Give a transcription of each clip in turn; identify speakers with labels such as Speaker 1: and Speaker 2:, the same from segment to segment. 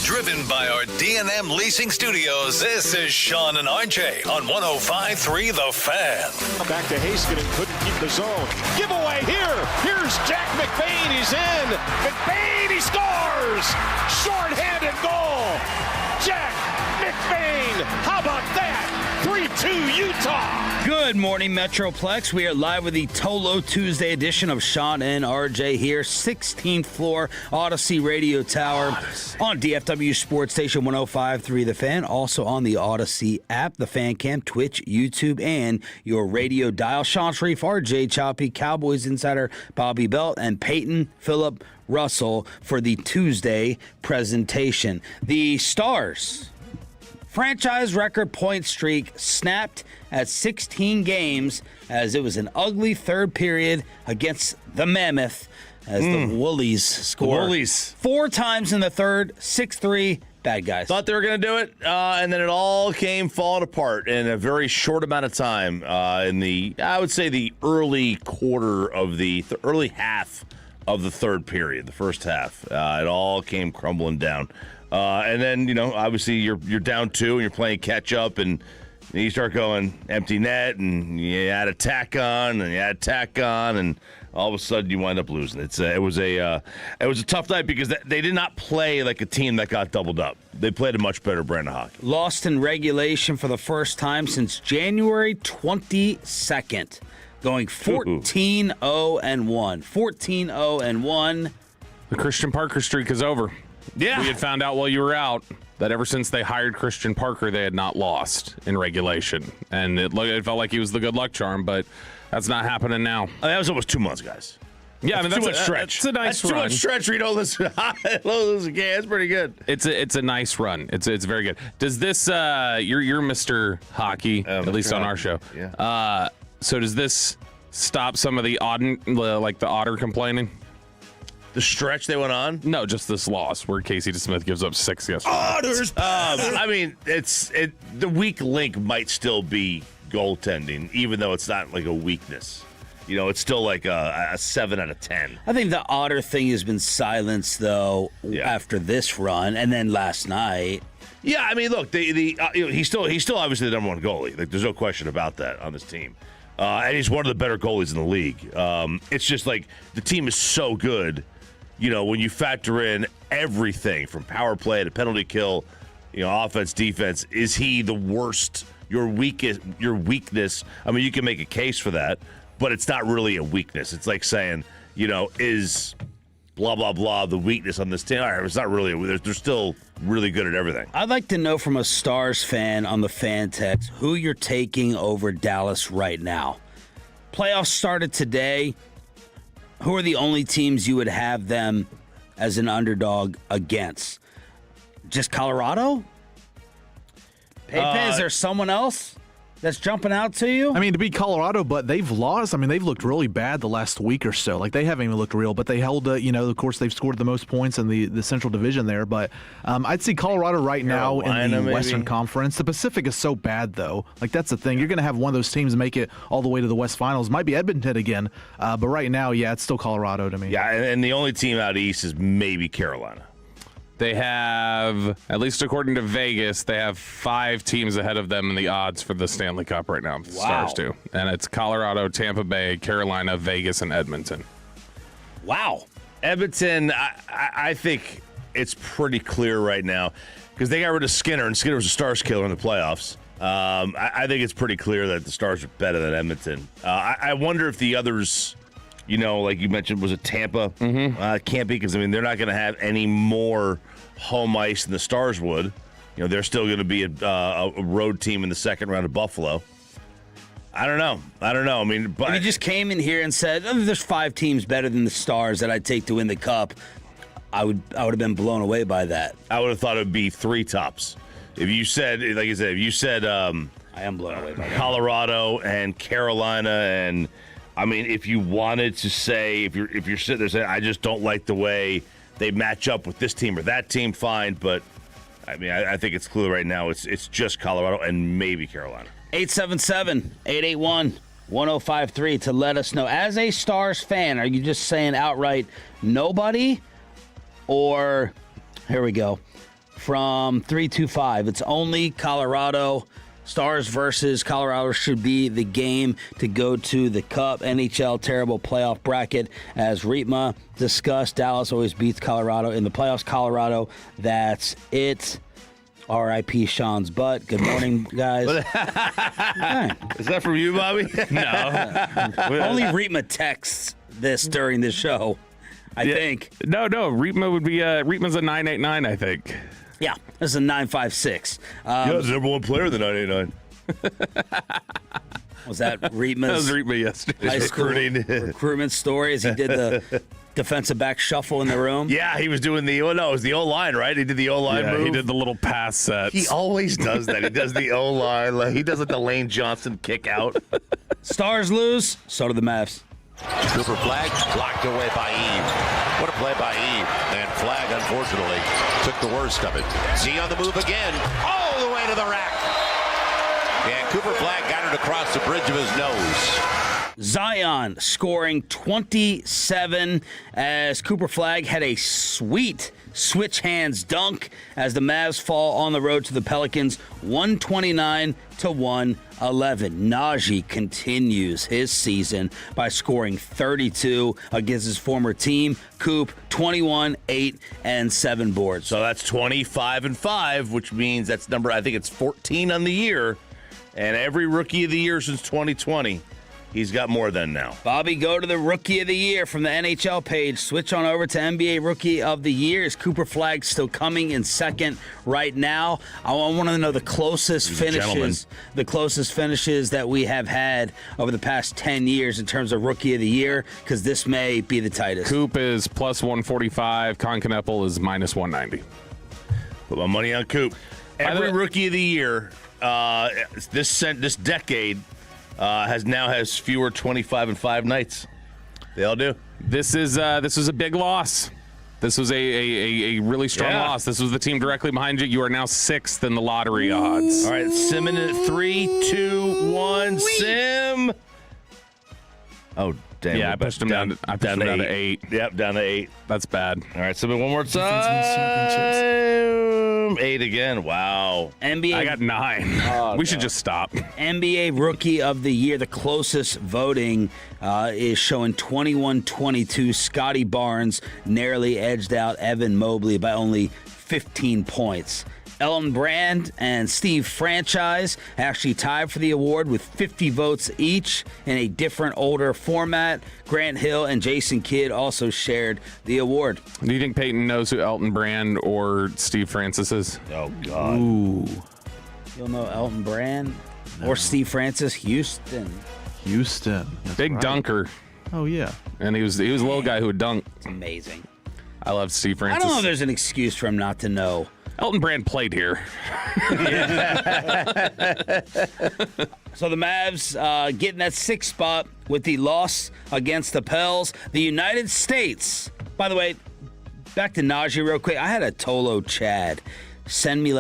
Speaker 1: Driven by our D&M Leasing Studios, this is Shawn and RJ on 105.3 The Fan.
Speaker 2: Back to Haskin and couldn't keep the zone. Giveaway here. Here's Jack McBain. He's in. McBain, he scores. Short-handed goal. Jack McBain. How about that? 3-2 Utah.
Speaker 3: Good morning, Metroplex. We are live with the Tolo Tuesday edition of Shawn and RJ here, 16th floor Odyssey Radio Tower on DFW Sports Station 105.3 The Fan, also on the Odyssey app, the Fan Cam, Twitch, YouTube, and your radio dial. Sean Sharif, RJ Choppy, Cowboys insider Bobby Belt, and Peyton Phillip Russell for the Tuesday presentation. The Stars franchise record point streak snapped at 16 games as it was an ugly third period against the Mammoth as the Woolies scored 4 times in the third, 6-3, bad guys.
Speaker 4: Thought they were going to do it, and then it all came falling apart in a very short amount of time in the, I would say, the early quarter of the early half of the third period, the first half. It all came crumbling down. And then, you know, obviously you're down 2 and you're playing catch up, and you start going empty net, and you add a tack on, and all of a sudden you wind up losing. It was a tough night because they did not play like a team that got doubled up. They played a much better brand of hockey.
Speaker 3: Lost in regulation for the first time since January 22nd, going 14-0-1. 14-0-1.
Speaker 5: The Christian Parker streak is over.
Speaker 4: Yeah.
Speaker 5: We had found out while you were out that ever since they hired Christian Parker, they had not lost in regulation. And it felt like he was the good luck charm, but that's not happening now.
Speaker 4: I mean, that was almost 2 months, guys.
Speaker 5: Yeah,
Speaker 4: that's too much stretch.
Speaker 5: It's a nice
Speaker 4: That's
Speaker 5: run.
Speaker 4: too much stretch where you don't listen to game. That's pretty good.
Speaker 5: It's a nice run. It's very good. Does this you're Mr. Hockey, at least on our show.
Speaker 4: Yeah.
Speaker 5: So does this stop some of the Otter complaining?
Speaker 4: The stretch they went on?
Speaker 5: No, just this loss where Casey DeSmith gives up 6 yesterday.
Speaker 4: Otters. I mean, the weak link might still be goaltending, even though it's not like a weakness. You know, it's still like a 7 out of 10.
Speaker 3: I think the Otter thing has been silenced, though, after this run, and then last night.
Speaker 4: Yeah, I mean, look, he's still obviously the number one goalie. Like, there's no question about that on this team. And he's one of the better goalies in the league. It's just like the team is so good. You know, when you factor in everything from power play to penalty kill, you know, offense, defense, is he the worst? Your weakness. I mean, you can make a case for that, but it's not really a weakness. It's like saying, you know, is blah blah blah the weakness on this team? All right, it's not really. They're still really good at everything.
Speaker 3: I'd like to know from a Stars fan on the fan text who you're taking over Dallas right now. Playoffs started today. Who are the only teams you would have them as an underdog against? Just Colorado? Pepe, is there someone else that's jumping out to you?
Speaker 6: I mean, to be Colorado, but they've lost. I mean, they've looked really bad the last week or so. Like, they haven't even looked real, but they held, of course, they've scored the most points in the Central Division there. But I'd see Colorado right now in the Western Conference. The Pacific is so bad, though. Like, that's the thing. You're going to have one of those teams make it all the way to the West Finals. Might be Edmonton again. But right now, yeah, it's still Colorado to me.
Speaker 4: Yeah, and the only team out east is maybe Carolina.
Speaker 5: They have, at least according to Vegas, they have 5 teams ahead of them in the odds for the Stanley Cup right now. The Stars do. And it's Colorado, Tampa Bay, Carolina, Vegas, and Edmonton.
Speaker 3: Wow.
Speaker 4: Edmonton, I think it's pretty clear right now because they got rid of Skinner, and Skinner was a Stars killer in the playoffs. I think it's pretty clear that the Stars are better than Edmonton. I wonder if the others... You know, like you mentioned, was it Tampa? Can't be because, I mean, they're not going to have any more home ice than the Stars would. You know, they're still going to be a road team in the second round of Buffalo. I don't know. I mean, but
Speaker 3: if you just came in here and said, there's 5 teams better than the Stars that I'd take to win the Cup, I would have been blown away by that.
Speaker 4: I would have thought it would be 3 tops. If you said, like I said, I
Speaker 3: am blown away by that.
Speaker 4: Colorado and Carolina and... I mean, if you wanted to say, if you're sitting there saying, I just don't like the way they match up with this team or that team, fine. But, I mean, I think it's clear right now it's just Colorado and maybe Carolina.
Speaker 3: 877-881-1053 to let us know. As a Stars fan, are you just saying outright nobody? Or, here we go, from 325. It's only Colorado. Stars versus Colorado should be the game to go to the Cup. NHL terrible playoff bracket. As Reitma discussed, Dallas always beats Colorado in the playoffs. Colorado, that's it. R.I.P. Sean's butt. Good morning, guys. Okay.
Speaker 4: Is that from you, Bobby?
Speaker 5: No.
Speaker 3: Only Reitma texts this during the show, I think.
Speaker 5: No. Reitma would be Reitma's a 989, I think.
Speaker 3: Yeah, this is a 956.
Speaker 4: Yeah, the number one player of the 989.
Speaker 3: Was that Reitma's
Speaker 5: That was Reitma yesterday.
Speaker 3: high school recruitment story as he did the defensive back shuffle in the room?
Speaker 4: Yeah, he was doing it was the O-line, right? He did the O-line move.
Speaker 5: He did the little pass sets.
Speaker 4: He always does that. He does the O-line. Like, he does the Lane Johnson kick out.
Speaker 3: Stars lose, so do the Mavs.
Speaker 2: Cooper Flag blocked away by Eve. What a play by Eve. And Flag, unfortunately, took the worst of it. Z on the move again, all the way to the rack. And Cooper Flag got it across the bridge of his nose.
Speaker 3: Zion scoring 27 as Cooper Flag had a sweet switch hands dunk as the Mavs fall on the road to the Pelicans 129-111. Najee continues his season by scoring 32 against his former team. Coop 21, 8, and 7 boards.
Speaker 4: So that's 25-5, which means that's number, I think it's 14 on the year. And every rookie of the year since 2020. He's got more than now.
Speaker 3: Bobby, go to the Rookie of the Year from the NHL page. Switch on over to NBA Rookie of the Year. Is Cooper Flag still coming in second right now? I want to know the closest finishes that we have had over the past 10 years in terms of Rookie of the Year, because this may be the tightest.
Speaker 5: Coop is plus 145. Con is minus 190.
Speaker 4: Put my money on Coop. Every Rookie of the Year this decade has fewer 25-5 nights. They all do.
Speaker 5: This was a big loss. This was a really strong loss. This was the team directly behind you. You are now 6th in the lottery odds.
Speaker 4: All right, Sim in at 3, 2, 1. Sim. Oh, damn.
Speaker 5: Yeah, I pushed him down. I pushed him down to 8.
Speaker 4: Yep, down to 8.
Speaker 5: That's bad.
Speaker 4: All right, Sim, one more time. 8 again. Wow.
Speaker 3: NBA.
Speaker 5: I got 9. We should just stop.
Speaker 3: NBA Rookie of the Year, the closest voting is showing 21-22. Scotty Barnes narrowly edged out Evan Mobley by only 15 points. Elton Brand and Steve Franchise actually tied for the award with 50 votes each in a different older format. Grant Hill and Jason Kidd also shared the award.
Speaker 5: Do you think Peyton knows who Elton Brand or Steve Francis is?
Speaker 4: Oh, God.
Speaker 3: Ooh. You'll know Elton Brand or Steve Francis. Houston.
Speaker 6: That's
Speaker 5: Big
Speaker 6: right.
Speaker 5: dunker.
Speaker 6: Oh, yeah.
Speaker 5: And he was a little guy who would dunk.
Speaker 3: It's amazing.
Speaker 5: I love Steve Francis.
Speaker 3: I don't know if there's an excuse for him not to know.
Speaker 5: Elton Brand played here.
Speaker 3: So the Mavs getting that 6th spot with the loss against the Pels. The United States, by the way, back to Najee real quick. I had a Tolo Chad send me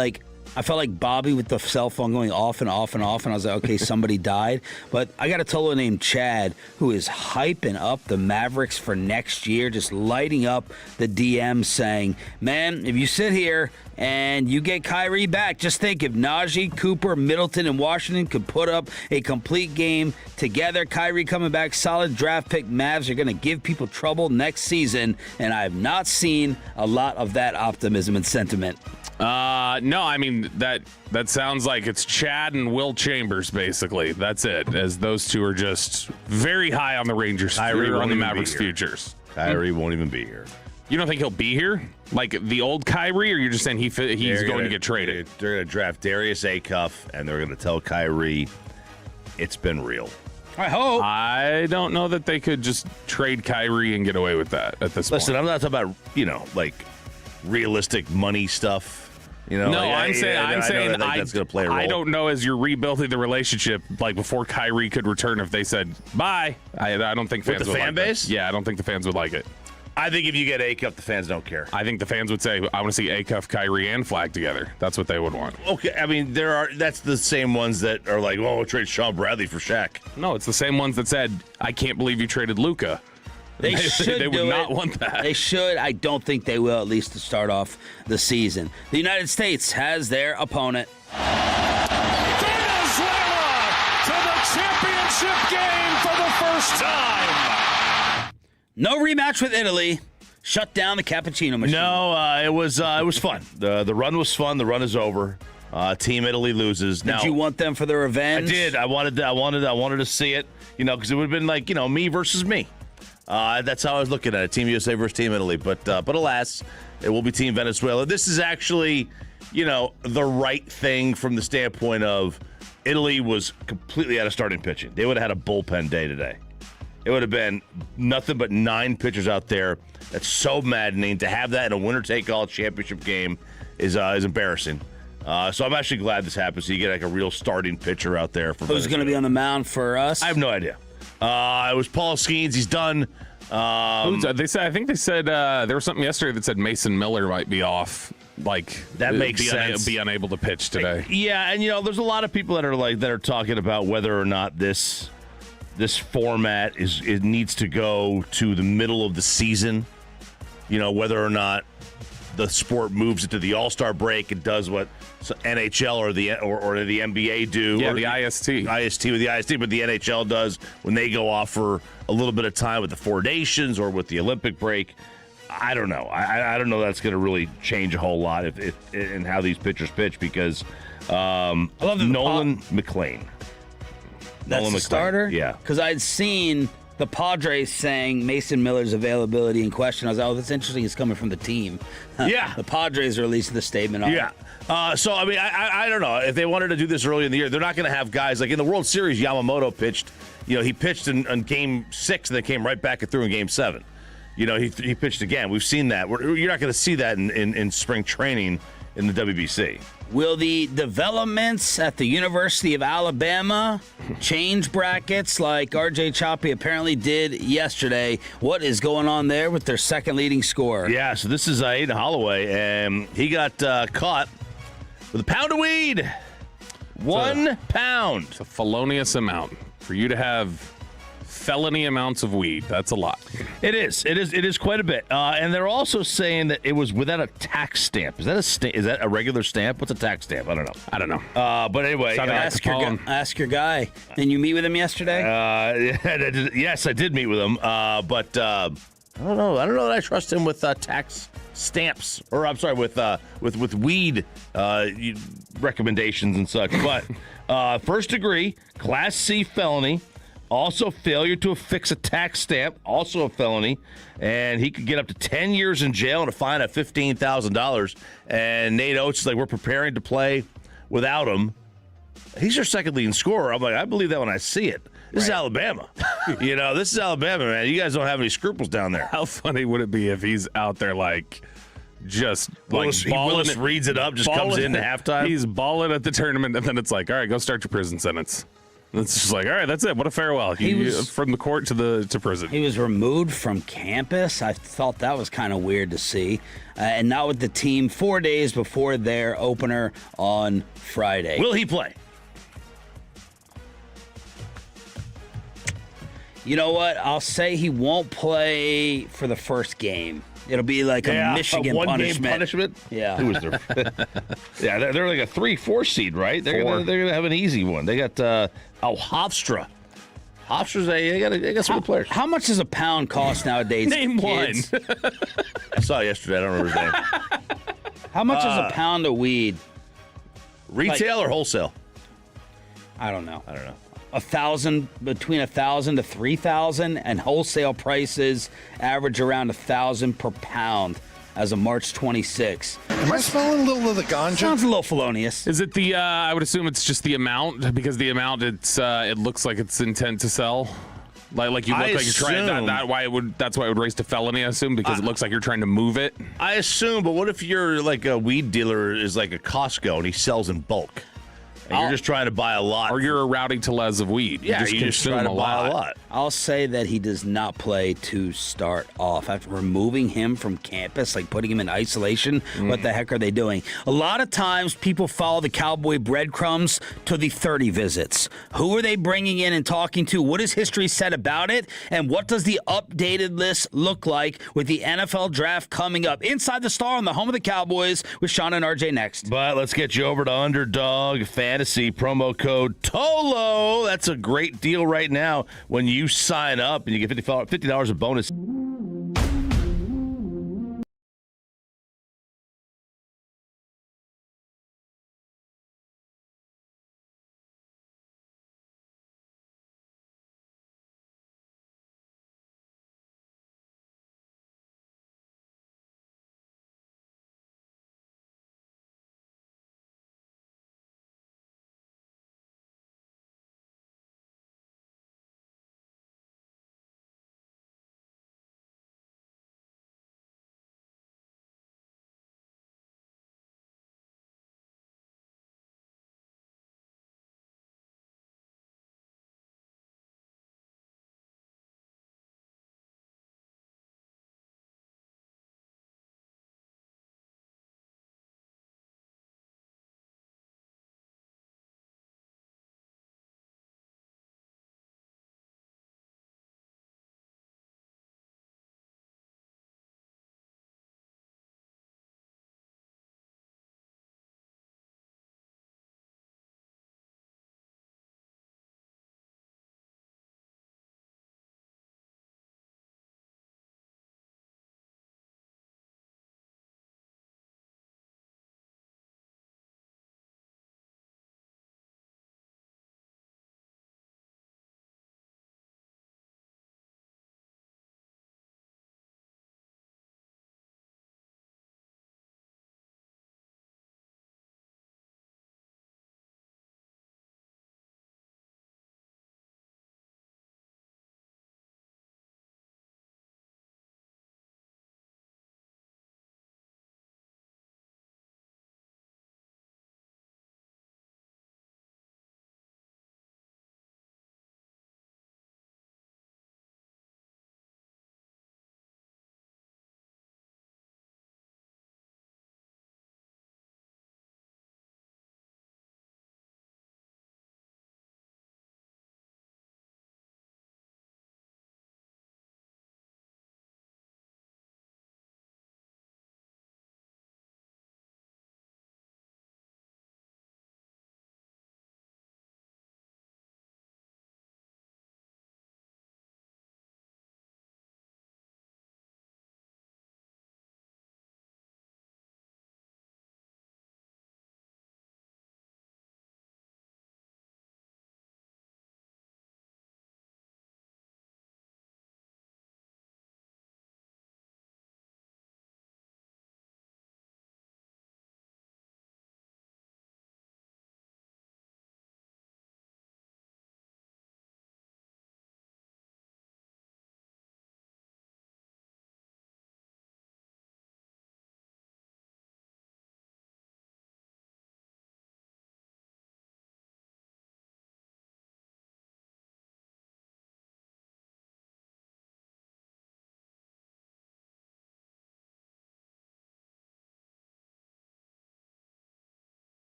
Speaker 3: I felt like Bobby with the cell phone going off and off and off, and I was like, okay, somebody died. But I got a Tolo named Chad who is hyping up the Mavericks for next year, just lighting up the DM saying, man, if you sit here and you get Kyrie back, just think if Najee, Cooper, Middleton, and Washington could put up a complete game together, Kyrie coming back, solid draft pick, Mavs are going to give people trouble next season, and I have not seen a lot of that optimism and sentiment.
Speaker 5: No, I mean, that sounds like it's Chad and Will Chambers, basically. That's it, as those two are just very high on the Rangers' on the Mavericks' futures.
Speaker 4: Kyrie won't even be here.
Speaker 5: You don't think he'll be here? Like the old Kyrie, or you're just saying he's going to get traded?
Speaker 4: They're going to draft Darius Acuff, and they're going to tell Kyrie it's been real.
Speaker 3: I hope.
Speaker 5: I don't know that they could just trade Kyrie and get away with that at this point.
Speaker 4: Listen, I'm not talking about, realistic money stuff.
Speaker 5: I'm saying
Speaker 4: that's going to play a role.
Speaker 5: I don't know, as you're rebuilding the relationship, before Kyrie could return, if they said bye. I don't think fans
Speaker 4: with the
Speaker 5: would
Speaker 4: fan
Speaker 5: like
Speaker 4: base.
Speaker 5: That. Yeah, I don't think the fans would like it.
Speaker 4: I think if you get Acuff, the fans don't care.
Speaker 5: I think the fans would say, I want to see Acuff, Kyrie, and Flag together. That's what they would want.
Speaker 4: Okay, I mean, that's the same ones that are like, we'll trade Sean Bradley for Shaq.
Speaker 5: No, it's the same ones that said, I can't believe you traded Luka.
Speaker 3: They should
Speaker 5: They would not want that.
Speaker 3: They should. I don't think they will, at least to start off the season. The United States has their opponent.
Speaker 2: Venezuela to the championship game for the first time.
Speaker 3: No rematch with Italy. Shut down the cappuccino machine.
Speaker 4: No, it was fun. The run was fun. The run is over. Team Italy loses.
Speaker 3: Did you want them for the revenge?
Speaker 4: I did. I wanted to see it. Because it would have been like me versus me. That's how I was looking at it. Team USA versus Team Italy. But alas, it will be Team Venezuela. This is actually, the right thing from the standpoint of Italy was completely out of starting pitching. They would have had a bullpen day today. It would have been nothing but 9 pitchers out there. That's so maddening. To have that in a winner-take-all championship game is embarrassing. So I'm actually glad this happened. So you get like a real starting pitcher out there.
Speaker 3: Who's going to be on the mound for us?
Speaker 4: I have no idea. It was Paul Skeens. He's done.
Speaker 5: I think they said there was something yesterday that said Mason Miller might be off.
Speaker 4: That makes sense.
Speaker 5: Be unable to pitch today.
Speaker 4: Yeah, and there's a lot of people that are talking about whether or not this format it needs to go to the middle of the season. Whether or not the sport moves it to the All-Star break and does what NHL or the NBA do.
Speaker 5: Yeah,
Speaker 4: or
Speaker 5: the IST.
Speaker 4: With the IST, but the NHL does when they go off for a little bit of time with the 4 nations or with the Olympic break. I don't know. I don't know that's going to really change a whole lot if in how these pitchers pitch because I love Nolan McLean.
Speaker 3: That's the starter?
Speaker 4: Yeah.
Speaker 3: Because I'd seen the Padres saying Mason Miller's availability in question. I was like, that's interesting. It's coming from the team.
Speaker 4: Yeah.
Speaker 3: The Padres released the statement on it.
Speaker 4: So, I mean, I don't know. If they wanted to do this early in the year, they're not going to have guys like in the World Series, Yamamoto pitched. He pitched in Game 6 and then came right back and threw in Game 7. He pitched again. We've seen that. You're not going to see that in spring training in the WBC.
Speaker 3: Will the developments at the University of Alabama change brackets like RJ Choppy apparently did yesterday? What is going on there with their second leading scorer?
Speaker 4: Yeah, so this is Aiden Holloway, and he got caught with a pound of weed. 1 pound.
Speaker 5: It's a felonious amount. For you to have felony amounts of weed, that's a lot.
Speaker 4: It is quite a bit. And they're also saying that it was without a tax stamp. Is that a regular stamp? What's a tax stamp? I don't know. But anyway,
Speaker 3: ask your guy. Did you meet with him yesterday?
Speaker 4: Yes, I did meet with him. But I don't know. I don't know that I trust him with tax stamps, or I'm sorry, with weed recommendations and such. But first degree, Class C felony. Also, failure to affix a tax stamp, also a felony, and he could get up to 10 years in jail and a fine of $15,000. And Nate Oates is like, we're preparing to play without him. He's your second leading scorer. I'm like, I believe that when I see it. This is Alabama. This is Alabama, man. You guys don't have any scruples down there.
Speaker 5: How funny would it be if he's out there just
Speaker 4: Willis reads it up, just comes in at halftime?
Speaker 5: He's balling at the tournament, and then it's like, all right, go start your prison sentence. It's just like, all right, that's it. What a farewell. From the court to prison.
Speaker 3: He was removed from campus. I thought that was kind of weird to see. And not with the team 4 days before their opener on Friday.
Speaker 4: Will he play?
Speaker 3: You know what? I'll say he won't play for the first game. It'll be like a Michigan punishment.
Speaker 4: Game punishment.
Speaker 3: Yeah.
Speaker 4: Who was there? Yeah, they're like a 3-4 seed, right? They're gonna have an easy one. They got Hofstra. Hofstra's they got some good players.
Speaker 3: How much does a pound cost nowadays?
Speaker 5: Name
Speaker 3: kids?
Speaker 5: one.
Speaker 4: I saw it yesterday. I don't remember his name.
Speaker 3: How much is a pound of weed?
Speaker 4: Retail or wholesale?
Speaker 3: I don't know. Between 1,000 to 3,000, and wholesale prices average around 1,000 per pound as of March 26.
Speaker 7: Am I smelling a little of the ganja?
Speaker 3: Sounds a little felonious.
Speaker 5: Is it the? I would assume it's just the amount, because the amount it looks like it's intent to sell. Like you look like you're trying. That's why it would raise to felony. I assume, because it looks like you're trying to move it.
Speaker 4: I assume, but what if you're like a weed dealer is like a Costco and he sells in bulk? And you're just trying to buy a lot.
Speaker 5: Or you're a Rowdy Tellez of weed.
Speaker 4: Yeah,
Speaker 5: you just
Speaker 4: trying to buy a lot.
Speaker 3: I'll say that he does not play to start off. After removing him from campus, like putting him in isolation, what the heck are they doing? A lot of times people follow the Cowboy breadcrumbs to the 30 visits. Who are they bringing in and talking to? What is history said about it? And what does the updated list look like with the NFL draft coming up? Inside the Star on the home of the Cowboys with Shawn and RJ next.
Speaker 4: But let's get you over to Underdog Fantasy, promo code TOLO. That's a great deal right now when you sign up and you get $50 of bonus.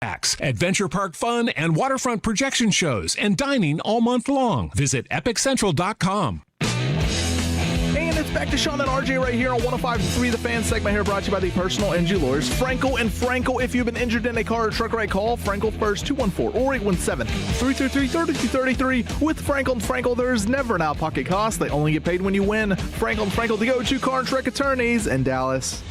Speaker 8: adventure park fun and waterfront projection shows and dining all month long. Visit epiccentral.com.
Speaker 6: And it's back to Shawn and RJ right here on 105.3 The Fan segment here, brought to you by the personal injury lawyers Frankel and Frankel. If you've been injured in a car or truck ride, call Frankel first, 214 or 817-333-3233. With Frankel and Frankel, there's never an out-of-pocket cost. They only get paid when you win. Frankel and Frankel, the go-to car and truck attorneys in Dallas.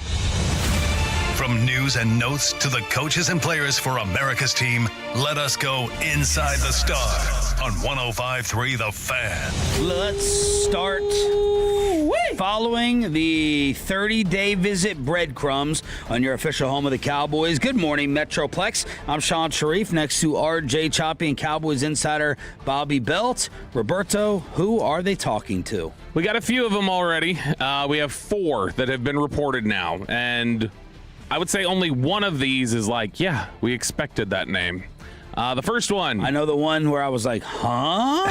Speaker 1: From news and notes to the coaches and players for America's team, let us go inside the Stars on 105.3 The Fan.
Speaker 3: Let's start following the 30-day visit breadcrumbs on your official home of the Cowboys. Good morning, Metroplex. I'm Sean Sharif next to RJ Choppy and Cowboys insider Bobby Belt. Roberto, who are they talking to?
Speaker 5: We got a few of them already. We have 4 that have been reported now, and I would say only one of these is like, yeah, we expected that name. The first one.
Speaker 3: I know the one where I was like, huh?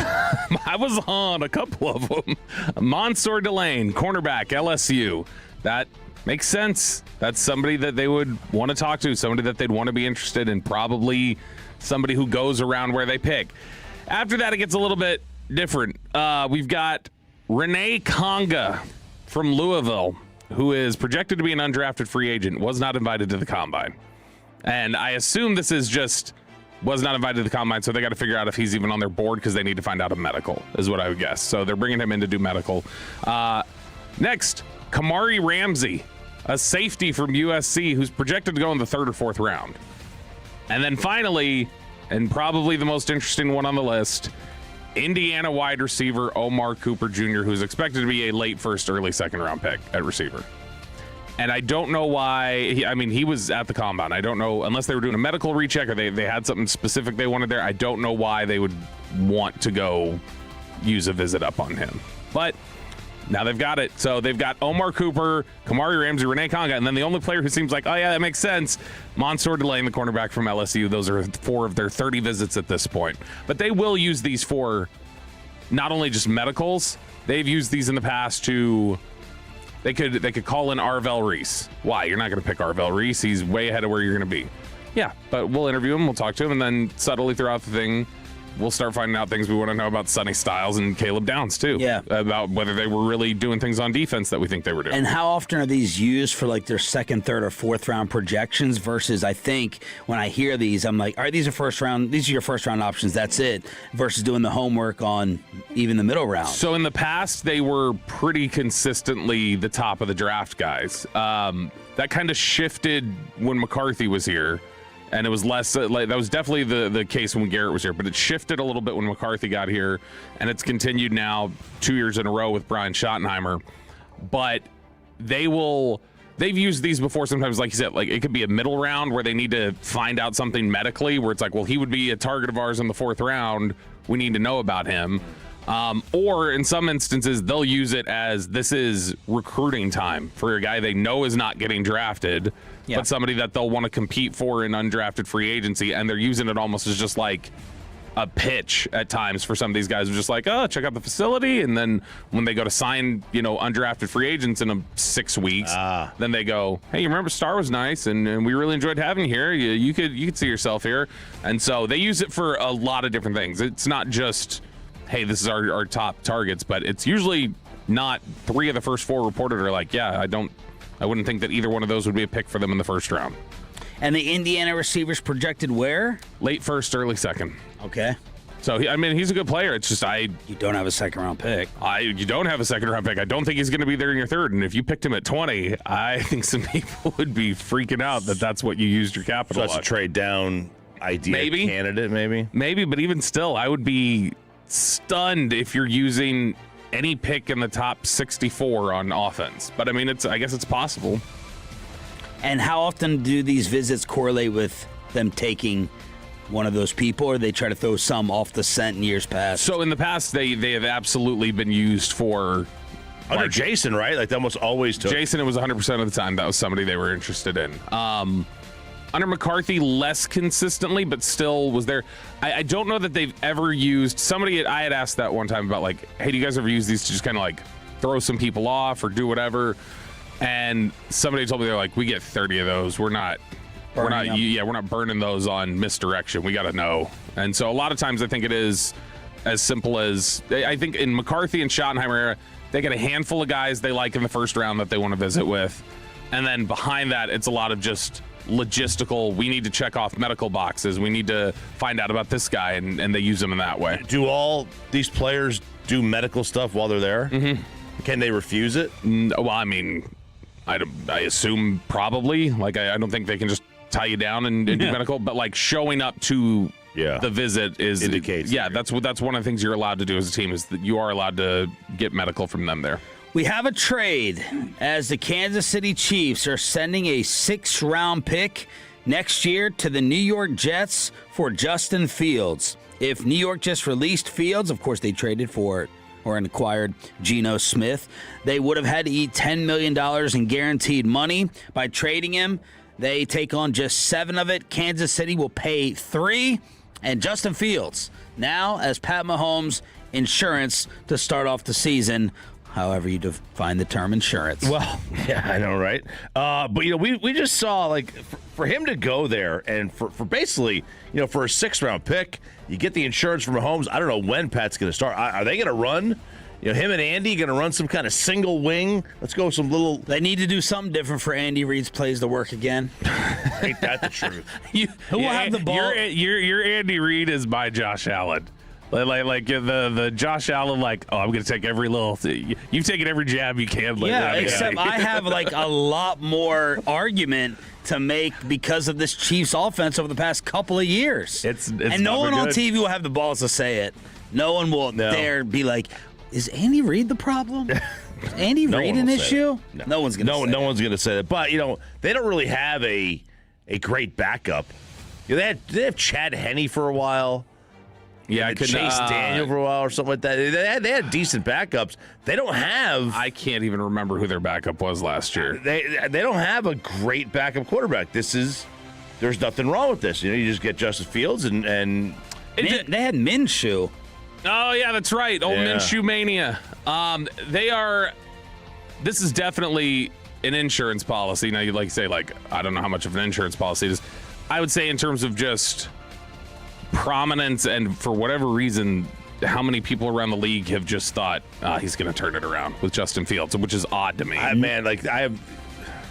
Speaker 5: I was on a couple of them. Mansour Delane, cornerback, LSU. That makes sense. That's somebody that they would want to talk to, somebody that they'd want to be interested in, probably somebody who goes around where they pick. After that, it gets a little bit different. We've got Renee Conga from Louisville, who is projected to be an undrafted free agent, was not invited to the Combine. And I assume this is just was not invited to the Combine, so they got to figure out if he's even on their board because they need to find out a medical, is what I would guess. So they're bringing him in to do medical. Next, Kamari Ramsey, a safety from USC who's projected to go in the 3rd or 4th round. And then finally, and probably the most interesting one on the list, Indiana wide receiver Omar Cooper Jr., who's expected to be a late 1st, early 2nd round pick at receiver. And I don't know why. He was at the Combine. I don't know, unless they were doing a medical recheck or they had something specific they wanted there. I don't know why they would want to go use a visit up on him. But now they've got it. So they've got Omar Cooper, Kamari Ramsey, Renee Conga, and then the only player who seems like, oh yeah, that makes sense, Mansour Delane, the cornerback from LSU. Those are 4 of their 30 visits at this point. But they will use these for not only just medicals. They've used these in the past to, they could call in Arvell Reese. Why? You're not going to pick Arvell Reese. He's way ahead of where you're going to be. Yeah, but we'll interview him, we'll talk to him, and then subtly throughout the thing, we'll start finding out things we want to know about Sonny Styles and Caleb Downs, too.
Speaker 3: Yeah.
Speaker 5: About whether they were really doing things on defense that we think they were doing.
Speaker 3: And how often are these used for like their 2nd, 3rd, or 4th round projections versus, I think, when I hear these, I'm like, all right, these are your first round options, that's it, versus doing the homework on even the middle round.
Speaker 5: So in the past, they were pretty consistently the top of the draft guys. That kind of shifted when McCarthy was here. And it was less, that was definitely the case when Garrett was here, but it shifted a little bit when McCarthy got here, and it's continued now 2 years in a row with Brian Schottenheimer. But they've used these before sometimes, like you said, like it could be a middle round where they need to find out something medically, where it's like, well, he would be a target of ours in the 4th round. We need to know about him. Or in some instances, they'll use it as this is recruiting time for a guy they know is not getting drafted, but somebody that they'll want to compete for in undrafted free agency, and they're using it almost as just like a pitch at times for some of these guys who are just like, oh, check out the facility, and then when they go to sign, undrafted free agents in 6 weeks, then they go, hey, you remember Star was nice, and we really enjoyed having you here. You could see yourself here. And so they use it for a lot of different things. It's not just, hey, this is our top targets, but it's usually not 3 of the first 4 reported are like, yeah, I wouldn't think that either one of those would be a pick for them in the 1st round.
Speaker 3: And the Indiana receivers projected where?
Speaker 5: Late 1st, early 2nd.
Speaker 3: Okay.
Speaker 5: So, he's a good player. It's just
Speaker 3: you don't have a 2nd round pick.
Speaker 5: You don't have a 2nd round pick. I don't think he's going to be there in your 3rd. And if you picked him at 20, I think some people would be freaking out that that's what you used your capital on.
Speaker 4: So that's a trade down idea candidate, maybe?
Speaker 5: Maybe, but even still, I would be stunned if you're using any pick in the top 64 on offense. But I guess it's possible.
Speaker 3: And how often do these visits correlate with them taking one of those people, or they try to throw some off the scent in years past?
Speaker 5: So in the past, they have absolutely been used for
Speaker 4: under Jason, right? Like they almost always took.
Speaker 5: Jason, it was 100% of the time that was somebody they were interested in. Under McCarthy, less consistently, but still was there. I don't know that they've ever used somebody. I had asked that one time about like, hey, do you guys ever use these to just kind of like throw some people off or do whatever? And somebody told me they're like, we get 30 of those. We're not we're not.
Speaker 3: them.
Speaker 5: We're not burning those on misdirection. We got to know. And so a lot of times I think it is as simple as I think in McCarthy and Schottenheimer era, they get a handful of guys they like in the first round that they want to visit with, and then behind that, it's a lot of just logistical. We need to check off medical boxes. We need to find out about this guy, and they use them in that way.
Speaker 4: Do all these players do medical stuff while they're there?
Speaker 5: Mm-hmm.
Speaker 4: Can they refuse it?
Speaker 5: Well, I mean, I assume probably. Like, I don't think they can just tie you down and do medical, but like showing up to the visit is
Speaker 4: indicates.
Speaker 5: Yeah, that's one of the things you're allowed to do as a team is that you are allowed to get medical from them there.
Speaker 3: We have a trade as the Kansas City Chiefs are sending a 6th-round pick next year to the New York Jets for Justin Fields. If New York just released Fields, of course they traded for it or acquired Geno Smith, they would have had to eat $10 million in guaranteed money. By trading him, they take on just 7 of it. Kansas City will pay 3, and Justin Fields now as Pat Mahomes' insurance to start off the season. However you define the term insurance.
Speaker 4: Well, yeah, I know, right? But, we just saw, like, for him to go there and for basically, for a 6th-round pick, you get the insurance from Mahomes. I don't know when Pat's going to start. Are they going to run? Him and Andy going to run some kind of single wing? Let's go some little...
Speaker 3: They need to do something different for Andy Reid's plays to work again.
Speaker 4: Ain't that the truth?
Speaker 3: Who will have the ball?
Speaker 5: Your Andy Reid is by Josh Allen. Like the Josh Allen, I'm going to take every little... You've taken every jab you can.
Speaker 3: Except I have, a lot more argument to make because of this Chiefs offense over the past couple of years.
Speaker 5: It's
Speaker 3: and no one on TV will have the balls to say it. No one will dare be like, is Andy Reid the problem? Is Andy Reid an issue? No one's going to say that.
Speaker 4: No one's going to say that. But, they don't really have a great backup. They have Chad Henne for a while.
Speaker 5: Yeah,
Speaker 4: Chase Daniel for a while or something like that. They had decent backups. They don't have...
Speaker 5: I can't even remember who their backup was last year.
Speaker 4: They don't have a great backup quarterback. There's nothing wrong with this. You just get Justin Fields and
Speaker 3: they had Minshew.
Speaker 5: Oh, yeah, that's right. Old Minshew mania. This is definitely an insurance policy. Now, you'd say, I don't know how much of an insurance policy it is. I would say in terms of just prominence and for whatever reason, how many people around the league have just thought he's going to turn it around with Justin Fields, which is odd to me.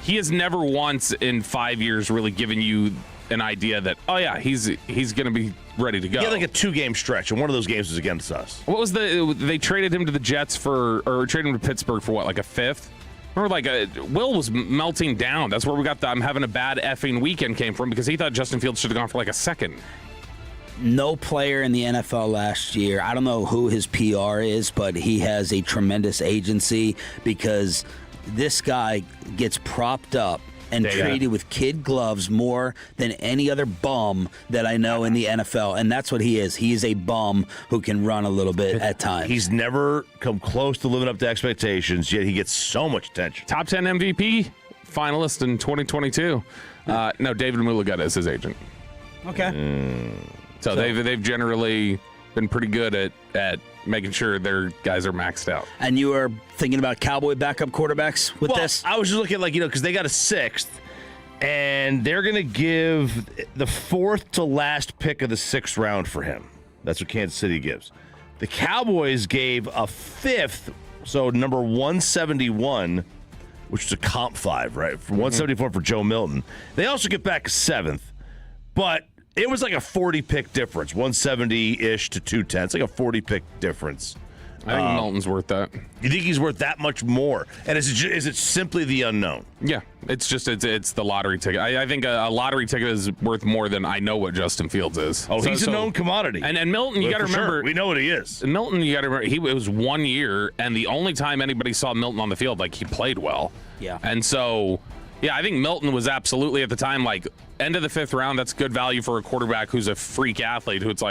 Speaker 5: He has never once in 5 years really given you an idea that, he's going to be ready to go.
Speaker 4: He had a 2-game stretch, and one of those games was against us.
Speaker 5: What was they traded him to the Jets or traded him to Pittsburgh for what, a 5th? Remember, Will was melting down. That's where we got the I'm having a bad effing weekend came from because he thought Justin Fields should have gone for a 2nd.
Speaker 3: No player in the NFL last year, I don't know who his PR is, but he has a tremendous agency because this guy gets propped up and treated with kid gloves more than any other bum that I know in the NFL. And that's what he is. He is a bum who can run a little bit at times.
Speaker 4: He's never come close to living up to expectations, yet he gets so much attention.
Speaker 5: Top 10 MVP finalist in 2022. No, David Mulugeta is his agent.
Speaker 3: Okay.
Speaker 5: So they've generally been pretty good at making sure their guys are maxed out.
Speaker 3: And you are thinking about Cowboy backup quarterbacks with this?
Speaker 4: I was just looking because they got a 6th, and they're going to give the 4th to last pick of the 6th round for him. That's what Kansas City gives. The Cowboys gave a 5th, so number 171, which is a comp 5, right? For 174 for Joe Milton. They also get back a 7th, but it was a 40-pick difference, 170-ish to 210. It's a 40-pick difference.
Speaker 5: I think Milton's worth that.
Speaker 4: You think he's worth that much more? And is it simply the unknown?
Speaker 5: Yeah, it's the lottery ticket. I think a lottery ticket is worth more than I know what Justin Fields is.
Speaker 4: Oh, he's a known commodity.
Speaker 5: And Milton, you got to remember.
Speaker 4: Sure. We know what he is.
Speaker 5: And Milton, you got to remember, it was 1 year, and the only time anybody saw Milton on the field, he played well.
Speaker 3: Yeah.
Speaker 5: And so... yeah, I think Milton was absolutely at the time end of the 5th round. That's good value for a quarterback who's a freak athlete. Who it's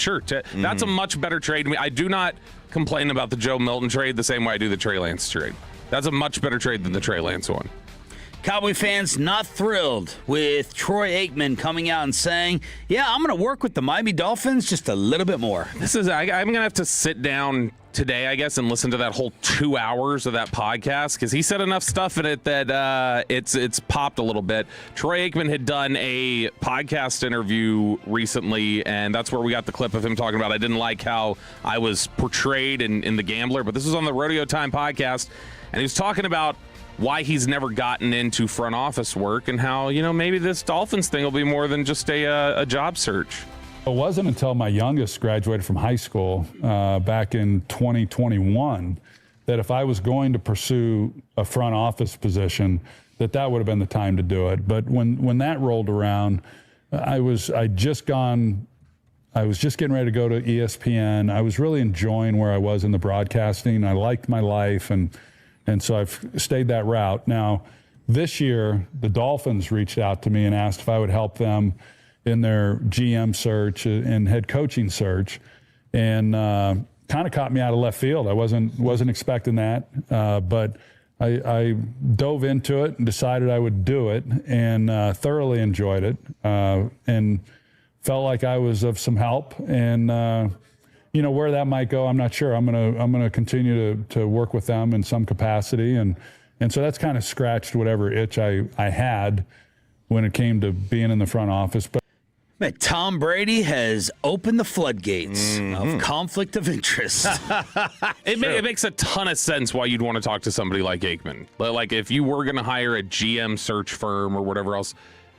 Speaker 5: sure. That's a much better trade. I do not complain about the Joe Milton trade the same way I do the Trey Lance trade. That's a much better trade than the Trey Lance one.
Speaker 3: Cowboy fans not thrilled with Troy Aikman coming out and saying, I'm going to work with the Miami Dolphins just a little bit more.
Speaker 5: I'm going to have to sit down today, I guess, and listened to that whole 2 hours of that podcast because he said enough stuff in it that it's popped a little bit. Troy Aikman had done a podcast interview recently, and that's where we got the clip of him talking about I didn't like how I was portrayed in The Gambler, but this was on the Rodeo Time podcast, and he was talking about why he's never gotten into front office work and how, maybe this Dolphins thing will be more than just a job search.
Speaker 9: It wasn't until my youngest graduated from high school back in 2021 that if I was going to pursue a front office position, that would have been the time to do it. But when that rolled around, I was just getting ready to go to ESPN. I was really enjoying where I was in the broadcasting. I liked my life, and so I've stayed that route. Now, this year, the Dolphins reached out to me and asked if I would help them in their GM search and head coaching search, and kind of caught me out of left field. I wasn't expecting that, but I dove into it and decided I would do it, and thoroughly enjoyed it, and felt like I was of some help. And where that might go, I'm not sure. I'm gonna continue to work with them in some capacity, and so that's kind of scratched whatever itch I had when it came to being in the front office. But
Speaker 3: Man, Tom Brady has opened the floodgates of conflict of interest.
Speaker 5: It makes a ton of sense why you'd want to talk to somebody like Aikman. Like if you were going to hire a GM search firm or whatever else,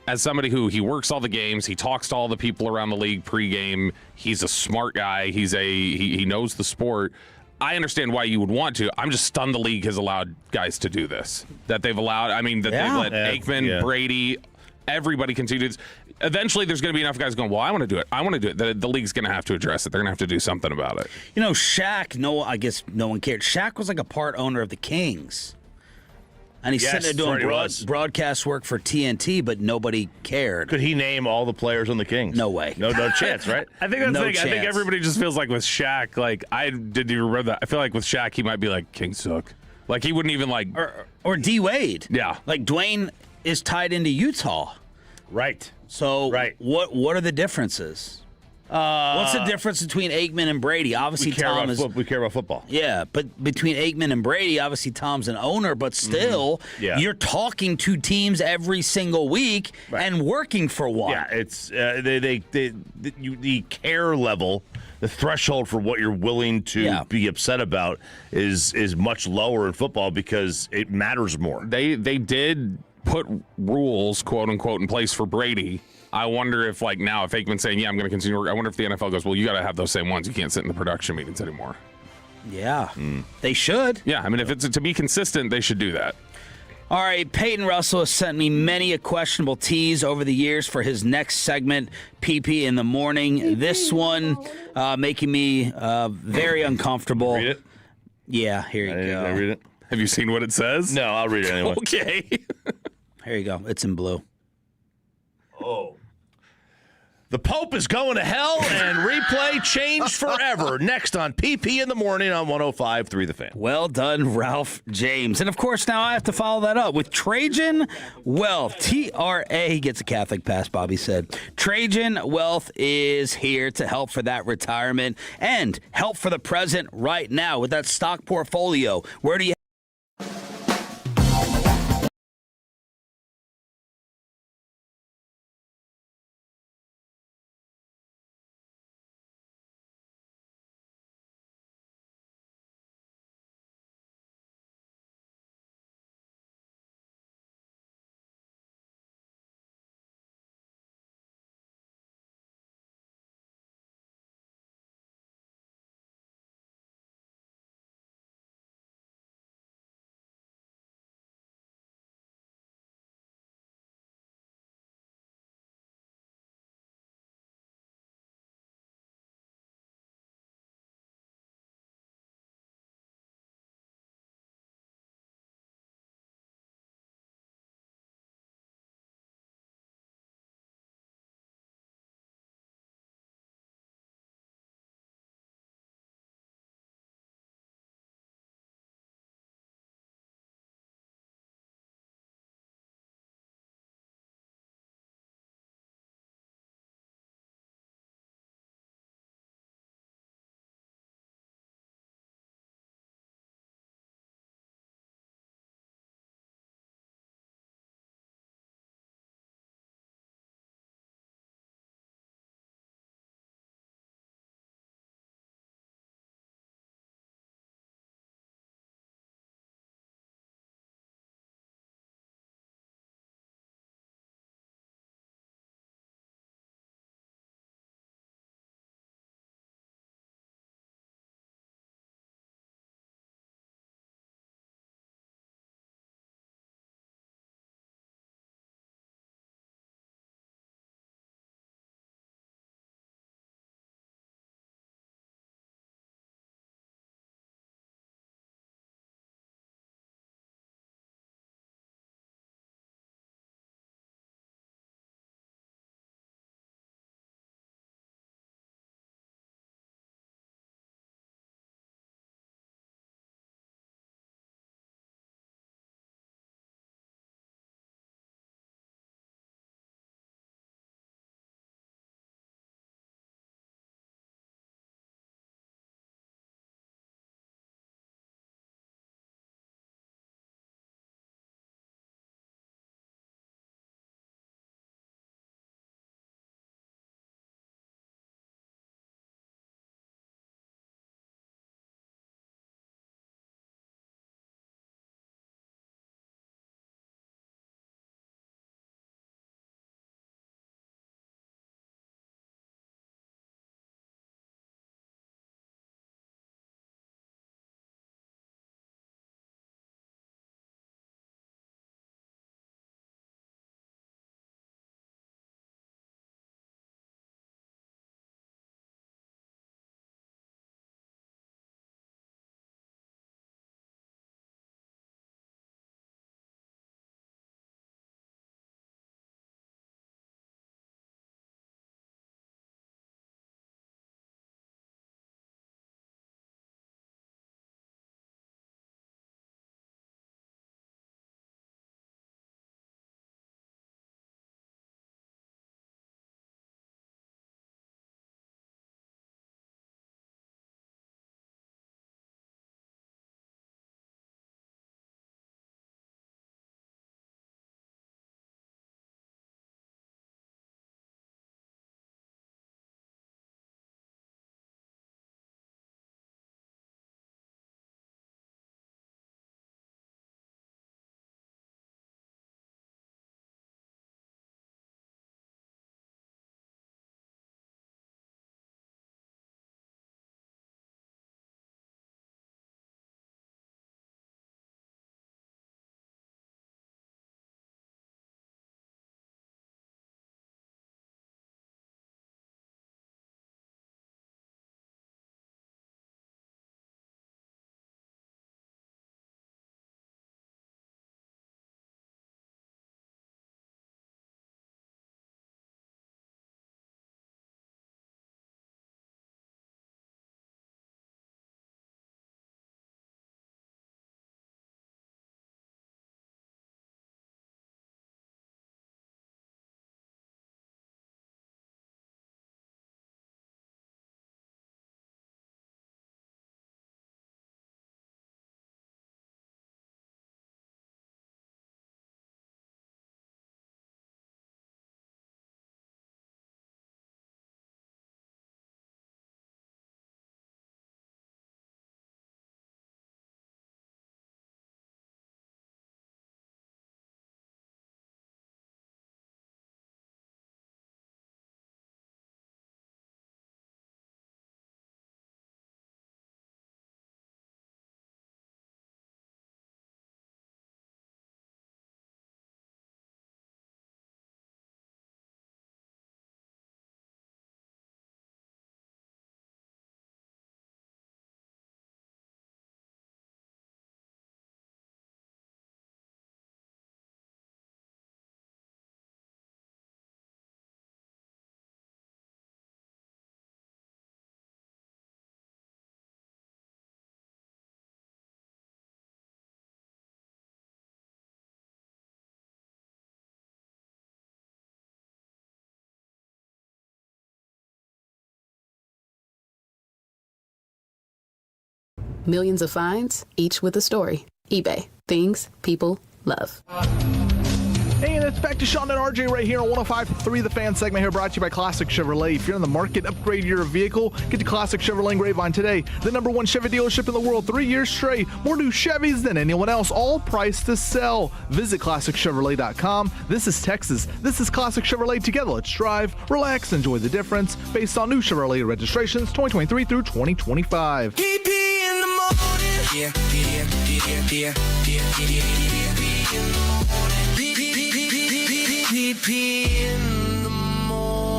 Speaker 5: as somebody who he works all the games, he talks to all the people around the league pregame. He's a smart guy. He knows the sport. I understand why you would want to. I'm just stunned the league has allowed guys to do this. That they've allowed. I mean, they've let Aikman, Brady, everybody continue this. Eventually, there's going to be enough guys going, well, I want to do it. I want to do it. The league's going to have to address it. They're going to have to do something about it.
Speaker 3: Shaq, I guess no one cared. Shaq was like a part owner of the Kings. And he's sitting there doing broadcast work for TNT, but nobody cared.
Speaker 4: Could he name all the players on the Kings?
Speaker 3: No way.
Speaker 4: No chance, right?
Speaker 5: I think that's
Speaker 3: No
Speaker 5: the thing.
Speaker 3: chance.
Speaker 5: I think everybody just feels like with Shaq, like I didn't even remember that. I feel like with Shaq, he might be like, Kings suck. Like he wouldn't even like.
Speaker 3: Or D Wade.
Speaker 5: Yeah.
Speaker 3: Like Dwayne is tied into Utah.
Speaker 4: Right.
Speaker 3: So what are the differences? What's the difference between Aikman and Brady? Obviously,
Speaker 4: we care about football.
Speaker 3: Yeah, but between Aikman and Brady, obviously Tom's an owner, but still, you're talking to teams every single week and working for one.
Speaker 4: Yeah, it's the care level, the threshold for what you're willing to be upset about is much lower in football because it matters more.
Speaker 5: They did put rules, quote unquote, in place for Brady. I wonder if, like, now, if Aikman's saying, I'm going to continue work, I wonder if the NFL goes, well, you got to have those same ones. You can't sit in the production meetings anymore.
Speaker 3: Yeah, they should.
Speaker 5: Yeah, I mean, if it's to be consistent, they should do that.
Speaker 3: All right, Peyton Russell has sent me many a questionable tease over the years for his next segment, PP in the Morning. This one making me very uncomfortable.
Speaker 4: Read it?
Speaker 3: Yeah, here you go.
Speaker 4: I read it?
Speaker 5: Have you seen what it says?
Speaker 4: No, I'll read it anyway.
Speaker 5: Okay.
Speaker 3: Here you go. It's in blue.
Speaker 4: Oh. The Pope is going to hell and replay changed forever. Next on PP in the Morning on 105.3 The Fan.
Speaker 3: Well done, Ralph James. And, of course, now I have to follow that up with Trajan Wealth. TRA, he gets a Catholic pass, Bobby said. Trajan Wealth is here to help for that retirement and help for the present right now with that stock portfolio. Where do you
Speaker 10: Millions of finds, each with a story. eBay. Things people love.
Speaker 6: And it's back to Shawn and RJ right here on 105.3 The Fan segment here, brought to you by Classic Chevrolet. If you're in the market, upgrade your vehicle, get to Classic Chevrolet in Grapevine today. The #1 Chevy dealership in the world, 3 years straight. More new Chevys than anyone else, all priced to sell. Visit ClassicChevrolet.com. This is Texas. This is Classic Chevrolet. Together, let's drive, relax, enjoy the difference. Based on new Chevrolet registrations 2023 through 2025.
Speaker 11: in the morning.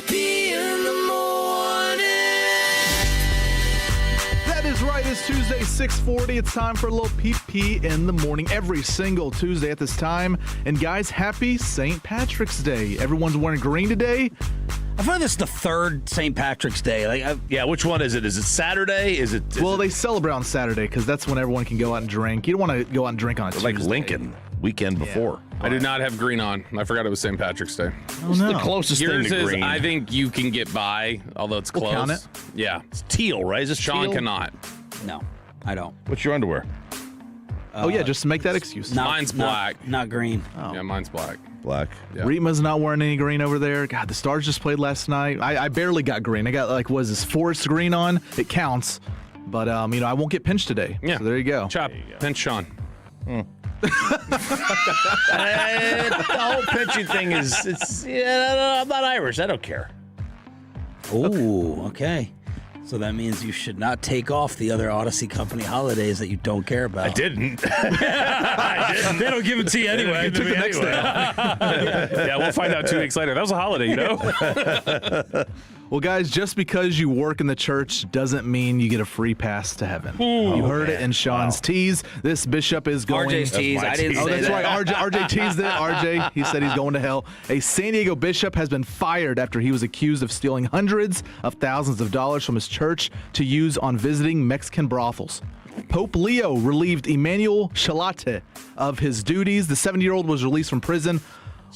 Speaker 11: In the morning.
Speaker 6: That is right. It's Tuesday, 6:40. It's time for a little PP in the morning every single Tuesday at this time. And guys, happy St. Patrick's Day. Everyone's wearing green today.
Speaker 3: I feel like this is the third St. Patrick's Day.
Speaker 4: Yeah, which one is it? Is it Saturday?
Speaker 6: They celebrate on Saturday because that's when everyone can go out and drink. You don't want to go out and drink on a Tuesday.
Speaker 4: Like Lincoln, weekend before.
Speaker 5: I do not have green on. I forgot it was St. Patrick's Day.
Speaker 6: Oh, no.
Speaker 4: The closest
Speaker 5: Yours
Speaker 4: thing to
Speaker 5: is,
Speaker 4: green.
Speaker 5: I think you can get by, although it's close.
Speaker 6: We'll count it.
Speaker 5: Yeah.
Speaker 4: It's teal, right? Is it
Speaker 5: Shawn
Speaker 4: teal?
Speaker 5: cannot.
Speaker 3: No, I don't.
Speaker 4: What's your underwear?
Speaker 6: Just to make that excuse.
Speaker 5: Mine's black.
Speaker 3: Not green.
Speaker 5: Yeah, mine's black.
Speaker 4: Black.
Speaker 5: Yeah.
Speaker 6: Rima's not wearing any green over there. God, the Stars just played last night. I barely got green. I got forest green on. It counts. But, I won't get pinched today.
Speaker 5: Yeah.
Speaker 6: So there you go.
Speaker 5: Chop. Pinch Shawn.
Speaker 4: The whole pitching thing is, I'm not Irish. I don't care.
Speaker 3: Oh, okay. So that means you should not take off the other Odyssey Company holidays that you don't care about.
Speaker 4: I didn't. They don't give it to you anyway.
Speaker 6: Took the next day.
Speaker 5: Yeah, we'll find out 2 weeks later. That was a holiday, you know?
Speaker 6: Well, guys, just because you work in the church doesn't mean you get a free pass to heaven. You heard it in Sean's tease. This bishop is going...
Speaker 3: RJ's tease. I didn't say
Speaker 6: that's
Speaker 3: that.
Speaker 6: right. RJ teased it. RJ, he said he's going to hell. A San Diego bishop has been fired after he was accused of stealing hundreds of thousands of dollars from his church to use on visiting Mexican brothels. Pope Leo relieved Emmanuel Chalate of his duties. The 70-year-old was released from prison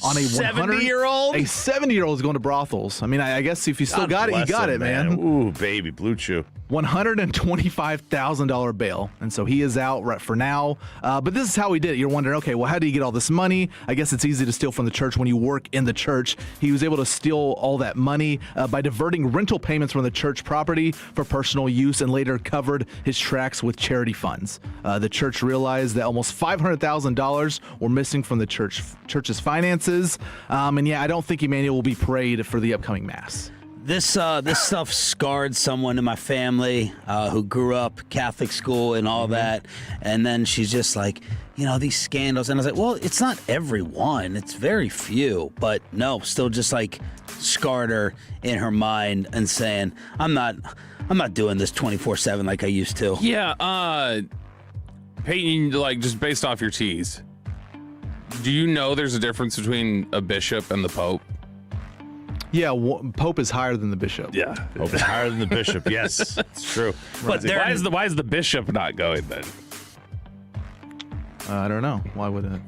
Speaker 6: on a
Speaker 4: 70-year-old?
Speaker 6: A 70-year-old is going to brothels. I mean, I guess if you still got it, you got it, man.
Speaker 4: Ooh, baby, blue chew.
Speaker 6: $125,000 bail, and so he is out right for now. But this is how he did it. You're wondering, okay, well, how do you get all this money? I guess it's easy to steal from the church when you work in the church. He was able to steal all that money by diverting rental payments from the church property for personal use, and later covered his tracks with charity funds. The church realized that almost $500,000 were missing from the church's finances. And yeah, I don't think Emmanuel will be prayed for the upcoming mass.
Speaker 3: This stuff scarred someone in my family who grew up Catholic school and all that, and then she's just like, these scandals, and I was like, well, it's not everyone, it's very few, but no, still just like scarred her in her mind and saying, I'm not doing this 24/7 like I used to.
Speaker 5: Yeah, Peyton, just based off your tease, do you know there's a difference between a bishop and the Pope?
Speaker 6: Yeah, Pope is higher than the bishop.
Speaker 5: Yeah,
Speaker 4: Pope is higher than the bishop. Yes, it's true.
Speaker 5: But why is the bishop not going then?
Speaker 6: I don't know. Why would it?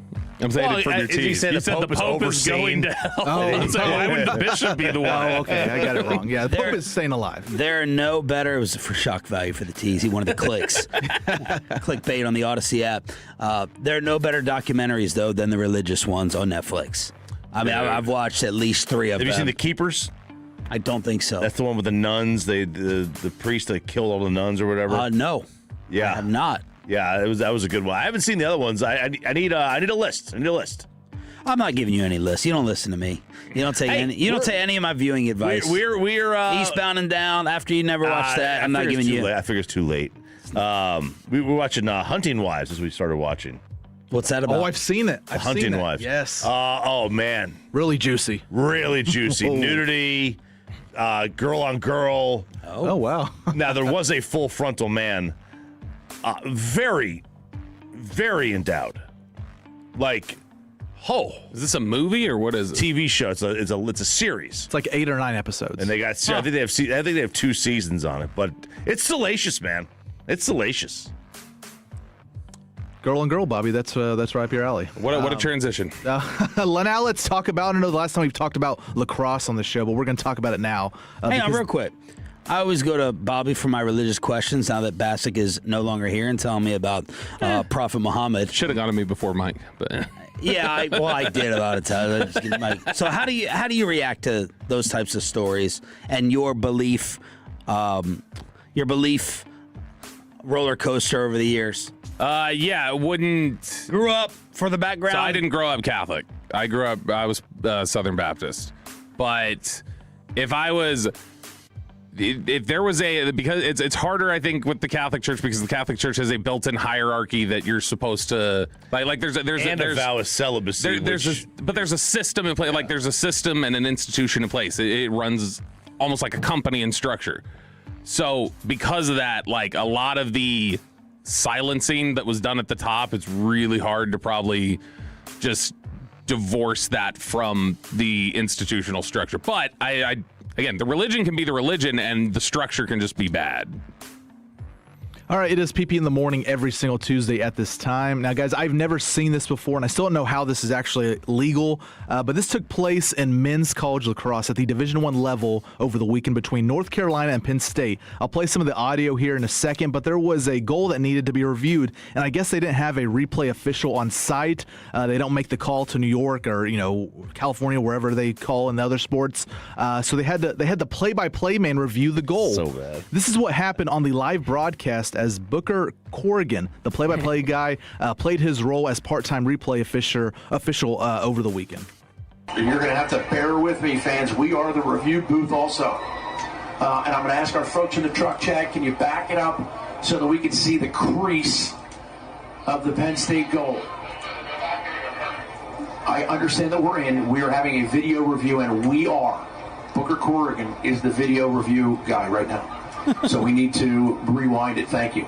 Speaker 5: I'm saying it from your tease.
Speaker 4: You said the Pope is going to hell.
Speaker 5: Why would the bishop be the one?
Speaker 6: Oh, okay. I got it wrong. Yeah, the Pope is staying alive.
Speaker 3: There are no better. It was for shock value for the tease. He wanted the clicks. Clickbait on the Odyssey app. There are no better documentaries, though, than the religious ones on Netflix. I mean, I've watched at least 3 of them.
Speaker 4: Have you seen The Keepers?
Speaker 3: I don't think so.
Speaker 4: That's the one with the nuns. The priest that killed all the nuns or whatever.
Speaker 3: No.
Speaker 4: Yeah,
Speaker 3: I have not.
Speaker 4: Yeah, that was a good one. I haven't seen the other ones. I need a list. I need a list.
Speaker 3: I'm not giving you any lists. You don't listen to me. You don't take any. You don't take any of my viewing advice.
Speaker 4: We're
Speaker 3: Eastbound and Down. After you never watched that, I'm not giving you.
Speaker 4: I figure it's too late. We were watching Hunting Wives as we started watching.
Speaker 3: What's that about?
Speaker 6: Oh, I've seen it. I've
Speaker 4: Hunting
Speaker 6: seen it.
Speaker 4: Wives.
Speaker 6: Yes.
Speaker 4: Oh man,
Speaker 6: really juicy.
Speaker 4: Really juicy. Nudity, girl on girl.
Speaker 6: Oh wow.
Speaker 4: Now there was a full frontal man, very, very endowed. Like,
Speaker 5: is this a movie or what is it?
Speaker 4: TV show? It's a series.
Speaker 6: It's like 8 or 9 episodes.
Speaker 4: And they got. I think they have 2 seasons on it, but it's salacious, man. It's salacious.
Speaker 6: Girl and girl, Bobby. That's right up your alley.
Speaker 5: What a transition.
Speaker 6: Now let's talk about. I know the last time we've talked about lacrosse on the show, but we're going to talk about it now.
Speaker 3: Hang on, real quick. I always go to Bobby for my religious questions now that Bassick is no longer here and telling me about Prophet Muhammad.
Speaker 5: Should have gone to me before Mike, but
Speaker 3: yeah, I did about it. So how do you react to those types of stories and your belief roller coaster over the years?
Speaker 5: Yeah, it wouldn't.
Speaker 3: Grew up for the background.
Speaker 5: So I didn't grow up Catholic. I was Southern Baptist. But if there was because it's harder, I think, with the Catholic Church because the Catholic Church has a built-in hierarchy that you're supposed to like. There's
Speaker 4: a vow of celibacy.
Speaker 5: But there's a system in place. Like there's a system and an institution in place. It runs almost like a company in structure. So because of that, like a lot of the silencing that was done at the top, it's really hard to probably just divorce that from the institutional structure. But again, the religion can be the religion and the structure can just be bad.
Speaker 6: All right, it is PP in the morning every single Tuesday at this time. Now, guys, I've never seen this before, and I still don't know how this is actually legal, but this took place in men's college lacrosse at the Division I level over the weekend between North Carolina and Penn State. I'll play some of the audio here in a second, but there was a goal that needed to be reviewed, and I guess they didn't have a replay official on site. They don't make the call to New York or California, wherever they call in the other sports. So they had the play-by-play man review the goal.
Speaker 4: So bad.
Speaker 6: This is what happened on the live broadcast as Booker Corrigan, the play-by-play guy, played his role as part-time replay official over the weekend.
Speaker 12: You're going to have to bear with me, fans. We are the review booth also. And I'm going to ask our folks in the truck, Chad, can you back it up so that we can see the crease of the Penn State goal? I understand that we are having a video review, and we are. Booker Corrigan is the video review guy right now. So we need to rewind it. Thank you.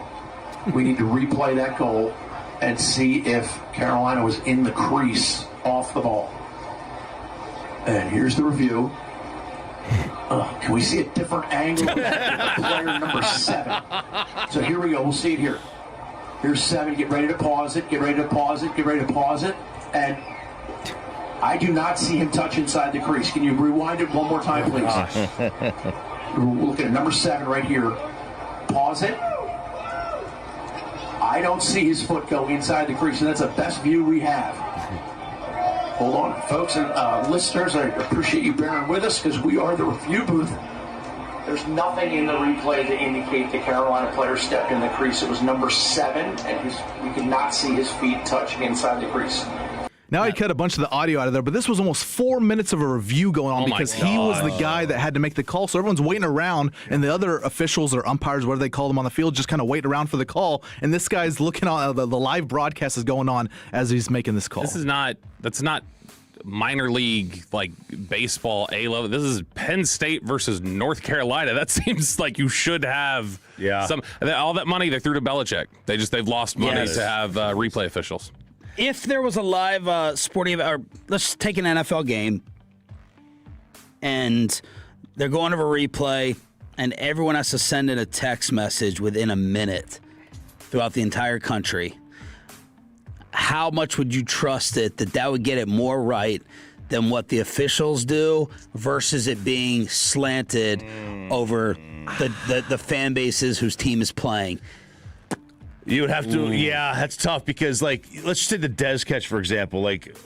Speaker 12: We need to replay that goal and see if Carolina was in the crease off the ball. And here's the review. Can we see a different angle of player number 7? So here we go. We'll see it here. Here's 7. Get ready to pause it. Get ready to pause it. Get ready to pause it. And I do not see him touch inside the crease. Can you rewind it one more time, please? We'll look at number 7 right here. Pause it. I don't see his foot go inside the crease, and that's the best view we have. Hold on, folks and listeners, I appreciate you bearing with us because we are the review booth. There's nothing in the replay to indicate the Carolina player stepped in the crease. It was number 7, and we could not see his feet touching inside the crease.
Speaker 6: Now I cut a bunch of the audio out of there, but this was almost 4 minutes of a review going on because he was the guy that had to make the call. So everyone's waiting around, and the other officials or umpires, whatever they call them on the field, just kind of waiting around for the call. And this guy's looking on the live broadcast is going on as he's making this call.
Speaker 5: That's not minor league like baseball A level. This is Penn State versus North Carolina. That seems like you should have some all that money they threw to Belichick. They've lost money to have replay officials.
Speaker 3: If there was a live sporting event, or let's take an NFL game, and they're going over replay, and everyone has to send in a text message within a minute throughout the entire country, how much would you trust it that would get it more right than what the officials do versus it being slanted over the fan bases whose team is playing?
Speaker 4: You would have to, that's tough because, like, let's just take the Dez catch, for example. Like,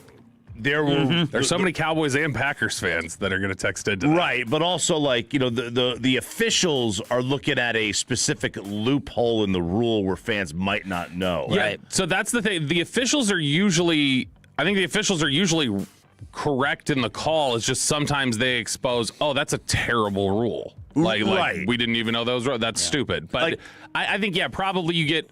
Speaker 5: there's so many Cowboys and Packers fans that are going to text into that.
Speaker 4: Right, but also, like, the officials are looking at a specific loophole in the rule where fans might not know.
Speaker 5: Yeah,
Speaker 3: right.
Speaker 5: So that's the thing. The officials are usually correct in the call. It's just sometimes they expose, that's a terrible rule. Like we didn't even know those rules. That's stupid. But I think, probably you get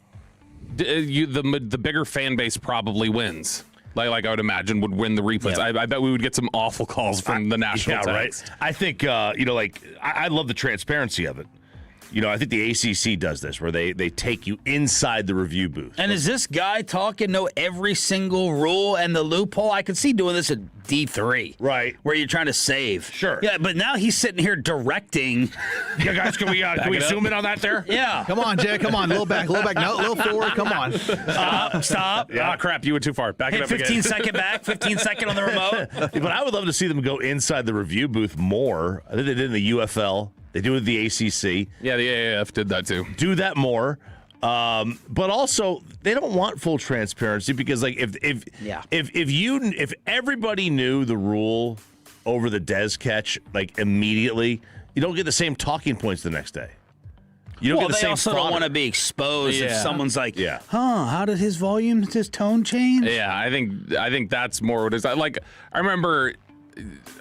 Speaker 5: the bigger fan base probably wins. Like I would imagine would win the replays. Yeah. I bet we would get some awful calls from the national text.
Speaker 4: Right. I think I love the transparency of it. I think the ACC does this, where they take you inside the review booth.
Speaker 3: And is this guy talking know every single rule and the loophole? I could see doing this at D3.
Speaker 4: Right.
Speaker 3: Where you're trying to save.
Speaker 4: Sure.
Speaker 3: Yeah, but now he's sitting here directing.
Speaker 4: Yeah, guys, can we zoom in on that there?
Speaker 3: Yeah.
Speaker 6: Come on, Jay. Come on. A little back. No, a little forward. Come on.
Speaker 3: Stop.
Speaker 5: Ah, crap. You went too far. Back it
Speaker 3: Hit
Speaker 5: up
Speaker 3: 15
Speaker 5: again.
Speaker 3: second back, 15 second on the remote.
Speaker 4: But I would love to see them go inside the review booth more. I think they did in the UFL. They do it with the ACC.
Speaker 5: Yeah, the AAF did that too.
Speaker 4: Do that more. But also, they don't want full transparency because, like, if everybody knew the rule over the Dez catch, like, immediately, you don't get the same talking points the next day. You don't get the
Speaker 3: they
Speaker 4: same
Speaker 3: also don't want to be exposed if someone's like, how did his tone change?
Speaker 5: Yeah, I think that's more what it is. Like, I remember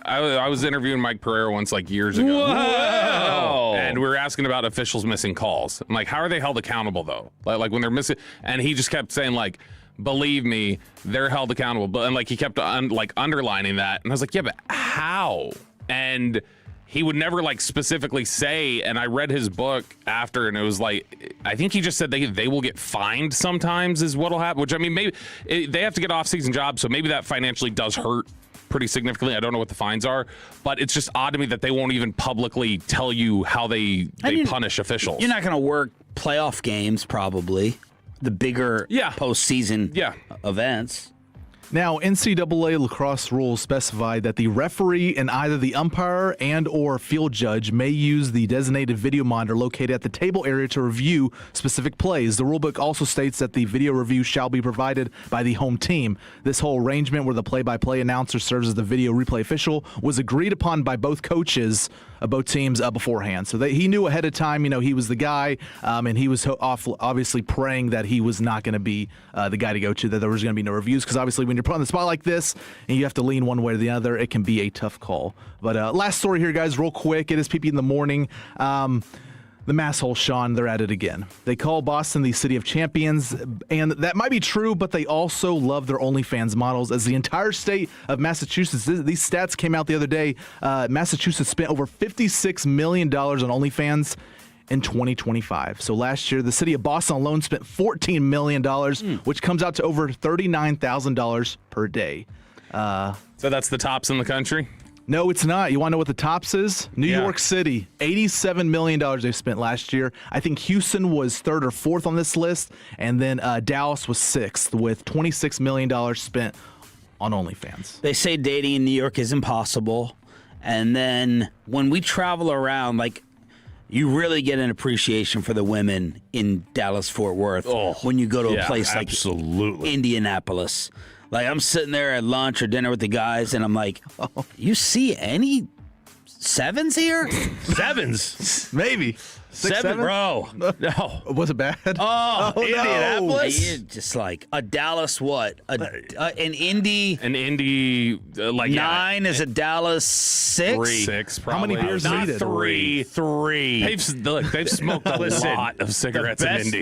Speaker 5: I was interviewing Mike Pereira once, like, years ago.
Speaker 4: Whoa!
Speaker 5: And we were asking about officials missing calls. I'm like, how are they held accountable, though? Like when they're missing, and he just kept saying, like, believe me, they're held accountable. But and like he kept underlining that, and I was like, yeah, but how? And he would never like specifically say. And I read his book after, and it was like, I think he just said they will get fined sometimes is what'll happen. Which, I mean, maybe they have to get off-season jobs, so maybe that financially does hurt pretty significantly. I don't know what the fines are, but it's just odd to me that they won't even publicly tell you how they punish officials.
Speaker 3: You're not going to work playoff games, probably. The bigger postseason events.
Speaker 6: Now, NCAA lacrosse rules specify that the referee and either the umpire and or field judge may use the designated video monitor located at the table area to review specific plays. The rulebook also states that the video review shall be provided by the home team. This whole arrangement where the play-by-play announcer serves as the video replay official was agreed upon by both coaches of both teams beforehand. So he knew ahead of time, he was the guy, and he was obviously praying that he was not going to be the guy to go to, that there was going to be no reviews, because obviously when you're put on the spot like this and you have to lean one way or the other, it can be a tough call. But last story here, guys, real quick. It is PP in the morning. The mass hole, Sean, they're at it again. They call Boston the city of champions, and that might be true, but they also love their OnlyFans models. As the entire state of Massachusetts, these stats came out the other day, Massachusetts spent over $56 million on OnlyFans in 2025. So last year, the city of Boston alone spent $14 million, which comes out to over $39,000 per day.
Speaker 5: So that's the tops in the country?
Speaker 6: No, it's not. You want to know what the tops is? New York City, $87 million they spent last year. I think Houston was third or fourth on this list, and then Dallas was sixth with $26 million spent on OnlyFans.
Speaker 3: They say dating in New York is impossible, and then when we travel around, like, you really get an appreciation for the women in Dallas-Fort Worth when you go to a place like Indianapolis. Like, I'm sitting there at lunch or dinner with the guys, and I'm like, you see any sevens here?
Speaker 4: Sevens?
Speaker 6: Maybe. 6, 7?
Speaker 3: Bro.
Speaker 4: No.
Speaker 6: Was it bad?
Speaker 3: Oh,
Speaker 4: Indianapolis?
Speaker 3: You're just like a Dallas what? An Indy?
Speaker 5: An Indy, like
Speaker 3: 9 is a Dallas 6?
Speaker 5: 6,
Speaker 6: How many
Speaker 5: probably.
Speaker 6: beers
Speaker 5: Not
Speaker 6: needed?
Speaker 4: 3.
Speaker 5: They've smoked a lot of cigarettes in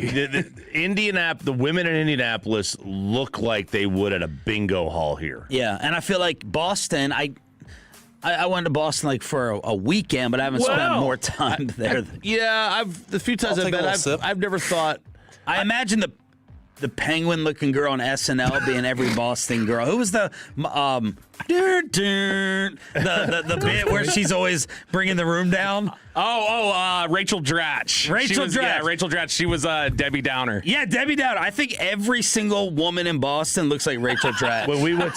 Speaker 5: Indy.
Speaker 4: The women in Indianapolis look like they would at a bingo hall here.
Speaker 3: Yeah, and I feel like Boston, I went to Boston like for a weekend, but I haven't spent more time there.
Speaker 4: The few times I've been, I've never thought.
Speaker 3: I imagine the penguin-looking girl on SNL being every Boston girl. Who was the bit where she's always bringing the room down?
Speaker 5: Rachel Dratch. Rachel Dratch. She was Debbie Downer.
Speaker 3: Yeah, Debbie Downer. I think every single woman in Boston looks like Rachel Dratch.
Speaker 4: When we went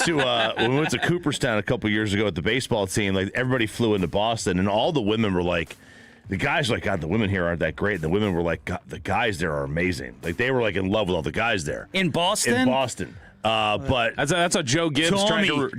Speaker 4: to Cooperstown a couple years ago at the baseball team, like everybody flew into Boston, and all the women were like, the guys were like, God, the women here aren't that great. And the women were like, God, the guys there are amazing. Like, they were like in love with all the guys there.
Speaker 3: In Boston?
Speaker 4: In Boston. But
Speaker 5: that's how Joe Gibbs tried to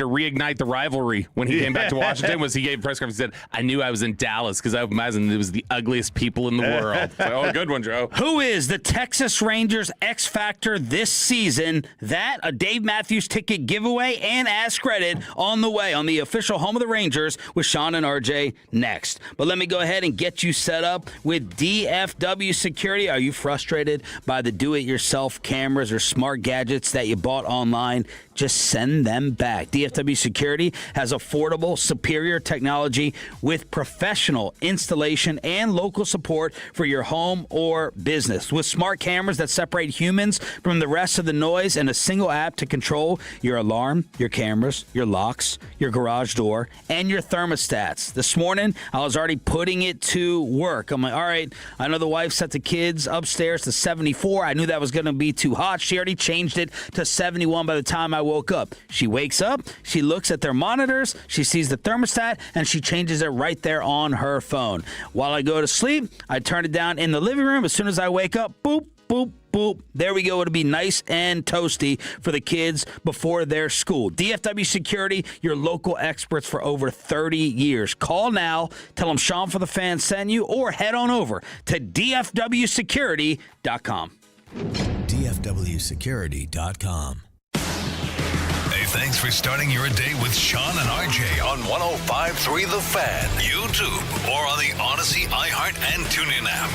Speaker 5: reignite the rivalry when he came back to Washington. Was he gave a press conference and said, "I knew I was in Dallas because I imagine it was the ugliest people in the world." So, good one, Joe.
Speaker 3: Who is the Texas Rangers X Factor this season? That, a Dave Matthews ticket giveaway, and Ask Credit on the way on the official home of the Rangers with Shawn and RJ next. But let me go ahead and get you set up with DFW Security. Are you frustrated by the do-it-yourself cameras or smart gadgets that you bought online? just send them back. DFW Security has affordable, superior technology with professional installation and local support for your home or business. With smart cameras that separate humans from the rest of the noise and a single app to control your alarm, your cameras, your locks, your garage door, and your thermostats. This morning, I was already putting it to work. I'm like, all right, I know the wife set the kids upstairs to 74. I knew that was going to be too hot. She already changed it to 71 by the time I woke up. She wakes up, she looks at their monitors, she sees the thermostat, and she changes it right there on her phone. While I go to sleep, I turn it down in the living room. As soon as I wake up, boop, boop, boop. There we go. It'll be nice and toasty for the kids before their school. DFW Security, your local experts for over 30 years. Call now. Tell them Sean for the Fan sent you, or head on over to dfwsecurity.com.
Speaker 1: dfwsecurity.com. Hey, thanks for starting your day with Sean and RJ on 105.3 The Fan, YouTube, or on the Odyssey, iHeart, and TuneIn app.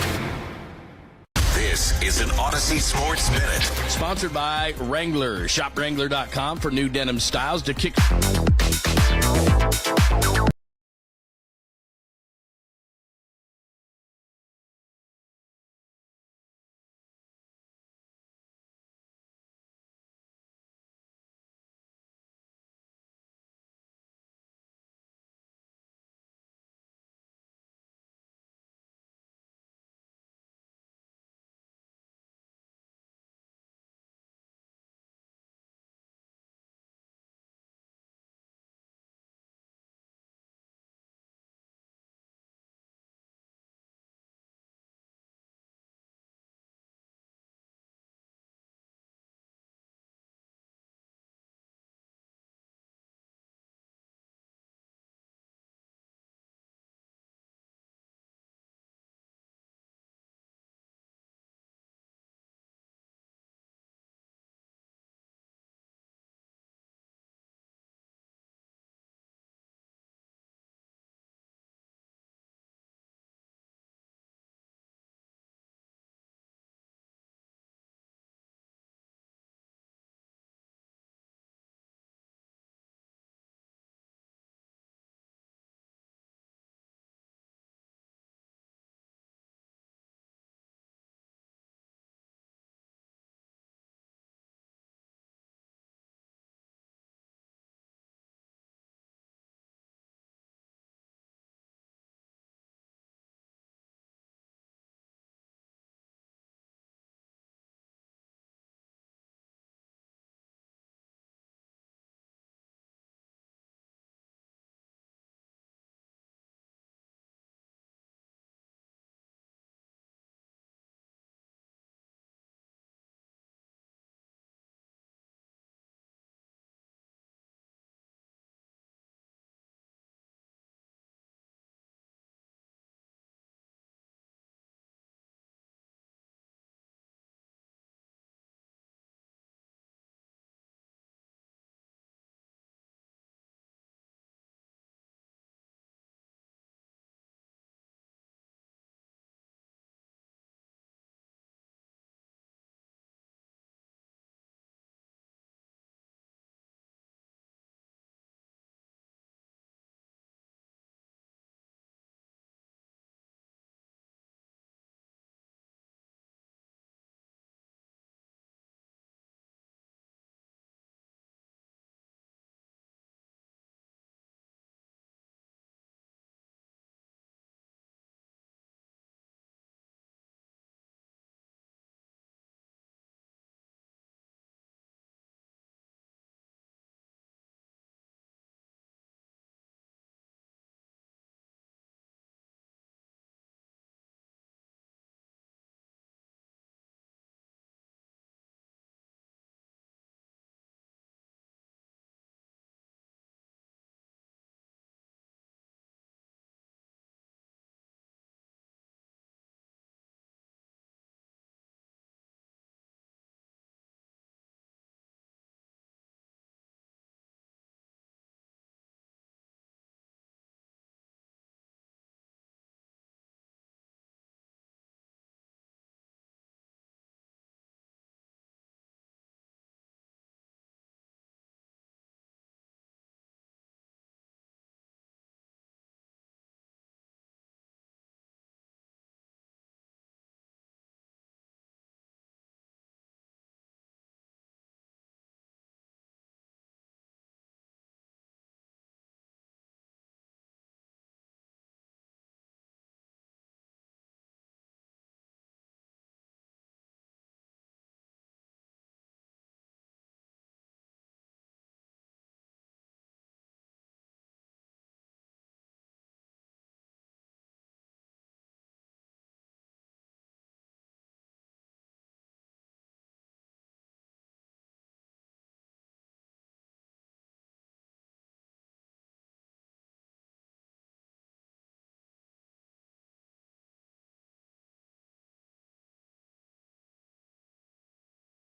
Speaker 1: This is an Odyssey Sports Minute.
Speaker 13: Sponsored by Wrangler. Shop Wrangler.com for new denim styles to kick.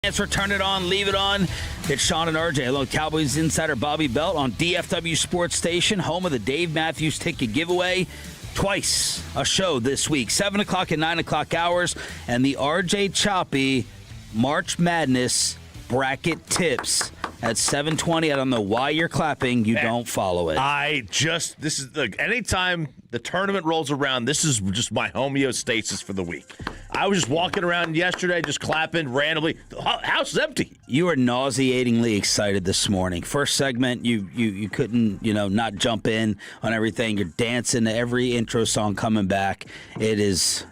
Speaker 3: Answer, turn it on, leave it on. It's Shawn and RJ along with Cowboys insider Bobby Belt on DFW Sports Station, home of the Dave Matthews ticket giveaway. Twice a show this week, 7 o'clock and 9 o'clock hours, and the RJ Choppy March Madness bracket tips at 7:20. I don't know why you're clapping. You don't follow it.
Speaker 4: This is anytime the tournament rolls around, this is just my homeostasis for the week. I was just walking around yesterday, just clapping randomly. The house is empty.
Speaker 3: You were nauseatingly excited this morning. First segment, you couldn't, not jump in on everything. You're dancing to every intro song coming back. It's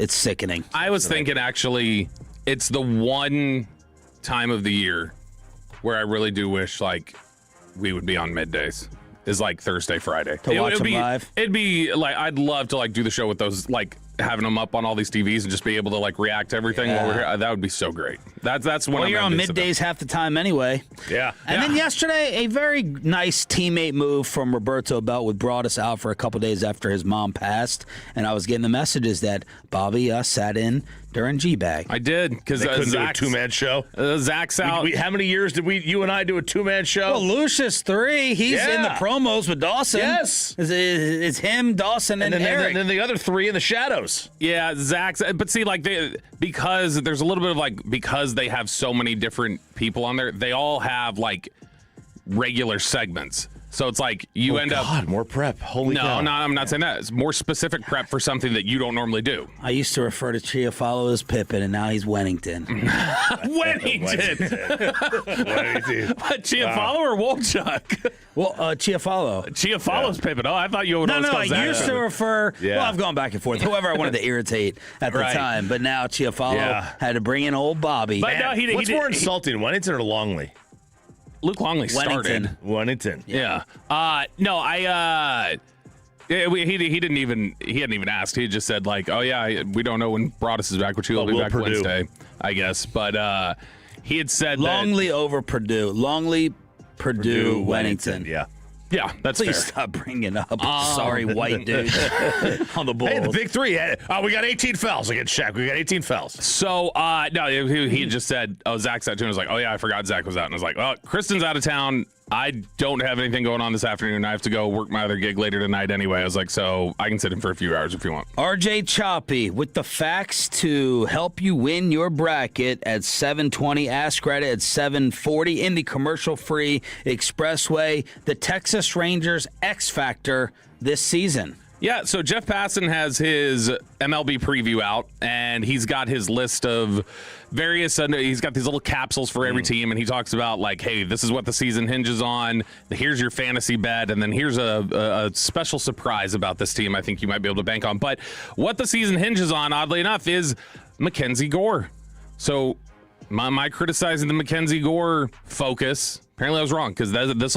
Speaker 3: sickening.
Speaker 5: I was thinking, actually, it's the one time of the year where I really do wish, we would be on middays. Is Thursday, Friday.
Speaker 3: To watch them live?
Speaker 5: It'd be I'd love to do the show with those, having them up on all these TVs and just be able to react to everything while we're here. That would be so great. That's when
Speaker 3: you're on middays half the time anyway.
Speaker 4: Yeah.
Speaker 3: And then yesterday, a very nice teammate move from Roberto Belt brought us out for a couple days after his mom passed, and I was getting the messages that Bobby sat in during G-Bag.
Speaker 5: I did, because
Speaker 4: they couldn't do a two-man show.
Speaker 5: Zach's out.
Speaker 4: How many years did you and I do a two-man show?
Speaker 3: Well, Lucius 3. He's in the promos with Dawson.
Speaker 4: Yes.
Speaker 3: It's him, Dawson, and Eric.
Speaker 4: And then the other 3 in the shadows.
Speaker 5: Yeah, Zach's. But see, because there's a little bit of because they have so many different people on there, they all have regular segments. So it's you end up
Speaker 4: more prep. Holy cow.
Speaker 5: No, I'm not saying that. It's more specific prep for something that you don't normally do.
Speaker 3: I used to refer to Chiafalo as Pippin, and now he's Wennington.
Speaker 5: Wennington. Chiafalo or Wolchuk?
Speaker 3: Well, Chiafalo.
Speaker 5: Chiafalo's Pippin. Oh, I thought you would
Speaker 3: No, I used to refer.
Speaker 4: Yeah.
Speaker 3: Well, I've gone back and forth. Whoever I wanted to irritate at the time, but now Chiafalo had to bring in old Bobby.
Speaker 5: But no,
Speaker 4: what's more insulting, Wennington or Longley?
Speaker 5: Luke Longley started.
Speaker 4: Wennington.
Speaker 5: Yeah. He hadn't even asked. He just said oh yeah, we don't know when Broadus is back, which he'll be back Wednesday, I guess. But he had said
Speaker 3: Longley over Purdue. Longley, Purdue, Wennington.
Speaker 4: Yeah.
Speaker 5: Yeah, that's
Speaker 3: Please
Speaker 5: fair.
Speaker 3: stop bringing up sorry white dudes on the Bulls.
Speaker 4: Hey, the big 3. We got 18 fouls against Shaq. We got 18 fouls.
Speaker 5: So, no, he just said, Zach's out too. And I was like, oh, yeah, I forgot Zach was out. And I was like, well, Kristen's out of town. I don't have anything going on this afternoon. I have to go work my other gig later tonight anyway. I was like, so I can sit in for a few hours if you want.
Speaker 3: RJ Choppy with the facts to help you win your bracket at 7:20. Ask Reddit at 7:40 in the commercial-free expressway. The Texas Rangers X Factor this season.
Speaker 5: Yeah, so Jeff Passan has his MLB preview out, and he's got his list of various, he's got these little capsules for every team, and he talks about, hey, this is what the season hinges on, here's your fantasy bet, and then here's a special surprise about this team I think you might be able to bank on. But what the season hinges on, oddly enough, is Mackenzie Gore. So my criticizing the Mackenzie Gore focus, apparently I was wrong, because this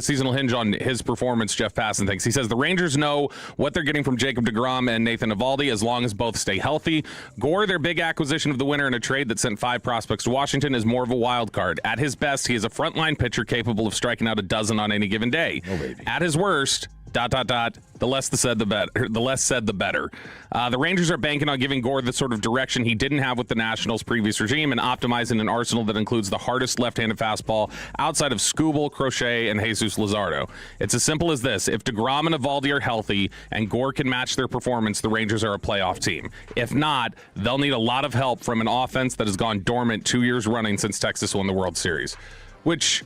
Speaker 5: season will hinge on his performance, Jeff Passan thinks. He says the Rangers know what they're getting from Jacob deGrom and Nathan Eovaldi as long as both stay healthy. Gore, their big acquisition of the winter in a trade that sent 5 prospects to Washington, is more of a wild card. At his best, he is a frontline pitcher capable of striking out a dozen on any given day.
Speaker 4: Oh, baby.
Speaker 5: At his worst, ... the less said, the better. The less said, the better. The Rangers are banking on giving Gore the sort of direction he didn't have with the Nationals' previous regime and optimizing an arsenal that includes the hardest left-handed fastball outside of Skubal, Crochet, and Jesus Luzardo. It's as simple as this. If deGrom and Eovaldi are healthy and Gore can match their performance, the Rangers are a playoff team. If not, they'll need a lot of help from an offense that has gone dormant 2 years running since Texas won the World Series. Which,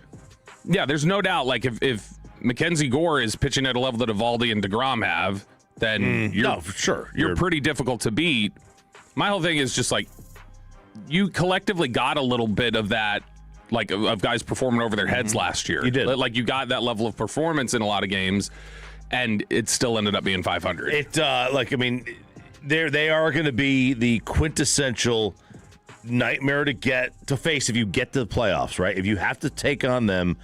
Speaker 5: yeah, there's no doubt, if Mackenzie Gore is pitching at a level that Eovaldi and deGrom have, then you're pretty difficult to beat. My whole thing is just you collectively got a little bit of that, of guys performing over their heads last year.
Speaker 4: You did.
Speaker 5: You got that level of performance in a lot of games, and it still ended up being 500.
Speaker 4: They are going to be the quintessential nightmare to face if you get to the playoffs, right? If you have to take on them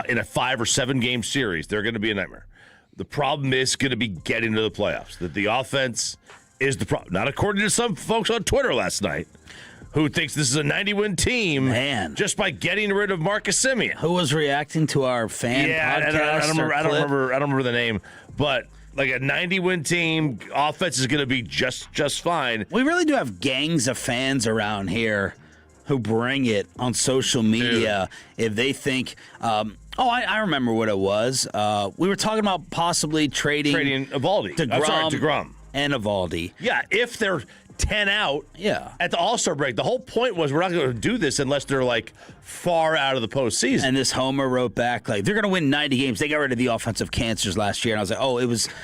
Speaker 4: in a 5 or 7 game series, they're going to be a nightmare. The problem is going to be getting to the playoffs. That the offense is the problem. Not according to some folks on Twitter last night who thinks this is a 90-win team just by getting rid of Marcus Semien.
Speaker 3: Who was reacting to our fan podcast?
Speaker 4: I don't remember the name, but a 90-win team, offense is going to be just fine.
Speaker 3: We really do have gangs of fans around here who bring it on social media, if they think, I remember what it was. We were talking about possibly trading
Speaker 4: Evaldi. DeGrom.
Speaker 3: And Evaldi.
Speaker 4: Yeah, if they're 10 out at the All-Star break. The whole point was we're not going to do this unless they're, like, far out of the postseason.
Speaker 3: And this homer wrote back, like, they're going to win 90 games. They got rid of the offensive cancers last year. And I was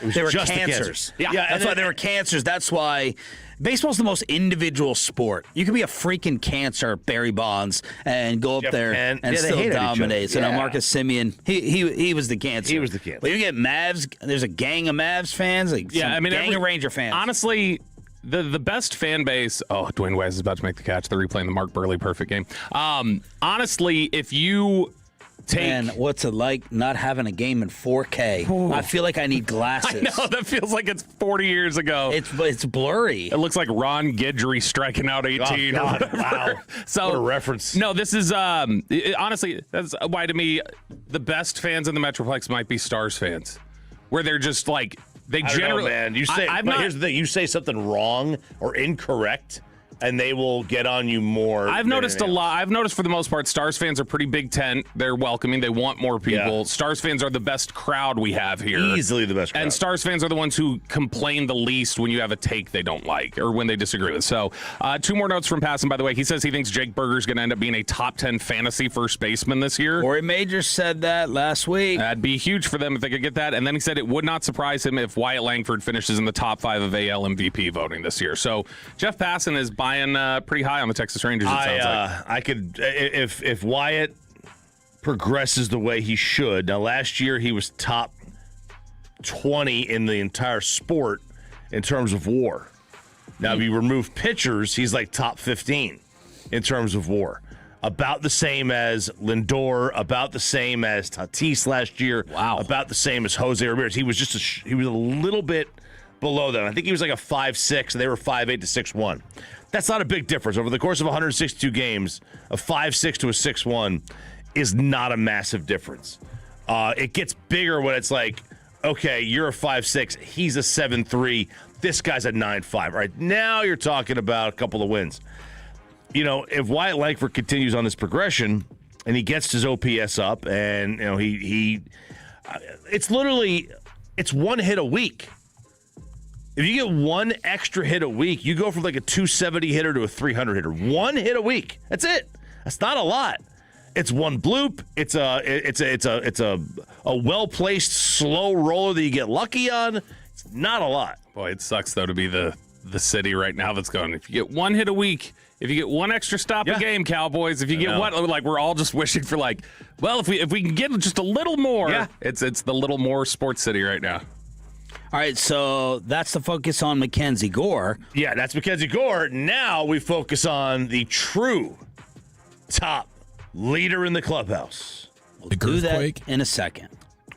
Speaker 3: like, they were
Speaker 4: just
Speaker 3: cancers.
Speaker 4: The
Speaker 3: Yeah, that's why they were cancers. That's why baseball's the most individual sport. You can be a freaking cancer, Barry Bonds, and go up there and still dominate. So now Marcus Semien, he was the cancer.
Speaker 4: He was the cancer.
Speaker 3: But you get Mavs, there's a gang of Mavs fans, like gang of Ranger fans.
Speaker 5: Honestly, the best fan base. Oh, Dwayne Wise is about to make the catch. They're replaying the Mark Burley perfect game. Honestly, if you take.
Speaker 3: And what's it like not having a game in 4K? Ooh. I feel like I need glasses.
Speaker 5: I know, that feels like it's 40 years ago.
Speaker 3: It's blurry.
Speaker 5: It looks like Ron Guidry striking out 18.
Speaker 4: Oh, God, wow.
Speaker 5: So,
Speaker 4: what a reference.
Speaker 5: No, this is, honestly, that's why to me, the best fans in the Metroplex might be Stars fans, where they're just like, they generally.
Speaker 4: Man. You say, here's the thing, you say something wrong or incorrect, and they will get on you more.
Speaker 5: I've noticed a lot. I've noticed for the most part, Stars fans are pretty big tent. They're welcoming. They want more people. Yeah. Stars fans are the best crowd we have here.
Speaker 4: Easily the best crowd.
Speaker 5: And Stars fans are the ones who complain the least when you have a take they don't like or when they disagree with. So, two more notes from Passan, by the way. He says he thinks Jake Berger's going to end up being a top 10 fantasy first baseman this year.
Speaker 3: Corey Majors said that last week.
Speaker 5: That'd be huge for them if they could get that. And then he said it would not surprise him if Wyatt Langford finishes in the top 5 of AL MVP voting this year. So, Jeff Passan is buying pretty high on the Texas Rangers, it sounds like.
Speaker 4: I could, if Wyatt progresses the way he should. Now, last year he was top 20 in the entire sport in terms of WAR. Now, if you remove pitchers, he's like top 15 in terms of WAR. About the same as Lindor, about the same as Tatis last year.
Speaker 3: Wow.
Speaker 4: About the same as Jose Ramirez. He was just he was a little bit below them. I think he was like a 5'6", and they were 5'8" to 6'1". That's not a big difference. Over the course of 162 games, a 5'6" to a 6'1" is not a massive difference. It gets bigger when it's like, okay, you're a 5'6", he's a 7'3", this guy's a 9'5". Right now you're talking about a couple of wins. You know, if Wyatt Langford continues on this progression and he gets his OPS up and, you know, it's literally, it's one hit a week. If you get one extra hit a week, you go from like a 270 hitter to a 300 hitter. One hit a week. That's it. That's not a lot. It's one bloop. It's a well-placed slow roller that you get lucky on. It's not a lot.
Speaker 5: Boy, it sucks though to be the city right now that's going. If you get one hit a week, if you get one extra stop a game, Cowboys. If you get one, like we're all just wishing for like, well, if we can get just a little more, it's the little more sports city right now.
Speaker 3: All right, so that's the focus on Mackenzie Gore.
Speaker 4: Yeah, that's Mackenzie Gore. Now we focus on the true top leader in the clubhouse.
Speaker 3: We'll do that in a second.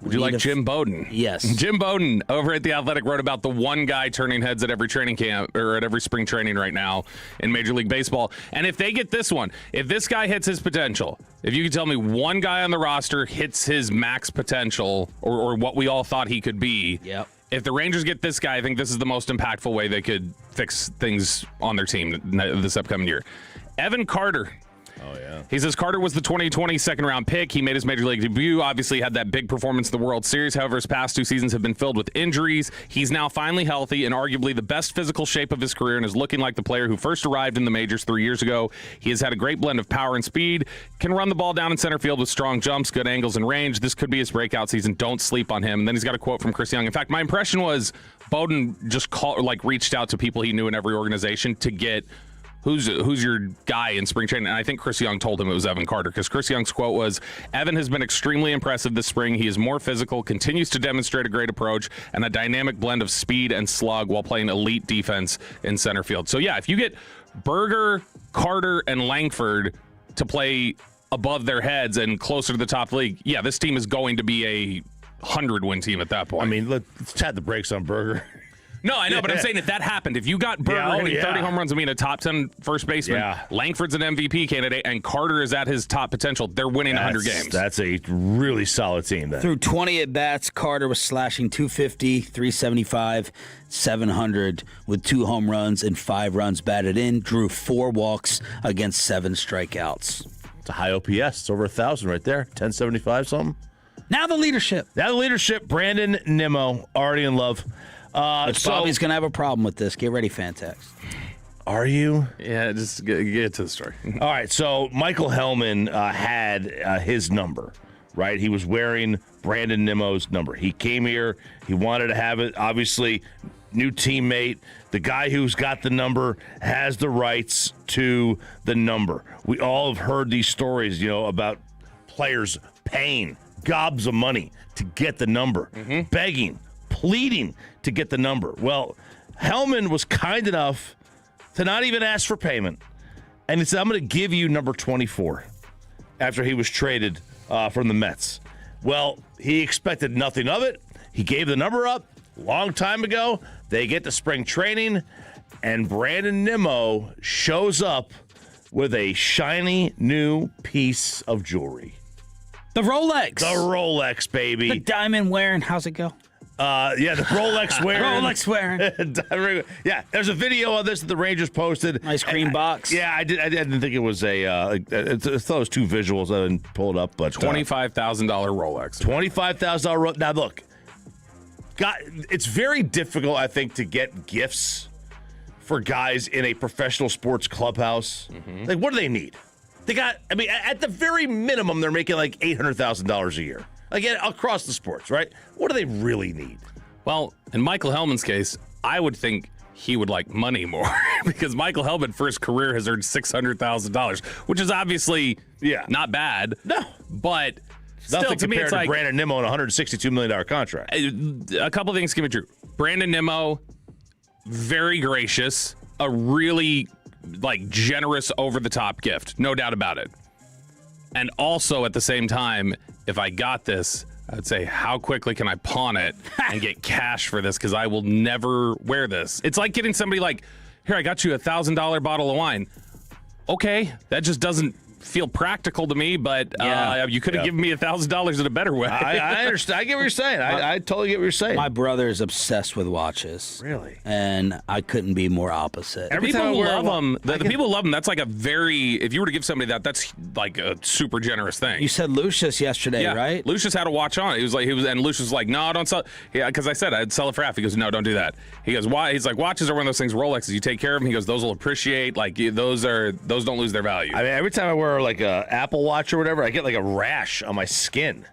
Speaker 5: Would you like Jim Bowden?
Speaker 3: Yes.
Speaker 5: Jim Bowden over at The Athletic wrote about the one guy turning heads at every training camp or at every spring training right now in Major League Baseball. And if they get this one, if this guy hits his potential, if you could tell me one guy on the roster hits his max potential or what we all thought he could be.
Speaker 3: Yep.
Speaker 5: If the Rangers get this guy, I think this is the most impactful way they could fix things on their team this upcoming year. Evan Carter.
Speaker 4: Oh, yeah.
Speaker 5: He says Carter was the 2020 second-round pick. He made his Major League debut, obviously had that big performance in the World Series. However, his past 2 seasons have been filled with injuries. He's now finally healthy and arguably the best physical shape of his career and is looking like the player who first arrived in the majors 3 years ago. He has had a great blend of power and speed, can run the ball down in center field with strong jumps, good angles, and range. This could be his breakout season. Don't sleep on him. And then he's got a quote from Chris Young. In fact, my impression was Bowden just reached out to people he knew in every organization to get who's your guy in spring training? And I think Chris Young told him it was Evan Carter, because Chris Young's quote was, Evan has been extremely impressive this spring. He is more physical, continues to demonstrate a great approach, and a dynamic blend of speed and slug while playing elite defense in center field. So, yeah, if you get Berger, Carter, and Langford to play above their heads and closer to the top league, yeah, this team is going to be a 100-win team at that point.
Speaker 4: I mean, let's tap the brakes on Berger.
Speaker 5: No, I know, but I'm saying if that happened, if you got Berger hitting 30 home runs and being a top 10 first baseman, Langford's an MVP candidate, and Carter is at his top potential, they're winning 100 games.
Speaker 4: That's a really solid team then.
Speaker 3: Through 20 at-bats, Carter was slashing 250, 375, 700 with 2 home runs and 5 runs batted in, drew 4 walks against 7 strikeouts.
Speaker 4: It's a high OPS. It's over 1,000 right there. 1075 something.
Speaker 3: Now the leadership.
Speaker 4: Brandon Nimmo, already in love.
Speaker 3: Bobby's going to have a problem with this. Get ready, Fantex.
Speaker 4: Are you?
Speaker 5: Yeah, just get to the story.
Speaker 4: All right, so Michael Hellman had his number, right? He was wearing Brandon Nimmo's number. He came here. He wanted to have it. Obviously, new teammate. The guy who's got the number has the rights to the number. We all have heard these stories, about players paying gobs of money to get the number, begging, pleading to get the number. Well, Hellman was kind enough to not even ask for payment, and he said, I'm going to give you number 24 after he was traded from the Mets. Well, he expected nothing of it. He gave the number up a long time ago. They get to spring training, and Brandon Nimmo shows up with a shiny new piece of jewelry.
Speaker 3: The Rolex.
Speaker 4: The Rolex, baby.
Speaker 3: The diamond wearing. How's it go?
Speaker 4: The Rolex wearing.
Speaker 3: Rolex wearing.
Speaker 4: Yeah, there's a video of this that the Rangers posted.
Speaker 3: Nice cream box.
Speaker 4: Yeah, I didn't think it was I thought it was 2 visuals. I didn't pull it up, but
Speaker 5: $25,000 Rolex.
Speaker 4: $25,000 Rolex. Now look, it's very difficult, I think, to get gifts for guys in a professional sports clubhouse. Like, what do they need? At the very minimum, they're making like $800,000 a year. Again, across the sports, right? What do they really need?
Speaker 5: Well, in Michael Hellman's case, I would think he would like money more because Michael Hellman, for his career, has earned $600,000, which is obviously not bad.
Speaker 4: No.
Speaker 5: But
Speaker 4: nothing
Speaker 5: still, to me, it's like
Speaker 4: Brandon Nimmo on a $162 million contract.
Speaker 5: A couple of things can be true. Brandon Nimmo, very gracious, a really generous, over-the-top gift, no doubt about it. And also, at the same time, if I got this, I'd say, how quickly can I pawn it and get cash for this? Because I will never wear this. It's like getting somebody here, I got you a $1,000 bottle of wine. Okay, that just doesn't feel practical to me, but you could have given me $1,000 in a better way.
Speaker 4: I understand. I get what you're saying. I totally get what you're saying.
Speaker 3: My brother is obsessed with watches.
Speaker 4: Really?
Speaker 3: And I couldn't be more opposite.
Speaker 5: The people who love them, the people who love them, that's like a very, if you were to give somebody that's like a super generous thing.
Speaker 3: You said Lucius yesterday, right?
Speaker 5: Lucius had a watch on. And Lucius was like, no, don't sell. Yeah, because I said I'd sell it for half. He goes, no, don't do that. He goes, why? He's like, watches are one of those things, Rolexes, you take care of them. He goes, those will appreciate. Those don't lose their value.
Speaker 4: Every time I wear like a Apple Watch or whatever, I get like a rash on my skin.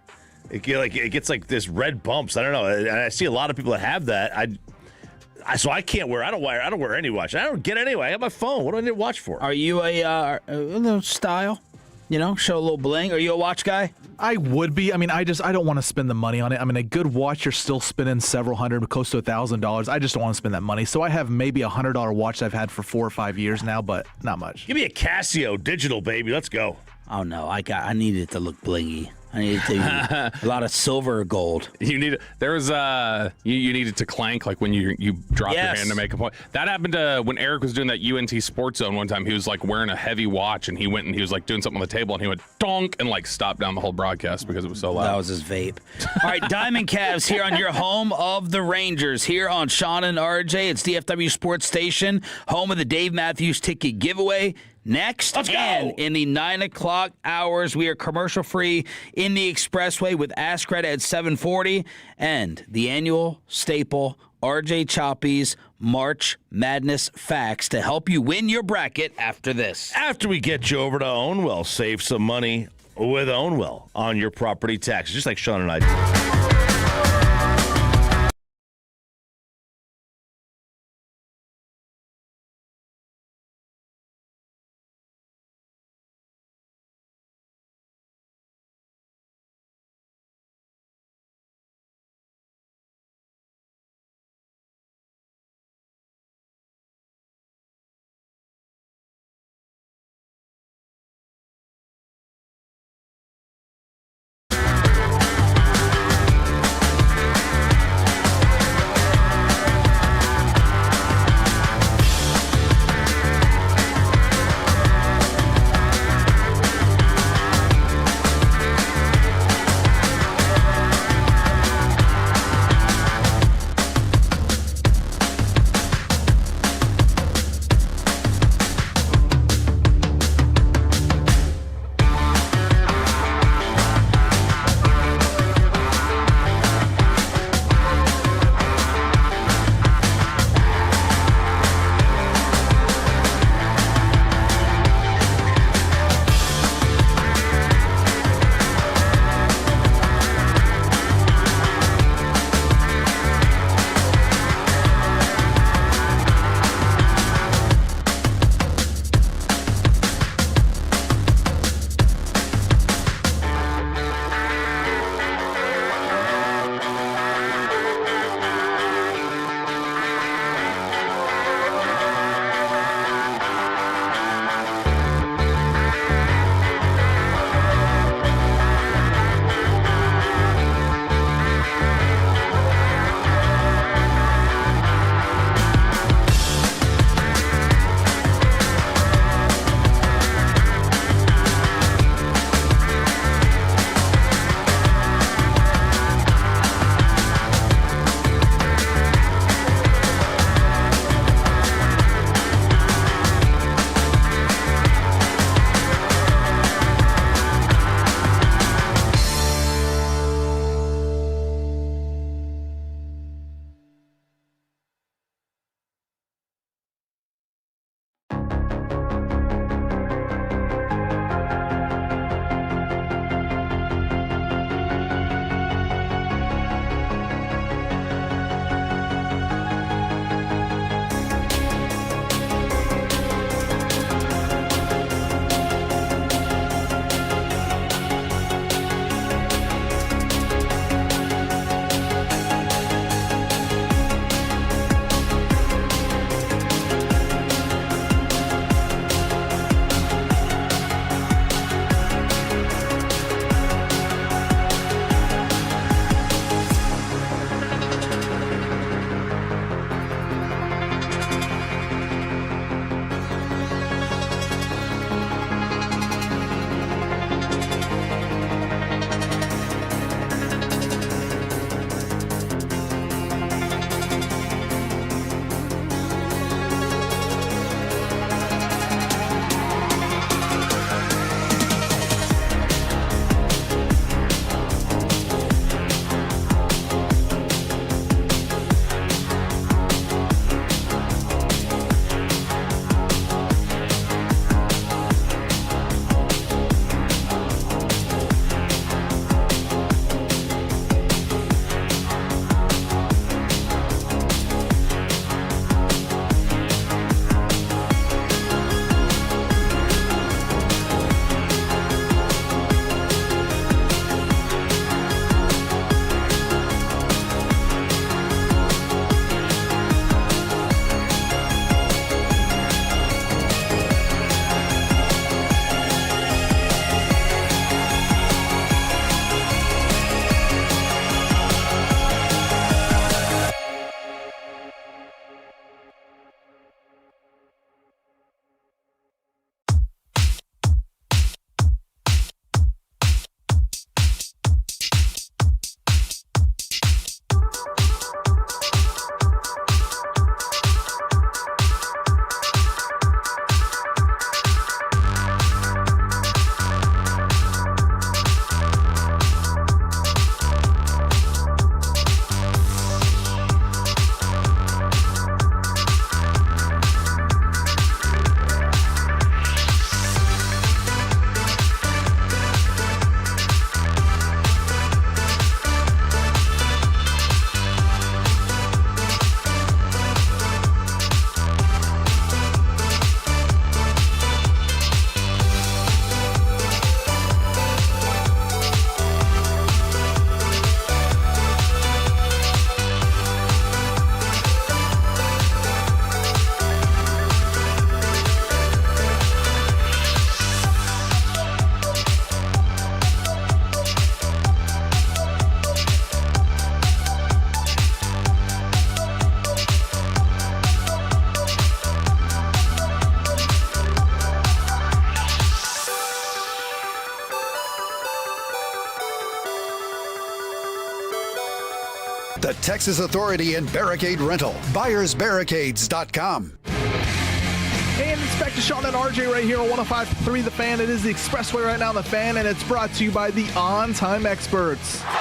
Speaker 4: It gets like this red bumps. I don't know. And I see a lot of people that have that. So I can't wear. I don't wear any watch. I don't get it anyway. I got my phone. What do I need a watch for?
Speaker 3: Are you a little style? Show a little bling. Are you a watch guy?
Speaker 6: I would be. I don't want to spend the money on it. A good watch, you're still spending several hundred, close to $1,000. I just don't want to spend that money. So I have maybe a $100 watch I've had for 4 or 5 years now, but not much.
Speaker 4: Give me a Casio digital, baby. Let's go.
Speaker 3: Oh no, I need it to look blingy. I need it to be a lot of silver or gold.
Speaker 5: You need you need it to clank like when you drop your hand to make a point. That happened when Eric was doing that UNT Sports Zone one time. He was wearing a heavy watch and he went and he was doing something on the table and he went donk and stopped down the whole broadcast because it was so loud.
Speaker 3: That was his vape. All right, Diamond Cavs here on your home of the Rangers here on Shawn and RJ. It's DFW Sports Station, home of the Dave Matthews ticket giveaway. Next, and in the 9 o'clock hours, we are commercial-free in the Expressway with Ask Red at 7:40, and the annual staple, RJ Choppy's March Madness Facts to help you win your bracket after this.
Speaker 4: After we get you over to Ownwell, save some money with Ownwell on your property taxes, just like Shawn and I did.
Speaker 14: Texas authority in barricade rental. BuyersBarricades.com.
Speaker 6: And it's back to Shawn and RJ right here on 105.3 The Fan. It is the Expressway right now on The Fan, and it's brought to you by the On Time Experts.
Speaker 11: Did we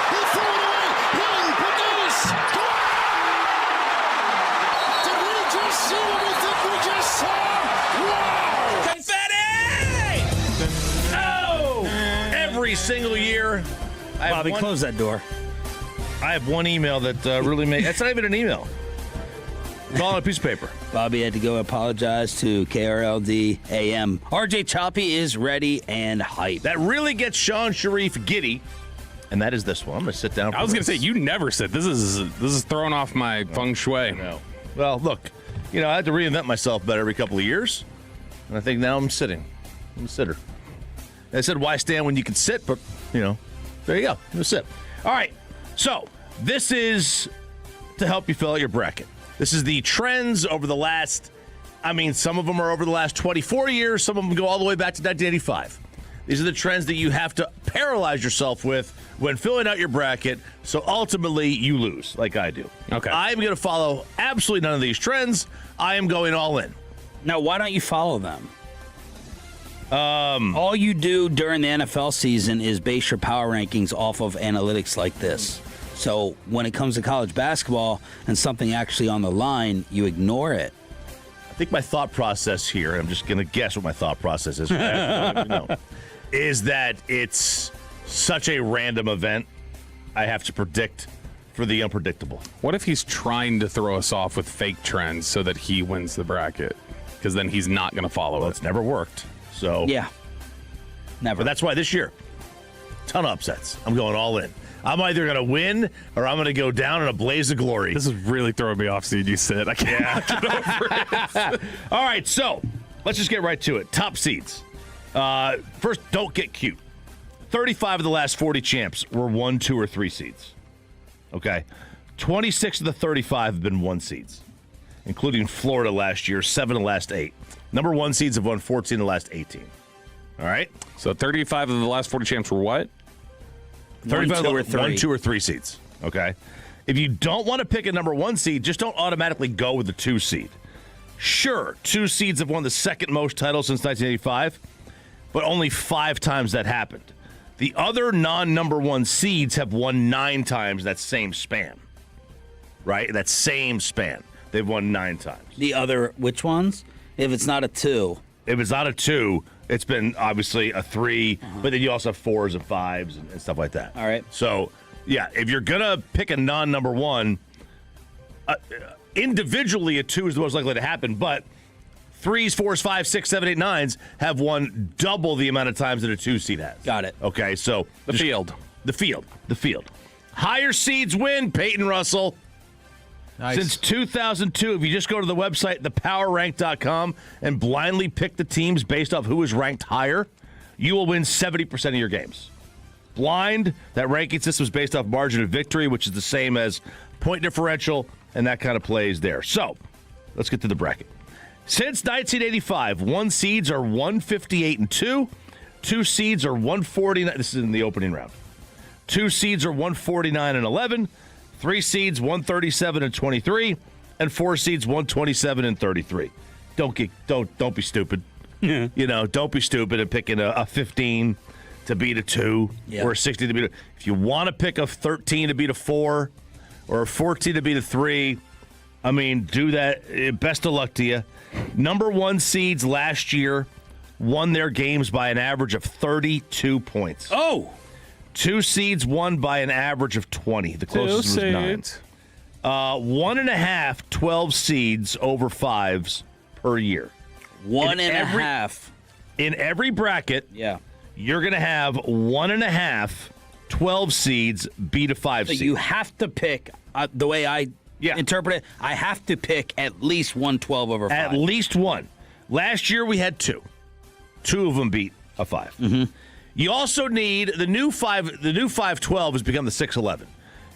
Speaker 11: just see what we think we just saw? Wow! Confetti!
Speaker 4: Oh! Every single year.
Speaker 3: Bobby, close that door.
Speaker 4: I have one email that really made. That's not even an email. It's all on a piece of paper.
Speaker 3: Bobby had to go apologize to krld-fm. RJ Choppy is ready and hyped.
Speaker 4: That really gets Sean Sharif giddy. And that is this one. I'm going to sit down.
Speaker 5: I was going to say, you never sit. This is throwing off my feng shui.
Speaker 4: No. Well, look, I had to reinvent myself about every couple of years. And I think now I'm sitting. I'm a sitter. I said, why stand when you can sit? But, there you go. You sit. All right. So, this is to help you fill out your bracket. This is the trends over the last, some of them are over the last 24 years. Some of them go all the way back to 1985. These are the trends that you have to paralyze yourself with when filling out your bracket, so ultimately you lose, like I do.
Speaker 5: Okay.
Speaker 4: I'm going to follow absolutely none of these trends. I am going all in.
Speaker 3: Now, why don't you follow them? All you do during the NFL season is base your power rankings off of analytics like this. So when it comes to college basketball and something actually on the line, you ignore it.
Speaker 4: I think my thought process here, I'm just going to guess what my thought process is, is that it's such a random event, I have to predict for the unpredictable.
Speaker 5: What if he's trying to throw us off with fake trends so that he wins the bracket? Because then he's not going to follow it.
Speaker 4: It's never worked. So
Speaker 3: yeah, never.
Speaker 4: But that's why this year, ton of upsets. I'm going all in. I'm either going to win or I'm going to go down in a blaze of glory.
Speaker 5: This is really throwing me off, seeing you sit. I can't get over it.
Speaker 4: All right, so let's just get right to it. Top seeds. First, don't get cute. 35 of the last 40 champs were 1, 2, or 3 seeds. Okay. 26 of the 35 have been 1 seeds, including Florida last year, 7 of the last 8. Number 1 seeds have won 14 of the last 18. All right?
Speaker 5: So 35 of the last 40 champs were what?
Speaker 4: 35 1, 2, or 3 seeds. Okay. If you don't want to pick a number 1 seed, just don't automatically go with the 2 seed. Sure, 2 seeds have won the second most titles since 1985, but only 5 times that happened. The other non-number 1 seeds have won 9 times that same span. Right? That same span. They've won 9 times.
Speaker 3: The other, which ones? If it's not a 2.
Speaker 4: If it's not a 2, it's been obviously a 3, but then you also have 4s and 5s and stuff like that.
Speaker 3: All right.
Speaker 4: So, yeah, if you're going to pick a non-number 1, individually a 2 is the most likely to happen, but 3s, 4s, 5s, 6, 7, 8, 9s have won double the amount of times that a 2 seed has.
Speaker 3: Got it.
Speaker 4: Okay, so
Speaker 5: The field.
Speaker 4: Higher seeds win, Peyton Russell.
Speaker 6: Nice.
Speaker 4: Since 2002, if you just go to the website, thepowerrank.com, and blindly pick the teams based off who is ranked higher, you will win 70% of your games. Blind, that ranking system is based off margin of victory, which is the same as point differential, and that kind of plays there. So, let's get to the bracket. Since 1985, 1 seeds are 158 and 2. 2 seeds are 149. This is in the opening round. 2 seeds are 149 and 11. 3 seeds 137 and 23, and 4 seeds 127 and 33. Don't be stupid.
Speaker 3: Yeah.
Speaker 4: Don't be stupid and picking a 15 to beat a 2 or a 16 to beat a. If you want to pick a 13 to beat a 4 or a 14 to beat a 3, do that. Best of luck to you. Number 1 seeds last year won their games by an average of 32 points.
Speaker 3: Oh.
Speaker 4: 2 seeds won by an average of 20. The closest was 9. 1.5 12 seeds over 5s per year.
Speaker 3: 1.5.
Speaker 4: In every bracket, you're going to have 1.5 12 seeds beat a 5 seed.
Speaker 3: So you have to pick, the way I interpret it, I have to pick at least 112 over 5.
Speaker 4: At least one. Last year we had 2. 2 of them beat a 5.
Speaker 3: Mm-hmm.
Speaker 4: You also need the new 512 has become the 611.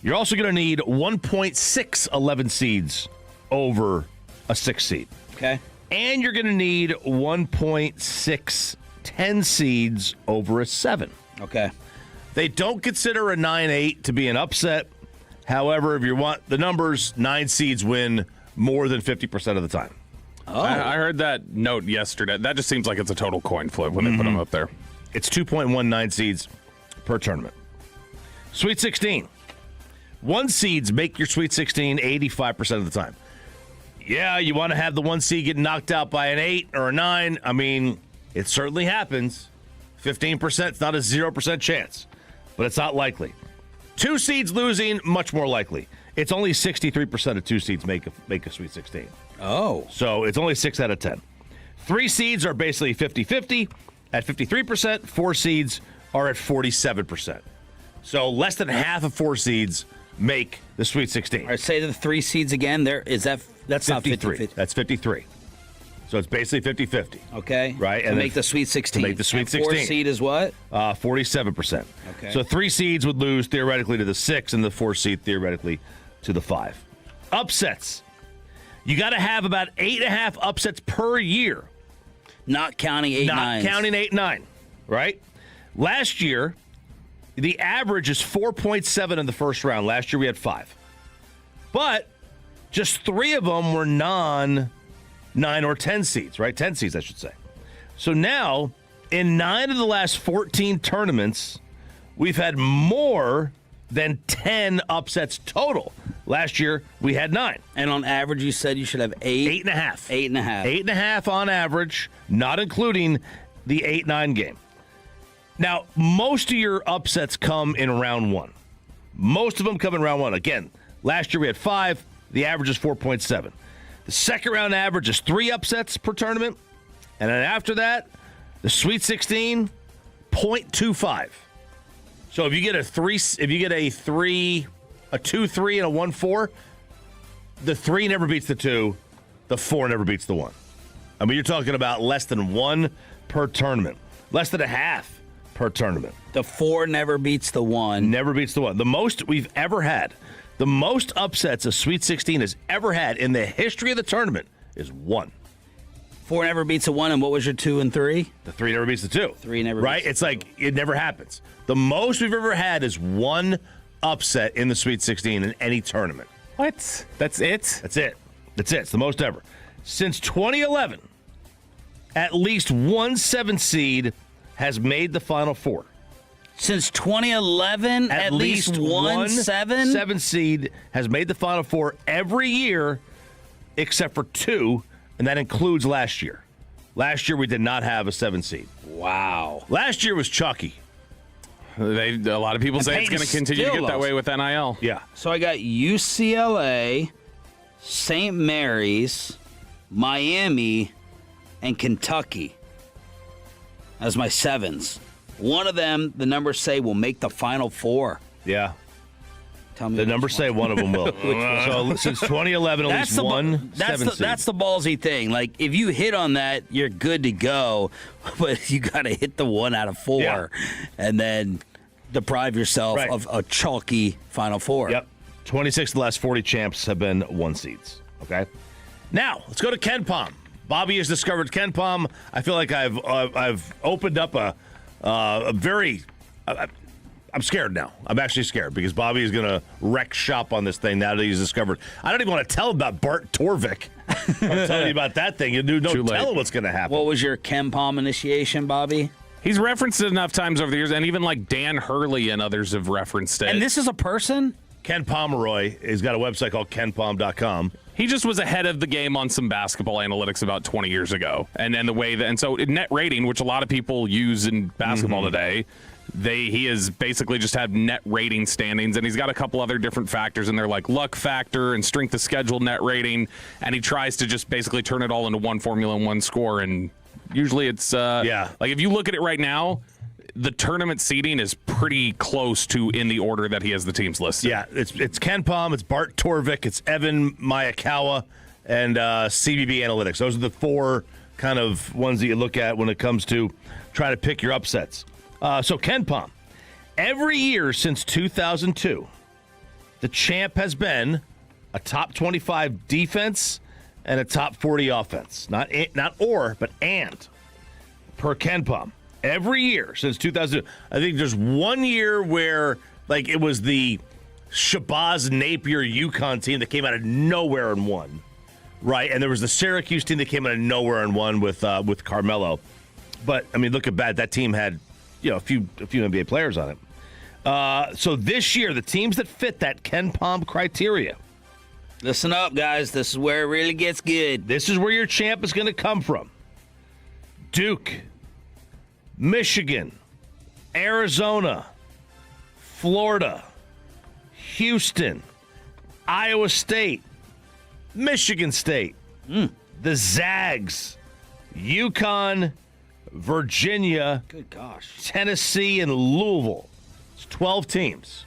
Speaker 4: You're also going to need 1.6 11 seeds over a 6 seed.
Speaker 3: Okay.
Speaker 4: And you're going to need 1.6 10 seeds over a 7.
Speaker 3: Okay.
Speaker 4: They don't consider a 9-8 to be an upset. However, if you want the numbers, 9 seeds win more than 50% of the time.
Speaker 5: Oh. I heard that note yesterday. That just seems like it's a total coin flip when they put them up there.
Speaker 4: It's 2.19 seeds per tournament. Sweet 16. 1 seeds make your Sweet 16 85% of the time. Yeah, you want to have the 1 seed get knocked out by an 8 or a 9. I mean, it certainly happens. 15% is not a 0% chance, but it's not likely. 2 seeds losing, much more likely. It's only 63% of 2 seeds make a Sweet 16.
Speaker 3: Oh.
Speaker 4: So it's only 6 out of 10. 3 seeds are basically 50-50 at 53%. 4 seeds are at 47%. So less than half of 4 seeds make the Sweet 16.
Speaker 3: All right, say the 3 seeds again. That's
Speaker 4: 53.
Speaker 3: Not 50-50.
Speaker 4: That's 53. So it's basically 50-50.
Speaker 3: Okay.
Speaker 4: Right?
Speaker 3: To make the Sweet 16.
Speaker 4: To make the Sweet 16.
Speaker 3: 4 seed is what?
Speaker 4: 47%.
Speaker 3: Okay.
Speaker 4: So 3 seeds would lose theoretically to the 6, and the 4 seed theoretically to the 5. Upsets. You got to have about 8.5 upsets per year.
Speaker 3: Not counting 8-9.
Speaker 4: Not counting 8-9. Right? Last year, the average is 4.7 in the first round. Last year we had 5. But just 3 of them were non-9 or 10 seeds, right? 10 seeds, I should say. So now, in 9 of the last 14 tournaments, we've had more than 10 upsets total. Last year, we had 9.
Speaker 3: And on average, you said you should have 8?
Speaker 4: 8.5.
Speaker 3: 8.5.
Speaker 4: 8.5 on average, not including the 8-9 game. Now, most of your upsets come in round 1. Most of them come in round 1. Again, last year we had 5. The average is 4.7. The second round average is 3 upsets per tournament. And then after that, the Sweet 16, 0.25. So if you get a 2-3 and a 1-4, the 3 never beats the 2, the 4 never beats the 1. I mean, you're talking about less than 1 per tournament. Less than a half per tournament.
Speaker 3: The 4 never beats the 1.
Speaker 4: Never beats the 1. The most we've ever had, the most upsets a Sweet 16 has ever had in the history of the tournament is 1.
Speaker 3: 4 never beats a 1, and what was your 2 and 3?
Speaker 4: The 3 never beats the 2.
Speaker 3: 3 never
Speaker 4: right?
Speaker 3: beats
Speaker 4: It's like it never happens. The most we've ever had is 1 upset in the Sweet 16 in any tournament.
Speaker 5: What? That's it?
Speaker 4: That's it. It's the most ever. Since 2011, at least 1 7 seed has made the Final Four.
Speaker 3: Since 2011, at least 1 7?
Speaker 4: 7 seed has made the Final Four every year except for 2, and that includes last year. Last year we did not have a 7 seed.
Speaker 3: Wow.
Speaker 4: Last year was chalky.
Speaker 5: A lot of people say it's going to continue to get that way with NIL.
Speaker 4: Yeah.
Speaker 3: So I got UCLA, St. Mary's, Miami, and Kentucky as my 7s. One of them, the numbers say, will make the Final Four.
Speaker 4: Yeah.
Speaker 3: Tell me
Speaker 4: the numbers say one of them will. So since 2011, at least 1 7 seed.
Speaker 3: That's the ballsy thing. Like, if you hit on that, you're good to go, but you got to hit the 1 out of 4 and then deprive yourself of a chalky Final Four.
Speaker 4: Yep. 26 of the last 40 champs have been 1 seeds. Okay. Now, let's go to Ken Pom. Bobby has discovered Ken Pom. I feel like I've opened up a very... I'm scared now. I'm actually scared because Bobby is going to wreck shop on this thing now that he's discovered. I don't even want to tell him about Bart Torvik. I'm telling you about that thing. You don't tell him what's going to happen.
Speaker 3: What was your Ken Pom initiation, Bobby?
Speaker 5: He's referenced it enough times over the years, and even like Dan Hurley and others have referenced it.
Speaker 3: And this is a person?
Speaker 4: Ken Pomeroy has got a website called kenpom.com.
Speaker 5: He just was ahead of the game on some basketball analytics about 20 years ago. And the way that, and so net rating, which a lot of people use in basketball today, he has basically just had net rating standings, and he's got a couple other different factors in there, like luck factor and strength of schedule net rating, and he tries to just basically turn it all into one formula and one score, and usually it's like if you look at it right now, the tournament seeding is pretty close to in the order that he has the teams listed.
Speaker 4: Yeah, it's Ken Pom, it's Bart Torvik, it's Evan Mayakawa, and CBB Analytics. Those are the 4 kind of ones that you look at when it comes to trying to pick your upsets. So Ken Pom, every year since 2002, the champ has been a top 25 defense and a top 40 offense. Not or, but and. Per Ken Pom. Every year since 2002. I think there's one year where like it was the Shabazz Napier UConn team that came out of nowhere and won, right? And there was the Syracuse team that came out of nowhere and won with Carmelo. But I mean, look at that team had a few NBA players on it. So this year, the teams that fit that Ken Pom criteria.
Speaker 3: Listen up, guys. This is where it really gets good.
Speaker 4: This is where your champ is going to come from. Duke, Michigan, Arizona, Florida, Houston, Iowa State, Michigan State, the Zags, UConn, Virginia,
Speaker 3: good gosh,
Speaker 4: Tennessee, and Louisville. It's 12 teams.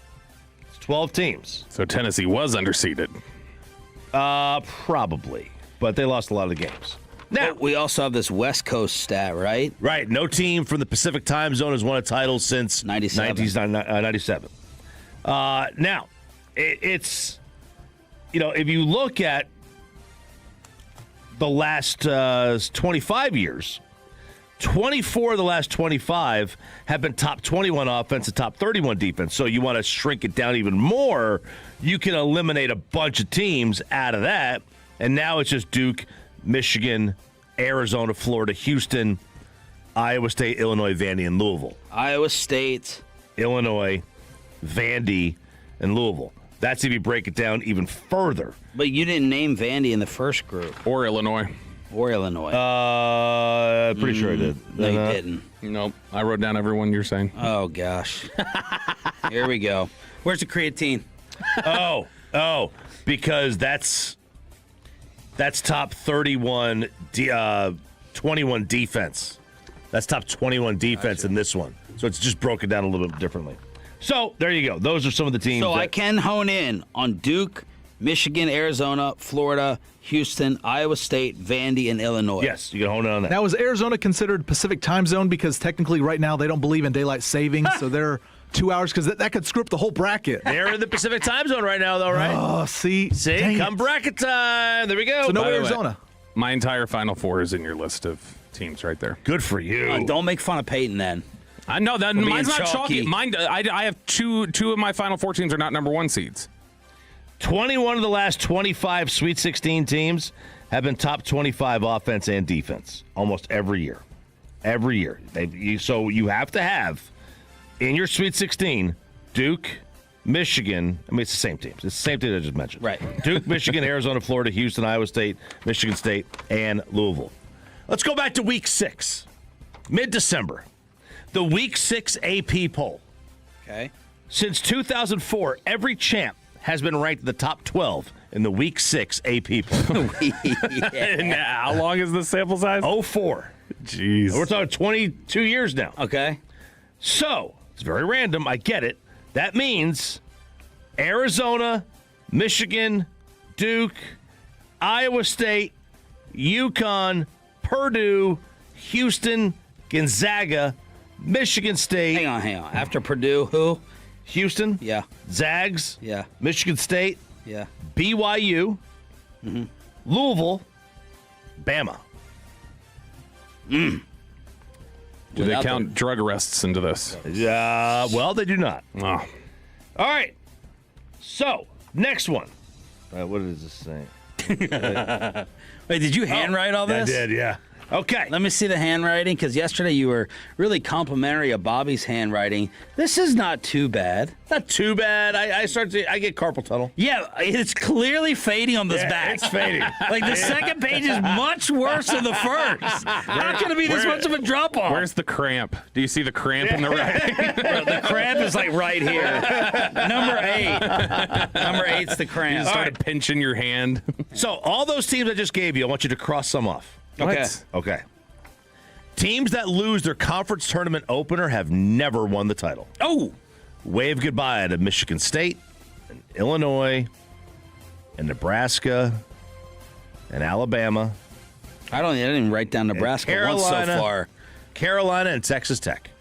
Speaker 5: So Tennessee was underseeded.
Speaker 4: Probably, but they lost a lot of the games. Now,
Speaker 3: we also have this West Coast stat, right?
Speaker 4: Right. No team from the Pacific time zone has won a title since 1997. Now, it's, if you look at the last 25 years, 24 of the last 25 have been top 21 offense and top 31 defense. So you want to shrink it down even more, you can eliminate a bunch of teams out of that. And now it's just Duke, Michigan, Arizona, Florida, Houston, Iowa State, Illinois, Vandy, and Louisville.
Speaker 3: Iowa State,
Speaker 4: Illinois, Vandy, and Louisville. That's if you break it down even further.
Speaker 3: But you didn't name Vandy in the first group.
Speaker 5: Or Illinois.
Speaker 4: Pretty sure I did.
Speaker 3: No, you didn't.
Speaker 5: Nope. I wrote down everyone you're saying.
Speaker 3: Oh, gosh. Here we go. Where's the creatine?
Speaker 4: Because that's top 21, 21 defense. That's top 21 defense in this one. So it's just broken down a little bit differently. So there you go. Those are some of the teams.
Speaker 3: So I can hone in on Duke, Michigan, Arizona, Florida, Houston, Iowa State, Vandy, and Illinois.
Speaker 4: Yes, you can hone in on that.
Speaker 6: Now, is Arizona considered Pacific time zone? Because technically right now they don't believe in daylight savings, so they're 2 hours, because that could screw up the whole bracket.
Speaker 4: They're in the Pacific time zone right now, though, right?
Speaker 6: Oh, see?
Speaker 4: Come bracket time. There we go.
Speaker 6: So no Arizona.
Speaker 5: My entire Final Four is in your list of teams right there.
Speaker 4: Good for you.
Speaker 3: Don't make fun of Peyton then.
Speaker 5: I know that mine's not chalky. Mine, I have two of my Final Four teams are not number one seeds.
Speaker 4: 21 of the last 25 Sweet 16 teams have been top 25 offense and defense almost every year. Every year. So you have to have in your Sweet 16 Duke, Michigan. I mean, it's the same teams. It's the same team I just mentioned.
Speaker 3: Right.
Speaker 4: Duke, Michigan, Arizona, Florida, Houston, Iowa State, Michigan State, and Louisville. Let's go back to Week 6, mid-December. The Week 6 AP poll.
Speaker 3: Okay.
Speaker 4: Since 2004, every champ has been ranked in the top 12 in the Week 6 AP poll.
Speaker 5: And how long is the sample size?
Speaker 4: 04.
Speaker 5: Jeez.
Speaker 4: We're talking 22 years now.
Speaker 3: Okay.
Speaker 4: So, it's very random. I get it. That means Arizona, Michigan, Duke, Iowa State, UConn, Purdue, Houston, Gonzaga, Michigan State.
Speaker 3: Hang on. After Purdue, who?
Speaker 4: Houston.
Speaker 3: Yeah.
Speaker 4: Zags.
Speaker 3: Yeah.
Speaker 4: Michigan State.
Speaker 3: Yeah.
Speaker 4: BYU.
Speaker 3: Mm-hmm.
Speaker 4: Louisville. Bama.
Speaker 5: Do they count drug arrests into this?
Speaker 4: Well, they do not.
Speaker 5: Oh.
Speaker 4: All right. So, next one. What does this say?
Speaker 3: Wait, did you handwrite all this?
Speaker 4: I did, yeah. Okay.
Speaker 3: Let me see the handwriting, because yesterday you were really complimentary of Bobby's handwriting. This is not too bad.
Speaker 4: Not too bad. I get carpal tunnel.
Speaker 3: Yeah, it's clearly fading on this back.
Speaker 4: It's fading.
Speaker 3: Like the second page is much worse than the first. How can it be this much of a drop off?
Speaker 5: Where's the cramp? Do you see the cramp in the writing?
Speaker 3: The cramp is like right here. Number 8. Number 8's the cramp.
Speaker 5: You just started pinching your hand.
Speaker 4: So all those teams I just gave you, I want you to cross some off.
Speaker 3: Okay.
Speaker 4: Okay. Teams that lose their conference tournament opener have never won the title.
Speaker 3: Oh.
Speaker 4: Wave goodbye to Michigan State, and Illinois, and Nebraska, and Alabama.
Speaker 3: I didn't even write down Nebraska once so far.
Speaker 4: Carolina and Texas Tech.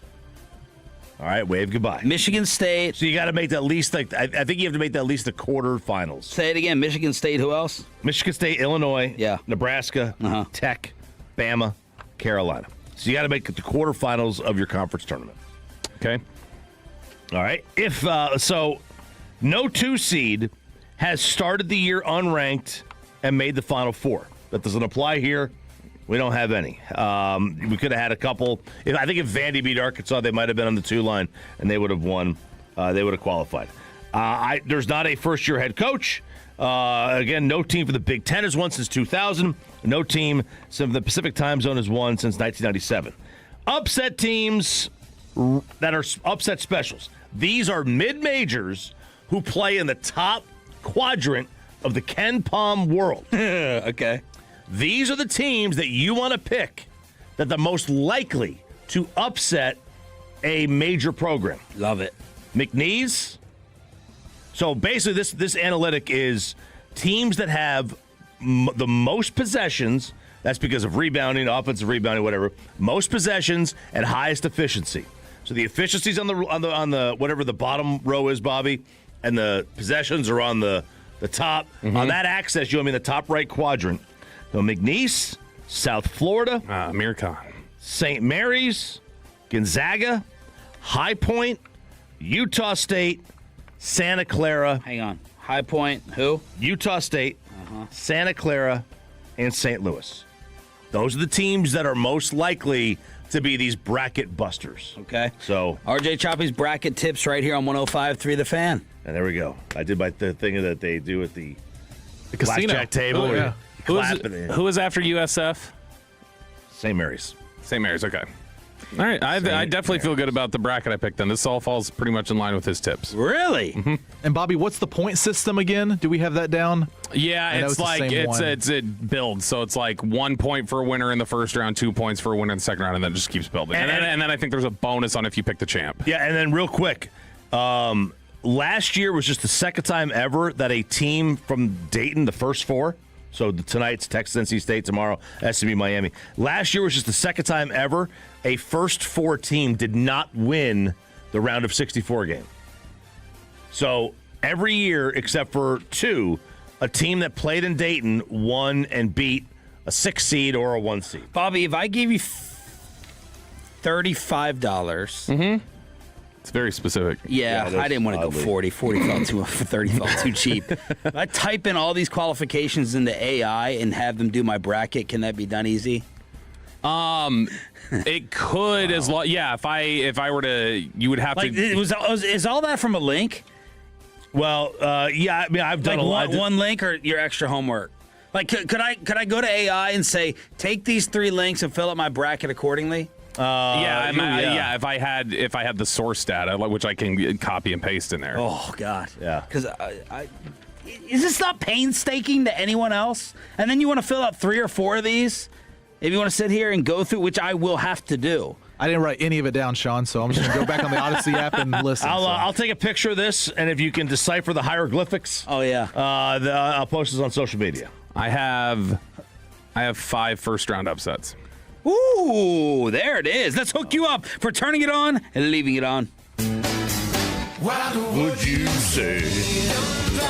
Speaker 4: All right, wave goodbye.
Speaker 3: Michigan State.
Speaker 4: So you got to make that at least, I think you have to make that at least the quarterfinals.
Speaker 3: Say it again. Michigan State, who else?
Speaker 4: Michigan State, Illinois, Nebraska, Tech, Bama, Carolina. So you got to make the quarterfinals of your conference tournament.
Speaker 5: Okay.
Speaker 4: All right. If so, No 2 seed has started the year unranked and made the Final Four. That doesn't apply here. We don't have any. We could have had a couple. I think if Vandy beat Arkansas, they might have been on the 2 line, and they would have won. They would have qualified. There's not a first-year head coach. Again, no team for the Big Ten has won since 2000. No team from the Pacific time zone has won since 1997. Upset teams that are upset specials. These are mid-majors who play in the top quadrant of the Ken Pom world.
Speaker 3: Okay.
Speaker 4: These are the teams that you want to pick that the most likely to upset a major program.
Speaker 3: Love it.
Speaker 4: McNeese. So basically, this analytic is teams that have the most possessions. That's because of rebounding, offensive rebounding, whatever. Most possessions and highest efficiency. So the efficiency's on the whatever the bottom row is, Bobby, and the possessions are on the top.
Speaker 5: Mm-hmm.
Speaker 4: On that axis, you'll mean the top right quadrant. So McNeese, South Florida,
Speaker 5: Amir Khan,
Speaker 4: St. Mary's, Gonzaga, High Point, Utah State, Santa Clara.
Speaker 3: Hang on. High Point, who?
Speaker 4: Utah State, Santa Clara, and St. Louis. Those are the teams that are most likely to be these bracket busters.
Speaker 3: Okay.
Speaker 4: So
Speaker 3: RJ Choppy's bracket tips right here on 105.3 The Fan.
Speaker 4: And there we go. I did the thing that they do at the
Speaker 6: casino
Speaker 4: blackjack table.
Speaker 6: Oh, yeah.
Speaker 5: Who is after USF?
Speaker 4: St. Mary's.
Speaker 5: St. Mary's, okay. All right, I definitely feel good about the bracket I picked then. This all falls pretty much in line with his tips.
Speaker 3: Really?
Speaker 5: Mm-hmm.
Speaker 6: And Bobby, what's the point system again? Do we have that down?
Speaker 5: Yeah, it builds. So it's like 1 point for a winner in the first round, 2 points for a winner in the second round, and then it just keeps building. And then I think there's a bonus on if you pick the champ.
Speaker 4: Yeah, and then real quick, last year was just the second time ever that a team from Dayton, the first 4. So tonight's Texas, NC State, tomorrow SMU, Miami. Last year was just the second time ever a first 4 team did not win the round of 64 game. So every year except for 2, a team that played in Dayton won and beat a 6 seed or a 1 seed.
Speaker 3: Bobby, if I gave you $35.
Speaker 5: It's very specific.
Speaker 3: Yeah, I didn't want to go 40. 40 felt too 30 felt too cheap. If I type in all these qualifications into AI and have them do my bracket, can that be done easy?
Speaker 5: It could as long. Yeah, if I were to, you would have to.
Speaker 3: Is all that from a link?
Speaker 4: Well, yeah. I mean, I've done
Speaker 3: one link or your extra homework. Like, could I go to AI and say, take these 3 links and fill up my bracket accordingly?
Speaker 5: Yeah. If I had the source data, which I can copy and paste in there.
Speaker 3: Oh God.
Speaker 4: Yeah.
Speaker 3: Because is this not painstaking to anyone else? And then you want to fill out 3 or 4 of these? If you want to sit here and go through, which I will have to do.
Speaker 6: I didn't write any of it down, Sean, so I'm just going to go back on the Odyssey app and listen.
Speaker 4: I'll take a picture of this, and if you can decipher the hieroglyphics, I'll post this on social media.
Speaker 5: I have 5 first-round upsets.
Speaker 3: Ooh, there it is. Let's hook you up for turning it on and leaving it on.
Speaker 11: What would you say?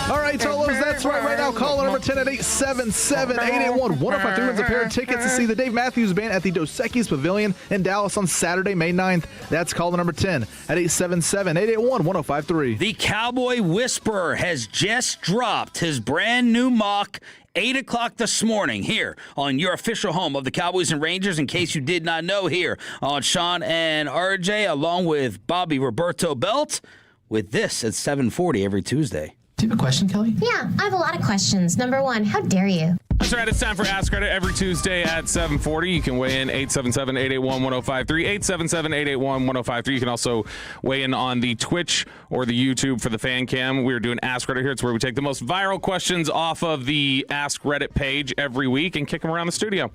Speaker 6: All right, Tolos, that's right now. Caller number 10 at 877-881-1053 wins a pair of tickets to see the Dave Matthews Band at the Dos Equis Pavilion in Dallas on Saturday, May 9th. That's caller number 10 at 877-881-1053.
Speaker 3: The Cowboy Whisperer has just dropped his brand new mock 8 o'clock this morning here on your official home of the Cowboys and Rangers, in case you did not know, here on Shawn and RJ, along with Bobby Roberto Belt, with this at 7:40 every Tuesday.
Speaker 15: Do you have a question, Kelly?
Speaker 16: Yeah, I have a lot of questions. Number 1, how dare you?
Speaker 5: That's right. It's time for Ask Reddit every Tuesday at 7:40. You can weigh in 877-881-1053, 877-881-1053. You can also weigh in on the Twitch or the YouTube for the fan cam. We're doing Ask Reddit here. It's where we take the most viral questions off of the Ask Reddit page every week and kick them around the studio. And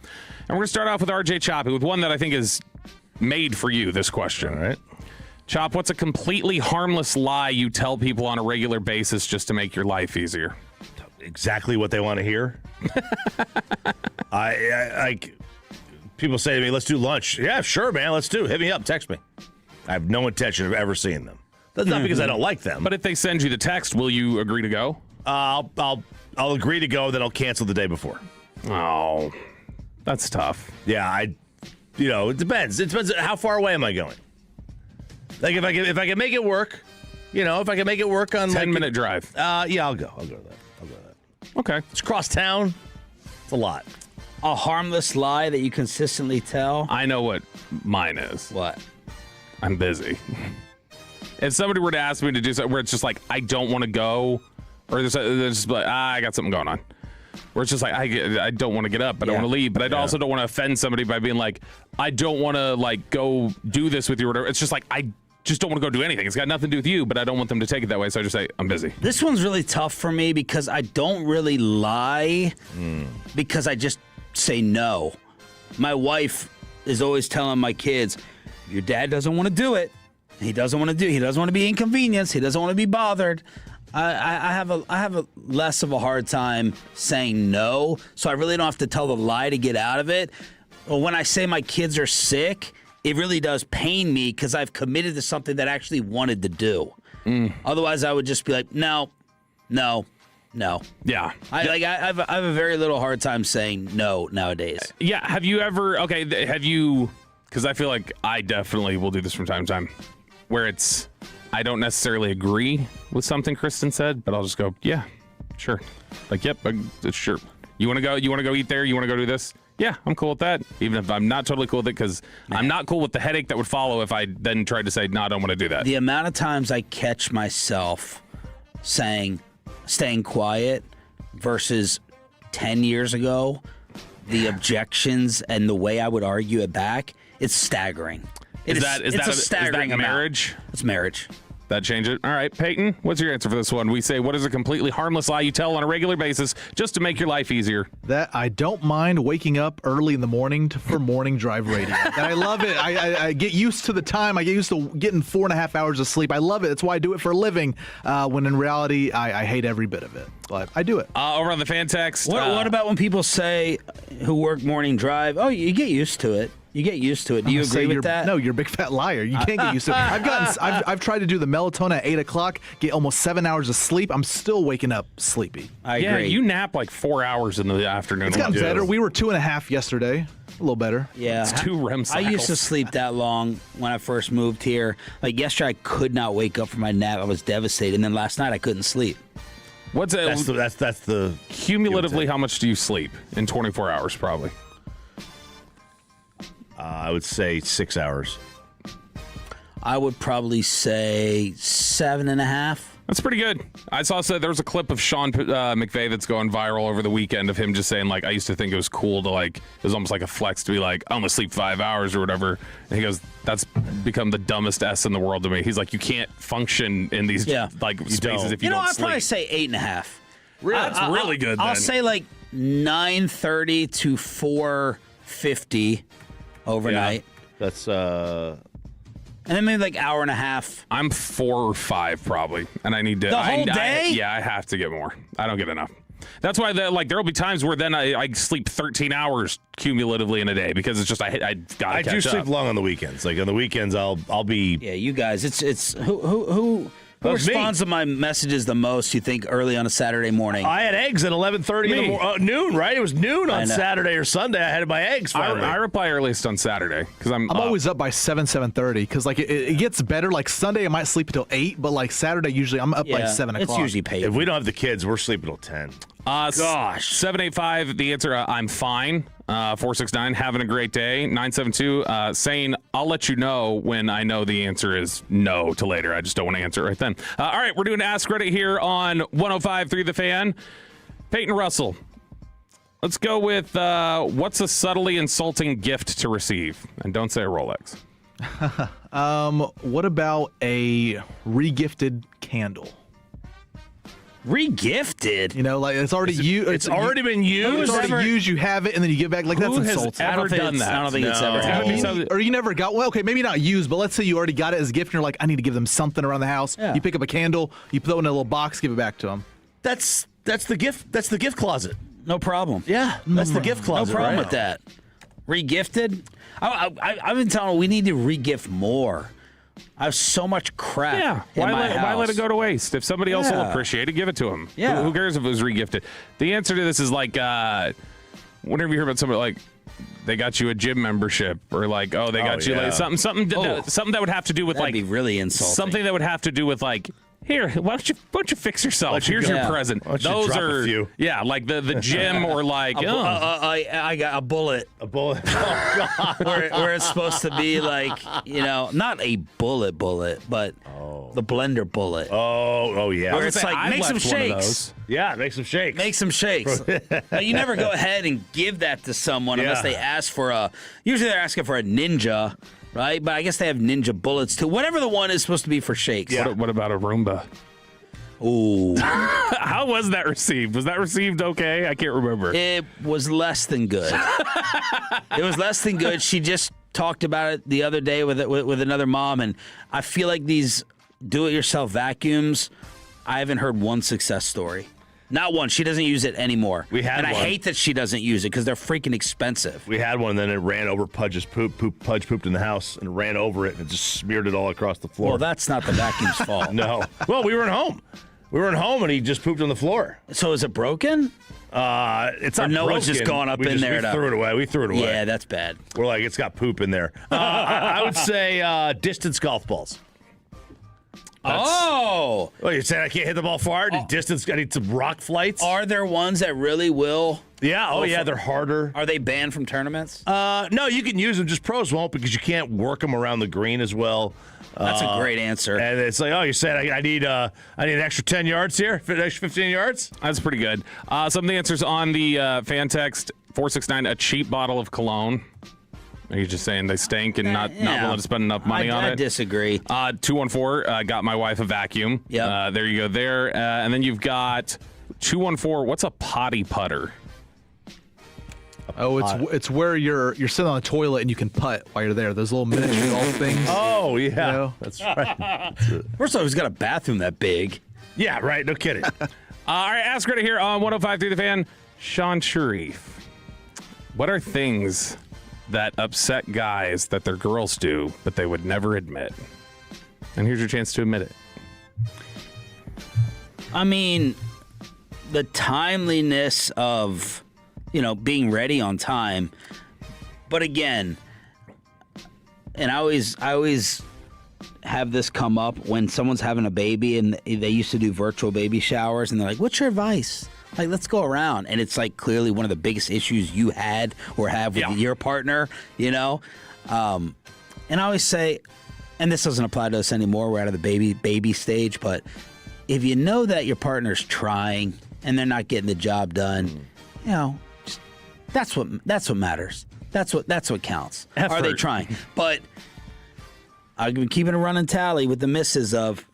Speaker 5: we're going to start off with RJ Choppy with one that I think is made for you, this question.
Speaker 4: All right.
Speaker 5: Chop, what's a completely harmless lie you tell people on a regular basis just to make your life easier?
Speaker 4: Exactly what they want to hear. I people say to me, let's do lunch. Yeah, sure, man, let's do. Hit me up, text me. I have no intention of ever seeing them. That's not because I don't like them.
Speaker 5: But if they send you the text, will you agree to go?
Speaker 4: I'll agree to go, then I'll cancel the day before.
Speaker 5: Oh, that's tough.
Speaker 4: Yeah, it depends. It depends how far away am I going. Like if I can make it work, if I can make it work on
Speaker 5: 10-minute drive.
Speaker 4: Yeah, I'll go to that.
Speaker 5: Okay.
Speaker 4: It's across town. It's a lot.
Speaker 3: A harmless lie that you consistently tell.
Speaker 5: I know what mine is.
Speaker 3: What?
Speaker 5: I'm busy. If somebody were to ask me to do something where it's just like, I don't want to go, or there's just like, I got something going on. Where it's just like, I don't want to get up, but I want to leave. But I also don't want to offend somebody by being like, I don't want to like go do this with you or whatever. It's just like, I just don't want to go do anything. It's got nothing to do with you, but I don't want them to take it that way. So I just say, I'm busy.
Speaker 3: This one's really tough for me because I don't really lie because I just say no. My wife is always telling my kids, your dad doesn't want to do it. He doesn't want to be inconvenienced. He doesn't want to be bothered. I have a less of a hard time saying no, so I really don't have to tell the lie to get out of it. But when I say my kids are sick, it really does pain me because I've committed to something that I actually wanted to do. Otherwise, I would just be like, no.
Speaker 5: Yeah.
Speaker 3: I have a very little hard time saying no nowadays.
Speaker 5: Yeah. Have you, because I feel like I definitely will do this from time to time, where I don't necessarily agree with something Kristen said, but I'll just go, yeah, sure. Like, yep, sure. You want to go eat there? You want to go do this? Yeah, I'm cool with that. Even if I'm not totally cool with it, because I'm not cool with the headache that would follow if I then tried to say, no, I don't want to do that.
Speaker 3: The amount of times I catch myself staying quiet versus 10 years ago, the objections and the way I would argue it back, it's staggering. It's a staggering amount.
Speaker 5: Marriage?
Speaker 3: It's marriage.
Speaker 5: That change it. All right, Peyton, what's your answer for this one? We say, what is a completely harmless lie you tell on a regular basis just to make your life easier?
Speaker 6: That I don't mind waking up early in the morning for morning drive radio. That I love it. I get used to the time. I get used to getting 4.5 hours of sleep. I love it. That's why I do it for a living. When in reality, I hate every bit of it. But I do it.
Speaker 5: Over on the fan text.
Speaker 3: What about when people say who work morning drive, oh, you get used to it. You get used to it. Do you agree with that?
Speaker 6: No, you're a big fat liar. You can't get used to it. I've tried to do the melatonin at 8 o'clock, get almost 7 hours of sleep. I'm still waking up sleepy.
Speaker 3: I agree.
Speaker 5: Yeah, you nap like 4 hours in the afternoon.
Speaker 6: It's gotten better. We were 2.5 yesterday. A little better.
Speaker 3: Yeah.
Speaker 5: It's 2 REM cycles.
Speaker 3: I used to sleep that long when I first moved here. Like yesterday, I could not wake up from my nap. I was devastated. And then last night, I couldn't sleep.
Speaker 5: That's
Speaker 4: the
Speaker 5: cumulatively, how much do you sleep in 24 hours, probably?
Speaker 4: I would say 6 hours.
Speaker 3: I would probably say 7.5.
Speaker 5: That's pretty good. I saw there was a clip of Sean McVay that's going viral over the weekend of him just saying, like, I used to think it was cool to, like, it was almost like a flex to be like, I'm going to sleep 5 hours or whatever. And he goes, that's become the dumbest S in the world to me. He's like, you can't function in these spaces if you don't
Speaker 3: I'd
Speaker 5: sleep.
Speaker 3: probably say 8.5.
Speaker 5: Really? That's really good,
Speaker 3: I'll
Speaker 5: then.
Speaker 3: say like 9:30 to 4:50 overnight.
Speaker 4: Yeah, that's
Speaker 3: and then maybe like hour and a half.
Speaker 5: I'm 4 or 5 probably, and I need to.
Speaker 3: The whole day?
Speaker 5: I have to get more. I don't get enough. That's why there will be times where then I sleep 13 hours cumulatively in a day because it's just I got to
Speaker 4: I do sleep long on the weekends. Like on the weekends, I'll be.
Speaker 3: Yeah, you guys. It's who responds to my messages the most, you think, early on a Saturday morning?
Speaker 4: I had eggs at 11:30 in the morning. Noon, right? It was noon on Saturday or Sunday. I had my eggs finally.
Speaker 5: I reply earliest on Saturday because I'm
Speaker 6: always up by 7:30 because like it gets better. Like Sunday, I might sleep until 8, but like Saturday, usually I'm up by 7 o'clock.
Speaker 3: It's usually paid.
Speaker 4: If we don't have the kids, we're sleeping till 10.
Speaker 5: Gosh. 785, the answer, I'm fine. 469, having a great day. 972, saying, I'll let you know when I know the answer is no to later. I just don't want to answer it right then. All right, we're doing Ask Reddit here on 105.3 The Fan. Peyton Russell, let's go with what's a subtly insulting gift to receive? And don't say a Rolex.
Speaker 6: What about a regifted candle?
Speaker 3: Regifted?
Speaker 6: You know, like it's already used.
Speaker 4: It's already been used.
Speaker 6: It's already used. You have it, and then you give back. Like that's insulting.
Speaker 5: I don't think it's ever happened.
Speaker 6: Or you never got. Well, okay, maybe not used, but let's say you already got it as a gift, and you're like, I need to give them something around the house. Yeah. You pick up a candle, you put it in a little box, give it back to them.
Speaker 4: That's the gift. That's the gift closet.
Speaker 3: No problem.
Speaker 4: Yeah, that's the gift closet.
Speaker 3: No problem with that. Regifted? I've been telling them we need to regift more. I have so much crap.
Speaker 5: Yeah, why let it go to waste? If somebody else will appreciate it, give it to them.
Speaker 3: Yeah.
Speaker 5: Who cares if it was regifted? The answer to this is like, whenever you hear about somebody like they got you a gym membership, or like, they got you like something that would have to do with
Speaker 3: that'd
Speaker 5: like
Speaker 3: be really insulting.
Speaker 5: Something that would have to do with like Here, why don't you fix yourself? Here's your present. Those are like the gym or like
Speaker 3: I got a bullet.
Speaker 4: A bullet. Oh God.
Speaker 3: where it's supposed to be like, not a bullet, but the blender bullet.
Speaker 4: Oh yeah.
Speaker 3: Where it's like make some shakes.
Speaker 4: Yeah, make some shakes.
Speaker 3: Make some shakes. Now, you never go ahead and give that to someone unless they ask for usually they're asking for a ninja. Right, but I guess they have ninja bullets too. Whatever the one is supposed to be for shakes.
Speaker 5: Yeah. What about a Roomba?
Speaker 3: Ooh.
Speaker 5: How was that received? Was that received okay? I can't remember.
Speaker 3: It was less than good. It was less than good. She just talked about it the other day with another mom, and I feel like these do-it-yourself vacuums, I haven't heard one success story. Not one. She doesn't use it anymore.
Speaker 4: We had
Speaker 3: and
Speaker 4: one.
Speaker 3: I hate that she doesn't use it because they're freaking expensive.
Speaker 4: We had one, and then it ran over Pudge's poop. Pudge pooped in the house and ran over it and just smeared it all across the floor.
Speaker 3: Well, that's not the vacuum's fault.
Speaker 4: No. Well, we were at home. And he just pooped on the floor.
Speaker 3: So is it broken?
Speaker 4: It's not
Speaker 3: no
Speaker 4: broken.
Speaker 3: One's just gone up in there.
Speaker 4: We threw it away. We threw it away.
Speaker 3: Yeah, that's bad.
Speaker 4: We're like, it's got poop in there. I would say distance golf balls.
Speaker 3: Oh,
Speaker 4: you're saying I can't hit the ball far? Distance? I need some rock flights.
Speaker 3: Are there ones that really will?
Speaker 4: Yeah. Oh, yeah. They're harder.
Speaker 3: Are they banned from tournaments?
Speaker 4: No, you can use them. Just pros won't because you can't work them around the green as well.
Speaker 3: That's a great answer.
Speaker 4: And it's like, you said I need an extra 10 yards here, an extra 15 yards.
Speaker 5: That's pretty good. Some of the answers on the fan text 469: a cheap bottle of cologne. Are you just saying they stink and not willing to spend enough money on it?
Speaker 3: I disagree.
Speaker 5: 214, got my wife a vacuum.
Speaker 3: Yeah.
Speaker 5: There you go there. And then you've got 214, what's a potty putter?
Speaker 6: It's where you're sitting on the toilet and you can putt while you're there. Those little miniature golf things.
Speaker 4: Oh, yeah. That's right.
Speaker 3: First of all, who's got a bathroom that big?
Speaker 4: Yeah, right. No kidding.
Speaker 5: All right, Ask Reddit here on 105.3 The Fan. Shawn Sharif. What are things that upset guys that their girls do, but they would never admit? And here's your chance to admit it.
Speaker 3: I mean, the timeliness of, being ready on time. But again, and I always have this come up when someone's having a baby and they used to do virtual baby showers and they're like, what's your advice? Like, let's go around. And it's like clearly one of the biggest issues you had or have with your partner, And I always say, and this doesn't apply to us anymore, we're out of the baby stage, but if you know that your partner's trying and they're not getting the job done, that's what matters. That's what counts.
Speaker 4: Effort.
Speaker 3: Are they trying? But I've been keeping a running tally with the misses of,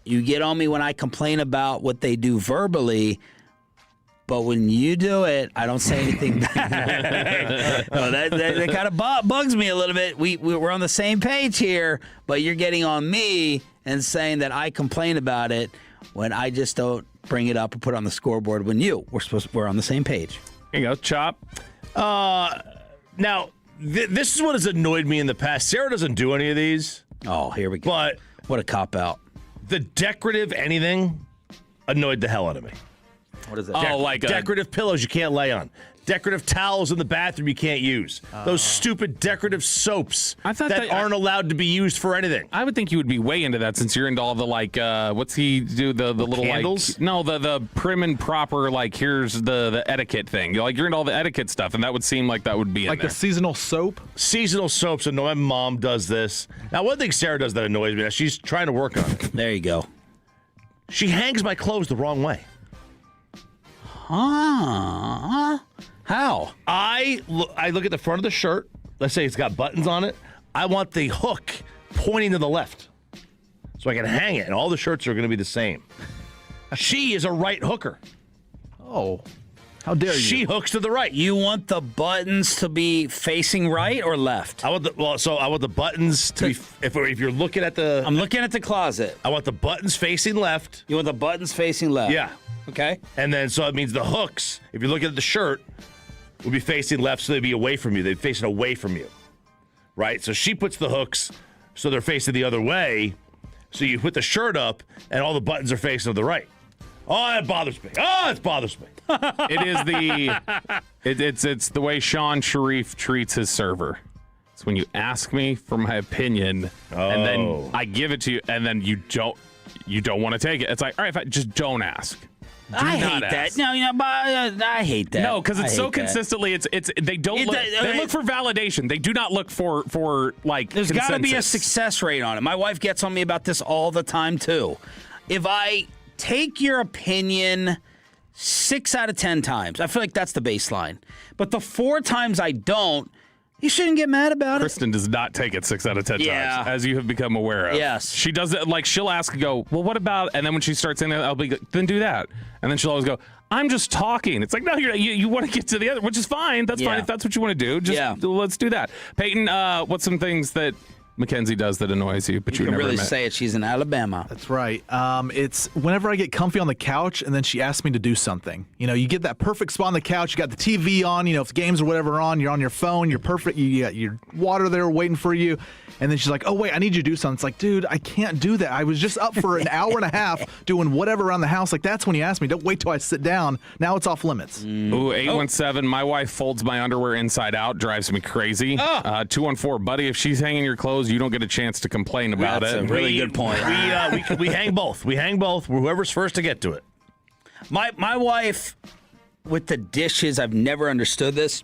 Speaker 3: you get on me when I complain about what they do verbally, but when you do it, I don't say anything back. No, that kind of bugs me a little bit. We're on the same page here, but you're getting on me and saying that I complain about it when I just don't bring it up or put it on the scoreboard when we're on the same page.
Speaker 5: Here you go, Chop.
Speaker 4: Now, this is what has annoyed me in the past. Sarah doesn't do any of these.
Speaker 3: Oh, here we go.
Speaker 4: But
Speaker 3: what a cop-out.
Speaker 4: The decorative anything annoyed the hell out of me.
Speaker 3: What is that?
Speaker 4: Decorative pillows you can't lay on. Decorative towels in the bathroom you can't use. Those stupid decorative soaps that aren't allowed to be used for anything.
Speaker 5: I would think you would be way into that since you're into all the what's he do the little
Speaker 4: candles?
Speaker 5: The prim and proper here's the etiquette thing. You're into all the etiquette stuff, and that would seem like that would be in
Speaker 6: like
Speaker 5: there.
Speaker 6: the seasonal soap.
Speaker 4: Seasonal soaps. And my mom does this. Now, one thing Sarah does that annoys me. Now, she's trying to work on it.
Speaker 3: There you go.
Speaker 4: She hangs my clothes the wrong way.
Speaker 3: Huh? How?
Speaker 4: I look at the front of the shirt. Let's say it's got buttons on it. I want the hook pointing to the left so I can hang it, and all the shirts are going to be the same. She is a right hooker.
Speaker 6: Oh, how dare you?
Speaker 4: She hooks to the right.
Speaker 3: You want the buttons to be facing right or left?
Speaker 4: I want the buttons to be. If you're looking at the,
Speaker 3: I'm looking at the closet.
Speaker 4: I want the buttons facing left.
Speaker 3: You want the buttons facing left?
Speaker 4: Yeah.
Speaker 3: Okay.
Speaker 4: And then so it means the hooks. If you're looking at the shirt, will be facing left, so they'd be away from you. They'd face it away from you, right? So she puts the hooks so they're facing the other way. So you put the shirt up, and all the buttons are facing to the right. Oh, that bothers me. Oh, it bothers me.
Speaker 5: It is it's the way Shawn Sharif treats his server. It's when you ask me for my opinion, and then I give it to you, and then you don't. you don't want to take it. It's like, all right, just don't ask.
Speaker 3: I hate that. No, I hate that.
Speaker 5: No, because it's so consistently. It's they don't look. They look for validation. They do not look for like.
Speaker 3: There's got to be a success rate on it. My wife gets on me about this all the time too. If I take your opinion 6 out of 10 times, I feel like that's the baseline. But the 4 times I don't, you shouldn't get mad about it.
Speaker 5: Kristen does not take it 6 out of 10 times, as you have become aware of.
Speaker 3: Yes.
Speaker 5: She does it, like, she'll ask and go, well, what about, and then when she starts saying that, I'll be like, then do that. And then she'll always go, I'm just talking. It's like, no, you want to get to the other, which is fine. That's fine if that's what you want to do. Just let's do that. Peyton, what's some things that Mackenzie does that annoys you, but you
Speaker 3: can
Speaker 5: never
Speaker 3: really
Speaker 5: met?
Speaker 3: say it. She's in Alabama.
Speaker 6: That's right. It's whenever I get comfy on the couch and then she asks me to do something. You get that perfect spot on the couch. You got the TV on. If games or whatever are on, you're on your phone. You're perfect. You got your water there waiting for you. And then she's like, oh, wait, I need you to do something. It's like, dude, I can't do that. I was just up for an hour and a half doing whatever around the house. Like, that's when you ask me. Don't wait till I sit down. Now it's off limits.
Speaker 5: Ooh, 817, my wife folds my underwear inside out. Drives me crazy. 214, buddy, if she's hanging your clothes, you don't get a chance to complain about
Speaker 3: That's
Speaker 5: it.
Speaker 3: a really good point.
Speaker 4: We hang both. We hang both. Whoever's first to get to it.
Speaker 3: My wife, with the dishes, I've never understood this.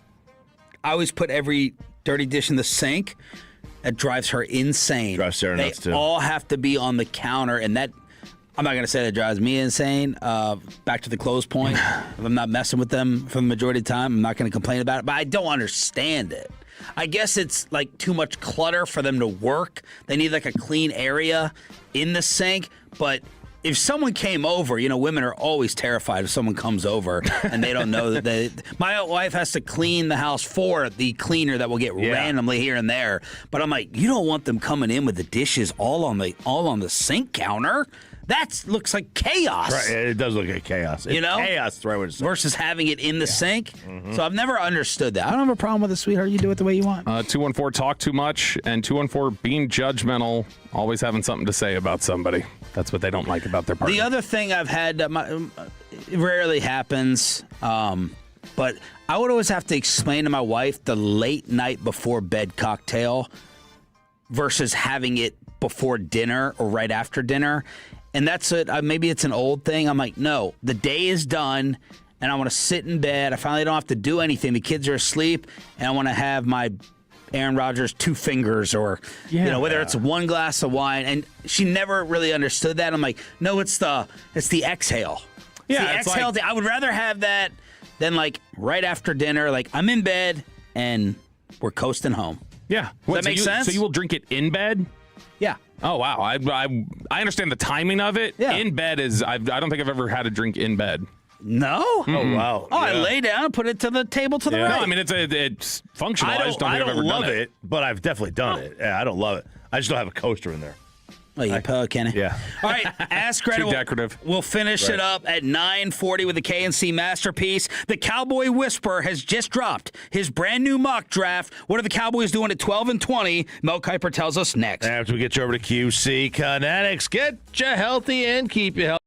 Speaker 3: I always put every dirty dish in the sink. That drives her insane.
Speaker 4: Drives Sarah nuts, too.
Speaker 3: They all have to be on the counter, and that, I'm not going to say that drives me insane. Back to the close point. If I'm not messing with them for the majority of the time, I'm not going to complain about it, but I don't understand it. I guess it's like too much clutter for them to work. They need like a clean area in the sink, but if someone came over, women are always terrified if someone comes over and they don't know that my wife has to clean the house for the cleaner that will get randomly here and there. But I'm like, you don't want them coming in with the dishes all on the sink counter. That looks like chaos.
Speaker 4: Right, it does look like chaos. It's chaos, is the right way to say it.
Speaker 3: Versus having it in the sink. Mm-hmm. So I've never understood that. I don't have a problem with it, sweetheart. You do it the way you want.
Speaker 5: 214, talk too much, and 214, being judgmental, always having something to say about somebody. That's what they don't like about their partner.
Speaker 3: The other thing I've had, it rarely happens, but I would always have to explain to my wife the late night before bed cocktail versus having it before dinner or right after dinner. And that's it. Maybe it's an old thing. I'm like, no, the day is done, and I want to sit in bed. I finally don't have to do anything. The kids are asleep, and I want to have my Aaron Rodgers 2 fingers or, whether it's 1 glass of wine. And she never really understood that. I'm like, no, it's the exhale. It's the exhale. I would rather have that than like right after dinner. Like I'm in bed, and we're coasting home.
Speaker 5: Yeah.
Speaker 3: Does that make sense?
Speaker 5: So you will drink it in bed?
Speaker 3: Yeah.
Speaker 5: Oh, wow. I understand the timing of it.
Speaker 3: Yeah.
Speaker 5: In bed I don't think I've ever had a drink in bed.
Speaker 3: No?
Speaker 5: Mm-hmm.
Speaker 4: Oh, wow.
Speaker 3: Oh, I lay down and put it to the table to the right.
Speaker 5: No, I mean, it's functional. I just don't think I've ever
Speaker 4: love
Speaker 5: done
Speaker 4: it, but I've definitely done it. Yeah, I don't love it. I just don't have a coaster in there.
Speaker 3: Oh, you Kenny?
Speaker 4: Yeah.
Speaker 3: All right, Ask Reddit.
Speaker 5: Too decorative.
Speaker 3: We'll finish it up at 9:40 with the KNC Masterpiece. The Cowboy Whisperer has just dropped his brand new mock draft. What are the Cowboys doing at 12-20? Mel Kiper tells us next.
Speaker 4: After we get you over to QC Kinetics, get you healthy and keep you healthy.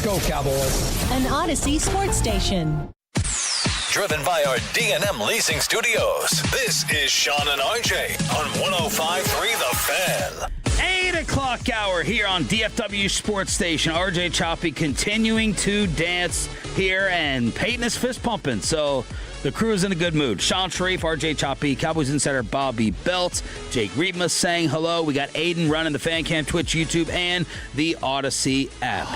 Speaker 15: go, Cowboys.
Speaker 17: An Odyssey sports station.
Speaker 1: Driven by our D&M Leasing Studios. This is Shawn and RJ on 105.3 The Fan.
Speaker 3: 8 o'clock hour here on DFW Sports Station. RJ Choppy continuing to dance here, and Peyton is fist pumping, so the crew is in a good mood. Sean Sharif, RJ Choppy, Cowboys insider Bobby Belt, Jake Reitma saying hello. We got Aiden running the Fan Cam, Twitch, YouTube, and the Odyssey app.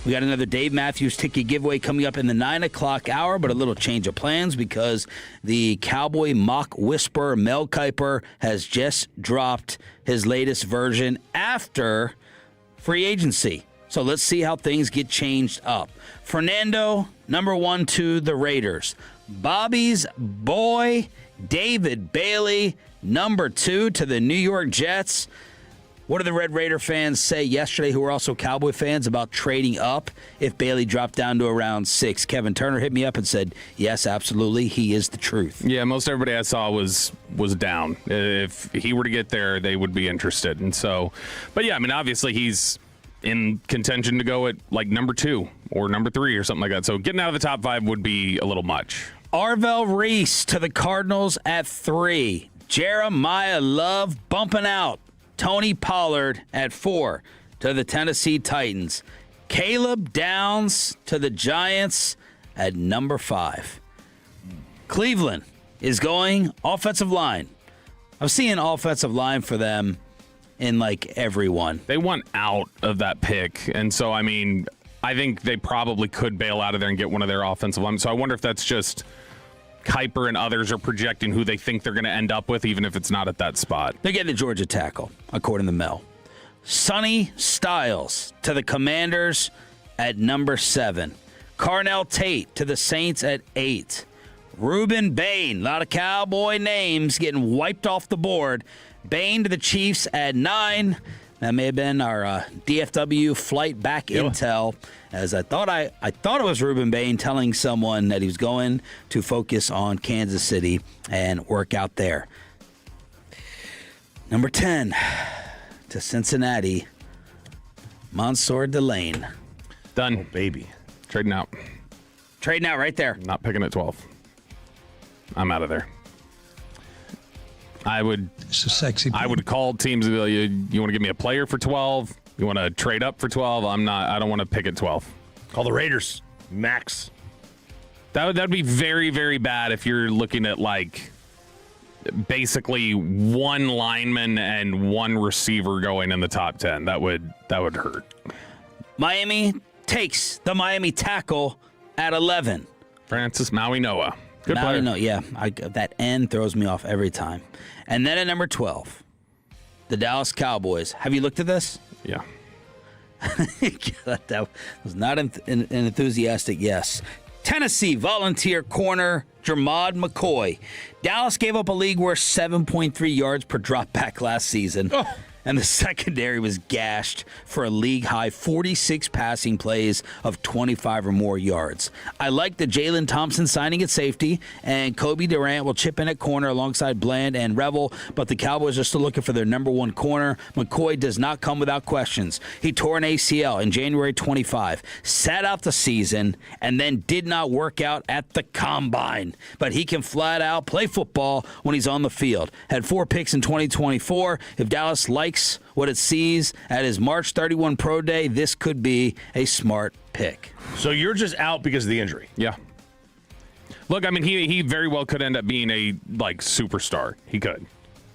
Speaker 3: We got another Dave Matthews ticket giveaway coming up in the 9 o'clock hour, but a little change of plans because the Cowboy mock whisperer Mel Kiper has just dropped his latest version after free agency. So let's see how things get changed up. Fernando, number 1 to the Raiders. Bobby's boy, David Bailey, number 2 to the New York Jets. What did the Red Raider fans say yesterday, who are also Cowboy fans, about trading up if Bailey dropped down to around 6? Kevin Turner hit me up and said, yes, absolutely, he is the truth.
Speaker 5: Yeah, most everybody I saw was down. If he were to get there, they would be interested. And so, but yeah, I mean, obviously he's in contention to go at like number 2 or number 3 or something like that. So getting out of the top 5 would be a little much.
Speaker 3: Arvell Reese to the Cardinals at 3. Jeremiah Love bumping out. Tony Pollard at 4 to the Tennessee Titans. Caleb Downs to the Giants at number 5. Cleveland is going offensive line. I'm seeing offensive line for them in like everyone.
Speaker 5: They want out of that pick. And so, I mean, I think they probably could bail out of there and get one of their offensive linemen. So I wonder if that's just Kiper and others are projecting who they think they're going to end up with, even if it's not at that spot.
Speaker 3: They're getting the Georgia tackle, according to Mel. Sonny Styles to the Commanders at number 7. Carnell Tate to the Saints at 8. Reuben Bain, a lot of Cowboy names getting wiped off the board. Bain to the Chiefs at 9. That may have been our DFW flight back intel, as I thought it was Reuben Bain telling someone that he was going to focus on Kansas City and work out there. Number 10 to Cincinnati, Mansour Delane.
Speaker 5: Done.
Speaker 4: Oh, baby.
Speaker 5: Trading out.
Speaker 3: Trading out right there.
Speaker 5: Not picking at 12. I'm out of there.
Speaker 15: It's a sexy
Speaker 5: I would call teams. You want to give me a player for 12? You want to trade up for 12? I don't want to pick at 12.
Speaker 4: Call the Raiders. Max.
Speaker 5: That'd be very, very bad if you're looking at like basically one lineman and one receiver going in the top 10. That would hurt.
Speaker 3: Miami takes the Miami tackle at 11.
Speaker 5: Francis Maui-Noah. Good player.
Speaker 3: No, yeah. That N throws me off every time. And then at number 12, the Dallas Cowboys. Have you looked at this?
Speaker 5: Yeah.
Speaker 3: That was not an enthusiastic yes. Tennessee volunteer corner Jermod McCoy. Dallas gave up a league-worst 7.3 yards per dropback last season. Oh. And the secondary was gashed for a league-high 46 passing plays of 25 or more yards. I like the Jalen Thompson signing at safety, and Kobe Durant will chip in at corner alongside Bland and Revel, but the Cowboys are still looking for their number 1 corner. McCoy does not come without questions. He tore an ACL in January 25, sat out the season, and then did not work out at the Combine. But he can flat out play football when he's on the field. Had 4 picks in 2024. If Dallas likes what it sees at his March 31 pro day, this could be a smart pick.
Speaker 4: So you're just out because of the injury?
Speaker 5: Yeah. Look, I mean, he very well could end up being a superstar. He could.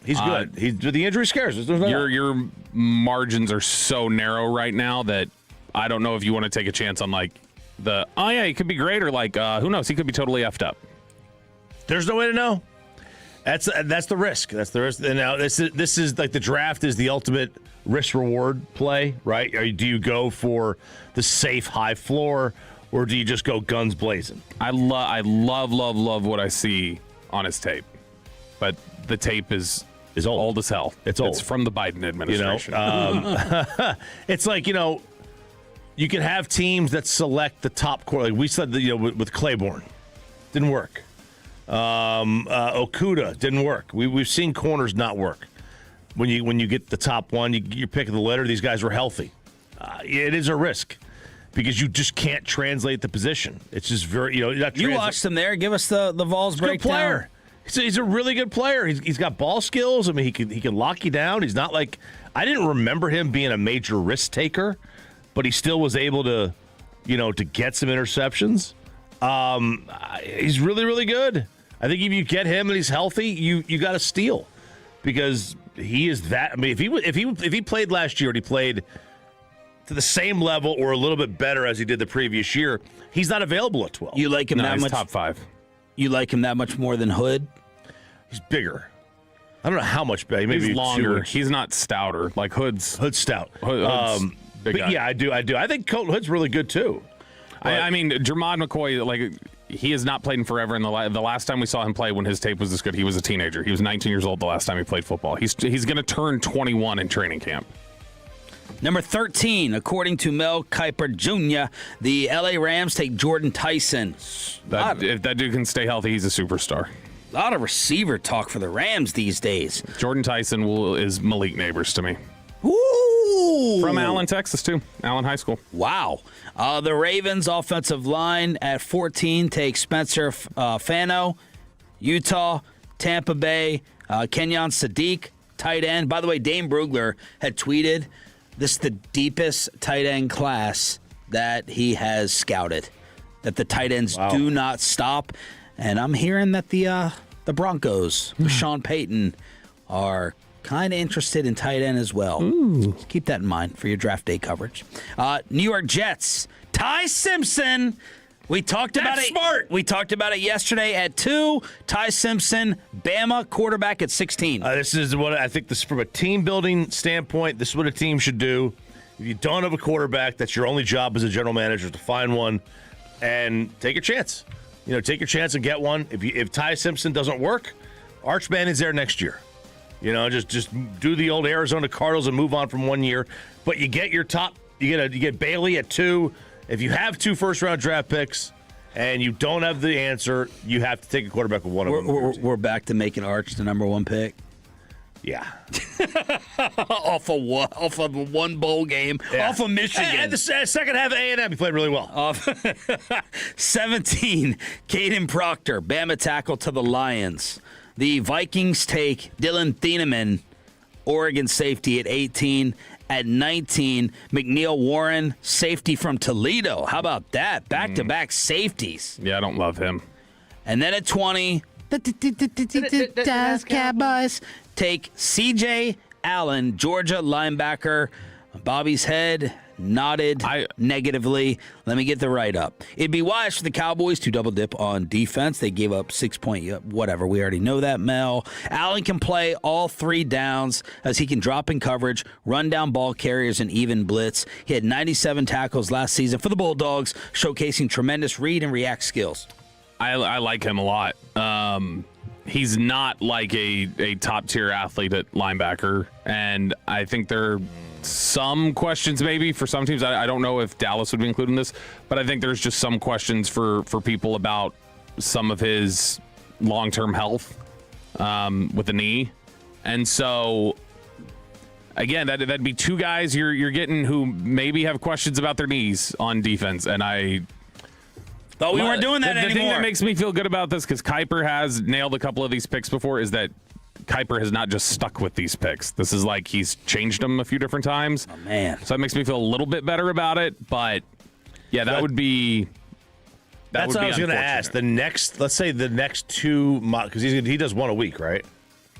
Speaker 4: He's good. The injury scares us.
Speaker 5: Your margins are so narrow right now that I don't know if you want to take a chance on he could be great, or who knows, he could be totally effed up.
Speaker 4: There's no way to know. That's the risk. That's the risk. And now this is like the draft is the ultimate risk reward play, right? Do you go for the safe high floor, or do you just go guns blazing?
Speaker 5: I love what I see on his tape, but the tape is old as hell.
Speaker 4: It's old.
Speaker 5: It's from the Biden administration.
Speaker 4: It's like, you can have teams that select the top core. Like we said, with Claiborne, didn't work. Okuda didn't work. We've seen corners not work. When you get the top one, you're picking the litter. These guys were healthy. It is a risk. because you just can't translate the position. It's just very,
Speaker 3: You watched him there. Give us the Vols breakdown.
Speaker 4: Player. He's a really good player. He's got ball skills. I mean, he can lock you down. He's not like, I didn't remember him being a major risk taker, but he still was able to, to get some interceptions. He's really, really good. I think if you get him and he's healthy, you got to steal, because he is that. I mean, if he played last year and he played to the same level or a little bit better as he did the previous year, he's not available at 12.
Speaker 3: You like him that much?
Speaker 5: Top 5.
Speaker 3: You like him that much more than Hood?
Speaker 4: He's bigger. I don't know how much bigger. Maybe
Speaker 5: he's longer. He's not stouter like Hood's
Speaker 4: stout.
Speaker 5: Hood's big guy.
Speaker 4: Yeah, I do. I think Colton Hood's really good too.
Speaker 5: I mean, Jermod McCoy, he has not played in forever. And the last time we saw him play when his tape was this good, he was a teenager. He was 19 years old the last time he played football. He's going to turn 21 in training camp.
Speaker 3: Number 13, according to Mel Kiper Jr., the LA Rams take Jordan Tyson.
Speaker 5: If that dude can stay healthy, he's a superstar.
Speaker 3: A lot of receiver talk for the Rams these days.
Speaker 5: Jordan Tyson is Malik Neighbors to me.
Speaker 3: Ooh!
Speaker 5: From Allen, Texas, too. Allen High School.
Speaker 3: Wow. The Ravens offensive line at 14 takes Spencer Fano, Utah, Tampa Bay, Kenyon Sadiq, tight end. By the way, Dane Brugler had tweeted, this is the deepest tight end class that he has scouted, that the tight ends do not stop. And I'm hearing that the Broncos, with Sean Payton, are kind of interested in tight end as well.
Speaker 5: Ooh.
Speaker 3: Keep that in mind for your draft day coverage. New York Jets, Ty Simpson. We talked about it.
Speaker 4: Smart.
Speaker 3: We talked about it yesterday at 2. Ty Simpson, Bama quarterback at 16.
Speaker 4: This is what I think. This from a team building standpoint. This is what a team should do. If you don't have a quarterback, that's your only job as a general manager, to find one and take a chance. Take your chance and get one. If Ty Simpson doesn't work, Arch Manning's there next year. Just do the old Arizona Cardinals and move on from 1 year. But you get your top. You get Bailey at 2. If you have 2 first-round draft picks and you don't have the answer, you have to take a quarterback with one of them.
Speaker 3: We're back to making Arch the number 1 pick.
Speaker 4: Yeah.
Speaker 3: off of one bowl game, off of Michigan.
Speaker 4: And the second half of A&M, he played really well.
Speaker 3: 17, Caden Proctor, Bama tackle to the Lions. The Vikings take Dylan Thieneman, Oregon safety at 18. At 19, McNeil Warren, safety from Toledo. How about that? Back-to-back safeties.
Speaker 5: Yeah, I don't love him.
Speaker 3: And then at 20, Dallas Cowboys take C.J. Allen, Georgia linebacker. Bobby's head nodded negatively. Let me get the write-up. It'd be wise for the Cowboys to double-dip on defense. They gave up 6 point, whatever. We already know that, Mel. Allen can play all 3 downs as he can drop in coverage, run down ball carriers, and even blitz. He had 97 tackles last season for the Bulldogs, showcasing tremendous read and react skills.
Speaker 5: I like him a lot. He's not like a top-tier athlete at linebacker, and I think there are some questions maybe for some teams. I don't know if Dallas would be included in this, but I think there's just some questions for people about some of his long-term health with the knee. And so, again, that'd be 2 guys you're getting who maybe have questions about their knees on defense, and I
Speaker 3: thought we weren't doing that anymore.
Speaker 5: The thing that makes me feel good about this, because Kiper has nailed a couple of these picks before, is that Kiper has not just stuck with these picks. This is like he's changed them a few different times.
Speaker 3: Oh, man.
Speaker 5: So that makes me feel a little bit better about it. But, yeah, that would be
Speaker 4: That's what I was going to ask. Let's say the next 2 months, because he does 1 a week, right?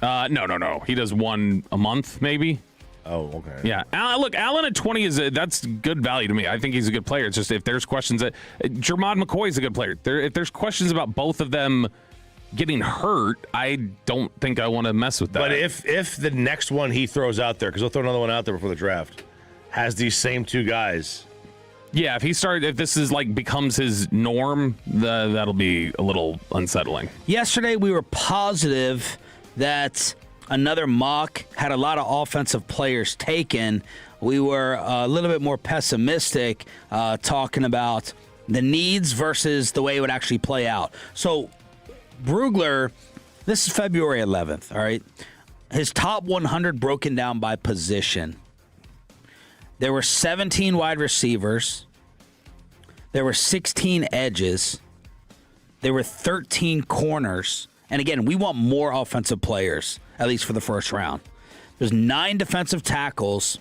Speaker 5: No. He does 1 a month, maybe.
Speaker 4: Oh, okay.
Speaker 5: Yeah. Look, Allen at 20 that's good value to me. I think he's a good player. It's just if there's questions that Jermod McCoy is a good player. If there's questions about both of them getting hurt, I don't think I want to mess with that.
Speaker 4: But if the next one he throws out there, because he'll throw another one out there before the draft, has these same 2 guys.
Speaker 5: Yeah, if this is becomes his norm, that'll be a little unsettling.
Speaker 3: Yesterday we were positive that another mock had a lot of offensive players taken. We were a little bit more pessimistic, talking about the needs versus the way it would actually play out. So Brugler, this is February 11th, all right? His top 100 broken down by position. There were 17 wide receivers, There were 16 edges. There were 13 corners. And again, we want more offensive players, at least for the first round. There's 9 defensive tackles.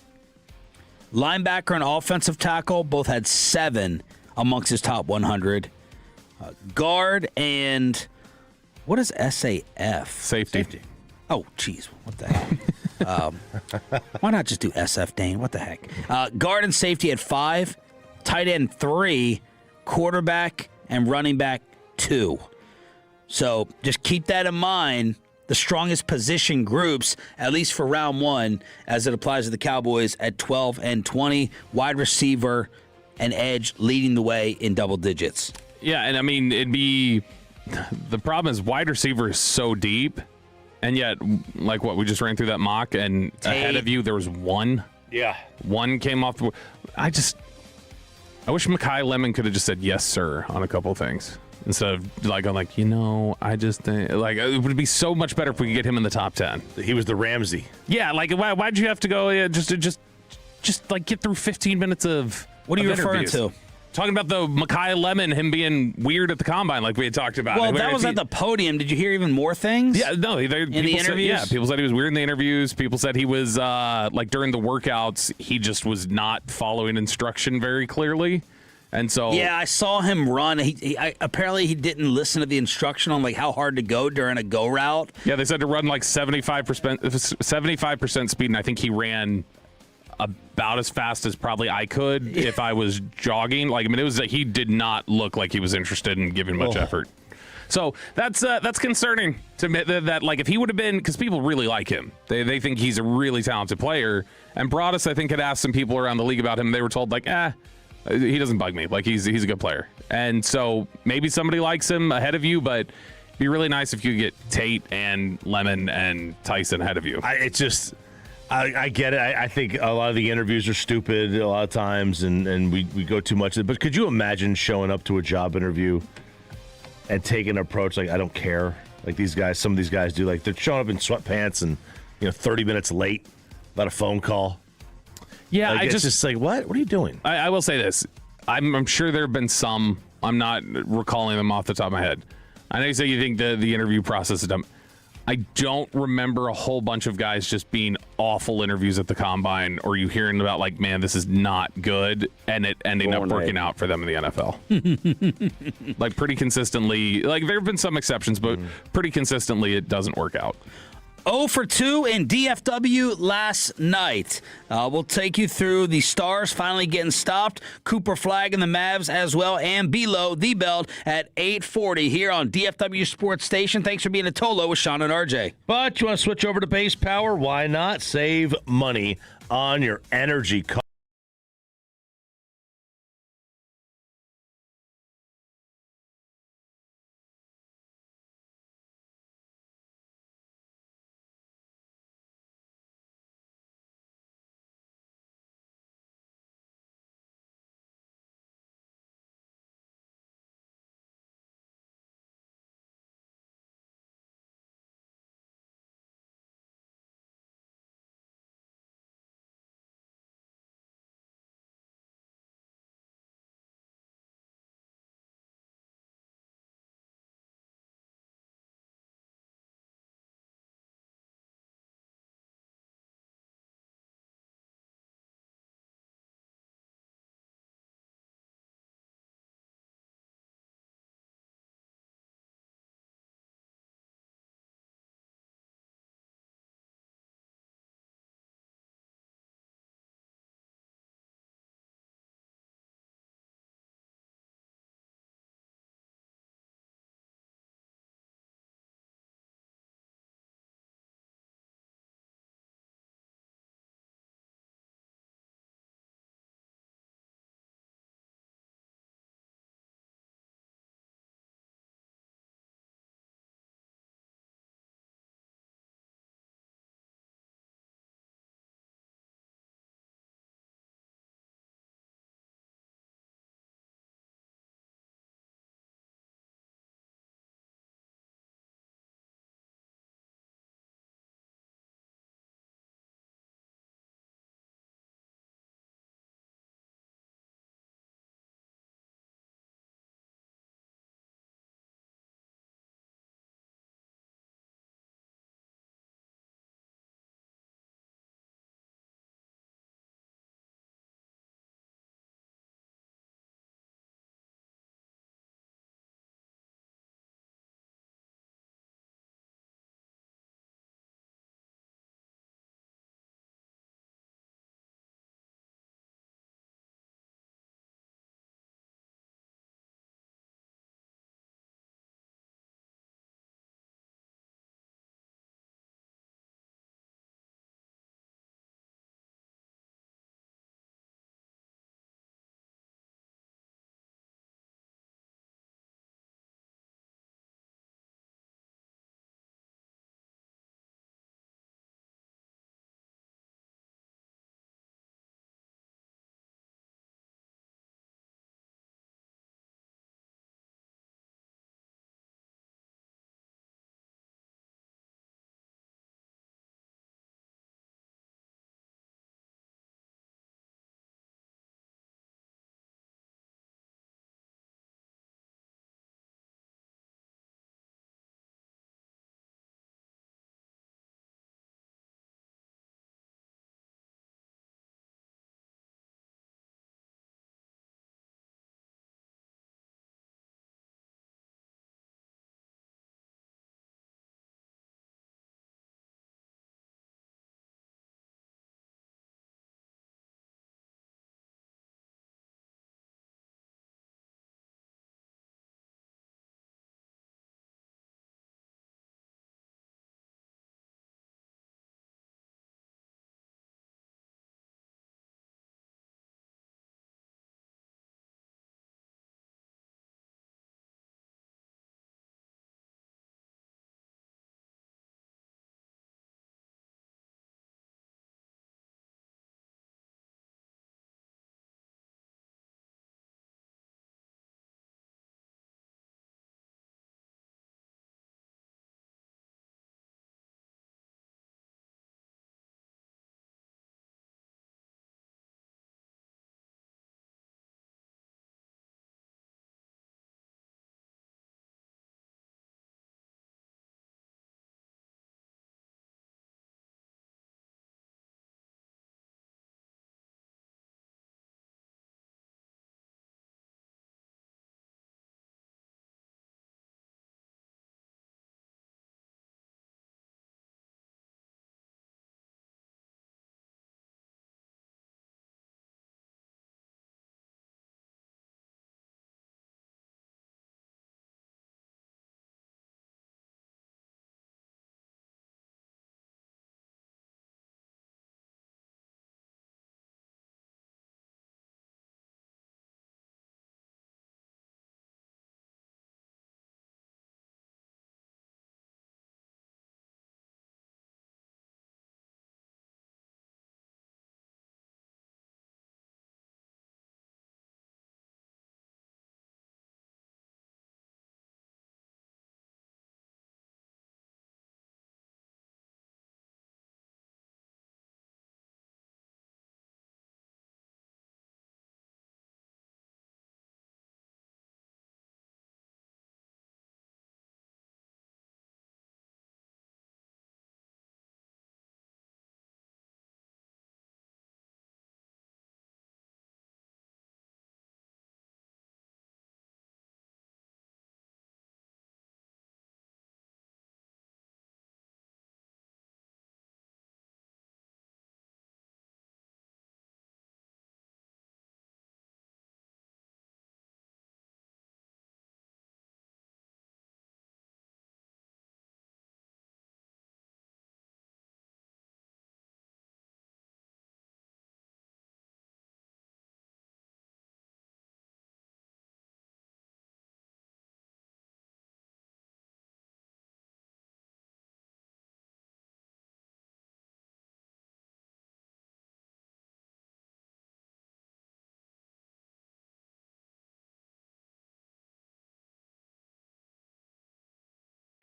Speaker 3: Linebacker and offensive tackle both had 7 amongst his top 100. Guard and what is SAF?
Speaker 5: Safety.
Speaker 3: Oh, geez. What the heck? Why not just do SF, Dane? What the heck? Guard and safety at 5. Tight end 3. Quarterback and running back 2. So just keep that in mind. The strongest position groups, at least for round 1, as it applies to the Cowboys at 12 and 20. Wide receiver and edge leading the way in double digits.
Speaker 5: Yeah, and I mean, the problem is wide receiver is so deep, and yet, like what, we just ran through that mock, and ahead of you, there was 1.
Speaker 4: Yeah.
Speaker 5: 1 came off the... I wish Mekhi Lemon could have just said yes, sir, on a couple of things. Instead of I'm like, I just think, it would be so much better if we could get him in the top 10.
Speaker 4: He was the Ramsey.
Speaker 5: Yeah, why'd you have to go just get through 15 minutes of
Speaker 3: What are you referring
Speaker 5: interviews?
Speaker 3: to?
Speaker 5: Talking about the Mekhi Lemon, him being weird at the combine, like we had talked about.
Speaker 3: Well, that was at the podium. Did you hear even more things?
Speaker 5: Yeah, no.
Speaker 3: In the interviews?
Speaker 5: People said he was weird in the interviews. People said he was during the workouts, he just was not following instruction very clearly. And so,
Speaker 3: yeah, I saw him run. Apparently he didn't listen to the instruction on how hard to go during a go route.
Speaker 5: Yeah, they said to run 75% speed, and I think he ran about as fast as probably I could if I was jogging. It was he did not look like he was interested in giving much effort. So that's concerning to me. That if he would have been, because people really like him, they think he's a really talented player. And Broadus, I think, had asked some people around the league about him. They were told he doesn't bug me. He's a good player. And so maybe somebody likes him ahead of you, but it'd be really nice if you could get Tate and Lemon and Tyson ahead of you.
Speaker 4: I get it. I think a lot of the interviews are stupid a lot of times, and we go too much. But could you imagine showing up to a job interview and taking an approach I don't care? Some of these guys do. They're showing up in sweatpants and 30 minutes late about a phone call.
Speaker 5: Yeah,
Speaker 4: it's just what? What are you doing?
Speaker 5: I will say this. I'm sure there have been some. I'm not recalling them off the top of my head. I know you say you think the interview process is dumb. I don't remember a whole bunch of guys just being awful interviews at the combine, or you hearing about man, this is not good, and it ending up working out for them in the NFL. Pretty consistently. There have been some exceptions, but pretty consistently it doesn't work out.
Speaker 3: 0 for 2 in DFW last night. We'll take you through the Stars finally getting stopped, Cooper Flag and the Mavs as well, and below the belt at 8:40 here on DFW Sports Station. Thanks for being a Tolo with Shawn and RJ.
Speaker 4: But you want to switch over to Base Power? Why not? Save money on your energy costs.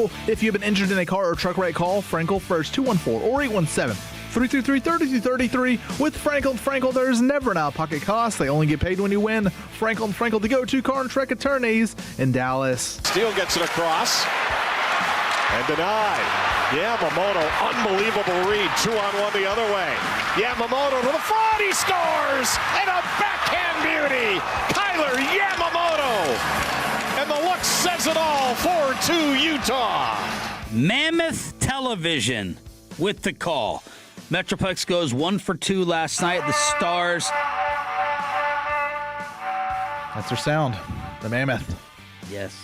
Speaker 6: Frankel. If you've been injured in a car or truck wreck, call Frankel first, 214 or 817-333-3233. With Frankel & Frankel, there's never an out-of-pocket cost. They only get paid when you win. Frankel & Frankel, the go-to car and truck attorneys in Dallas.
Speaker 2: Steele gets it across and denied. Yamamoto, unbelievable read. 2-on-1 the other way. Yamamoto to the front. He scores! And a backhand beauty. Kyler Yamamoto. And the look says it all. 4-2 Utah.
Speaker 3: Mammoth Television with the call. Metroplex goes 1 for 2 last night. The Stars.
Speaker 6: That's their sound. The Mammoth.
Speaker 3: Yes.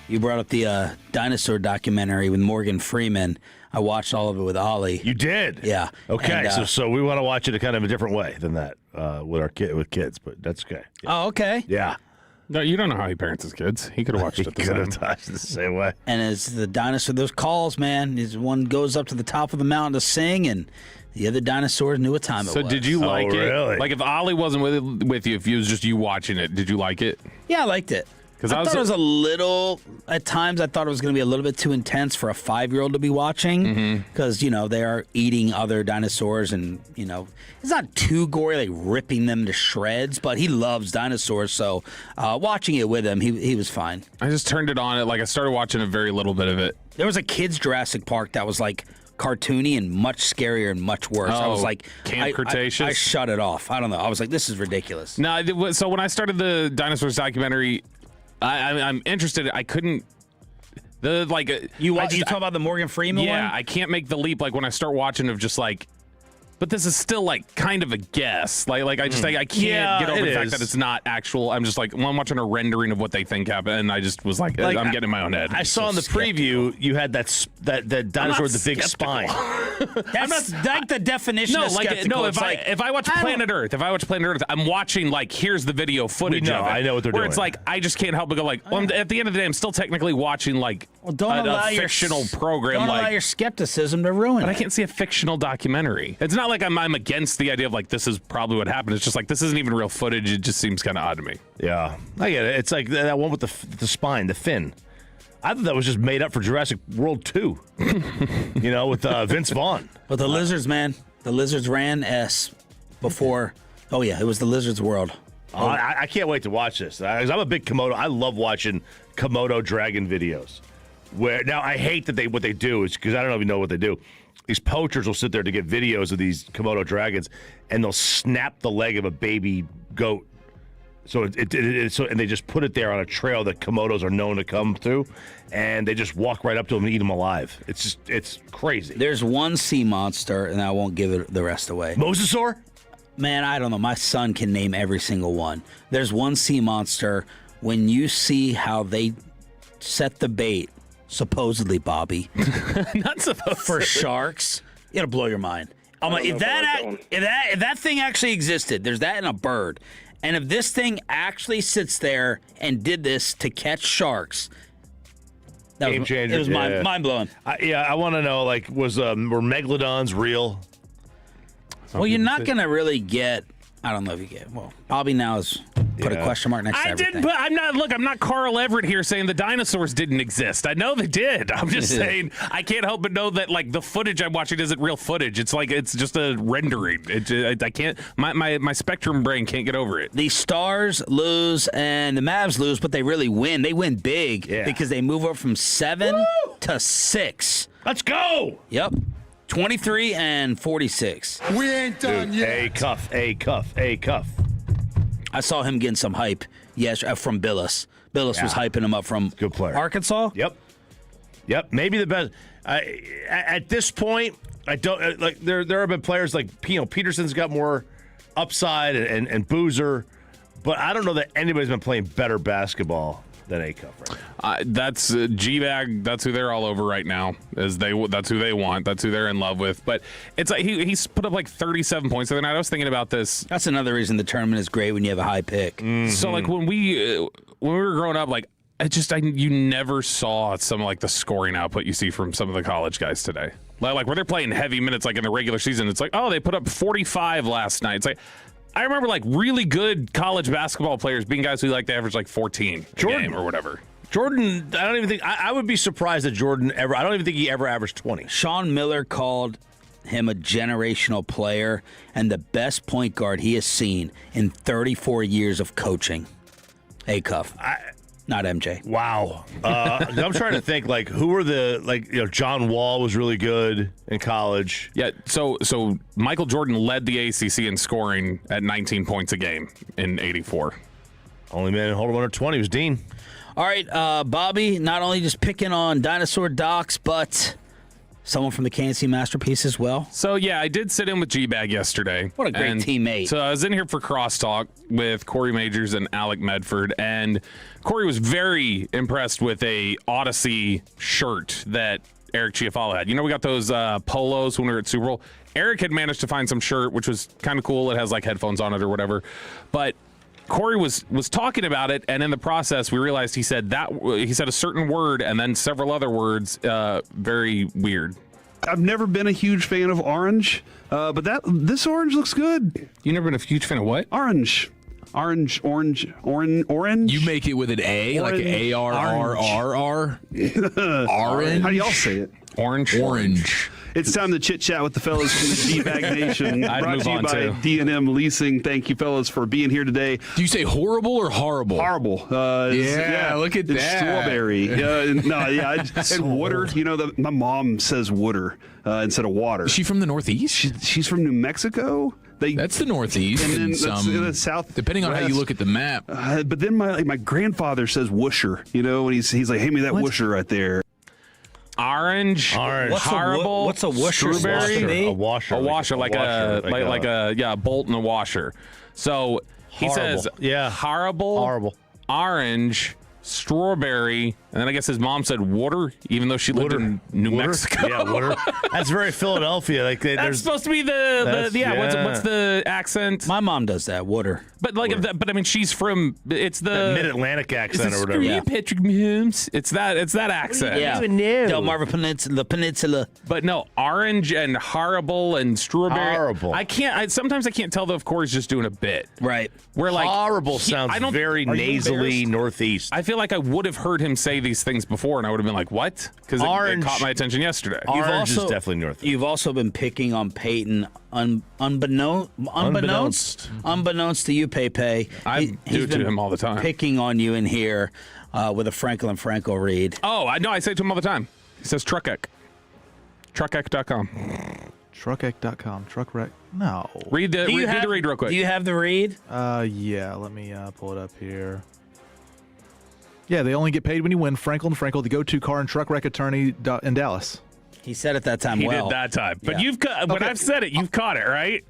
Speaker 3: You brought up the dinosaur documentary with Morgan Freeman. I watched all of it with Ollie.
Speaker 4: You did?
Speaker 3: Yeah.
Speaker 4: Okay,
Speaker 3: And,
Speaker 4: so we want to watch it kind of a different way than that with kids, but that's okay. Yeah.
Speaker 3: Oh, okay.
Speaker 4: Yeah.
Speaker 5: No, you don't know how he parents his kids. He could have watched it the
Speaker 3: same
Speaker 4: way.
Speaker 3: And it's the dinosaur, those calls, man. Is one goes up to the top of the mountain to sing, and the other dinosaurs knew what time it was.
Speaker 5: So did you like it?
Speaker 4: Really?
Speaker 5: Like if Ollie wasn't with you, if it was just you watching it, did you like it?
Speaker 3: Yeah, I liked it. I thought it was a little, at times I thought it was going to be a little bit too intense for a 5-year-old to be watching because, they are eating other dinosaurs and, it's not too gory, like ripping them to shreds, but he loves dinosaurs. So watching it with him, he was fine.
Speaker 5: I just turned it on. I started watching a very little bit of it.
Speaker 3: There was a kid's Jurassic Park that was like cartoony and much scarier and much worse. I was like,
Speaker 5: Camp Cretaceous?
Speaker 3: I shut it off. I don't know. I was like, this is ridiculous.
Speaker 5: No, so when I started the dinosaurs documentary, I'm interested. I couldn't. You
Speaker 3: talk about the Morgan Freeman one?
Speaker 5: Yeah, I can't make the leap. Like when I start watching of just like, but this is still like kind of a guess. I can't get over the fact that it's not actual. I'm just like, I'm watching a rendering of what they think happened, and I just was like I'm getting in my own head.
Speaker 4: I saw in the preview you had that dinosaur with the big spine.
Speaker 3: That's like the definition of skeptical.
Speaker 5: If I watch Planet Earth, I'm watching here's the video footage of it.
Speaker 4: I know what they're doing.
Speaker 5: Where it's like I just can't help but go at the end of the day, I'm still technically watching a fictional program.
Speaker 3: Don't allow your skepticism to ruin it.
Speaker 5: But I can't see a fictional documentary. It's not like I'm against the idea of this is probably what happened. It's just this isn't even real footage. It just seems kind of odd to me.
Speaker 4: Yeah, I get it. It's like that one with the spine, the fin. I thought that was just made up for Jurassic World 2. With Vince Vaughn.
Speaker 3: But the lizards, man. The lizards ran before. Oh, yeah, it was the lizards' world.
Speaker 4: I can't wait to watch this. I'm a big Komodo. I love watching Komodo dragon videos. Now, I hate that what they do is, because I don't even know what they do. These poachers will sit there to get videos of these Komodo dragons, and they'll snap the leg of a baby goat. So and they just put it there on a trail that Komodos are known to come through, and they just walk right up to them and eat them alive. It's crazy.
Speaker 3: There's one sea monster, and I won't give it the rest away.
Speaker 4: Mosasaur?
Speaker 3: Man, I don't know. My son can name every single one. There's one sea monster. When you see how they set the bait, supposedly, Bobby,
Speaker 5: not supposed
Speaker 3: for sharks, it'll blow your mind. I'm like, if that thing actually existed, there's that in a bird. And if this thing actually sits there and did this to catch sharks,
Speaker 4: game changer.
Speaker 3: It was mind blowing.
Speaker 4: I want to know, were megalodons real?
Speaker 3: Well, you're not going to really get. I don't know if you get. Well, Bobby now has put a question mark next to everything.
Speaker 5: But I'm not Carl Everett here saying the dinosaurs didn't exist. I know they did. I'm just saying I can't help but know that the footage I'm watching isn't real footage. It's it's just a rendering. I can't. My spectrum brain can't get over it.
Speaker 3: The Stars lose and the Mavs lose, but they really win. They win big because they move up from 7 to 6.
Speaker 4: Let's go.
Speaker 3: Yep. 23 and 46.
Speaker 7: We ain't done yet.
Speaker 4: A cuff.
Speaker 3: I saw him getting some hype from Billis. Billis was hyping him up from
Speaker 4: good player.
Speaker 3: Arkansas.
Speaker 4: Yep. Maybe the best. At this point, I don't there have been players like Peterson's got more upside and Boozer, but I don't know that anybody's been playing better basketball than A-Cuff right now.
Speaker 5: That's G-Bag. That's who they're all over right now. That's who they want. That's who they're in love with. But it's like he's put up 37 points the other night. I was thinking about this.
Speaker 3: That's another reason the tournament is great when you have a high pick.
Speaker 4: Mm-hmm.
Speaker 5: So when we were growing up, you never saw some the scoring output you see from some of the college guys today. Where they're playing heavy minutes in the regular season. It's they put up 45 last night. It's I remember really good college basketball players being guys who to average 14 a game or whatever.
Speaker 4: Jordan, I don't even think I would be surprised that Jordan ever. I don't even think he ever averaged 20.
Speaker 3: Sean Miller called him a generational player and the best point guard he has seen in 34 years of coaching. Cuff. Not MJ.
Speaker 4: Wow. I'm trying to think, like, who were John Wall was really good in college.
Speaker 5: Yeah, so Michael Jordan led the ACC in scoring at 19 points a game in 84.
Speaker 4: Only man holding under 20 was Dean.
Speaker 3: All right, Bobby, not only just picking on Dinosaur Docs, but someone from the KNC Masterpiece as well.
Speaker 5: So, yeah, I did sit in with G-Bag yesterday.
Speaker 3: What a great teammate.
Speaker 5: So I was in here for crosstalk with Corey Majors and Alec Medford, and Corey was very impressed with a Odyssey shirt that Eric Chiafalo had. You know, we got those polos when we were at Super Bowl. Eric had managed to find some shirt, which was kind of cool. It has, like, headphones on it or whatever. But Corey was talking about it, and in the process, we realized he said a certain word and then several other words. Very weird.
Speaker 18: I've never been a huge fan of orange, but this orange looks good.
Speaker 5: You never been a huge fan of what?
Speaker 18: Orange. Orange.
Speaker 19: You make it with an A,
Speaker 18: orange.
Speaker 19: like A-R-R-R-R? Orange?
Speaker 18: How do y'all say it?
Speaker 5: Orange.
Speaker 18: It's time to chit-chat with the fellas from the G-Bag Nation.
Speaker 5: I'd
Speaker 18: Brought
Speaker 5: move
Speaker 18: to you
Speaker 5: on,
Speaker 18: by
Speaker 5: too.
Speaker 18: D&M Leasing. Thank you, fellas, for being here today.
Speaker 19: Do you say horrible or horrible?
Speaker 18: Horrible.
Speaker 19: Yeah, look at
Speaker 18: it's
Speaker 19: that.
Speaker 18: Strawberry. And water. You know, my mom says water instead of water.
Speaker 19: Is she from the Northeast?
Speaker 18: She's from New Mexico.
Speaker 19: That's the Northeast.
Speaker 18: And then
Speaker 19: and
Speaker 18: that's
Speaker 19: some,
Speaker 18: the South.
Speaker 19: depending on how you look at the map.
Speaker 18: But then my grandfather says whoosher, you know, and he's like, hand me that whoosher right there.
Speaker 5: Orange. Horrible.
Speaker 3: What's a whoosher?
Speaker 5: Strawberry?
Speaker 4: A washer.
Speaker 5: Like a bolt in a washer. So he says, horrible, orange, strawberry, and then I guess his mom said water, even though she lived in New Mexico.
Speaker 4: Yeah, water. That's very Philadelphia. Like
Speaker 5: that's supposed to be What's the accent?
Speaker 3: My mom does that. Water.
Speaker 5: But but I mean, she's from. It's the
Speaker 4: Mid-Atlantic accent or whatever.
Speaker 5: Yeah. Patrick Mahomes. It's that accent.
Speaker 3: Yeah. Delmarva Peninsula.
Speaker 5: But no, orange and horrible and strawberry.
Speaker 4: Horrible.
Speaker 5: Sometimes I can't tell though if Corey's just doing a bit.
Speaker 3: Right.
Speaker 5: Where like
Speaker 4: horrible sounds very nasally Northeast.
Speaker 5: I feel like I would have heard him say these things before, and I would have been like, "What?" Because it caught my attention yesterday.
Speaker 4: Orange is definitely Northeast.
Speaker 3: You've also been picking on Peyton unbeknownst to you, Pepe.
Speaker 5: I do it to him all the time.
Speaker 3: Picking on you in here with a Franklin Franco read.
Speaker 5: Oh, I know. I say it to him all the time. He says Truckek. Truckek.com.
Speaker 6: Truckek.com. Truckwreck. No.
Speaker 5: Read the read real quick.
Speaker 3: Do you have the read?
Speaker 6: Yeah. Let me pull it up here. Yeah, they only get paid when you win. Franklin Franco, the go-to car and truck wreck attorney in Dallas.
Speaker 3: He said it that time.
Speaker 5: He did that time. But when I've said it, you've caught it, right?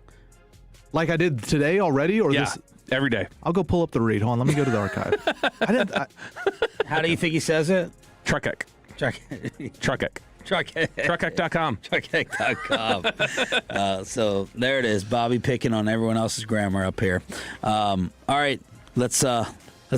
Speaker 6: Like I did today already, or this
Speaker 5: every day.
Speaker 6: I'll go pull up the read. Hold on, let me go to the archive.
Speaker 3: How do you think he says it?
Speaker 5: Truckek. Truckek. Truckek.com.
Speaker 3: Truckek.com. So there it is. Bobby picking on everyone else's grammar up here. All right, let's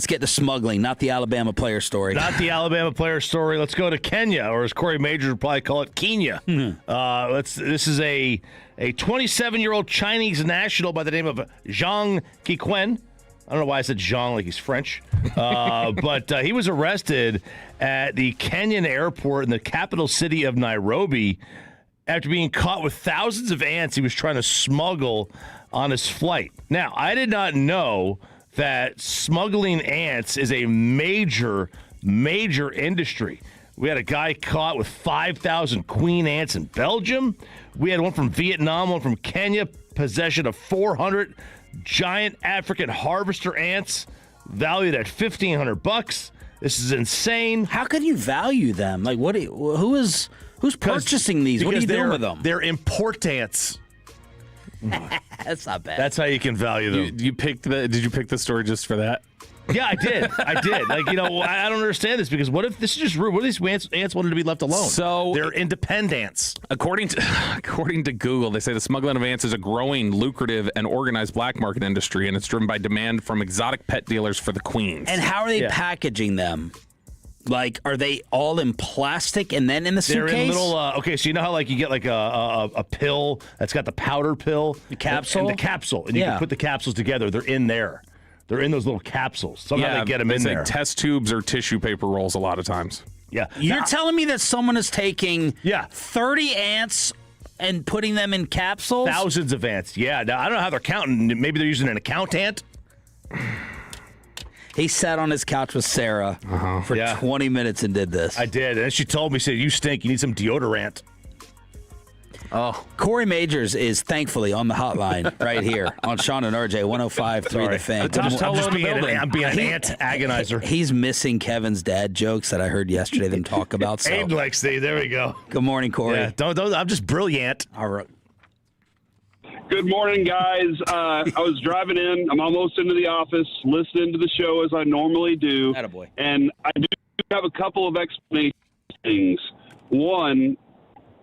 Speaker 3: get to smuggling, not the Alabama player story.
Speaker 4: Not the Alabama player story. Let's go to Kenya, or as Corey Majors would probably call it, Kenya. This is a 27-year-old Chinese national by the name of Zhang Qikwen. I don't know why I said Zhang like he's French. But he was arrested at the Kenyan airport in the capital city of Nairobi after being caught with thousands of ants he was trying to smuggle on his flight. Now, I did not know that smuggling ants is a major industry. We had a guy caught with 5,000 queen ants in Belgium. We had one from Vietnam, one from Kenya, possession of 400 giant African harvester ants valued at $1,500. This is insane.
Speaker 3: How can you value them? Like, who's purchasing these? What are you doing with them?
Speaker 4: They're import ants.
Speaker 3: That's not bad.
Speaker 4: That's how you can value them.
Speaker 5: Did you pick the story just for that?
Speaker 4: Yeah, I did. Like, I don't understand this, because what if this is just rude? What if these ants wanted to be left alone?
Speaker 5: So
Speaker 4: they're independents.
Speaker 5: According to Google, they say the smuggling of ants is a growing, lucrative, and organized black market industry, and it's driven by demand from exotic pet dealers for the queens.
Speaker 3: And how are they packaging them? Like, are they all in plastic and then in the suitcase?
Speaker 4: They're in little. Okay, so you know how like you get like a pill that's got the powder pill,
Speaker 3: the capsule,
Speaker 4: and the capsule, and you can put the capsules together. They're in there. They're in those little capsules. Somehow they get them in
Speaker 5: say
Speaker 4: there.
Speaker 5: Test tubes or tissue paper rolls a lot of times.
Speaker 4: Yeah.
Speaker 3: You're telling me that someone is taking 30 ants and putting them in capsules?
Speaker 4: Thousands of ants. Yeah. Now, I don't know how they're counting. Maybe they're using an account ant.
Speaker 3: He sat on his couch with Sarah for 20 minutes and did this.
Speaker 4: I did. And she told me, she said, you stink. You need some deodorant.
Speaker 3: Oh, Corey Majors is thankfully on the hotline right here on Shawn and RJ 105.3 The Fan.
Speaker 4: I'm being an ant agonizer.
Speaker 3: He's missing Kevin's dad jokes that I heard yesterday them talk about. So.
Speaker 4: Abe Lexi, there we go.
Speaker 3: Good morning, Corey.
Speaker 4: Yeah, don't, I'm just brilliant.
Speaker 3: All right.
Speaker 20: Good morning, guys. I was driving in. I'm almost into the office, listening to the show as I normally do.
Speaker 3: Attaboy.
Speaker 20: And I do have a couple of explanations. One,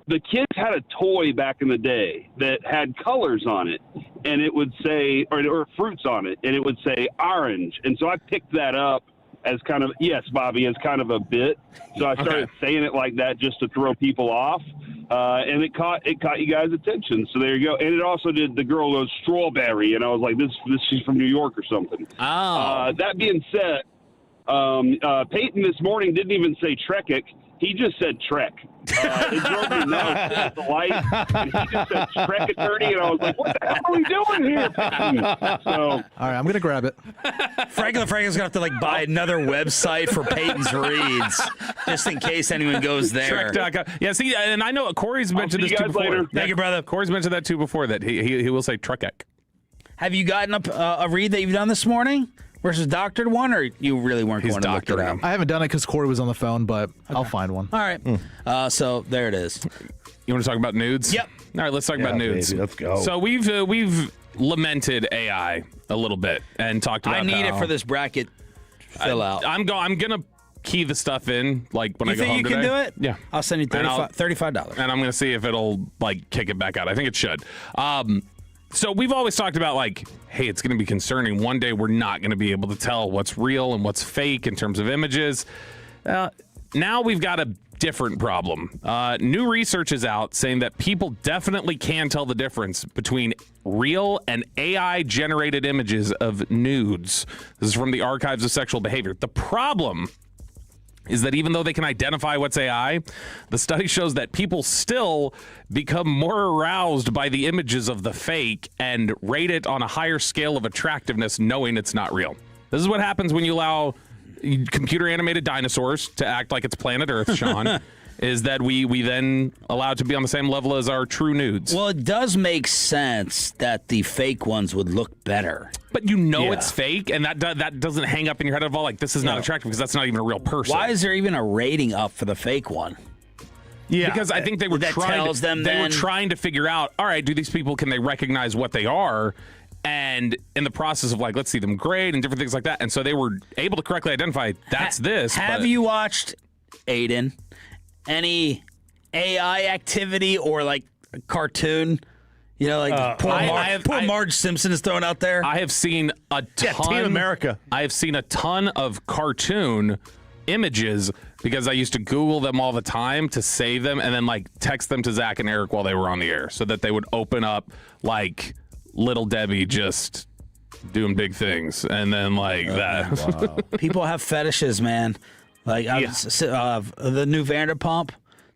Speaker 20: the kids had a toy back in the day that had colors on it, and it would say, or fruits on it, and it would say orange. And so I picked that up as kind of, yes, Bobby, as kind of a bit. So I started saying it like that just to throw people off. And it caught you guys' attention. So there you go. And it also did, the girl goes strawberry, and I was like, this she's from New York or something.
Speaker 3: Oh.
Speaker 20: That being said, Peyton this morning didn't even say Trekkick. He just said Trek. It drove me nuts at the light. And he just said Trek attorney, and I was like, what the hell are we doing here? So,
Speaker 6: all right, I'm going to grab it.
Speaker 3: Franklin's going to have to buy another website for Peyton's reads, just in case anyone goes there.
Speaker 5: Trek.com. Yeah, see, and I know Corey's mentioned this too before.
Speaker 20: Later.
Speaker 3: Thank you, brother.
Speaker 5: Corey's mentioned that too before, that he will say Trekek.
Speaker 3: Have you gotten a read that you've done this morning? Versus doctored one, or you really weren't going to look it up?
Speaker 6: I haven't done it because Corey was on the phone, but I'll find one.
Speaker 3: All right. So there it is.
Speaker 5: You want to talk about nudes?
Speaker 3: Yep.
Speaker 5: All right, let's talk about nudes.
Speaker 4: Baby, let's go.
Speaker 5: So we've lamented AI a little bit and talked about.
Speaker 3: I need it for this bracket fill out.
Speaker 5: I'm gonna key the stuff in when I go home
Speaker 3: you
Speaker 5: today.
Speaker 3: can do it?
Speaker 5: Yeah.
Speaker 3: I'll send you $35.
Speaker 5: And I'm gonna see if it'll kick it back out. I think it should. So we've always talked about hey, it's going to be concerning. One day we're not going to be able to tell what's real and what's fake in terms of images. Now we've got a different problem. New research is out saying that people definitely can tell the difference between real and AI-generated images of nudes. This is from the Archives of Sexual Behavior. The problem is that even though they can identify what's AI, the study shows that people still become more aroused by the images of the fake and rate it on a higher scale of attractiveness, knowing it's not real. This is what happens when you allow computer-animated dinosaurs to act like it's planet Earth, Sean, is that we then allow it to be on the same level as our true nudes.
Speaker 3: Well, it does make sense that the fake ones would look better.
Speaker 5: But it's fake, and that doesn't hang up in your head at all. This is not attractive because that's not even a real person.
Speaker 3: Why is there even a rating up for the fake one?
Speaker 5: Yeah, because I think they were
Speaker 3: were
Speaker 5: trying to figure out, all right, do these people, can they recognize what they are? And in the process of let's see them grade and different things like that. And so they were able to correctly identify that's this.
Speaker 3: Have you watched, Aiden, any AI activity or a cartoon? Poor Marge Simpson is thrown out there.
Speaker 5: I have seen a ton.
Speaker 4: Team America.
Speaker 5: I have seen a ton of cartoon images because I used to Google them all the time to save them and then text them to Zach and Eric while they were on the air so that they would open up Little Debbie just doing big things and then that.
Speaker 3: Wow. People have fetishes, man. The new Vanderpump.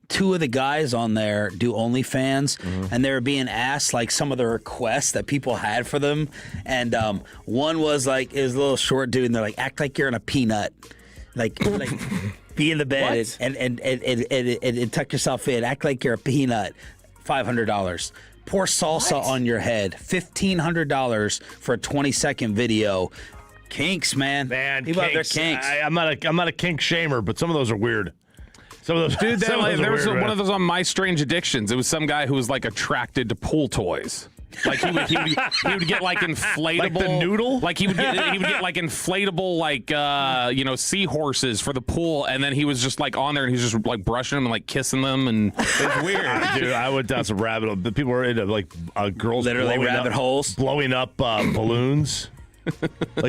Speaker 3: 2 of the guys on there do OnlyFans, and they were being asked some of the requests that people had for them, and one was it was a little short dude, and they're act like you're in a peanut, be in the bed and tuck yourself in, act like you're a peanut, $500. Pour salsa on your head, $1,500 for a 20-second video. Kinks, man. People have their kinks.
Speaker 4: I'm not a kink shamer, but some of those are weird. Some of those,
Speaker 5: dude, there was
Speaker 4: weird,
Speaker 5: one of those on My Strange Addictions. It was some guy who was attracted to pool toys. He would get inflatable,
Speaker 4: like the noodle.
Speaker 5: He would get inflatable seahorses for the pool, and then he was just on there and he was just brushing them and kissing them, and it's weird.
Speaker 4: Dude, I went down some rabbit holes. People were into girls
Speaker 3: literally rabbit holes,
Speaker 4: blowing up balloons.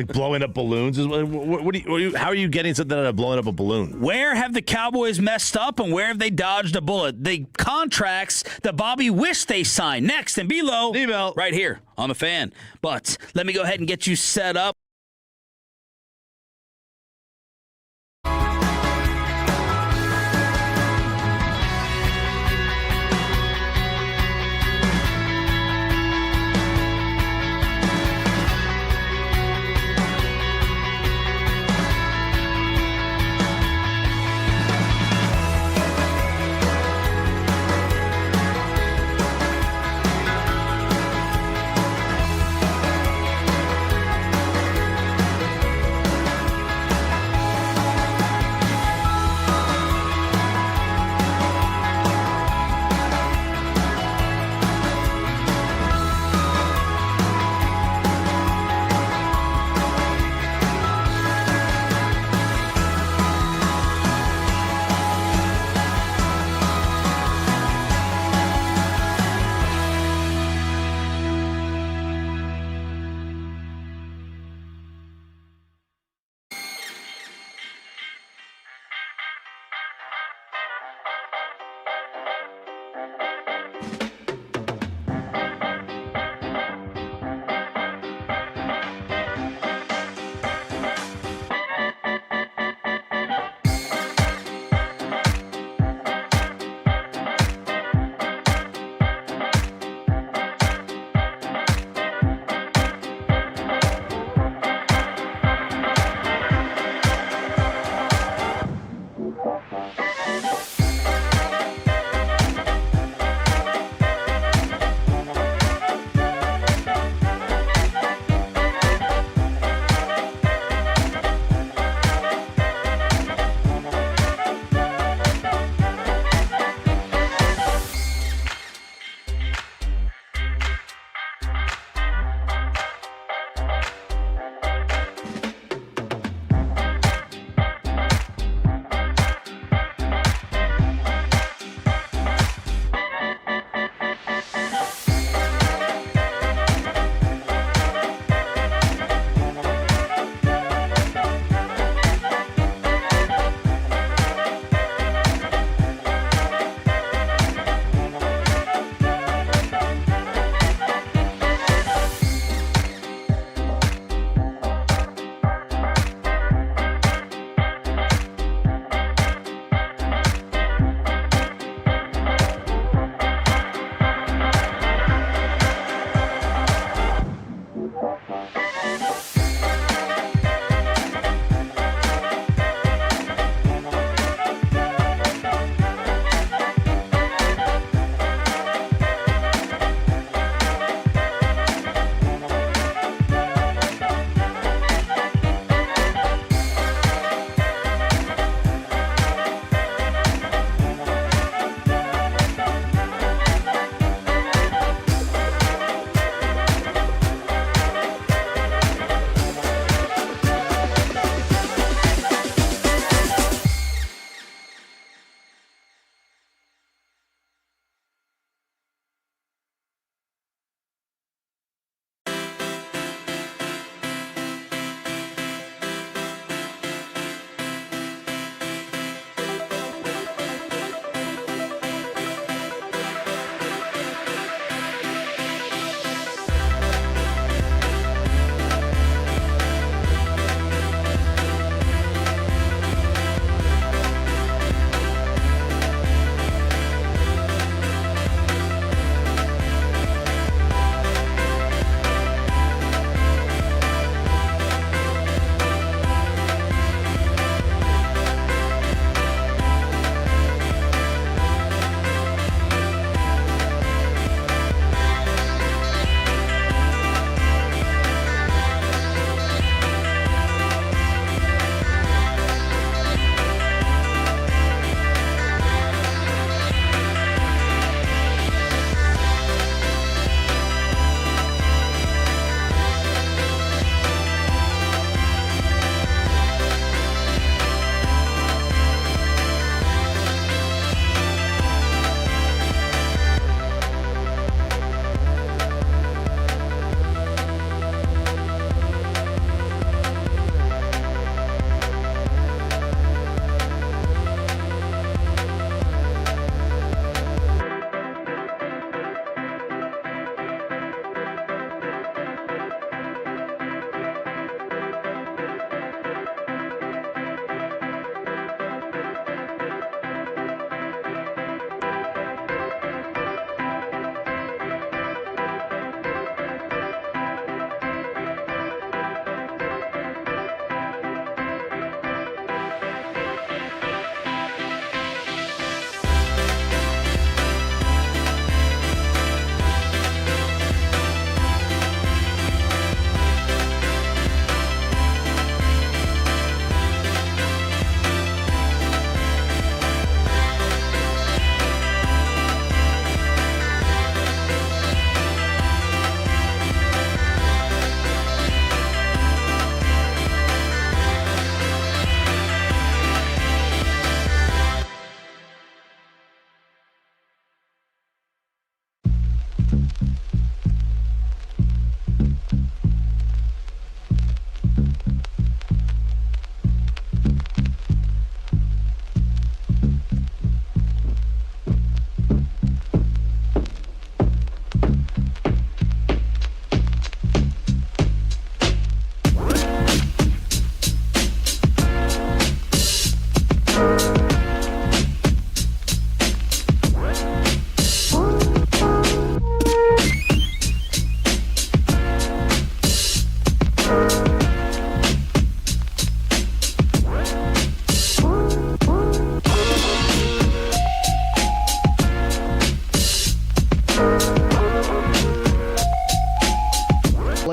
Speaker 4: Blowing up balloons. How are you getting something out of blowing up a balloon?
Speaker 3: Where have the Cowboys messed up and where have they dodged a bullet? The contracts that Bobby wished they signed. Next and below, right here on The Fan. But let me go ahead and get you set up.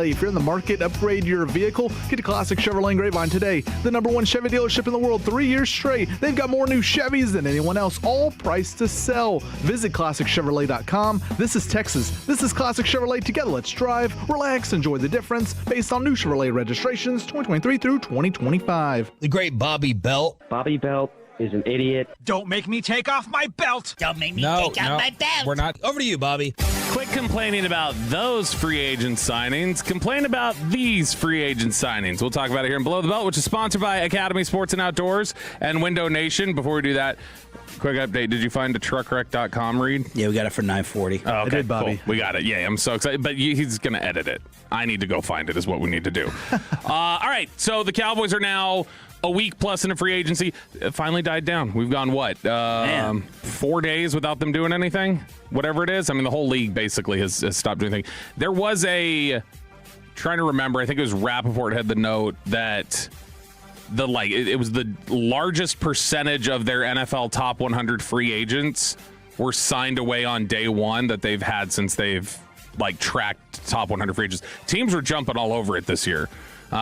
Speaker 6: If you're in the market, upgrade your vehicle, get to Classic Chevrolet in Grapevine today. The #1 Chevy dealership in the world, 3 years straight. They've got more new Chevys than anyone else, all priced to sell. Visit ClassicChevrolet.com. This is Texas. This is Classic Chevrolet. Together, let's drive, relax, enjoy the difference based on new Chevrolet registrations 2023 through 2025.
Speaker 3: The great Bobby Belt.
Speaker 21: Bobby Belt is an idiot.
Speaker 22: Don't make me take off my belt.
Speaker 23: Don't make me take off my belt.
Speaker 3: We're not. Over to you, Bobby.
Speaker 5: Quit complaining about those free agent signings. Complain about these free agent signings. We'll talk about it here in Below the Belt, which is sponsored by Academy Sports and Outdoors and Window Nation. Before we do that, quick update. Did you find a truckwreck.com read?
Speaker 3: Yeah, we got it for $9.40.
Speaker 5: Oh, okay,
Speaker 6: I did, Bobby.
Speaker 5: Cool. We got it. Yeah, I'm so excited. But he's going to edit it. I need to go find it is what we need to do. All right, so the Cowboys are now a week plus into free agency. It finally died down. We've gone, 4 days without them doing anything? Whatever it is. I mean, the whole league basically has stopped doing anything. There was trying to remember, I think it was Rappaport had the note that it was the largest percentage of their NFL top 100 free agents were signed away on day one that they've had since they've tracked top 100 free agents. Teams were jumping all over it this year.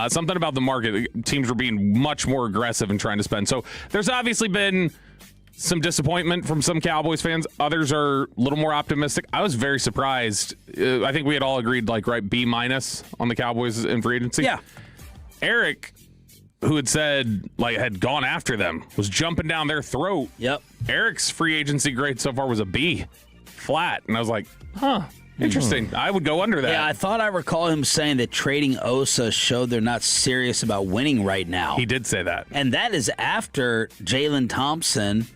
Speaker 5: Something about the market, teams were being much more aggressive in trying to spend. So there's obviously been some disappointment from some Cowboys fans. Others are a little more optimistic. I was very surprised. I think we had all agreed, B- on the Cowboys in free agency.
Speaker 3: Yeah.
Speaker 5: Eric, who had said, had gone after them, was jumping down their throat.
Speaker 3: Yep.
Speaker 5: Eric's free agency grade so far was a B, flat. And I was like, huh. Interesting. I would go under that.
Speaker 3: Yeah, I thought I recall him saying that trading Osa showed they're not serious about winning right now.
Speaker 5: He did say that.
Speaker 3: And that is after Jalen Thompson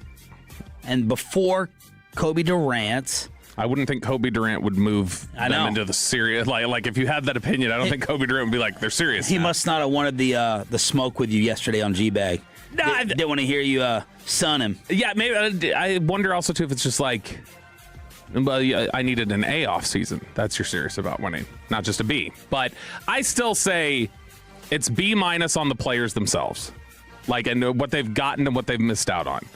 Speaker 3: and before Kobe Durant.
Speaker 5: I wouldn't think Kobe Durant would move them into the serious. Like if you had that opinion, I don't think Kobe Durant would be like, they're serious.
Speaker 3: He must not have wanted the smoke with you yesterday on G-Bag. No, I didn't want to hear you sun him.
Speaker 5: Yeah, maybe. I wonder also, too, if it's just like, I needed an A off season. That's you're serious about winning, not just a B. But I still say it's B- on the players themselves, and what they've gotten and what they've missed out on.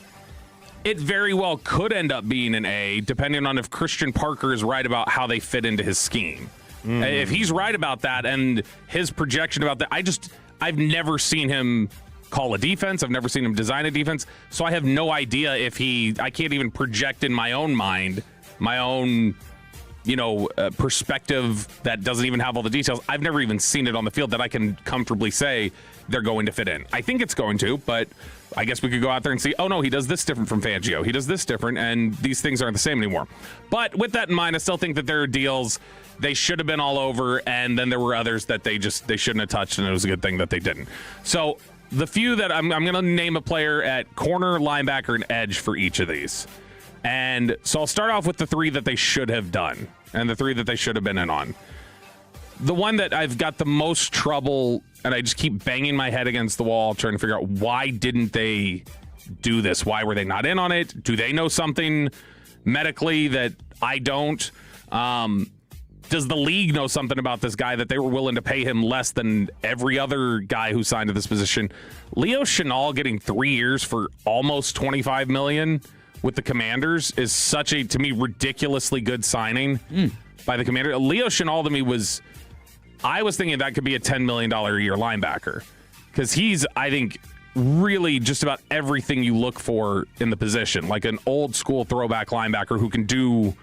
Speaker 5: It very well could end up being an A, depending on if Christian Parker is right about how they fit into his scheme. If he's right about that and his projection about that, I've never seen him call a defense. I've never seen him design a defense. So I have no idea if I can't even project in my own mind, my own, perspective that doesn't even have all the details. I've never even seen it on the field that I can comfortably say they're going to fit in. I think it's going to, but I guess we could go out there and see, oh no, he does this different from Fangio. He does this different, and these things aren't the same anymore. But with that in mind, I still think that there are deals they should have been all over, and then there were others that they shouldn't have touched, and it was a good thing that they didn't. So the few that I'm going to name a player at corner, linebacker, and edge for each of these. And so I'll start off with the three that they should have done and the three that they should have been in on. The one that I've got the most trouble, and I just keep banging my head against the wall trying to figure out why didn't they do this? Why were they not in on it? Do they know something medically that I don't? Does the league know something about this guy that they were willing to pay him less than every other guy who signed to this position? Leo Chenal getting 3 years for almost $25 million with the Commanders is such a, to me, ridiculously good signing by the Commander. Leo Chenal to me I was thinking that could be a $10 million a year linebacker because he's, I think, really just about everything you look for in the position, like an old school throwback linebacker who can do,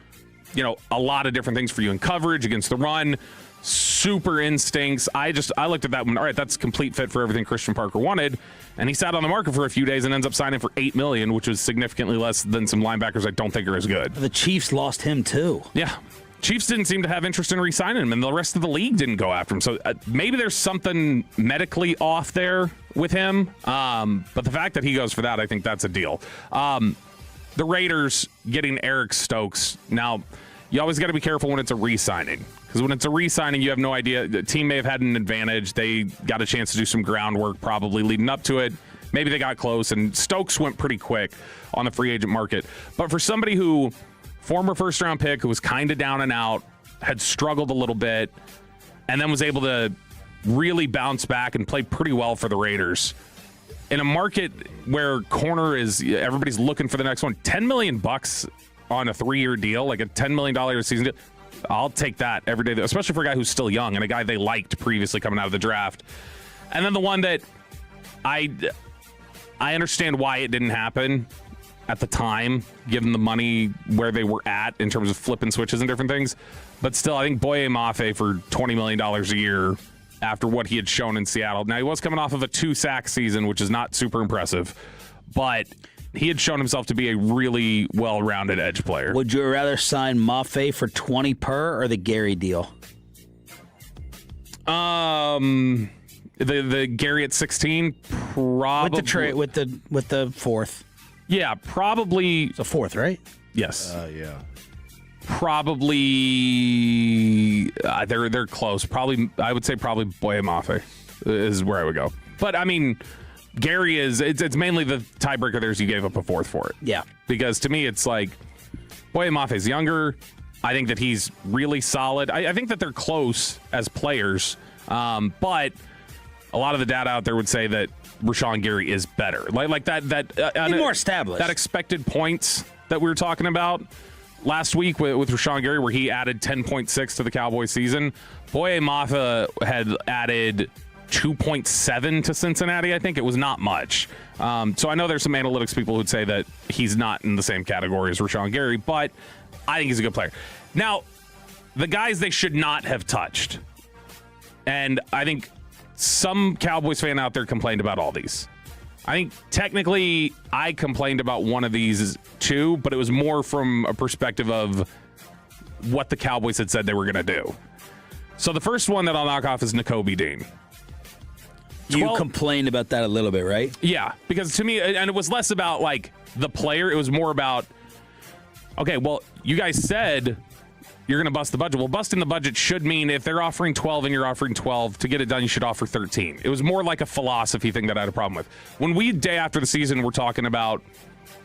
Speaker 5: a lot of different things for you in coverage, against the run, super instincts. I looked at that one. All right, that's a complete fit for everything Christian Parker wanted. And he sat on the market for a few days and ends up signing for $8 million, which was significantly less than some linebackers I don't think are as good.
Speaker 3: The Chiefs lost him too.
Speaker 5: Yeah. Chiefs didn't seem to have interest in re-signing him, and the rest of the league didn't go after him. So maybe there's something medically off there with him. But the fact that he goes for that, I think that's a deal. The Raiders getting Eric Stokes. Now, you always got to be careful when it's a re-signing. Because when it's a re-signing, you have no idea. The team may have had an advantage. They got a chance to do some groundwork probably leading up to it. Maybe they got close, and Stokes went pretty quick on the free agent market. But for somebody who, former first-round pick, who was kind of down and out, had struggled a little bit, and then was able to really bounce back and play pretty well for the Raiders, in a market where corner is, everybody's looking for the next one, $10 million on a 3-year deal, like a $10 million a season deal, I'll take that every day, especially for a guy who's still young and a guy they liked previously coming out of the draft. And then the one that I understand why it didn't happen at the time, given the money where they were at in terms of flipping switches and different things. But still, I think Boye Mafe for $20 million a year after what he had shown in Seattle. Now, he was coming off of a 2-sack season, which is not super impressive, but he had shown himself to be a really well-rounded edge player.
Speaker 3: Would you rather sign Mafe for 20 per or the Gary deal?
Speaker 5: The Gary at 16, probably
Speaker 3: with the trade with the fourth.
Speaker 5: Yeah, probably
Speaker 3: the fourth, right?
Speaker 5: Yes.
Speaker 18: Yeah.
Speaker 5: Probably they're close. Probably I would say probably Boye Mafe is where I would go. But I mean, Gary is it's mainly the tiebreaker there is you gave up a fourth for it.
Speaker 3: Yeah.
Speaker 5: Because to me it's like Boye Mafe's younger. I think that he's really solid. I think that they're close as players. But a lot of the data out there would say that Rashawn Gary is better. Like that
Speaker 3: more established.
Speaker 5: That expected points that we were talking about last week with Rashawn Gary, where he added 10.6 to the Cowboys season. Boye Mafe had added 2.7 to Cincinnati. I think it was not much. So I know there's some analytics people who'd say that he's not in the same category as Rashawn Gary, but I think he's a good player. Now, the guys they should not have touched, and I think some Cowboys fan out there complained about all these. I think technically I complained about one of these too, but it was more from a perspective of what the Cowboys had said they were going to do. So the first one that I'll knock off is Nakobe Dean.
Speaker 3: You complained about that a little bit, right?
Speaker 5: Yeah, because to me, and it was less about like the player. It was more about, okay, well, you guys said you're going to bust the budget. Well, busting the budget should mean if they're offering 12 and you're offering 12, to get it done, you should offer 13. It was more like a philosophy thing that I had a problem with. When we, day after the season, we're talking about,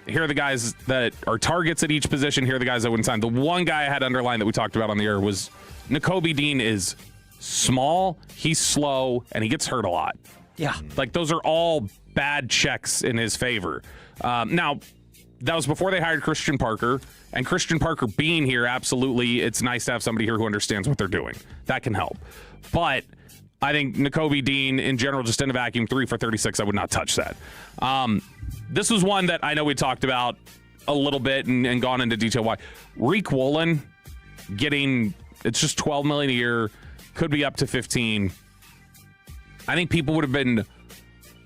Speaker 5: here are the guys that are targets at each position, here are the guys that wouldn't sign. The one guy I had underlined that we talked about on the air was Nakobe Dean is small, he's slow, and he gets hurt a lot.
Speaker 3: Yeah.
Speaker 5: Like, those are all bad checks in his favor. Now, that was before they hired Christian Parker, and Christian Parker being here, absolutely, it's nice to have somebody here who understands what they're doing. That can help. But I think Nakobe Dean, in general, just in a vacuum, 3 for 36, I would not touch that. This was one that I know we talked about a little bit and gone into detail why. Reek Woolen getting, it's just $12 million a year, could be up to 15. I think people would have been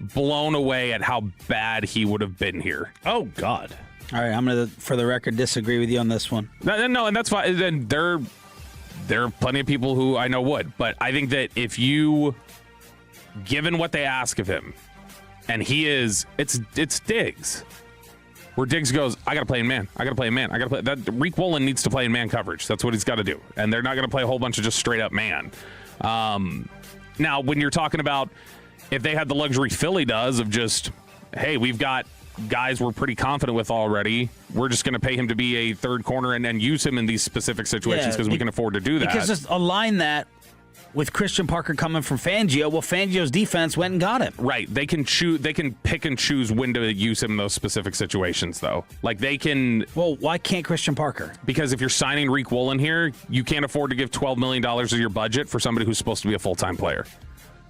Speaker 5: blown away at how bad he would have been here.
Speaker 3: Oh, God. All right, I'm going to, for the record, disagree with you on this one.
Speaker 5: No, and that's fine. And there are plenty of people who I know would. But I think that if you, given what they ask of him, and he is, it's Diggs. Where Diggs goes, I got to play in man. I got to play in man. I got to play. That Reek Woolen needs to play in man coverage. That's what he's got to do. And they're not going to play a whole bunch of just straight up man. Now, when you're talking about if they had the luxury Philly does of just, hey, we've got guys we're pretty confident with already. We're just going to pay him to be a third corner and then use him in these specific situations because we can afford to do that.
Speaker 3: Because just align that with Christian Parker coming from Fangio. Well, Fangio's defense went and got him.
Speaker 5: Right. They can choose. They can pick and choose when to use him in those specific situations, though. Like they can.
Speaker 3: Well, why can't Christian Parker?
Speaker 5: Because if you're signing Reek Woolen here, you can't afford to give $12 million of your budget for somebody who's supposed to be a full-time player.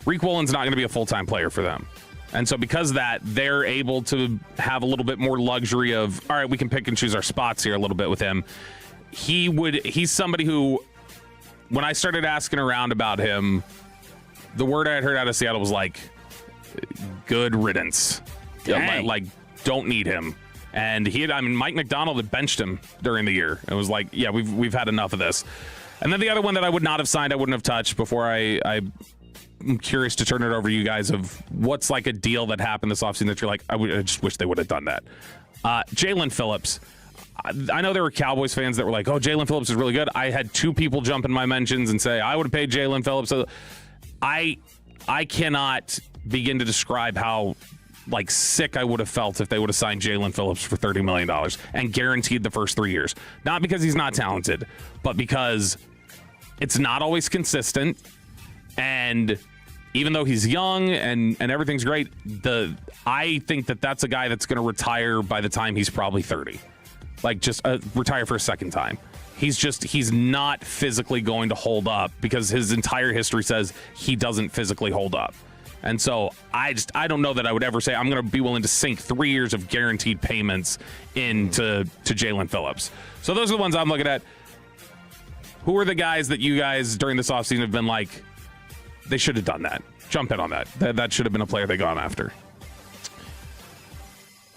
Speaker 5: Reek Woolen's not going to be a full-time player for them. And so because of that, they're able to have a little bit more luxury of, all right, we can pick and choose our spots here a little bit with him. He's somebody who, when I started asking around about him, the word I had heard out of Seattle was like, good riddance. Like, don't need him. And Mike McDonald had benched him during the year. It was like, yeah, we've had enough of this. And then the other one that I would not have signed, I wouldn't have touched before I'm curious to turn it over to you guys of what's like a deal that happened this offseason that you're like, I just wish they would have done that. Jalen Phillips. I know there were Cowboys fans that were like, oh, Jalen Phillips is really good. I had 2 people jump in my mentions and say, I would have paid Jalen Phillips. So I cannot begin to describe how sick I would have felt if they would have signed Jalen Phillips for $30 million and guaranteed the first 3 years. Not because he's not talented, but because it's not always consistent. And even though he's young and everything's great, I think that's a guy that's going to retire by the time he's probably 30. Retire for a second time. He's not physically going to hold up because his entire history says he doesn't physically hold up. And so I don't know that I would ever say I'm going to be willing to sink 3 years of guaranteed payments into Jalen Phillips. So those are the ones I'm looking at. Who are the guys that you guys during this offseason have been like, they should have done that? Jump in on that. That should have been a player they gone after.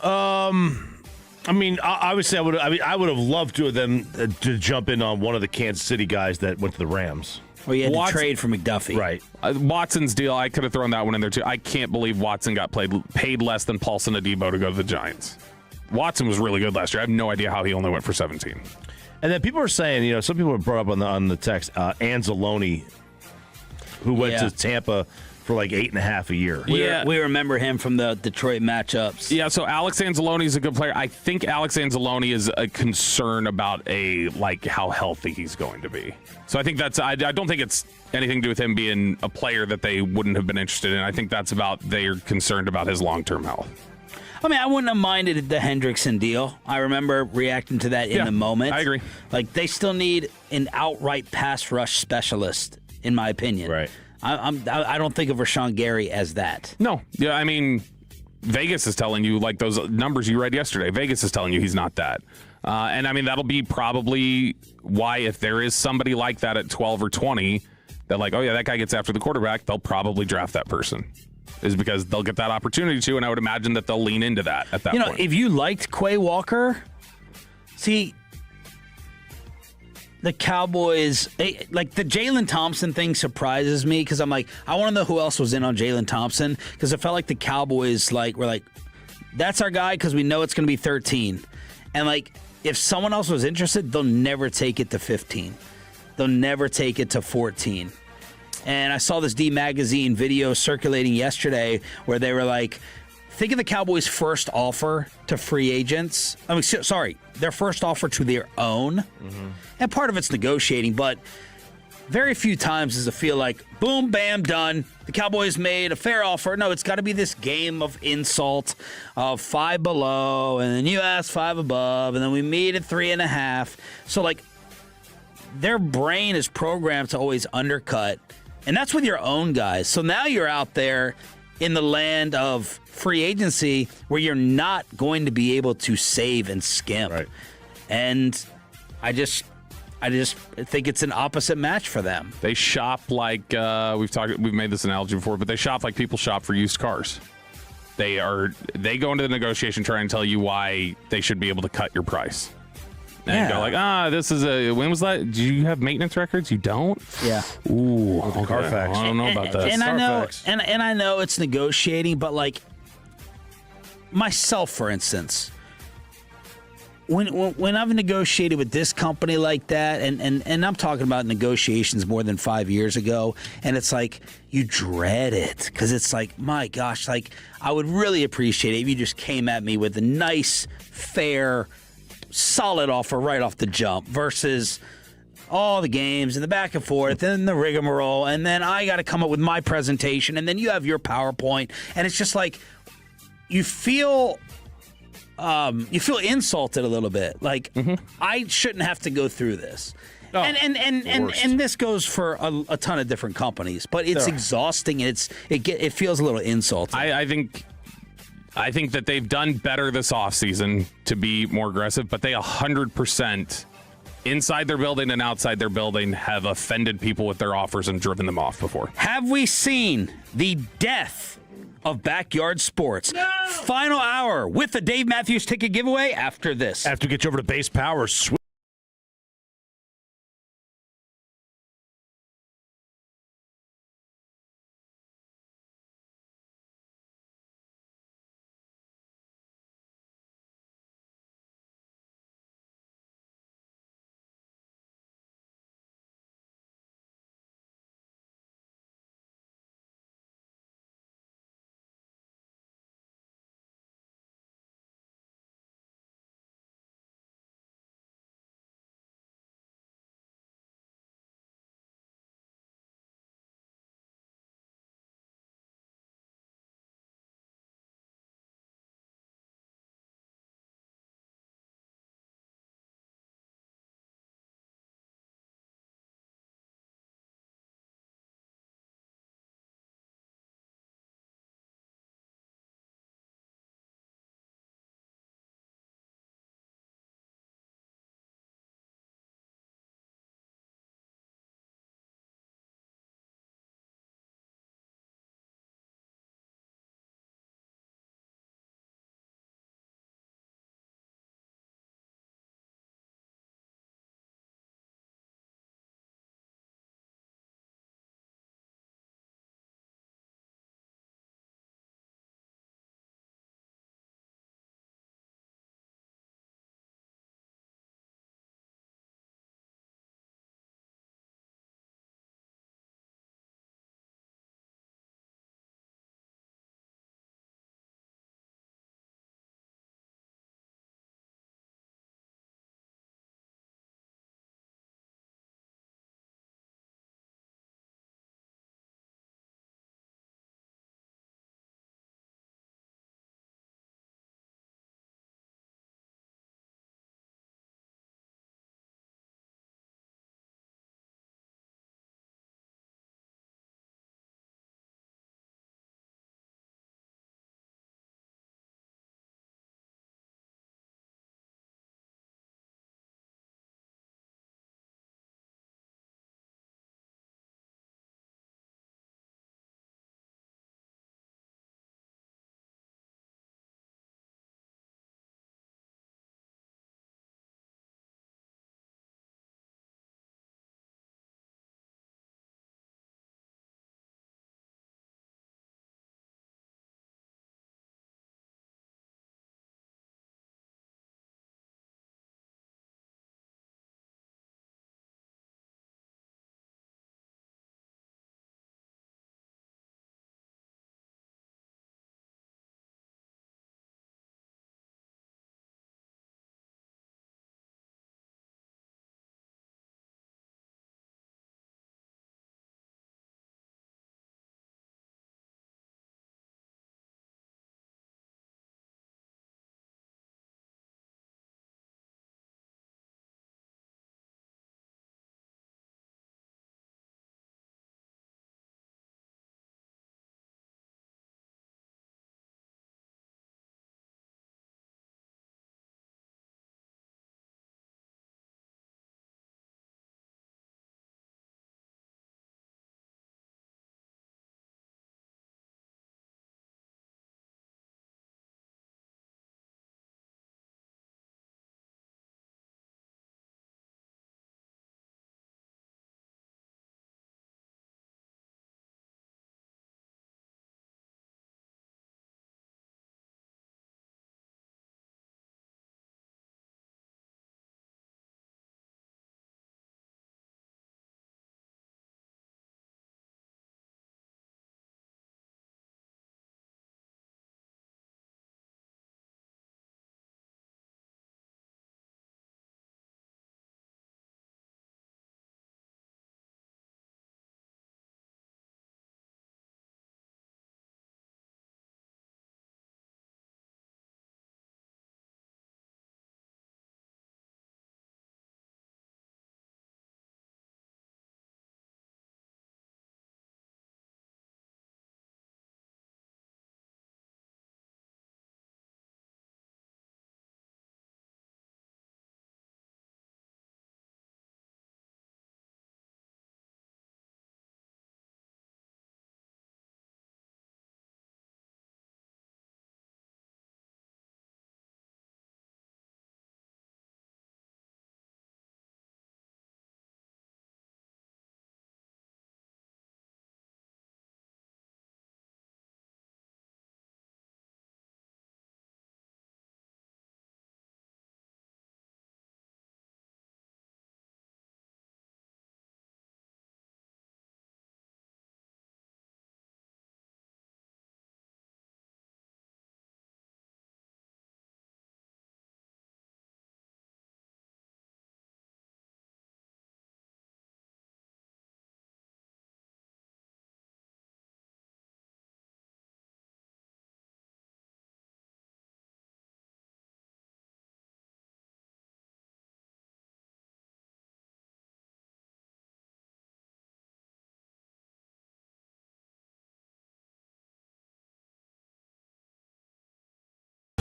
Speaker 4: Obviously, I would have loved to have them to jump in on one of the Kansas City guys that went to the Rams.
Speaker 3: Well, you had to trade for McDuffie.
Speaker 4: Right.
Speaker 5: Watson's deal, I could have thrown that one in there, too. I can't believe Watson got paid less than Paulson Adebo to go to the Giants. Watson was really good last year. I have no idea how he only went for 17.
Speaker 4: And then people are saying, some people have brought up on the text, Anzalone, who went to Tampa for like 8.5 a year.
Speaker 3: We remember him from the Detroit matchups.
Speaker 5: Yeah, so Alex Anzalone is a good player. I think Alex Anzalone is a concern about how healthy he's going to be. So I think I don't think it's anything to do with him being a player that they wouldn't have been interested in. I think that's about they're concerned about his long-term health.
Speaker 3: I wouldn't have minded the Hendrickson deal. I remember reacting to that in the moment.
Speaker 5: I agree.
Speaker 3: They still need an outright pass rush specialist, in my opinion.
Speaker 4: Right.
Speaker 3: I don't think of Rashawn Gary as that.
Speaker 5: No. Yeah, Vegas is telling you, those numbers you read yesterday, Vegas is telling you he's not that. And that'll be probably why if there is somebody like that at 12 or 20, that that guy gets after the quarterback, they'll probably draft that person. Is because they'll get that opportunity to, and I would imagine that they'll lean into that at that point.
Speaker 3: If you liked Quay Walker, see, the Cowboys, the Jalen Thompson thing surprises me because I'm like, I want to know who else was in on Jalen Thompson because it felt like the Cowboys were like, that's our guy because we know it's going to be 13. And if someone else was interested, they'll never take it to 15. They'll never take it to 14. And I saw this D Magazine video circulating yesterday where they were like, think of the Cowboys' first offer to free agents. Their first offer to their own. Mm-hmm. And part of it's negotiating, but very few times does it feel like, boom, bam, done. The Cowboys made a fair offer. No, it's got to be this game of insult of 5 below, and then you ask 5 above, and then we meet at 3.5. So, their brain is programmed to always undercut. And that's with your own guys. So now you're out there in the land of free agency where you're not going to be able to save and skimp.
Speaker 4: Right.
Speaker 3: And I just think it's an opposite match for them.
Speaker 5: They shop we've made this analogy before, but they shop like people shop for used cars. They go into the negotiation trying to tell you why they should be able to cut your price. And go this is when was that? Do you have maintenance records? You don't?
Speaker 3: Yeah.
Speaker 5: Ooh, okay.
Speaker 4: Carfax.
Speaker 5: I don't know about that.
Speaker 3: And I know it's negotiating, but myself, for instance, when I've negotiated with this company like that, and I'm talking about negotiations more than 5 years ago, and it's you dread it because it's my gosh, I would really appreciate it if you just came at me with a nice, fair, solid offer right off the jump versus all the games and the back and forth, then the rigmarole, and then I got to come up with my presentation, and then you have your PowerPoint, and it's just you feel insulted a little bit. I shouldn't have to go through this. Oh, and this goes for a ton of different companies, but it's exhausting and it feels a little insulting.
Speaker 5: I think that they've done better this offseason to be more aggressive, but they 100% inside their building and outside their building have offended people with their offers and driven them off before.
Speaker 3: Have we seen the death of Backyard Sports. Final hour with the Dave Matthews ticket giveaway after this.
Speaker 8: After we get you over to Base Power,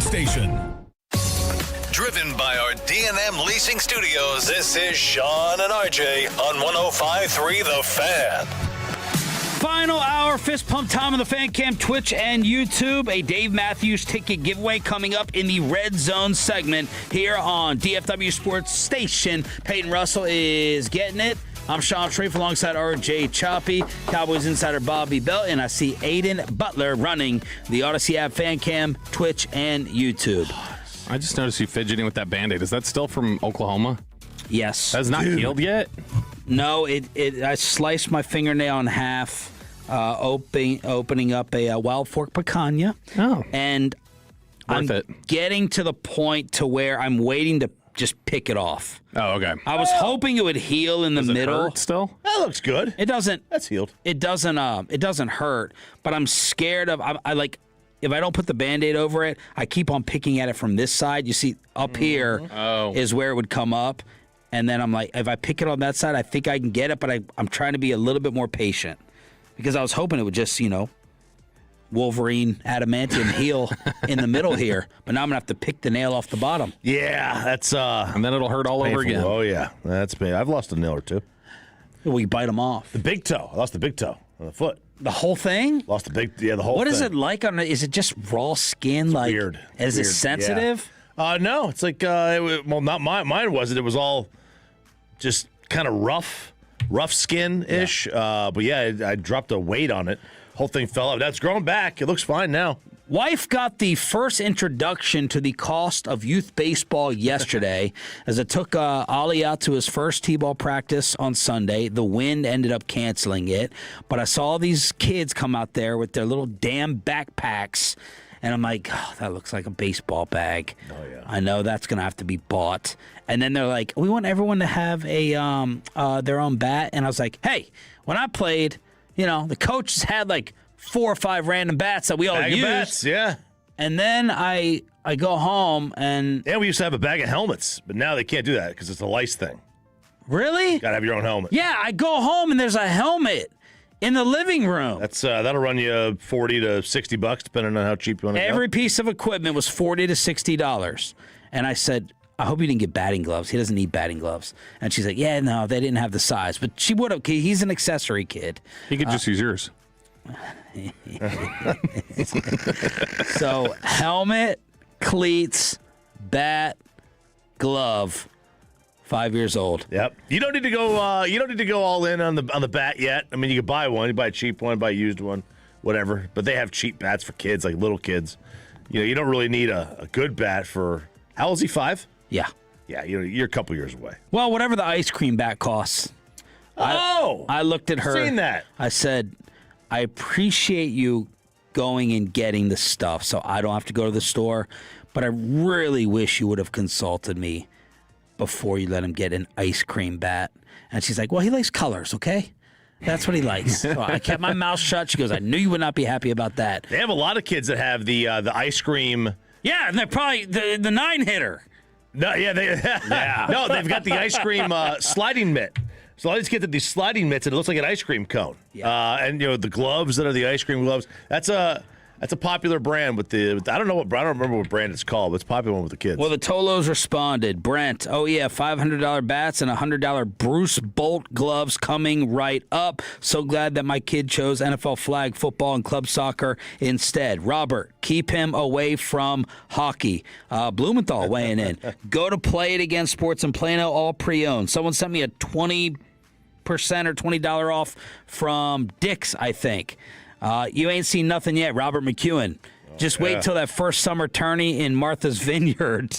Speaker 1: Station. Driven by our D&M Leasing Studios, this is Shawn and RJ on 105.3 The Fan.
Speaker 3: Final hour, fist pump time on the Fan Cam, Twitch, and YouTube. A Dave Matthews ticket giveaway coming up in the Red Zone segment here on DFW Sports Station. Peyton Russell is getting it. I'm Sean Shreve alongside RJ Choppy, Cowboys insider Bobby Bell, and I see Aiden Butler running the Odyssey app, Fan Cam, Twitch, and YouTube.
Speaker 5: I just noticed you fidgeting with that Band-Aid. Is that still from Oklahoma?
Speaker 3: Yes.
Speaker 5: That's not healed yet?
Speaker 3: No, I sliced my fingernail in half, opening up a wild fork picanha.
Speaker 5: Oh.
Speaker 3: And
Speaker 5: Worth it.
Speaker 3: Getting to the point to where I'm waiting to just pick it off.
Speaker 5: Oh, okay.
Speaker 3: I was hoping it would heal in the middle.
Speaker 5: It hurt still?
Speaker 4: That looks good.
Speaker 3: It doesn't.
Speaker 4: That's healed.
Speaker 3: It doesn't hurt, but I'm scared of. I like. If I don't put the Band-Aid over it, I keep on picking at it from this side. You see, up here is where it would come up. And then I'm like, if I pick it on that side, I think I can get it, but I'm trying to be a little bit more patient. Because I was hoping it would just, Wolverine adamantium heal in the middle here. But now I'm going to have to pick the nail off the bottom.
Speaker 4: Yeah, that's...
Speaker 5: and then it'll hurt all over again.
Speaker 4: Oh, yeah. That's me. I've lost a nail or two.
Speaker 3: We bite them off.
Speaker 4: The big toe. I lost the big toe on the foot.
Speaker 3: The whole thing?
Speaker 4: Lost the whole thing.
Speaker 3: What is it like on is it just raw skin? Like,
Speaker 4: weird.
Speaker 3: Is it sensitive?
Speaker 4: Yeah. No, it's like, not mine wasn't. It was all just kind of rough skin-ish.
Speaker 3: Yeah.
Speaker 4: But yeah, I dropped a weight on it. Whole thing fell out. That's growing back. It looks fine now.
Speaker 3: Wife got the first introduction to the cost of youth baseball yesterday as it took Ollie out to his first T-ball practice on Sunday. The wind ended up canceling it. But I saw these kids come out there with their little damn backpacks, and I'm like, oh, that looks like a baseball bag.
Speaker 4: Oh, yeah.
Speaker 3: I know that's going to have to be bought. And then they're like, we want everyone to have a their own bat. And I was like, hey, when I played, the coaches had like 4 or 5 random bats that we all
Speaker 4: bag
Speaker 3: used.
Speaker 4: Of bats, yeah.
Speaker 3: And then I go home and...
Speaker 4: Yeah, we used to have a bag of helmets, but now they can't do that because it's a lice thing.
Speaker 3: Really?
Speaker 4: Got to have your own helmet.
Speaker 3: Yeah, I go home and there's a helmet in the living room.
Speaker 4: That's that'll run you $40 to $60, depending on how cheap you want to go.
Speaker 3: Every piece of equipment was $40 to $60. And I said, I hope you didn't get batting gloves. He doesn't need batting gloves. And she's like, yeah, no, they didn't have the size. But she would have. He's an accessory kid.
Speaker 5: He could just use yours.
Speaker 3: So helmet, cleats, bat, glove. 5 years old.
Speaker 4: Yep. You don't need to go. You don't need to go all in on the bat yet. I mean, you can buy one. You buy a cheap one, buy a used one, whatever. But they have cheap bats for kids, like little kids. You don't really need a good bat for. How old is he? 5?
Speaker 3: Yeah.
Speaker 4: Yeah. You're a couple years away.
Speaker 3: Well, whatever the ice cream bat costs. I looked at her.
Speaker 4: Seen that?
Speaker 3: I said, I appreciate you going and getting the stuff, so I don't have to go to the store. But I really wish you would have consulted me before you let him get an ice cream bat. And she's like, well, he likes colors, okay? That's what he likes. So I kept my mouth shut. She goes, I knew you would not be happy about that.
Speaker 4: They have a lot of kids that have the ice cream.
Speaker 3: Yeah, and they're probably the 9-hitter.
Speaker 4: No, yeah, no, they've got the ice cream sliding mitt. So I just get these sliding mitts, and it looks like an ice cream cone.
Speaker 3: Yeah.
Speaker 4: And the gloves that are the ice cream gloves. That's a popular brand with the. I don't remember what brand it's called, but it's a popular one with the kids.
Speaker 3: Well, the Tolos responded. Brent, oh yeah, $500 bats and $100 Bruce Bolt gloves coming right up. So glad that my kid chose NFL flag football and club soccer instead. Robert, keep him away from hockey. Blumenthal weighing in. Go to Play It Again Sports in Plano, all pre-owned. Someone sent me a 20% or $20 off from Dick's, I think. You ain't seen nothing yet, Robert McEwen. Just wait till that first summer tourney in Martha's Vineyard.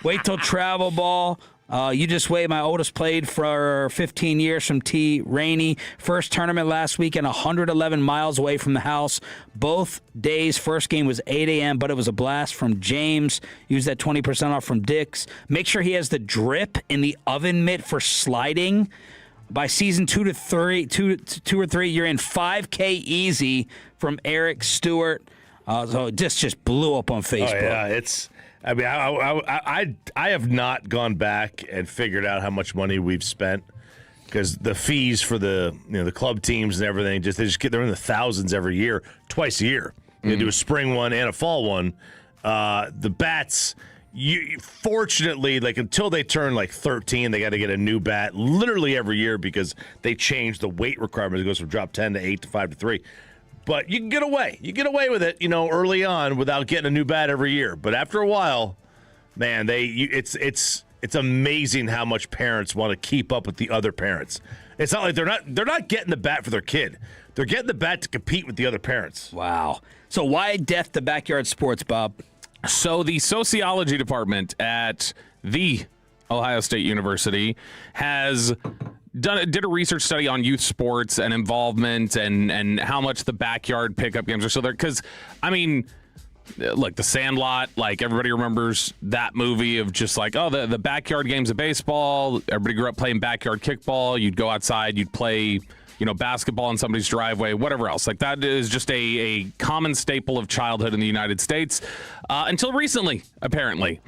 Speaker 3: Wait till travel ball. You just wait. My oldest played for 15 years from T. Rainey. First tournament last weekend, 111 miles away from the house. Both days, first game was 8 a.m., but it was a blast from James. Use that 20% off from Dick's. Make sure he has the drip in the oven mitt for sliding. By season 2 or 3, you're in 5K easy from Eric Stewart. So this just blew up on Facebook.
Speaker 4: Oh, yeah, I have not gone back and figured out how much money we've spent because the fees for the club teams and everything they're in the thousands every year, twice a year. They do a spring one and a fall one. The bats, fortunately, like until they turn like 13, they got to get a new bat literally every year because they change the weight requirement. It goes from drop 10 to 8 to 5 to 3. But you can get away. You get away with it, early on without getting a new bat every year. But after a while, man, it's amazing how much parents want to keep up with the other parents. It's not like they're not getting the bat for their kid. They're getting the bat to compete with the other parents.
Speaker 3: Wow. So why death to backyard sports, Bob?
Speaker 5: So the sociology department at the Ohio State University did a research study on youth sports and involvement and how much the backyard pickup games are still there. Because, look, The Sandlot, like everybody remembers that movie of just like, the backyard games of baseball. Everybody grew up playing backyard kickball. You'd go outside, you'd play basketball in somebody's driveway, whatever else. Like that is just a common staple of childhood in the United States until recently, apparently.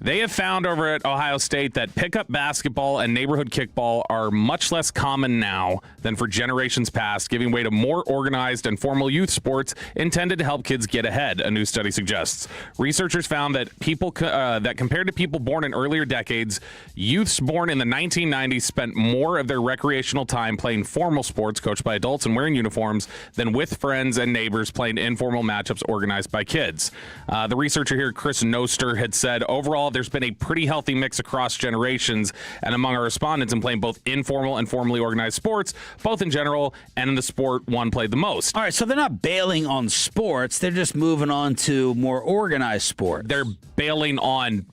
Speaker 5: They have found over at Ohio State that pickup basketball and neighborhood kickball are much less common now than for generations past, giving way to more organized and formal youth sports intended to help kids get ahead, a new study suggests. Researchers found that that compared to people born in earlier decades, youths born in the 1990s spent more of their recreational time playing formal sports coached by adults and wearing uniforms than with friends and neighbors playing informal matchups organized by kids. The researcher here, Chris Noster, had said, overall, there's been a pretty healthy mix across generations and among our respondents in playing both informal and formally organized sports, both in general and in the sport one played the most.
Speaker 3: All right, so they're not bailing on sports. They're just moving on to more organized sports.
Speaker 5: They're bailing on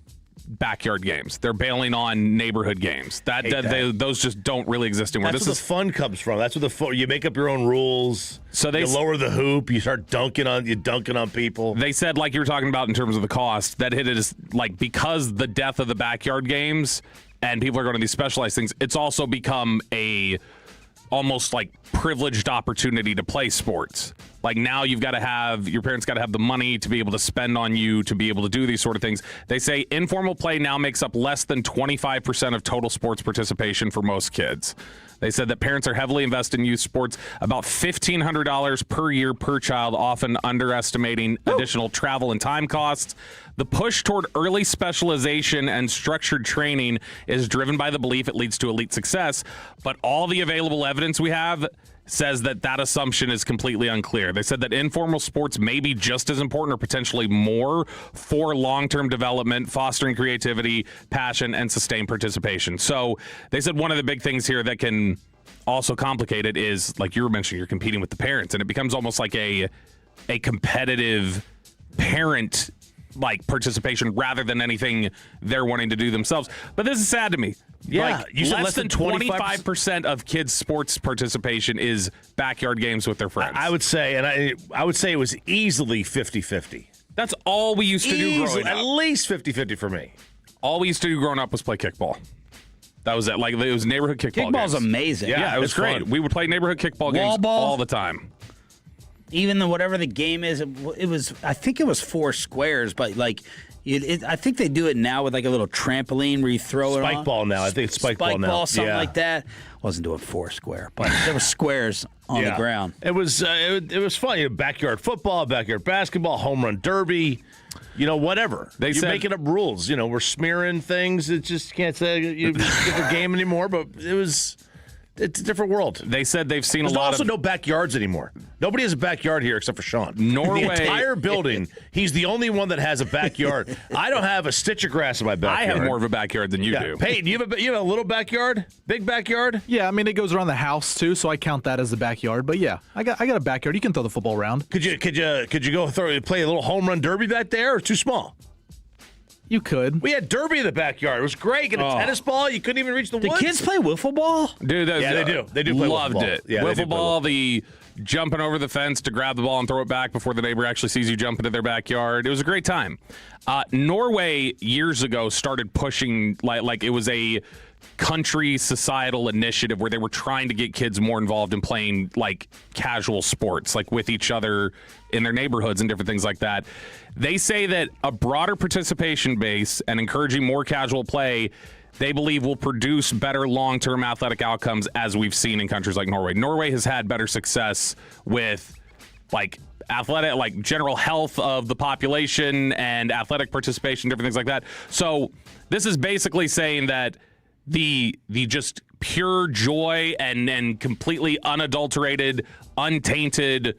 Speaker 5: backyard games. They're bailing on neighborhood games. Those just don't really exist anymore.
Speaker 4: That's where the fun comes from. That's where you make up your own rules. So you lower the hoop. You start dunking on people.
Speaker 5: They said, like you were talking about in terms of the cost, that it is like because the death of the backyard games and people are going to these specialized things. It's also become a almost like privileged opportunity to play sports. Like now your parents got to have the money to be able to spend on you to be able to do these sort of things. They say informal play now makes up less than 25% of total sports participation for most kids. They said that parents are heavily invested in youth sports, about $1,500 per year per child, often underestimating additional travel and time costs. The push toward early specialization and structured training is driven by the belief it leads to elite success, but all the available evidence we have says that assumption is completely unclear. They said that informal sports may be just as important or potentially more for long-term development, fostering creativity, passion, and sustained participation. So they said one of the big things here that can also complicate it is, like you were mentioning, you're competing with the parents, and it becomes almost like a competitive parent participation rather than anything they're wanting to do themselves. But this is sad to me.
Speaker 4: Yeah,
Speaker 5: you said less than 25% of kids' sports participation is backyard games with their friends.
Speaker 4: I would say, and I would say it was easily 50-50.
Speaker 5: That's all we used to do growing up.
Speaker 4: At least 50-50 for me.
Speaker 5: All we used to do growing up was play kickball. That was it. Like it was neighborhood kickball.
Speaker 3: Kickball's amazing.
Speaker 5: Yeah, it was great.
Speaker 4: Fun.
Speaker 5: We would play neighborhood kickball games all the time.
Speaker 3: Even whatever the game is, it was. I think it was 4 squares, but I think they do it now with like a little trampoline where you throw it on.
Speaker 4: Spike ball now. I think it's spike ball now.
Speaker 3: Something like that. Wasn't doing 4 square, but there were squares on the ground.
Speaker 4: It was fun. Backyard football, backyard basketball, home run derby. Whatever. You're making up rules. We're smearing things. It just can't say it's a different game anymore. But it's a different world.
Speaker 5: They said they've seen
Speaker 4: There's
Speaker 5: a lot
Speaker 4: also
Speaker 5: of...
Speaker 4: no backyards anymore. Nobody has a backyard here except for Sean.
Speaker 5: Norway.
Speaker 4: The entire building, he's the only one that has a backyard. I don't have a stitch of grass in my backyard.
Speaker 5: I have more of a backyard than you do.
Speaker 4: Peyton, you have a little backyard? Big backyard?
Speaker 6: Yeah, it goes around the house too, so I count that as the backyard. But yeah, I got a backyard. You can throw the football around.
Speaker 4: Could you go play a little home run derby back there, or too small?
Speaker 6: You could.
Speaker 4: We had derby in the backyard. It was great. Get a tennis ball. You couldn't even reach the woods.
Speaker 3: Do kids play wiffle ball?
Speaker 5: Dude,
Speaker 4: yeah, they do. They do play
Speaker 5: loved
Speaker 4: wiffle ball.
Speaker 5: it.
Speaker 4: Yeah,
Speaker 5: wiffle ball, the jumping over the fence to grab the ball and throw it back before the neighbor actually sees you jump into their backyard. It was a great time. Norway years ago started pushing like it was a country societal initiative where they were trying to get kids more involved in playing like casual sports, like with each other in their neighborhoods and different things like that. They say that a broader participation base and encouraging more casual play, they believe will produce better long-term athletic outcomes as we've seen in countries like Norway. Norway has had better success with like athletic, like general health of the population and athletic participation, different things like that. So this is basically saying that the just pure joy and completely unadulterated, untainted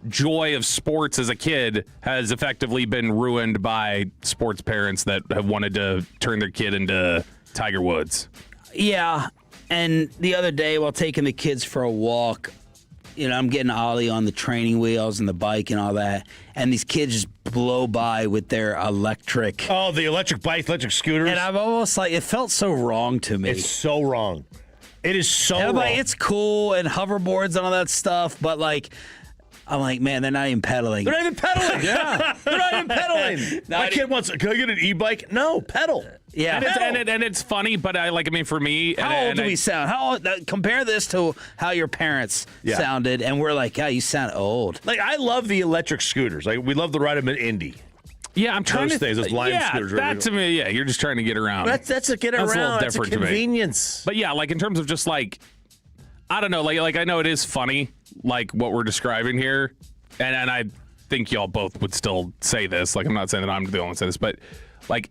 Speaker 5: joy of sports as a kid has effectively been ruined by sports parents that have wanted to turn their kid into Tiger Woods.
Speaker 3: Yeah, and the other day while taking the kids for a walk, I'm getting Ollie on the training wheels and the bike and all that, and these kids just blow by with their electric.
Speaker 4: Oh, the electric bikes, electric scooters.
Speaker 3: And I'm almost like, it felt so wrong to me.
Speaker 4: It's so wrong. It is so wrong.
Speaker 3: Like, it's cool and hoverboards and all that stuff, but I'm like, man, they're not even pedaling.
Speaker 4: They're not even pedaling.
Speaker 3: Yeah.
Speaker 4: They're not even pedaling. My kid wants, can I get an e-bike? No, pedal.
Speaker 3: Yeah.
Speaker 5: And it's funny, but for me.
Speaker 3: How old do we sound? Compare this to how your parents sounded, and we're like, yeah, you sound old.
Speaker 4: I love the electric scooters. We love to ride them in Indy.
Speaker 5: Yeah, I'm trying
Speaker 4: those things, those Lime scooters.
Speaker 5: That to me, you're just trying to get around.
Speaker 4: That's a get around.
Speaker 5: That's a little
Speaker 4: different. That's a convenience.
Speaker 5: But yeah, in terms of just I don't know, I know it is funny, what we're describing here, and I think y'all both would still say this. I'm not saying that I'm the only one to say this, but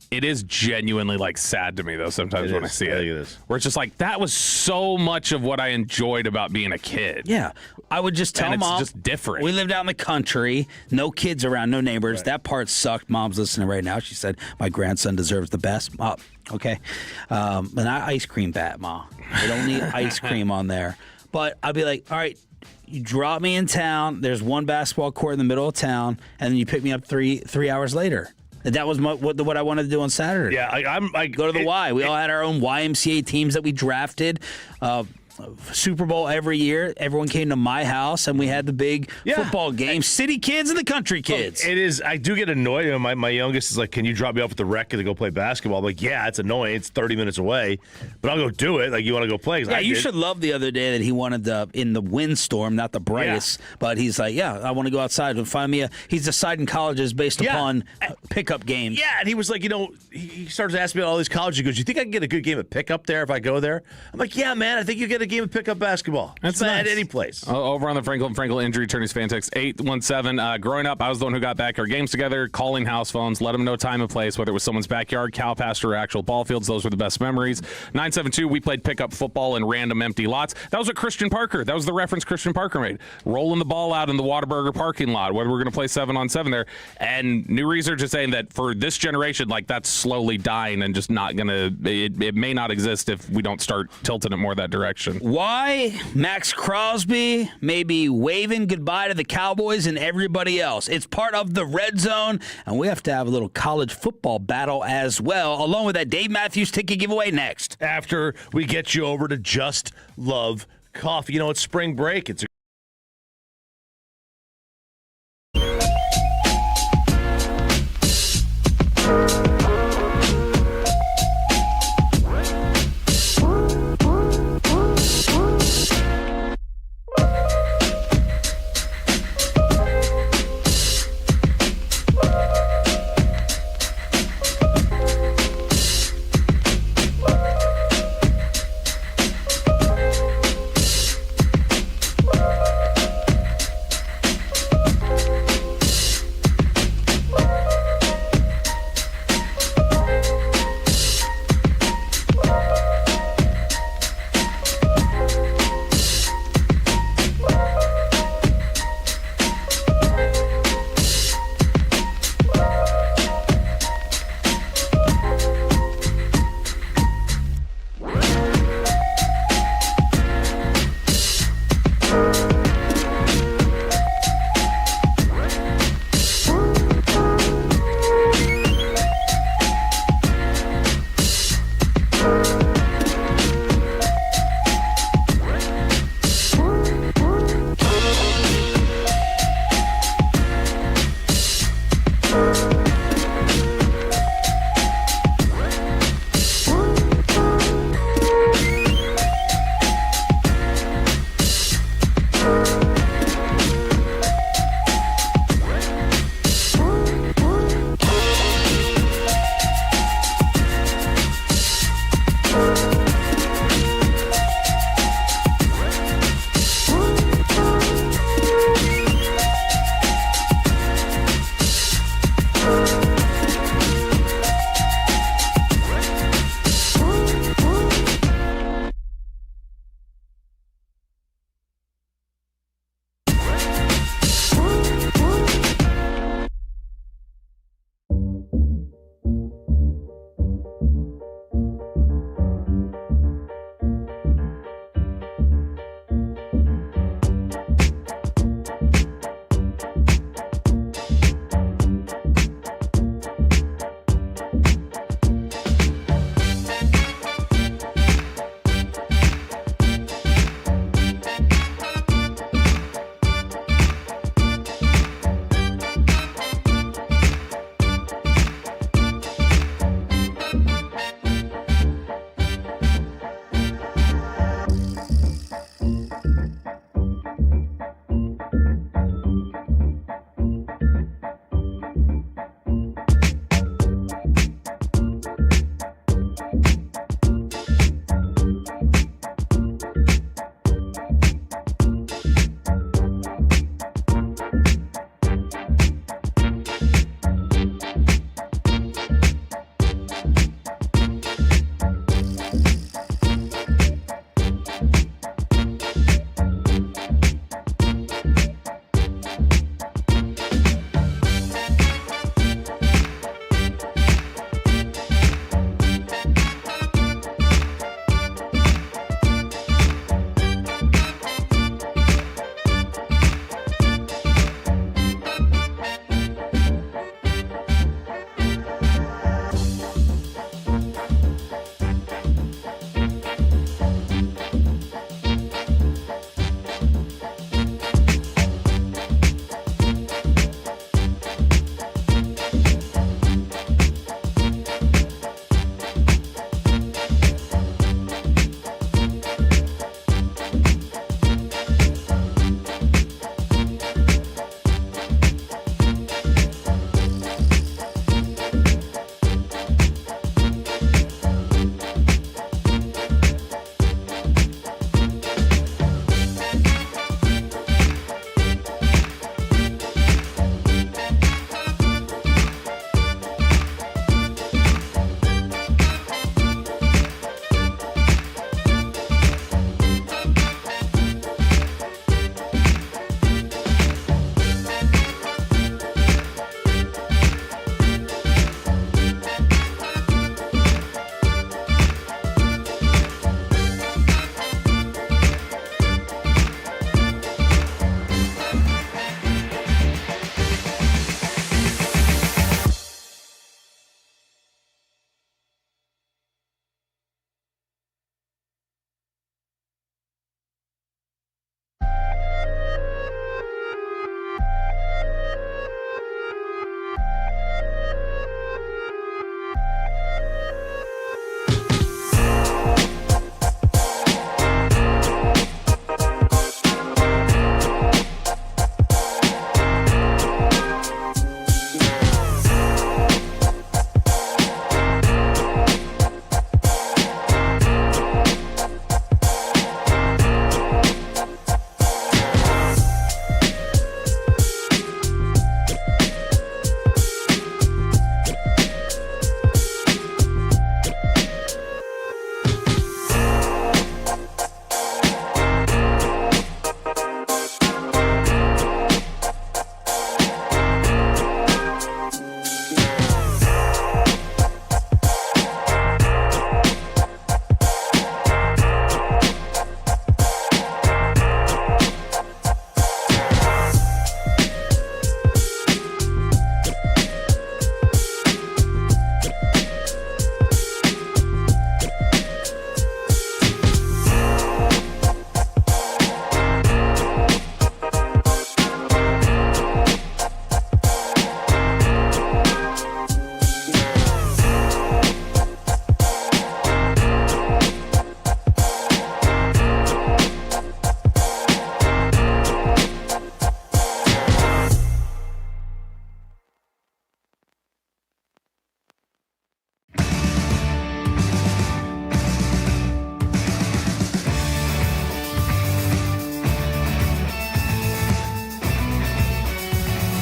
Speaker 5: it is genuinely sad to me though sometimes when I see it.
Speaker 4: It is.
Speaker 5: Where it's just that was so much of what I enjoyed about being a kid.
Speaker 3: Yeah, I would just tell Mom.
Speaker 5: It's just different.
Speaker 3: We lived out in the country, no kids around, no neighbors. Right. That part sucked. Mom's listening right now. She said my grandson deserves the best. Okay, but not ice cream bat, Ma. I don't need ice cream on there. But I'd be like, all right, you drop me in town. There's one basketball court in the middle of town, and then you pick me up three hours later. And that was what I wanted to do on Saturday.
Speaker 4: Yeah, I
Speaker 3: go to the Y. We all had our own YMCA teams that we drafted. Super Bowl every year. Everyone came to my house, and we had the big football game. City kids and the country kids.
Speaker 4: It is. I do get annoyed. My youngest is like, "Can you drop me off at the rec to go play basketball?" I'm like, "Yeah, it's annoying. It's 30 minutes away, but I'll go do it." You want to go play?
Speaker 3: Yeah, you should love the other day that he wanted in the windstorm, not the brightest, but he's like, "Yeah, I want to go outside and find me He's deciding colleges based upon pickup games.
Speaker 4: Yeah, and he was like, he starts asking me about all these colleges. He goes, "You think I can get a good game of pickup there if I go there?" I'm like, "Yeah, man, I think you get a game of pickup basketball.
Speaker 5: That's
Speaker 4: nice.
Speaker 5: At
Speaker 4: any place."
Speaker 5: Over on the Frankel Injury Attorneys fan text 817. Growing up, I was the one who got back our games together, calling house phones, let them know time and place, whether it was someone's backyard, cow pasture, or actual ball fields. Those were the best memories. 972. We played pickup football in random empty lots. That was what Christian Parker. That was the reference Christian Parker made. Rolling the ball out in the Whataburger parking lot, whether we're going to play 7-on-7 there. And new research is saying that for this generation, that's slowly dying and just not going to. It may not exist if we don't start tilting it more that direction.
Speaker 3: Why Max Crosby may be waving goodbye to the Cowboys and everybody else. It's part of the Red Zone, and we have to have a little college football battle as well, along with that Dave Matthews ticket giveaway next.
Speaker 4: After we get you over to Just Love Coffee. It's spring break. It's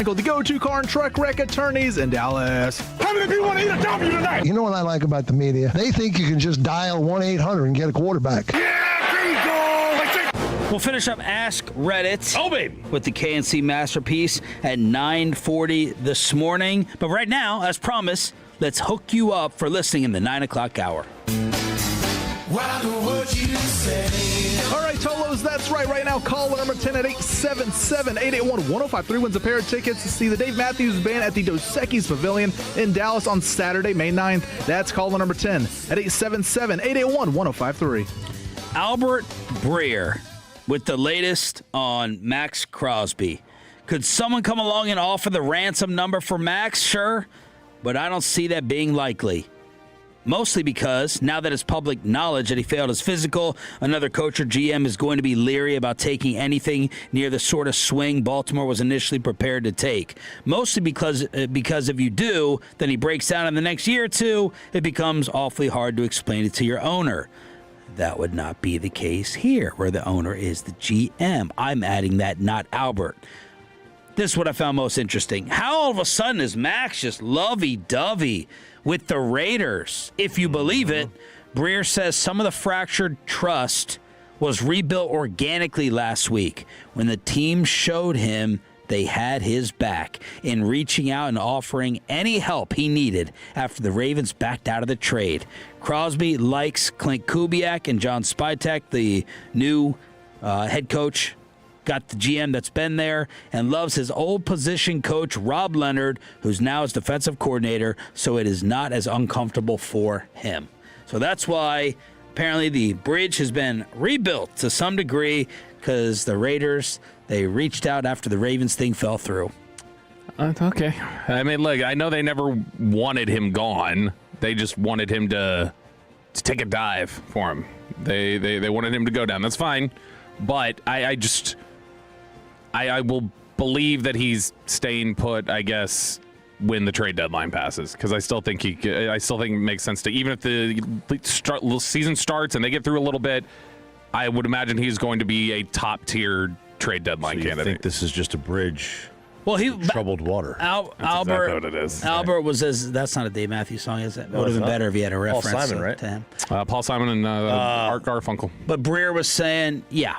Speaker 6: Mechanical, the go-to car and truck wreck attorneys in Dallas.
Speaker 2: How many people want to eat a W tonight?
Speaker 15: You know what I like about the media? They think you can just dial 1-800 and get a quarterback.
Speaker 3: We'll finish up Ask Reddit. Oh, baby. With the KNC Masterpiece at 9:40 this morning. But right now, as promised, let's hook you up for listening in the 9 o'clock hour.
Speaker 6: All right, Tolos, that's right now. Call number 10 at 877-881-1053 wins a pair of tickets to see the Dave Matthews Band at the Dos Equis Pavilion in Dallas on Saturday, May 9th. That's call number 10 at 877-881-1053.
Speaker 3: Albert Breer with the latest on Max Crosby. Could someone come along and offer the ransom number for Max? Sure, but I don't see that being likely. Mostly because, now that it's public knowledge that he failed his physical, another coach or GM is going to be leery about taking anything near the sort of swing Baltimore was initially prepared to take. Mostly because if you do, then he breaks down in the next year or two, it becomes awfully hard to explain it to your owner. That would not be the case here, where the owner is the GM. I'm adding that, not Albert. This is what I found most interesting. How all of a sudden is Max just lovey-dovey with the Raiders? If you believe it, Breer says some of the fractured trust was rebuilt organically last week when the team showed him they had his back in reaching out and offering any help he needed after the Ravens backed out of the trade. Crosby likes Clint Kubiak and John Spytek, the new head coach. Got the GM that's been there and loves his old position coach, Rob Leonard, who's now his defensive coordinator, so it is not as uncomfortable for him. So that's why apparently the bridge has been rebuilt to some degree because the Raiders, they reached out after the Ravens thing fell through.
Speaker 5: Okay. I mean, look, I know they never wanted him gone. They just wanted him to take a dive for him. They wanted him to go down. That's fine. But I will believe that he's staying put, I guess, when the trade deadline passes, because I still think it makes sense to, even if the season starts and they get through a little bit, I would imagine he's going to be a top tier trade deadline candidate.
Speaker 4: I think this is just a bridge.
Speaker 3: Well,
Speaker 4: troubled water.
Speaker 3: Albert,
Speaker 5: exactly what it is.
Speaker 3: Albert was that's not a Dave Matthews song, is it? It would have been better if he had a reference
Speaker 4: Paul Simon, right?
Speaker 3: to him.
Speaker 5: Paul Simon and Art Garfunkel.
Speaker 3: But Breer was saying, yeah.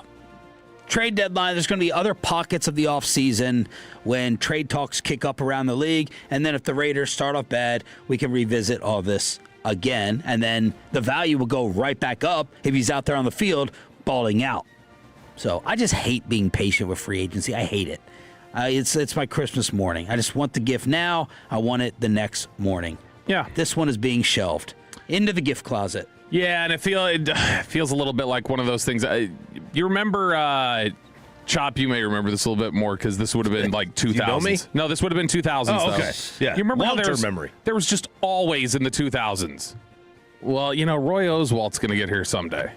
Speaker 3: Trade deadline, there's going to be other pockets of the offseason when trade talks kick up around the league. And then if the Raiders start off bad, we can revisit all this again. And then the value will go right back up if he's out there on the field balling out. So I just hate being patient with free agency. I hate it. It's my Christmas morning. I just want the gift now. I want it the next morning.
Speaker 5: Yeah.
Speaker 3: This one is being shelved into the gift closet.
Speaker 5: Yeah, and it feels a little bit like one of those things. You remember, Chop, you may remember this a little bit more because this would have been like 2000s. You know me? No, this would have been 2000s.
Speaker 4: Oh, okay. Yeah.
Speaker 5: You remember
Speaker 4: long-term memory.
Speaker 5: There was just always in the 2000s. Well, Roy Oswalt's going to get here someday.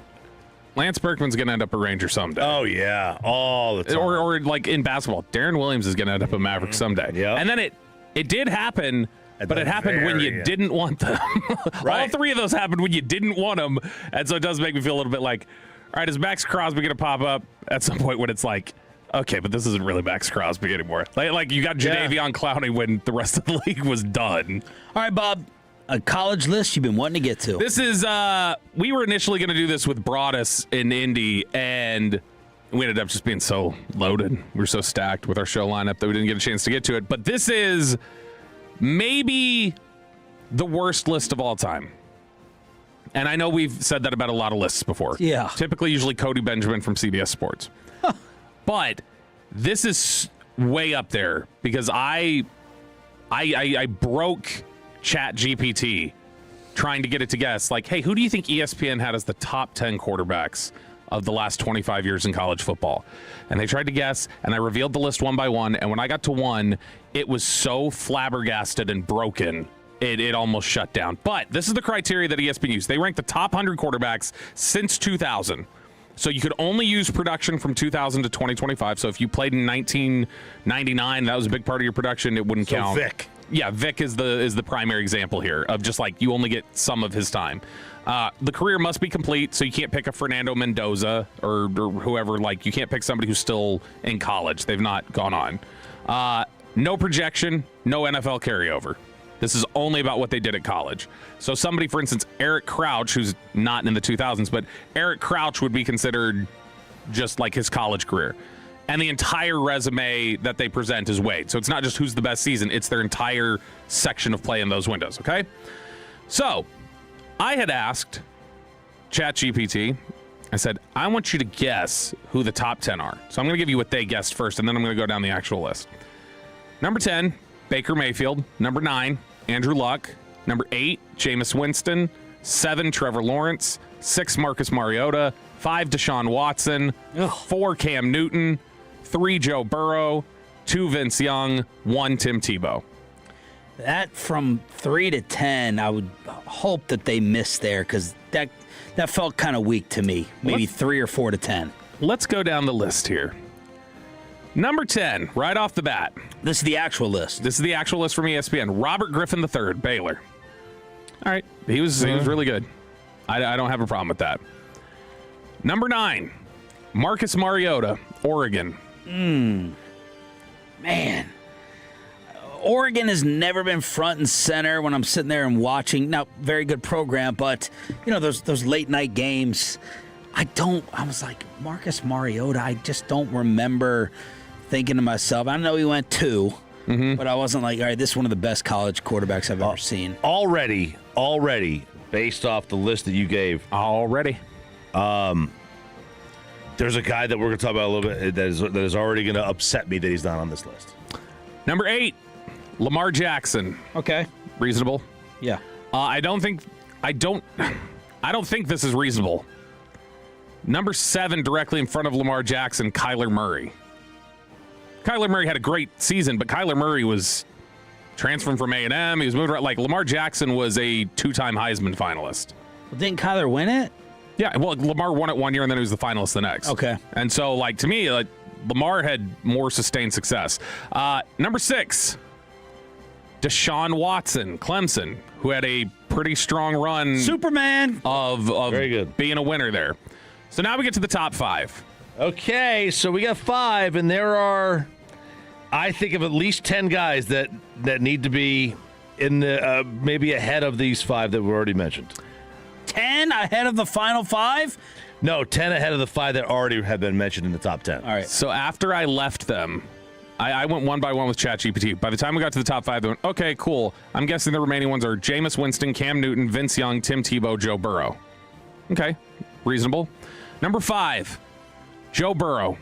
Speaker 5: Lance Berkman's going to end up a Ranger someday.
Speaker 4: Oh, yeah. All the time.
Speaker 5: Or like in basketball, Darren Williams is going to end up a Maverick someday.
Speaker 4: Yeah.
Speaker 5: And then it did happen. But it happened when you didn't want them. Right. All three of those happened when you didn't want them. And so it does make me feel a little bit like, all right, is Max Crosby going to pop up at some point when it's like, okay, but this isn't really Max Crosby anymore. Like you got Jadeveon Clowney when the rest of the league was done.
Speaker 3: All right, Bob, a college list you've been wanting to get to.
Speaker 5: This is, we were initially going to do this with Broadus in Indy, and we ended up just being so loaded. We were so stacked with our show lineup that we didn't get a chance to get to it. But this is maybe the worst list of all time. And I know we've said that about a lot of lists before.
Speaker 3: Yeah.
Speaker 5: Typically, usually Cody Benjamin from CBS Sports. But this is way up there because I broke ChatGPT trying to get it to guess, like, hey, who do you think ESPN had as the top 10 quarterbacks of the last 25 years in college football? And they tried to guess, and I revealed the list one by one, and when I got to one, it was so flabbergasted and broken, it almost shut down. But this is the criteria that ESPN used. They ranked the top 100 quarterbacks since 2000. So you could only use production from 2000 to 2025. So if you played in 1999, that was a big part of your production, it wouldn't count.
Speaker 4: Vic.
Speaker 5: Yeah, Vic is the primary example here of just like you only get some of his time. The career must be complete, so you can't pick a Fernando Mendoza or whoever. Like, you can't pick somebody who's still in college. They've not gone on. No projection, no NFL carryover. This is only about what they did at college. So somebody, for instance, Eric Crouch, who's not in the 2000s, but Eric Crouch would be considered just like his college career. And the entire resume that they present is weighed. So it's not just who's the best season, it's their entire section of play in those windows, okay? So I had asked ChatGPT, I said, I want you to guess who the top 10 are. So I'm going to give you what they guessed first, and then I'm going to go down the actual list. Number 10, Baker Mayfield. Number 9, Andrew Luck. Number 8, Jameis Winston. 7, Trevor Lawrence. 6, Marcus Mariota. 5, Deshaun Watson. 4, Cam Newton. 3, Joe Burrow. 2, Vince Young. 1, Tim Tebow.
Speaker 3: That from 3 to 10, I would hope that they missed there because that felt kind of weak to me. Maybe 3 or 4 to 10.
Speaker 5: Let's go down the list here. Number 10, right off the bat.
Speaker 3: This is the actual list.
Speaker 5: This is the actual list from ESPN. Robert Griffin III, Baylor. All right, he was really good. I don't have a problem with that. Number 9, Marcus Mariota, Oregon.
Speaker 3: Man. Oregon has never been front and center when I'm sitting there and watching. Now, very good program, but, you know, those late night games, I was like, Marcus Mariota, I just don't remember thinking to myself, I know he went 2, but I wasn't like, all right, this is one of the best college quarterbacks I've ever seen.
Speaker 4: Already, based off the list that you gave.
Speaker 5: Already.
Speaker 4: There's a guy that we're going to talk about a little bit that is already going to upset me that he's not on this list.
Speaker 5: Number 8, Lamar Jackson.
Speaker 3: Okay.
Speaker 5: Reasonable?
Speaker 3: Yeah.
Speaker 5: I don't think this is reasonable. Number 7, directly in front of Lamar Jackson, Kyler Murray. Kyler Murray had a great season, but Kyler Murray was transferring from A&M. He was moving around. Like, Lamar Jackson was a 2-time Heisman finalist.
Speaker 3: Well, didn't Kyler win it?
Speaker 5: Yeah, well, Lamar won it one year, and then he was the finalist the next.
Speaker 3: Okay.
Speaker 5: And so, like, to me, like, Lamar had more sustained success. Number 6, Deshaun Watson, Clemson, who had a pretty strong run.
Speaker 3: Superman.
Speaker 5: Of
Speaker 4: very good.
Speaker 5: Being a winner there. So now we get to the top 5.
Speaker 4: Okay, so we got 5, and there are, I think, of at least 10 guys that need to be in the maybe ahead of these 5 that we already mentioned.
Speaker 3: 10 ahead of the final 5?
Speaker 4: No, 10 ahead of the 5 that already have been mentioned in the top 10.
Speaker 3: All right.
Speaker 5: So after I left them, I went one by one with ChatGPT. By the time we got to the top 5, they went, okay, cool. I'm guessing the remaining ones are Jameis Winston, Cam Newton, Vince Young, Tim Tebow, Joe Burrow. Okay, reasonable. Number 5, Joe Burrow.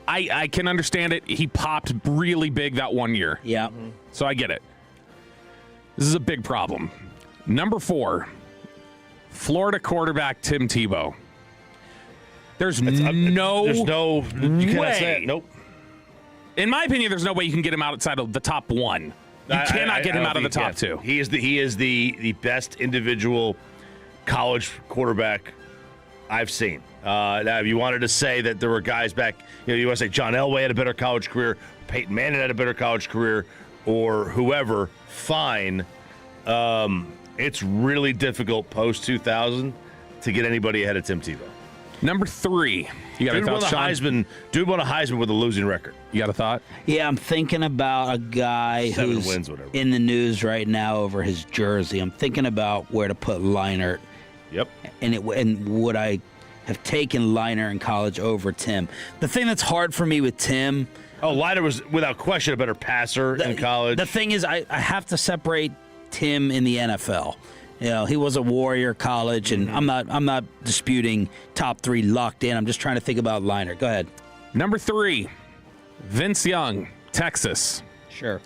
Speaker 5: I can understand it. He popped really big that one year.
Speaker 3: Yeah.
Speaker 5: So I get it. This is a big problem. Number 4, Florida quarterback Tim Tebow. There's no
Speaker 4: you cannot
Speaker 5: way.
Speaker 4: say it. Nope.
Speaker 5: In my opinion, there's no way you can get him outside of the top 1. You cannot get him out of the top 2.
Speaker 4: He is the best individual college quarterback I've seen. Now, if you wanted to say that there were guys back, you want to say John Elway had a better college career, Peyton Manning had a better college career, or whoever, fine. It's really difficult post-2000 to get anybody ahead of Tim Tebow.
Speaker 5: Number 3. You got a thought, Sean?
Speaker 4: Dude won a Heisman with a losing record.
Speaker 5: You got a thought?
Speaker 3: Yeah, I'm thinking about a guy
Speaker 4: 7
Speaker 3: who's
Speaker 4: wins, whatever.
Speaker 3: in the news right now over his jersey. I'm thinking about where to put Leinart.
Speaker 4: Yep.
Speaker 3: And would I have taken Leinart in college over Tim? The thing that's hard for me with Tim...
Speaker 4: Leinart was, without question, a better passer in college.
Speaker 3: The thing is, I have to separate Tim in the NFL. You know, he was a Warrior college, and I'm not disputing top 3 locked in. I'm just trying to think about Leinart. Go ahead.
Speaker 5: Number 3, Vince Young, Texas.
Speaker 3: Sure.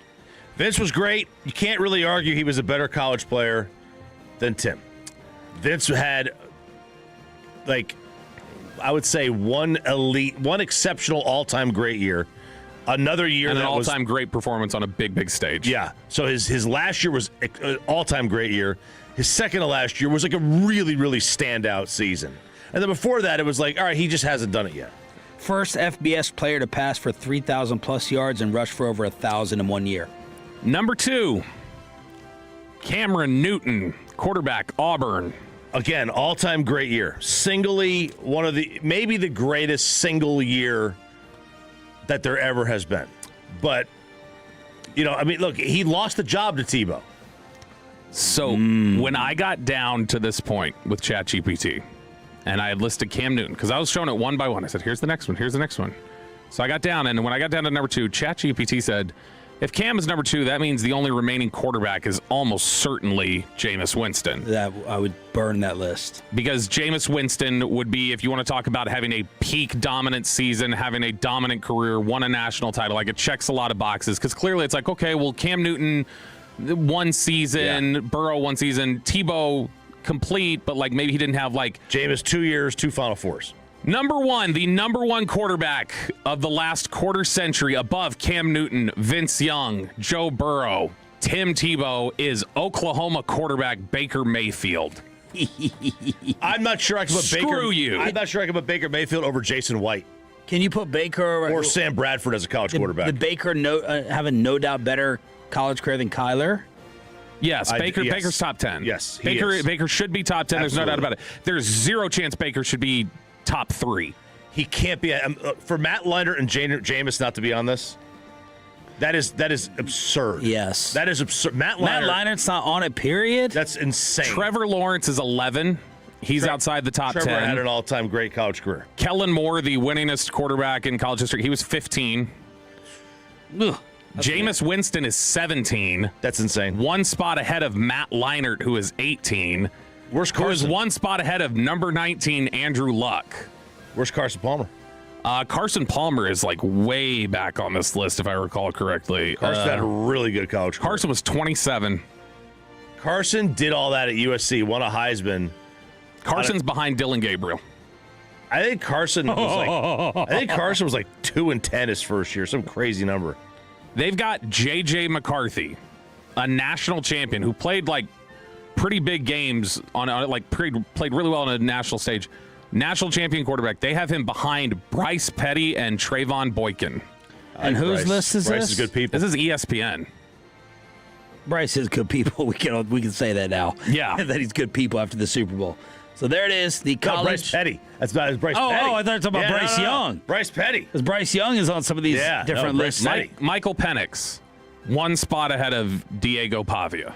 Speaker 4: Vince was great. You can't really argue he was a better college player than Tim. Vince had, I would say one exceptional all-time great year. Another year
Speaker 5: and
Speaker 4: that
Speaker 5: an all-time great performance on a big stage.
Speaker 4: Yeah. So his last year was an all-time great year. His second to last year was like a really, really standout season. And then before that, it was like, all right, he just hasn't done it yet.
Speaker 3: First FBS player to pass for 3,000-plus yards and rush for over 1,000 in 1 year.
Speaker 5: Number 2, Cameron Newton, quarterback, Auburn.
Speaker 4: Again, all-time great year. Singly, maybe the greatest single year that there ever has been. But Look, he lost the job to Tebow.
Speaker 5: So when I got down to this point with ChatGPT, and I had listed Cam Newton, because I was showing it one by one. I said, here's the next one, here's the next one. So I got down, and when I got down to number 2, ChatGPT said, if Cam is number 2, that means the only remaining quarterback is almost certainly Jameis Winston.
Speaker 3: That I would burn that list.
Speaker 5: Because Jameis Winston would be, if you want to talk about having a peak dominant season, having a dominant career, won a national title, like it checks a lot of boxes. Because clearly it's like, okay, well, Cam Newton 1 season, Burrow 1 season, Tebow complete, but like maybe he didn't have like
Speaker 4: Jameis 2 years, 2 Final Fours.
Speaker 5: The number 1 quarterback of the last quarter century above Cam Newton, Vince Young, Joe Burrow, Tim Tebow is Oklahoma quarterback Baker Mayfield.
Speaker 4: I'm not sure I can put
Speaker 5: I'm
Speaker 4: not sure I can put Baker Mayfield over Jason White.
Speaker 3: Can you put Baker
Speaker 4: or Sam Bradford as a college quarterback?
Speaker 3: Did Baker have a no doubt better college career than Kyler?
Speaker 5: Yes, Baker's top 10.
Speaker 4: Yes,
Speaker 5: Baker should be top 10.
Speaker 4: Absolutely.
Speaker 5: There's no doubt about it. There's zero chance Baker should be top 3.
Speaker 4: He can't be. For Matt Leinart and Jameis not to be on this, that is absurd.
Speaker 3: Yes.
Speaker 4: That is absurd. Matt
Speaker 3: Leinart's not on it, period?
Speaker 4: That's insane.
Speaker 5: Trevor Lawrence is 11. He's outside the top 10.
Speaker 4: Trevor had an all-time great college career.
Speaker 5: Kellen Moore, the winningest quarterback in college history, he was 15.
Speaker 3: Ugh.
Speaker 5: Jameis Winston is 17.
Speaker 4: That's insane.
Speaker 5: 1 spot ahead of Matt Leinart, who is 18.
Speaker 4: Where's Carson?
Speaker 5: Who is 1 spot ahead of number 19, Andrew Luck.
Speaker 4: Where's Carson Palmer?
Speaker 5: Carson Palmer is like way back on this list, if I recall correctly.
Speaker 4: Carson had a really good college career.
Speaker 5: Carson was 27.
Speaker 4: Carson did all that at USC, won a Heisman.
Speaker 5: Carson's behind Dylan Gabriel.
Speaker 4: I think Carson was like 2-10 his first year, some crazy number.
Speaker 5: They've got J.J. McCarthy, a national champion who played like pretty big games played really well on a national stage. National champion quarterback. They have him behind Bryce Petty and Trayvon Boykin.
Speaker 3: And whose list is
Speaker 4: Bryce
Speaker 3: this?
Speaker 4: is good people.
Speaker 5: This is ESPN.
Speaker 3: Bryce is good people. We can say that now.
Speaker 5: Yeah.
Speaker 3: That he's good people after the Super Bowl. So there it is. The college.
Speaker 4: Bryce Petty. That's not Bryce Petty.
Speaker 3: Oh, I thought you were talking about Bryce Young.
Speaker 4: Bryce Petty.
Speaker 3: Because Bryce Young is on some of these different lists.
Speaker 5: Michael Penix, 1 spot ahead of Diego Pavia.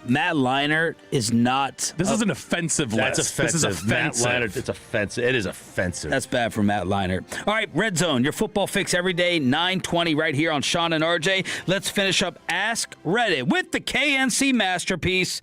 Speaker 3: Matt Leinart is not.
Speaker 5: This is an offensive list.
Speaker 4: That's offensive.
Speaker 5: This is offensive.
Speaker 4: Matt Leinart, it's offensive. It is offensive.
Speaker 3: That's bad for Matt Leinart. All right, Red Zone, your football fix every day, 9:20 right here on Shawn and RJ. Let's finish up Ask Reddit with the KNC masterpiece.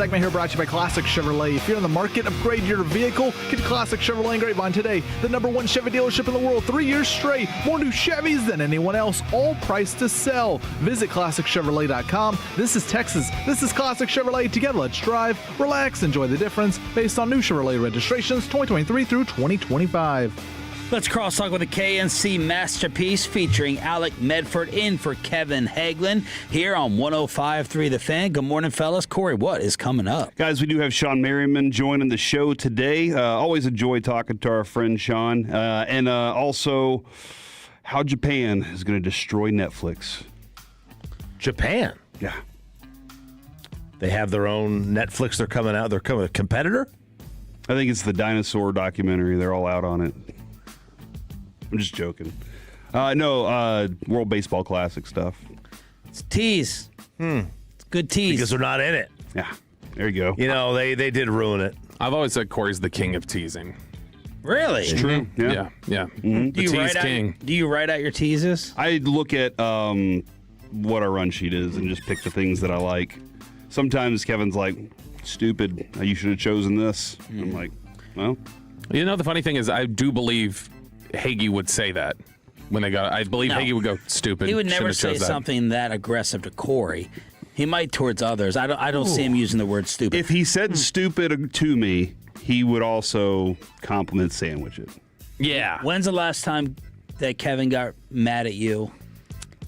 Speaker 6: segment here brought to you by Classic Chevrolet. If you're in the market, upgrade your vehicle. Get a Classic Chevrolet in Grapevine today. The #1 Chevy dealership in the world, 3 years straight. More new Chevys than anyone else, all priced to sell. Visit ClassicChevrolet.com. This is Texas. This is Classic Chevrolet. Together, let's drive, relax, enjoy the difference based on new Chevrolet registrations 2023 through 2025.
Speaker 3: Let's crosstalk with a KNC masterpiece featuring Alec Medford in for Kevin Hagelin here on 105.3 The Fan. Good morning, fellas. Corey, what is coming up?
Speaker 18: Guys, we do have Shawn Merriman joining the show today. Always enjoy talking to our friend Shawn. And also, how Japan is going to destroy Netflix.
Speaker 4: Japan?
Speaker 18: Yeah.
Speaker 4: They have their own Netflix. They're coming out. They're coming a competitor?
Speaker 18: I think it's the dinosaur documentary. They're all out on it. I'm just joking. No, World Baseball Classic stuff.
Speaker 3: It's a tease. It's a good tease.
Speaker 4: Because they're not in it.
Speaker 18: Yeah, there you go.
Speaker 4: You know, they did ruin it.
Speaker 5: I've always said Corey's the king of teasing.
Speaker 3: Really?
Speaker 18: It's true.
Speaker 5: Yeah.
Speaker 18: Mm-hmm.
Speaker 3: Do you write out your teases?
Speaker 18: I look at what our run sheet is and just pick the things that I like. Sometimes Kevin's like, stupid, you should have chosen this. I'm like, well.
Speaker 5: You know, the funny thing is I do believe Hagee would say that when they got. I believe Hagee would go stupid.
Speaker 3: He would never say something that aggressive to Corey. He might towards others. I don't see him using the word stupid.
Speaker 18: If he said stupid to me, he would also compliment sandwich it.
Speaker 5: Yeah.
Speaker 3: When's the last time that Kevin got mad at you?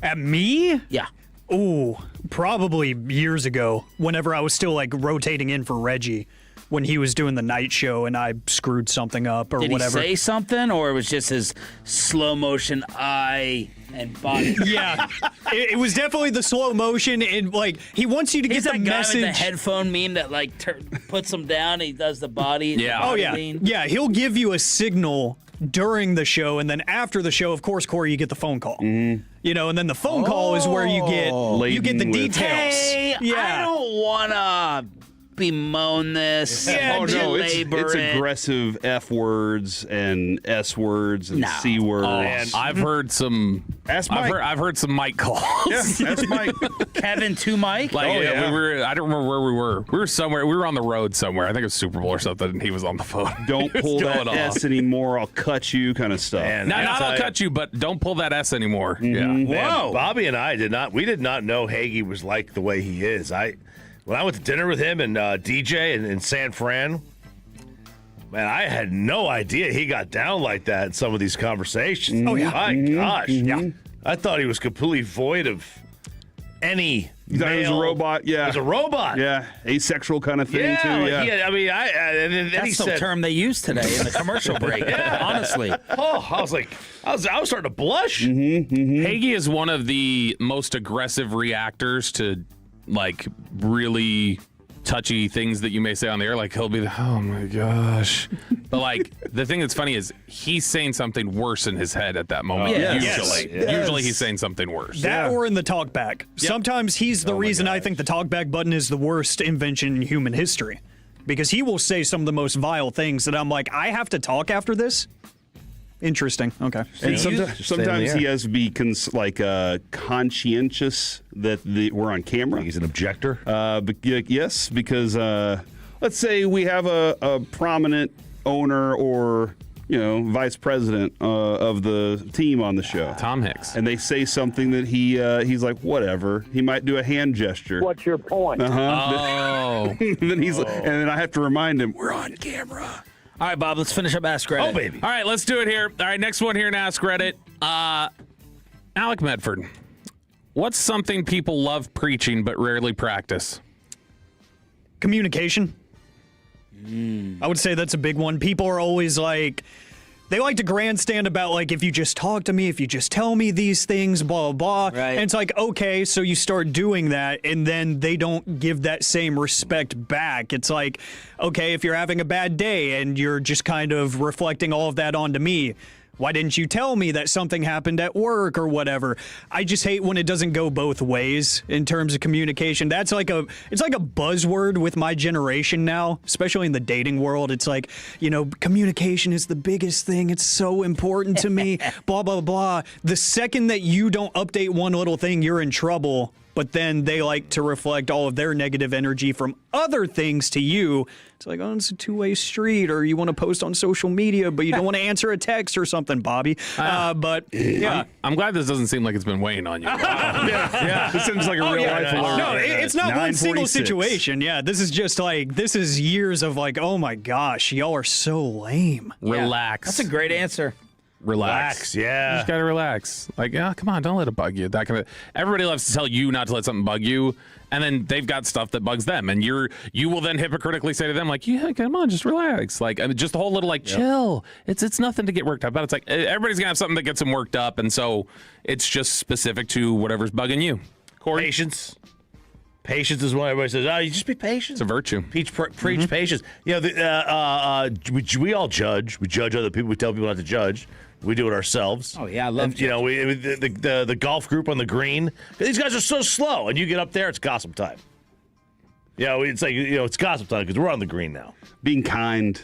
Speaker 8: At me?
Speaker 3: Yeah.
Speaker 8: Ooh, probably years ago. Whenever I was still like rotating in for Reggie. When he was doing the night show and I screwed something up or whatever.
Speaker 3: Did he say something, or it was just his slow motion eye and body?
Speaker 8: Yeah, it was definitely the slow motion, and like he wants you to get the message.
Speaker 3: He's that guy with the headphone meme that like puts him down. He does the body.
Speaker 8: Yeah.
Speaker 3: The body
Speaker 8: yeah.
Speaker 3: lean.
Speaker 8: Yeah. He'll give you a signal during the show, and then after the show, of course, Corey, you get the phone call.
Speaker 18: Mm-hmm.
Speaker 8: You know, and then the phone call is where you get the details.
Speaker 3: Hey,
Speaker 8: yeah.
Speaker 3: I don't wanna bemoan this.
Speaker 8: Yeah,
Speaker 18: oh no, it's aggressive F words and S words and C words.
Speaker 5: And I've heard some.
Speaker 18: Ask Mike.
Speaker 5: I've heard some Mike calls.
Speaker 18: Yeah, ask Mike.
Speaker 3: Kevin to Mike.
Speaker 5: Like we were. I don't remember where we were. We were somewhere. We were on the road somewhere. I think it was Super Bowl or something. And he was on the phone.
Speaker 18: Don't pull that S anymore. I'll cut you, kind of stuff.
Speaker 5: And not I'll cut you, but don't pull that S anymore.
Speaker 18: Mm-hmm.
Speaker 5: Yeah.
Speaker 4: Whoa. Bobby and I did not. We did not know Hagee was like the way he is. When I went to dinner with him and DJ in San Fran, man, I had no idea he got down like that in some of these conversations.
Speaker 8: Oh, yeah.
Speaker 4: My gosh. Yeah. I thought he was completely void of any
Speaker 18: You thought he was a robot? Yeah.
Speaker 4: He was a robot.
Speaker 18: Yeah. Asexual kind of thing, too. Yeah.
Speaker 4: I mean, and then
Speaker 3: That's
Speaker 4: he
Speaker 3: the
Speaker 4: said,
Speaker 3: term they use today in the commercial break.
Speaker 4: Yeah.
Speaker 3: Honestly.
Speaker 4: Oh, I was like, I was starting to blush.
Speaker 5: Hagee is one of the most aggressive reactors to like really touchy things that you may say on the air. Like he'll be like, oh my gosh. But like the thing that's funny is he's saying something worse in his head at that moment. Usually he's saying something worse.
Speaker 8: That or in the talkback. Sometimes he's the reason I think the talkback button is the worst invention in human history. Because he will say some of the most vile things that I'm like, I have to talk after this? Interesting. Okay.
Speaker 18: And sometimes he has to be conscientious that we're on camera.
Speaker 4: He's an objector.
Speaker 18: Yes, because let's say we have a prominent owner or vice president of the team on the show,
Speaker 5: Tom Hicks,
Speaker 18: and they say something that he's like, whatever. He might do a hand gesture.
Speaker 21: What's your point?
Speaker 18: Oh. Then he's and then I have to remind him we're on camera.
Speaker 3: All right, Bob, let's finish up Ask Reddit.
Speaker 5: Oh, baby. All right, let's do it here. All right, next one here in Ask Reddit. Alec Medford. What's something people love preaching but rarely practice?
Speaker 8: Communication. I would say that's a big one. People are always like, they like to grandstand about like, if you just talk to me, if you just tell me these things, blah, blah, blah.
Speaker 3: Right.
Speaker 8: And it's like, okay, so you start doing that and then they don't give that same respect back. It's like, okay, if you're having a bad day and you're just kind of reflecting all of that onto me, why didn't you tell me that something happened at work or whatever? I just hate when it doesn't go both ways in terms of communication. It's like a buzzword with my generation now, especially in the dating world. It's like, communication is the biggest thing. It's so important to me, blah, blah, blah. The second that you don't update one little thing, you're in trouble. but then they like to reflect all of their negative energy from other things to you. It's like, oh, it's a two-way street, or you want to post on social media, but you don't want to answer a text or something, Bobby. But yeah,
Speaker 5: I'm glad this doesn't seem like it's been weighing on you.
Speaker 18: Yeah. This seems like a real life alert.
Speaker 8: No, it's not one single
Speaker 18: 9:46.
Speaker 8: situation. Yeah, this is just like, this is years of like, oh my gosh, y'all are so lame.
Speaker 5: Relax.
Speaker 3: That's a great answer.
Speaker 5: Relax.
Speaker 4: Yeah.
Speaker 5: You just gotta relax. Like, come on, don't let it bug you. That kind of. Everybody loves to tell you not to let something bug you, and then they've got stuff that bugs them, and you will then hypocritically say to them like, yeah, come on, just relax. Like, I mean, just a whole little like chill. It's nothing to get worked up about. It's like everybody's gonna have something that gets them worked up, and so it's just specific to whatever's bugging you. Corey?
Speaker 4: Patience. Patience is what everybody says. Oh, you just be patient.
Speaker 5: It's a virtue.
Speaker 4: Preach patience. You know, we all judge. We judge other people. We tell people not to judge. We do it ourselves.
Speaker 3: Oh yeah, I love
Speaker 4: it. You know, the golf group on the green. These guys are so slow, and you get up there, it's gossip time. You know, it's like it's gossip time because we're on the green now.
Speaker 18: Being kind.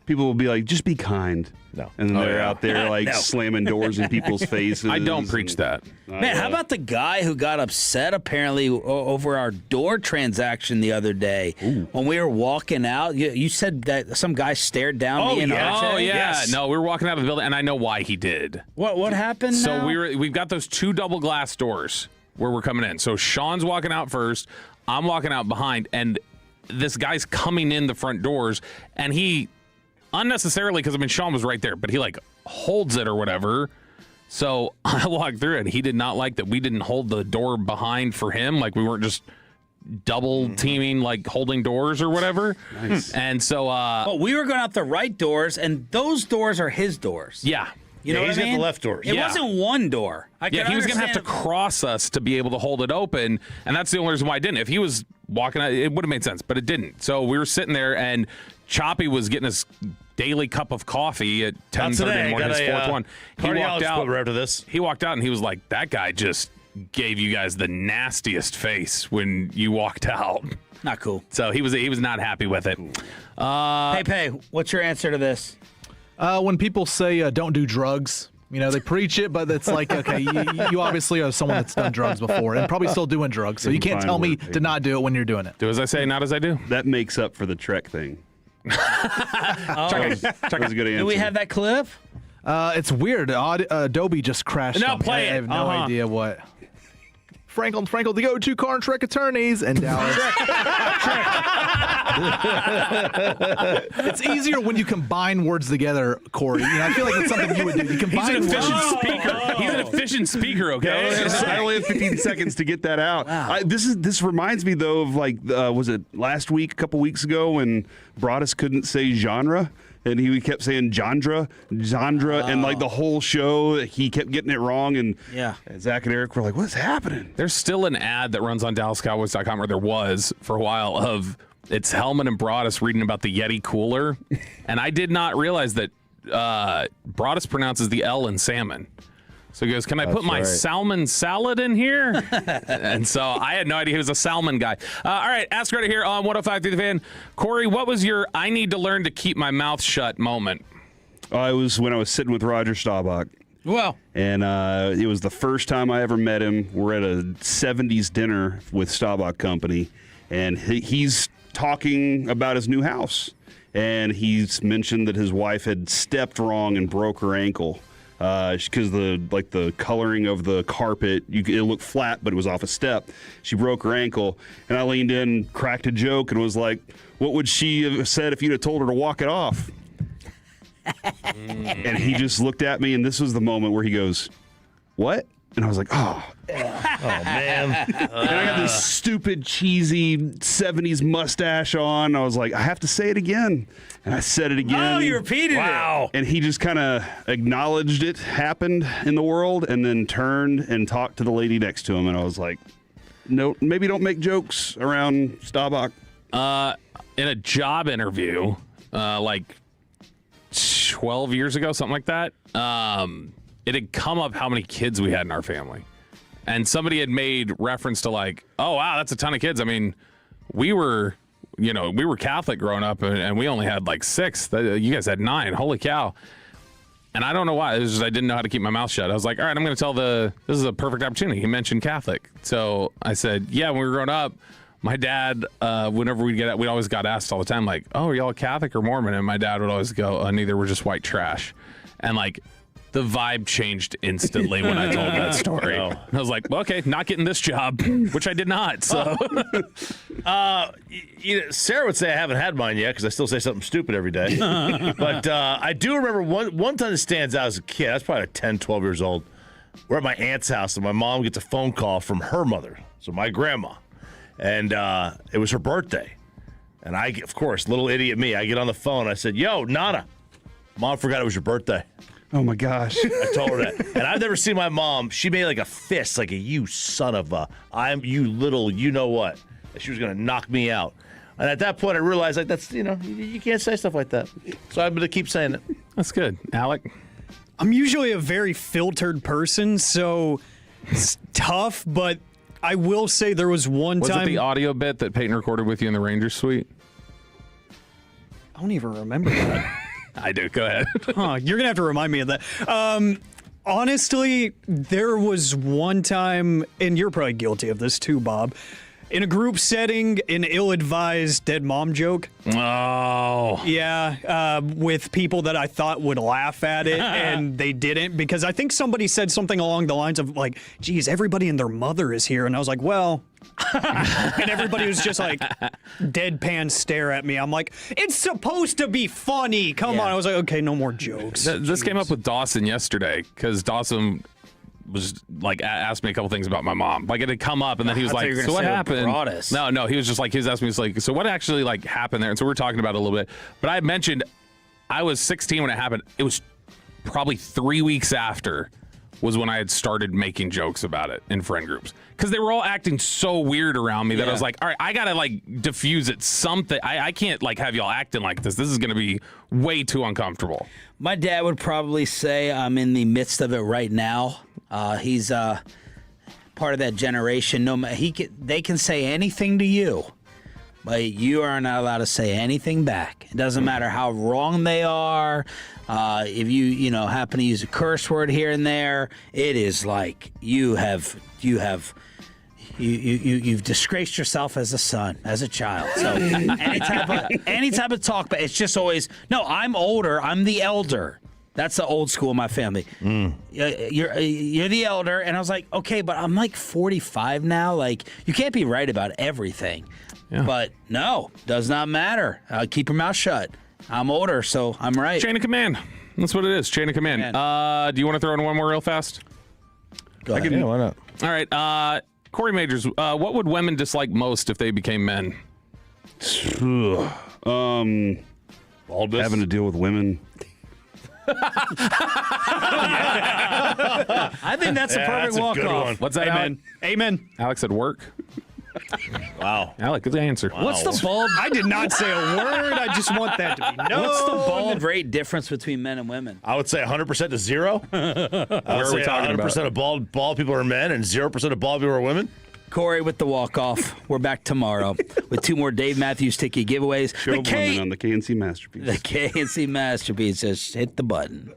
Speaker 18: People will be like, just be kind.
Speaker 4: No.
Speaker 18: And then they're out there like slamming doors in people's faces.
Speaker 5: I don't preach that.
Speaker 3: Man, how about the guy who got upset apparently over our door transaction the other day when we were walking out? You said that some guy stared down me and RJ?
Speaker 5: Oh, yeah.
Speaker 3: Yes.
Speaker 5: No, we were walking out of the building, and I know why he did.
Speaker 3: What happened
Speaker 5: So
Speaker 3: now?
Speaker 5: we've got those two double glass doors where we're coming in. So Sean's walking out first, I'm walking out behind, and this guy's coming in the front doors, and he unnecessarily, because I mean Sean was right there, but he like holds it or whatever. So I walked through it. He did not like that we didn't hold the door behind for him, like we weren't just double teaming, like holding doors or whatever.
Speaker 18: Nice.
Speaker 5: And so
Speaker 3: but we were going out the right doors, and those doors are his doors.
Speaker 5: Yeah.
Speaker 3: You know what
Speaker 4: he's
Speaker 3: I mean?
Speaker 4: got the left doors.
Speaker 3: It wasn't one door.
Speaker 5: Yeah, he was going to have to cross us to be able to hold it open, and that's the only reason why I didn't. If he was walking out, it would have made sense, but it didn't. So we were sitting there, and Choppy was getting his daily cup of coffee at 10:30 in the morning, his fourth one. He walked out
Speaker 4: right after this.
Speaker 5: He walked out, and he was like, that guy just gave you guys the nastiest face when you walked out.
Speaker 3: Not cool.
Speaker 5: So he was not happy with it.
Speaker 3: Hey, what's your answer to this?
Speaker 6: When people say don't do drugs, you know, they preach it, but it's like, okay, you obviously are someone that's done drugs before and probably still doing drugs, so you can't tell me to not do it when you're doing it.
Speaker 5: Do as I say, not as I do.
Speaker 18: That makes up for the Trek thing. That was a good answer.
Speaker 3: Do we have that clip?
Speaker 6: It's weird. Adobe just crashed.
Speaker 5: No,
Speaker 6: on me.
Speaker 5: play it.
Speaker 6: I have no idea what. Franklin, the go-to car and Trek attorneys, and Dallas. It's easier when you combine words together, Corey. You know, I feel like it's something you would do. You combine
Speaker 5: He's an efficient
Speaker 6: words.
Speaker 5: speaker. He's an efficient speaker, okay?
Speaker 18: I only have 15 seconds to get that out.
Speaker 3: Wow.
Speaker 18: This reminds me though of like was it last week, a couple weeks ago, when Broadus couldn't say genre. And he kept saying genre, and like the whole show, he kept getting it wrong. And Zach and Eric were like, "What's happening?"
Speaker 5: There's still an ad that runs on DallasCowboys.com, or there was for a while, of it's Hellman and Broadus reading about the Yeti cooler, and I did not realize that Broadus pronounces the L in salmon. So he goes, "Can I put my salmon salad in here?" And so I had no idea he was a salmon guy. All right, Ask Reddit here on 105.3 The Fan. Corey, what was your I need to learn to keep my mouth shut moment?
Speaker 18: It was when I was sitting with Roger Staubach.
Speaker 3: Well,
Speaker 18: and it was the first time I ever met him. We're at a 70s dinner with Staubach Company, and he's talking about his new house. And he's mentioned that his wife had stepped wrong and broke her ankle. Because the coloring of the carpet, it looked flat, but it was off a step. She broke her ankle, and I leaned in, cracked a joke, and was like, "What would she have said if you'd have told her to walk it off?" And he just looked at me, and this was the moment where he goes, "What?" And I was like, "Oh,
Speaker 4: man!"
Speaker 18: And I got this stupid, cheesy 70s mustache on. I was like, "I have to say it again," and I said it again.
Speaker 3: Oh, you repeated it! Wow!
Speaker 18: And he just kind of acknowledged it happened in the world, and then turned and talked to the lady next to him. And I was like, "No, maybe don't make jokes around Staubach."
Speaker 5: In a job interview, like 12 years ago, something like that. It had come up how many kids we had in our family. And somebody had made reference to like, oh, wow, that's a ton of kids. I mean, we were Catholic growing up, and we only had like 6. You guys had 9. Holy cow. And I don't know why. It was just I didn't know how to keep my mouth shut. I was like, all right, I'm going to tell this is a perfect opportunity. He mentioned Catholic. So I said, yeah, when we were growing up, my dad, whenever we always got asked all the time, like, oh, are y'all Catholic or Mormon? And my dad would always go, neither, we're just white trash. And like, the vibe changed instantly when I told that story. I was like, well, okay, not getting this job, which I did not. So,
Speaker 4: Sarah would say I haven't had mine yet because I still say something stupid every day. But I do remember one time that stands out as a kid. I was probably 10, 12 years old. We're at my aunt's house, and my mom gets a phone call from her mother, so my grandma. And it was her birthday. And I, of course, little idiot me, I get on the phone. I said, yo, Nana, Mom forgot it was your birthday.
Speaker 18: Oh, my gosh.
Speaker 4: I told her that. And I've never seen my mom. She made like a fist, like a you son of a, you little, you know what. She was going to knock me out. And at that point, I realized, like, that's, you can't say stuff like that. So I'm going to keep saying it.
Speaker 5: That's good. Alec?
Speaker 8: I'm usually a very filtered person, so it's tough, but I will say there was one time.
Speaker 5: Was it the audio bit that Peyton recorded with you in the Rangers suite?
Speaker 8: I don't even remember that.
Speaker 5: I do. Go ahead.
Speaker 8: You're going to have to remind me of that. Honestly, there was one time, and you're probably guilty of this too, Bob, in a group setting, an ill-advised dead mom joke.
Speaker 5: Oh.
Speaker 8: Yeah, with people that I thought would laugh at it, and they didn't, because I think somebody said something along the lines of, like, geez, everybody and their mother is here. And I was like, well... and everybody was just like deadpan stare at me. I'm like, it's supposed to be funny. Come on. I was like, okay, no more jokes.
Speaker 5: This came up with Dawson yesterday because Dawson was like asked me a couple things about my mom. Like it had come up, and then he was like, "So what happened?" No, he was just like, he was asking me, he's like, "So what actually like happened there?" And so we were talking about it a little bit. But I mentioned I was 16 when it happened. It was probably 3 weeks after was when I had started making jokes about it in friend groups. Because they were all acting so weird around me that I was like, all right, I got to, like, diffuse it something. I can't, like, have y'all acting like this. This is going to be way too uncomfortable.
Speaker 3: My dad would probably say I'm in the midst of it right now. He's part of that generation. They can say anything to you, but you are not allowed to say anything back. It doesn't matter how wrong they are. If you happen to use a curse word here and there, it is like you've disgraced yourself as a son, as a child. So any type of talk, but it's just always no. I'm older. I'm the elder. That's the old school in my family. You're the elder, and I was like, okay, but I'm like 45 now. Like you can't be right about everything. Yeah. But no, does not matter. Keep your mouth shut. I'm older, so I'm right.
Speaker 5: Chain of command. That's what it is. Chain of command. Do you want to throw in one more real fast?
Speaker 4: Go ahead. Yeah, why not?
Speaker 5: All right. Corey Majors, what would women dislike most if they became men?
Speaker 18: Having to deal with women.
Speaker 3: I think that's a perfect walk-off.
Speaker 5: What's that?
Speaker 8: Amen. Amen.
Speaker 5: Alex said work.
Speaker 4: Wow.
Speaker 5: Alec, good answer.
Speaker 4: Wow.
Speaker 3: What's the bald?
Speaker 8: I did not say a word. I just want that to be known.
Speaker 3: What's the bald rate difference between men and women?
Speaker 4: I would say 100% to 0. Where
Speaker 5: are we talking about?
Speaker 4: 100% of bald people are men and 0% of bald people are women.
Speaker 3: Corey with the walk-off. We're back tomorrow with 2 more Dave Matthews Ticket giveaways.
Speaker 18: Show women on the KNC Masterpiece.
Speaker 3: The KNC Masterpiece. Just hit the button.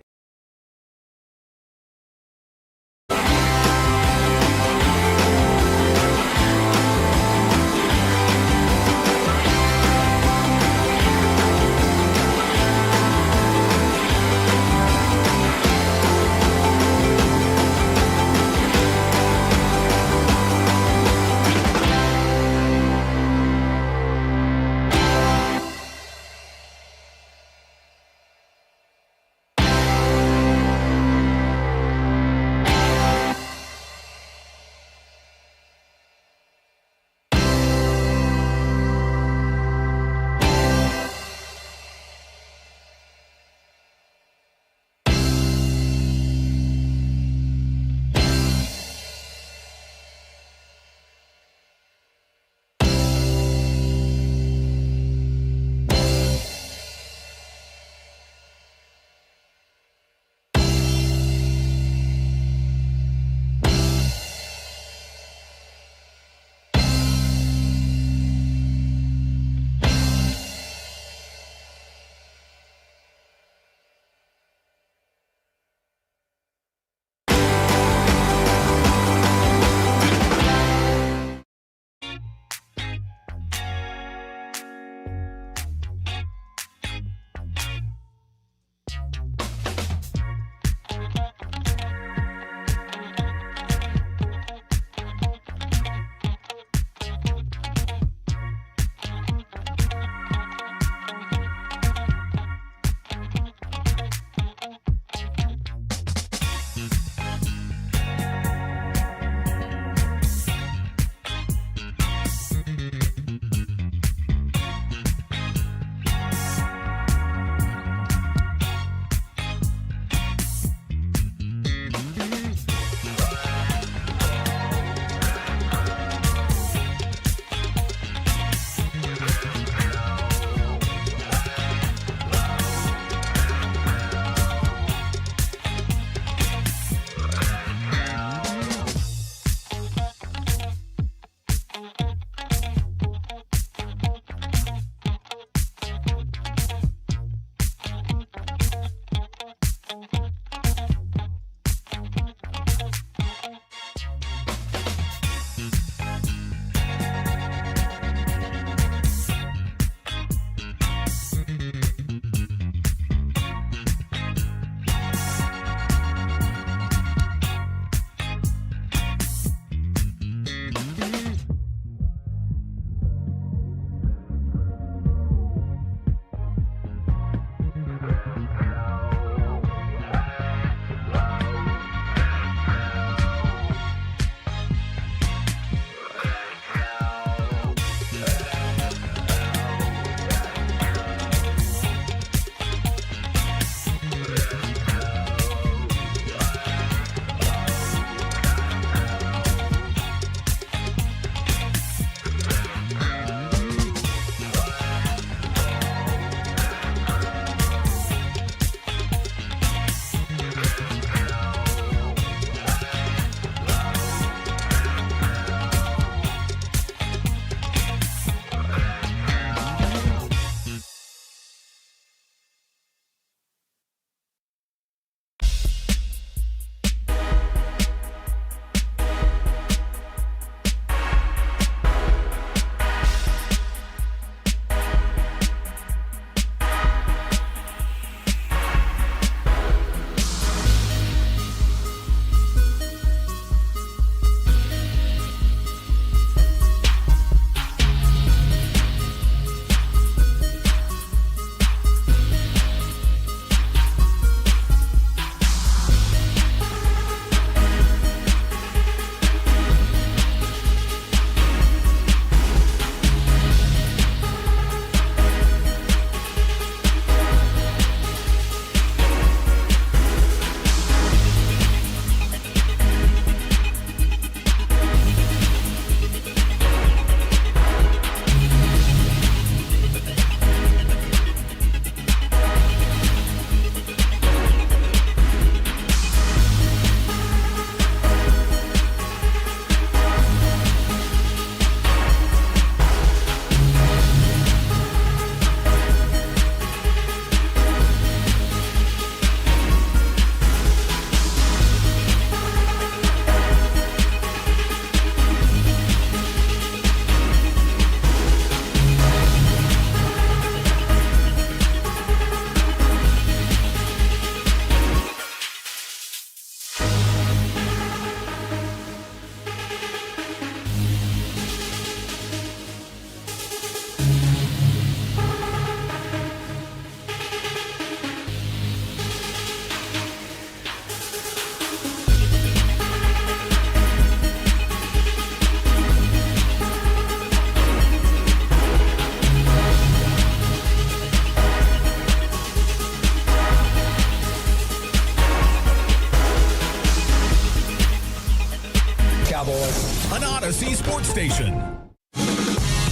Speaker 1: #1 Odyssey sports station.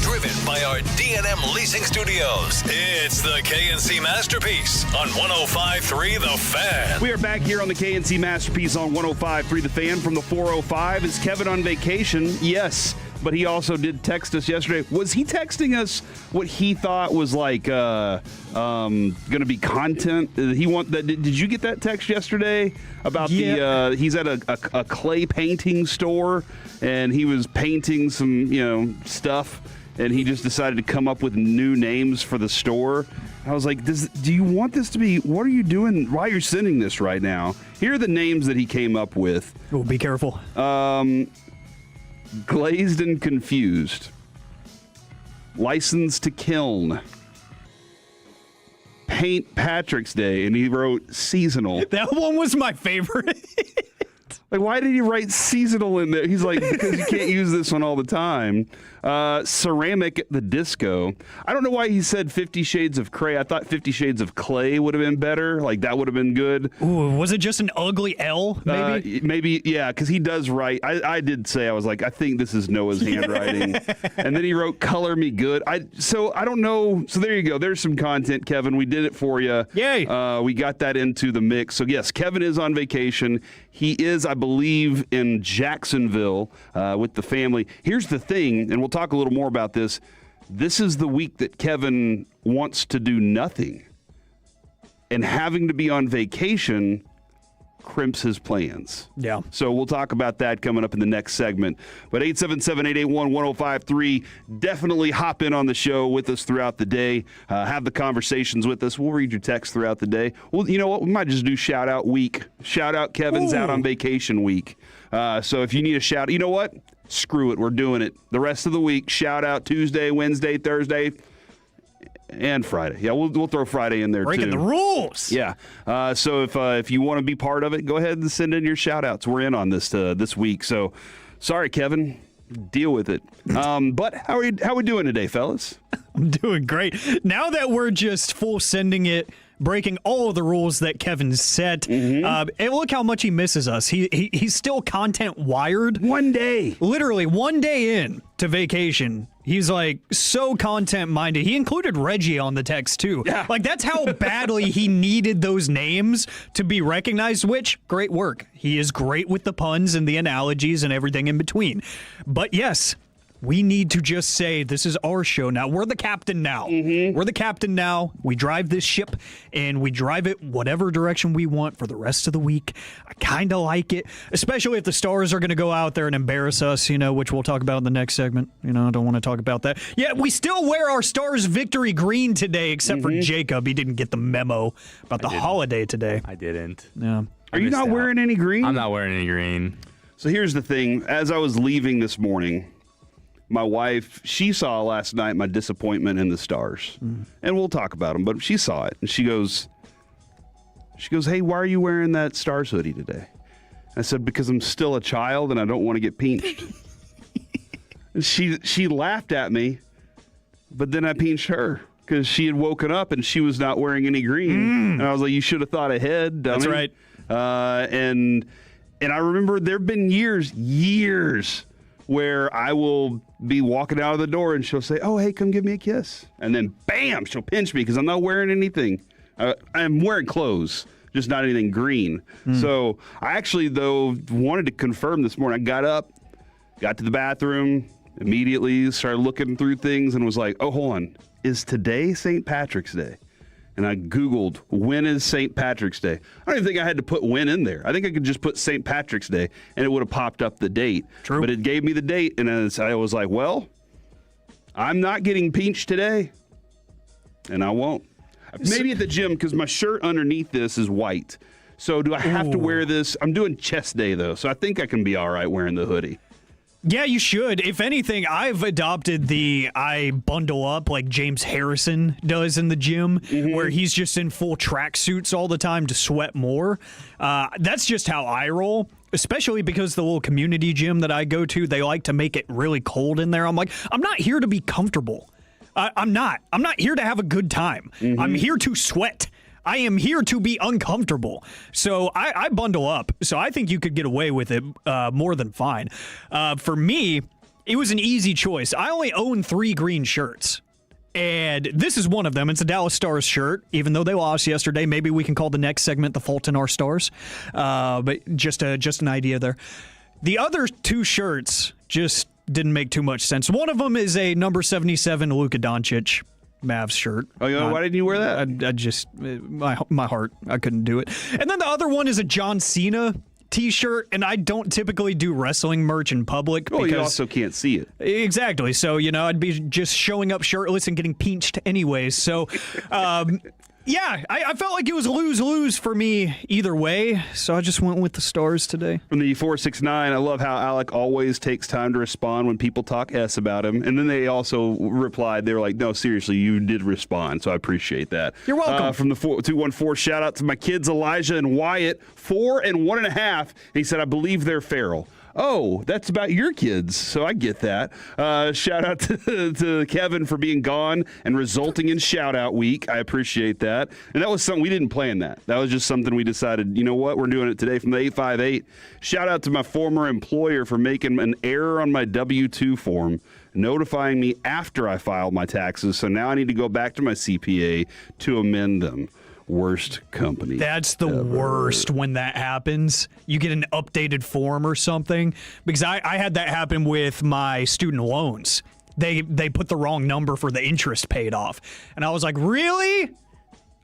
Speaker 1: Driven by our D&M Leasing Studios, it's the KNC Masterpiece on 105.3 The Fan.
Speaker 18: We are back here on the KNC Masterpiece on 105.3 The Fan from the 405. Is Kevin on vacation? Yes, but he also did text us yesterday. Was he texting us what he thought was like going to be content? Did you get that text yesterday about he's at a clay painting store and he was painting some stuff? And he just decided to come up with new names for the store. I was like, do you want this to be, what are you doing? Why are you sending this right now? Here are the names that he came up with.
Speaker 8: Oh, be careful.
Speaker 18: Glazed and Confused. License to Kiln. Paint Patrick's Day. And he wrote seasonal.
Speaker 8: That one was my favorite.
Speaker 18: Like, why did he write seasonal in there? He's like, because you can't use this one all the time. Ceramic at the Disco. I don't know why he said 50 Shades of Cray. I thought 50 Shades of Clay would have been better. Like, that would have been good.
Speaker 8: Ooh, was it just an ugly L, maybe?
Speaker 18: Maybe, yeah, because he does write. I did say, I was like, I think this is Noah's handwriting. And then he wrote Color Me Good. So I don't know. So there you go. There's some content, Kevin. We did it for you.
Speaker 8: Yay.
Speaker 18: We got that into the mix. So, yes, Kevin is on vacation. He is, I believe, in Jacksonville with the family. Here's the thing, and we'll talk a little more about this. This is the week that Kevin wants to do nothing. And having to be on vacation crimps his plans.
Speaker 8: Yeah.
Speaker 18: So we'll talk about that coming up in the next segment. But 877-881-1053, definitely hop in on the show with us throughout the day. Have the conversations with us. We'll read your text throughout the day. Well, you know what? We might just do shout-out week. Shout-out Kevin's out on vacation week. So if you need a shout, you know what? Screw it. We're doing it. The rest of the week, shout-out Tuesday, Wednesday, Thursday, and Friday. Yeah, we'll throw Friday in there,
Speaker 8: Breaking
Speaker 18: too.
Speaker 8: the rules.
Speaker 18: Yeah. So if you want to be part of it, go ahead and send in your shout-outs. We're in on this this week. So, sorry, Kevin. Deal with it. But how are we doing today, fellas?
Speaker 8: I'm doing great. Now that we're just full sending it, breaking all of the rules that Kevin set, and look how much he misses us. He's still content wired.
Speaker 18: One day.
Speaker 8: Literally, one day in to vacation. He's like so content minded. He included Reggie on the text too.
Speaker 18: Yeah.
Speaker 8: Like that's how badly he needed those names to be recognized, which great work. He is great with the puns and the analogies and everything in between. But yes, we need to just say this is our show now. We're the captain now. We're the captain now. We drive this ship, and we drive it whatever direction we want for the rest of the week. I kind of like it, especially if the Stars are going to go out there and embarrass us, which we'll talk about in the next segment. I don't want to talk about that. Yeah, we still wear our Stars victory green today, except for Jacob. He didn't get the memo about the holiday today.
Speaker 9: I didn't.
Speaker 8: Yeah.
Speaker 18: Are you not wearing any green?
Speaker 9: I'm not wearing any green.
Speaker 18: So here's the thing. As I was leaving this morning, my wife, she saw last night my disappointment in the Stars. And we'll talk about them, but she saw it. And she goes, hey, why are you wearing that Stars hoodie today? I said, because I'm still a child and I don't want to get pinched. And she laughed at me, but then I pinched her because she had woken up and she was not wearing any green. And I was like, you should have thought ahead, dummy.
Speaker 8: That's right.
Speaker 18: And I remember there have been years where I will be walking out of the door and she'll say, oh, hey, come give me a kiss. And then, bam, she'll pinch me because I'm not wearing anything. I'm wearing clothes, just not anything green. So I actually, though, wanted to confirm this morning. I got up, got to the bathroom, immediately started looking through things and was like, oh, hold on. Is today St. Patrick's Day? And I Googled, when is St. Patrick's Day? I don't even think I had to put when in there. I think I could just put St. Patrick's Day, and it would have popped up the date.
Speaker 8: True.
Speaker 18: But it gave me the date, and I was like, well, I'm not getting pinched today, and I won't. Maybe at the gym, because my shirt underneath this is white. So do I have to wear this? I'm doing chest day, though, so I think I can be all right wearing the hoodie.
Speaker 8: Yeah, you should. If anything, I've adopted I bundle up like James Harrison does in the gym, where he's just in full tracksuits all the time to sweat more. That's just how I roll, especially because the little community gym that I go to, they like to make it really cold in there. I'm like, I'm not here to be comfortable. I'm not here to have a good time. I'm here to sweat. I am here to be uncomfortable. So I bundle up. So I think you could get away with it more than fine. For me, it was an easy choice. I only own 3 green shirts. And this is one of them. It's a Dallas Stars shirt, even though they lost yesterday. Maybe we can call the next segment The Fault in Our Stars. But just an idea there. The other 2 shirts just didn't make too much sense. One of them is a number 77 Luka Doncic Mavs shirt.
Speaker 18: Oh, why didn't you wear that?
Speaker 8: I just, my heart, I couldn't do it. And then the other one is a John Cena T-shirt, and I don't typically do wrestling merch in public.
Speaker 18: Oh, you also can't see it.
Speaker 8: Exactly. So, I'd be just showing up shirtless and getting pinched anyways. So, yeah, I felt like it was lose-lose for me either way, so I just went with the Stars today.
Speaker 18: From the 469, I love how Alec always takes time to respond when people talk S about him. And then they also replied, they were like, no, seriously, you did respond, so I appreciate that.
Speaker 8: You're welcome.
Speaker 18: From the 214, shout out to my kids, Elijah and Wyatt, 4 and 1.5. He said, I believe they're feral. Oh, that's about your kids, so I get that. Shout out to Kevin for being gone and resulting in shout-out week. I appreciate that. And that was something we didn't plan that. That was just something we decided, you know what, we're doing it today from the 858. Shout out to my former employer for making an error on my W-2 form, notifying me after I filed my taxes, so now I need to go back to my CPA to amend them. Worst company.
Speaker 8: That's the worst when that happens. You get an updated form or something. Because I had that happen with my student loans. They put the wrong number for the interest paid off. And I was like, really?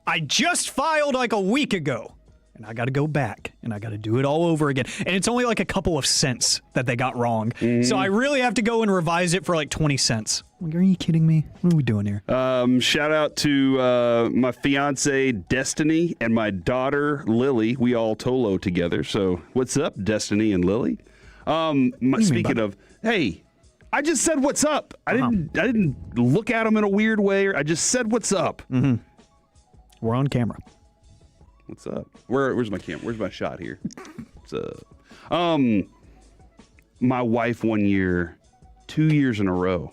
Speaker 8: I just filed like a week ago. And I got to go back and I got to do it all over again. And it's only like a couple of cents that they got wrong. Mm-hmm. So I really have to go and revise it for like 20 cents. Like, are you kidding me? What are we doing here?
Speaker 18: Shout out to my fiance Destiny and my daughter Lily. We all Tolo together. So what's up, Destiny and Lily? Speaking of, hey, I just said what's up. I didn't look at them in a weird way. I just said what's up.
Speaker 8: Mm-hmm. We're on camera.
Speaker 18: What's up? Where's my camera? Where's my shot here? What's up? My wife 1 year, 2 years in a row,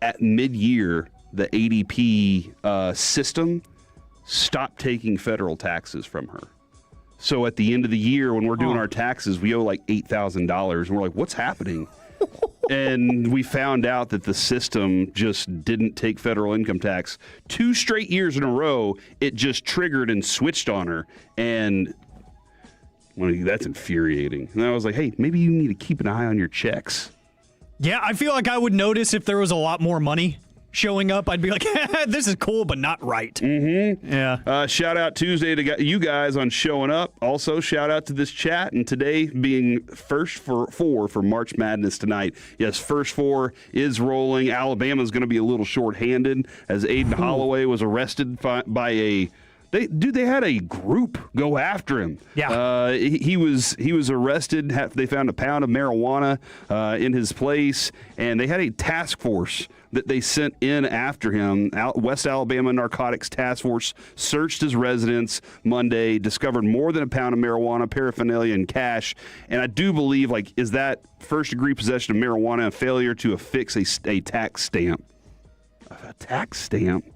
Speaker 18: at mid-year, the ADP system stopped taking federal taxes from her. So at the end of the year, when we're doing our taxes, we owe like $8,000. And we're like, what's happening? And we found out that the system just didn't take federal income tax. 2 straight years in a row, it just triggered and switched on her. And well, that's infuriating. And I was like, hey, maybe you need to keep an eye on your checks.
Speaker 8: Yeah, I feel like I would notice if there was a lot more money showing up. I'd be like, this is cool, but not right.
Speaker 18: Mm-hmm.
Speaker 8: Yeah.
Speaker 18: Shout out Tuesday to you guys on showing up. Also, shout out to this chat. And today being first four for March Madness tonight. Yes, first 4 is rolling. Alabama's going to be a little shorthanded as Aiden Holloway was arrested by a... They had a group go after him.
Speaker 8: Yeah.
Speaker 18: He was arrested. They found a pound of marijuana in his place, and they had a task force that they sent in after him. West Alabama Narcotics Task Force searched his residence Monday, discovered more than a pound of marijuana, paraphernalia, and cash. And I do believe, is that first-degree possession of marijuana a failure to affix a tax stamp? A tax stamp?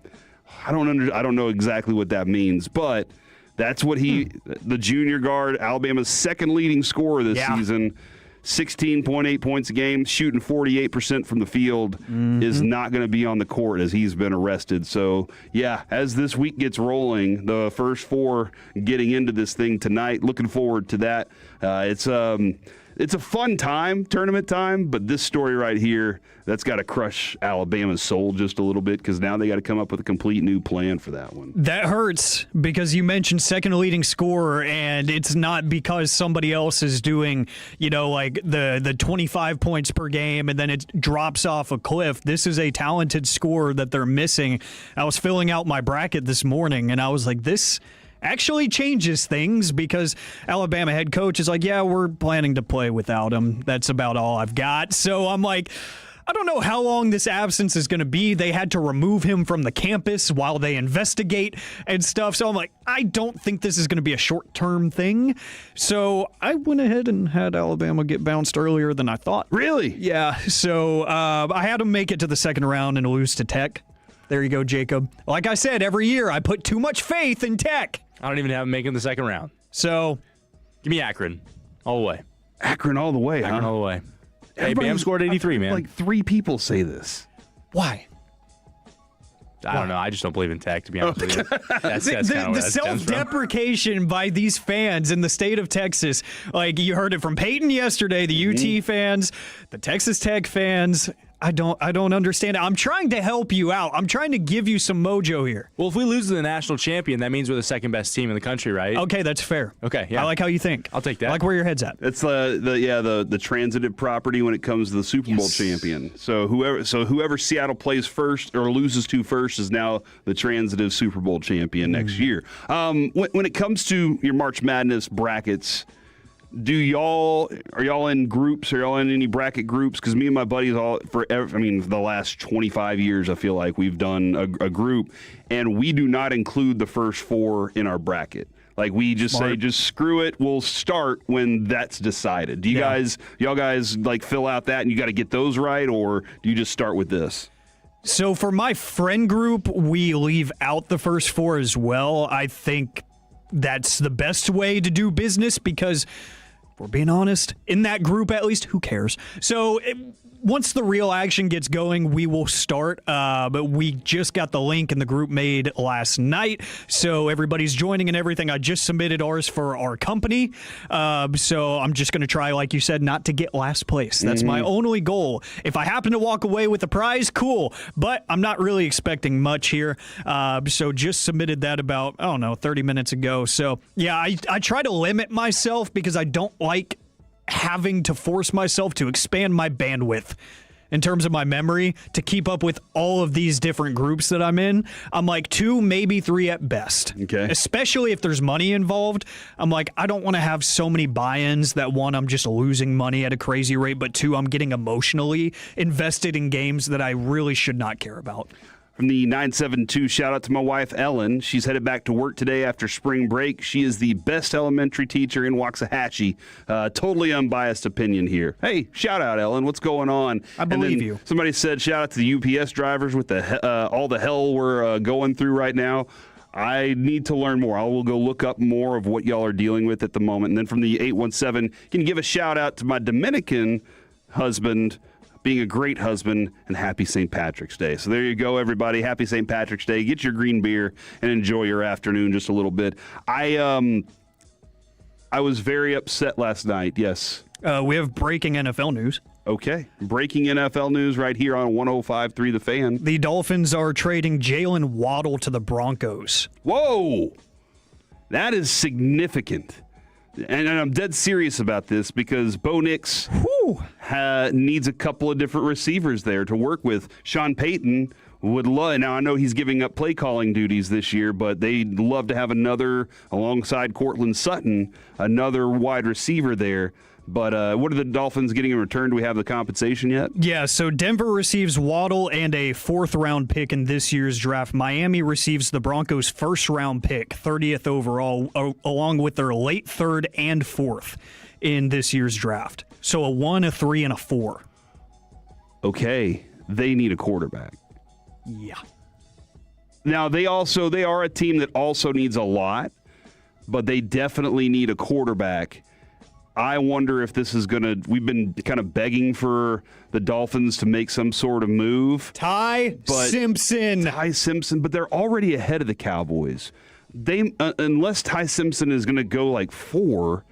Speaker 18: I don't know exactly what that means, but that's what the junior guard, Alabama's second leading scorer this season, 16.8 points a game, shooting 48% from the field, is not going to be on the court as he's been arrested. So, yeah, as this week gets rolling, the first 4 getting into this thing tonight, looking forward to that. It's a fun time, tournament time, but this story right here, that's got to crush Alabama's soul just a little bit because now they got to come up with a complete new plan for that one.
Speaker 8: That hurts because you mentioned second leading scorer, and it's not because somebody else is doing, the 25 points per game and then it drops off a cliff. This is a talented scorer that they're missing. I was filling out my bracket this morning, and I was like, this actually changes things because Alabama head coach is like, yeah, we're planning to play without him. That's about all I've got. So I'm like, I don't know how long this absence is going to be. They had to remove him from the campus while they investigate and stuff. So I'm like, I don't think this is going to be a short-term thing. So I went ahead and had Alabama get bounced earlier than I thought.
Speaker 18: Really?
Speaker 8: Yeah. So I had them make it to the second round and lose to Tech. There you go, Jacob. Like I said, every year I put too much faith in Tech.
Speaker 9: I don't even have them making the second round.
Speaker 8: So,
Speaker 9: give me Akron all the way.
Speaker 18: Akron all the way,
Speaker 9: Akron
Speaker 18: huh?
Speaker 9: all the way. Hey,
Speaker 18: Everybody-
Speaker 9: Bam scored 83, man.
Speaker 18: Like 3 people say this.
Speaker 8: Why?
Speaker 9: I don't know. I just don't believe in Tech, to be honest with you. That's
Speaker 8: the
Speaker 9: kinda where that stems from.
Speaker 8: self-deprecation by these fans in the state of Texas, like you heard it from Peyton yesterday, the UT fans, the Texas Tech fans. I don't understand it. I'm trying to help you out. I'm trying to give you some mojo here.
Speaker 9: Well, if we lose to the national champion, that means we're the second best team in the country, right?
Speaker 8: Okay, that's fair.
Speaker 9: Okay, yeah.
Speaker 8: I like how you think.
Speaker 9: I'll take that.
Speaker 8: I like where your head's at.
Speaker 18: It's the transitive property when it comes to the Super Bowl champion. So whoever Seattle plays first or loses to first is now the transitive Super Bowl champion next year. When it comes to your March Madness brackets, are y'all in groups? Are y'all in any bracket groups? Because me and my buddies for the last 25 years, I feel like we've done a group, and we do not include the first 4 in our bracket. Like we just say, just screw it. We'll start when that's decided. Do y'all guys like fill out that, and you got to get those right, or do you just start with this?
Speaker 8: So for my friend group, we leave out the first 4 as well. I think that's the best way to do business because, if we're being honest, in that group at least, who cares? So once the real action gets going, we will start. But we just got the link in the group made last night, so everybody's joining and everything. I just submitted ours for our company, so I'm just going to try, like you said, not to get last place. That's my only goal. If I happen to walk away with a prize, cool, but I'm not really expecting much here. So just submitted that about, 30 minutes ago. So yeah, I try to limit myself because I don't like having to force myself to expand my bandwidth in terms of my memory to keep up with all of these different groups that I'm in. I'm like 2, maybe 3 at best.
Speaker 18: Okay.
Speaker 8: Especially if there's money involved. I'm like, I don't want to have so many buy-ins that 1, I'm just losing money at a crazy rate, but 2, I'm getting emotionally invested in games that I really should not care about.
Speaker 18: From the 972, shout out to my wife, Ellen. She's headed back to work today after spring break. She is the best elementary teacher in Waxahachie. Totally unbiased opinion here. Hey, shout out, Ellen. What's going on?
Speaker 8: I believe you.
Speaker 18: Somebody said shout out to the UPS drivers with all the hell we're going through right now. I need to learn more. I will go look up more of what y'all are dealing with at the moment. And then from the 817, can you give a shout out to my Dominican husband, being a great husband, and happy St. Patrick's Day. So there you go, everybody. Happy St. Patrick's Day. Get your green beer and enjoy your afternoon just a little bit. I was very upset last night. Yes.
Speaker 8: We have breaking NFL news.
Speaker 18: Okay. Breaking NFL news right here on 105.3 The Fan.
Speaker 8: The Dolphins are trading Jalen Waddle to the Broncos.
Speaker 18: Whoa. That is significant. And I'm dead serious about this because Bo Nix needs a couple of different receivers there to work with. Sean Payton would love, now I know he's giving up play calling duties this year, but they'd love to have another, alongside Cortland Sutton, another wide receiver there. But what are the Dolphins getting in return? Do we have the compensation yet?
Speaker 8: Yeah, so Denver receives Waddle and a 4th-round pick in this year's draft. Miami receives the Broncos' 1st-round pick, 30th overall, along with their late 3rd and 4th in this year's draft. So a 1, a 3, and a 4.
Speaker 18: Okay, they need a quarterback.
Speaker 8: Yeah.
Speaker 18: Now, they are a team that also needs a lot, but they definitely need a quarterback. I wonder if this is going to – we've been kind of begging for the Dolphins to make some sort of move.
Speaker 8: Ty Simpson,
Speaker 18: but they're already ahead of the Cowboys. They unless Ty Simpson is going to go like 4,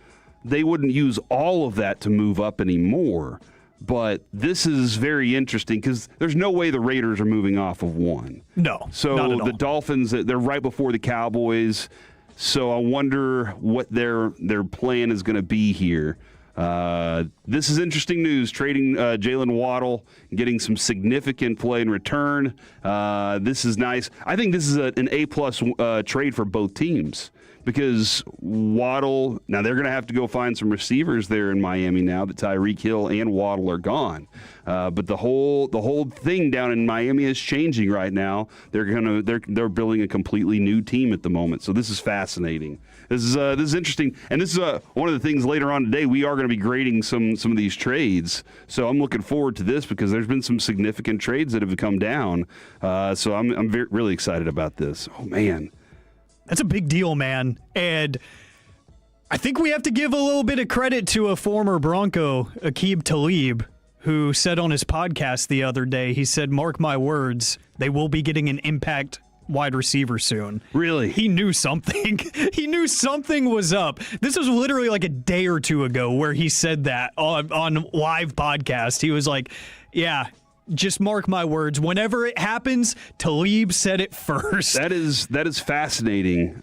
Speaker 18: they wouldn't use all of that to move up anymore. But this is very interesting because there's no way the Raiders are moving off of 1.
Speaker 8: No,
Speaker 18: so
Speaker 8: not at all.
Speaker 18: The Dolphins, they're right before the Cowboys. So I wonder what their plan is going to be here. This is interesting news, trading Jalen Waddle, getting some significant play in return. This is nice. I think this is an A-plus trade for both teams because Waddle, now they're going to have to go find some receivers there in Miami now that Tyreek Hill and Waddle are gone. But the whole thing down in Miami is changing right now. They're building a completely new team at the moment. So this is fascinating. This is interesting, and this is one of the things later on today. We are going to be grading some of these trades. So I'm looking forward to this because there's been some significant trades that have come down. So I'm really excited about this. Oh man,
Speaker 8: that's a big deal, man. And I think we have to give a little bit of credit to a former Bronco, Aqib Talib, who said on his podcast the other day, he said, "Mark my words, they will be getting an impact wide receiver soon."
Speaker 18: Really?
Speaker 8: He knew something. He knew something was up. This was literally like a day or two ago where he said that on live podcast. He was like, yeah, just mark my words. Whenever it happens, Talib said it first.
Speaker 18: That is fascinating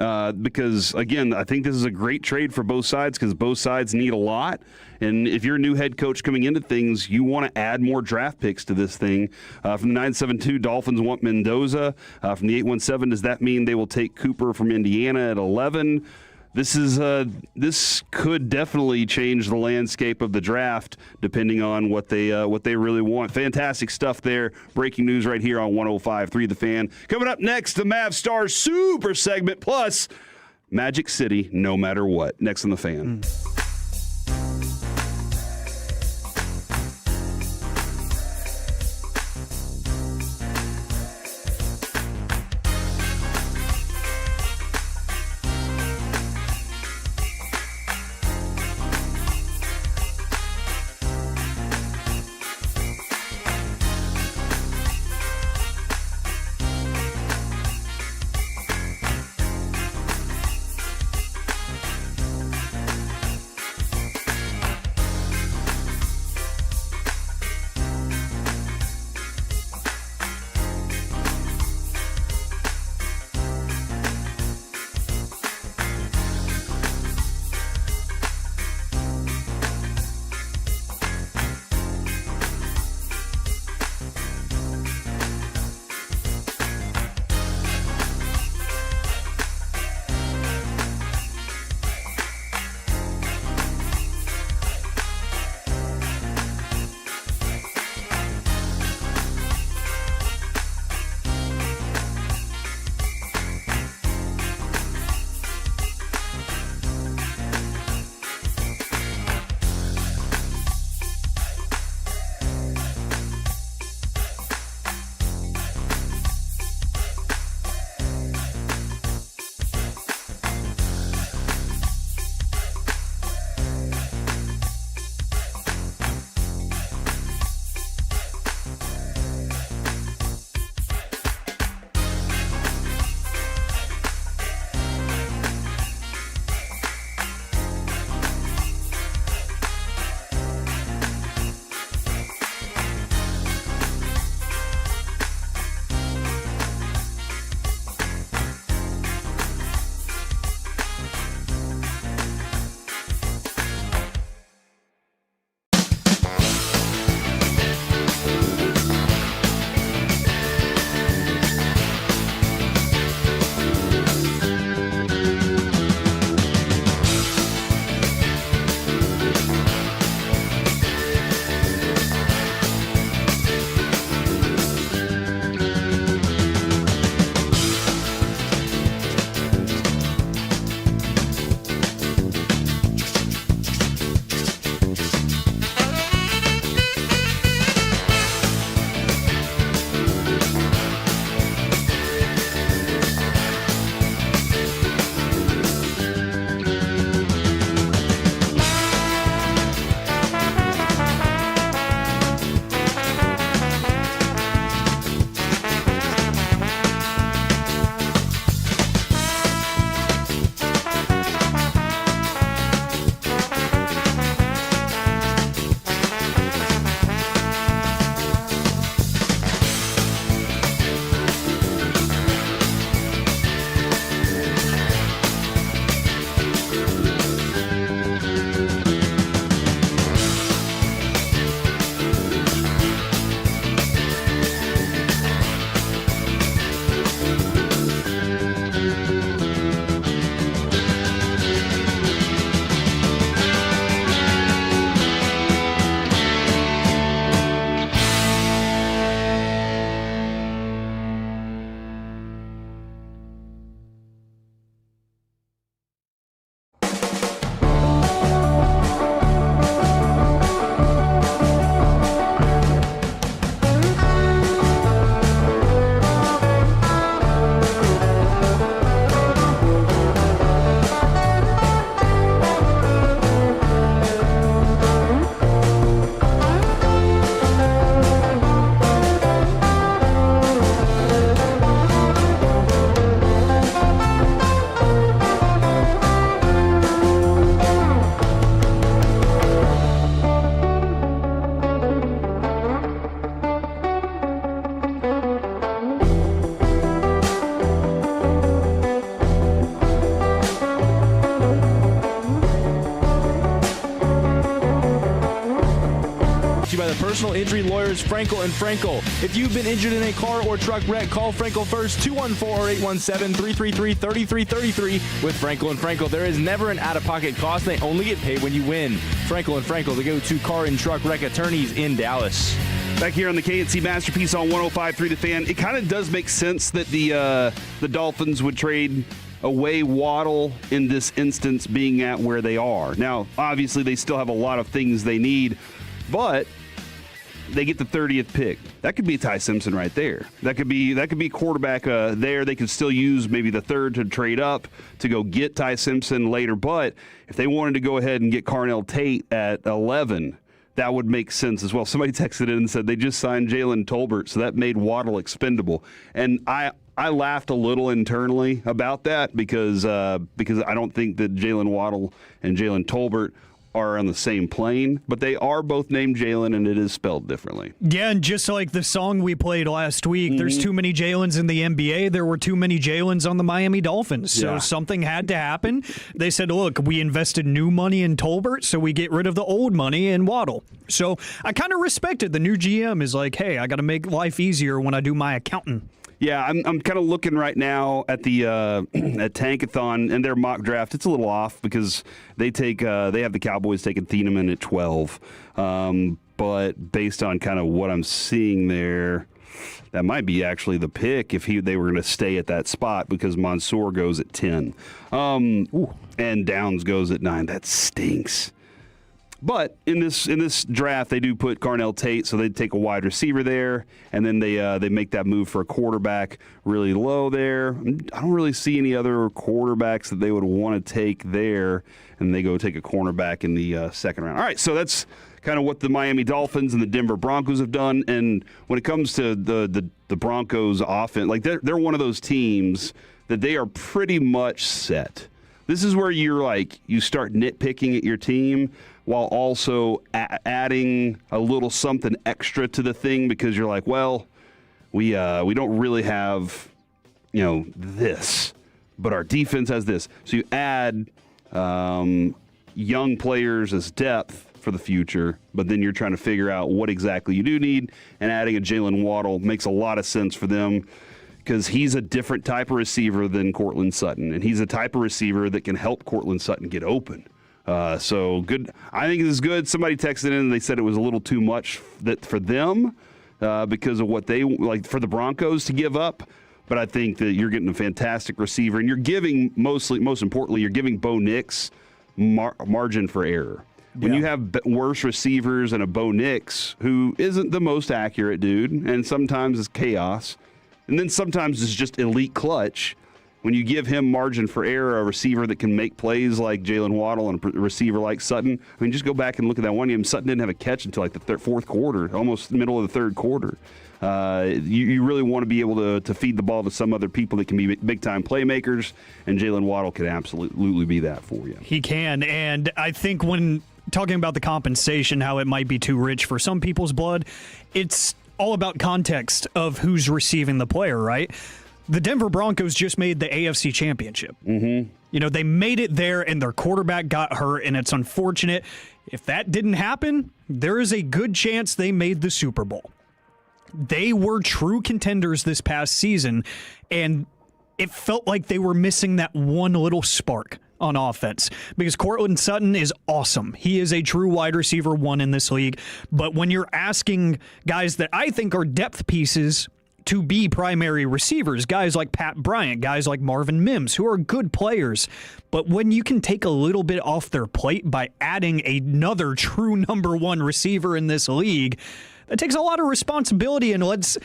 Speaker 18: because, again, I think this is a great trade for both sides because both sides need a lot. And if you're a new head coach coming into things, you want to add more draft picks to this thing. From the 972, Dolphins want Mendoza. From the 817, does that mean they will take Cooper from Indiana at 11? This could definitely change the landscape of the draft depending on what they really want. Fantastic stuff there. Breaking news right here on 105.3 The Fan. Coming up next, the Mavs Stars Super segment plus Magic City no matter what. Next on The Fan.
Speaker 10: by the personal injury lawyers Frankel and Frankel. If you've been injured in a car or truck wreck, call Frankel first, 214-817-333-3333 with Frankel and Frankel. There is never an out-of-pocket cost. They only get paid when you win. Frankel and Frankel, the go-to car and truck wreck attorneys in Dallas.
Speaker 18: Back here on the KNC Masterpiece on 105.3 The Fan, it kind of does make sense that the Dolphins would trade away Waddle in this instance, being at where they are. Now, obviously, they still have a lot of things they need, but they get the 30th pick. That could be Ty Simpson right there. That could be quarterback there. They could still use maybe the third to trade up to go get Ty Simpson later. But if they wanted to go ahead and get Carnell Tate at 11, that would make sense as well. Somebody texted in and said they just signed Jalen Tolbert, so that made Waddle expendable. And I laughed a little internally about that because I don't think that Jalen Waddle and Jalen Tolbert are on the same plane, but they are both named Jalen, and it is spelled differently.
Speaker 8: Yeah, and just like the song we played last week, there's too many Jalens in the NBA. There were too many Jalens on the Miami Dolphins, so something had to happen. They said, look, we invested new money in Tolbert, so we get rid of the old money in Waddle. So I kind of respected the new GM is like, hey, I got to make life easier when I do my accounting.
Speaker 18: Yeah, I'm kind of looking right now at the at Tankathon and their mock draft. It's a little off because they have the Cowboys taking Thieneman at 12. But based on kind of what I'm seeing there, that might be actually the pick if they were going to stay at that spot because Mansour goes at 10. And Downs goes at 9. That stinks. But in this draft, they do put Carnell Tate, so they take a wide receiver there, and then they make that move for a quarterback really low there. I don't really see any other quarterbacks that they would want to take there, and they go take a cornerback in the second round. All right, so that's kind of what the Miami Dolphins and the Denver Broncos have done. And when it comes to the Broncos offense, like they're one of those teams that they are pretty much set. This is where you start nitpicking at your team while also adding a little something extra to the thing because you're like, well, we don't really have, this, but our defense has this. So you add young players as depth for the future, but then you're trying to figure out what exactly you do need, and adding a Jalen Waddle makes a lot of sense for them because he's a different type of receiver than Courtland Sutton, and he's a type of receiver that can help Courtland Sutton get open. So good. I think this is good. Somebody texted in and they said it was a little too much for them because of what they like for the Broncos to give up. But I think that you're getting a fantastic receiver, and you're giving most importantly, you're giving Bo Nix margin for error. When you have worse receivers and a Bo Nix who isn't the most accurate dude, and sometimes is chaos, and then sometimes it's just elite clutch. When you give him margin for error, a receiver that can make plays like Jalen Waddle and a receiver like Sutton, I mean, just go back and look at that one game. Sutton didn't have a catch until like the fourth quarter, almost middle of the third quarter. You really want to be able to feed the ball to some other people that can be big-time playmakers, and Jalen Waddle can absolutely be that for you.
Speaker 8: He can, and I think when talking about the compensation, how it might be too rich for some people's blood, it's all about context of who's receiving the player, right? The Denver Broncos just made the AFC Championship. Mm-hmm. They made it there, and their quarterback got hurt, and it's unfortunate. If that didn't happen, there is a good chance they made the Super Bowl. They were true contenders this past season, and it felt like they were missing that one little spark on offense because Courtland Sutton is awesome. He is a true wide receiver one in this league, but when you're asking guys that I think are depth pieces to be primary receivers, guys like Pat Bryant, guys like Marvin Mims, who are good players. But when you can take a little bit off their plate by adding another true number one receiver in this league, that takes a lot of responsibility and lets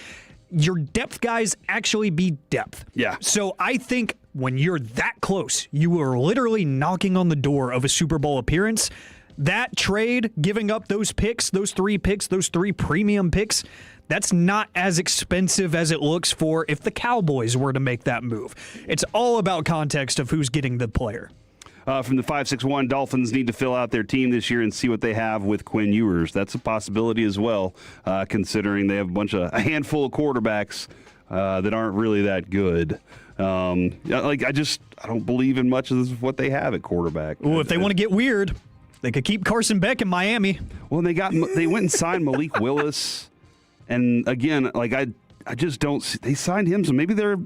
Speaker 8: your depth guys actually be depth.
Speaker 18: Yeah.
Speaker 8: So I think when you're that close, you are literally knocking on the door of a Super Bowl appearance. That trade, giving up those picks, those three premium picks, that's not as expensive as it looks for if the Cowboys were to make that move. It's all about context of who's getting the player.
Speaker 18: From the 561, Dolphins need to fill out their team this year and see what they have with Quinn Ewers. That's a possibility as well, considering they have a handful of quarterbacks that aren't really that good. I don't believe in much of what they have at quarterback.
Speaker 8: Ooh, if they want to get weird, They could keep Carson Beck in Miami.
Speaker 18: Well, they went and signed Malik Willis, and again, like I just don't see, they signed him, so maybe they're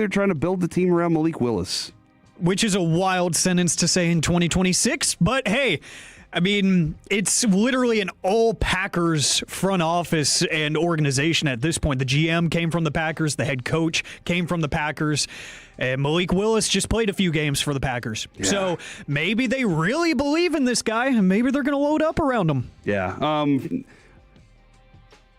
Speaker 18: trying to build the team around Malik Willis.
Speaker 8: Which is a wild sentence to say in 2026, but hey, I mean, it's literally an all Packers front office and organization at this point. The GM came from the Packers, the head coach came from the Packers, and Malik Willis just played a few games for the Packers. Yeah. So maybe they really believe in this guy, and maybe they're going to load up around him.
Speaker 18: Yeah.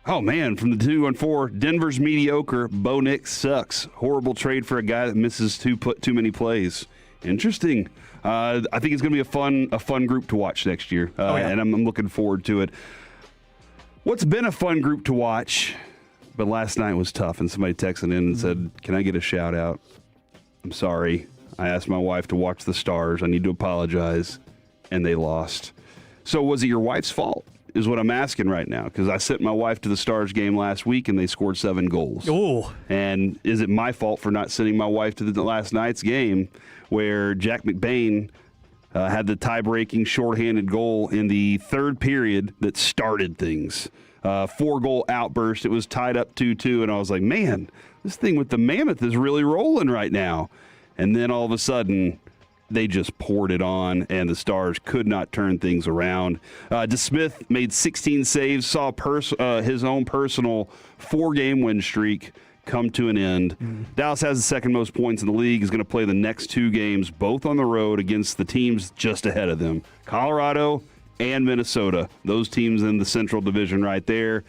Speaker 18: Oh, man, from the 2-4, Denver's mediocre. Bo Nix sucks. Horrible trade for a guy that misses too many plays. Interesting. I think it's going to be a fun group to watch next year, and I'm looking forward to it. What's been a fun group to watch, but last night was tough, and somebody texted in and said, can I get a shout-out? I'm sorry. I asked my wife to watch the Stars. I need to apologize, and they lost. So was it your wife's fault is what I'm asking right now, because I sent my wife to the Stars game last week, and they scored 7 goals.
Speaker 8: Oh.
Speaker 18: And is it my fault for not sending my wife to the last night's game where Jack McBain had the tie-breaking shorthanded goal in the third period that started things? 4-goal outburst. It was tied up 2-2, and I was like, man, this thing with the Mammoth is really rolling right now. And then all of a sudden, they just poured it on, and the Stars could not turn things around. DeSmith made 16 saves, saw his own personal 4-game win streak come to an end. Dallas has the second most points in the league, is going to play the next 2 games, both on the road against the teams just ahead of them, Colorado and Minnesota. Those teams in the Central Division right there.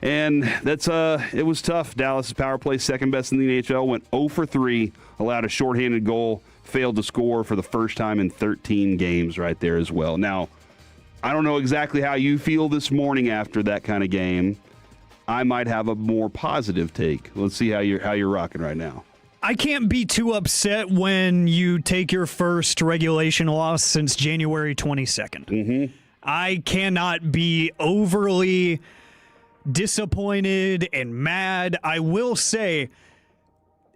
Speaker 18: And it was tough. Dallas' power play, second best in the NHL, went 0 for 3, allowed a shorthanded goal, failed to score for the first time in 13 games right there as well. Now, I don't know exactly how you feel this morning after that kind of game. I might have a more positive take. Let's see how you're rocking right now.
Speaker 8: I can't be too upset when you take your first regulation loss since January 22nd.
Speaker 18: Mm-hmm.
Speaker 8: I cannot be overly disappointed and mad. I will say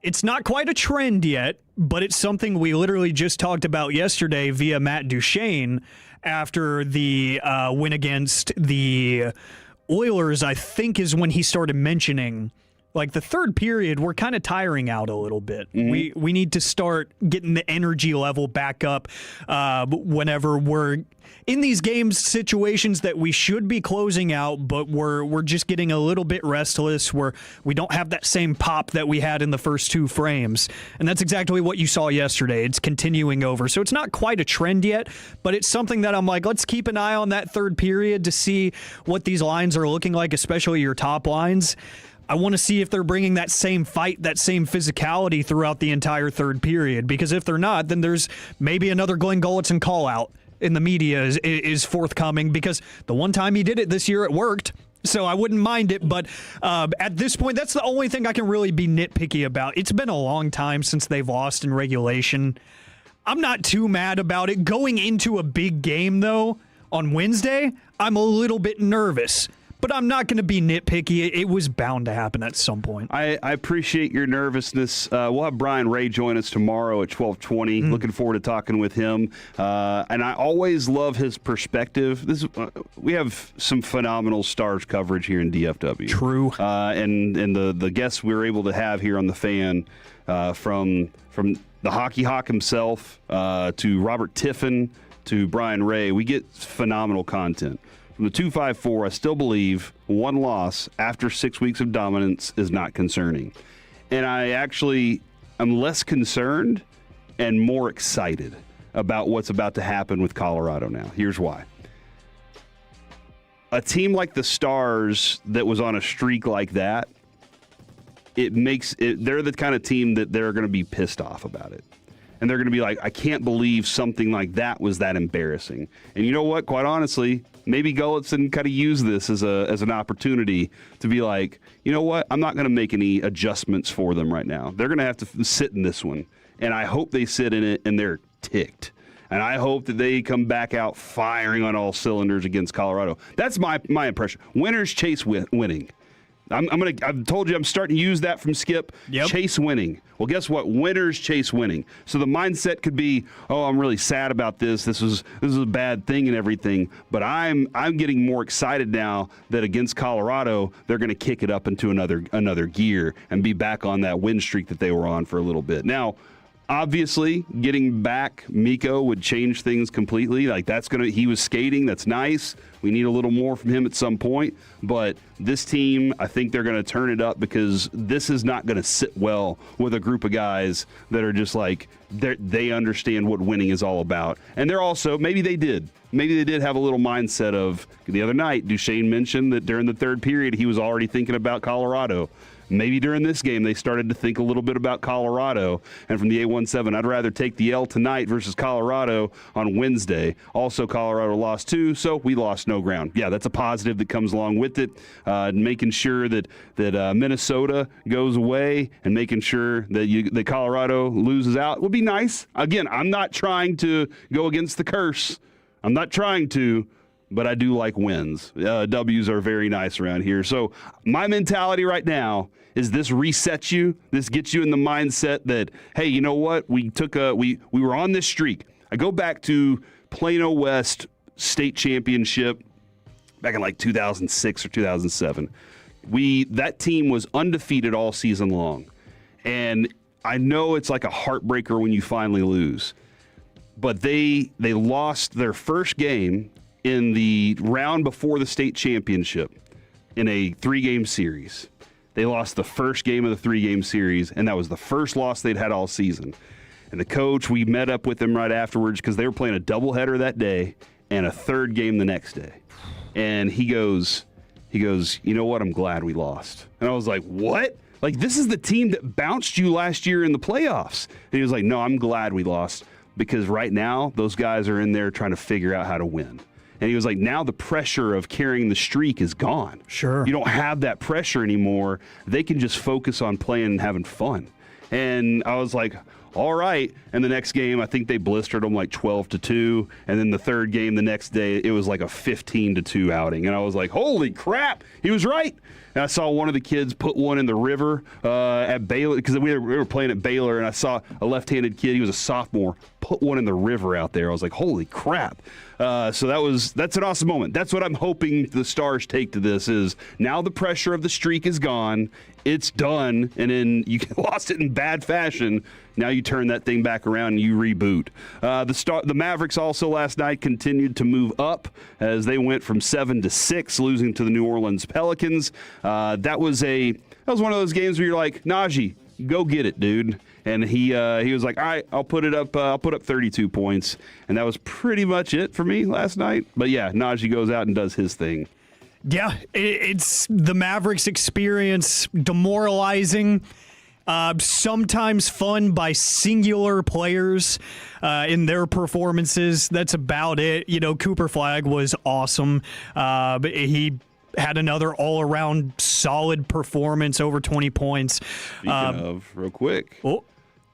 Speaker 8: it's not quite a trend yet, but it's something we literally just talked about yesterday via Matt Duchesne after the win against the Oilers, I think, is when he started mentioning, like, the third period, we're kind of tiring out a little bit. Mm-hmm. We need to start getting the energy level back up whenever we're in these games situations that we should be closing out, but we're just getting a little bit restless, where we don't have that same pop that we had in the first 2 frames. And that's exactly what you saw yesterday. It's continuing over. So it's not quite a trend yet, but it's something that I'm like, let's keep an eye on that third period to see what these lines are looking like, especially your top lines. I want to see if they're bringing that same fight, that same physicality throughout the entire third period, because if they're not, then there's maybe another Glenn Gulletson call-out in the media is forthcoming, because the one time he did it this year, it worked. So I wouldn't mind it, but at this point, that's the only thing I can really be nitpicky about. It's been a long time since they've lost in regulation. I'm not too mad about it. Going into a big game, though, on Wednesday, I'm a little bit nervous. But I'm not going to be nitpicky. It was bound to happen at some point.
Speaker 18: I appreciate your nervousness. We'll have Brian Ray join us tomorrow at 12:20. Looking forward to talking with him. And I always love his perspective. We have some phenomenal Stars coverage here in DFW.
Speaker 8: True.
Speaker 18: And the guests we were able to have here on the Fan, from the Hockey Hawk himself to Robert Tiffin to Brian Ray, we get phenomenal content. From the 254, I still believe 1 loss after 6 weeks of dominance is not concerning. And I actually am less concerned and more excited about what's about to happen with Colorado now. Here's why. A team like the Stars that was on a streak like that, they're the kind of team that they're going to be pissed off about it. And they're going to be like, I can't believe something like that was that embarrassing. And you know what? Quite honestly, maybe Gulletson kind of used this as an opportunity to be like, you know what? I'm not going to make any adjustments for them right now. They're going to have to sit in this one. And I hope they sit in it and they're ticked. And I hope that they come back out firing on all cylinders against Colorado. That's my impression. Winners chase winning. I've told you I'm starting to use that from Skip.
Speaker 8: Yep.
Speaker 18: Chase winning. Well, guess what? Winners chase winning. So the mindset could be, oh, I'm really sad about this. This is a bad thing and everything. But I'm getting more excited now that against Colorado, they're going to kick it up into another gear and be back on that win streak that they were on for a little bit. Now, obviously, getting back Miko would change things completely. Like he was skating. That's nice. We need a little more from him at some point. But this team, I think they're going to turn it up because this is not going to sit well with a group of guys that are just like, they understand what winning is all about. And they're also, maybe they did have a little mindset of, the other night, Duchesne mentioned that during the third period, he was already thinking about Colorado. Maybe during this game, they started to think a little bit about Colorado. And from the 817, I'd rather take the L tonight versus Colorado on Wednesday. Also, Colorado lost too, so we lost no ground. Yeah, that's a positive that comes along with it. Making sure that Minnesota goes away and making sure that Colorado loses out would be nice. Again, I'm not trying to go against the curse. I'm not trying to. But I do like wins. W's are very nice around here. So my mentality right now is this resets you. This gets you in the mindset that, hey, you know what? We were on this streak. I go back to Plano West state championship back in like 2006 or 2007. That team was undefeated all season long. And I know it's like a heartbreaker when you finally lose. But they lost their first game in the round before the state championship in a 3-game series. They lost the first game of the 3-game series, and that was the first loss they'd had all season. And the coach, we met up with him right afterwards because they were playing a doubleheader that day and a third game the next day. And he goes, you know what? I'm glad we lost. And I was like, what? Like, this is the team that bounced you last year in the playoffs. And he was like, no, I'm glad we lost because right now those guys are in there trying to figure out how to win. And he was like, now the pressure of carrying the streak is gone.
Speaker 8: Sure.
Speaker 18: You don't have that pressure anymore. They can just focus on playing and having fun. And I was like, all right. And the next game, I think they blistered them like 12-2. And then the third game the next day, it was like a 15-2 outing. And I was like, holy crap, he was right. And I saw one of the kids put one in the river at Baylor because we were playing at Baylor, and I saw a left-handed kid. He was a sophomore. Put one in the river out there. I was like, holy crap. So that's an awesome moment. That's what I'm hoping the Stars take to this is now the pressure of the streak is gone. It's done. And then you lost it in bad fashion. Now you turn that thing back around and you reboot. The Mavericks also last night continued to move up as they went from 7-6, losing to the New Orleans Pelicans. That was one of those games where you're like, Najee, go get it, dude. And he was like, all right, I'll put up 32 points. And that was pretty much it for me last night. But yeah, Najee goes out and does his thing.
Speaker 8: Yeah, it's the Mavericks experience, demoralizing. Sometimes fun by singular players in their performances. That's about it. You know, Cooper Flagg was awesome. But he had another all-around solid performance, over 20 points.
Speaker 18: Speaking of, real quick.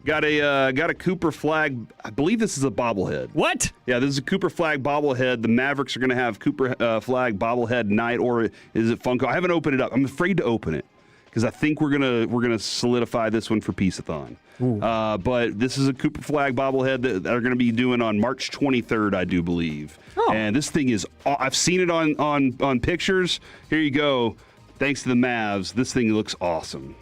Speaker 18: Got a Cooper Flagg. I believe this is a bobblehead.
Speaker 8: What?
Speaker 18: Yeah, this is a Cooper Flagg bobblehead. The Mavericks are going to have Cooper Flagg bobblehead night, or is it Funko? I haven't opened it up. I'm afraid to open it because I think we're gonna solidify this one for Peace-a-thon. But this is a Cooper Flagg bobblehead that they're going to be doing on March 23rd, I do believe. Oh. And this thing is, I've seen it on pictures. Here you go. Thanks to the Mavs, this thing looks awesome.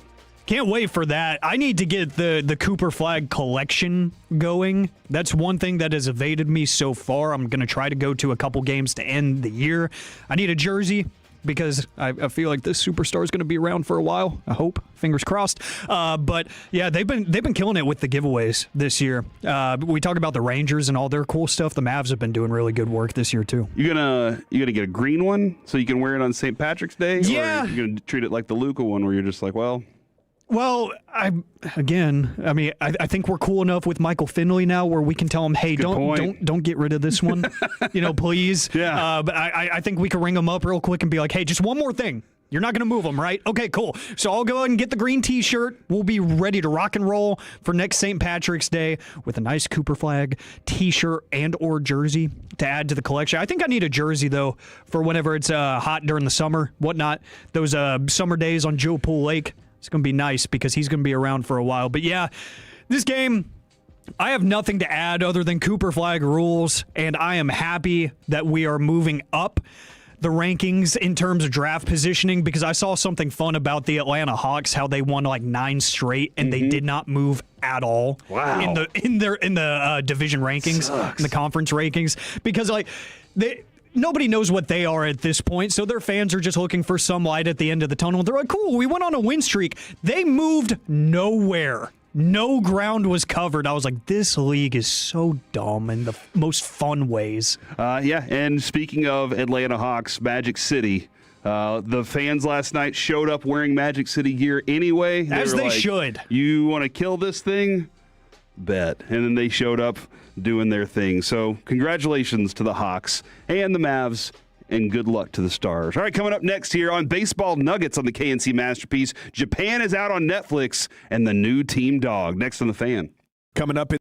Speaker 8: Can't wait for that. I need to get the Cooper Flagg collection going. That's one thing that has evaded me so far. I'm going to try to go to a couple games to end the year. I need a jersey because I feel like this superstar is going to be around for a while. I hope. Fingers crossed. But yeah, they've been killing it with the giveaways this year. We talk about the Rangers and all their cool stuff. The Mavs have been doing really good work this year too.
Speaker 18: You gonna get a green one so you can wear it on St. Patrick's Day?
Speaker 8: Yeah.
Speaker 18: Or you're gonna treat it like the Luka one where you're just like, well.
Speaker 8: Well, I think we're cool enough with Michael Finley now where we can tell him, hey, don't get rid of this one, please.
Speaker 18: Yeah.
Speaker 8: But I think we can ring him up real quick and be like, hey, just one more thing. You're not going to move them, right? Okay, cool. So I'll go ahead and get the green T-shirt. We'll be ready to rock and roll for next St. Patrick's Day with a nice Cooper flag T-shirt and or jersey to add to the collection. I think I need a jersey, though, for whenever it's hot during the summer, whatnot. Those summer days on Joe Pool Lake. It's going to be nice because he's going to be around for a while. But, yeah, this game, I have nothing to add other than Cooper flag rules, and I am happy that we are moving up the rankings in terms of draft positioning because I saw something fun about the Atlanta Hawks, how they won like 9 straight and they did not move at all in the division rankings, in the conference rankings, because like nobody knows what they are at this point, so their fans are just looking for some light at the end of the tunnel. They're like, cool, we went on a win streak. They moved nowhere. No ground was covered. I was like, this league is so dumb in the most fun ways.
Speaker 18: Yeah, and speaking of Atlanta Hawks, Magic City, the fans last night showed up wearing Magic City gear anyway.
Speaker 8: As they should.
Speaker 18: You want to kill this thing? Bet. And then they showed up doing their thing. So congratulations to the Hawks and the Mavs. And good luck to the Stars. All right, coming up next here on Baseball Nuggets on the KNC Masterpiece, Japan is out on Netflix and the new Team Dog. Next on The Fan.
Speaker 2: Coming up in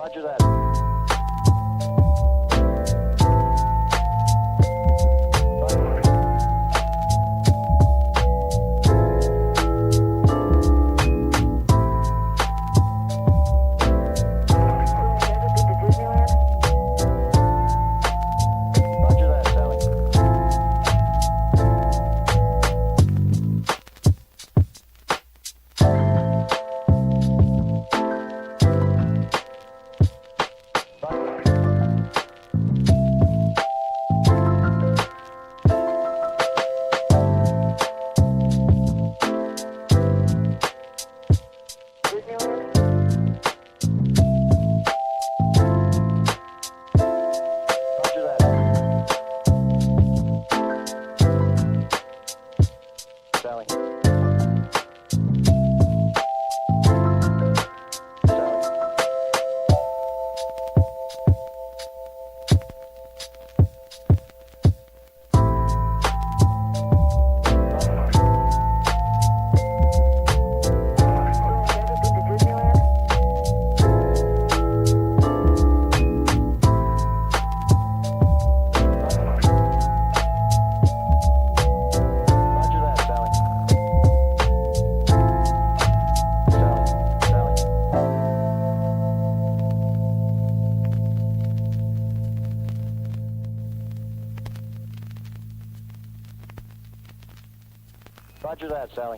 Speaker 21: Roger that. Roger that, Sally.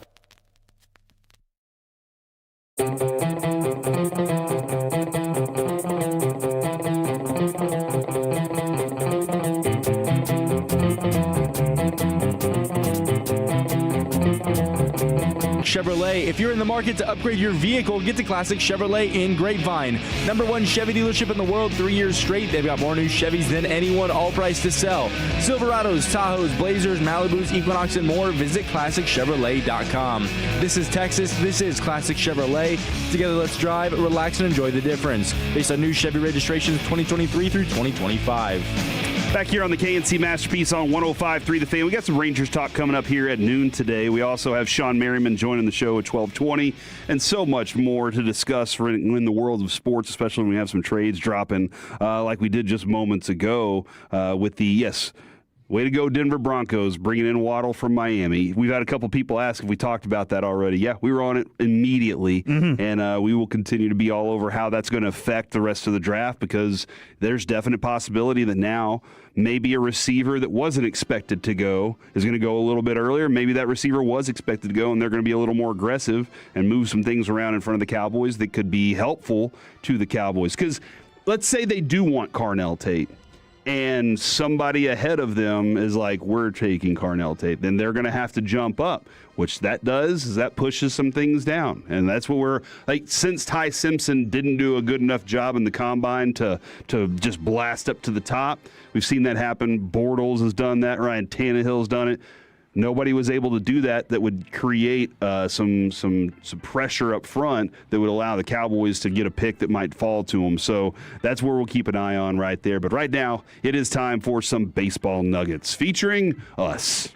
Speaker 10: Chevrolet. If you're in the market to upgrade your vehicle, get to Classic Chevrolet in Grapevine. #1 Chevy dealership in the world 3 years straight. They've got more new Chevys than anyone, all priced to sell. Silverados, Tahoes, Blazers, Malibus, Equinox, and more. Visit ClassicChevrolet.com. This is Texas. This is Classic Chevrolet. Together, let's drive, relax, and enjoy the difference. Based on new Chevy registrations 2023 through 2025.
Speaker 18: Back here on the KNC Masterpiece on 105.3 The Fan. We got some Rangers talk coming up here at noon today. We also have Shawn Merriman joining the show at 12:20, and so much more to discuss in the world of sports, especially when we have some trades dropping like we did just moments ago with the, way to go Denver Broncos, bringing in Waddle from Miami. We've had a couple people ask if we talked about that already. Yeah, we were on it immediately, and we will continue to be all over how that's going to affect the rest of the draft, because there's definite possibility that now maybe a receiver that wasn't expected to go is going to go a little bit earlier. Maybe that receiver was expected to go, and they're going to be a little more aggressive and move some things around in front of the Cowboys that could be helpful to the Cowboys. Because let's say they do want Carnell Tate, and somebody ahead of them is like, we're taking Carnell Tate, then they're going to have to jump up. Which that does is that pushes some things down. And that's what we're like, since Ty Simpson didn't do a good enough job in the combine to just blast up to the top. We've seen that happen. Bortles has done that. Ryan Tannehill's done it. Nobody was able to do that would create some pressure up front that would allow the Cowboys to get a pick that might fall to them. So that's where we'll keep an eye on right there. But right now, it is time for some baseball nuggets featuring us.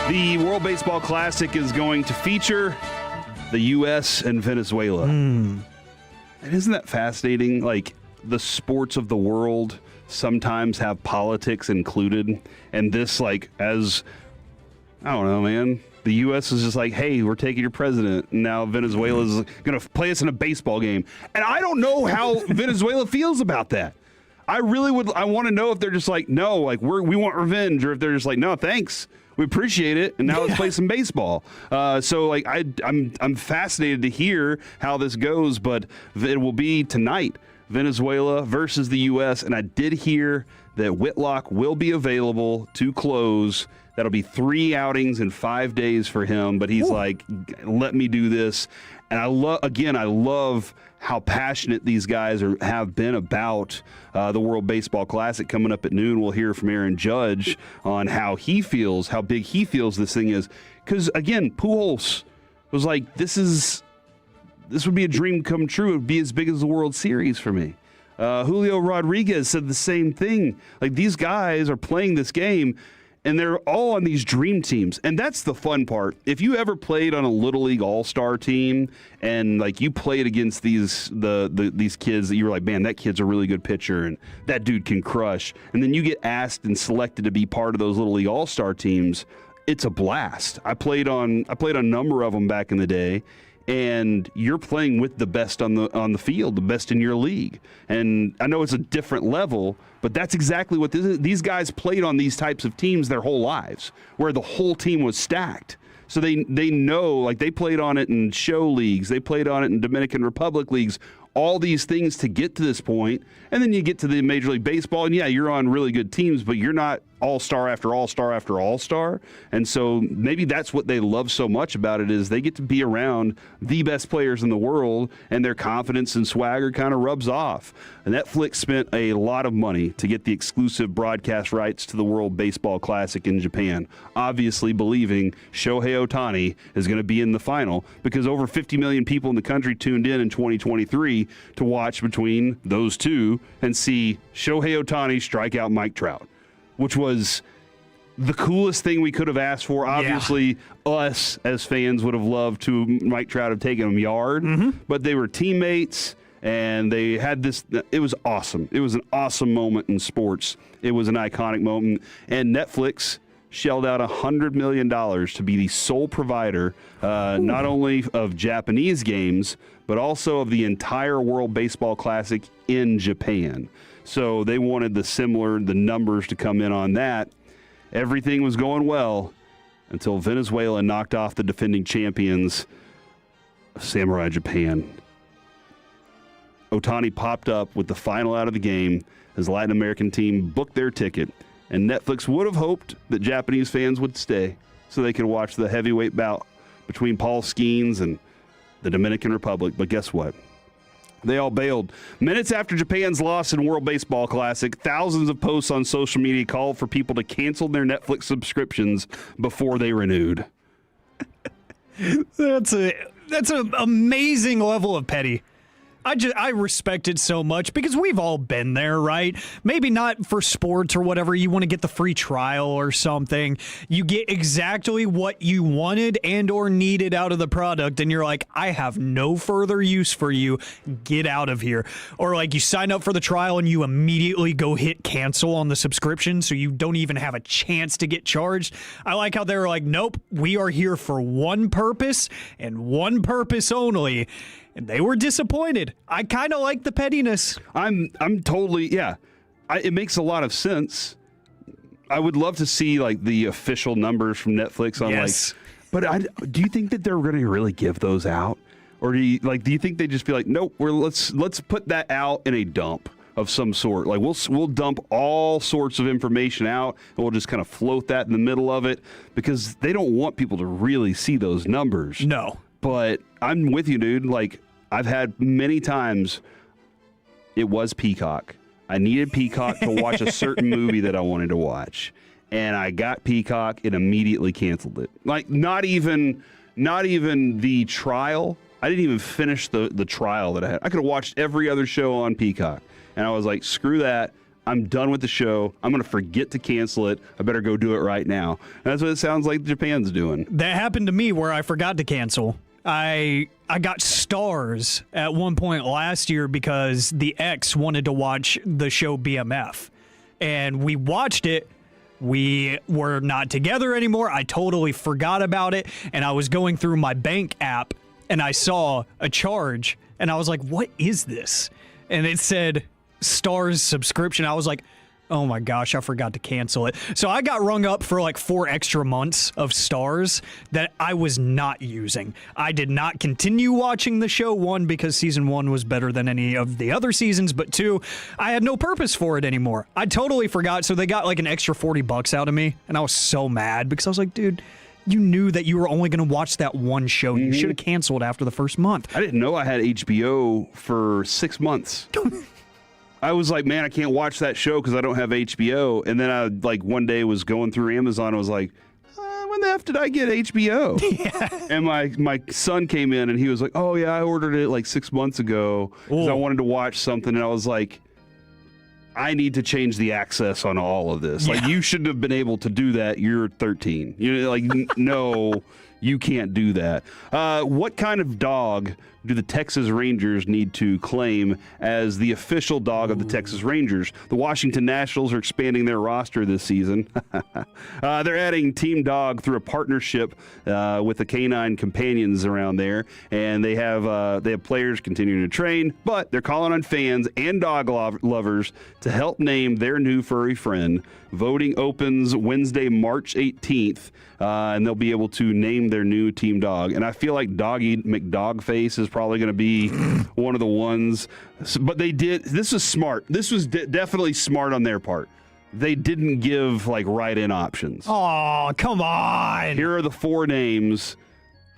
Speaker 18: The World Baseball Classic is going to feature the U.S. and Venezuela. And isn't that fascinating? Like, the sports of the world sometimes have politics included. And this, like, as, I don't know, man. The U.S. is just like, hey, we're taking your president. And now Venezuela is going to play us in a baseball game. And I don't know how Venezuela feels about that. I want to know if they're just like, no, like we want revenge, or if they're just like, no, thanks, we appreciate it, and now let's play some baseball. So like I'm fascinated to hear how this goes, but it will be tonight, Venezuela versus the U.S. And I did hear that Whitlock will be available to close. That'll be 3 outings in 5 days for him, but he's like, let me do this. And I love how passionate these guys have been about the World Baseball Classic coming up at noon. We'll hear from Aaron Judge on how big he feels this thing is. Because, again, Pujols was like, this would be a dream come true. It would be as big as the World Series for me. Julio Rodriguez said the same thing. Like, these guys are playing this game, And they're all on these dream teams. And that's the fun part. If you ever played on a Little League All-Star team and like you played against these kids that you were like, man, that kid's a really good pitcher and that dude can crush. And then you get asked and selected to be part of those Little League All-Star teams, it's a blast. I played on a number of them back in the day. And you're playing with the best on the field, the best in your league. And I know it's a different level, but that's exactly what these guys played on these types of teams their whole lives, where the whole team was stacked. So they know, like they played on it in show leagues, they played on it in Dominican Republic leagues, all these things to get to this point. And then you get to the Major League Baseball, and yeah, you're on really good teams, but you're not all-star after all-star after all-star. And so maybe that's what they love so much about it is they get to be around the best players in the world, and their confidence and swagger kind of rubs off. And Netflix spent a lot of money to get the exclusive broadcast rights to the World Baseball Classic in Japan, obviously believing Shohei Ohtani is going to be in the final because over 50 million people in the country tuned in 2023 to watch between those two and see Shohei Ohtani strike out Mike Trout, which was the coolest thing we could have asked for. Obviously, us as fans would have loved to Mike Trout have taken him yard, but they were teammates, and they had this. It was awesome. It was an awesome moment in sports. It was an iconic moment, and Netflix shelled out $100 million to be the sole provider, not only of Japanese games, but also of the entire World Baseball Classic in Japan. So they wanted the numbers to come in on that. Everything was going well until Venezuela knocked off the defending champions, Samurai Japan. Ohtani popped up with the final out of the game as the Latin American team booked their ticket, and Netflix would have hoped that Japanese fans would stay so they could watch the heavyweight bout between Paul Skeens and the Dominican Republic. But guess what? They all bailed. Minutes after Japan's loss in World Baseball Classic, thousands of posts on social media called for people to cancel their Netflix subscriptions before they renewed.
Speaker 8: That's an amazing level of petty. I respect it so much because we've all been there, right? Maybe not for sports or whatever. You want to get the free trial or something. You get exactly what you wanted and or needed out of the product, and you're like, I have no further use for you. Get out of here. Or like you sign up for the trial and you immediately go hit cancel on the subscription so you don't even have a chance to get charged. I like how they were like, nope, we are here for one purpose and one purpose only. And they were disappointed. I kind of like the pettiness.
Speaker 18: I'm totally, yeah. It makes a lot of sense. I would love to see like the official numbers from Netflix on but do you think that they're going to really give those out, or do you think they just be like, nope, let's put that out in a dump of some sort? Like we'll dump all sorts of information out, and we'll just kind of float that in the middle of it because they don't want people to really see those numbers.
Speaker 8: No.
Speaker 18: But I'm with you, dude. Like, I've had many times, it was Peacock. I needed Peacock to watch a certain movie that I wanted to watch. And I got Peacock and immediately canceled it. Like, not even the trial. I didn't even finish the trial that I had. I could have watched every other show on Peacock. And I was like, screw that. I'm done with the show. I'm going to forget to cancel it. I better go do it right now. And that's what it sounds like Japan's doing.
Speaker 8: That happened to me where I forgot to cancel. I got Stars at one point last year because the ex wanted to watch the show BMF. And we watched it. We were not together anymore. I totally forgot about it. And I was going through my bank app and I saw a charge. And I was like, what is this? And it said Stars subscription. I was like, oh my gosh, I forgot to cancel it. So I got rung up for like 4 extra months of Stars that I was not using. I did not continue watching the show, 1, because season 1 was better than any of the other seasons, but 2, I had no purpose for it anymore. I totally forgot, so they got like an extra $40 out of me, and I was so mad because I was like, dude, you knew that you were only going to watch that one show. You should have canceled after the first month.
Speaker 18: I didn't know I had HBO for 6 months. I was like, man, I can't watch that show because I don't have HBO. And then I like one day was going through Amazon and was like, when the F did I get HBO? Yeah. And my son came in and he was like, oh yeah, I ordered it like 6 months ago because I wanted to watch something. And I was like, I need to change the access on all of this. Like, you shouldn't have been able to do that. You're 13. No, you can't do that. What kind of dog do the Texas Rangers need to claim as the official dog of the Texas Rangers? The Washington Nationals are expanding their roster this season. They're adding team dog through a partnership with the canine companions around there, and they have players continuing to train, but they're calling on fans and dog lovers to help name their new furry friend. Voting opens Wednesday, March 18th, and they'll be able to name their new team dog. And I feel like Doggy McDogface is probably going to be one of the ones. But they did. This was smart. This was definitely smart on their part. They didn't give write-in options.
Speaker 8: Oh, come on.
Speaker 18: Here are the 4 names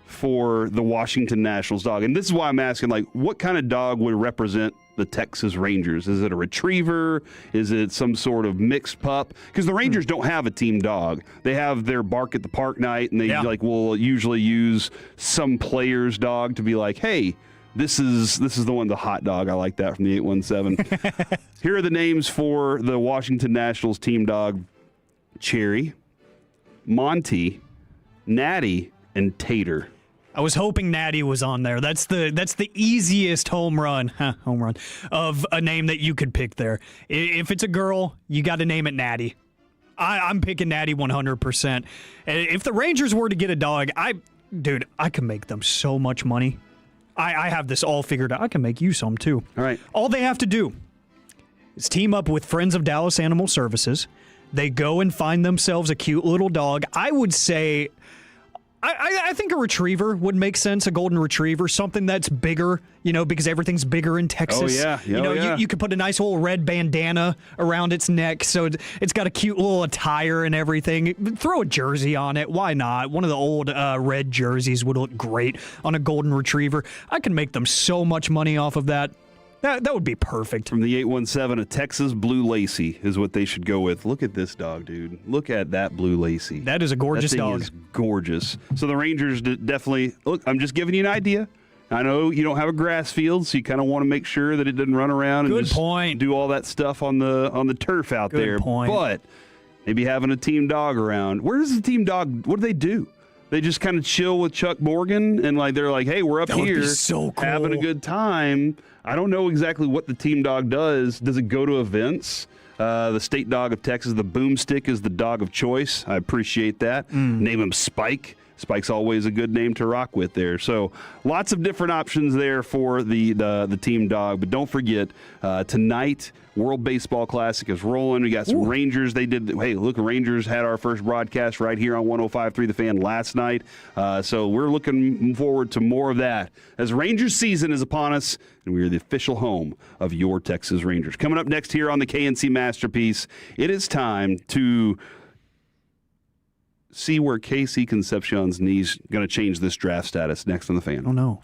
Speaker 18: for the Washington Nationals dog. And this is why I'm asking, what kind of dog would represent the Texas Rangers? Is it a retriever? Is it some sort of mixed pup? Because the Rangers don't have a team dog. They have their bark at the park night, and they will usually use some player's dog to be like, hey, this is the one, the hot dog. I like that from the 817. Here are the names for the Washington Nationals team dog: Cherry, Monty, Natty, and Tater.
Speaker 8: I was hoping Natty was on there. That's the easiest home run of a name that you could pick there. If it's a girl, you got to name it Natty. I'm picking Natty 100%. If the Rangers were to get a dog, I could make them so much money. I have this all figured out. I can make you some too.
Speaker 18: All right.
Speaker 8: All they have to do is team up with Friends of Dallas Animal Services. They go and find themselves a cute little dog. I would say, I think a retriever would make sense, a golden retriever, something that's bigger, because everything's bigger in Texas.
Speaker 18: Oh, yeah.
Speaker 8: You could put a nice little red bandana around its neck, so it's got a cute little attire and everything. Throw a jersey on it. Why not? One of the old red jerseys would look great on a golden retriever. I can make them so much money off of that. That would be perfect.
Speaker 18: From the 817, a Texas Blue Lacy is what they should go with. Look at this dog, dude. Look at that Blue Lacy.
Speaker 8: That is a gorgeous dog.
Speaker 18: That thing is gorgeous. So the Rangers definitely, look, I'm just giving you an idea. I know you don't have a grass field, so you kind of want to make sure that it doesn't run around and just do all that stuff on the turf out there.
Speaker 8: Good point.
Speaker 18: But maybe having a team dog around. Where does the team dog, what do they do? They just kind of chill with Chuck Morgan, and they're like, hey, we're up here
Speaker 8: so cool.
Speaker 18: having a good time. I don't know exactly what the team dog does. Does it go to events? The state dog of Texas, the boomstick, is the dog of choice. I appreciate that. Name him Spike. Spike's always a good name to rock with there. So lots of different options there for the team dog. But don't forget, tonight, World Baseball Classic is rolling. We got some Rangers. Rangers had our first broadcast right here on 105.3 The Fan last night. So we're looking forward to more of that as Rangers season is upon us, and we are the official home of your Texas Rangers. Coming up next here on the KNC Masterpiece, it is time to see where KC Concepcion's knees going to change this draft status. Next on The Fan.
Speaker 8: Oh, no.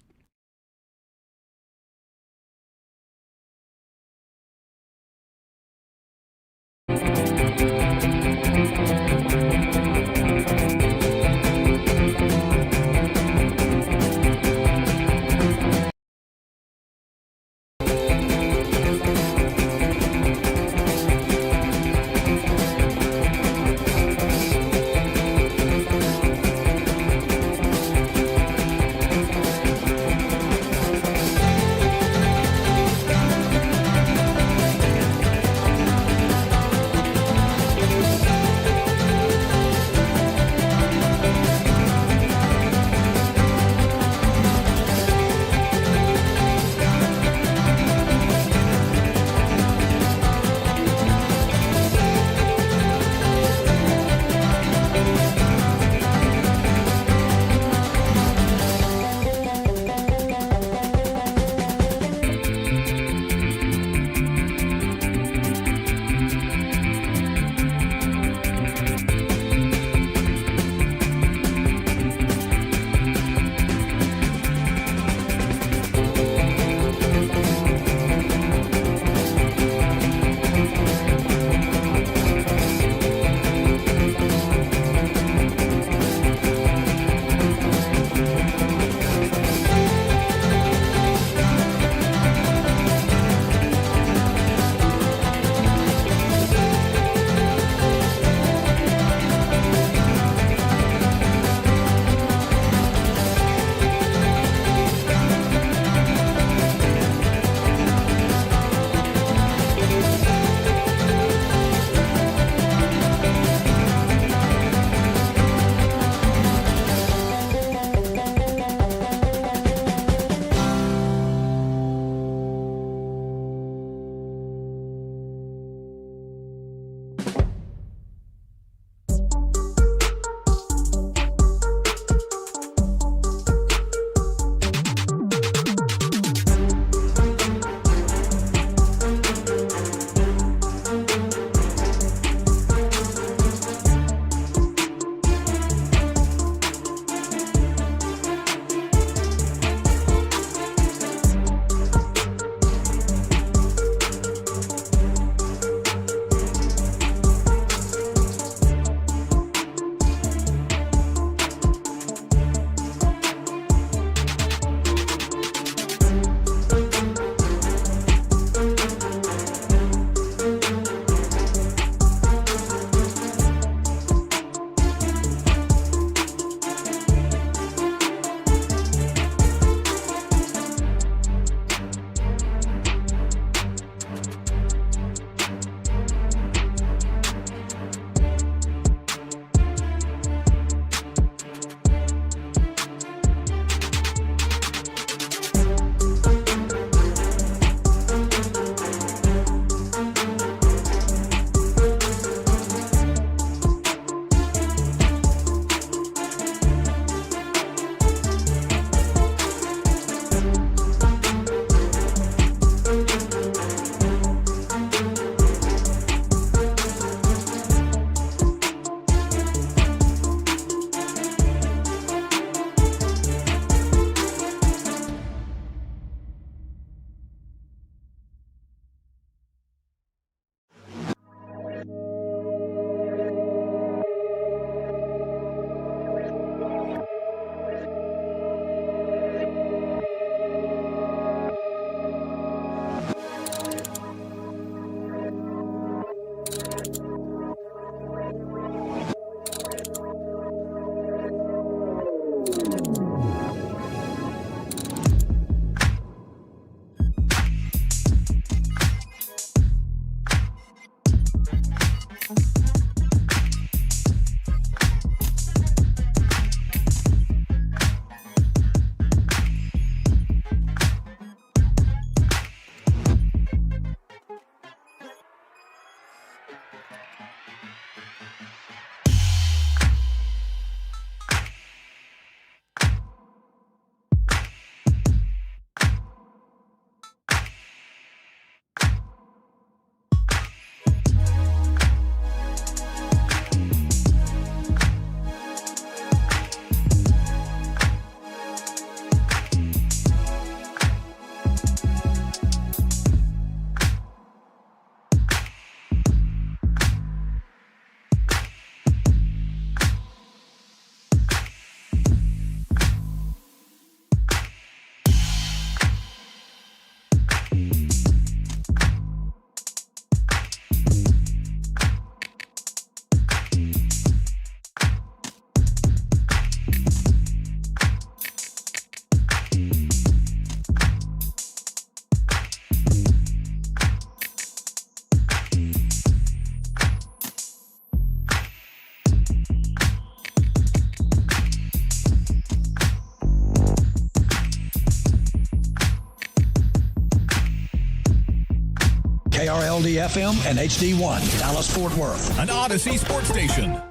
Speaker 12: KRLD-FM and HD1, Dallas-Fort Worth.
Speaker 1: An Odyssey sports station.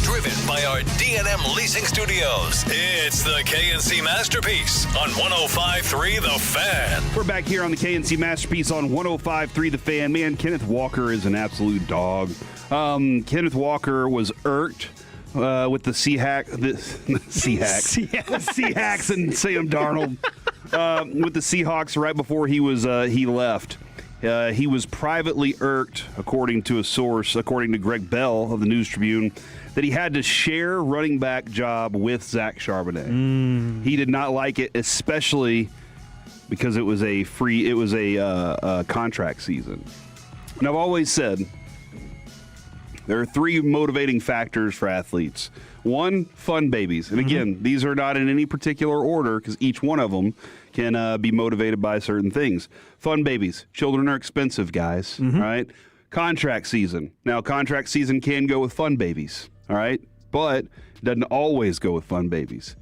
Speaker 1: Driven by our D&M Leasing Studios, it's the KNC Masterpiece on 105.3 The Fan.
Speaker 18: We're back here on the KNC Masterpiece on 105.3 The Fan. Man, Kenneth Walker is an absolute dog. Kenneth Walker was irked with the Seahawks and Sam Darnold with the Seahawks right before he left. He was privately irked, according to a source, according to Greg Bell of the News Tribune, that he had to share running back job with Zach Charbonnet. He did not like it, especially because it was a contract season. And I've always said there are three motivating factors for athletes. One, fun babies. And again, these are not in any particular order because each one of them can be motivated by certain things. Fun babies. Children are expensive, guys. Right? Contract season. Now, contract season can go with fun babies. All right? But it doesn't always go with fun babies.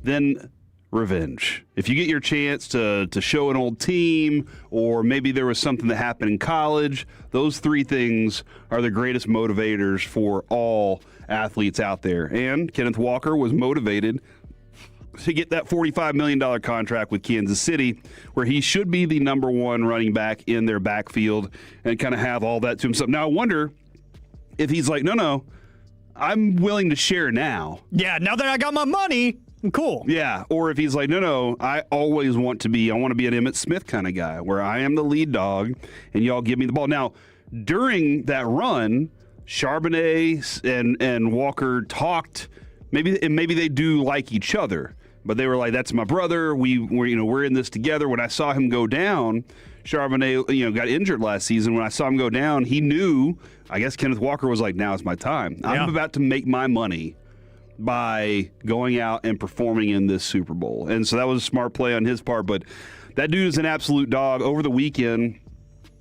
Speaker 18: Then revenge. If you get your chance to show an old team, or maybe there was something that happened in college, those three things are the greatest motivators for all athletes out there. And Kenneth Walker was motivated to get that $45 million contract with Kansas City, where he should be the number one running back in their backfield and kind of have all that to himself. Now, I wonder if he's like, no, I'm willing to share now.
Speaker 8: Yeah, now that I got my money, I'm cool.
Speaker 18: Yeah, or if he's like, no, I always want to be an Emmitt Smith kind of guy, where I am the lead dog and y'all give me the ball. Now, during that run, Charbonnet and Walker talked. Maybe they do like each other, but they were like, "That's my brother. We're in this together." When I saw him go down, Charbonnet got injured last season. When I saw him go down, he knew. I guess Kenneth Walker was like, "Now's my time. I'm about to make my money by going out and performing in this Super Bowl." And so that was a smart play on his part. But that dude is an absolute dog. Over the weekend,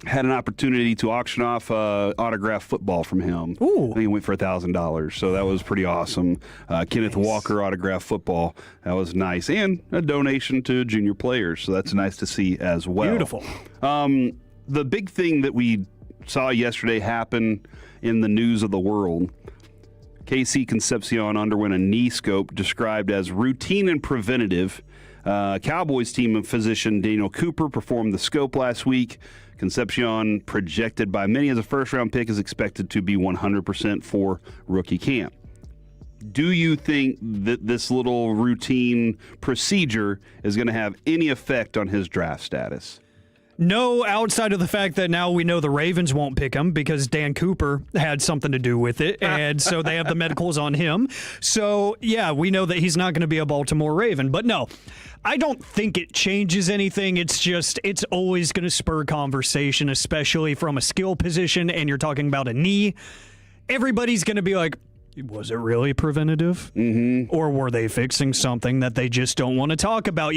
Speaker 18: had an opportunity to auction off autographed football from him.
Speaker 8: Ooh.
Speaker 18: I think it went for $1,000, so that was pretty awesome. Kenneth Walker autographed football. That was nice. And a donation to junior players, so that's nice to see as well.
Speaker 8: Beautiful.
Speaker 18: The big thing that we saw yesterday happen in the news of the world, KC Concepcion underwent a knee scope described as routine and preventative. Cowboys team physician Daniel Cooper performed the scope last week. Concepcion, projected by many as a first-round pick, is expected to be 100% for rookie camp. Do you think that this little routine procedure is going to have any effect on his draft status?
Speaker 8: No, outside of the fact that now we know the Ravens won't pick him because Dan Cooper had something to do with it, and so they have the medicals on him. So, yeah, we know that he's not going to be a Baltimore Raven. But no, I don't think it changes anything. It's just, it's always going to spur conversation, especially from a skill position, and you're talking about a knee. Everybody's going to be like, was it really preventative? Or were they fixing something that they just don't want to talk about?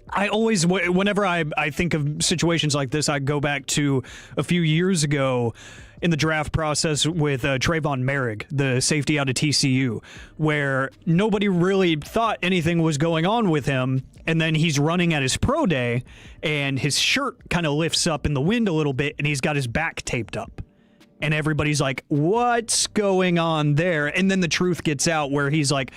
Speaker 8: I always, whenever I think of situations like this, I go back to a few years ago in the draft process with Trayvon Merrick, the safety out of TCU, where nobody really thought anything was going on with him. And then he's running at his pro day, and his shirt kind of lifts up in the wind a little bit, and he's got his back taped up. And everybody's like, what's going on there? And then the truth gets out where he's like,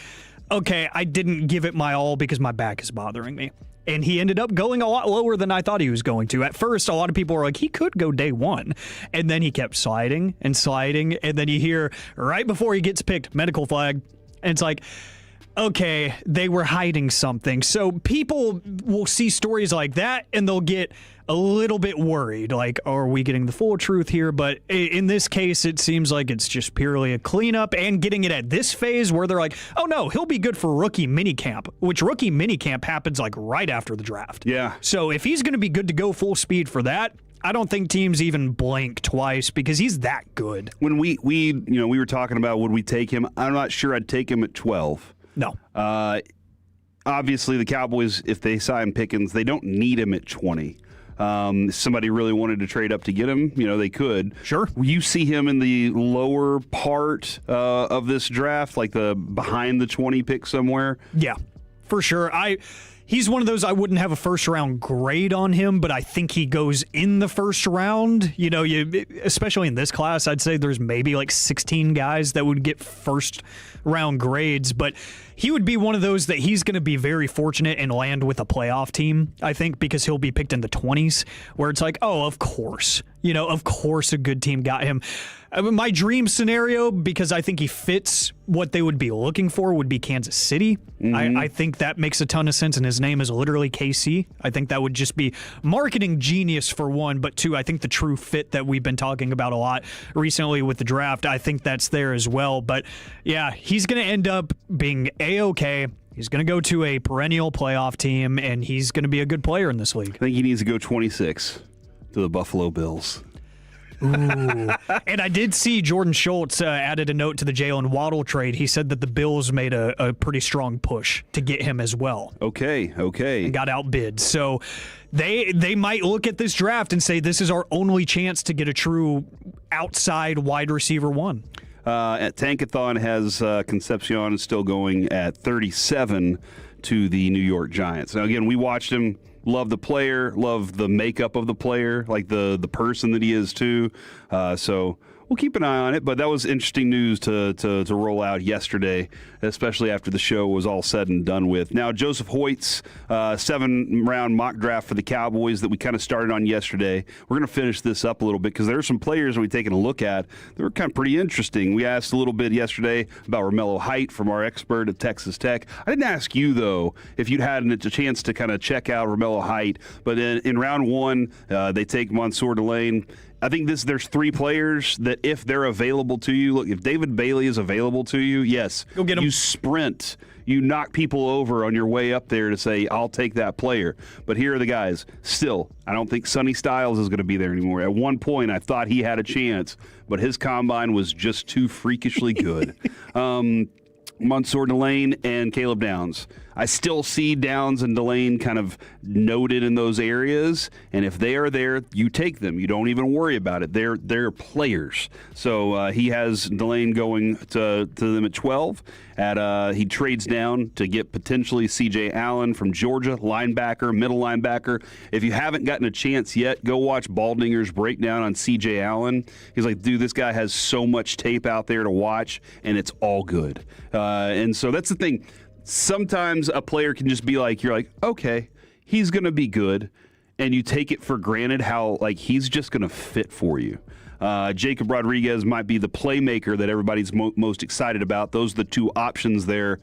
Speaker 8: okay, I didn't give it my all because my back is bothering me. And he ended up going a lot lower than I thought he was going to. At first, a lot of people were like, he could go day one. And then he kept sliding. And then you hear right before he gets picked, medical flag. And it's like, okay, they were hiding something. So people will see stories like that and they'll get a little bit worried. Like, are we getting the full truth here? But in this case, it seems like it's just purely a cleanup and getting it at this phase where they're like, oh no, he'll be good for rookie minicamp, which rookie minicamp happens like right after the draft.
Speaker 18: Yeah.
Speaker 8: So if he's going to be good to go full speed for that, I don't think teams even blink twice because he's that good.
Speaker 18: When we were talking about would we take him, I'm not sure I'd take him at 12.
Speaker 8: No.
Speaker 18: Obviously, the Cowboys, if they sign Pickens, they don't need him at 20. If somebody really wanted to trade up to get him, they could.
Speaker 8: Sure.
Speaker 18: You see him in the lower part of this draft, like the behind the 20 pick somewhere?
Speaker 8: Yeah. For sure. He's one of those, I wouldn't have a first-round grade on him, but I think he goes in the first round. You know, especially in this class, I'd say there's maybe like 16 guys that would get first-round grades, but he would be one of those that he's going to be very fortunate and land with a playoff team, I think, because he'll be picked in the 20s, where it's like, oh, of course. You know, of course a good team got him. My dream scenario, because I think he fits what they would be looking for, would be Kansas City. I think that makes a ton of sense, and his name is literally KC. I think that would just be marketing genius for one, but two, I think the true fit that we've been talking about a lot recently with the draft, I think that's there as well. But yeah, he's going to end up being A-okay. He's going to go to a perennial playoff team, and he's going to be a good player in this league.
Speaker 18: I think he needs to go 26 to the Buffalo Bills.
Speaker 8: Ooh. And I did see Jordan Schultz added a note to the Jalen Waddle trade. He said that the Bills made a pretty strong push to get him as well.
Speaker 18: Okay.
Speaker 8: And got outbid. So they might look at this draft and say, this is our only chance to get a true outside wide receiver one.
Speaker 18: At Tankathon has Concepcion still going at 37 to the New York Giants. Now, again, we watched him. Love the player, love the makeup of the player, like the person that he is too. So we'll keep an eye on it. But that was interesting news to roll out yesterday, especially after the show was all said and done with. Now, Joseph Hoyt's 7-round mock draft for the Cowboys that we kind of started on yesterday. We're going to finish this up a little bit because there are some players that we've taken a look at that were kind of pretty interesting. We asked a little bit yesterday about Romello Height from our expert at Texas Tech. I didn't ask you, though, if you'd had a chance to kind of check out Romello Height. But in round one, they take Mansour Delane. I think there's 3 players that if they're available to you, look, if David Bailey is available to you, yes,
Speaker 8: go get him.
Speaker 18: You sprint. You knock people over on your way up there to say, I'll take that player. But here are the guys. Still, I don't think Sonny Styles is going to be there anymore. At one point, I thought he had a chance, but his combine was just too freakishly good. Mansour Delane and Caleb Downs. I still see Downs and Delane kind of noted in those areas, and if they are there, you take them. You don't even worry about it. They're players. So he has Delane going to them at 12. He trades down to get potentially C.J. Allen from Georgia, linebacker, middle linebacker. If you haven't gotten a chance yet, go watch Baldinger's breakdown on C.J. Allen. He's like, dude, this guy has so much tape out there to watch, and it's all good. And so that's the thing. Sometimes a player can just be like, you're like, okay, he's going to be good, and you take it for granted how, like, he's just going to fit for you. Jacob Rodriguez might be the playmaker that everybody's most excited about. Those are the 2 options there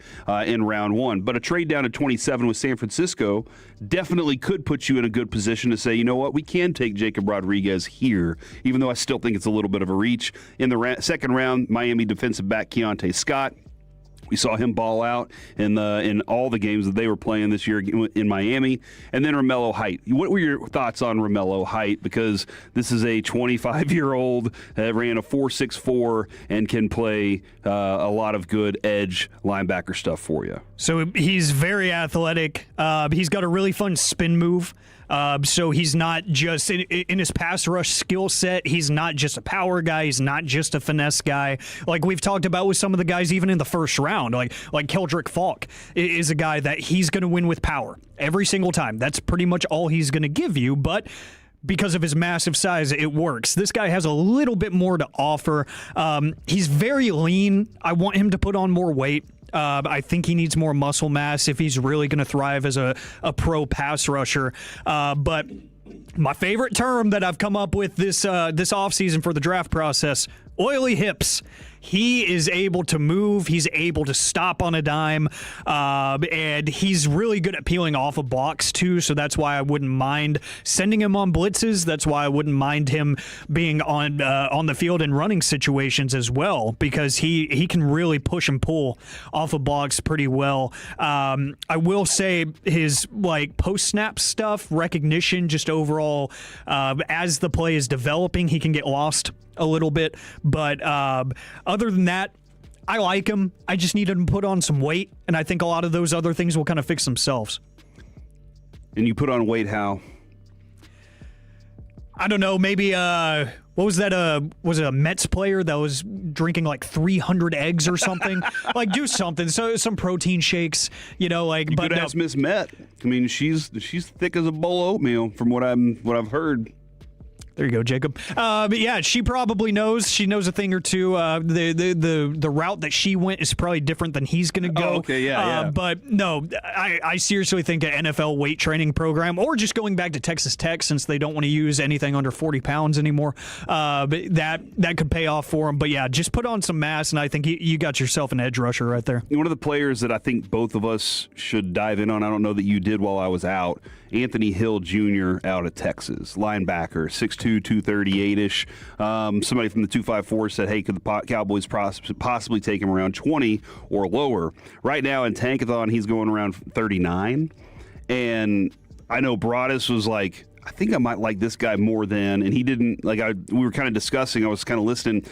Speaker 18: in round 1. But a trade down to 27 with San Francisco definitely could put you in a good position to say, you know what, we can take Jacob Rodriguez here, even though I still think it's a little bit of a reach. In the second round, Miami defensive back Keontae Scott. We saw him ball out in all the games that they were playing this year in Miami. And then Romello Height. What were your thoughts on Romello Height? Because this is a 25-year-old that ran a 4.64 and can play a lot of good edge linebacker stuff for you.
Speaker 8: So he's very athletic. He's got a really fun spin move. So he's not just in his pass rush skill set. He's not just a power guy. He's not just a finesse guy. Like we've talked about with some of the guys, even in the first round, like Keldrick Falk is a guy that he's going to win with power every single time. That's pretty much all he's going to give you. But because of his massive size, it works. This guy has a little bit more to offer. He's very lean. I want him to put on more weight. I think he needs more muscle mass if he's really going to thrive as a pro pass rusher. But my favorite term that I've come up with this offseason for the draft process, oily hips. He is able to move. He's able to stop on a dime. And he's really good at peeling off of blocks, too. So that's why I wouldn't mind sending him on blitzes. That's why I wouldn't mind him being on the field in running situations as well, because he can really push and pull off of blocks pretty well. I will say his post-snap stuff, recognition, just overall, as the play is developing, he can get lost a little bit, but other than that, I like him. I just need him to put on some weight, and I think a lot of those other things will kind of fix themselves.
Speaker 18: And you put on weight how?
Speaker 8: I don't know, maybe what was that? Was it a Mets player that was drinking like 300 eggs or something? Like, do something. So some protein shakes, you know, like.
Speaker 18: You could ask Miss Met. I mean, she's thick as a bowl of oatmeal, from what I've heard.
Speaker 8: There you go, Jacob. But yeah, she probably knows. She knows a thing or two. The route that she went is probably different than he's going to go.
Speaker 18: Oh, okay, yeah.
Speaker 8: But no, I seriously think an NFL weight training program, or just going back to Texas Tech, since they don't want to use anything under 40 pounds anymore, but that could pay off for him. But yeah, just put on some mass, and I think you got yourself an edge rusher right there.
Speaker 18: One of the players that I think both of us should dive in on, I don't know that you did while I was out, Anthony Hill Jr. out of Texas, linebacker, 6'2", 238-ish. Somebody from the 254 said, hey, could the Cowboys possibly take him around 20 or lower? Right now in Tankathon, he's going around 39. And I know Broadus was like, I think I might like this guy more than, and he didn't, we were kind of discussing, I was kind of listening.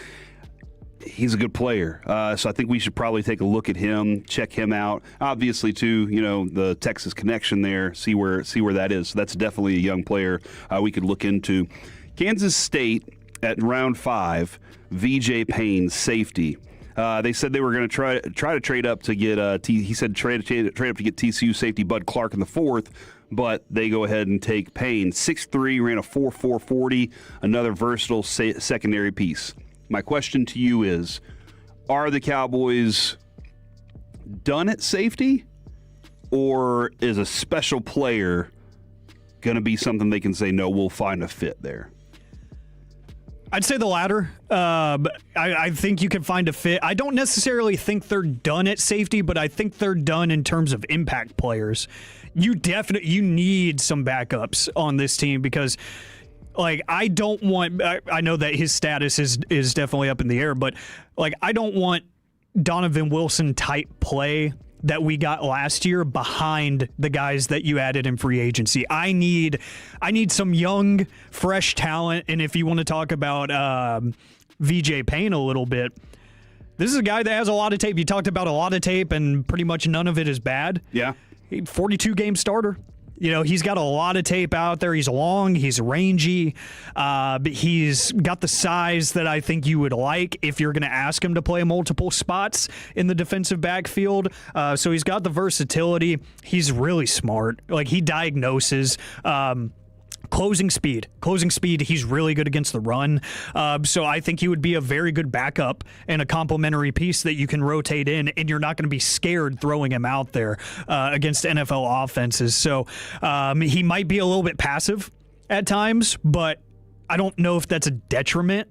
Speaker 18: He's a good player, so I think we should probably take a look at him, check him out. Obviously, too, you know, the Texas connection there, see where that is. So that's definitely a young player we could look into. Kansas State at round 5, VJ Payne, safety. They said they were going to try to trade up to get. He said trade up to get TCU safety Bud Clark in the 4th. But they go ahead and take Payne. 6'3", ran a 4.4 40, another versatile secondary piece. My question to you is, are the Cowboys done at safety, or is a special player going to be something they can say, no, we'll find a fit there?
Speaker 8: I'd say the latter. I think you can find a fit. I don't necessarily think they're done at safety, but I think they're done in terms of impact players. You need some backups on this team because – I don't want – I know that his status is definitely up in the air, but, I don't want Donovan Wilson-type play that we got last year behind the guys that you added in free agency. I need some young, fresh talent, and if you want to talk about VJ Payne a little bit, this is a guy that has a lot of tape. You talked about a lot of tape, and pretty much none of it is bad.
Speaker 18: Yeah.
Speaker 8: 42-game starter. You know, he's got a lot of tape out there. He's long, he's rangy, but he's got the size that I think you would like if you're going to ask him to play multiple spots in the defensive backfield. So he's got the versatility. He's really smart. He diagnoses. Closing speed, he's really good against the run. So I think he would be a very good backup and a complementary piece that you can rotate in, and you're not going to be scared throwing him out there against NFL offenses. So he might be a little bit passive at times, but I don't know if that's a detriment.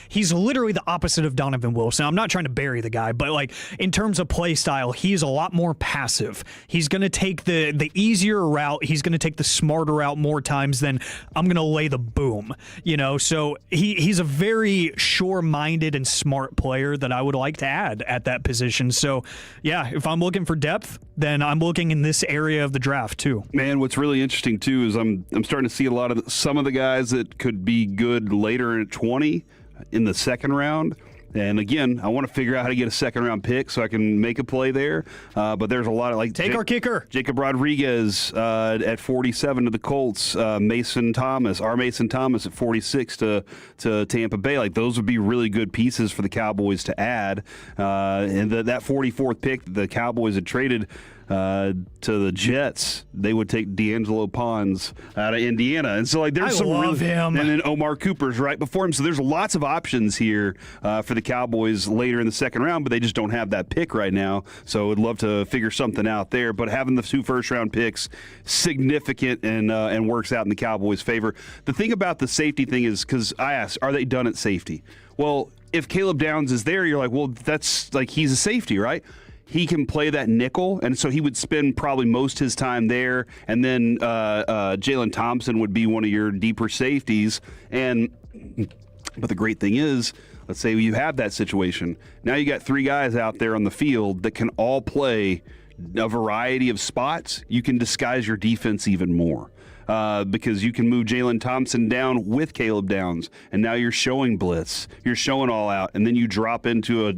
Speaker 8: He's literally the opposite of Donovan Wilson. I'm not trying to bury the guy, but in terms of play style, he's a lot more passive. He's going to take the easier route. He's going to take the smarter route more times than I'm going to lay the boom. You know, so he's a very sure-minded and smart player that I would like to add at that position. So yeah, if I'm looking for depth, then I'm looking in this area of the draft too.
Speaker 18: Man, what's really interesting too is I'm starting to see some of the guys that could be good later at 20 in the second round. And again, I want to figure out how to get a second round pick so I can make a play there. But there's a lot of
Speaker 8: our kicker,
Speaker 18: Jacob Rodriguez at 47 to the Colts, Mason Thomas at 46 to Tampa Bay. Those would be really good pieces for the Cowboys to add. And that 44th pick that the Cowboys had traded to the Jets, they would take D'Angelo Pons out of Indiana. And so there's some
Speaker 8: love him.
Speaker 18: And then Omar Cooper's right before him. So there's lots of options here for the Cowboys later in the second round, but they just don't have that pick right now. So I'd love to figure something out there. But having the 2 first-round picks, significant and works out in the Cowboys' favor. The thing about the safety thing is, because I asked, are they done at safety? Well, if Caleb Downs is there, you're like, well, that's he's a safety, right? He can play that nickel, and so he would spend probably most his time there. And then Jalen Thompson would be one of your deeper safeties. But the great thing is, let's say you have that situation. Now you got 3 guys out there on the field that can all play a variety of spots. You can disguise your defense even more. because you can move Jalen Thompson down with Caleb Downs, and now you're showing blitz, you're showing all out, and then you drop into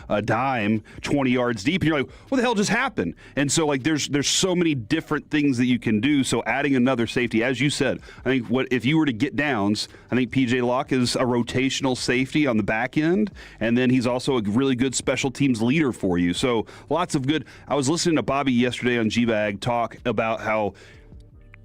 Speaker 18: a dime 20 yards deep, and you're like, what the hell just happened? And so like there's so many different things that you can do. So adding another safety, as you said, I think if you were to get Downs, I think PJ Locke is a rotational safety on the back end, and then he's also a really good special teams leader for you. So lots of good. I was listening to Bobby yesterday on G-Bag talk about how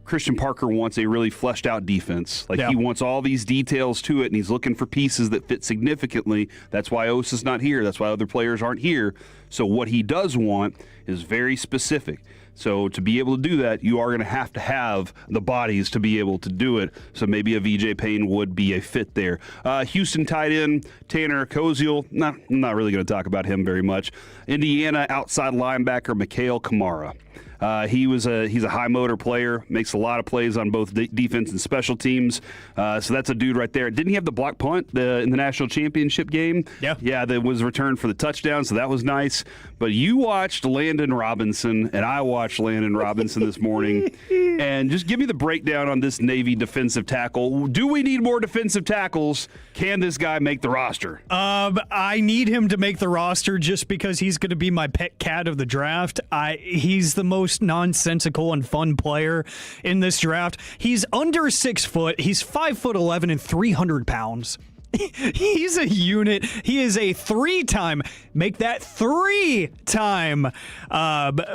Speaker 18: Christian Parker wants a really fleshed out defense. He wants all these details to it, and he's looking for pieces that fit significantly. That's why Osa's not here. That's why other players aren't here. So what he does want is very specific. So to be able to do that, you are going to have the bodies to be able to do it. So maybe a VJ Payne would be a fit there. Houston tight end Tanner Koziel. I'm not really going to talk about him very much. Indiana outside linebacker Mikhail Kamara. He's a high motor player, makes a lot of plays on both defense and special teams. So that's a dude right there. Didn't he have the block punt in the national championship game? Yeah, that was returned for the touchdown, so that was nice. But you watched Landon Robinson, and I watched Landon Robinson this morning. And just give me the breakdown on this Navy defensive tackle. Do we need more defensive tackles? Can this guy make the roster?
Speaker 8: I need him to make the roster just because he's going to be my pet cat of the draft. He's the most nonsensical and fun player in this draft. He's under 6 foot. He's 5'11" and 300 pounds. He's a unit. He is a three-time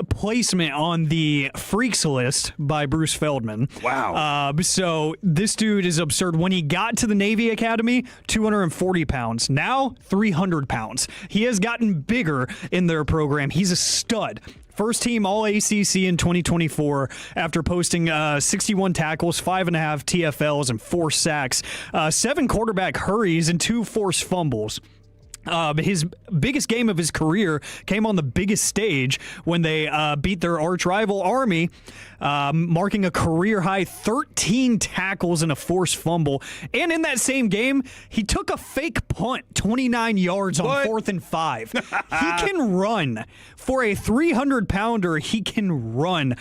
Speaker 8: placement on the Freaks list by Bruce Feldman.
Speaker 18: Wow.
Speaker 8: So this dude is absurd. When he got to the Navy Academy, 240 pounds. Now, 300 pounds. He has gotten bigger in their program. He's a stud. First team All-ACC in 2024 after posting 61 tackles, 5.5 TFLs, and 4 sacks, 7 quarterback hurries, and 2 forced fumbles. His biggest game of his career came on the biggest stage when they beat their arch rival Army, marking a career-high 13 tackles and a forced fumble. And in that same game, he took a fake punt 29 yards on 4th and 5. He can run. For a 300-pounder, he can run.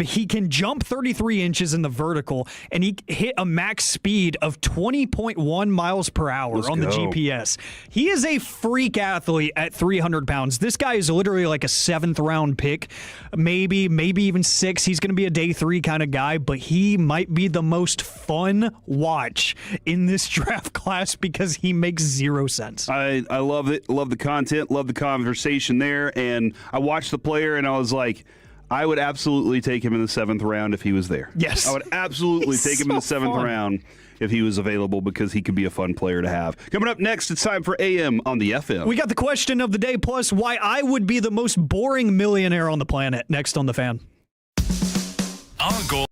Speaker 8: He can jump 33 inches in the vertical, and he hit a max speed of 20.1 miles per hour on the GPS. He is a freak athlete at 300 pounds. This guy is literally like a 7th-round pick, maybe even 6. He's going to be a day 3 kind of guy, but he might be the most fun watch in this draft class because he makes zero sense.
Speaker 18: I love it. Love the content. Love the conversation there. And I watched the player, and I was like, I would absolutely take him in the 7th round if he was there.
Speaker 8: Yes.
Speaker 18: I would absolutely take him in the 7th round if he was available because he could be a fun player to have. Coming up next, it's time for AM on the FM.
Speaker 8: We got the question of the day, plus why I would be the most boring millionaire on the planet. Next on The Fan.
Speaker 1: Our goal.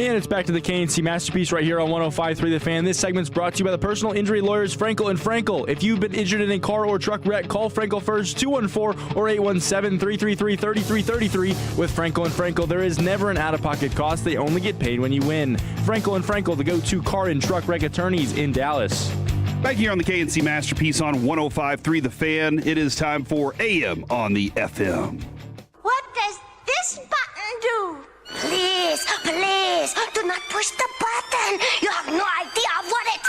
Speaker 10: And it's back to the KNC Masterpiece right here on 105.3 The Fan. This segment's brought to you by the personal injury lawyers Frankel & Frankel. If you've been injured in a car or truck wreck, call Frankel first, 214 or 817-333-3333. With Frankel & Frankel, there is never an out-of-pocket cost. They only get paid when you win. Frankel & Frankel, the go-to car and truck wreck attorneys in Dallas.
Speaker 18: Back here on the KNC Masterpiece on 105.3 The Fan, it is time for AM on the FM.
Speaker 11: What does this button do? Please, please, do not push the button. You have no idea what it...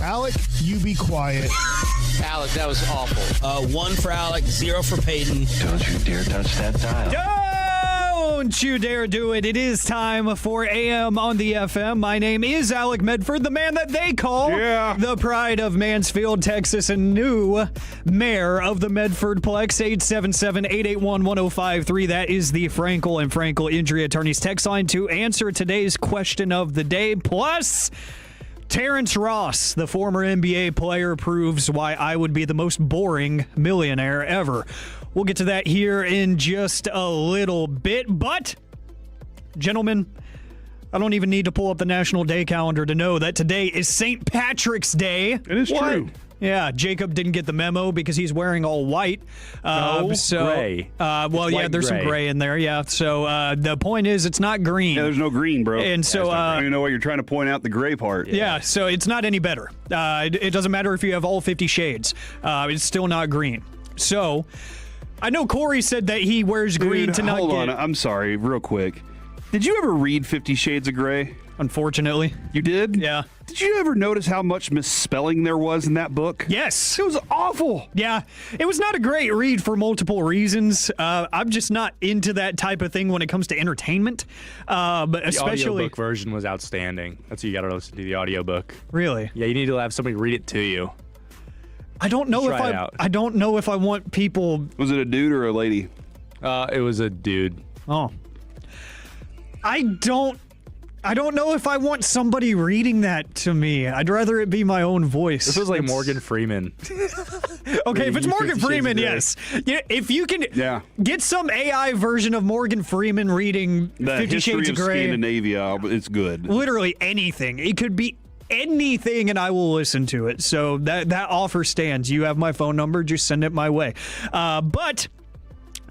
Speaker 13: Alec, you be quiet.
Speaker 14: Alec, that was awful.
Speaker 23: 1 for Alec, 0 for Peyton.
Speaker 21: Don't you dare touch that dial.
Speaker 8: Don't you dare do it. It is time for AM on the FM. My name is Alec Medford, the man that they call the pride of Mansfield, Texas, and new mayor of the Medfordplex. 877-881-1053. That is the Frankel & Frankel Injury Attorneys text line to answer today's question of the day. Plus, Terrence Ross, the former NBA player, proves why I would be the most boring millionaire ever. We'll get to that here in just a little bit. But, gentlemen, I don't even need to pull up the National Day calendar to know that today is St. Patrick's Day.
Speaker 18: It is true.
Speaker 8: Yeah, Jacob didn't get the memo because he's wearing all white.
Speaker 10: Gray.
Speaker 8: There's some gray in there, yeah. So the point is it's not green.
Speaker 18: Yeah, there's no green, bro.
Speaker 8: And so
Speaker 18: I don't even know why you're trying to point out the gray part.
Speaker 8: Yeah, so it's not any better. It doesn't matter if you have all 50 shades. It's still not green. So I know Corey said that he wears green to not
Speaker 18: hold on. I'm sorry, real quick. Did you ever read 50 Shades of Grey?
Speaker 8: Unfortunately.
Speaker 18: You did?
Speaker 8: Yeah.
Speaker 18: Did you ever notice how much misspelling there was in that book?
Speaker 8: Yes.
Speaker 18: It was awful.
Speaker 8: Yeah. It was not a great read for multiple reasons. I'm just not into that type of thing when it comes to entertainment. But especially
Speaker 9: the audiobook version was outstanding. That's what you got to listen to, the audiobook.
Speaker 8: Really?
Speaker 9: Yeah, you need to have somebody read it to you.
Speaker 8: I don't know I don't know if I want people.
Speaker 18: Was it a dude or a lady?
Speaker 9: It was a dude.
Speaker 8: Oh. I don't know if I want somebody reading that to me. I'd rather it be my own voice.
Speaker 9: This was like Morgan Freeman.
Speaker 8: Okay, if it's Morgan Freeman, yes. Yeah, if you can get some AI version of Morgan Freeman reading
Speaker 18: The
Speaker 8: 50
Speaker 18: history
Speaker 8: Shades of Grey.
Speaker 18: Scandinavia, it's good.
Speaker 8: Literally anything. It could be anything and I will listen to it. So that offer stands. You have my phone number. Just send it my way. But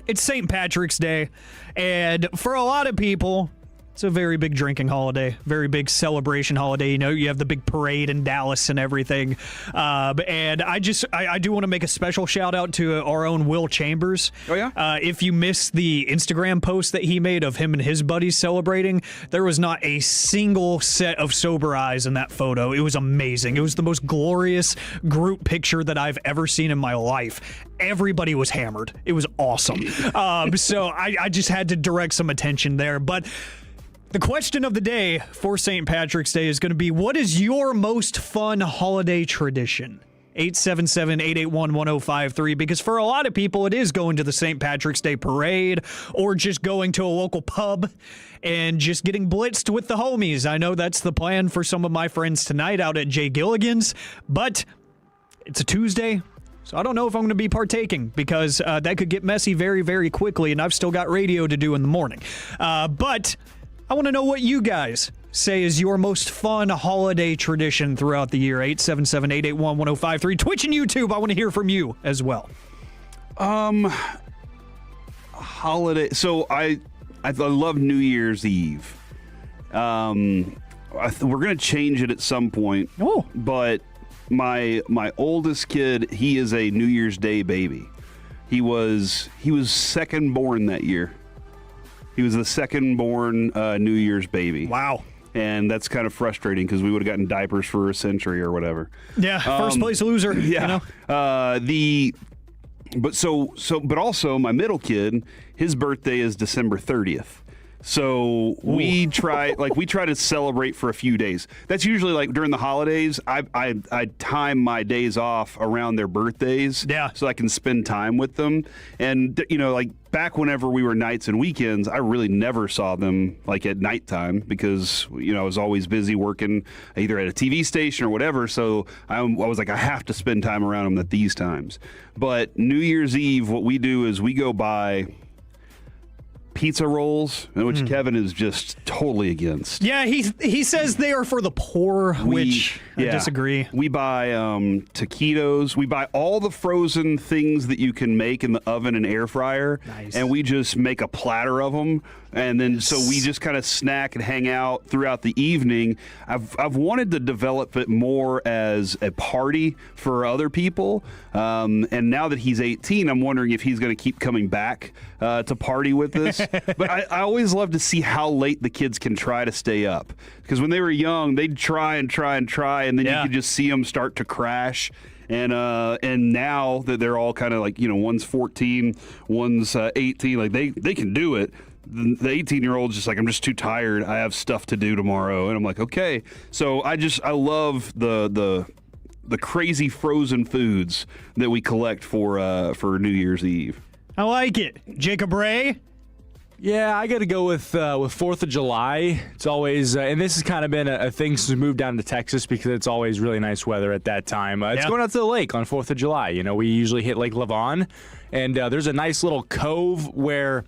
Speaker 8: it's St. Patrick's Day. And for a lot of people, it's a very big drinking holiday, very big celebration holiday. You know, you have the big parade in Dallas and everything. And I do want to make a special shout out to our own Will Chambers.
Speaker 18: Oh, yeah?
Speaker 8: If you missed the Instagram post that he made of him and his buddies celebrating, there was not a single set of sober eyes in that photo. It was amazing. It was the most glorious group picture that I've ever seen in my life. Everybody was hammered. It was awesome. So I just had to direct some attention there. But the question of the day for St. Patrick's Day is going to be, what is your most fun holiday tradition? 877-881-1053, because for a lot of people, it is going to the St. Patrick's Day parade or just going to a local pub and just getting blitzed with the homies. I know that's the plan for some of my friends tonight out at Jay Gilligan's, but it's a Tuesday. So I don't know if I'm going to be partaking because that could get messy very, very quickly, and I've still got radio to do in the morning. But I want to know what you guys say is your most fun holiday tradition throughout the year. 877-881-1053. Twitch and YouTube, I want to hear from you as well.
Speaker 18: Holiday. So I love New Year's Eve. We're going to change it at some point.
Speaker 8: Oh.
Speaker 18: But my oldest kid, he is a New Year's Day baby. He was second born that year. He was the second born New Year's baby.
Speaker 8: Wow.
Speaker 18: And that's kind of frustrating because we would have gotten diapers for a century or whatever.
Speaker 8: Yeah, first place loser.
Speaker 18: Yeah. You know? But also my middle kid, his birthday is December 30th. So we try to celebrate for a few days. That's usually like during the holidays. I time my days off around their birthdays, so I can spend time with them. And like back whenever we were nights and weekends, I really never saw them like at nighttime because I was always busy working either at a TV station or whatever. So I was like, I have to spend time around them at these times. But New Year's Eve, what we do is we go buy pizza rolls, which Kevin is just totally against.
Speaker 8: Yeah, he says they are for the poor, which I disagree.
Speaker 18: We buy taquitos. We buy all the frozen things that you can make in the oven and air fryer, and we just make a platter of them. And then so we just kind of snack and hang out throughout the evening. I've wanted to develop it more as a party for other people. And now that he's 18, I'm wondering if he's going to keep coming back to party with us. But I always love to see how late the kids can try to stay up. Because when they were young, they'd try, and then you could just see them start to crash. And now that they're all kind of like, one's 14, one's 18, like they can do it. The 18-year-old's just like, I'm just too tired. I have stuff to do tomorrow. And I'm like, okay. So I love the crazy frozen foods that we collect for New Year's Eve.
Speaker 8: I like it. Jacob Ray?
Speaker 10: Yeah, I got to go with 4th of July. It's always, and this has kind of been a thing since we moved down to Texas because it's always really nice weather at that time. It's going out to the lake on 4th of July. We usually hit Lake Lavon, and there's a nice little cove where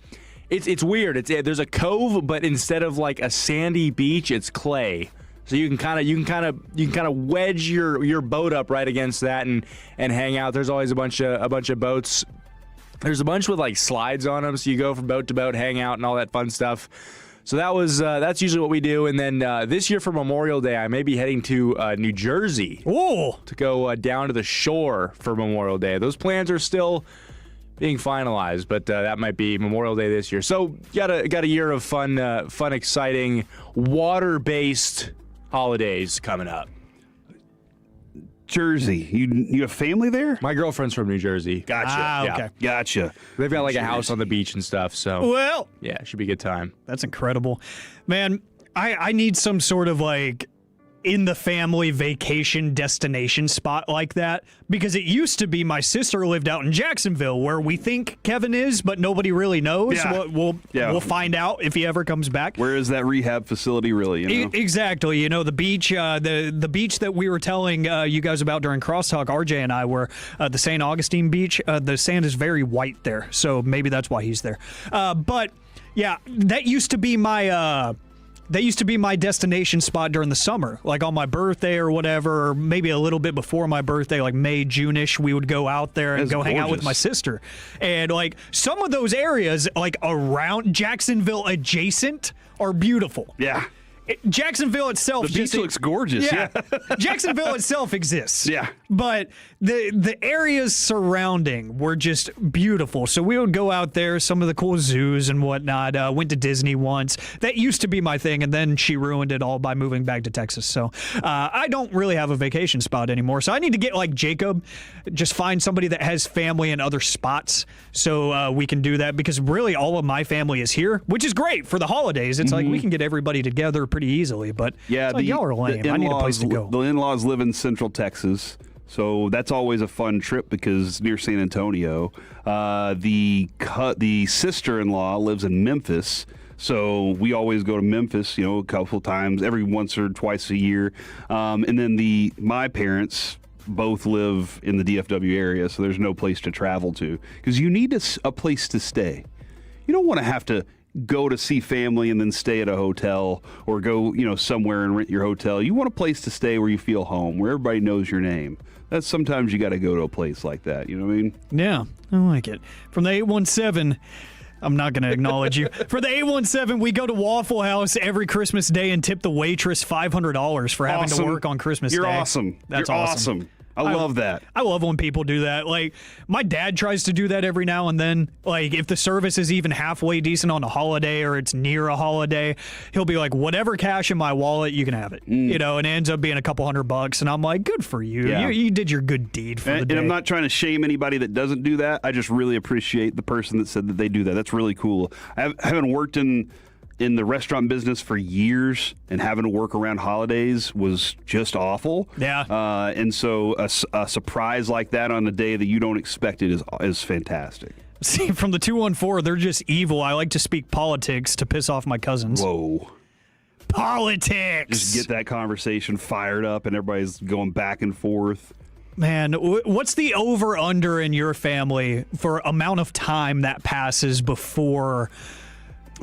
Speaker 10: it's weird. There's a cove, but instead of like a sandy beach, it's clay. So you can kind of wedge your boat up right against that and hang out. There's always a bunch of boats. There's a bunch with like slides on them, so you go from boat to boat, hang out, and all that fun stuff. So that's usually what we do. And then this year for Memorial Day, I may be heading to New Jersey to go down to the shore for Memorial Day. Those plans are still being finalized, but that might be Memorial Day this year. So got a year of fun, exciting water-based holidays coming up.
Speaker 18: Jersey. You have family there?
Speaker 10: My girlfriend's from New Jersey.
Speaker 18: Gotcha.
Speaker 8: Okay.
Speaker 18: Yeah. Gotcha.
Speaker 10: They've got like a house on the beach and stuff, so
Speaker 8: well,
Speaker 10: yeah, it should be a good time.
Speaker 8: That's incredible. Man, I need some sort of like in the family vacation destination spot like that, because it used to be my sister lived out in Jacksonville where we think Kevin is, but nobody really knows.
Speaker 18: Yeah.
Speaker 8: We'll find out if he ever comes back.
Speaker 18: Where is that rehab facility really?
Speaker 8: Exactly. The beach, the beach that we were telling you guys about during Crosstalk, RJ and I, were the St. Augustine beach. The sand is very white there, so maybe that's why he's there. But yeah, that used to be my destination spot during the summer, like on my birthday or whatever, or maybe a little bit before my birthday, like May, June-ish, we would go out there and hang out with my sister. And like some of those areas, like around Jacksonville adjacent, are beautiful.
Speaker 18: Yeah.
Speaker 8: Jacksonville itself
Speaker 18: the beach looks gorgeous. Yeah.
Speaker 8: Jacksonville itself exists.
Speaker 18: Yeah.
Speaker 8: But the areas surrounding were just beautiful. So we would go out there, some of the cool zoos and whatnot. Went to Disney once. That used to be my thing, and then she ruined it all by moving back to Texas. So I don't really have a vacation spot anymore. So I need to get like Jacob, just find somebody that has family in other spots so we can do that, because really all of my family is here, which is great for the holidays. It's like we can get everybody together pretty easily, but
Speaker 18: yeah,
Speaker 8: like, y'all are lame. I need a place to go.
Speaker 18: The in-laws live in Central Texas, so that's always a fun trip because it's near San Antonio. The sister-in-law lives in Memphis, so we always go to Memphis, a couple times, every once or twice a year. And then my parents both live in the DFW area, so there's no place to travel to because you need a place to stay. You don't want to have to go to see family and then stay at a hotel or go, somewhere and rent your hotel. You want a place to stay where you feel home, where everybody knows your name. That's sometimes you got to go to a place like that. You know what I mean?
Speaker 8: Yeah, I like it. From the 817, I'm not going to acknowledge you. For the 817, we go to Waffle House every Christmas Day and tip the waitress $500 for having to work on Christmas
Speaker 18: You're
Speaker 8: Day.
Speaker 18: Awesome.
Speaker 8: That's
Speaker 18: You're
Speaker 8: awesome.
Speaker 18: I love that.
Speaker 8: I love when people do that. Like, my dad tries to do that every now and then. Like, if the service is even halfway decent on a holiday or it's near a holiday, he'll be like, whatever cash in my wallet, you can have it. And it ends up being a couple $100. And I'm like, good for you.
Speaker 18: Yeah.
Speaker 8: You did your good deed for the day.
Speaker 18: And I'm not trying to shame anybody that doesn't do that. I just really appreciate the person that said that they do that. That's really cool. I haven't worked in the restaurant business for years, and having to work around holidays was just awful.
Speaker 8: Yeah.
Speaker 18: And so a surprise like that on a day that you don't expect it is fantastic.
Speaker 8: See, from the 214, they're just evil. I like to speak politics to piss off my cousins.
Speaker 18: Whoa.
Speaker 8: Politics!
Speaker 18: Just get that conversation fired up, and everybody's going back and forth.
Speaker 8: Man, what's the over-under in your family for amount of time that passes before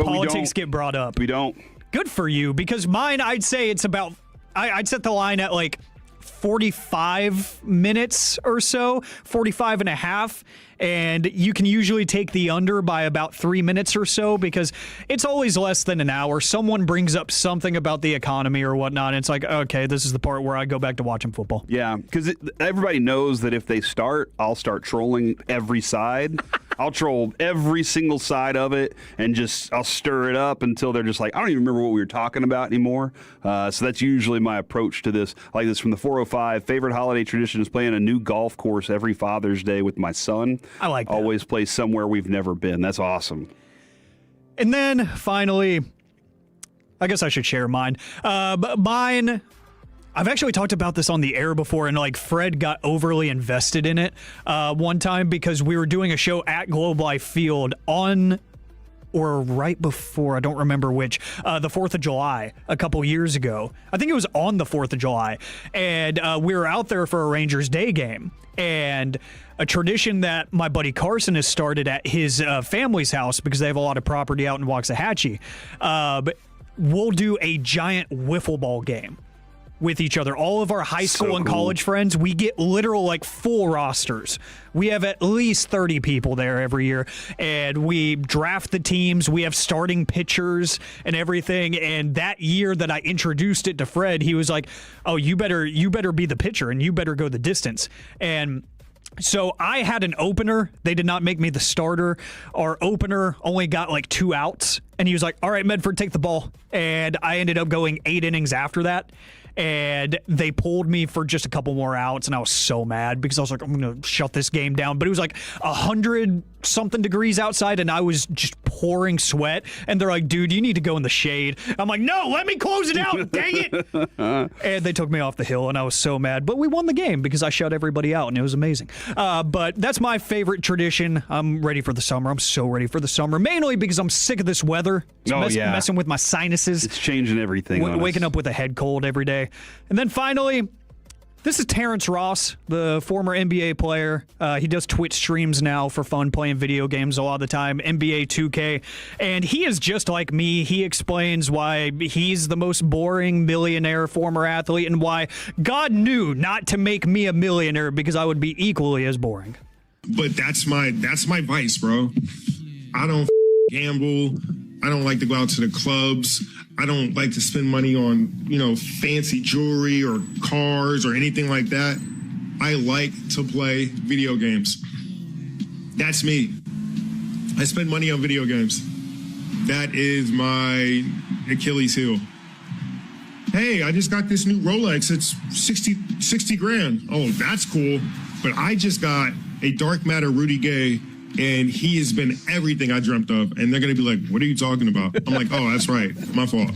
Speaker 8: politics get brought up.
Speaker 18: We don't.
Speaker 8: Good for you, because mine, I'd say it's about, I'd set the line at like 45 minutes or so, 45 and a half. And you can usually take the under by about 3 minutes or so, because it's always less than an hour. Someone brings up something about the economy or whatnot, and it's like, okay, this is the part where I go back to watching football.
Speaker 18: Yeah, because everybody knows that if they start, I'll start trolling every side. I'll troll every single side of it, and I'll stir it up until they're just like, I don't even remember what we were talking about anymore. So that's usually my approach to this. I like this from the 405. Favorite holiday tradition is playing a new golf course every Father's Day with my son.
Speaker 8: I like that.
Speaker 18: Always play somewhere we've never been. That's awesome.
Speaker 8: And then finally, I guess I should share mine. But mine, I've actually talked about this on the air before, and like Fred got overly invested in it one time because we were doing a show at Globe Life Field on, or right before, I don't remember which, the 4th of July a couple years ago. I think it was on the 4th of July. And we were out there for a Rangers Day game. And a tradition that my buddy Carson has started at his family's house, because they have a lot of property out in Waxahachie, we'll do a giant wiffle ball game with each other. All of our high school and college friends, we get literal like full rosters. We have at least 30 people there every year, and we draft the teams. We have starting pitchers and everything. And that year that I introduced it to Fred, he was like, "Oh, you better be the pitcher, and you better go the distance." And so I had an opener. They did not make me the starter. Our opener only got like 2 outs, and he was like, "All right, Medford, take the ball." And I ended up going 8 innings after that. And they pulled me for just a couple more outs, and I was so mad because I was like, I'm going to shut this game down. But it was like 100-something degrees outside, and I was just pouring sweat. And they're like, dude, you need to go in the shade. I'm like, no, let me close it out, dang it. And they took me off the hill, and I was so mad. But we won the game because I shut everybody out, and it was amazing. But that's my favorite tradition. I'm ready for the summer. I'm so ready for the summer, mainly because I'm sick of this weather. It's messing with my sinuses.
Speaker 18: It's changing everything.
Speaker 8: Waking up with a head cold every day. And then finally, this is Terrence Ross, the former NBA player. He does Twitch streams now for fun, playing video games a lot of the time, NBA 2K. And he is just like me. He explains why he's the most boring millionaire former athlete, and why God knew not to make me a millionaire, because I would be equally as boring.
Speaker 7: But that's my vice, bro. I don't gamble. I don't like to go out to the clubs. I don't like to spend money on, fancy jewelry or cars or anything like that. I like to play video games. That's me. I spend money on video games. That is my Achilles heel. Hey, I just got this new Rolex. It's 60 grand. Oh, that's cool. But I just got a dark matter Rudy Gay, and he has been everything I dreamt of. And they're going to be like, what are you talking about? I'm like, oh, that's right. My fault.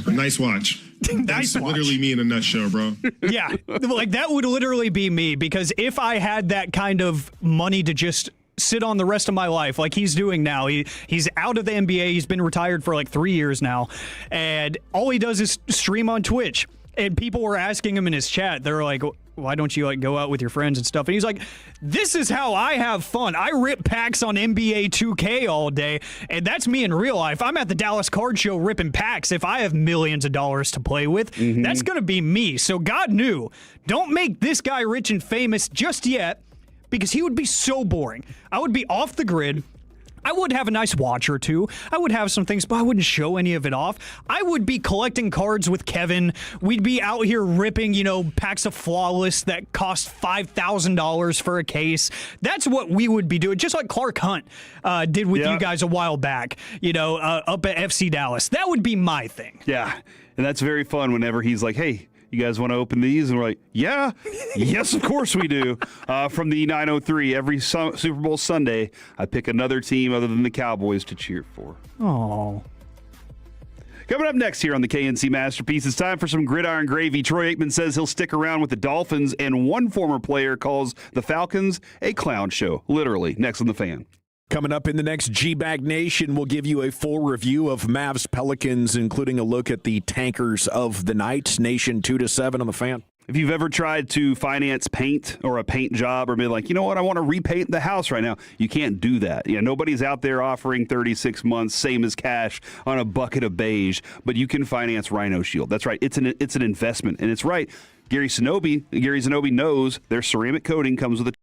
Speaker 7: Nice watch. That's literally me in a nutshell, bro.
Speaker 8: Yeah, like that would literally be me, because if I had that kind of money to just sit on the rest of my life like he's doing now, he's out of the NBA. He's been retired for like 3 years now. And all he does is stream on Twitch. And people were asking him in his chat, they're like, why don't you go out with your friends and stuff? And he's like, this is how I have fun. I rip packs on NBA 2K all day, and that's me in real life. I'm at the Dallas Card Show ripping packs. If I have millions of dollars to play with, that's going to be me. So God knew, don't make this guy rich and famous just yet, because he would be so boring. I would be off the grid. I would have a nice watch or two. I would have some things, but I wouldn't show any of it off. I would be collecting cards with Kevin. We'd be out here ripping, packs of Flawless that cost $5,000 for a case. That's what we would be doing, just like Clark Hunt did with you guys a while back, up at FC Dallas. That would be my thing.
Speaker 18: Yeah, and that's very fun whenever he's like, hey, you guys want to open these? And we're like, yeah, yes, of course we do. From the 903, every Super Bowl Sunday, I pick another team other than the Cowboys to cheer for.
Speaker 8: Oh.
Speaker 18: Coming up next here on the KNC Masterpiece, it's time for some gridiron gravy. Troy Aikman says he'll stick around with the Dolphins, and one former player calls the Falcons a clown show. Literally, next on The Fan.
Speaker 16: Coming up in the next G-Bag Nation, we'll give you a full review of Mavs Pelicans, including a look at the tankers of the night. Nation 2-7 on The Fan.
Speaker 18: If you've ever tried to finance paint or a paint job or been like, you know what, I want to repaint the house right now, you can't do that. Nobody's out there offering 36 months, same as cash, on a bucket of beige, but you can finance Rhino Shield. That's right. It's an investment, and it's right. Gary Zanobi knows their ceramic coating comes with a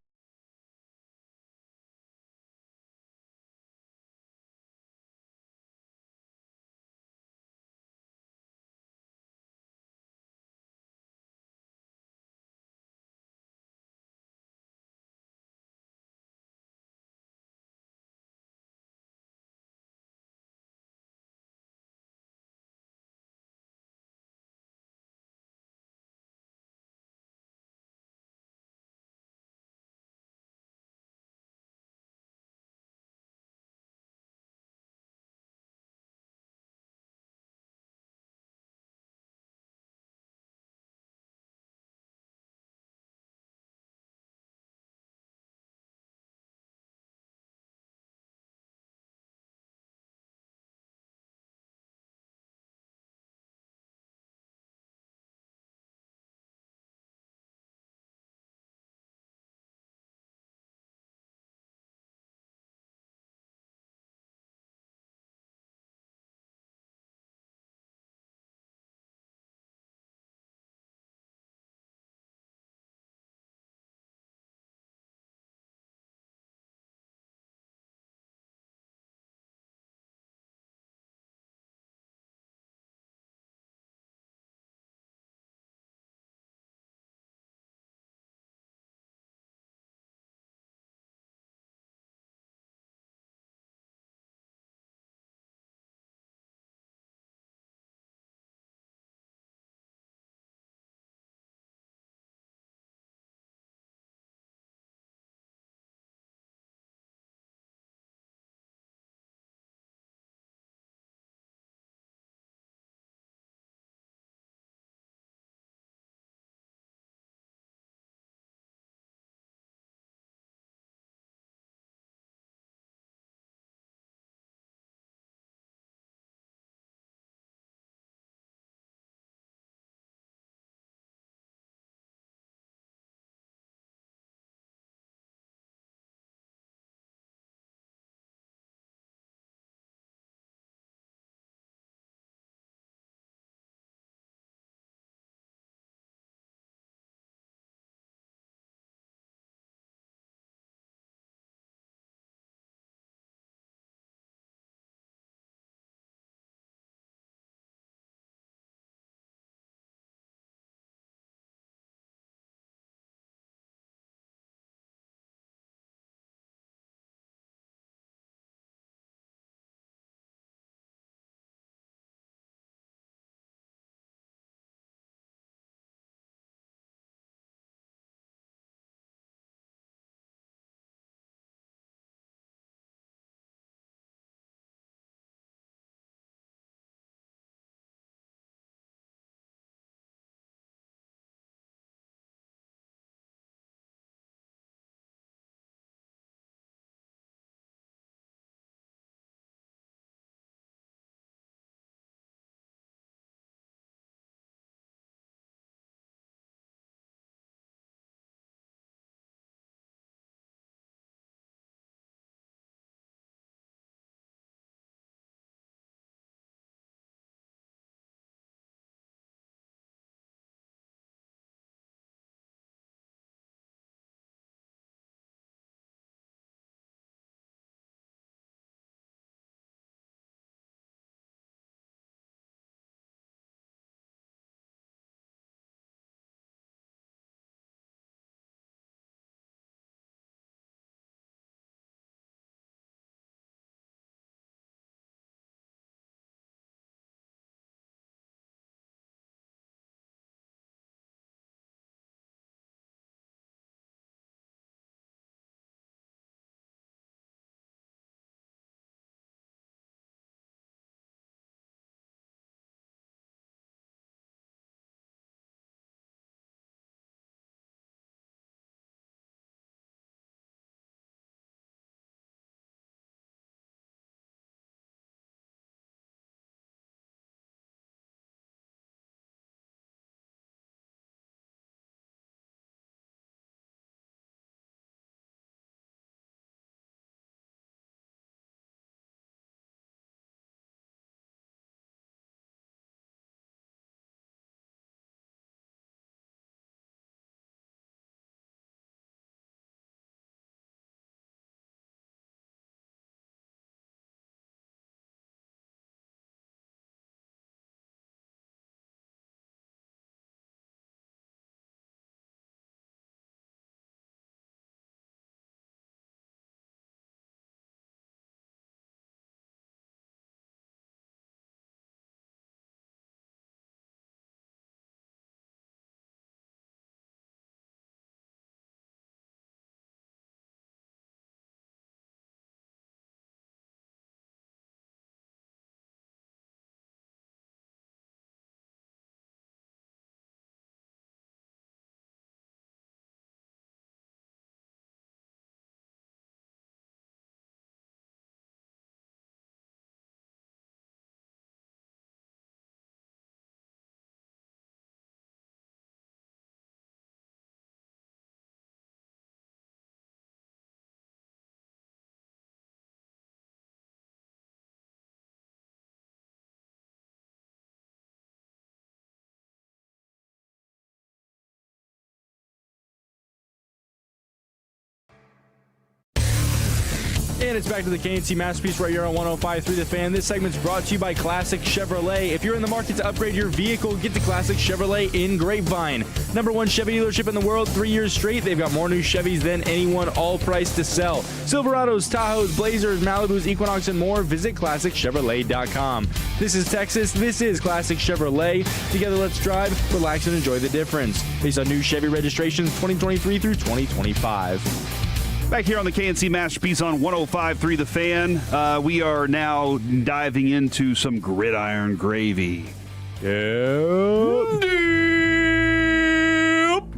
Speaker 10: And it's back to the KNC Masterpiece right here on 105.3 The Fan. This segment's brought to you by Classic Chevrolet. If you're in the market to upgrade your vehicle, get to Classic Chevrolet in Grapevine. #1 Chevy dealership in the world, 3 years straight. They've got more new Chevys than anyone, all priced to sell. Silverados, Tahoes, Blazers, Malibus, Equinox, and more. Visit ClassicChevrolet.com. This is Texas. This is Classic Chevrolet. Together, let's drive, relax, and enjoy the difference. Based on new Chevy registrations 2023 through 2025.
Speaker 18: Back here on the KNC Masterpiece on 105.3 The Fan, we are now diving into some gridiron gravy.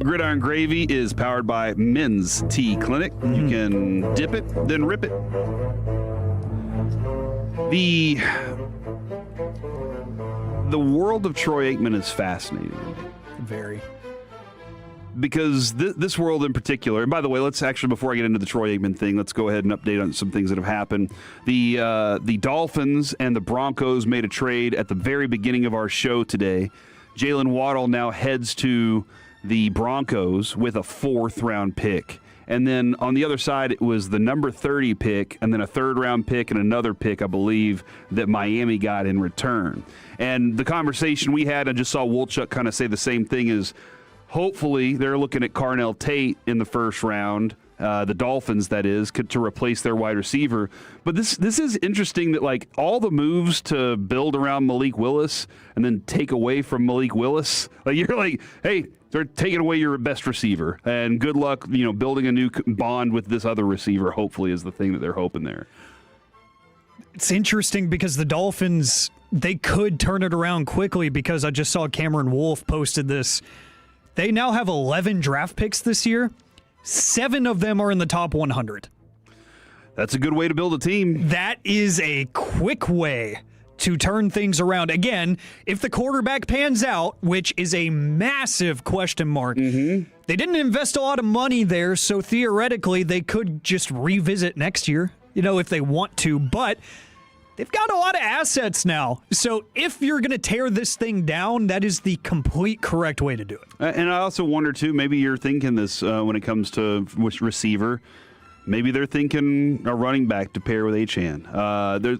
Speaker 18: Gridiron Gravy is powered by Men's Tea Clinic. You can dip it, then rip it. The world of Troy Aikman is fascinating.
Speaker 8: Very.
Speaker 18: Because this world in particular, and by the way, let's actually, before I get into the Troy Aikman thing, let's go ahead and update on some things that have happened. The Dolphins and the Broncos made a trade at the very beginning of our show today. Jalen Waddle now heads to the Broncos with a 4th-round pick. And then on the other side, it was the number 30 pick and then a 3rd-round pick and another pick, I believe, that Miami got in return. And the conversation we had, I just saw Wolchuk kind of say the same thing, is hopefully they're looking at Carnell Tate in the 1st round, the Dolphins, that is, to replace their wide receiver. But this is interesting that, like, all the moves to build around Malik Willis and then take away from Malik Willis, like, you're like, hey, they're taking away your best receiver, and good luck, building a new bond with this other receiver, hopefully, is the thing that they're hoping there.
Speaker 8: It's interesting because the Dolphins, they could turn it around quickly, because I just saw Cameron Wolfe posted this. They now have 11 draft picks this year. 7 of them are in the top 100.
Speaker 18: That's a good way to build a team.
Speaker 8: That is a quick way to turn things around. Again, if the quarterback pans out, which is a massive question mark, they didn't invest a lot of money there, so theoretically they could just revisit next year, if they want to, but they've got a lot of assets now. So if you're going to tear this thing down, that is the complete correct way to do it.
Speaker 18: And I also wonder, too, maybe you're thinking this when it comes to receiver. Maybe they're thinking a running back to pair with Achane.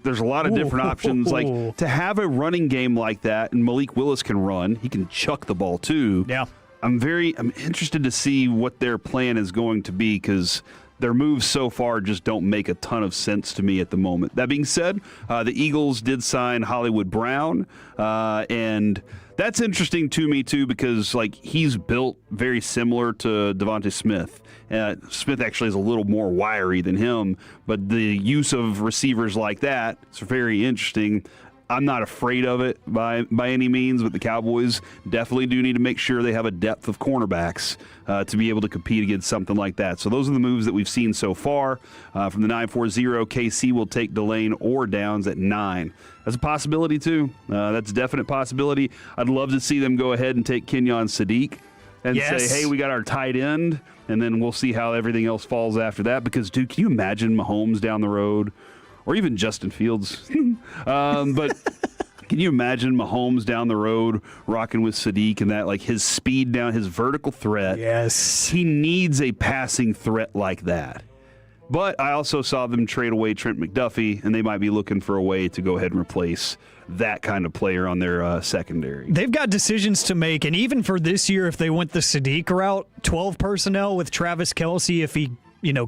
Speaker 18: There's a lot of different options. Like, to have a running game like that, and Malik Willis can run. He can chuck the ball, too.
Speaker 8: Yeah.
Speaker 18: I'm interested to see what their plan is going to be, because their moves so far just don't make a ton of sense to me at the moment. That being said, the Eagles did sign Hollywood Brown, and that's interesting to me too, because he's built very similar to Devontae Smith. Smith actually is a little more wiry than him, but the use of receivers like that is very interesting. I'm not afraid of it by any means, but the Cowboys definitely do need to make sure they have a depth of cornerbacks to be able to compete against something like that. So those are the moves that we've seen so far. From the 940, KC will take Delane or Downs at 9. That's a possibility, too. That's a definite possibility. I'd love to see them go ahead and take Kenyon Sadiq and say, hey, we got our tight end, and then we'll see how everything else falls after that. Because, dude, can you imagine Mahomes down the road? Or even Justin Fields. But can you imagine Mahomes down the road rocking with Sadiq and that, his speed down, his vertical threat?
Speaker 8: Yes.
Speaker 18: He needs a passing threat like that. But I also saw them trade away Trent McDuffie, and they might be looking for a way to go ahead and replace that kind of player on their secondary.
Speaker 8: They've got decisions to make, and even for this year, if they went the Sadiq route, 12 personnel with Travis Kelce, if he,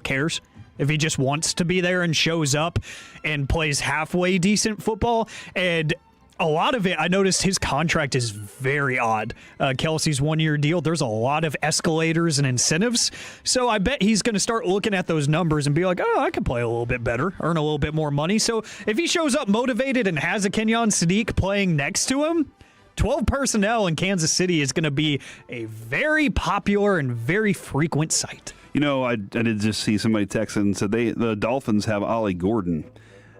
Speaker 8: cares. If he just wants to be there and shows up and plays halfway decent football. And a lot of it, I noticed his contract is very odd. Kelsey's 1-year deal, there's a lot of escalators and incentives. So I bet he's going to start looking at those numbers and be like, I can play a little bit better, earn a little bit more money. So if he shows up motivated and has a Kenyon Sadiq playing next to him, 12 personnel in Kansas City is going to be a very popular and very frequent sight.
Speaker 18: I did just see somebody text and said the Dolphins have Ollie Gordon.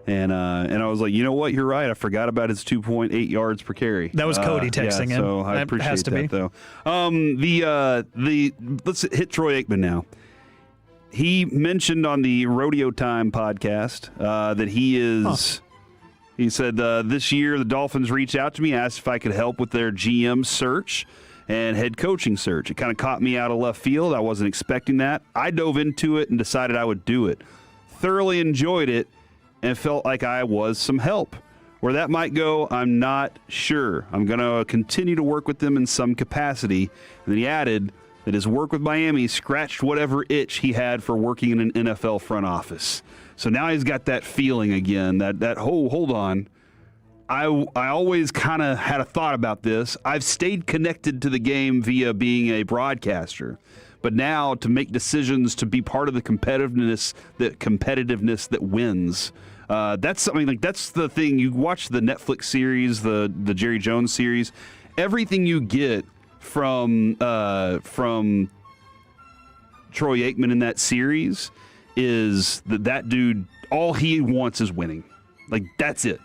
Speaker 18: And I was like, you know what? You're right. I forgot about his 2.8 yards per carry.
Speaker 8: That was Cody texting him.
Speaker 18: So I appreciate that, though. Let's hit Troy Aikman now. He mentioned on the Rodeo Time podcast that he is. He said this year the Dolphins reached out to me, asked if I could help with their GM search and head coaching search. It kind of caught me out of left field. I wasn't expecting that. I dove into it and decided I would do it. thoroughly enjoyed it and felt like I was some help. Where that might go, I'm not sure. I'm going to continue to work with them in some capacity. And then he added that his work with Miami scratched whatever itch he had for working in an NFL front office. So now he's got that feeling again, that hold on. I always kind of had a thought about this. I've stayed connected to the game via being a broadcaster. But now to make decisions to be part of the competitiveness that wins, that's something like that's the thing. You watch the Netflix series, the Jerry Jones series, everything you get from Troy Aikman in that series is that dude, all he wants is winning. Like, that's it.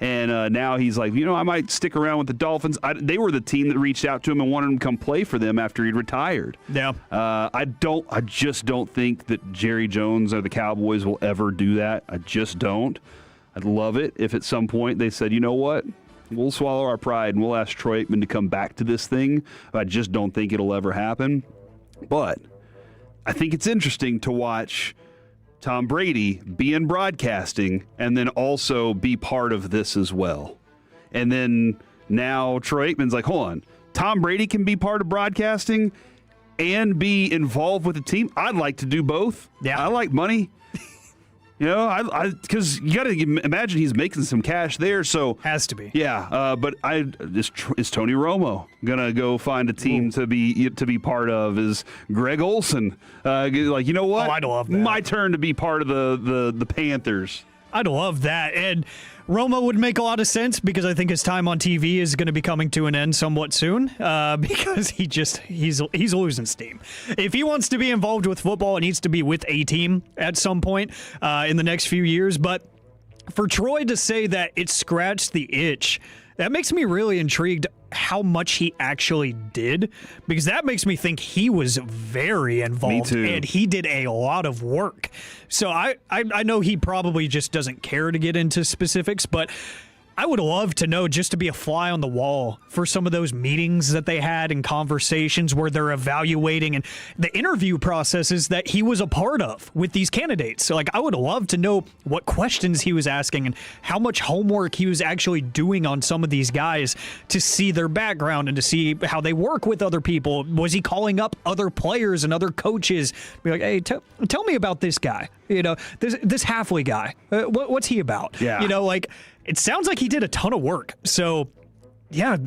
Speaker 18: And now he's like, I might stick around with the Dolphins. They were the team that reached out to him and wanted him to come play for them after he'd retired.
Speaker 8: Yeah.
Speaker 18: I just don't think that Jerry Jones or the Cowboys will ever do that. I just don't. I'd love it if at some point they said, you know what? We'll swallow our pride and we'll ask Troy Aikman to come back to this thing. I just don't think it'll ever happen. But I think it's interesting to watch Tom Brady be in broadcasting and then also be part of this as well. And then now Troy Aikman's like, hold on, Tom Brady can be part of broadcasting and be involved with the team? I'd like to do both.
Speaker 8: Yeah.
Speaker 18: I like money. Because you got to imagine he's making some cash there. So
Speaker 8: has to be.
Speaker 18: Yeah, but is Tony Romo gonna go find a team to be part of? Is Greg Olson like, you know what?
Speaker 8: Oh, I'd love that.
Speaker 18: My turn to be part of the Panthers.
Speaker 8: I'd love that. And Romo would make a lot of sense because I think his time on TV is going to be coming to an end somewhat soon because he's losing steam. If he wants to be involved with football, it needs to be with a team at some point in the next few years. But for Troy to say that it scratched the itch, that makes me really intrigued how much he actually did, because that makes me think he was very involved.
Speaker 18: Me too.
Speaker 8: And he did a lot of work. So I know he probably just doesn't care to get into specifics, but I would love to know, just to be a fly on the wall for some of those meetings that they had and conversations where they're evaluating and the interview processes that he was a part of with these candidates. So, I would love to know what questions he was asking and how much homework he was actually doing on some of these guys to see their background and to see how they work with other people. Was he calling up other players and other coaches? Be like, hey, tell me about this guy. This Halfley guy. What's he about?
Speaker 18: Yeah.
Speaker 8: It sounds like he did a ton of work. So, yeah,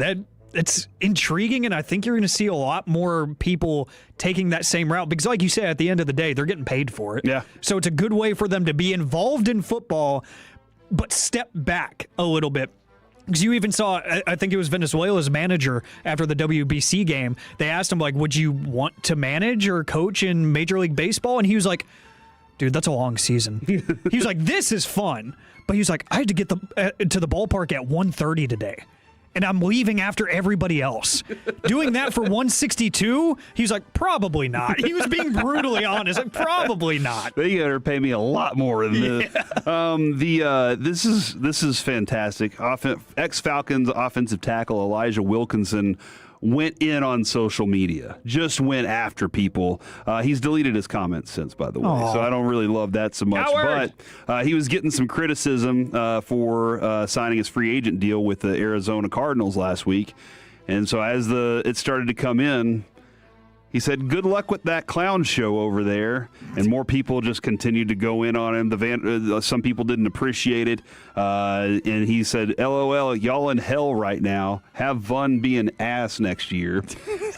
Speaker 8: it's intriguing, and I think you're going to see a lot more people taking that same route because, like you said, at the end of the day, they're getting paid for it.
Speaker 18: Yeah.
Speaker 8: So it's a good way for them to be involved in football, but step back a little bit. Because you even saw, I think it was Venezuela's manager after the WBC game. They asked him, would you want to manage or coach in Major League Baseball? And he was like, dude, that's a long season. He was like, this is fun. But he was like, I had to get to the ballpark at 1:30 today, and I'm leaving after everybody else. Doing that for 162? He was like, probably not. He was being brutally honest. Probably not.
Speaker 18: They gotta pay me a lot more than this. Yeah. This is fantastic. Ex-Falcons offensive tackle Elijah Wilkinson went in on social media, just went after people. He's deleted his comments since, by the way, so I don't really love that so much.
Speaker 8: Coward.
Speaker 18: But he was getting some criticism for signing his free agent deal with the Arizona Cardinals last week. And so as it started to come in, he said, good luck with that clown show over there. And more people just continued to go in on him. Some people didn't appreciate it. And he said, LOL, y'all in hell right now. Have fun being ass next year.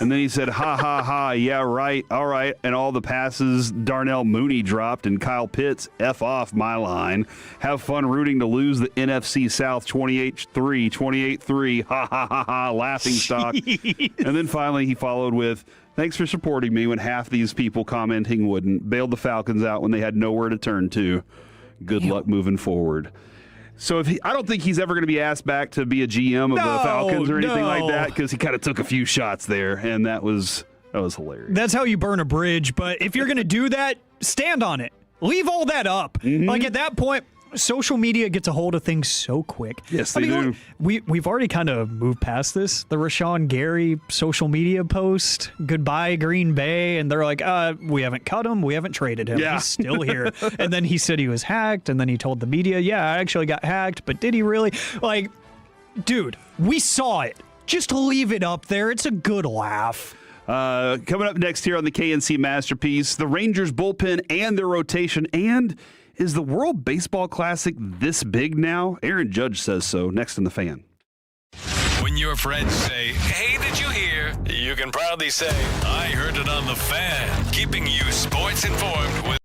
Speaker 18: And then he said, ha, ha, ha, yeah, right, all right. And all the passes Darnell Mooney dropped and Kyle Pitts, F off my line. Have fun rooting to lose the NFC South 28-3, 28-3, ha, ha, ha, ha, laughing stock. And then finally he followed with, thanks for supporting me when half these people commenting wouldn't. Bailed the Falcons out when they had nowhere to turn to. Good luck moving forward. So I don't think he's ever going to be asked back to be a GM of the Falcons or anything like that, because he kind of took a few shots there, and that was hilarious.
Speaker 8: That's how you burn a bridge. But if you're going to do that, stand on it. Leave all that up. Mm-hmm. At that point, social media gets a hold of things so quick.
Speaker 18: Yes, they do.
Speaker 8: We've already kind of moved past this. The Rashawn Gary social media post, goodbye Green Bay, and they're like, we haven't cut him, we haven't traded him.
Speaker 18: Yeah.
Speaker 8: He's still here. And then he said he was hacked, and then he told the media, yeah, I actually got hacked, but did he really? Like, dude, we saw it. Just leave it up there. It's a good laugh.
Speaker 18: Coming up next here on the KNC Masterpiece, the Rangers bullpen and their rotation. And is the World Baseball Classic this big now? Aaron Judge says so. Next in the Fan.
Speaker 1: When your friends say, hey, did you hear? You can proudly say, I heard it on the Fan. Keeping you sports informed with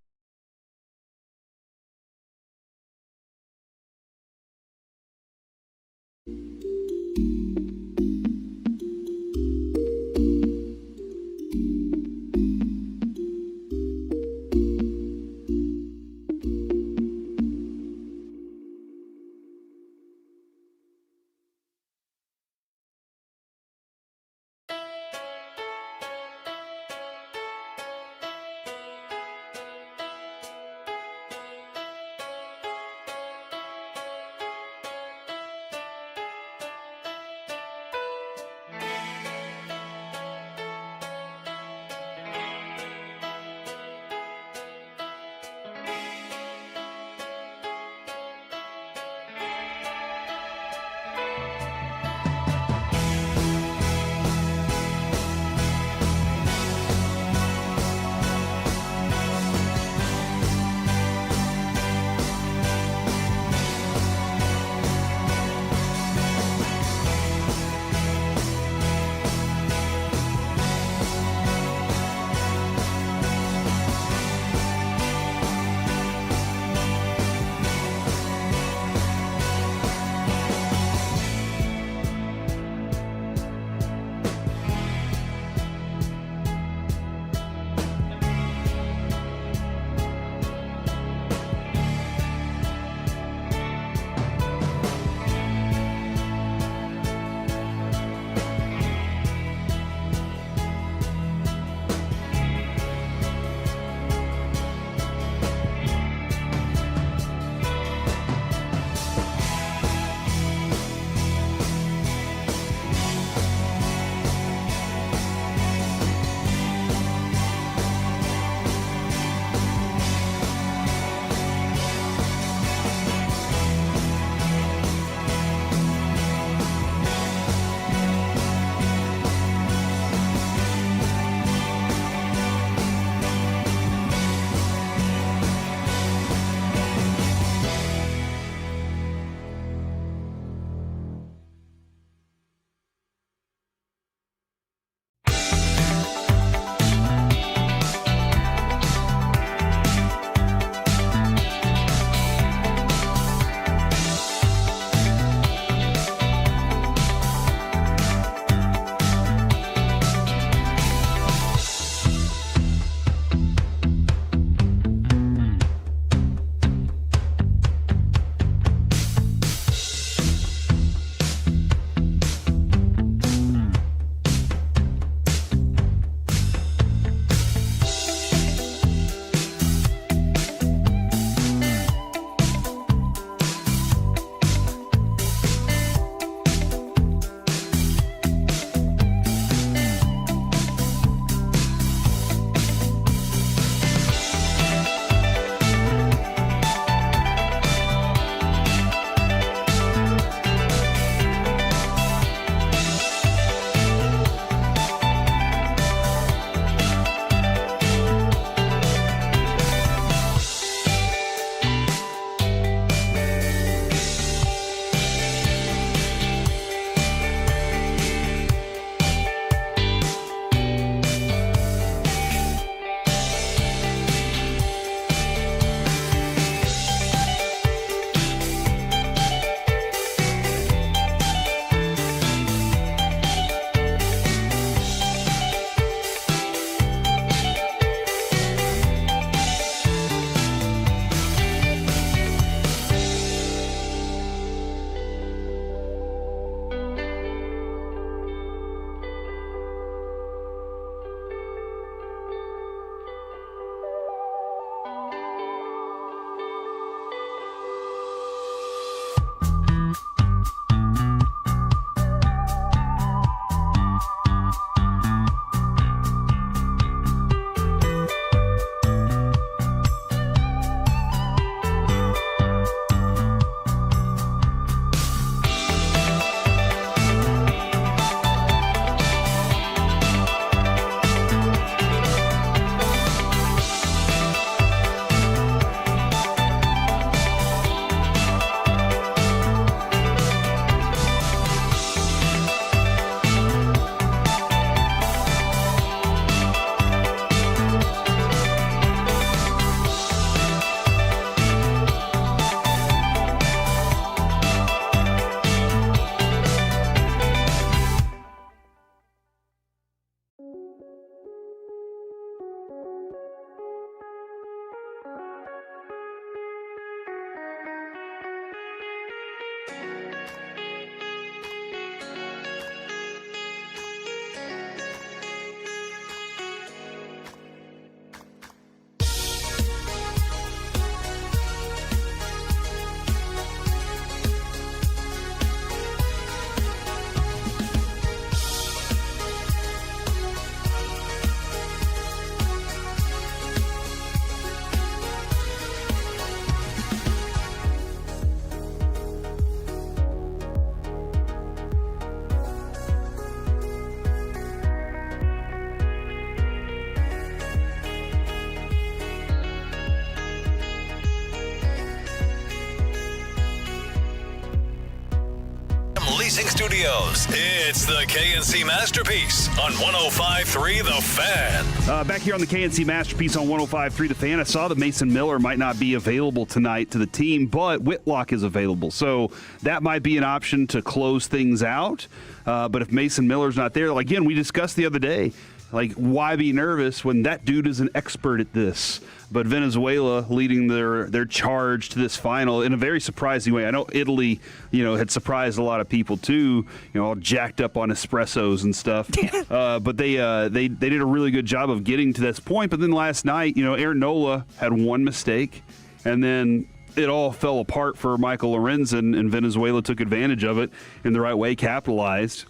Speaker 1: Racing Studios. It's the KNC Masterpiece on 105.3 The Fan.
Speaker 18: Back here on the KNC Masterpiece on 105.3 The Fan, I saw that Mason Miller might not be available tonight to the team, but Whitlock is available. So that might be an option to close things out. But if Mason Miller's not there, again, we discussed the other day, why be nervous when that dude is an expert at this? But Venezuela leading their charge to this final in a very surprising way. I know Italy, had surprised a lot of people too, all jacked up on espressos and stuff. But they did a really good job of getting to this point. But then last night, Aaron Nola had one mistake, and then it all fell apart for Michael Lorenzen, and Venezuela took advantage of it in the right way, capitalized.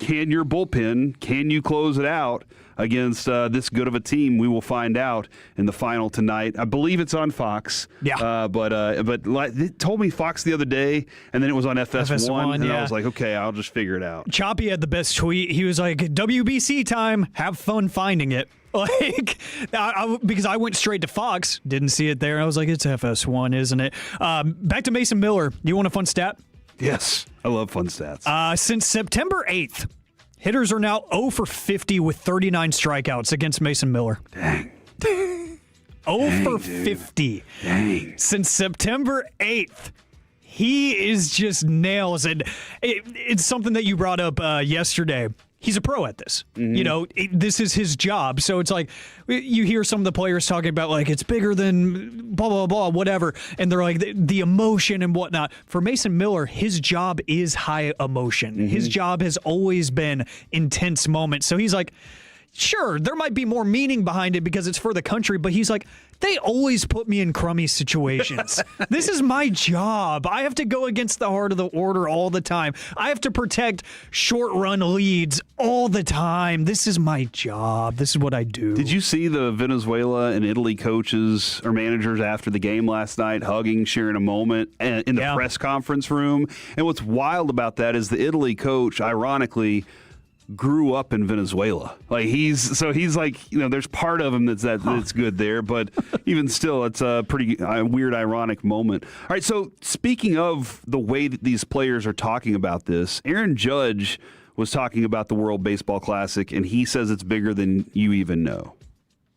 Speaker 18: Can your bullpen, can you close it out against this good of a team? We will find out in the final tonight. I believe it's on Fox.
Speaker 8: Yeah.
Speaker 18: But they told me Fox the other day, and then it was on FS1, and
Speaker 8: yeah.
Speaker 18: I was like, okay, I'll just figure it out.
Speaker 8: Choppy had the best tweet. He was like, WBC time, have fun finding it. Because I went straight to Fox, didn't see it there. I was like, it's FS1, isn't it? Back to Mason Miller. You want a fun stat?
Speaker 18: Yes, I love fun stats.
Speaker 8: Since September 8th, hitters are now 0 for 50 with 39 strikeouts against Mason Miller.
Speaker 18: Dang.
Speaker 8: 0 for 50.
Speaker 18: Dang.
Speaker 8: Since September 8th. He is just nails. And it's something that you brought up yesterday. He's a pro at this.
Speaker 18: Mm-hmm.
Speaker 8: This is his job. So it's like you hear some of the players talking about it's bigger than blah, blah, blah, whatever. And they're like the emotion and whatnot. For Mason Miller, his job is high emotion.
Speaker 18: Mm-hmm.
Speaker 8: His job has always been intense moments. So he's like, sure, there might be more meaning behind it because it's for the country, but he's like, they always put me in crummy situations. This is my job. I have to go against the heart of the order all the time. I have to protect short-run leads all the time. This is my job. This is what I do.
Speaker 18: Did you see the Venezuela and Italy coaches or managers after the game last night hugging, sharing a moment in the press conference room? And what's wild about that is the Italy coach, ironically, grew up in Venezuela. He's like, there's part of him that's good there, but even still, it's a pretty weird, ironic moment. All right, so speaking of the way that these players are talking about this, Aaron Judge was talking about the World Baseball Classic, and he says it's bigger than you even know.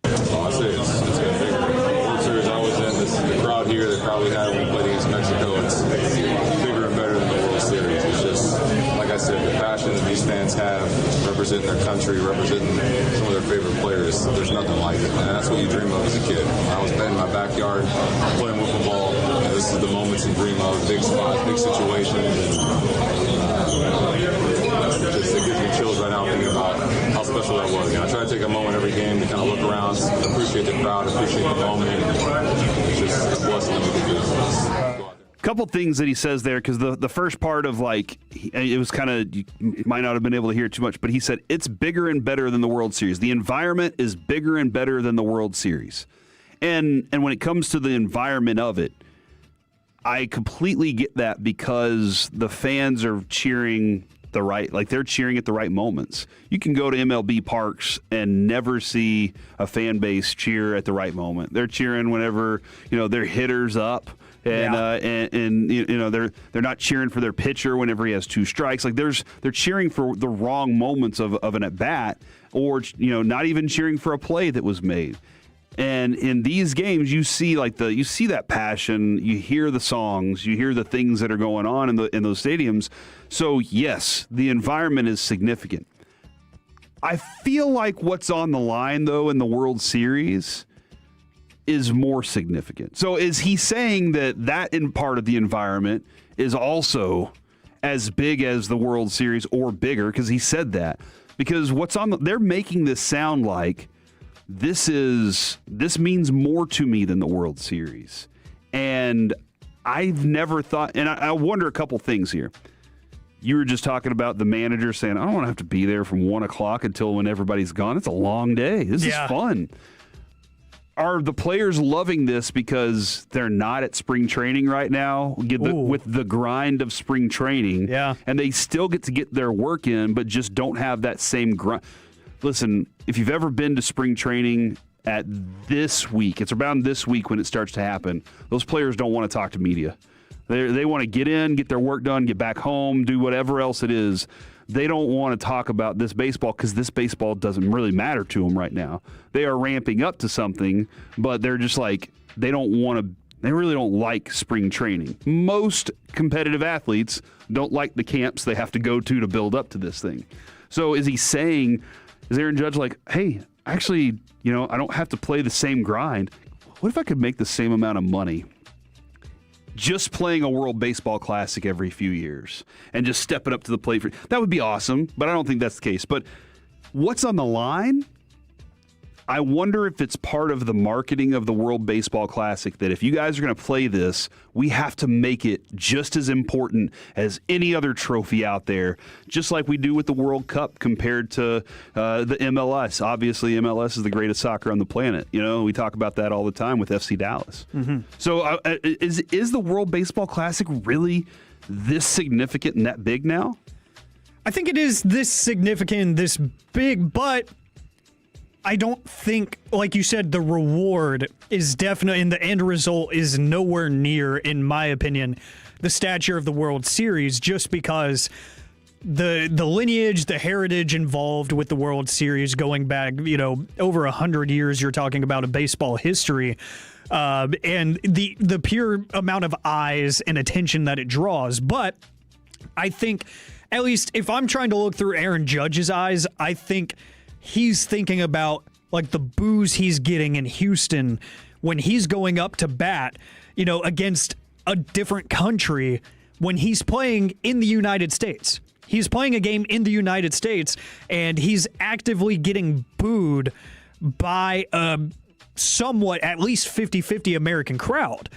Speaker 17: I say it's been bigger. The World Series I was in, the crowd here, the crowd we had when we played against Mexico, it's bigger and better than the World Series. It's just, like I said, the passion that these fans have, representing their country, representing some of their favorite players, there's nothing like it. And that's what you dream of as a kid. I was playing in my backyard, playing wiffle ball, and this is the moments you dream of, big spots, big situations, and it gives me chills right now thinking about how special that was. I try to take a moment every game to kind of look around, appreciate the crowd, appreciate the moment. It's just a blessing that we can do this.
Speaker 18: Couple things that he says there, because the first part of it was kind of, you might not have been able to hear too much, but he said it's bigger and better than the World Series. The environment is bigger and better than the World Series. And when it comes to the environment of it, I completely get that because the fans are cheering they're cheering at the right moments. You can go to MLB parks and never see a fan base cheer at the right moment. They're cheering whenever, their hitter's up. And they're not cheering for their pitcher whenever he has two strikes. They're cheering for the wrong moments of an at bat, or not even cheering for a play that was made. And in these games, you see you see that passion. You hear the songs. You hear the things that are going on in those stadiums. So yes, the environment is significant. I feel like what's on the line though in the World Series is more significant. So is he saying that in part of the environment is also as big as the World Series or bigger? Because he said that. Because they're making this sound like this means more to me than the World Series. And I've never thought, and I wonder a couple things here. You were just talking about the manager saying, I don't want to have to be there from 1 o'clock until when everybody's gone. It's a long day. This is fun. Are the players loving this because they're not at spring training right now with the grind of spring training?
Speaker 8: Yeah.
Speaker 18: And they still get to get their work in, but just don't have that same grind. Listen, if you've ever been to spring training at this week, it's around this week when it starts to happen, those players don't want to talk to media. They want to get in, get their work done, get back home, do whatever else it is. They don't want to talk about this baseball because this baseball doesn't really matter to them right now. They are ramping up to something, but they're just like, they really don't like spring training. Most competitive athletes don't like the camps they have to go to build up to this thing. So is Aaron Judge like, hey, actually, I don't have to play the same grind. What if I could make the same amount of money just playing a World Baseball Classic every few years and just stepping up to the plate? That would be awesome, but I don't think that's the case. But what's on the line? I wonder if it's part of the marketing of the World Baseball Classic that if you guys are going to play this, we have to make it just as important as any other trophy out there, just like we do with the World Cup compared to the MLS. Obviously, MLS is the greatest soccer on the planet. We talk about that all the time with FC Dallas. Mm-hmm. So is the World Baseball Classic really this significant and that big now?
Speaker 8: I think it is this significant, this big, but I don't think, like you said, the reward is definitely, and the end result is nowhere near, in my opinion, the stature of the World Series, just because the lineage, the heritage involved with the World Series going back, over 100 years, you're talking about a baseball history, and the pure amount of eyes and attention that it draws. But I think, at least if I'm trying to look through Aaron Judge's eyes, I think he's thinking about like the boos he's getting in Houston when he's going up to bat, against a different country when he's playing in the United States. He's playing a game in the United States and he's actively getting booed by a somewhat at least 50-50 American crowd.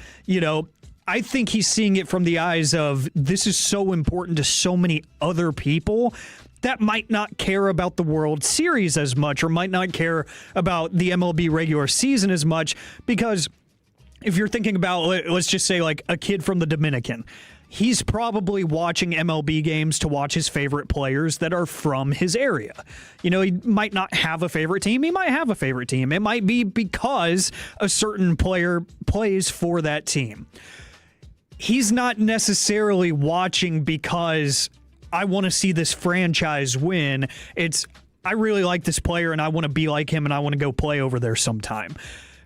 Speaker 8: I think he's seeing it from the eyes of, this is so important to so many other people that might not care about the World Series as much or might not care about the MLB regular season as much, because if you're thinking about, let's just say like a kid from the Dominican, he's probably watching MLB games to watch his favorite players that are from his area. He might not have a favorite team. He might have a favorite team. It might be because a certain player plays for that team. He's not necessarily watching because I want to see this franchise win. It's, I really like this player and I want to be like him and I want to go play over there sometime.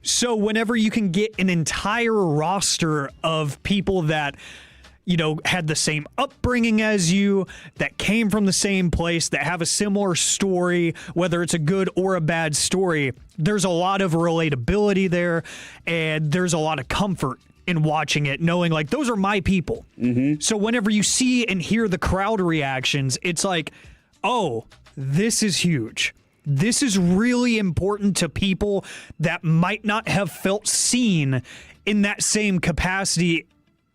Speaker 8: So whenever you can get an entire roster of people that, had the same upbringing as you, that came from the same place, that have a similar story, whether it's a good or a bad story, there's a lot of relatability there and there's a lot of comfort in watching it, knowing like those are my people. Mm-hmm. So whenever you see and hear the crowd reactions, it's like, oh, this is huge. This is really important to people that might not have felt seen in that same capacity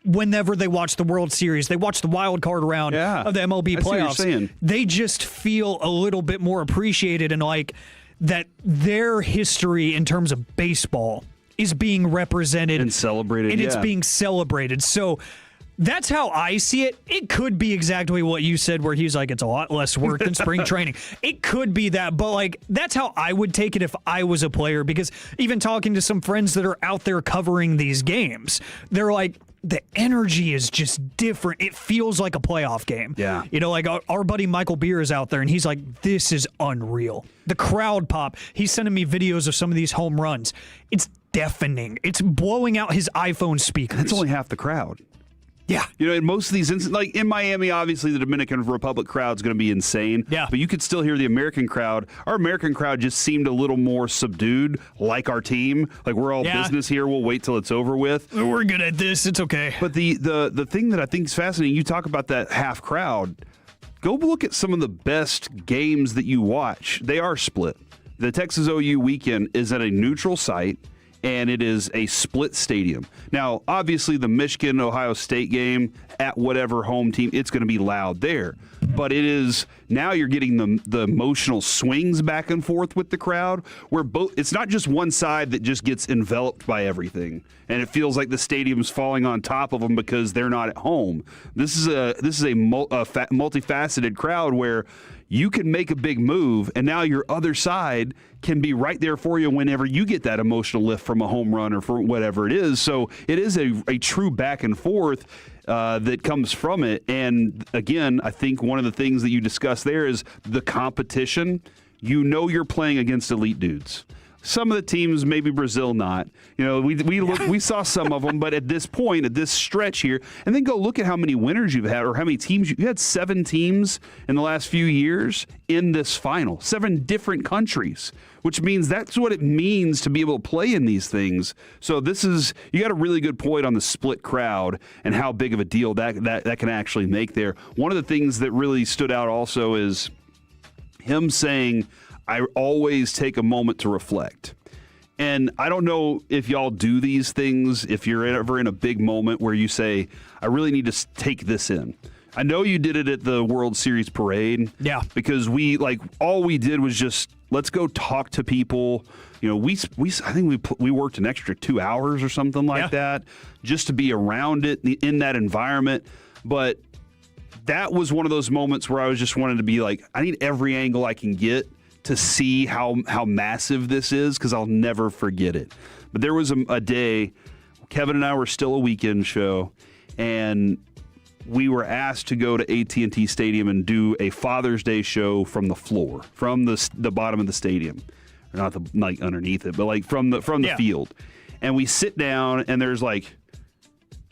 Speaker 8: whenever they watch the World Series. They watch the wild card round of the MLB playoffs. They just feel a little bit more appreciated and like that their history in terms of baseball is being represented
Speaker 18: and celebrated,
Speaker 8: and it's being celebrated. So that's how I see it. It could be exactly what you said, where he's like, it's a lot less work than spring training. It could be that, but like that's how I would take it if I was a player, because even talking to some friends that are out there covering these games, they're like, the energy is just different. It feels like a playoff game.
Speaker 18: Yeah.
Speaker 8: Like our buddy Michael Beer is out there and he's like, this is unreal. The crowd pop. He's sending me videos of some of these home runs. It's deafening. It's blowing out his iPhone speakers.
Speaker 18: That's only half the crowd.
Speaker 8: Yeah.
Speaker 18: In most of these instances, like in Miami, obviously the Dominican Republic crowd's going to be insane.
Speaker 8: Yeah.
Speaker 18: But you could still hear the American crowd. Our American crowd just seemed a little more subdued, like our team. Like, we're all business here. We'll wait till it's over with.
Speaker 8: We're good at this. It's okay.
Speaker 18: But the thing that I think is fascinating, you talk about that half crowd. Go look at some of the best games that you watch. They are split. The Texas OU weekend is at a neutral site, and it is a split stadium. Now, obviously, the Michigan-Ohio State game at whatever home team, it's going to be loud there. But it is Now you're getting the emotional swings back and forth with the crowd, where it's not just one side that just gets enveloped by everything, and it feels like the stadium's falling on top of them because they're not at home. This is a multifaceted crowd where you can make a big move, and now your other side can be right there for you whenever you get that emotional lift from a home run or for whatever it is. So it is a true back and forth that comes from it. And again, I think one of the things that you discussed there is the competition. You know you're playing against elite dudes. Some of the teams, maybe Brazil, not. We saw some of them, but at this point, at this stretch here, and then go look at how many winners you've had or how many teams you had. 7 teams in the last few years in this final, 7 different countries, which means that's what it means to be able to play in these things. So you got a really good point on the split crowd and how big of a deal that can actually make there. One of the things that really stood out also is him saying, I always take a moment to reflect. And I don't know if y'all do these things, if you're ever in a big moment where you say, I really need to take this in. I know you did it at the World Series parade.
Speaker 8: Yeah.
Speaker 18: Because all we did was just, let's go talk to people. I think we worked an extra 2 hours or something like that just to be around it in that environment. But that was one of those moments where I was just wanted to be like, I need every angle I can get to see how massive this is, because I'll never forget it. But there was a day, Kevin and I were still a weekend show, and we were asked to go to AT&T Stadium and do a Father's Day show from the floor, from the bottom of the stadium. Not underneath it, but from the field. And we sit down, and there's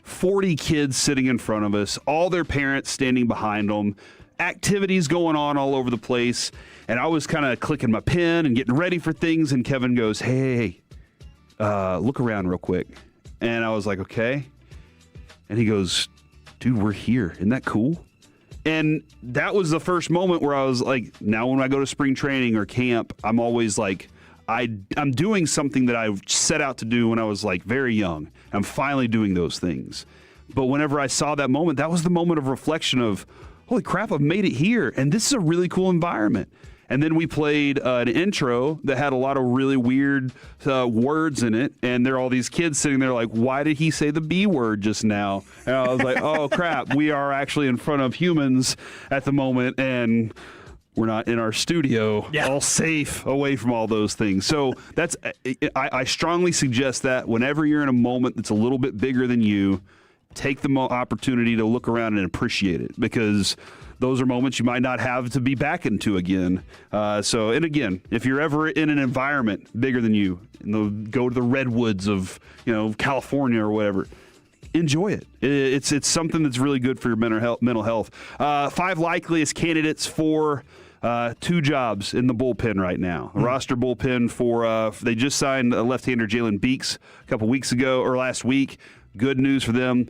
Speaker 18: 40 kids sitting in front of us, all their parents standing behind them, activities going on all over the place. And I was kind of clicking my pen and getting ready for things. And Kevin goes, hey, look around real quick. And I was like, okay. And he goes, dude, we're here. Isn't that cool? And that was the first moment where I was like, now when I go to spring training or camp, I'm always like, I'm doing something that I set out to do when I was very young. I'm finally doing those things. But whenever I saw that moment, that was the moment of reflection of, holy crap, I've made it here. And this is a really cool environment. And then we played an intro that had a lot of really weird words in it. And there are all these kids sitting there like, why did he say the B word just now? And I was like, oh, crap, we are actually in front of humans at the moment. And we're not in our studio, all safe away from all those things. So I strongly suggest that whenever you're in a moment that's a little bit bigger than you, take the opportunity to look around and appreciate it, because those are moments you might not have to be back into again. And again, if you're ever in an environment bigger than you, go to the redwoods of California or whatever, enjoy it. It's something that's really good for your mental health. 5 likeliest candidates for 2 jobs in the bullpen right now. Roster bullpen for they just signed left-hander Jalen Beeks a couple weeks ago or last week. Good news for them.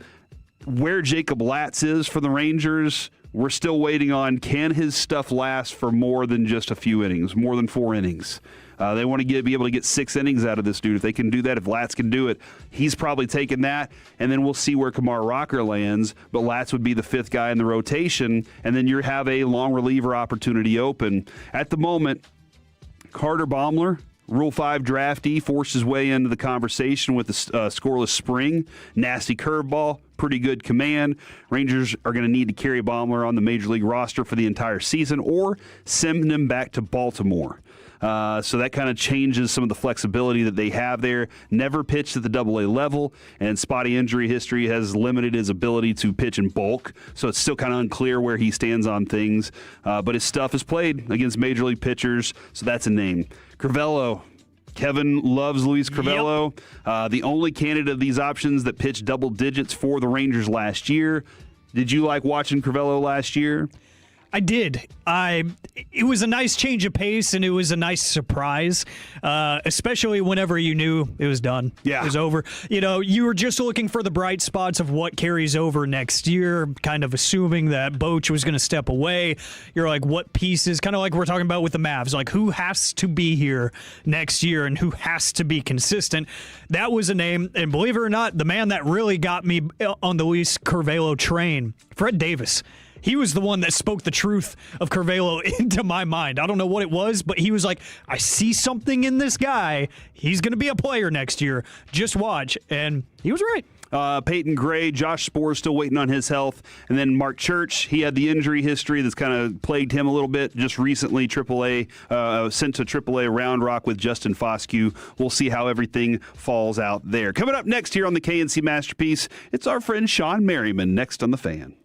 Speaker 18: Where Jacob Latz is for the Rangers, we're still waiting on, can his stuff last for more than just a few innings, more than 4 innings? They want to be able to get 6 innings out of this dude. If they can do that, if Latz can do it, he's probably taking that, and then we'll see where Kamar Rocker lands. But Latz would be the 5th guy in the rotation, and then you have a long reliever opportunity open. At the moment, Carter Baumler, Rule 5 draftee, forced his way into the conversation with the scoreless spring. Nasty curveball, pretty good command. Rangers are going to need to carry Baumler on the Major League roster for the entire season or send him back to Baltimore. So that kind of changes some of the flexibility that they have there. Never pitched at the AA level, and spotty injury history has limited his ability to pitch in bulk. So it's still kind of unclear where he stands on things. But his stuff is played against Major League pitchers, so that's a name. Crivello. Kevin loves Luis Crivello. Yep. The only candidate of these options that pitched double digits for the Rangers last year. Did you like watching Crivello last year?
Speaker 8: I did. It was a nice change of pace, and it was a nice surprise, especially whenever you knew it was done.
Speaker 18: Yeah.
Speaker 8: It was over. You were just looking for the bright spots of what carries over next year, kind of assuming that Boch was going to step away. You're like, what pieces? Kind of like we're talking about with the Mavs. Like, who has to be here next year and who has to be consistent? That was a name, and believe it or not, the man that really got me on the Luis Crivello train, Fred Davis. he was the one that spoke the truth of Curvelo into my mind. I don't know what it was, but he was like, I see something in this guy. He's going to be a player next year. Just watch. And he was right.
Speaker 18: Peyton Gray, Josh Spohr still waiting on his health. And then Mark Church, he had the injury history that's kind of plagued him a little bit. Just recently, AAA, sent to AAA Round Rock with Justin Foscue. We'll see how everything falls out there. Coming up next here on the KNC Masterpiece, it's our friend Shawn Merriman next on The Fan.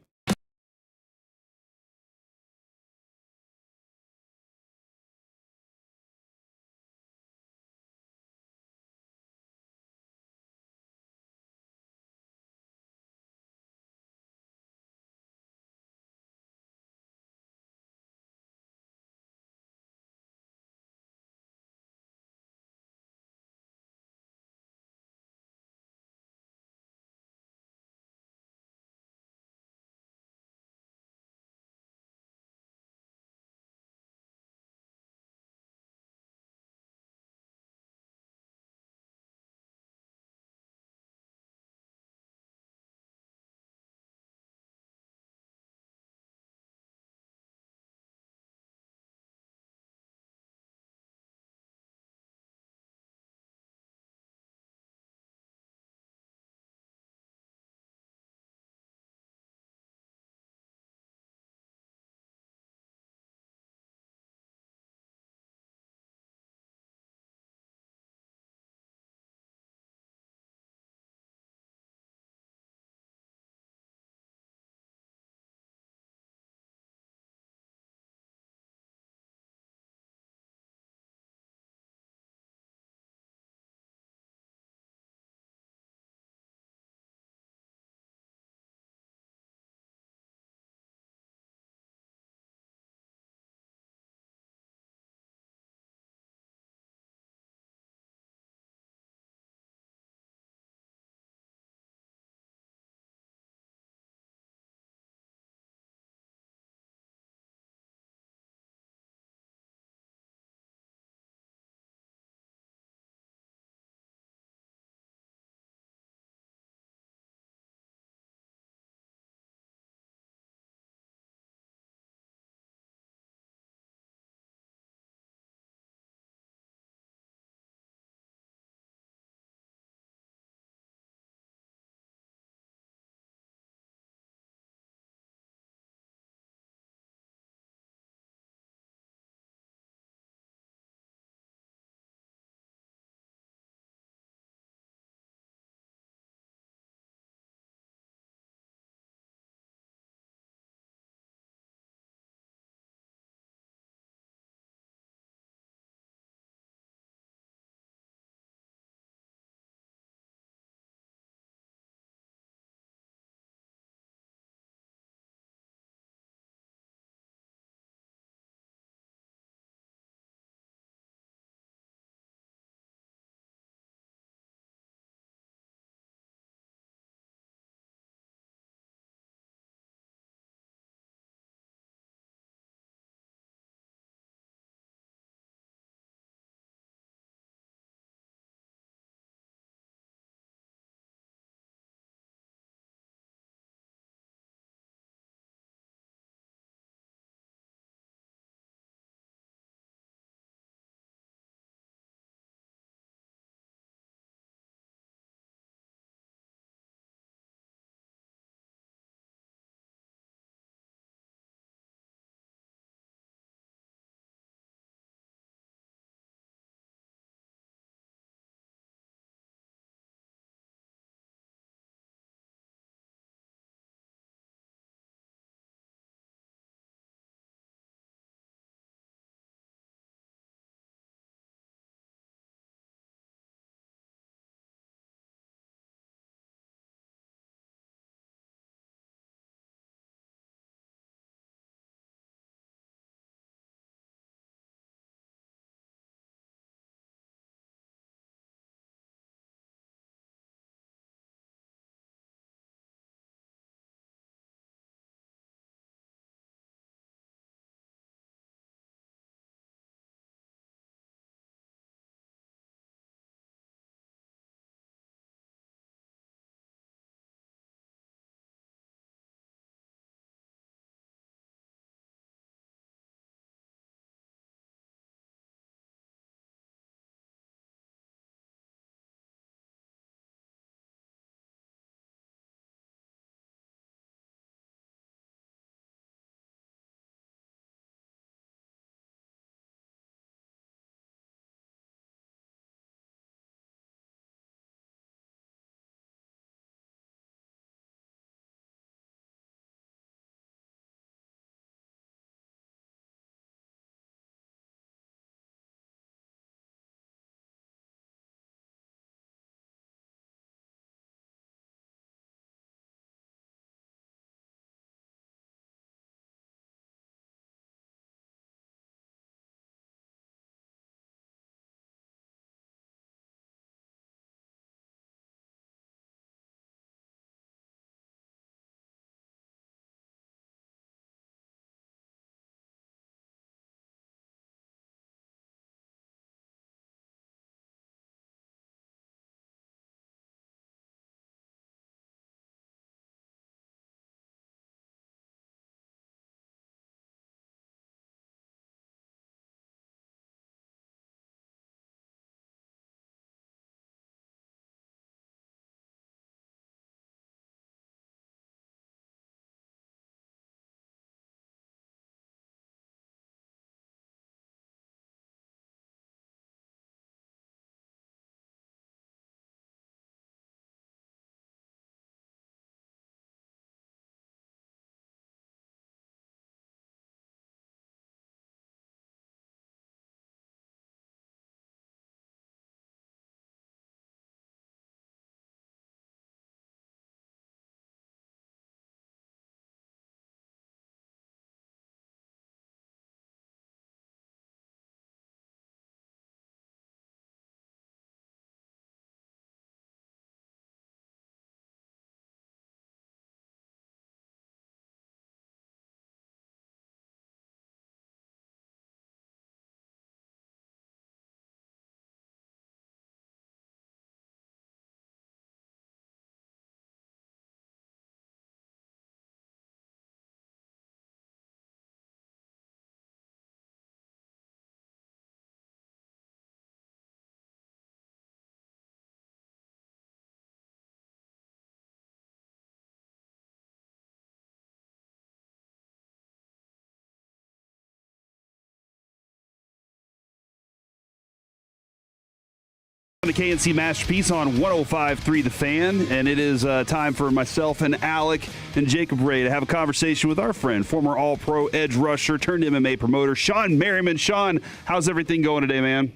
Speaker 18: The KNC Masterpiece on 105.3 The Fan, and it is time for myself and Alec and Jacob Ray to have a conversation with our friend, former All-Pro edge rusher turned MMA promoter, Shawn Merriman. Shawn, how's everything going today, man?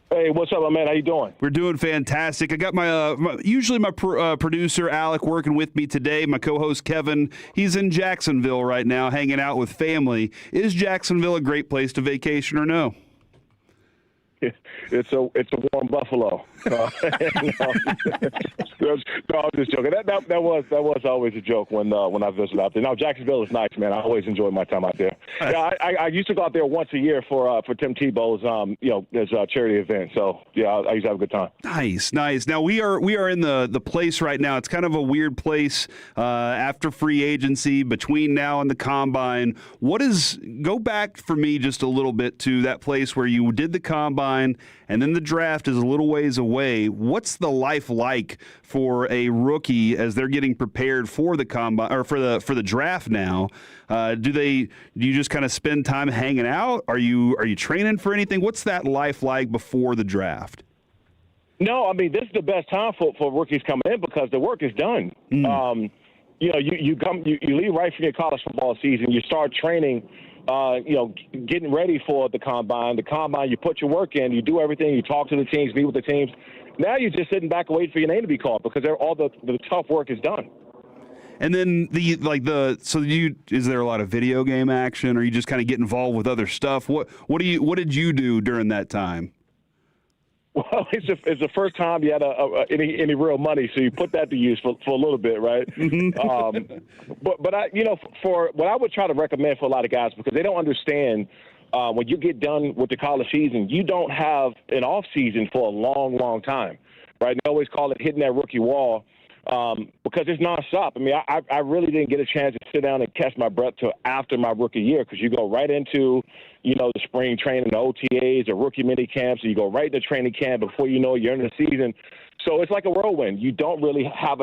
Speaker 19: Hey, what's up, my man? How you doing?
Speaker 18: We're doing fantastic. I got my producer Alec working with me today. My co-host Kevin, he's in Jacksonville right now, hanging out with family. Is Jacksonville a great place to vacation or no?
Speaker 19: It's a warm Buffalo. No, I'm just joking. That was always a joke when I visited out there. Now Jacksonville is nice, man. I always enjoy my time out there. Yeah, I used to go out there once a year for Tim Tebow's there's a charity event. So yeah, I used to have a good time. Nice.
Speaker 18: Now we are in the place right now. It's kind of a weird place after free agency, between now and the combine. Go back for me just a little bit to that place where you did the combine, and then the draft is a little ways away. What's the life like for a rookie as they're getting prepared for the combine or for the draft now? Do you just kind of spend time hanging out? Are you training for anything? What's that life like before the draft?
Speaker 19: No, I mean, this is the best time for rookies coming in because the work is done. You leave right from your college football season. You start training. Getting ready for the combine. The combine, you put your work in, you do everything, you talk to the teams, meet with the teams. Now you're just sitting back and waiting for your name to be called because all the tough work is done.
Speaker 18: And then is there a lot of video game action, or you just kind of get involved with other stuff? What did you do during that time?
Speaker 19: Well, it's the first time you had any real money, so you put that to use for a little bit, right? But for what I would try to recommend for a lot of guys, because they don't understand when you get done with the college season, you don't have an off season for a long, long time, right? They always call it hitting that rookie wall because it's nonstop. I mean, I really didn't get a chance to sit down and catch my breath till after my rookie year because you go right into the spring training, the OTAs, the rookie mini camps, and you go right into training camp before you know you're in the season. So it's like a whirlwind. You don't really have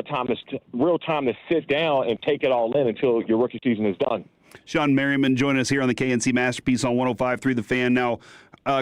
Speaker 19: real time to sit down and take it all in until your rookie season is done.
Speaker 18: Shawn Merriman joining us here on the KNC Masterpiece on 105.3 The Fan. Now,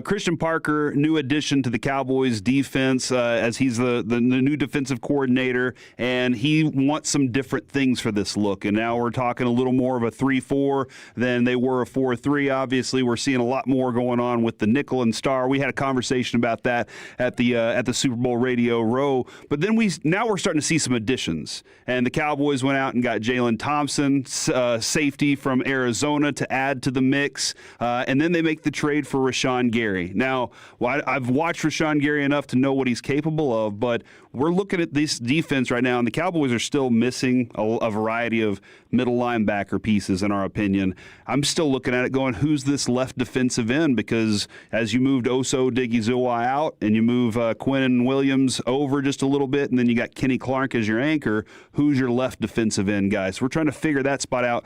Speaker 18: Christian Parker, new addition to the Cowboys defense as he's the new defensive coordinator, and he wants some different things for this look. And now we're talking a little more of a 3-4 than they were a 4-3. Obviously, we're seeing a lot more going on with the nickel and star. We had a conversation about that at the Super Bowl Radio Row. But then now we're starting to see some additions. And the Cowboys went out and got Jalen Thompson, safety from Arizona, to add to the mix. And then they make the trade for Rashawn Gary. Now, I've watched Rashawn Gary enough to know what he's capable of, but we're looking at this defense right now, and the Cowboys are still missing a variety of middle linebacker pieces, in our opinion. I'm still looking at it going, who's this left defensive end? Because as you moved Oso Odighizuwa out and you move Quinnen Williams over just a little bit, and then you got Kenny Clark as your anchor, who's your left defensive end, guys? So we're trying to figure that spot out.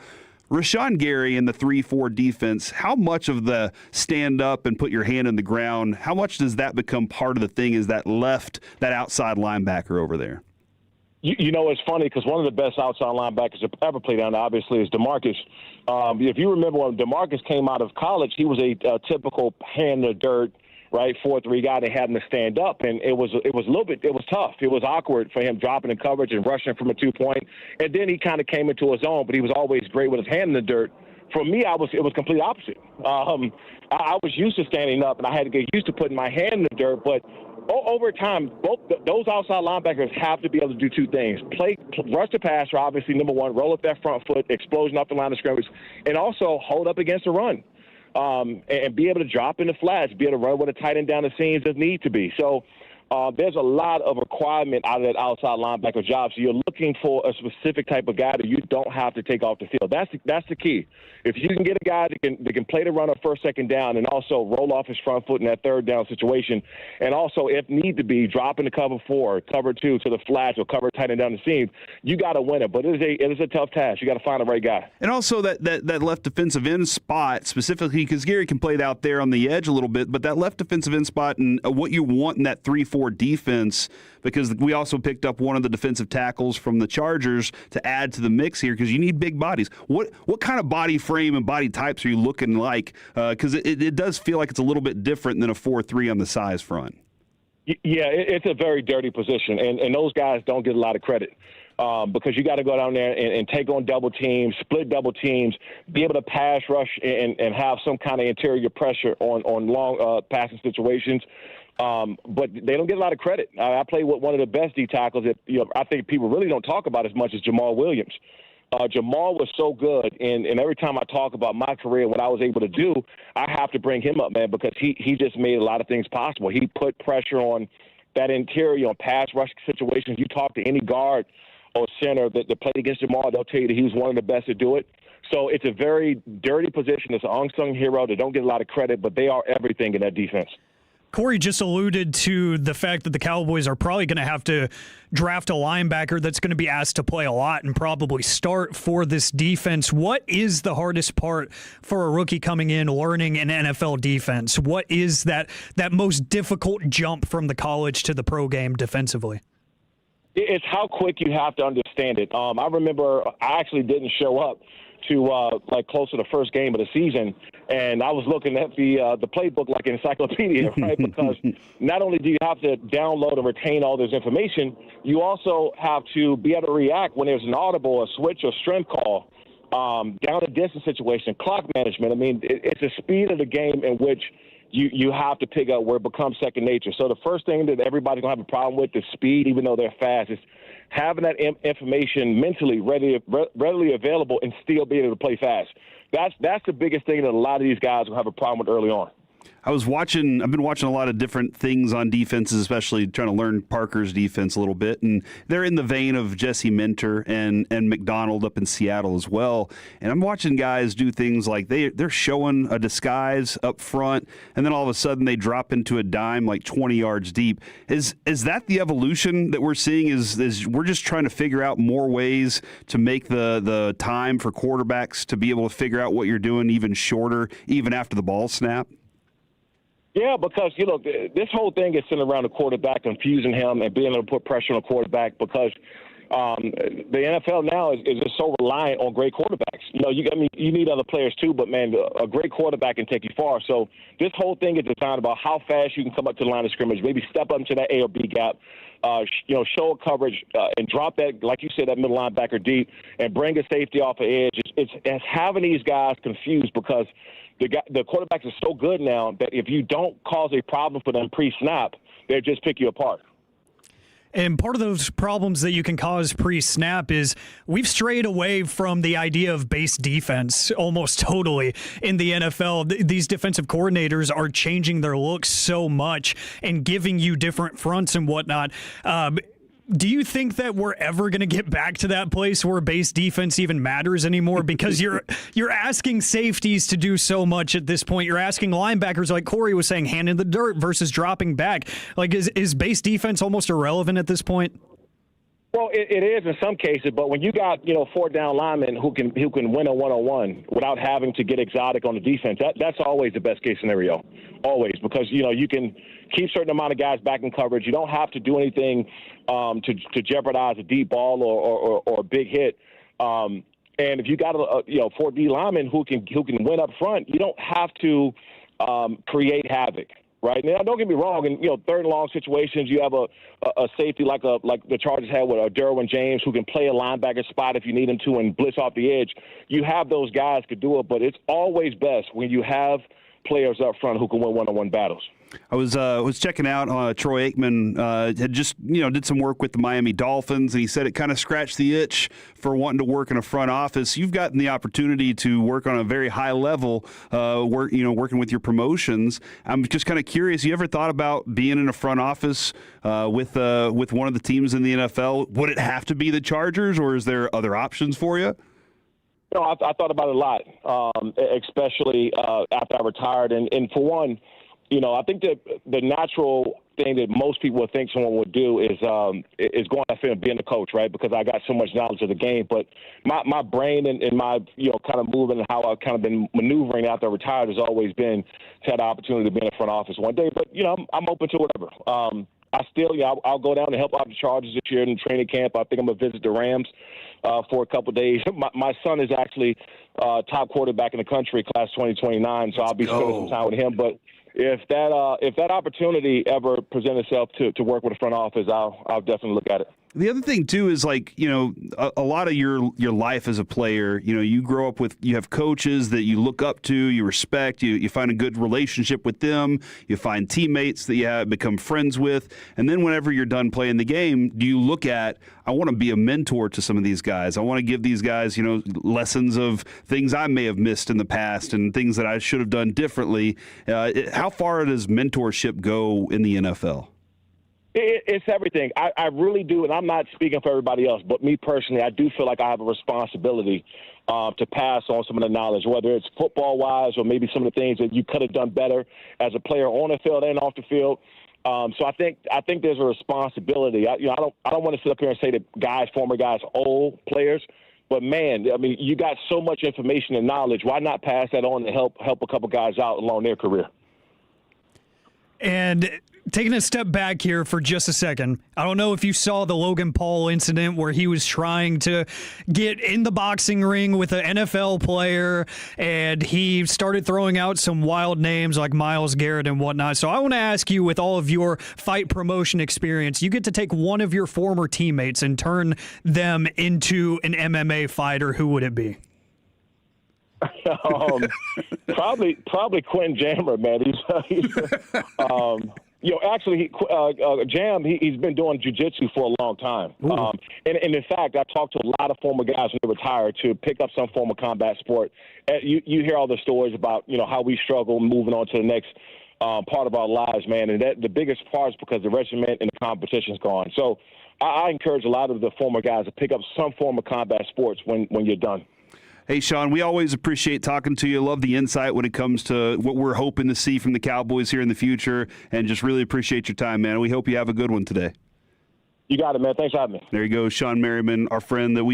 Speaker 18: Rashawn Gary in the 3-4 defense, how much of the stand up and put your hand in the ground, how much does that become part of the thing is that outside linebacker over there?
Speaker 19: It's funny because one of the best outside linebackers to ever play down there, obviously, is DeMarcus. If you remember when DeMarcus came out of college, he was a typical hand in the dirt, right, 4-3 guy. They had him to stand up, and it was tough. It was awkward for him dropping in coverage and rushing from a 2-point. And then he kind of came into his own, but he was always great with his hand in the dirt. For me, it was complete opposite. I was used to standing up, and I had to get used to putting my hand in the dirt. But over time, both those outside linebackers have to be able to do two things: rush the passer, obviously, number one, roll up that front foot, explosion off the line of scrimmage, and also hold up against the run. And be able to drop in the flats, be able to run with a tight end down the seams if need to be. So there's a lot of requirement out of that outside linebacker job. So you're looking for a specific type of guy that you don't have to take off the field. That's the key. If you can get a guy that can play the runner first, second down, and also roll off his front foot in that third down situation, and also, if need to be, drop into cover 4, cover 2 to the flats or cover tight end down the seam, you got to win it. But it is a tough task. You got to find the right guy.
Speaker 18: And also that left defensive end spot specifically, because Gary can play it out there on the edge a little bit, but that left defensive end spot and what you want in that 3-4 defense, because we also picked up one of the defensive tackles from the Chargers to add to the mix here, because you need big bodies. What kind of body frame and body types are you looking like? Because it does feel like it's a little bit different than a 4-3 on the size front.
Speaker 19: Yeah, it's a very dirty position, and those guys don't get a lot of credit because you got to go down there and take on double teams, split double teams, be able to pass rush and have some kind of interior pressure on long passing situations. But they don't get a lot of credit. I play with one of the best D tackles that I think people really don't talk about as much as Jamal Williams. Jamal was so good, and every time I talk about my career, what I was able to do, I have to bring him up, man, because he just made a lot of things possible. He put pressure on that interior, on pass rush situations. You talk to any guard or center that played against Jamal, they'll tell you that he was one of the best to do it. So it's a very dirty position. It's an unsung hero. They don't get a lot of credit, but they are everything in that defense.
Speaker 8: Corey just alluded to the fact that the Cowboys are probably going to have to draft a linebacker that's going to be asked to play a lot and probably start for this defense. What is the hardest part for a rookie coming in learning an NFL defense? What is that most difficult jump from the college to the pro game defensively?
Speaker 19: It's how quick you have to understand it. I remember I actually didn't show up to close to the first game of the season, and I was looking at the playbook like an encyclopedia, right? Because not only do you have to download and retain all this information, you also have to be able to react when there's an audible, a switch, or strength call, down a distance situation, clock management. I mean, it's a speed of the game in which you have to pick up where it becomes second nature. So the first thing that everybody's going to have a problem with is speed, even though they're fast. Is having that information mentally readily available and still be able to play fast. That's the biggest thing that a lot of these guys will have a problem with early on.
Speaker 18: I've been watching a lot of different things on defenses, especially trying to learn Parker's defense a little bit. And they're in the vein of Jesse Minter and McDonald up in Seattle as well. And I'm watching guys do things like they're showing a disguise up front, and then all of a sudden they drop into a dime like 20 yards deep. Is that the evolution that we're seeing? Is we're just trying to figure out more ways to make the time for quarterbacks to be able to figure out what you're doing even shorter, even after the ball snap?
Speaker 19: Yeah, because, this whole thing is centered around the quarterback, confusing him and being able to put pressure on the quarterback because the NFL now is just so reliant on great quarterbacks. You need other players too, but, man, a great quarterback can take you far. So this whole thing is designed about how fast you can come up to the line of scrimmage, maybe step up into that A or B gap, show a coverage and drop that, like you said, that middle linebacker deep and bring a safety off the edge. It's having these guys confused because the quarterbacks are so good now that if you don't cause a problem for them pre-snap, they'll just pick you apart.
Speaker 8: And part of those problems that you can cause pre-snap is we've strayed away from the idea of base defense almost totally in the NFL. These defensive coordinators are changing their looks so much and giving you different fronts and whatnot. Do you think that we're ever going to get back to that place where base defense even matters anymore? Because you're asking safeties to do so much at this point. You're asking linebackers, like Corey was saying, hand in the dirt versus dropping back. Like, is base defense almost irrelevant at this point?
Speaker 19: Well, it is in some cases, but when you got, 4 down linemen who can win a one-on-one without having to get exotic on the defense, that's always the best case scenario, always, because, you can keep a certain amount of guys back in coverage. You don't have to do anything to jeopardize a deep ball or a big hit. And if you got 4 D linemen who can win up front, you don't have to create havoc. Right now, don't get me wrong. In third and long situations, you have a safety like the Chargers had with Derwin James, who can play a linebacker spot if you need him to and blitz off the edge. You have those guys could do it, but it's always best when you have players up front who can win one-on-one battles.
Speaker 18: I was checking out Troy Aikman had just did some work with the Miami Dolphins, and he said it kind of scratched the itch for wanting to work in a front office. You've gotten the opportunity to work on a very high level, working with your promotions. I'm just kind of curious. You ever thought about being in a front office with one of the teams in the NFL? Would it have to be the Chargers, or is there other options for you?
Speaker 19: I thought about it a lot, especially after I retired, and for one. I think that the natural thing that most people would think someone would do is going out there and being a coach, right? Because I got so much knowledge of the game. But my brain and my, kind of moving and how I've kind of been maneuvering after I retired has always been to have the opportunity to be in the front office one day. But, I'm open to whatever. I still, I'll go down and help out the Chargers this year in training camp. I think I'm going to visit the Rams for a couple of days. My son is actually top quarterback in the country, class 2029, so I'll be spending some time with him. But if that opportunity ever presents itself to work with the front office, I'll definitely look at it.
Speaker 18: The other thing too is like, a lot of your life as a player, you grow up with, you have coaches that you look up to, you respect, you find a good relationship with them, you find teammates that you become friends with, and then whenever you're done playing the game, do you look at, I want to be a mentor to some of these guys. I want to give these guys, lessons of things I may have missed in the past and things that I should have done differently. How far does mentorship go in the NFL?
Speaker 19: It's everything. I really do, and I'm not speaking for everybody else, but me personally, I do feel like I have a responsibility to pass on some of the knowledge, whether it's football-wise or maybe some of the things that you could have done better as a player on the field and off the field. So I think there's a responsibility. I don't want to sit up here and say that former guys, old players, but man, I mean, you got so much information and knowledge. Why not pass that on to help a couple guys out along their career?
Speaker 8: And taking a step back here for just a second, I don't know if you saw the Logan Paul incident where he was trying to get in the boxing ring with an NFL player, and he started throwing out some wild names like Myles Garrett and whatnot. So I want to ask you, with all of your fight promotion experience, you get to take one of your former teammates and turn them into an MMA fighter. Who would it be?
Speaker 19: Probably Quentin Jammer, man. He's been doing jiu-jitsu for a long time. And in fact, I talked to a lot of former guys when they retired to pick up some form of combat sport. You hear all the stories about, how we struggle moving on to the next part of our lives, man. And the biggest part is because the regiment and the competition's gone. So I encourage a lot of the former guys to pick up some form of combat sports when you're done.
Speaker 18: Hey, Shawn, we always appreciate talking to you. Love the insight when it comes to what we're hoping to see from the Cowboys here in the future, and just really appreciate your time, man. We hope you have a good one today.
Speaker 19: You got it, man. Thanks for having me.
Speaker 18: There you go, Shawn Merriman, our friend that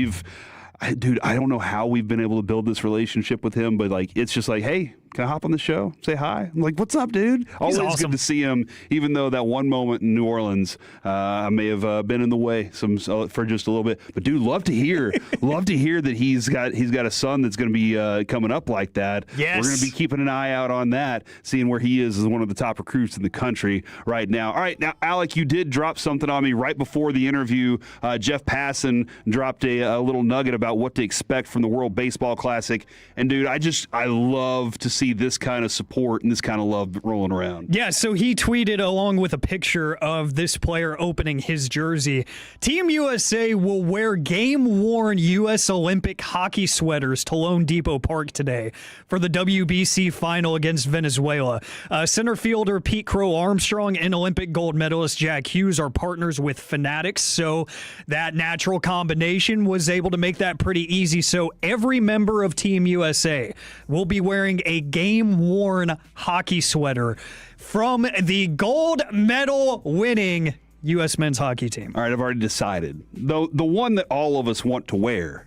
Speaker 18: I don't know how we've been able to build this relationship with him, but it's just like, hey, can I hop on the show? Say hi. I'm like, what's up, dude? Always awesome. Good to see him, even though that one moment in New Orleans, I may have been in the way for just a little bit. But dude, love to hear that he's got a son that's going to be coming up like that.
Speaker 8: Yes.
Speaker 18: We're going to be keeping an eye out on that, seeing where he is as one of the top recruits in the country right now. All right, now Alec, you did drop something on me right before the interview. Jeff Passan dropped a little nugget about what to expect from the World Baseball Classic, and dude, I love to see this kind of support and this kind of love rolling around.
Speaker 8: Yeah, so he tweeted along with a picture of this player opening his jersey. Team USA will wear game-worn U.S. Olympic hockey sweaters to Lone Depot Park today for the WBC Final against Venezuela. Center fielder Pete Crow Armstrong and Olympic gold medalist Jack Hughes are partners with Fanatics, so that natural combination was able to make that pretty easy. So every member of Team USA will be wearing a game-worn hockey sweater from the gold medal winning U.S. men's hockey team.
Speaker 18: All right, I've already decided. The one that all of us want to wear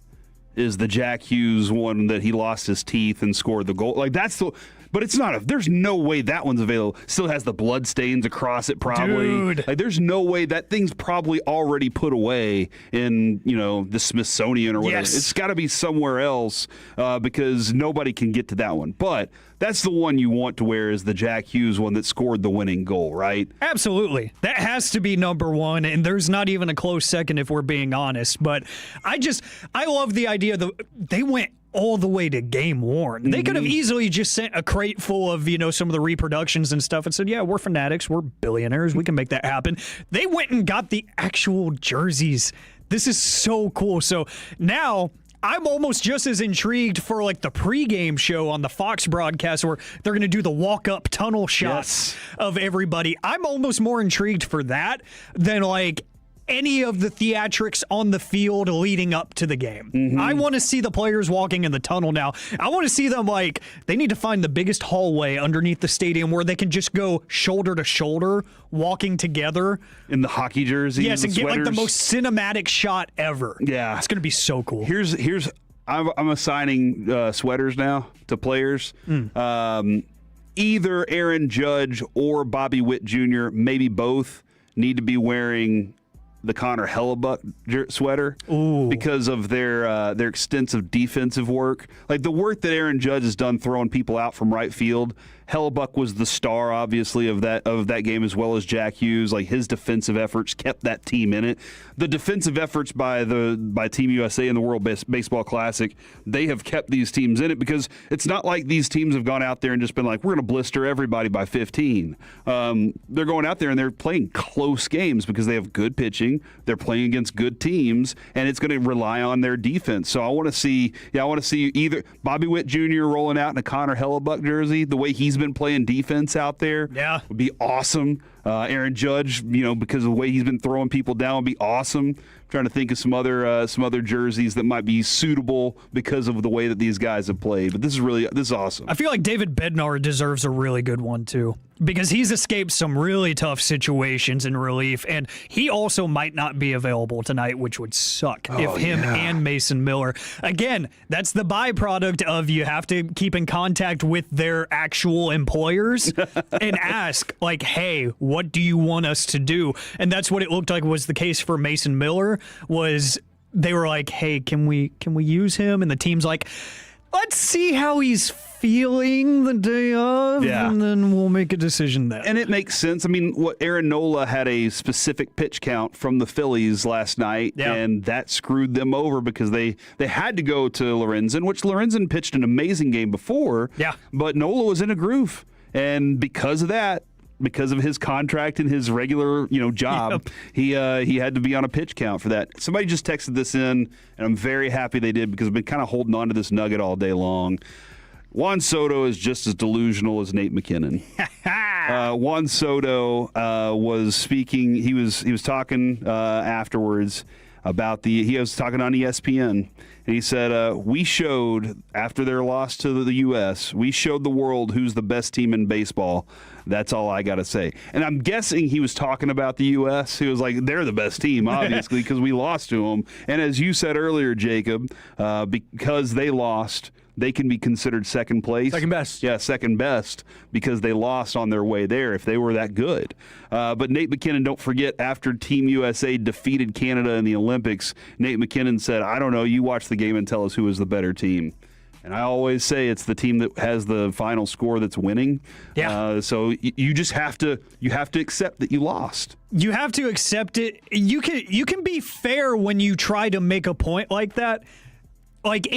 Speaker 18: is the Jack Hughes one that he lost his teeth and scored the goal. But it's not there's no way that one's available. Still has the blood stains across it probably.
Speaker 8: Dude.
Speaker 18: There's no way that thing's probably already put away in, the Smithsonian or whatever.
Speaker 8: Yes.
Speaker 18: It's got to be somewhere else because nobody can get to that one. But that's the one you want to wear, is the Jack Hughes one that scored the winning goal, right?
Speaker 8: Absolutely. That has to be number one, and there's not even a close second if we're being honest. But I love the idea that they went all the way to game worn. They could have easily just sent a crate full of, some of the reproductions and stuff and said, yeah, we're Fanatics, we're billionaires, we can make that happen. They went and got the actual jerseys. This is so cool. So now I'm almost just as intrigued for the pregame show on the Fox broadcast where they're going to do the walk-up tunnel shots of everybody. I'm almost more intrigued for that than any of the theatrics on the field leading up to the game. I want to see the players walking in the tunnel now. I want to see them they need to find the biggest hallway underneath the stadium where they can just go shoulder to shoulder walking together.
Speaker 18: In the hockey jerseys.
Speaker 8: Yes, and get
Speaker 18: sweaters.
Speaker 8: the most cinematic shot ever.
Speaker 18: Yeah.
Speaker 8: It's going to be so cool.
Speaker 18: I'm assigning sweaters now to players. Either Aaron Judge or Bobby Witt Jr., maybe both, need to be wearing the Connor Hellebuck sweater because of their extensive defensive work. The work that Aaron Judge has done throwing people out from right field Hellebuck was the star, obviously, of that game, as well as Jack Hughes. Like, his defensive efforts kept that team in it. The defensive efforts by Team USA in the World Baseball Classic, they have kept these teams in it, because it's not like these teams have gone out there and just been like, we're going to blister everybody by 15. They're going out there and they're playing close games because they have good pitching. They're playing against good teams, and it's going to rely on their defense. So I want to see either Bobby Witt Jr. rolling out in a Connor Hellebuck jersey, the way he's been playing defense out there.
Speaker 8: Yeah,
Speaker 18: would be awesome. Aaron Judge, because of the way he's been throwing people down, would be awesome. I'm trying to think of some other jerseys that might be suitable because of the way that these guys have played. But this is awesome.
Speaker 8: I feel like David Bednar deserves a really good one too, because he's escaped some really tough situations in relief, and he also might not be available tonight, which would suck if him and Mason Miller. Again, that's the byproduct of you have to keep in contact with their actual employers and ask, like, hey, what do you want us to do? And that's what it looked like was the case for Mason Miller. Was they were like, hey, can we use him? And the team's like, let's see how he's feeling the day of, and then we'll make a decision then.
Speaker 18: And it makes sense. I mean, Aaron Nola had a specific pitch count from the Phillies last night, and that screwed them over because they had to go to Lorenzen, which Lorenzen pitched an amazing game before, but Nola was in a groove. And because of that, because of his contract and his regular, job, he had to be on a pitch count for that. Somebody just texted this in, and I'm very happy they did, because I've been kind of holding on to this nugget all day long. Juan Soto is just as delusional as Nate McKinnon. Juan Soto was speaking. He was talking afterwards about he was talking on ESPN. And he said, we showed, after their loss to the U.S., we showed the world who's the best team in baseball. That's all I got to say. And I'm guessing he was talking about the U.S. He was like, they're the best team, obviously, because we lost to them. And as you said earlier, Jacob, because they lost, they can be considered second place.
Speaker 10: Second best.
Speaker 18: Yeah, second best, because they lost on their way there if they were that good. But Nate McKinnon, don't forget, after Team USA defeated Canada in the Olympics, Nate McKinnon said, I don't know, you watch the game and tell us who is the better team. And I always say it's the team that has the final score that's winning. Yeah. So you just have to accept that you lost.
Speaker 8: You have to accept it. You can be fair when you try to make a point like that. Like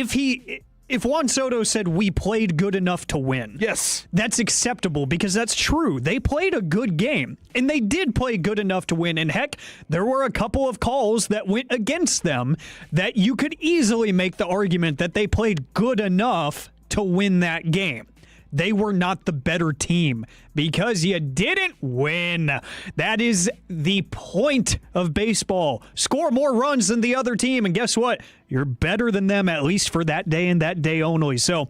Speaker 8: if Juan Soto said we played good enough to win,
Speaker 18: yes,
Speaker 8: that's acceptable, because that's true. They played a good game, and they did play good enough to win. And heck, there were a couple of calls that went against them that you could easily make the argument that they played good enough to win that game. They were not the better team because you didn't win. That is the point of baseball. Score more runs than the other team, and guess what? You're better than them, at least for that day and that day only. So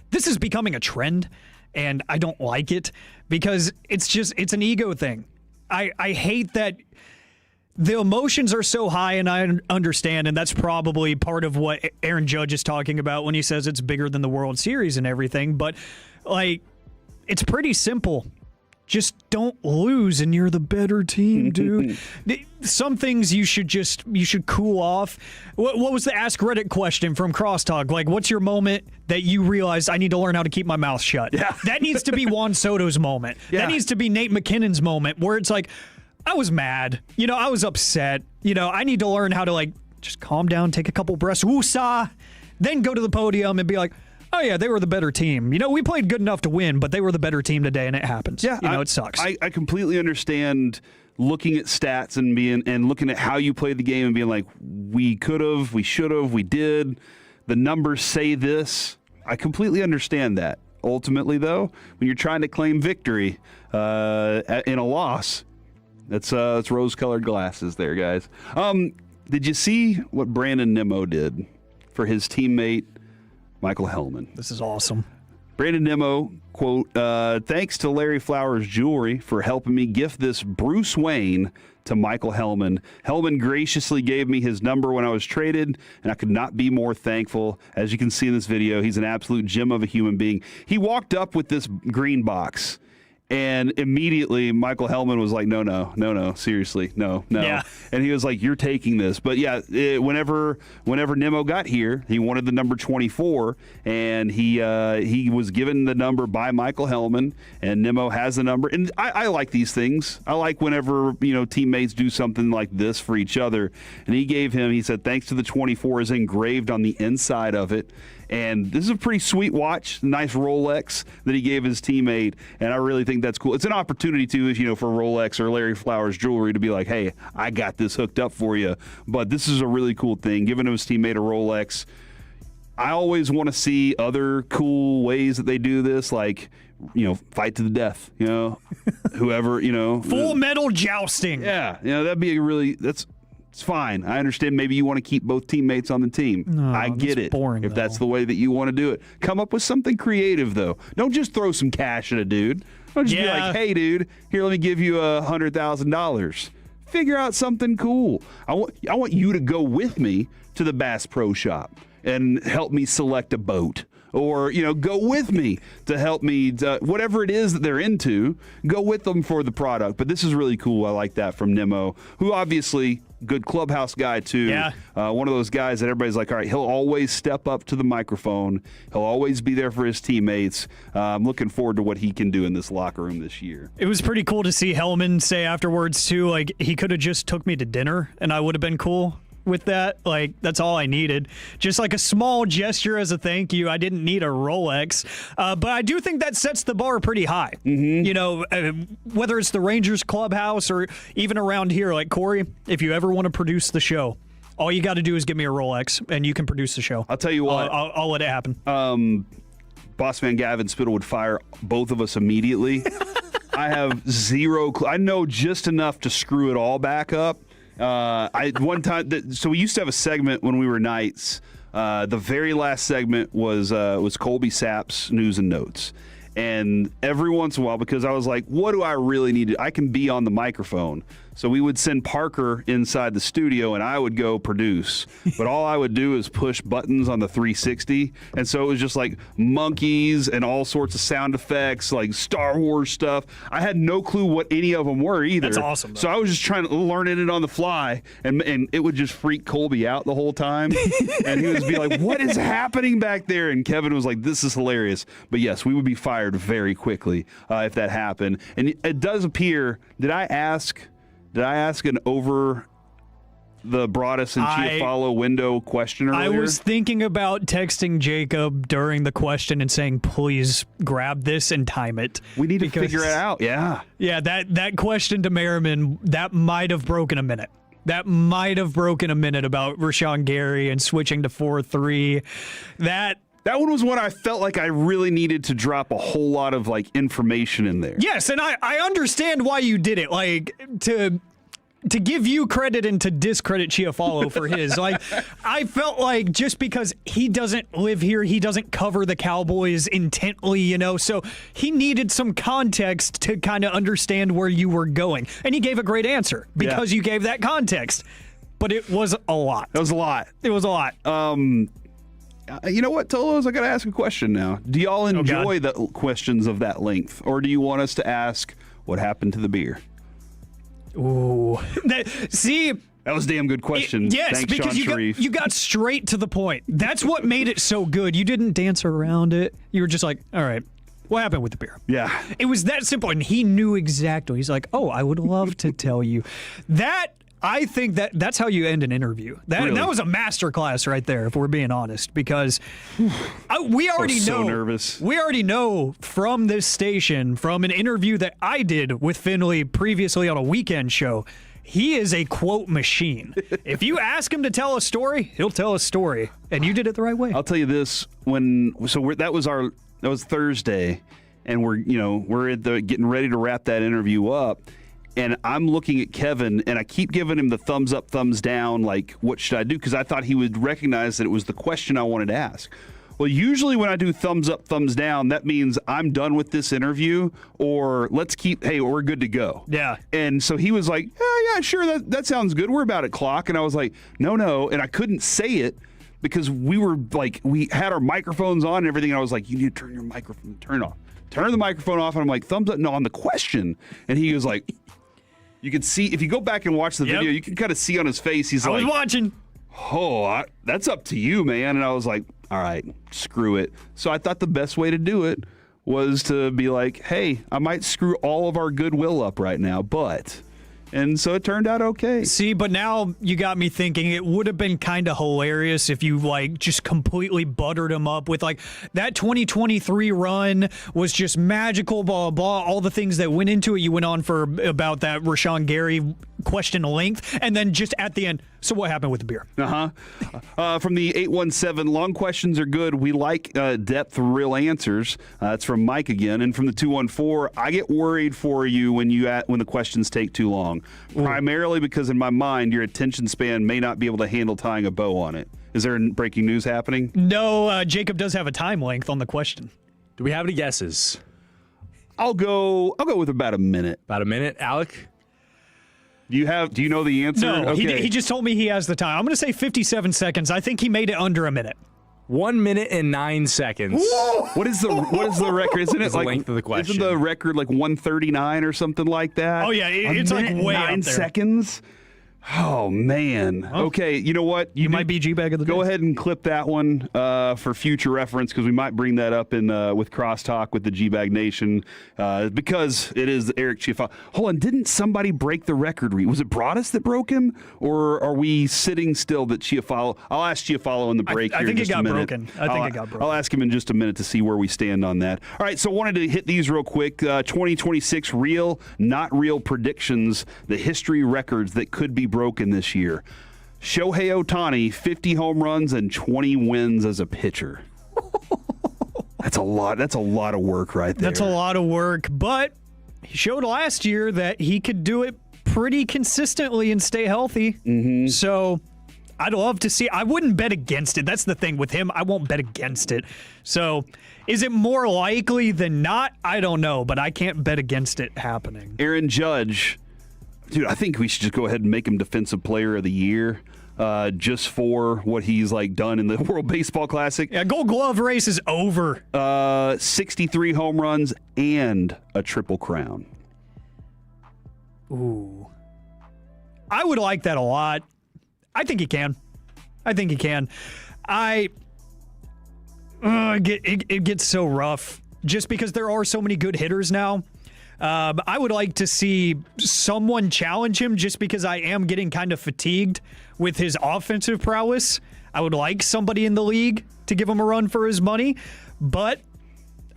Speaker 8: this is becoming a trend, and I don't like it because it's an ego thing. I hate that the emotions are so high, and I understand, and that's probably part of what Aaron Judge is talking about when he says it's bigger than the World Series and everything. But, it's pretty simple. Just don't lose, and you're the better team, dude. Some things you should cool off. What was the Ask Reddit question from Crosstalk? Like, what's your moment that you realize I need to learn how to keep my mouth shut? Yeah. That needs to be Juan Soto's moment. Yeah. That needs to be Nate McKinnon's moment, where it's like, I was mad. I was upset. I need to learn how to, just calm down, take a couple breaths, woosah, then go to the podium and be like, oh, yeah, they were the better team. We played good enough to win, but they were the better team today, and it happens. Yeah, it sucks.
Speaker 18: I completely understand looking at stats and looking at how you played the game and being like, we could have, we should have, we did. The numbers say this. I completely understand that. Ultimately, though, when you're trying to claim victory in a loss, that's rose-colored glasses there, guys. Did you see what Brandon Nimmo did for his teammate, Michael Hellman?
Speaker 8: This is awesome.
Speaker 18: Brandon Nimmo, quote, thanks to Larry Flowers Jewelry for helping me gift this Bruce Wayne to Michael Hellman. Hellman graciously gave me his number when I was traded, and I could not be more thankful. As you can see in this video, he's an absolute gem of a human being. He walked up with this green box, And immediately Michael Hellman was like, no, seriously, no.
Speaker 8: Yeah.
Speaker 18: And he was like, you're taking this. But yeah, whenever Nimmo got here, he wanted the number 24, and he was given the number by Michael Hellman, and Nimmo has the number. And I like these things. I like whenever, teammates do something like this for each other. And he said, thanks to the 24 is engraved on the inside of it. And this is a pretty sweet watch, nice Rolex that he gave his teammate, and I really think that's cool. It's an opportunity, too, for Rolex or Larry Flowers Jewelry to be like, hey, I got this hooked up for you. But this is a really cool thing, giving his teammate a Rolex. I always want to see other cool ways that they do this, like, fight to the death, whoever,
Speaker 8: Full metal jousting.
Speaker 18: Yeah, that'd be it's fine. I understand maybe you want to keep both teammates on the team.
Speaker 8: No,
Speaker 18: I get it.
Speaker 8: Boring,
Speaker 18: if that's the way that you want to do it. Come up with something creative, though. Don't just throw some cash at a dude. Don't just be like, hey, dude, here, let me give you $100,000. Figure out something cool. I want you to go with me to the Bass Pro Shop and help me select a boat. Or, go with me to help me, whatever it is that they're into, go with them for the product. But this is really cool. I like that from Nimmo, who obviously, good clubhouse guy, too.
Speaker 8: Yeah.
Speaker 18: One of those guys that everybody's like, all right, he'll always step up to the microphone. He'll always be there for his teammates. I'm looking forward to what he can do in this locker room this year.
Speaker 8: It was pretty cool to see Hellman say afterwards, too, like, he could have just took me to dinner, and I would have been cool with that. Like, that's all I needed. Just like a small gesture as a thank you. I didn't need a Rolex. But I do think that sets the bar pretty high. Mm-hmm. Whether it's the Rangers clubhouse or even around here, like Corey, if you ever want to produce the show, all you got to do is give me a Rolex and you can produce the show.
Speaker 18: I'll tell you what.
Speaker 8: I'll let it happen.
Speaker 18: Boss man Gavin Spittle would fire both of us immediately. I have zero clue. I know just enough to screw it all back up. One time, so we used to have a segment when we were Knights. The very last segment was Colby Sapp's News and Notes. And every once in a while, because I was like, what do I really need to, I can be on the microphone. So we would send Parker inside the studio and I would go produce. But all I would do is push buttons on the 360. And so it was just like monkeys and all sorts of sound effects, like Star Wars stuff. I had no clue what any of them were either.
Speaker 8: That's awesome, though.
Speaker 18: So I was just trying to learn it on the fly. And it would just freak Colby out the whole time. And he would be like, what is happening back there? And Kevin was like, this is hilarious. But yes, we would be fired very quickly if that happened. And it does appear, did I ask an over the Broadus and Chiafalo window question earlier?
Speaker 8: I was thinking about texting Jacob during the question and saying, please grab this and time it.
Speaker 18: We need to figure it out, yeah.
Speaker 8: Yeah, that question to Merriman, that might have broken a minute. That might have broken a minute about Rashawn Gary and switching to 4-3.
Speaker 18: That one was one I felt like I really needed to drop a whole lot of information in there.
Speaker 8: Yes, and I understand why you did it. Like, to give you credit and to discredit Chiafalo for his. I felt like just because he doesn't live here, he doesn't cover the Cowboys intently, so he needed some context to kind of understand where you were going. And he gave a great answer because you gave that context. But it was a lot.
Speaker 18: It was a lot.
Speaker 8: It was a lot.
Speaker 18: You know what, Tolos? I got to ask a question now. Do y'all enjoy the questions of that length, or do you want us to ask what happened to the beer?
Speaker 8: Ooh. See?
Speaker 18: That was a damn good question.
Speaker 8: Yes,
Speaker 18: Thanks,
Speaker 8: because
Speaker 18: Sean Sharif.
Speaker 8: you got straight to the point. That's what made it so good. You didn't dance around it. You were just like, all right, what happened with the beer?
Speaker 18: Yeah.
Speaker 8: It was that simple, and he knew exactly. He's like, oh, I would love to tell you. I think that's how you end an interview. That was a masterclass right there, if we're being honest, because we already know.
Speaker 18: So nervous.
Speaker 8: We already know from this station, from an interview that I did with Finley previously on a weekend show, he is a quote machine. If you ask him to tell a story, he'll tell a story, and you did it the right way.
Speaker 18: I'll tell you this: that was Thursday, and we're getting ready to wrap that interview up. And I'm looking at Kevin, and I keep giving him the thumbs up, thumbs down, like, what should I do? Because I thought he would recognize that it was the question I wanted to ask. Well, usually when I do thumbs up, thumbs down, that means I'm done with this interview, or we're good to go.
Speaker 8: Yeah.
Speaker 18: And so he was like, yeah, sure, that sounds good. We're about at clock. And I was like, no. And I couldn't say it because we had our microphones on and everything. And I was like, you need to turn your microphone, turn it off. turn the microphone off, and I'm like, thumbs up, no, on the question. And he was like, you can see, if you go back and watch the video, you can kind of see on his face, he's like,
Speaker 8: I was watching.
Speaker 18: Oh, that's up to you, man. And I was like, all right, screw it. So I thought the best way to do it was to be like, hey, I might screw all of our goodwill up right now, but... And so it turned out okay.
Speaker 8: See, but now you got me thinking it would have been kind of hilarious if you, like, just completely buttered him up with, like, that 2023 run was just magical, blah, blah, all the things that went into it. You went on for about that Rashawn Gary question length, and then just at the end, so what happened with the beer?
Speaker 18: From the 817, long questions are good. We like depth, real answers. That's from Mike again. And from the 214, I get worried for you when the questions take too long. Primarily because in my mind, your attention span may not be able to handle tying a bow on it. Is there breaking news happening?
Speaker 8: No, Jacob does have a time length on the question.
Speaker 10: Do we have any guesses?
Speaker 18: I'll go with about a minute.
Speaker 10: About a minute, Alec?
Speaker 18: Do you know the answer?
Speaker 8: No,
Speaker 18: okay.
Speaker 8: he just told me he has the time. I'm going to say 57 seconds. I think he made it under a minute.
Speaker 10: 1 minute and 9 seconds.
Speaker 18: Whoa! What is the record? Isn't it like
Speaker 10: the length of the question?
Speaker 18: Isn't the record like 139 or something like that?
Speaker 8: Oh yeah, it's like way
Speaker 18: 9
Speaker 8: up there.
Speaker 18: seconds. Oh man. Okay, you know what?
Speaker 8: You might be G-Bag of the day.
Speaker 18: Go ahead and clip that one for future reference because we might bring that up in with Crosstalk with the G-Bag Nation because it is Eric Chiafalo. Hold on, didn't somebody break the record? Was it Broadus that broke him, or are we sitting still that Chiafalo? I'll ask Chiafalo in the break.
Speaker 8: I think it got broken.
Speaker 18: I'll ask him in just a minute to see where we stand on that. All right, so wanted to hit these real quick. 2026 real, not real predictions. The history records that could be broken this year. Shohei Ohtani, 50 home runs and 20 wins as a pitcher. That's a lot. That's a lot of work right there.
Speaker 8: That's a lot of work, but he showed last year that he could do it pretty consistently and stay healthy.
Speaker 18: Mm-hmm.
Speaker 8: So I'd love to see. I wouldn't bet against it. That's the thing with him. I won't bet against it. So is it more likely than not? I don't know, but I can't bet against it happening.
Speaker 18: Aaron Judge. Dude, I think we should just go ahead and make him Defensive Player of the Year just for what he's like done in the World Baseball Classic.
Speaker 8: Yeah, Gold Glove race is over.
Speaker 18: 63 home runs and a Triple Crown.
Speaker 8: Ooh. I would like that a lot. I think he can. It gets so rough just because there are so many good hitters now. I would like to see someone challenge him just because I am getting kind of fatigued with his offensive prowess. I would like somebody in the league to give him a run for his money, but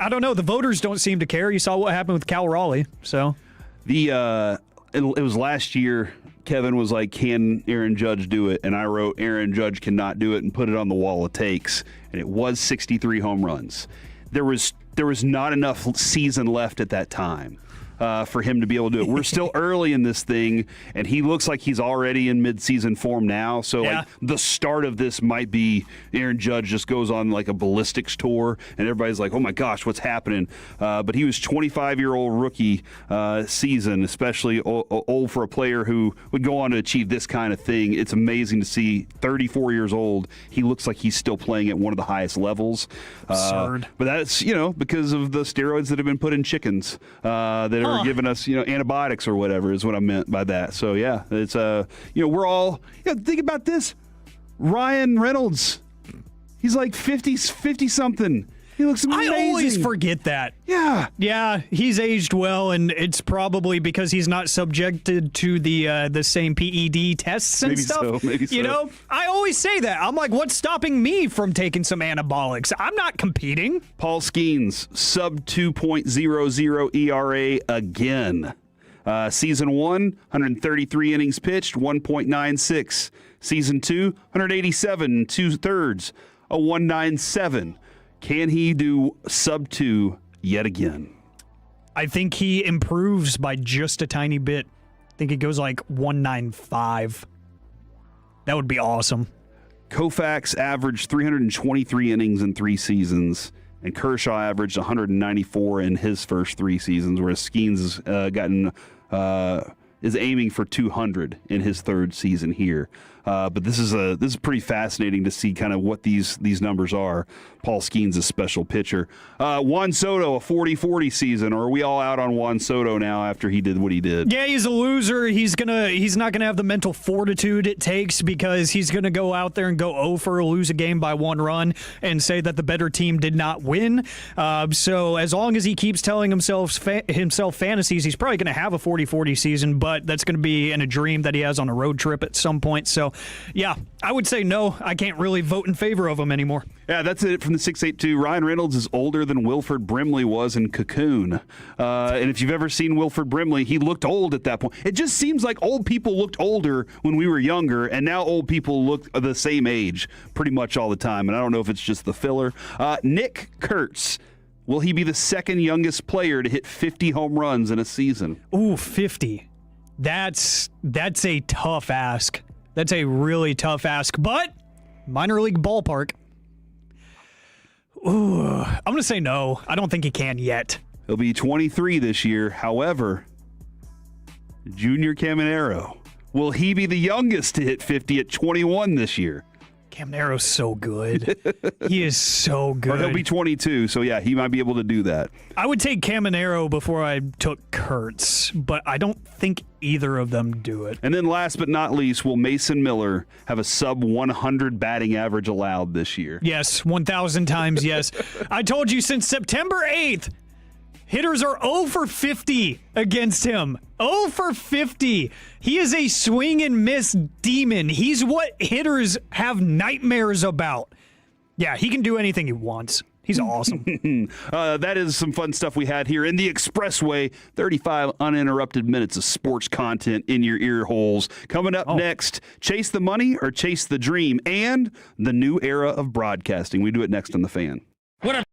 Speaker 8: I don't know. The voters don't seem to care. You saw what happened with Cal Raleigh. So
Speaker 18: it was last year. Kevin was like, can Aaron Judge do it? And I wrote, Aaron Judge cannot do it, and put it on the wall of takes. And it was 63 home runs. There was not enough season left at that time for him to be able to do it. We're still early in this thing, and he looks like he's already in mid-season form now. So like the start of this might be Aaron Judge just goes on like a ballistics tour, and everybody's like, oh my gosh, what's happening? But he was 25-year-old rookie season, especially old for a player who would go on to achieve this kind of thing. It's amazing to see 34 years old. He looks like he's still playing at one of the highest levels.
Speaker 8: Absurd.
Speaker 18: But that's, because of the steroids that have been put in chickens that are giving us, antibiotics or whatever is what I meant by that. So yeah, it's we're all think about this. Ryan Reynolds, he's like 50 something. He looks amazing.
Speaker 8: I always forget that. Yeah, he's aged well, and it's probably because he's not subjected to the same PED tests and stuff.
Speaker 18: Maybe so.
Speaker 8: I always say that. I'm like, what's stopping me from taking some anabolics? I'm not competing.
Speaker 18: Paul Skeens, sub 2.00 ERA again. Season 1, 133 innings pitched, 1.96. Season 2, 187, 2/3, a 197. Can he do sub 2 yet again?
Speaker 8: I think he improves by just a tiny bit. I think it goes like 195. That would be awesome.
Speaker 18: Koufax averaged 323 innings in 3 seasons, and Kershaw averaged 194 in his first 3 seasons, whereas Skeens has is aiming for 200 in his 3rd season here. But this is pretty fascinating to see kind of what these numbers are. Paul Skeens, a special pitcher. Juan Soto, a 40-40 season, or are we all out on Juan Soto now after he did what he did?
Speaker 8: Yeah, he's a loser. He's not gonna have the mental fortitude it takes, because he's gonna go out there and go 0 for lose a game by 1 run and say that the better team did not win. So as long as he keeps telling himself fantasies, he's probably gonna have a 40-40 season, but that's gonna be in a dream that he has on a road trip at some point. So yeah, I would say no. I can't really vote in favor of him anymore.
Speaker 18: Yeah, that's it from the 682. Ryan Reynolds is older than Wilford Brimley was in Cocoon. And if you've ever seen Wilford Brimley, he looked old at that point. It just seems like old people looked older when we were younger, and now old people look the same age pretty much all the time. And I don't know if it's just the filler. Nick Kurtz, will he be the second youngest player to hit 50 home runs in a season?
Speaker 8: Ooh, 50. That's a tough ask. That's a really tough ask. But minor league ballpark. Ooh, I'm going to say no. I don't think he can yet.
Speaker 18: He'll be 23 this year. However, Junior Caminero, will he be the youngest to hit 50 at 21 this year?
Speaker 8: Caminero's so good. He is so good.
Speaker 18: Or he'll be 22, so yeah, he might be able to do that.
Speaker 8: I would take Caminero before I took Kurtz, but I don't think either of them do it.
Speaker 18: And then last but not least, will Mason Miller have a sub-100 batting average allowed this year?
Speaker 8: Yes, 1,000 times yes. I told you since September 8th, hitters are 0 for 50 against him. 0 for 50. He is a swing and miss demon. He's what hitters have nightmares about. Yeah, he can do anything he wants. He's awesome.
Speaker 18: That is some fun stuff we had here in the Expressway. 35 uninterrupted minutes of sports content in your ear holes. Coming up next, Chase the Money or Chase the Dream, and the new era of broadcasting. We do it next on The Fan.
Speaker 23: What a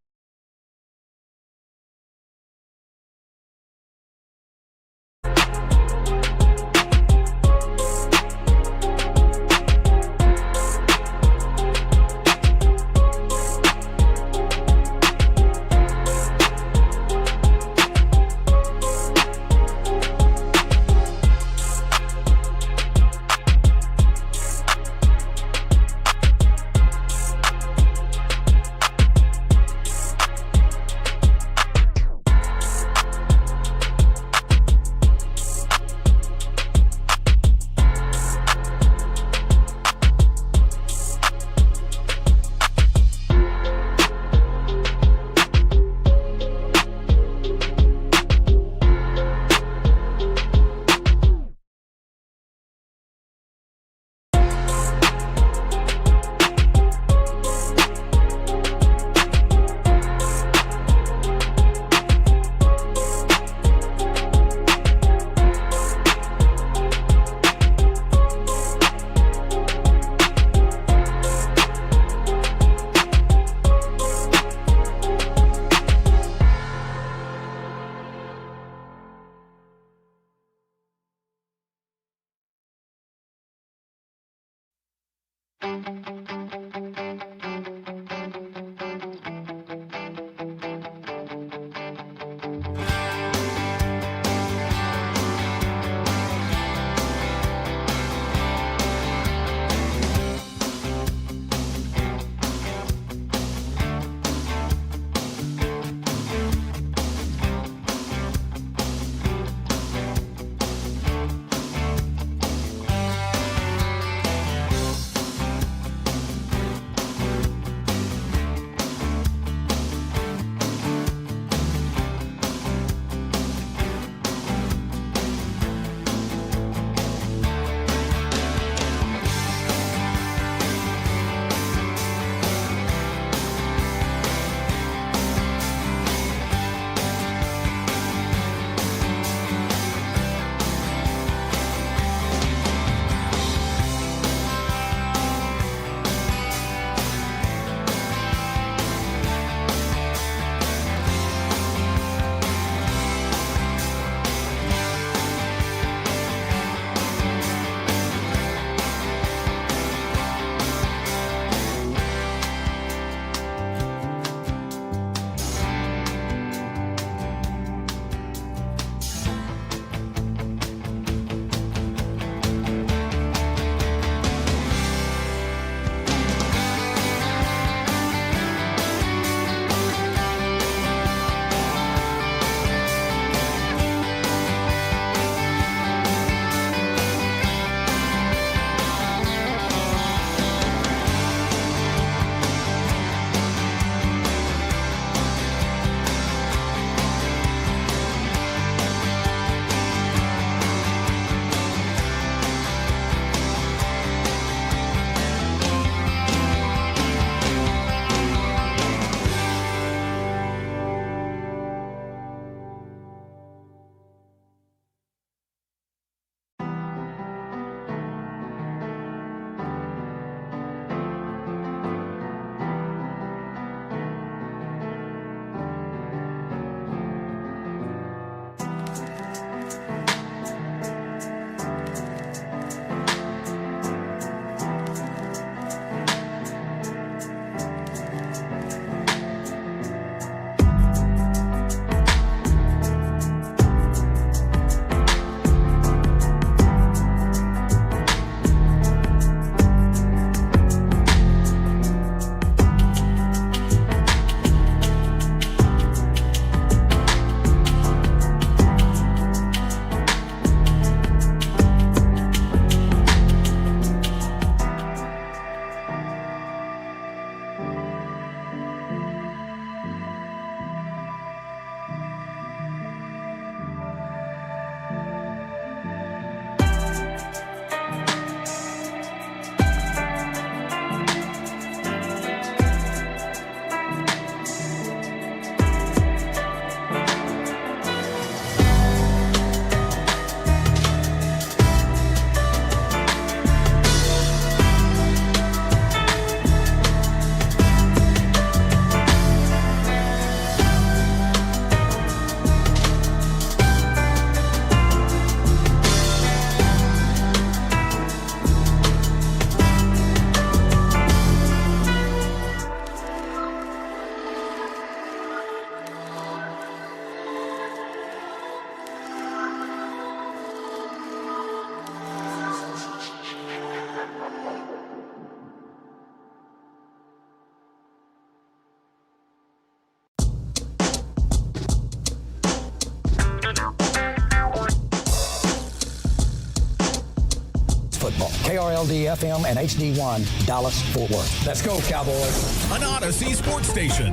Speaker 12: football. KRLD-FM and HD1, Dallas-Fort Worth. Let's go, Cowboys.
Speaker 1: An Odyssey sports station.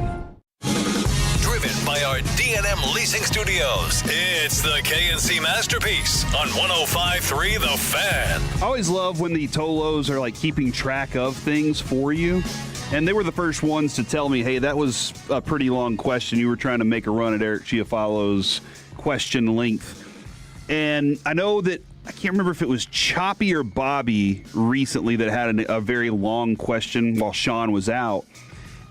Speaker 1: Driven by our D&M Leasing Studios, it's the KNC Masterpiece on 105.3 The Fan.
Speaker 18: I always love when the Tolos are like keeping track of things for you. And they were the first ones to tell me, hey, that was a pretty long question. You were trying to make a run at Eric Chiafalo's question length. And I know that, I can't remember if it was Choppy or Bobby recently that had a very long question while Shawn was out.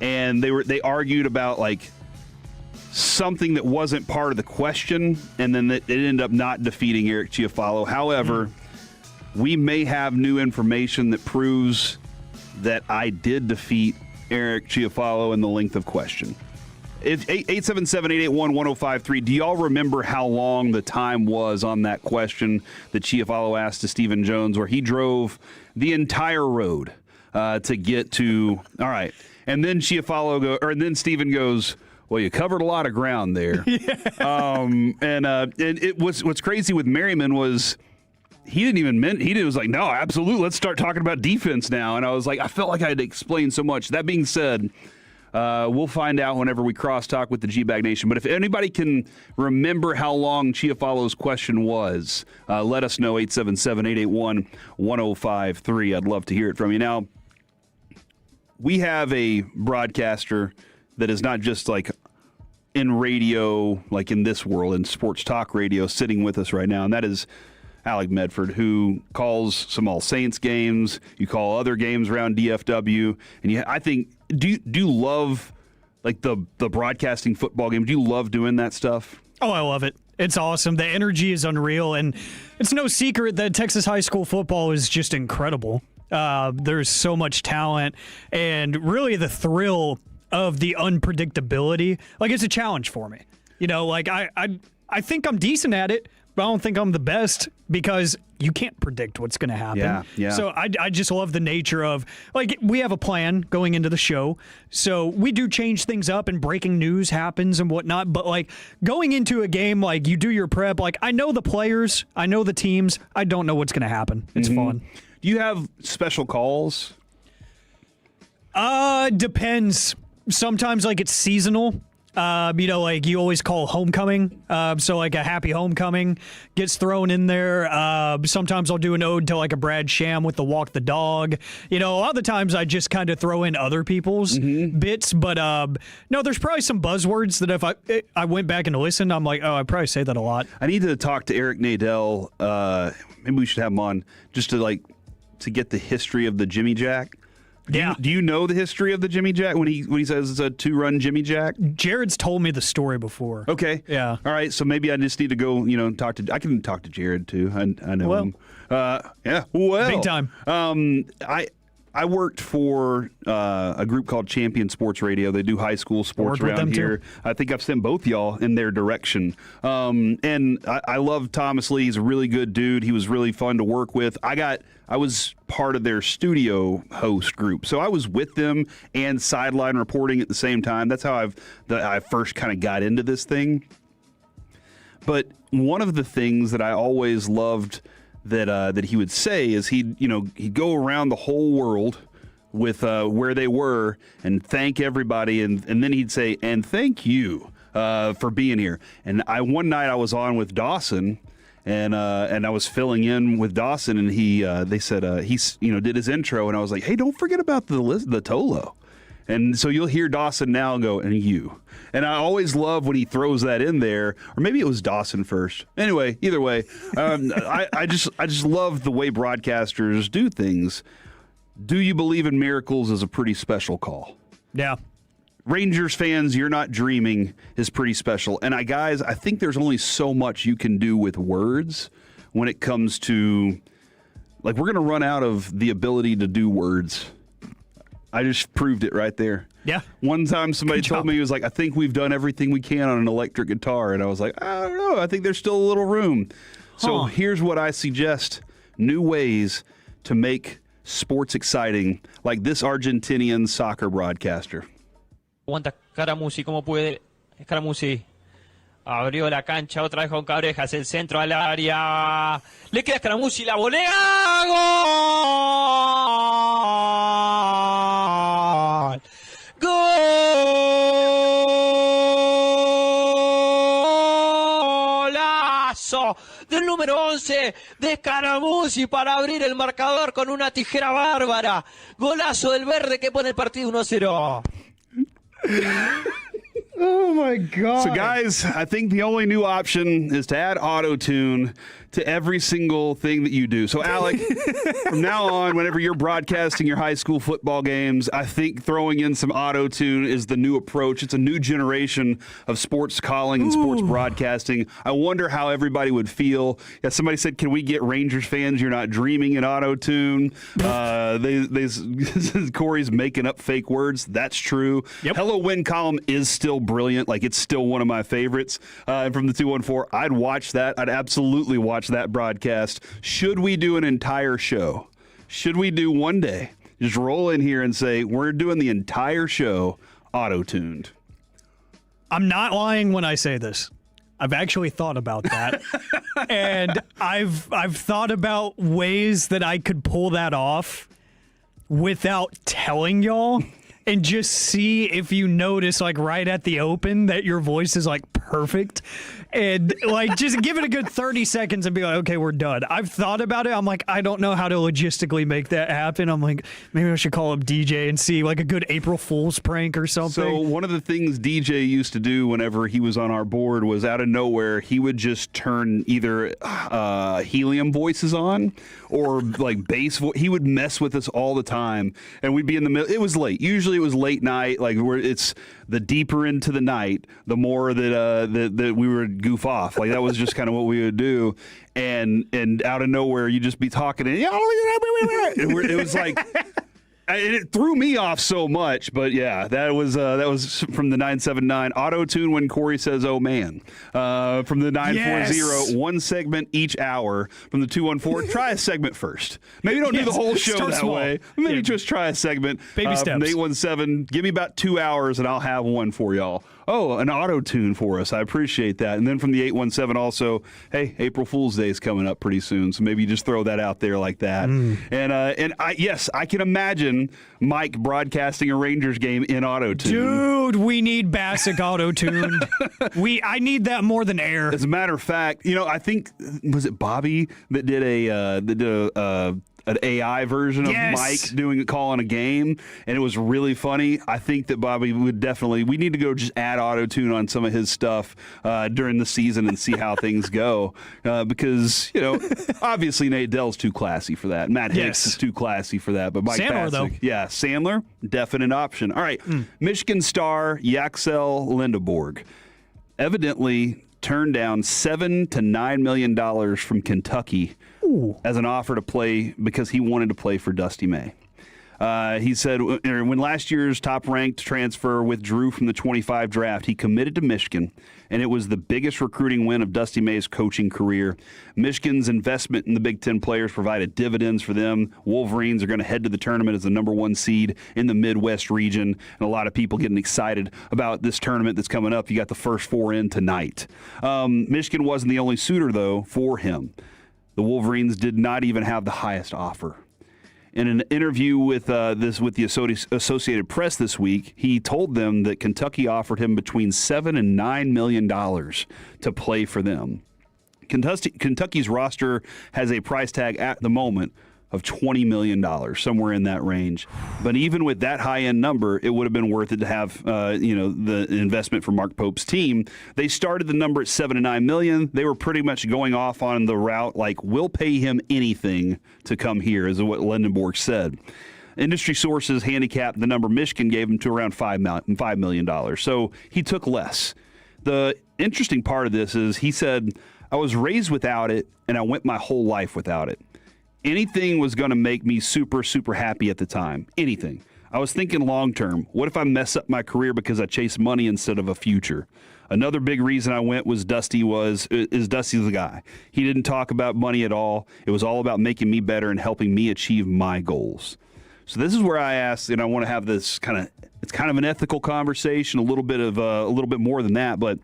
Speaker 18: And they argued about like something that wasn't part of the question, and then it ended up not defeating Eric Chiafalo. However, we may have new information that proves that I did defeat Eric Chiafalo in the length of question. It's 877-881-1053. Do y'all remember how long the time was on that question that Chiafalo asked to Stephen Jones, where he drove the entire road to get to? All right, and then then Stephen goes, well, you covered a lot of ground there. And it was, what's crazy with Merriman was he was like, no, absolutely, let's start talking about defense now. And I was like, I felt like I had to explain so much. That being said, we'll find out whenever we cross-talk with the G-Bag Nation. But if anybody can remember how long Chiafalo's question was, let us know, 877-881-1053. I'd love to hear it from you. Now, we have a broadcaster that is not just like in radio, like in this world, in sports talk radio, sitting with us right now, and that is Alec Medford, who calls some All Saints games. You call other games around DFW, and I think, do you love like the broadcasting football game? Do you love doing that stuff?
Speaker 8: Oh, I love it. It's awesome. The energy is unreal, and it's no secret that Texas high school football is just incredible. There's so much talent, and really the thrill of the unpredictability. Like, it's a challenge for me. You know, like I think I'm decent at it, but I don't think I'm the best because you can't predict what's going to happen.
Speaker 18: Yeah.
Speaker 8: So I just love the nature of, like, we have a plan going into the show. So we do change things up and breaking news happens and whatnot. But, like, going into a game, like, you do your prep. Like, I know the players. I know the teams. I don't know what's going to happen. It's fun.
Speaker 18: Do you have special calls?
Speaker 8: Depends. Sometimes, like, it's seasonal. You know, like, you always call homecoming. So, like, a happy homecoming gets thrown in there. Sometimes I'll do an ode to, like, a Brad Sham with the walk the dog. You know, a lot of the times I just kind of throw in other people's bits. But, no, there's probably some buzzwords that if I went back and listened, I'm like, oh, I probably say that a lot.
Speaker 18: I need to talk to Eric Nadell. Maybe we should have him on just to get the history of the Jimmy Jack. Do you know the history of the Jimmy Jack when he says it's a 2-run Jimmy Jack?
Speaker 8: Jared's told me the story before.
Speaker 18: Okay.
Speaker 8: Yeah.
Speaker 18: All right. So maybe I just need to go, I can talk to Jared too. I know him. Yeah. Well.
Speaker 8: Big time.
Speaker 18: I worked for a group called Champion Sports Radio. They do high school sports around here. Too. I think I've sent both y'all in their direction. And I love Thomas Lee. He's a really good dude. He was really fun to work with. I was part of their studio host group. So I was with them and sideline reporting at the same time. That's how I first kind of got into this thing. But one of the things that I always loved that he would say is he'd go around the whole world with where they were and thank everybody, and then he'd say, and thank you for being here. And one night I was on with Dawson, and I was filling in with Dawson, and they said he did his intro, and I was like, hey, don't forget about the Tolo. And so you'll hear Dawson now go, and you. And I always love when he throws that in there, or maybe it was Dawson first. Anyway, either way, I just love the way broadcasters do things. Do you believe in miracles is a pretty special call.
Speaker 8: Yeah.
Speaker 18: Rangers fans, you're not dreaming is pretty special. And guys, I think there's only so much you can do with words when it comes to, like, we're going to run out of the ability to do words. I just proved it right there.
Speaker 8: Yeah.
Speaker 18: One time somebody told me, he was like, I think we've done everything we can on an electric guitar. And I was like, I don't know. I think there's still a little room. So here's what I suggest. New ways to make sports exciting, like this Argentinian soccer broadcaster.
Speaker 15: Aguanta Caramusi como puede. Caramusi abrió la cancha otra vez con Cabrejas. El centro al área. Le queda Caramusi la volea. ¡Gol! 11 de Scaramucci para abrir el marcador con una tijera bárbara. Golazo del verde que pone el partido 1-0.
Speaker 8: Oh my God.
Speaker 18: So, guys, I think the only new option is to add auto-tune to every single thing that you do. So, Alec, from now on, whenever you're broadcasting your high school football games, I think throwing in some auto-tune is the new approach. It's a new generation of sports calling and sports broadcasting. I wonder how everybody would feel. Yeah, somebody said, can we get Rangers fans? You're not dreaming in auto-tune. Corey's making up fake words. That's true.
Speaker 8: Yep.
Speaker 18: Hello Win column is still brilliant. Like, it's still one of my favorites. And from the 214, I'd watch that. I'd absolutely watch that broadcast. Should we do an entire show? Should we do one day? Just roll in here and say, we're doing the entire show auto-tuned.
Speaker 8: I'm not lying when I say this. I've actually thought about that. And I've thought about ways that I could pull that off without telling y'all. And just see if you notice, like, right at the open that your voice is, like, perfect. And, like, just give it a good 30 seconds and be like, okay, we're done. I've thought about it. I'm like, I don't know how to logistically make that happen. I'm like, maybe I should call up DJ and see, like, a good April Fool's prank or something.
Speaker 18: So one of the things DJ used to do whenever he was on our board was, out of nowhere, he would just turn either helium voices on or, like, bass voice. He would mess with us all the time. And we'd be in the middle. It was late. Usually it was late night, like, where it's the deeper into the night, the more that we would goof off. Like, that was just kind of what we would do. And out of nowhere, you'd just be talking, and it was like, it threw me off so much. But yeah, that was from the 979 auto tune when Corey says, "Oh man," from the 940 one segment each hour. From the 214, try a segment first. Maybe don't do the whole show that way. Maybe just try a segment.
Speaker 8: Baby steps.
Speaker 18: From the 817, give me about 2 hours and I'll have one for y'all. Oh, an auto tune for us. I appreciate that. And then from the 817 also, hey, April Fool's Day is coming up pretty soon, so maybe you just throw that out there like that. And I can imagine Mike broadcasting a Rangers game in auto tune.
Speaker 8: Dude, we need Bassick auto tuned. I need that more than air.
Speaker 18: As a matter of fact, I think, was it Bobby that did an AI version of Mike calling a game, and it was really funny. I think that Bobby would definitely. We need to go just add auto tune on some of his stuff during the season and see how things go, because obviously Nate Dell's too classy for that. Matt Hicks is too classy for that. But Mike
Speaker 8: Sandler, though.
Speaker 18: Sandler, definite option. All right, Michigan star Yaxel Lindeborg evidently turned down $7 to $9 million from Kentucky as an offer to play because he wanted to play for Dusty May. He said when last year's top-ranked transfer withdrew from the 25 draft, he committed to Michigan, and it was the biggest recruiting win of Dusty May's coaching career. Michigan's investment in the Big Ten players provided dividends for them. Wolverines are going to head to the tournament as the number one seed in the Midwest region, and a lot of people getting excited about this tournament that's coming up. You got the first four in tonight. Michigan wasn't the only suitor, though, for him. The Wolverines did not even have the highest offer. In an interview with the Associated Press this week, he told them that Kentucky offered him between $7 and $9 million to play for them. Kentucky's roster has a price tag at the moment of $20 million, somewhere in that range. But even with that high-end number, it would have been worth it to have the investment for Mark Pope's team. They started the number at $7 to $9 million. They were pretty much going off on the route like, we'll pay him anything to come here, is what Lindenborg said. Industry sources handicapped the number Michigan gave him to around $5 million. So he took less. The interesting part of this is he said, I was raised without it, and I went my whole life without it. Anything was going to make me super, super happy at the time. Anything. I was thinking long term. What if I mess up my career because I chase money instead of a future? Another big reason I went was Dusty's the guy. He didn't talk about money at all. It was all about making me better and helping me achieve my goals. So this is where I asked, and I want to have this it's kind of an ethical conversation, a little bit more than that, but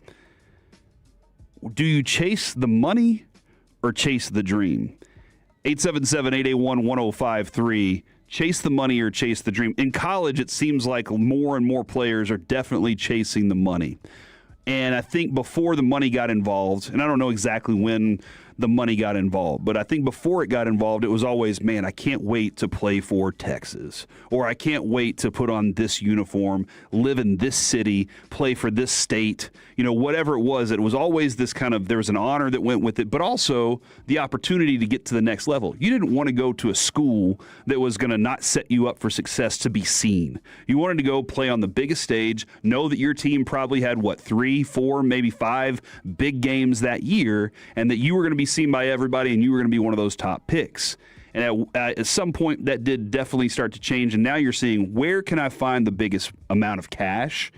Speaker 18: do you chase the money or chase the dream? 877-881-1053. Chase the money or chase the dream. In college, it seems like more and more players are definitely chasing the money. And I think before the money got involved, and I don't know exactly when the money got involved. But I think before it got involved, it was always, man, I can't wait to play for Texas, or I can't wait to put on this uniform, live in this city, play for this state, whatever it was always this kind of, there was an honor that went with it, but also the opportunity to get to the next level. You didn't want to go to a school that was going to not set you up for success to be seen. You wanted to go play on the biggest stage, know that your team probably had, 3, 4, maybe 5 big games that year, and that you were going to be seen by everybody and you were going to be one of those top picks. And at some point, that did definitely start to change, and now you're seeing, where can I find the biggest amount of cash?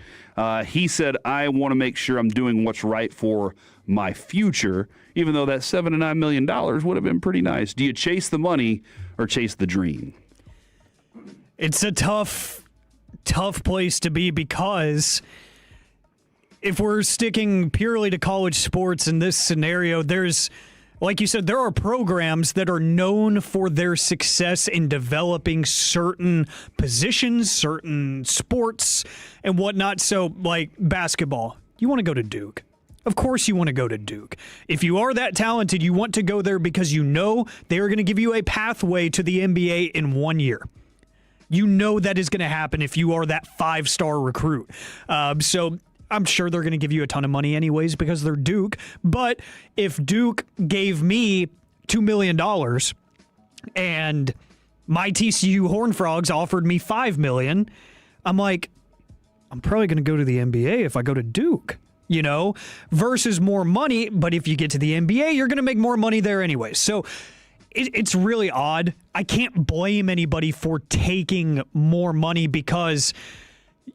Speaker 18: He said, I want to make sure I'm doing what's right for my future, even though that $7 to $9 million would have been pretty nice. Do you chase the money or chase the dream?
Speaker 8: It's a tough place to be, because if we're sticking purely to college sports in this scenario, there's, like you said, there are programs that are known for their success in developing certain positions, certain sports, and whatnot. So, like basketball, you want to go to Duke. Of course you want to go to Duke. If you are that talented, you want to go there because you know they are going to give you a pathway to the NBA in 1 year. You know that is going to happen if you are that 5-star recruit. So I'm sure they're going to give you a ton of money anyways because they're Duke. But if Duke gave me $2 million and my TCU Horned Frogs offered me $5 million, I'm like, I'm probably going to go to the NBA if I go to Duke, versus more money. But if you get to the NBA, you're going to make more money there anyway. So it's really odd. I can't blame anybody for taking more money because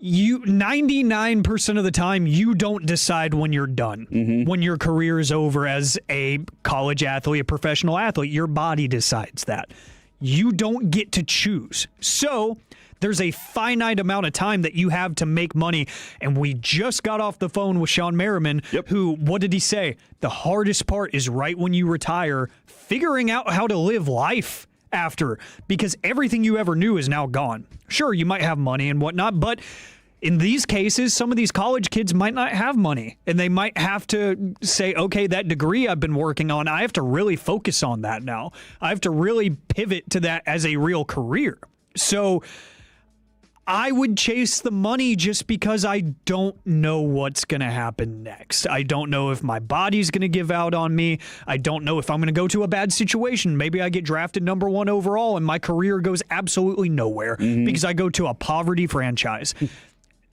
Speaker 8: 99% of the time, you don't decide when you're done, when your career is over as a college athlete, a professional athlete. Your body decides that. You don't get to choose. So there's a finite amount of time that you have to make money. And we just got off the phone with Shawn Merriman, who, what did he say? The hardest part is right when you retire, figuring out how to live life after, because everything you ever knew is now gone. Sure, you might have money and whatnot, but in these cases, some of these college kids might not have money, and they might have to say, okay, that degree I've been working on, I have to really focus on that now. I have to really pivot to that as a real career. So I would chase the money just because I don't know what's going to happen next. I don't know if my body's going to give out on me. I don't know if I'm going to go to a bad situation. Maybe I get drafted number 1 overall and my career goes absolutely nowhere because I go to a poverty franchise.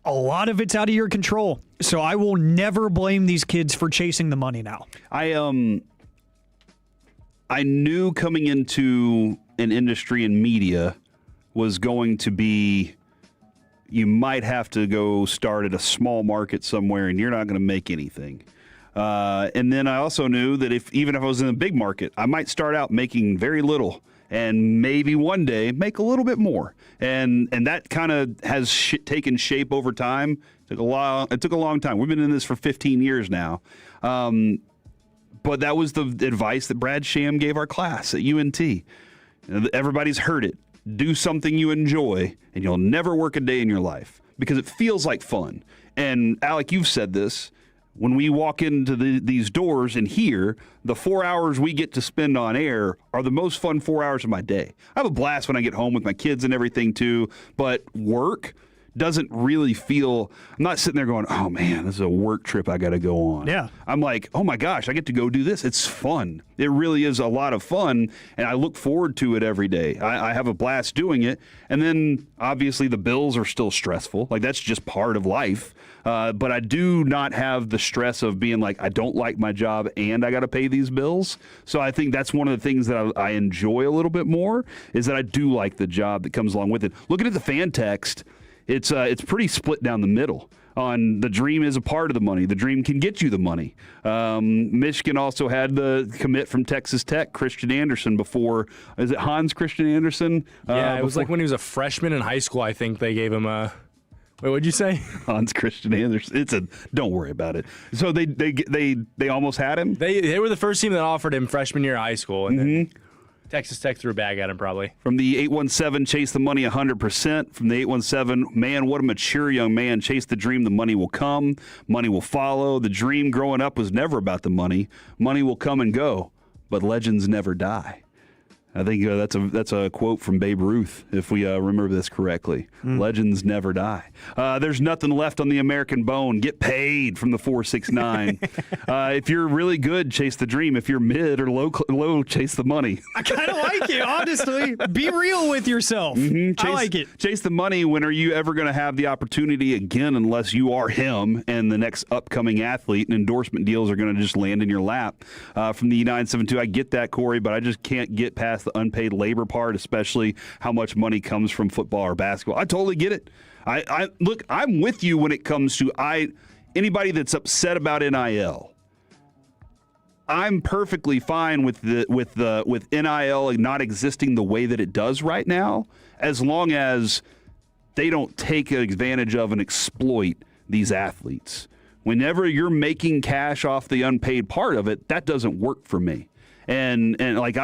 Speaker 8: A lot of it's out of your control. So I will never blame these kids for chasing the money now.
Speaker 18: I knew coming into an industry in media was going to be, you might have to go start at a small market somewhere and you're not going to make anything. And then I also knew that even if I was in a big market, I might start out making very little and maybe one day make a little bit more. And that kind of has taken shape over time. It took a long time. We've been in this for 15 years now. But that was the advice that Brad Sham gave our class at UNT. Everybody's heard it. Do something you enjoy, and you'll never work a day in your life because it feels like fun. And, Alec, you've said this. When we walk into these doors and here, the 4 hours we get to spend on air are the most fun 4 hours of my day. I have a blast when I get home with my kids and everything, too, but work doesn't really feel, I'm not sitting there going, oh man, this is a work trip I got to go on.
Speaker 8: Yeah.
Speaker 18: I'm like, oh my gosh, I get to go do this. It's fun. It really is a lot of fun, and I look forward to it every day. I have a blast doing it, and then obviously the bills are still stressful. Like, that's just part of life. But I do not have the stress of being like, I don't like my job and I got to pay these bills. So I think that's one of the things that I enjoy a little bit more, is that I do like the job that comes along with it. Looking at the fan text, it's pretty split down the middle on the dream is a part of the money. The dream can get you the money. Michigan also had the commit from Texas Tech, Christian Anderson, before. Is it Hans Christian Anderson?
Speaker 10: Yeah, it was like when he was a freshman in high school, I think they gave him a... Wait, what'd you say?
Speaker 18: Hans Christian Anderson. Don't worry about it. So they almost had him?
Speaker 10: They were the first team that offered him freshman year of high school, and then Texas Tech threw a bag at him probably.
Speaker 18: From the 817, chase the money 100%. From the 817, man, what a mature young man. Chase the dream, the money will come. Money will follow. The dream growing up was never about the money. Money will come and go. but legends never die. I think that's a quote from Babe Ruth, if we remember this correctly. Legends never die. There's nothing left on the American bone. Get paid from the 469. If you're really good, chase the dream. If you're mid or low, chase the money.
Speaker 8: I kind of like it, honestly. Be real with yourself. I like it.
Speaker 18: Chase the money. When are you ever going to have the opportunity again, unless you are him and the next upcoming athlete, and endorsement deals are going to just land in your lap? From the 972, I get that, Corey, but I just can't get past the unpaid labor part, especially how much money comes from football or basketball. I totally get it. Look, I'm with you when it comes to anybody that's upset about NIL. I'm perfectly fine with NIL not existing the way that it does right now, as long as they don't take advantage of and exploit these athletes. Whenever you're making cash off the unpaid part of it, that doesn't work for me. And like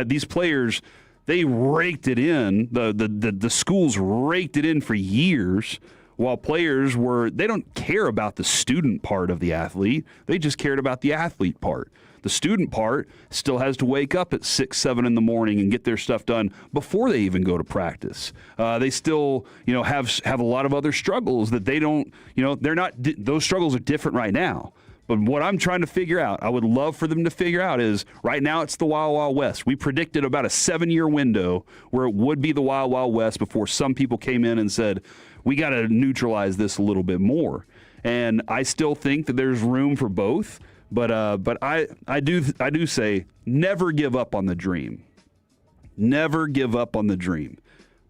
Speaker 18: these players, they raked it in. The schools raked it in for years, while players they don't care about the student part of the athlete. They just cared about the athlete part. The student part still has to wake up at 6, 7 in the morning and get their stuff done before they even go to practice. They still, have a lot of other struggles that they don't, they're not. Those struggles are different right now. But what I'm trying to figure out, I would love for them to figure out, is right now it's the Wild Wild West. We predicted about a 7-year window where it would be the Wild Wild West before some people came in and said, we got to neutralize this a little bit more. And I still think that there's room for both. But I do say never give up on the dream. Never give up on the dream.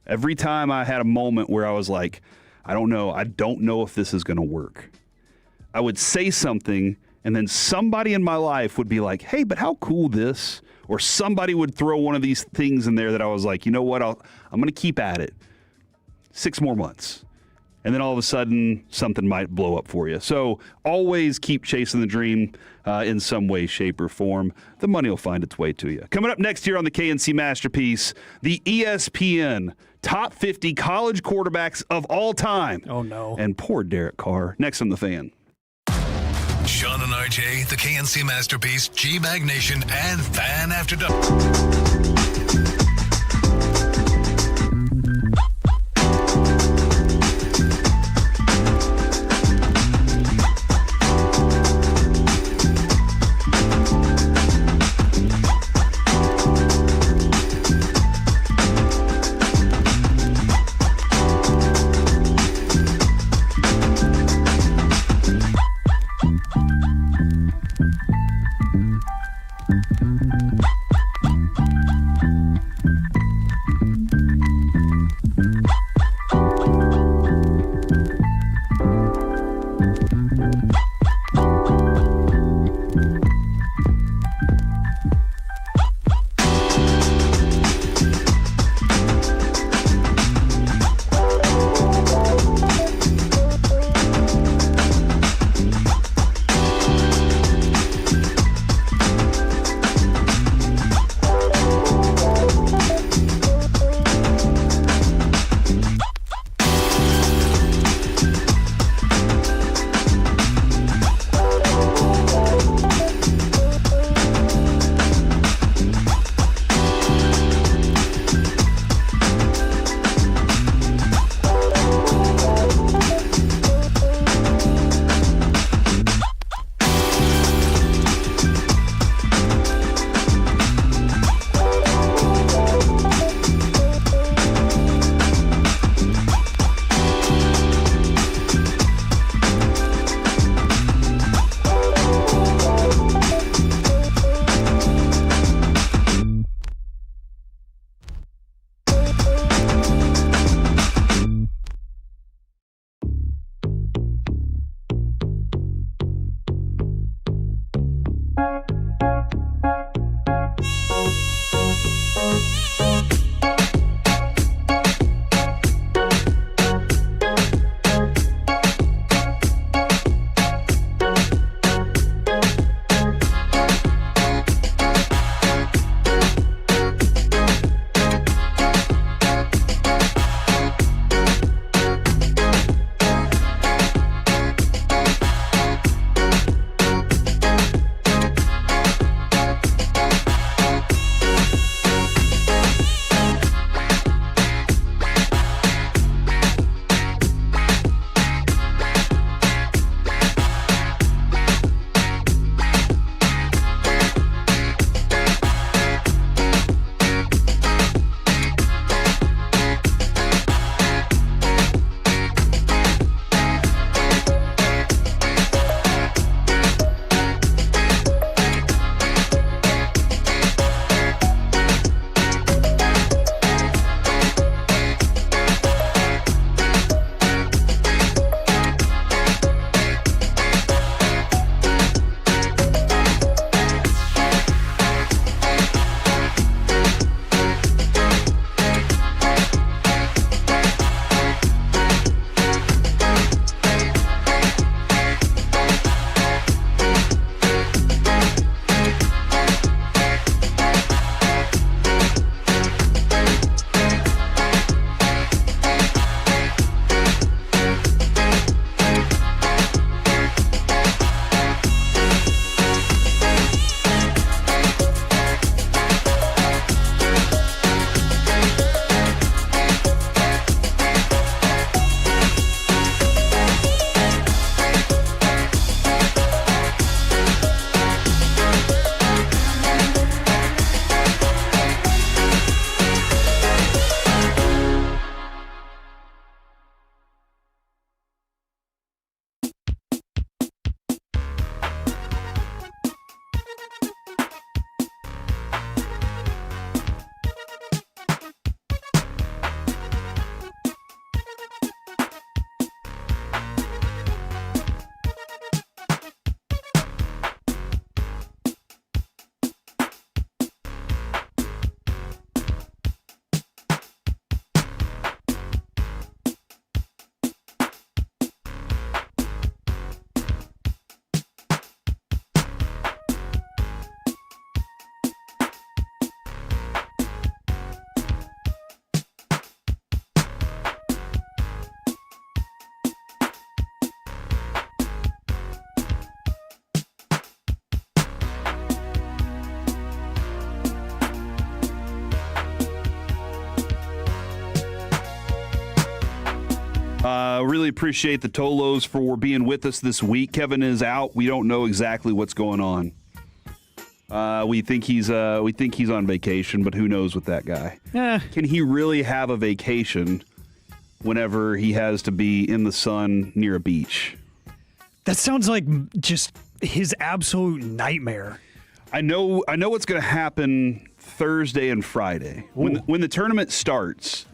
Speaker 18: Every time I had a moment where I was like, I don't know if this is going to work, I would say something, and then somebody in my life would be like, hey, but how cool this? Or somebody would throw one of these things in there that I was like, you know what, I'm going to keep at it. 6 more months. And then all of a sudden, something might blow up for you. So always keep chasing the dream in some way, shape, or form. The money will find its way to you. Coming up next here on the KNC Masterpiece, the ESPN Top 50 College Quarterbacks of All Time.
Speaker 8: Oh, no.
Speaker 18: And poor Derek Carr. Next on The Fan.
Speaker 1: Shawn and RJ, the KNC Masterpiece, G-Bag Nation, and Fan After Dark.
Speaker 18: Really appreciate the Tolos for being with us this week. Kevin is out. We don't know exactly what's going on. We think he's on vacation, but who knows with that guy? Can he really have a vacation whenever he has to be in the sun near a beach?
Speaker 8: That sounds like just his absolute nightmare.
Speaker 18: I know what's going to happen Thursday and Friday. When the tournament starts,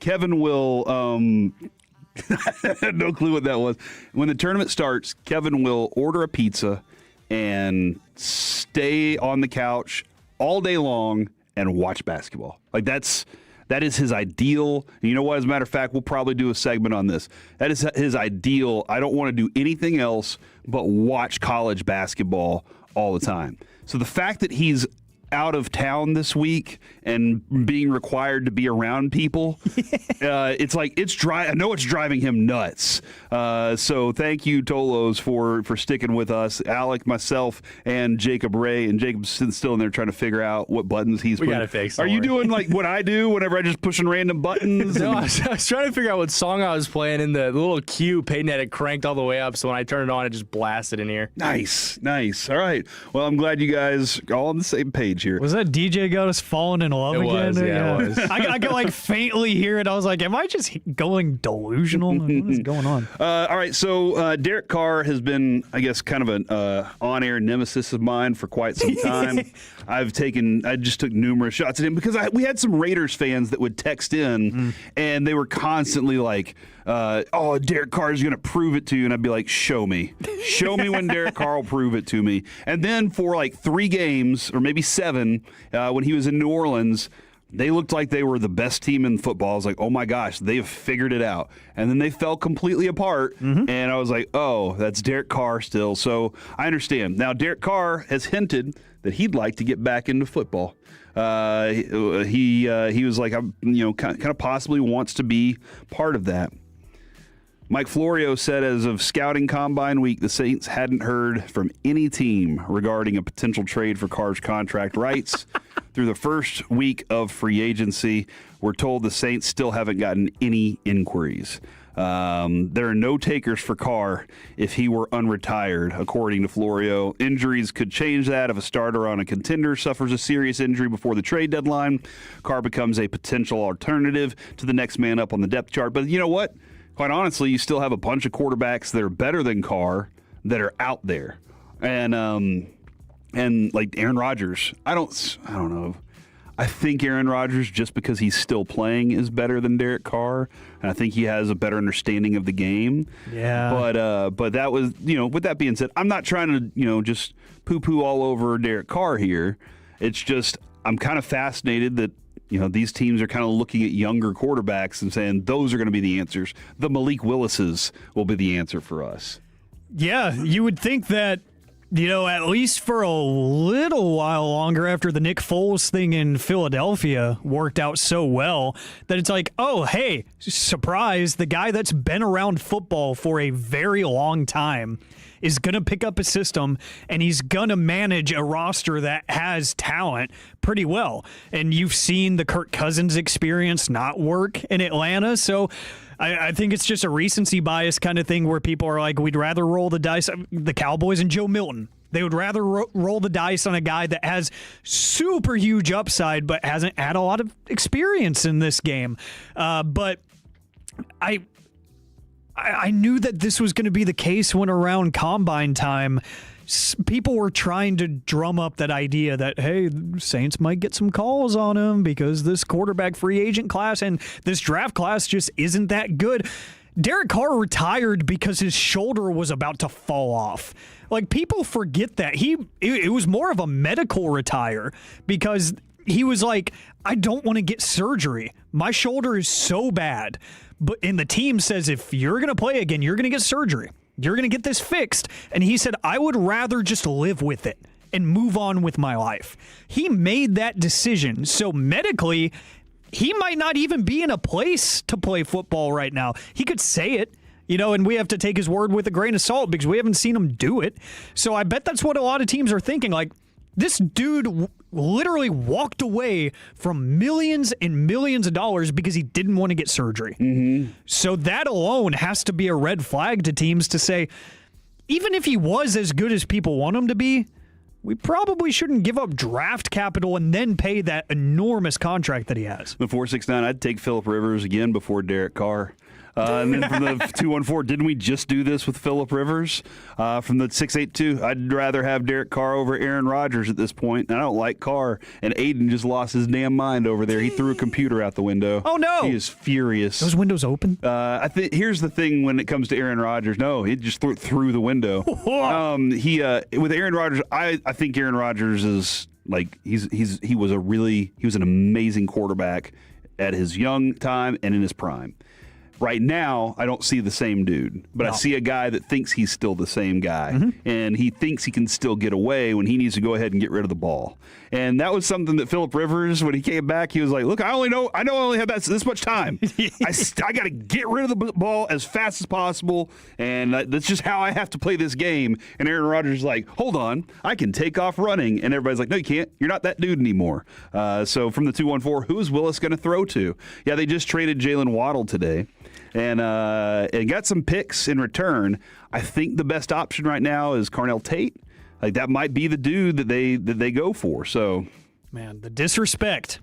Speaker 18: Kevin will no clue what that was. When the tournament starts, Kevin will order a pizza and stay on the couch all day long and watch basketball. Like that is his ideal. And you know what? As a matter of fact, we'll probably do a segment on this. That is his ideal. I don't want to do anything else but watch college basketball all the time. So the fact that he's out of town this week and being required to be around people, it's like I know it's driving him nuts. So thank you, Tolos, for sticking with us. Alec, myself, and Jacob Ray, and Jacob's still in there trying to figure out what buttons he's.
Speaker 9: We got to fix.
Speaker 18: Are you doing like what I do whenever I just pushing random buttons?
Speaker 9: No, I was trying to figure out what song I was playing, and the little cue Peyton had it cranked all the way up, so when I turned it on, it just blasted in here.
Speaker 18: Nice. All right. Well, I'm glad you guys are all on the same page here.
Speaker 8: Was that DJ got us falling in love again?
Speaker 9: Yeah, it was.
Speaker 8: I could like faintly hear it. I was like, am I just going delusional? What is going on?
Speaker 18: All right, so Derek Carr has been, I guess, kind of an on-air nemesis of mine for quite some time. I just took numerous shots at him because we had some Raiders fans that would text in, and they were constantly like, oh, Derek Carr is going to prove it to you. And I'd be like, show me. Show me when Derek Carr will prove it to me. And then for like 3 games, or maybe 7, when he was in New Orleans, they looked like they were the best team in football. I was like, oh my gosh, they've figured it out. And then they fell completely apart. And I was like, oh, that's Derek Carr still. So I understand. Now, Derek Carr has hinted that he'd like to get back into football. He was like, kind of possibly wants to be part of that. Mike Florio said as of scouting combine week, the Saints hadn't heard from any team regarding a potential trade for Carr's contract rights. Through the first week of free agency, we're told the Saints still haven't gotten any inquiries. There are no takers for Carr if he were unretired, according to Florio. Injuries could change that. If a starter on a contender suffers a serious injury before the trade deadline, Carr becomes a potential alternative to the next man up on the depth chart. But you know what? Quite honestly, you still have a bunch of quarterbacks that are better than Carr that are out there. And like Aaron Rodgers, I don't know. I think Aaron Rodgers, just because he's still playing, is better than Derek Carr, and I think he has a better understanding of the game.
Speaker 8: Yeah.
Speaker 18: But that was, with that being said, I'm not trying to, just poo-poo all over Derek Carr here. It's just I'm kind of fascinated that, these teams are kind of looking at younger quarterbacks and saying those are going to be the answers. The Malik Willises will be the answer for us.
Speaker 8: Yeah, you would think that, at least for a little while longer after the Nick Foles thing in Philadelphia worked out so well, that it's like, oh, hey, surprise, the guy that's been around football for a very long time is going to pick up a system, and he's going to manage a roster that has talent pretty well. And you've seen the Kirk Cousins experience not work in Atlanta, so I think it's just a recency bias kind of thing where people are like, we'd rather roll the dice. The Cowboys and Joe Milton, they would rather roll the dice on a guy that has super huge upside but hasn't had a lot of experience in this game. But I knew that this was going to be the case when around combine time, people were trying to drum up that idea that, hey, the Saints might get some calls on him because this quarterback free agent class and this draft class just isn't that good. Derek Carr retired because his shoulder was about to fall off. Like, people forget that. It was more of a medical retire because he was like, I don't want to get surgery. My shoulder is so bad. And the team says, if you're going to play again, you're going to get surgery. You're going to get this fixed. And he said, I would rather just live with it and move on with my life. He made that decision. So medically, he might not even be in a place to play football right now. He could say it, and we have to take his word with a grain of salt because we haven't seen him do it. So I bet that's what a lot of teams are thinking. Like, this dude literally walked away from millions and millions of dollars because he didn't want to get surgery.
Speaker 18: Mm-hmm.
Speaker 8: So that alone has to be a red flag to teams to say, even if he was as good as people want him to be, we probably shouldn't give up draft capital and then pay that enormous contract that he has.
Speaker 18: The 469, I'd take Phillip Rivers again before Derek Carr. And then from the 214, didn't we just do this with Phillip Rivers? From the 682, I'd rather have Derek Carr over Aaron Rodgers at this point. I don't like Carr. And Aiden just lost his damn mind over there. He threw a computer out the window.
Speaker 8: Oh, no.
Speaker 18: He is furious.
Speaker 8: Those windows open?
Speaker 18: I think here's the thing when it comes to Aaron Rodgers. No, he just threw it through the window. With Aaron Rodgers, I think Aaron Rodgers is like he was an amazing quarterback at his young time and in his prime. Right now, I don't see the same dude, but I see a guy that thinks he's still the same guy, and he thinks he can still get away when he needs to go ahead and get rid of the ball. And that was something that Phillip Rivers, when he came back, he was like, "Look, I know I only have this much time. I got to get rid of the ball as fast as possible, and that's just how I have to play this game." And Aaron Rodgers is like, "Hold on, I can take off running," and everybody's like, "No, you can't. You're not that dude anymore." So from the 214, who is Willis going to throw to? Yeah, they just traded Jalen Waddle today. And got some picks in return. I think the best option right now is Carnell Tate. Like that might be the dude that they go for. So,
Speaker 8: man, the disrespect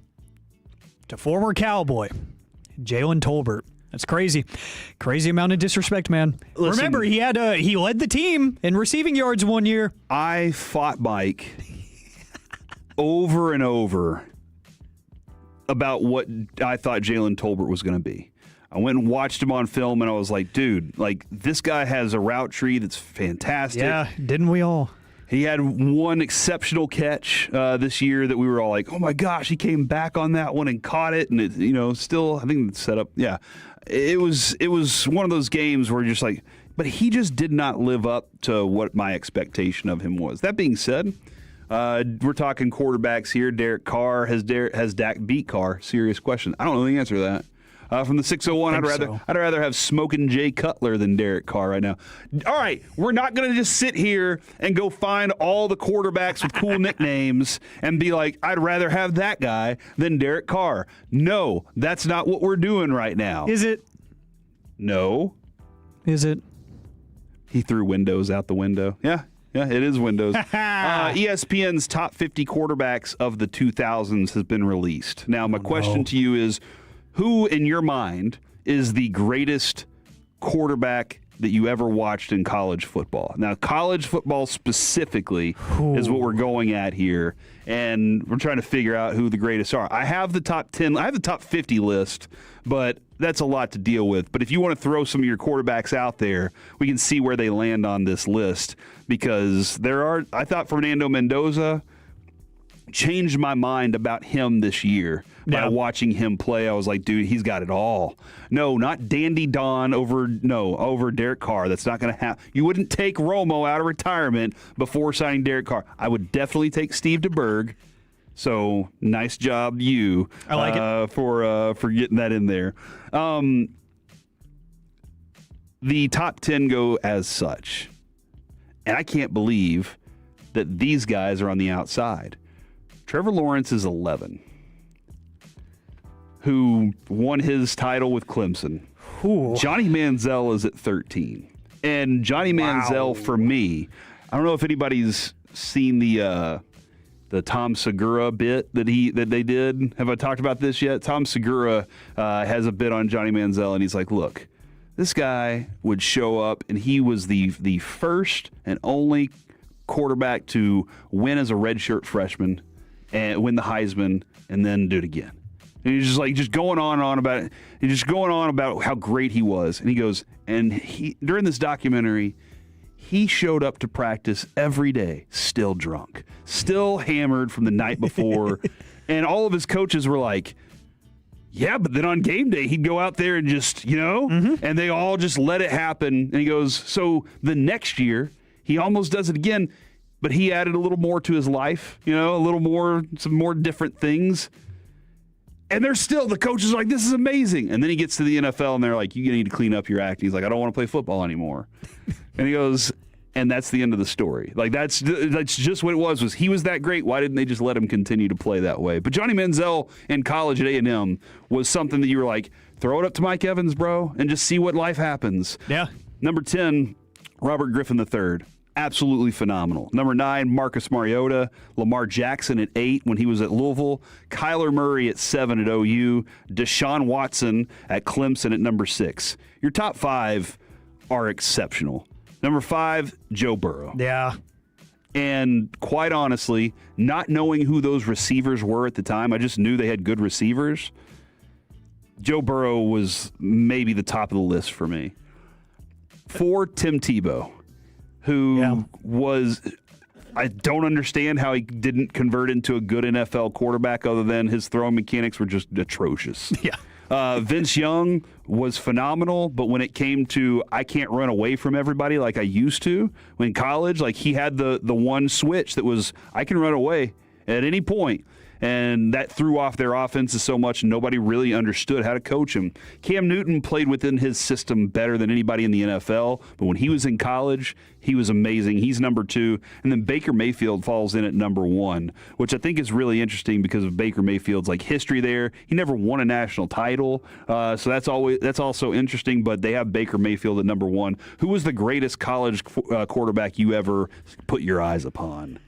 Speaker 8: to former Cowboy Jalen Tolbert. That's crazy. Crazy amount of disrespect, man. Listen, remember, he led the team in receiving yards one year.
Speaker 18: I fought Mike over and over about what I thought Jalen Tolbert was going to be. I went and watched him on film, and I was like, dude, like this guy has a route tree that's fantastic.
Speaker 8: Yeah, didn't we all?
Speaker 18: He had one exceptional catch this year that we were all like, oh my gosh, he came back on that one and caught it, and it, still I think it's set up. Yeah, it was one of those games where you're just like, but he just did not live up to what my expectation of him was. That being said, we're talking quarterbacks here. Derek Carr has Dak beat Carr? Serious question. I don't know the answer to that. From the 601, I'd rather have Smokin' Jay Cutler than Derek Carr right now. All right, we're not going to just sit here and go find all the quarterbacks with cool nicknames and be like, I'd rather have that guy than Derek Carr. No, that's not what we're doing right now.
Speaker 8: Is it?
Speaker 18: No.
Speaker 8: Is it?
Speaker 18: He threw Windows out the window. Yeah, it is Windows. ESPN's top 50 quarterbacks of the 2000s has been released. Now, my question to you is, who, in your mind, is the greatest quarterback that you ever watched in college football? Now, college football specifically is what we're going at here, and we're trying to figure out who the greatest are. I have the top 10. I have the top 50 list, but that's a lot to deal with. But if you want to throw some of your quarterbacks out there, we can see where they land on this list, because I thought Fernando Mendoza changed my mind about him this year by watching him play. I was like, dude, he's got it all. No, not Dandy Don over Derek Carr. That's not going to happen. You wouldn't take Romo out of retirement before signing Derek Carr. I would definitely take Steve DeBerg. So nice job, you.
Speaker 8: I like it
Speaker 18: for getting that in there. The top 10 go as such, and I can't believe that these guys are on the outside. Trevor Lawrence is 11, who won his title with Clemson.
Speaker 8: Ooh.
Speaker 18: Johnny Manziel is at 13. And Johnny Manziel, for me, I don't know if anybody's seen the Tom Segura bit that they did. Have I talked about this yet? Tom Segura has a bit on Johnny Manziel, and he's like, look, this guy would show up, and he was the first and only quarterback to win as a redshirt freshman and win the Heisman, and then do it again. And he's just going on and on about it. He's just going on about how great he was. And he goes, and he during this documentary, he showed up to practice every day, still drunk, still hammered from the night before. And all of his coaches were like, yeah, but then on game day, he'd go out there and just, and they all just let it happen. And he goes, so the next year, he almost does it again. But he added a little more to his life, a little more, some more different things. And the coaches are like, this is amazing. And then he gets to the NFL and they're like, you need to clean up your act. And he's like, I don't want to play football anymore. And he goes, and that's the end of the story. Like, that's just what it was he was that great. Why didn't they just let him continue to play that way? But Johnny Manziel in college at A&M was something that you were like, throw it up to Mike Evans, bro, and just see what life happens.
Speaker 8: Yeah.
Speaker 18: Number 10, Robert Griffin III. Absolutely phenomenal. Number 9, Marcus Mariota. Lamar Jackson at 8 when he was at Louisville. Kyler Murray at 7 at OU. Deshaun Watson at Clemson at number 6. Your top 5 are exceptional. Number 5, Joe Burrow.
Speaker 8: Yeah.
Speaker 18: And quite honestly, not knowing who those receivers were at the time, I just knew they had good receivers. Joe Burrow was maybe the top of the list for me. 4, Tim Tebow, who was, I don't understand how he didn't convert into a good NFL quarterback other than his throwing mechanics were just atrocious.
Speaker 8: Yeah.
Speaker 18: Vince Young was phenomenal, but when it came to I can't run away from everybody like I used to in college, like he had the one switch that was I can run away at any point. And that threw off their offenses so much, nobody really understood how to coach him. Cam Newton played within his system better than anybody in the NFL, but when he was in college, he was amazing. He's number 2. And then Baker Mayfield falls in at number 1, which I think is really interesting because of Baker Mayfield's like history there. He never won a national title, so that's also interesting, but they have Baker Mayfield at number 1. Who was the greatest college quarterback you ever put your eyes upon?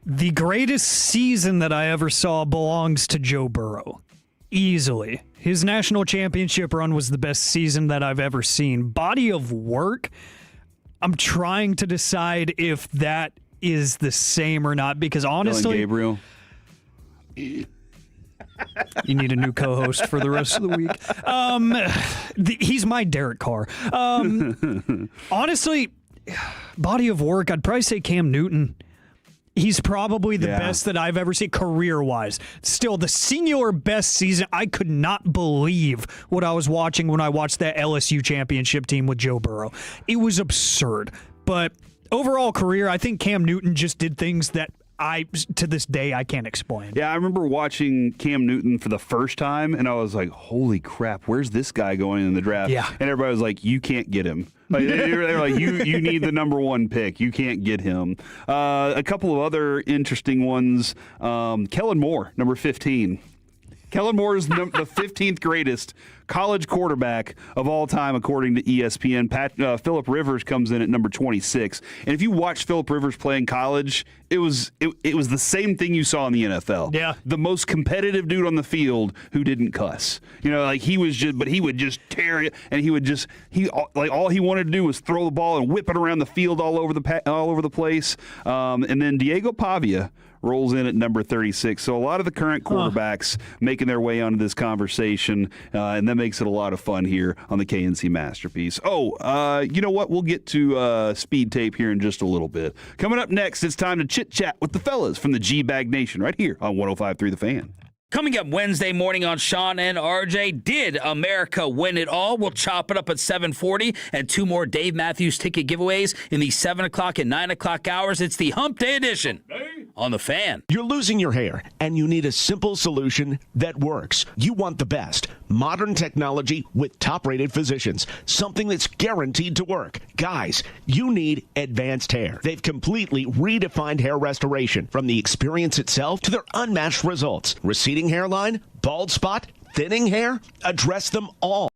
Speaker 8: The greatest season that I ever saw belongs to Joe Burrow. Easily. His national championship run was the best season that I've ever seen. Body of work, I'm trying to decide if that is the same or not, because honestly...
Speaker 18: Gabriel.
Speaker 8: You need a new co-host for the rest of the week. He's my Derek Carr. Honestly, body of work, I'd probably say Cam Newton. He's probably the best that I've ever seen career-wise. Still, the singular best season. I could not believe what I was watching when I watched that LSU championship team with Joe Burrow. It was absurd. But overall career, I think Cam Newton just did things that to this day, I can't explain.
Speaker 18: Yeah, I remember watching Cam Newton for the first time, and I was like, holy crap, where's this guy going in the draft?
Speaker 8: Yeah.
Speaker 18: And everybody was like, you can't get him. Like, they're like, you need the number 1 pick. You can't get him. A couple of other interesting ones. Kellen Moore, number 15. Kellen Moore is the 15th greatest college quarterback of all time, according to ESPN. Phillip Rivers comes in at number 26. And if you watch Phillip Rivers play in college, it was the same thing you saw in the NFL.
Speaker 8: Yeah.
Speaker 18: The most competitive dude on the field who didn't cuss. You know, like he would just tear it, and all he wanted to do was throw the ball and whip it around the field all over the place. And then Diego Pavia rolls in at number 36. So a lot of the current quarterbacks making their way onto this conversation, and that makes it a lot of fun here on the KNC Masterpiece. You know what? We'll get to speed tape here in just a little bit. Coming up next, it's time to chit-chat with the fellas from the G-Bag Nation right here on 105.3 The Fan.
Speaker 3: Coming up Wednesday morning on Shawn and RJ, did America win it all? We'll chop it up at 7:40 and 2 more Dave Matthews ticket giveaways in the 7 o'clock and 9 o'clock hours. It's the Hump Day edition on The Fan.
Speaker 6: You're losing your hair, and you need a simple solution that works. You want the best. Modern technology with top-rated physicians. Something that's guaranteed to work. Guys, you need Advanced Hair. They've completely redefined hair restoration, from the experience itself to their unmatched results. Receding hairline, bald spot, thinning hair, address them all.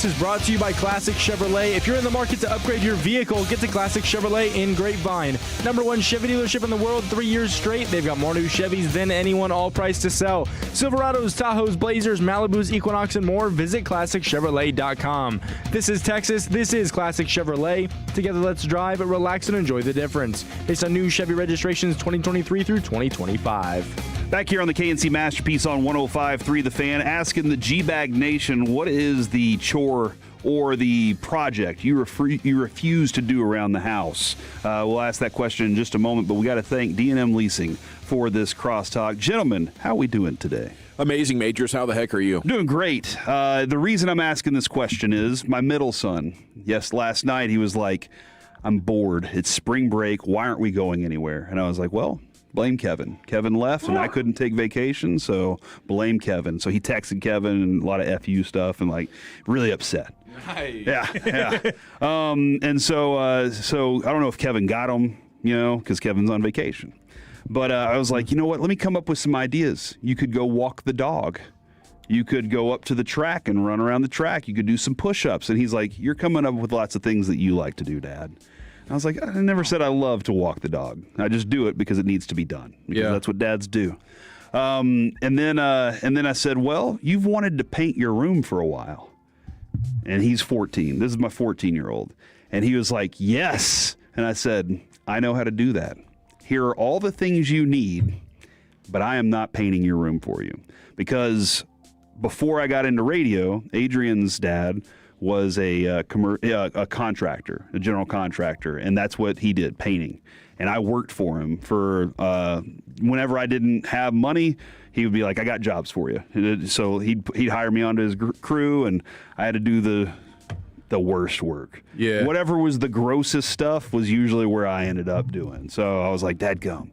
Speaker 10: is brought to you by Classic Chevrolet. If you're in the market to upgrade your vehicle, get to Classic Chevrolet in Grapevine. #1 Chevy dealership in the world 3 years straight. They've got more new Chevys than anyone, all price to sell. Silverados, Tahoes, Blazers, Malibus, Equinox, and more. Visit ClassicChevrolet.com. This is Texas. This is Classic Chevrolet. Together, let's drive, relax, and enjoy the difference. Based on new Chevy registrations 2023 through 2025.
Speaker 18: Back here on the KNC Masterpiece on 105.3 The Fan, asking the G-Bag Nation, what is the chore or the project you refuse to do around the house? We'll ask that question in just a moment, but we got to thank D&M Leasing for this crosstalk. Gentlemen, how are we doing today?
Speaker 5: Amazing, Majors. How the heck are you?
Speaker 18: Doing great. The reason I'm asking this question is my middle son. Yes, last night he was like, I'm bored. It's spring break. Why aren't we going anywhere? And I was like, well, blame Kevin. Kevin left, and I couldn't take vacation, so blame Kevin. So he texted Kevin and a lot of FU stuff and, like, really upset.
Speaker 5: Nice.
Speaker 18: Yeah. And so I don't know if Kevin got him, because Kevin's on vacation. But I was like, you know what? Let me come up with some ideas. You could go walk the dog. You could go up to the track and run around the track. You could do some push-ups. And he's like, you're coming up with lots of things that you like to do, Dad. I was like, I never said I love to walk the dog. I just do it because it needs to be done. Because that's what dads do. And then I said, well, you've wanted to paint your room for a while. And he's 14. This is my 14-year-old. And he was like, yes. And I said, I know how to do that. Here are all the things you need, but I am not painting your room for you. Because before I got into radio, Adrian's dad was a contractor, a general contractor, and that's what he did, painting. And I worked for him for whenever I didn't have money, he would be like, I got jobs for you. So he'd hire me onto his crew, and I had to do the worst work.
Speaker 5: Yeah.
Speaker 18: Whatever was the grossest stuff was usually where I ended up doing. So I was like, dadgum.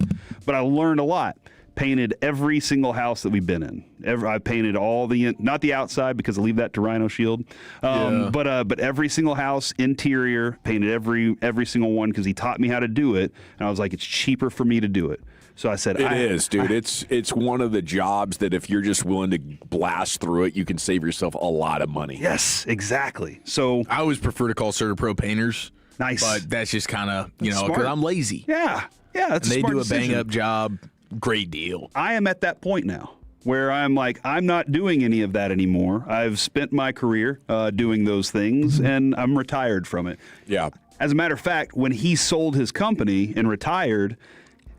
Speaker 18: But I learned a lot. Painted every single house that we've been in. I painted all not the outside because I leave that to Rhino Shield, but every single house, interior, painted every single one because he taught me how to do it, and I was like, it's cheaper for me to do it. So I said,
Speaker 5: it is, dude. It's one of the jobs that if you're just willing to blast through it, you can save yourself a lot of money.
Speaker 18: Yes, exactly. So
Speaker 20: I always prefer to call CertaPro painters.
Speaker 18: Nice,
Speaker 20: but that's just kind of because I'm lazy.
Speaker 18: Yeah,
Speaker 20: and they do a bang up job. Great deal.
Speaker 18: I am at that point now where I'm like, I'm not doing any of that anymore. I've spent my career doing those things, and I'm retired from it.
Speaker 5: Yeah.
Speaker 18: As a matter of fact, when he sold his company and retired,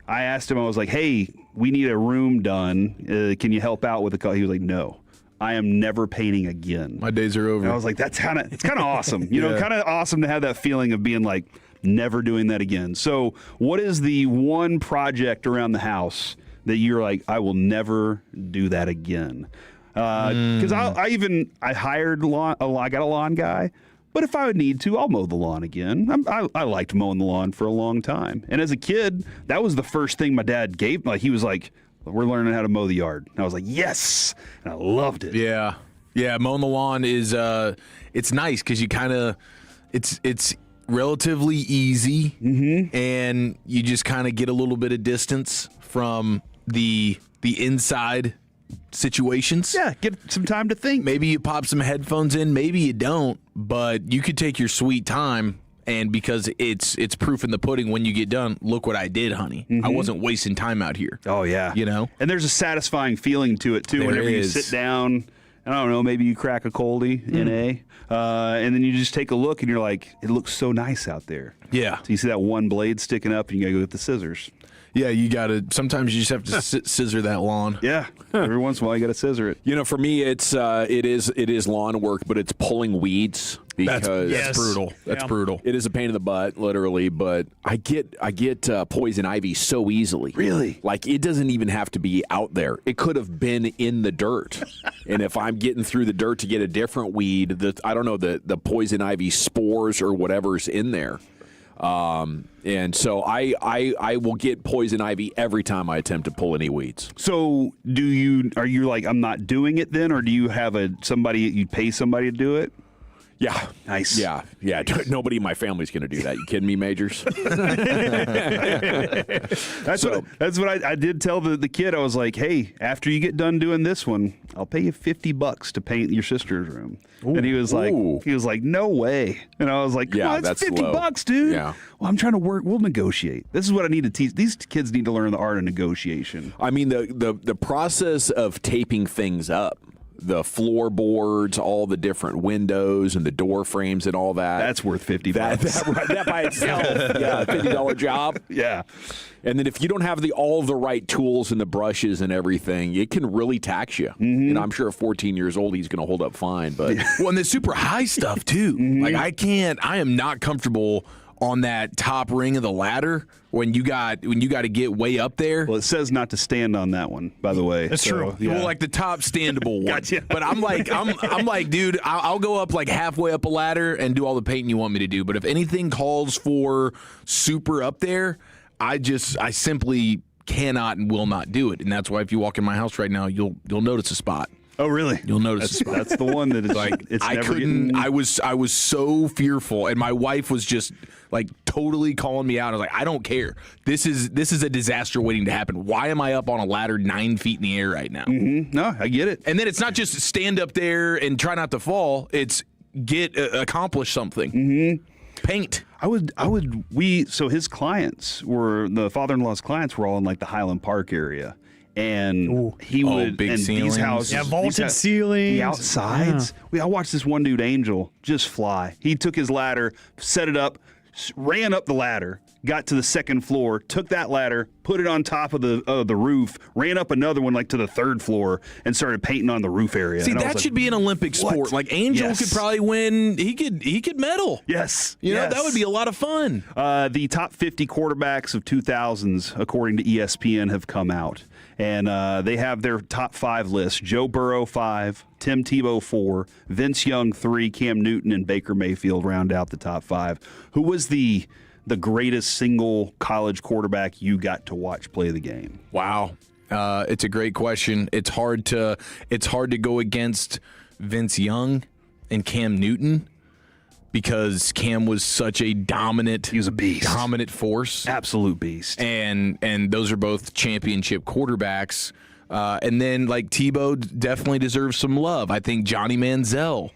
Speaker 18: I asked him, I was like, hey, we need a room done. Can you help out with the He was like, no. I am never painting again.
Speaker 20: My days are over.
Speaker 18: And I was like, it's kind of awesome. Kind of awesome to have that feeling of being like, never doing that again. So what is the one project around the house that you're like, I will never do that again? Because I hired I got a lawn guy, but if I would need to, I'll mow the lawn again. I liked mowing the lawn for a long time. And as a kid, that was the first thing my dad gave. Like, he was like, we're learning how to mow the yard. And I was like, yes. And I loved it.
Speaker 20: Yeah. Mowing the lawn is, it's nice because you kind of, it's relatively easy, and you just kind of get a little bit of distance from the inside situations.
Speaker 18: Yeah, get some time to think.
Speaker 20: Maybe you pop some headphones in, maybe you don't, but you could take your sweet time, and because it's proof in the pudding when you get done, look what I did, honey. I wasn't wasting time out here.
Speaker 18: Oh, yeah. And there's a satisfying feeling to it, too, whenever you sit down. I don't know, maybe you crack a coldie, NA, and then you just take a look and you're like, it looks so nice out there.
Speaker 20: Yeah.
Speaker 18: So you see that one blade sticking up and you got to go get the scissors.
Speaker 20: Yeah, you got to, sometimes you just have to scissor that lawn.
Speaker 18: Yeah. Every once in a while you got to scissor it.
Speaker 5: For me, it is lawn work, but it's pulling weeds. Because
Speaker 20: that's brutal. That's brutal.
Speaker 5: It is a pain in the butt, literally. But I get poison ivy so easily.
Speaker 18: Really?
Speaker 5: Like, it doesn't even have to be out there. It could have been in the dirt. And if I'm getting through the dirt to get a different weed, the poison ivy spores or whatever's in there. And so I will get poison ivy every time I attempt to pull any weeds.
Speaker 18: So are you like, I'm not doing it then, or do you have somebody you pay somebody to do it?
Speaker 5: Yeah.
Speaker 18: Nice.
Speaker 5: Yeah. Nobody in my family's going to do that. You kidding me, Majors?
Speaker 18: That's what I did tell the kid. I was like, hey, after you get done doing this one, I'll pay you $50 to paint your sister's room. Ooh. And he was like, no way. And I was like, come on, that's $50, dude.
Speaker 5: Yeah.
Speaker 18: Well, I'm trying to work. We'll negotiate. This is what I need to teach. These kids need to learn the art of negotiation.
Speaker 5: I mean, the process of taping things up, the floorboards, all the different windows and the door frames and all that.
Speaker 18: That's worth $50.
Speaker 5: That by itself, yeah, $50 job.
Speaker 18: Yeah.
Speaker 5: And then if you don't have all the right tools and the brushes and everything, it can really tax you.
Speaker 18: Mm-hmm.
Speaker 5: And I'm sure at 14 years old, he's going to hold up fine. But
Speaker 20: well, and the super high stuff too.
Speaker 18: Mm-hmm.
Speaker 20: Like I am not comfortable on that top ring of the ladder when you got to get way up there.
Speaker 18: Well, it says not to stand on that one, by the way.
Speaker 8: That's true.
Speaker 18: Yeah.
Speaker 20: Well, like the top standable one.
Speaker 18: Gotcha.
Speaker 20: But I'm like, dude, I'll go up like halfway up a ladder and do all the painting you want me to do. But if anything calls for super up there, I simply cannot and will not do it. And that's why if you walk in my house right now, you'll notice a spot.
Speaker 18: Oh, really?
Speaker 20: You'll notice a spot.
Speaker 18: That's the one that is
Speaker 20: like
Speaker 18: it's
Speaker 20: I
Speaker 18: never
Speaker 20: couldn't.
Speaker 18: getting...
Speaker 20: I was so fearful, and my wife was just like totally calling me out. I was like, I don't care. This is a disaster waiting to happen. Why am I up on a ladder 9 feet in the air right now?
Speaker 18: Mm-hmm. No, I get it.
Speaker 20: And then it's not just stand up there and try not to fall. It's accomplish something.
Speaker 18: Mm-hmm.
Speaker 20: Paint.
Speaker 18: So his clients the father-in-law's clients were all in like the Highland Park area. And he would,
Speaker 20: big
Speaker 18: and
Speaker 20: ceilings.
Speaker 18: these houses,
Speaker 8: vaulted ceilings,
Speaker 18: the outsides. I watched this one dude, Angel, just fly. He took his ladder, set it up, ran up the ladder, got to the second floor, took that ladder, put it on top of the roof, ran up another one like to the third floor, and started painting on the roof area.
Speaker 20: See, that should be an Olympic sport. Like Angel could probably win. He could medal.
Speaker 18: Yes,
Speaker 20: you know that would be a lot of fun.
Speaker 18: The top 50 quarterbacks of 2000s, according to ESPN, have come out. And they have their top 5 list. Joe Burrow 5, Tim Tebow 4, Vince Young 3, Cam Newton and Baker Mayfield round out the top 5. Who was the greatest single college quarterback you got to watch play the game?
Speaker 20: Wow. It's a great question. It's hard to go against Vince Young and Cam Newton because Cam was such a dominant.
Speaker 18: He was a beast.
Speaker 20: Dominant force.
Speaker 18: Absolute beast.
Speaker 20: And those are both championship quarterbacks. And then like Tebow definitely deserves some love. I think Johnny Manziel.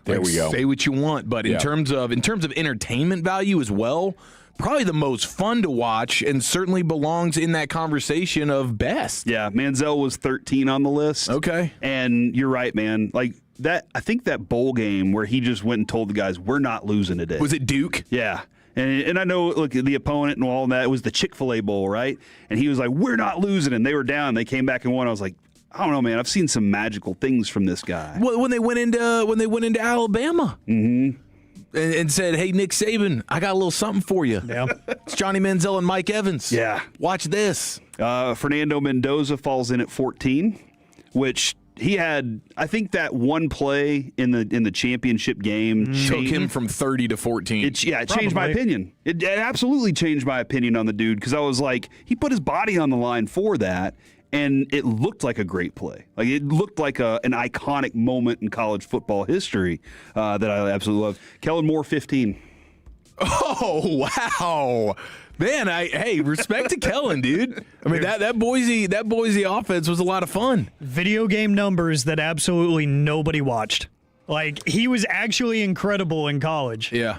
Speaker 5: There we go.
Speaker 20: Say what you want, but in terms of entertainment value as well, probably the most fun to watch and certainly belongs in that conversation of best.
Speaker 18: Yeah, Manziel was 13 on the list.
Speaker 20: Okay.
Speaker 18: And you're right, man. Like that, I think that bowl game where he just went and told the guys, we're not losing today.
Speaker 20: Was it Duke?
Speaker 18: Yeah. And I know, look, the opponent and all that, it was the Chick-fil-A Bowl, right? And he was like, we're not losing. And they were down. They came back and won. I was like, I don't know, man. I've seen some magical things from this guy.
Speaker 20: Well, when they went into Alabama, and said, "Hey, Nick Saban, I got a little something for you."
Speaker 8: Yeah,
Speaker 20: it's Johnny Manziel and Mike Evans.
Speaker 18: Yeah,
Speaker 20: watch this.
Speaker 18: Fernando Mendoza falls in at 14, which he had. I think that one play in the championship game
Speaker 20: took him from 30 to 14.
Speaker 18: It changed my opinion. It absolutely changed my opinion on the dude because I was like, he put his body on the line for that. And it looked like a great play. Like it looked like an iconic moment in college football history that I absolutely love. Kellen Moore, 15.
Speaker 20: Oh wow, man! Respect to Kellen, dude. I mean that Boise offense was a lot of fun.
Speaker 8: Video game numbers that absolutely nobody watched. Like he was actually incredible in college.
Speaker 20: Yeah.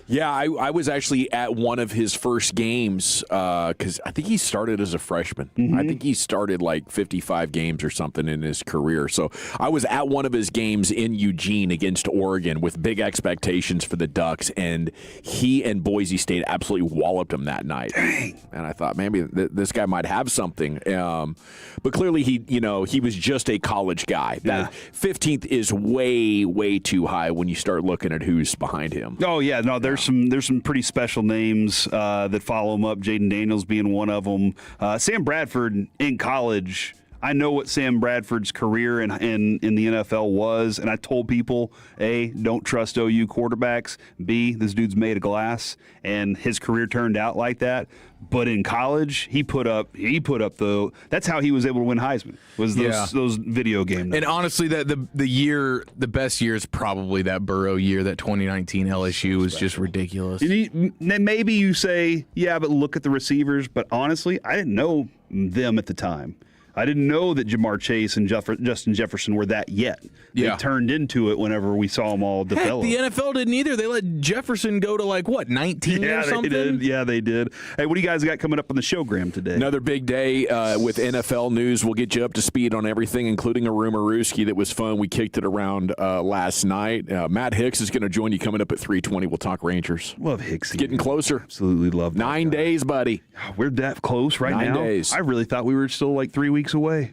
Speaker 5: Yeah, I was actually at one of his first games because I think he started as a freshman.
Speaker 18: Mm-hmm.
Speaker 5: I think he started like 55 games or something in his career. So I was at one of his games in Eugene against Oregon with big expectations for the Ducks, and he and Boise State absolutely walloped him that night.
Speaker 18: Dang.
Speaker 5: And I thought maybe this guy might have something. But clearly he was just a college guy. That 15th is way, way too high when you start looking at who's behind him.
Speaker 18: Oh, yeah. No, there's some pretty special names that follow him up, Jaden Daniels being one of them. Sam Bradford in college, I know what Sam Bradford's career in the NFL was, and I told people, A, don't trust OU quarterbacks. B, this dude's made of glass, and his career turned out like that. But in college, he put up that's how he was able to win Heisman, was those video game numbers.
Speaker 20: And honestly, the best year is probably that Burrow year, that 2019 LSU was just ridiculous.
Speaker 18: Maybe you say, yeah, but look at the receivers. But honestly, I didn't know them at the time. I didn't know that Jamar Chase and Justin Jefferson were that yet. They turned into it whenever we saw them all develop.
Speaker 20: Heck, the NFL didn't either. They let Jefferson go to 19 or something?
Speaker 18: They did. Yeah, they did. Hey, what do you guys got coming up on the show, Graham, today?
Speaker 5: Another big day with NFL news. We'll get you up to speed on everything, including a rumor-rooski that was fun. We kicked it around last night. Matt Hicks is going to join you coming up at 3:20. We'll talk Rangers.
Speaker 18: Love Hicks.
Speaker 5: It's getting closer.
Speaker 18: Absolutely love that
Speaker 5: 9 days, buddy.
Speaker 18: We're that close right now.
Speaker 5: 9 days.
Speaker 18: I really thought we were still 3 weeks away.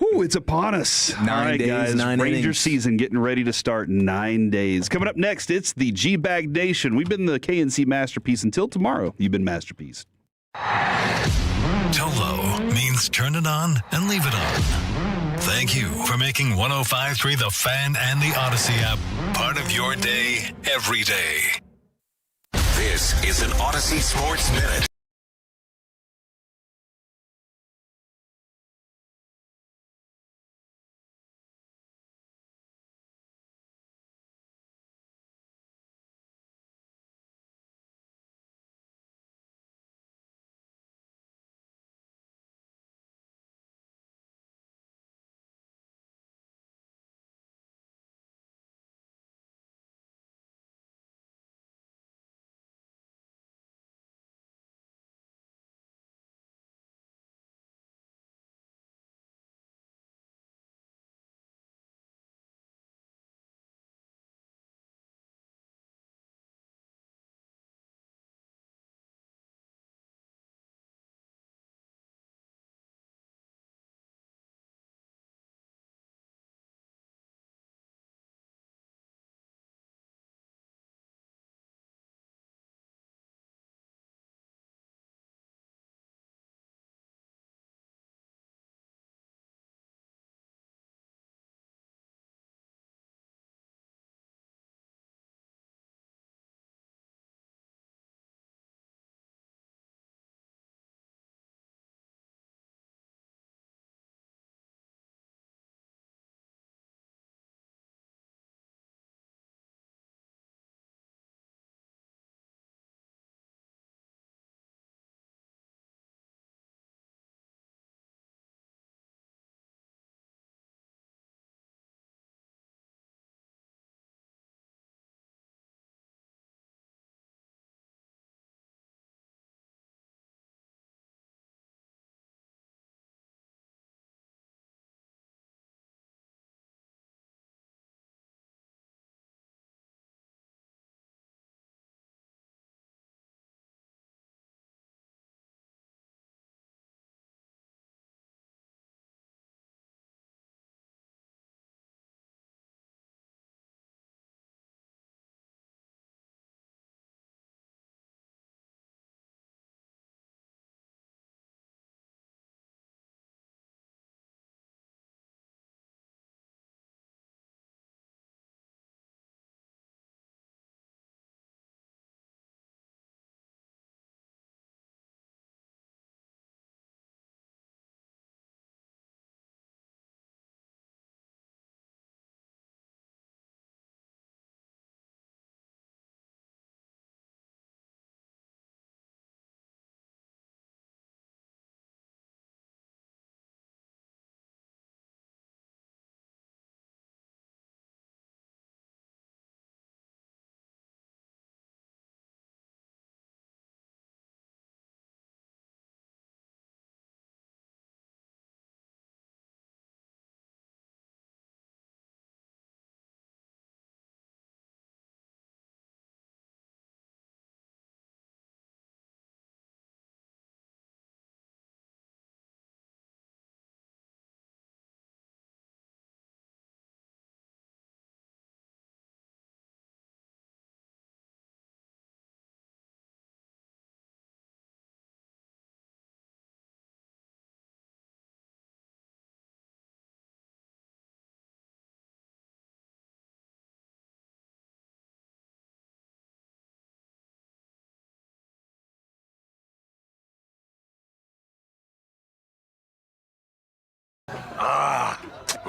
Speaker 18: Ooh, it's upon us.
Speaker 20: 9 days,
Speaker 18: guys.
Speaker 20: 9
Speaker 18: Ranger
Speaker 20: innings.
Speaker 18: season getting ready to start in 9 days. Coming up next, it's the G-Bag Nation. We've been the KNC Masterpiece until tomorrow. You've been Masterpiece.
Speaker 1: Tolo means turn it on and leave it on. Thank you for making 105.3 The Fan and the Odyssey app part of your day every day. This is an Odyssey Sports Minute.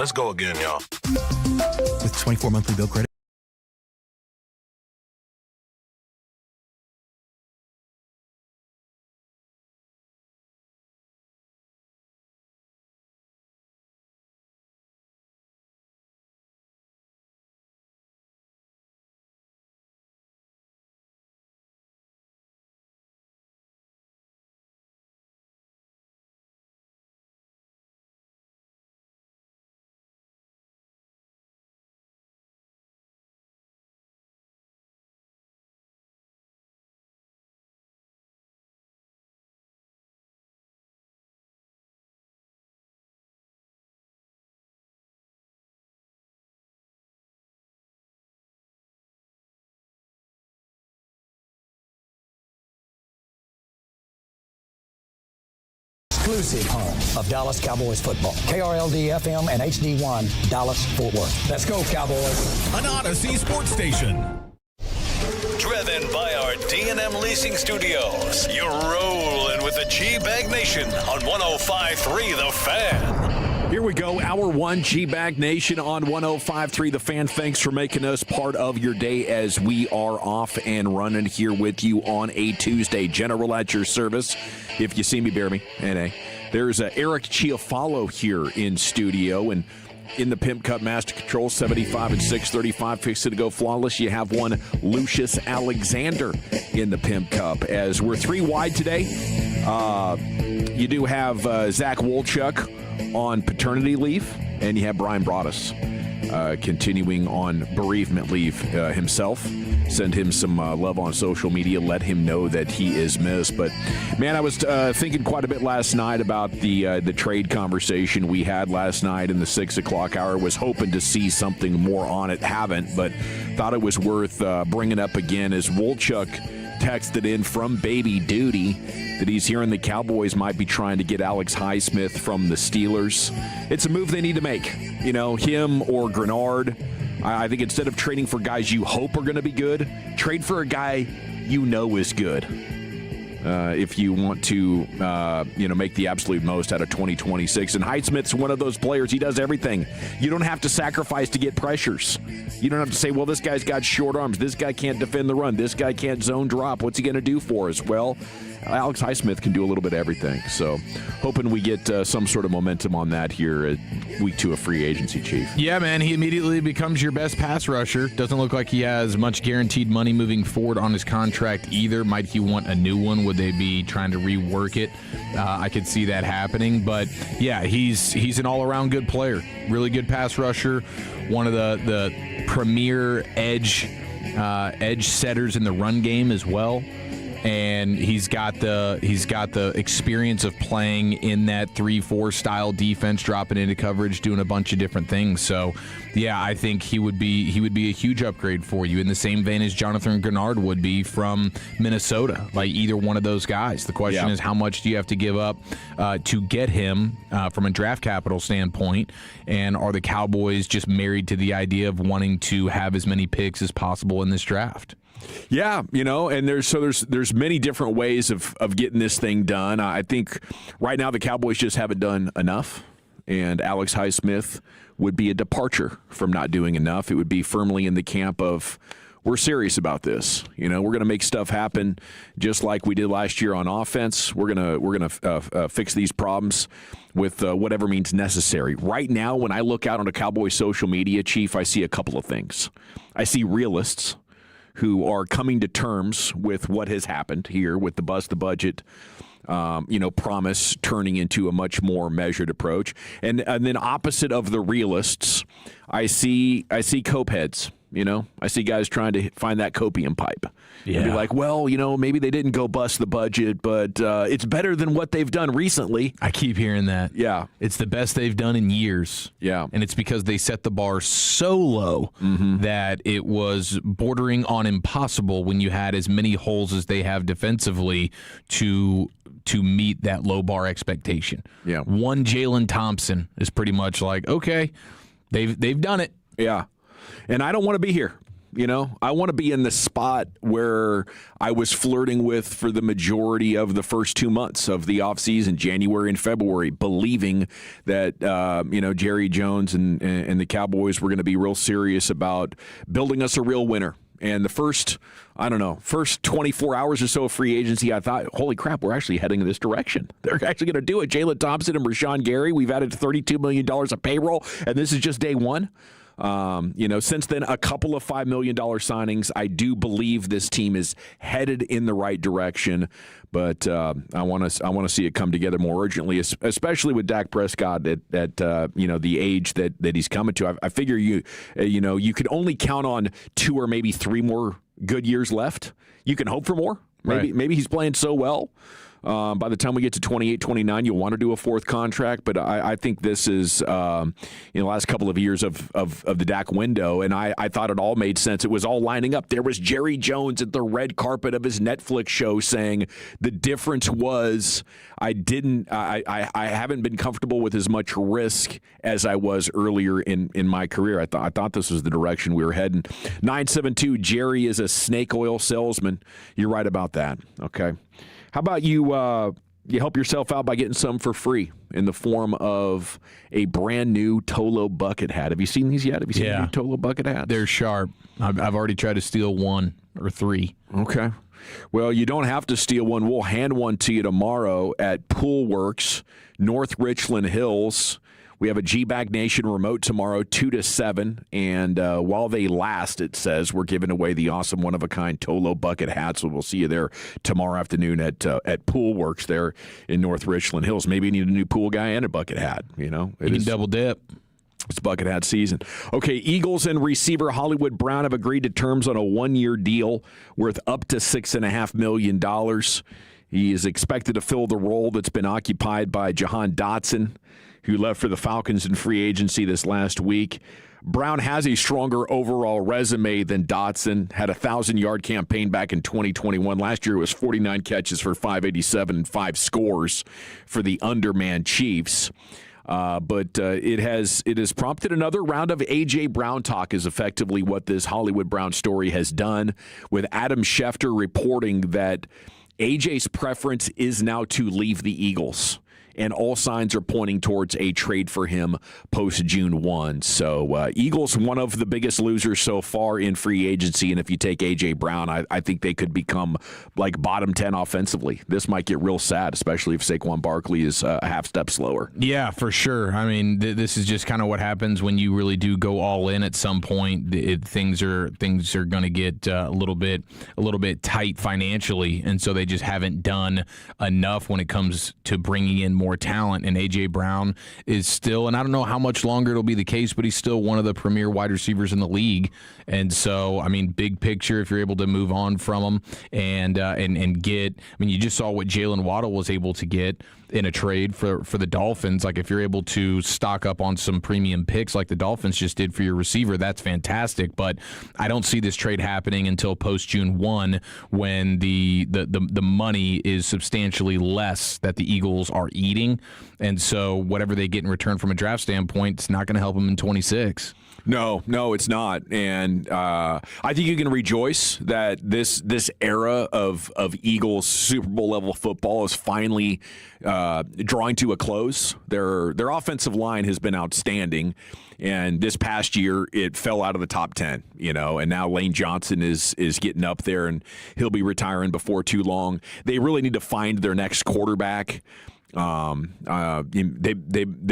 Speaker 2: Let's go again, y'all.
Speaker 4: With 24 monthly bill credit.
Speaker 12: Exclusive home of Dallas Cowboys football. KRLD-FM and HD1, Dallas-Fort Worth. Let's go, Cowboys.
Speaker 1: An Odyssey sports station. Driven by our D&M Leasing Studios. You're rolling with the G-Bag Nation on 105.3 The Fan.
Speaker 5: Here we go, Hour 1, G-Bag Nation on 105.3 The Fan. Thanks for making us part of your day as we are off and running here with you on a Tuesday. General at your service. If you see me, bear me. N.A. There's Eric Chiafalo here in studio, and in the Pimp Cup Master Control, 75 and 635, fixing to go flawless. You have one Lucius Alexander in the Pimp Cup. As we're 3 wide today, you do have Zach Wolchuk on paternity leave, and you have Brian Broaddus continuing on bereavement leave himself. Send him some love on social media. Let him know that he is missed. But, man, I was thinking quite a bit last night about the trade conversation we had last night in the 6 o'clock hour. Was hoping to see something more on it. Haven't, but thought it was worth bringing up again as Wolchuk texted in from Baby Duty that he's hearing the Cowboys might be trying to get Alex Highsmith from the Steelers. It's a move they need to make. You know, him or Grenard. I think instead of trading for guys you hope are going to be good, trade for a guy you know is good. If you want to, make the absolute most out of 2026. And Highsmith's one of those players. He does everything. You don't have to sacrifice to get pressures. You don't have to say, well, this guy's got short arms. This guy can't defend the run. This guy can't zone drop. What's he going to do for us? Well, Alex Highsmith can do a little bit of everything. So hoping we get some sort of momentum on that here at week 2 of free agency, Chief.
Speaker 20: Yeah, man, he immediately becomes your best pass rusher. Doesn't look like he has much guaranteed money moving forward on his contract either. Might he want a new one? Would they be trying to rework it? I could see that happening. But, yeah, he's an all-around good player. Really good pass rusher. One of the premier edge setters in the run game as well. And he's got the experience of playing in that 3-4 style defense, dropping into coverage, doing a bunch of different things. So, yeah, I think he would be a huge upgrade for you in the same vein as Jonathan Grenard would be from Minnesota. Like either one of those guys. The question is, how much do you have to give up to get him from a draft capital standpoint? And are the Cowboys just married to the idea of wanting to have as many picks as possible in this draft?
Speaker 5: Yeah, and there's many different ways of getting this thing done. I think right now the Cowboys just haven't done enough, and Alex Highsmith would be a departure from not doing enough. It would be firmly in the camp of we're serious about this. We're going to make stuff happen just like we did last year on offense. We're gonna fix these problems with whatever means necessary. Right now, when I look out on a Cowboys social media, Chief, I see a couple of things. I see realists who are coming to terms with what has happened here with the bust the budget, promise turning into a much more measured approach. And then opposite of the realists, I see cope heads. I see guys trying to find that copium pipe. Yeah. And be like, well, maybe they didn't go bust the budget, but it's better than what they've done recently.
Speaker 20: I keep hearing that.
Speaker 5: Yeah.
Speaker 20: It's the best they've done in years.
Speaker 5: Yeah.
Speaker 20: And it's because they set the bar so low that it was bordering on impossible when you had as many holes as they have defensively to meet that low bar expectation.
Speaker 5: Yeah.
Speaker 20: One Jalen Thompson is pretty much like, okay, they've done it.
Speaker 5: Yeah. And I don't want to be here. You know, I want to be in the spot where I was flirting with for the majority of the first 2 months of the offseason, January and February, believing that, Jerry Jones and the Cowboys were going to be real serious about building us a real winner. And the first 24 hours or so of free agency, I thought, holy crap, we're actually heading in this direction. They're actually going to do it. Jalen Thompson and Rashawn Gary, we've added $32 million of payroll, and this is just day one. Since then, a couple of $5 million signings. I do believe this team is headed in the right direction, but I want to see it come together more urgently, especially with Dak Prescott at the age that he's coming to. I figure you could only count on 2 or maybe 3 more good years left. You can hope for more. Maybe he's playing so well. By the time we get to 28, 29, you'll want to do a 4th contract. But I think this is, the last couple of years of the Dak window, and I thought it all made sense. It was all lining up. There was Jerry Jones at the red carpet of his Netflix show saying the difference was I haven't been comfortable with as much risk as I was earlier in my career. I thought this was the direction we were heading. 972, Jerry is a snake oil salesman. You're right about that. Okay. How about you help yourself out by getting some for free in the form of a brand new Tolo bucket hat? Have you seen these yet? Have you seen the new Tolo bucket hats?
Speaker 20: They're sharp. I've already tried to steal 1 or 3.
Speaker 5: Okay. Well, you don't have to steal one. We'll hand one to you tomorrow at Pool Works, North Richland Hills. We have a G-Bag Nation remote tomorrow, 2 to 7, and while they last, it says, we're giving away the awesome one-of-a-kind Tolo bucket hats, so we'll see you there tomorrow afternoon at Pool Works there in North Richland Hills. Maybe you need a new pool guy and a bucket hat, You
Speaker 20: can double dip.
Speaker 5: It's bucket hat season. Okay, Eagles and receiver Hollywood Brown have agreed to terms on a 1-year deal worth up to $6.5 million. He is expected to fill the role that's been occupied by Jahan Dotson, who left for the Falcons in free agency this last week. Brown has a stronger overall resume than Dotson. Had a 1,000-yard campaign back in 2021. Last year it was 49 catches for 587 and 5 scores for the underman Chiefs. But it has prompted another round of A.J. Brown talk is effectively what this Hollywood Brown story has done, with Adam Schefter reporting that A.J.'s preference is now to leave the Eagles. And all signs are pointing towards a trade for him post-June 1. So Eagles, one of the biggest losers so far in free agency. And if you take A.J. Brown, I think they could become like bottom 10 offensively. This might get real sad, especially if Saquon Barkley is a half step slower.
Speaker 20: Yeah, for sure. I mean, this is just kind of what happens when you really do go all in at some point. Things are going to get a little bit tight financially. And so they just haven't done enough when it comes to bringing in more talent, and A.J. Brown is still, and I don't know how much longer it'll be the case, but he's still one of the premier wide receivers in the league. And so, I mean, big picture, if you're able to move on from him and get, I mean, you just saw what Jalen Waddle was able to get in a trade for the Dolphins. Like, if you're able to stock up on some premium picks like the Dolphins just did for your receiver, that's fantastic. But I don't see this trade happening until post-June 1, when the money is substantially less that the Eagles are eating. And so whatever they get in return from a draft standpoint, it's not going to help them in 26.
Speaker 5: No, it's not. And I think you can rejoice that this era of Eagles Super Bowl level football is finally drawing to a close. Their offensive line has been outstanding, and this past year it fell out of the top 10. And now Lane Johnson is getting up there, and he'll be retiring before too long. They really need to find their next quarterback. They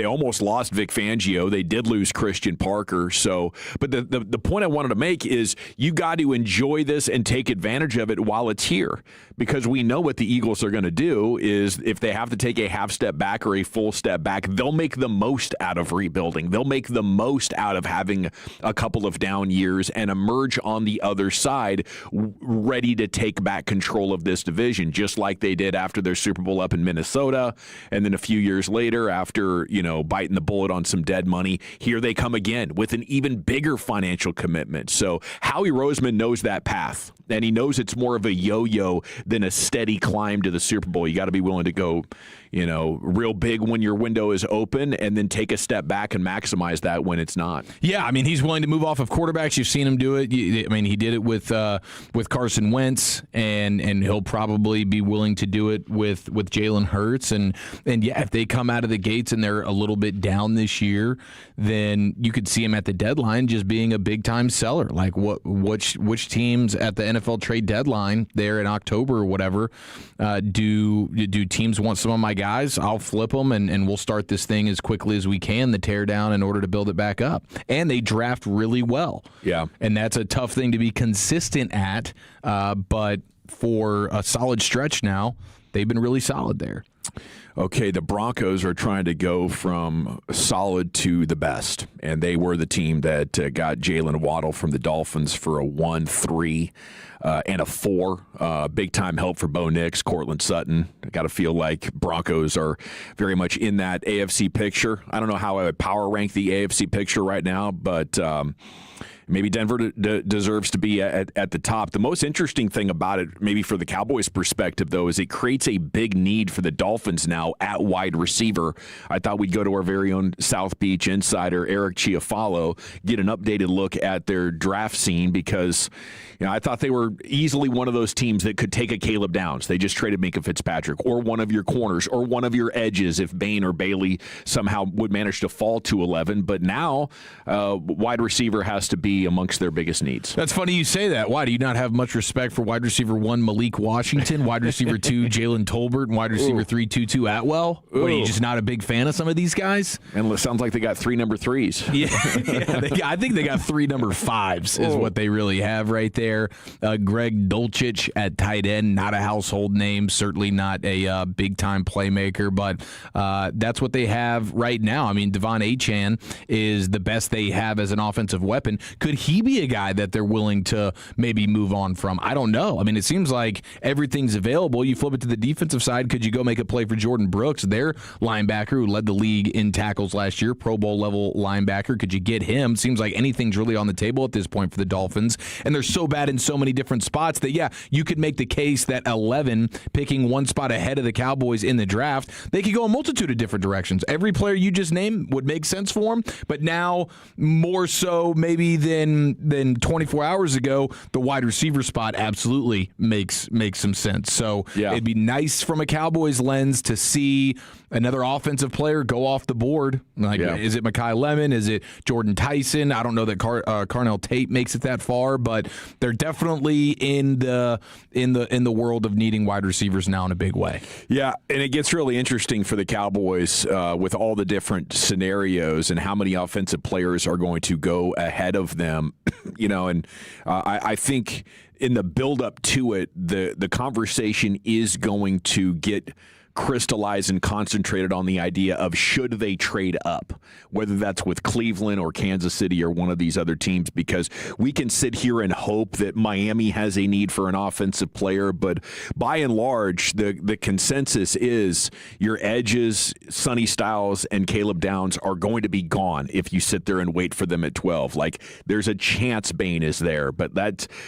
Speaker 5: almost lost Vic Fangio. They did lose Christian Parker. So, but the point I wanted to make is you got to enjoy this and take advantage of it while it's here, because we know what the Eagles are going to do is if they have to take a half step back or a full step back, they'll make the most out of rebuilding. They'll make the most out of having a couple of down years and emerge on the other side ready to take back control of this division, just like they did after their Super Bowl up in Minnesota. And then a few years later, after, biting the bullet on some dead money, here they come again with an even bigger financial commitment. So Howie Roseman knows that path, and he knows it's more of a yo-yo than a steady climb to the Super Bowl. You got to be willing to go, real big when your window is open, and then take a step back and maximize that when it's not.
Speaker 20: Yeah, I mean, he's willing to move off of quarterbacks. You've seen him do it. I mean, he did it with Carson Wentz, and he'll probably be willing to do it with Jalen Hurts. And yeah, if they come out of the gates and they're a little bit down this year, then you could see him at the deadline just being a big-time seller. Like which teams at the NFL trade deadline there in October or whatever do teams want some of my guys? I'll flip them, and we'll start this thing as quickly as we can, the tear down, in order to build it back up. And they draft really well.
Speaker 5: Yeah.
Speaker 20: And that's a tough thing to be consistent at, but for a solid stretch now, they've been really solid there.
Speaker 5: Okay, the Broncos are trying to go from solid to the best, and they were the team that got Jalen Waddle from the Dolphins for a 1-3 and a 4. Big-time help for Bo Nix, Cortland Sutton. I got to feel like Broncos are very much in that AFC picture. I don't know how I would power rank the AFC picture right now, but maybe Denver deserves to be at the top. The most interesting thing about it, maybe for the Cowboys' perspective, though, is it creates a big need for the Dolphins now at wide receiver. I thought we'd go to our very own South Beach insider, Eric Chiafalo, get an updated look at their draft scene, because I thought they were easily one of those teams that could take a Caleb Downs. They just traded Minkah Fitzpatrick, or one of your corners, or one of your edges if Bain or Bailey somehow would manage to fall to 11. But now wide receiver has to be amongst their biggest needs.
Speaker 20: That's funny you say that. Why do you not have much respect for wide receiver 1, Malik Washington, wide receiver 2, Jalen Tolbert, and wide receiver 3, Tutu Atwell? What, are you just not a big fan of some of these guys?
Speaker 5: And it sounds like they got 3 number 3s.
Speaker 20: I think they got 3 number 5s is what they really have right there. Greg Dulcich at tight end, not a household name, certainly not a big-time playmaker, but that's what they have right now. I mean, Devon Achane is the best they have as an offensive weapon. Could he be a guy that they're willing to maybe move on from? I don't know. I mean, it seems like everything's available. You flip it to the defensive side. Could you go make a play for Jordan Brooks, their linebacker who led the league in tackles last year, Pro Bowl level linebacker? Could you get him? Seems like anything's really on the table at this point for the Dolphins. And they're so bad in so many different spots that, yeah, you could make the case that 11, picking one spot ahead of the Cowboys in the draft, they could go a multitude of different directions. Every player you just named would make sense for them, but now more so maybe than 24 hours ago, the wide receiver spot absolutely makes some sense. So It'd be nice from a Cowboys lens to see another offensive player go off the board. Is it Mekhi Lemon? Is it Jordan Tyson? I don't know that Carnell Tate makes it that far, but they're definitely in the world of needing wide receivers now in a big way.
Speaker 5: Yeah, and it gets really interesting for the Cowboys with all the different scenarios and how many offensive players are going to go ahead of them. I think in the build-up to it, the conversation is going to get crystallized and concentrated on the idea of should they trade up, whether that's with Cleveland or Kansas City or one of these other teams, because we can sit here and hope that Miami has a need for an offensive player, but by and large, the consensus is your edges, Sonny Styles and Caleb Downs are going to be gone if you sit there and wait for them at 12. Like, there's a chance Bain is there, but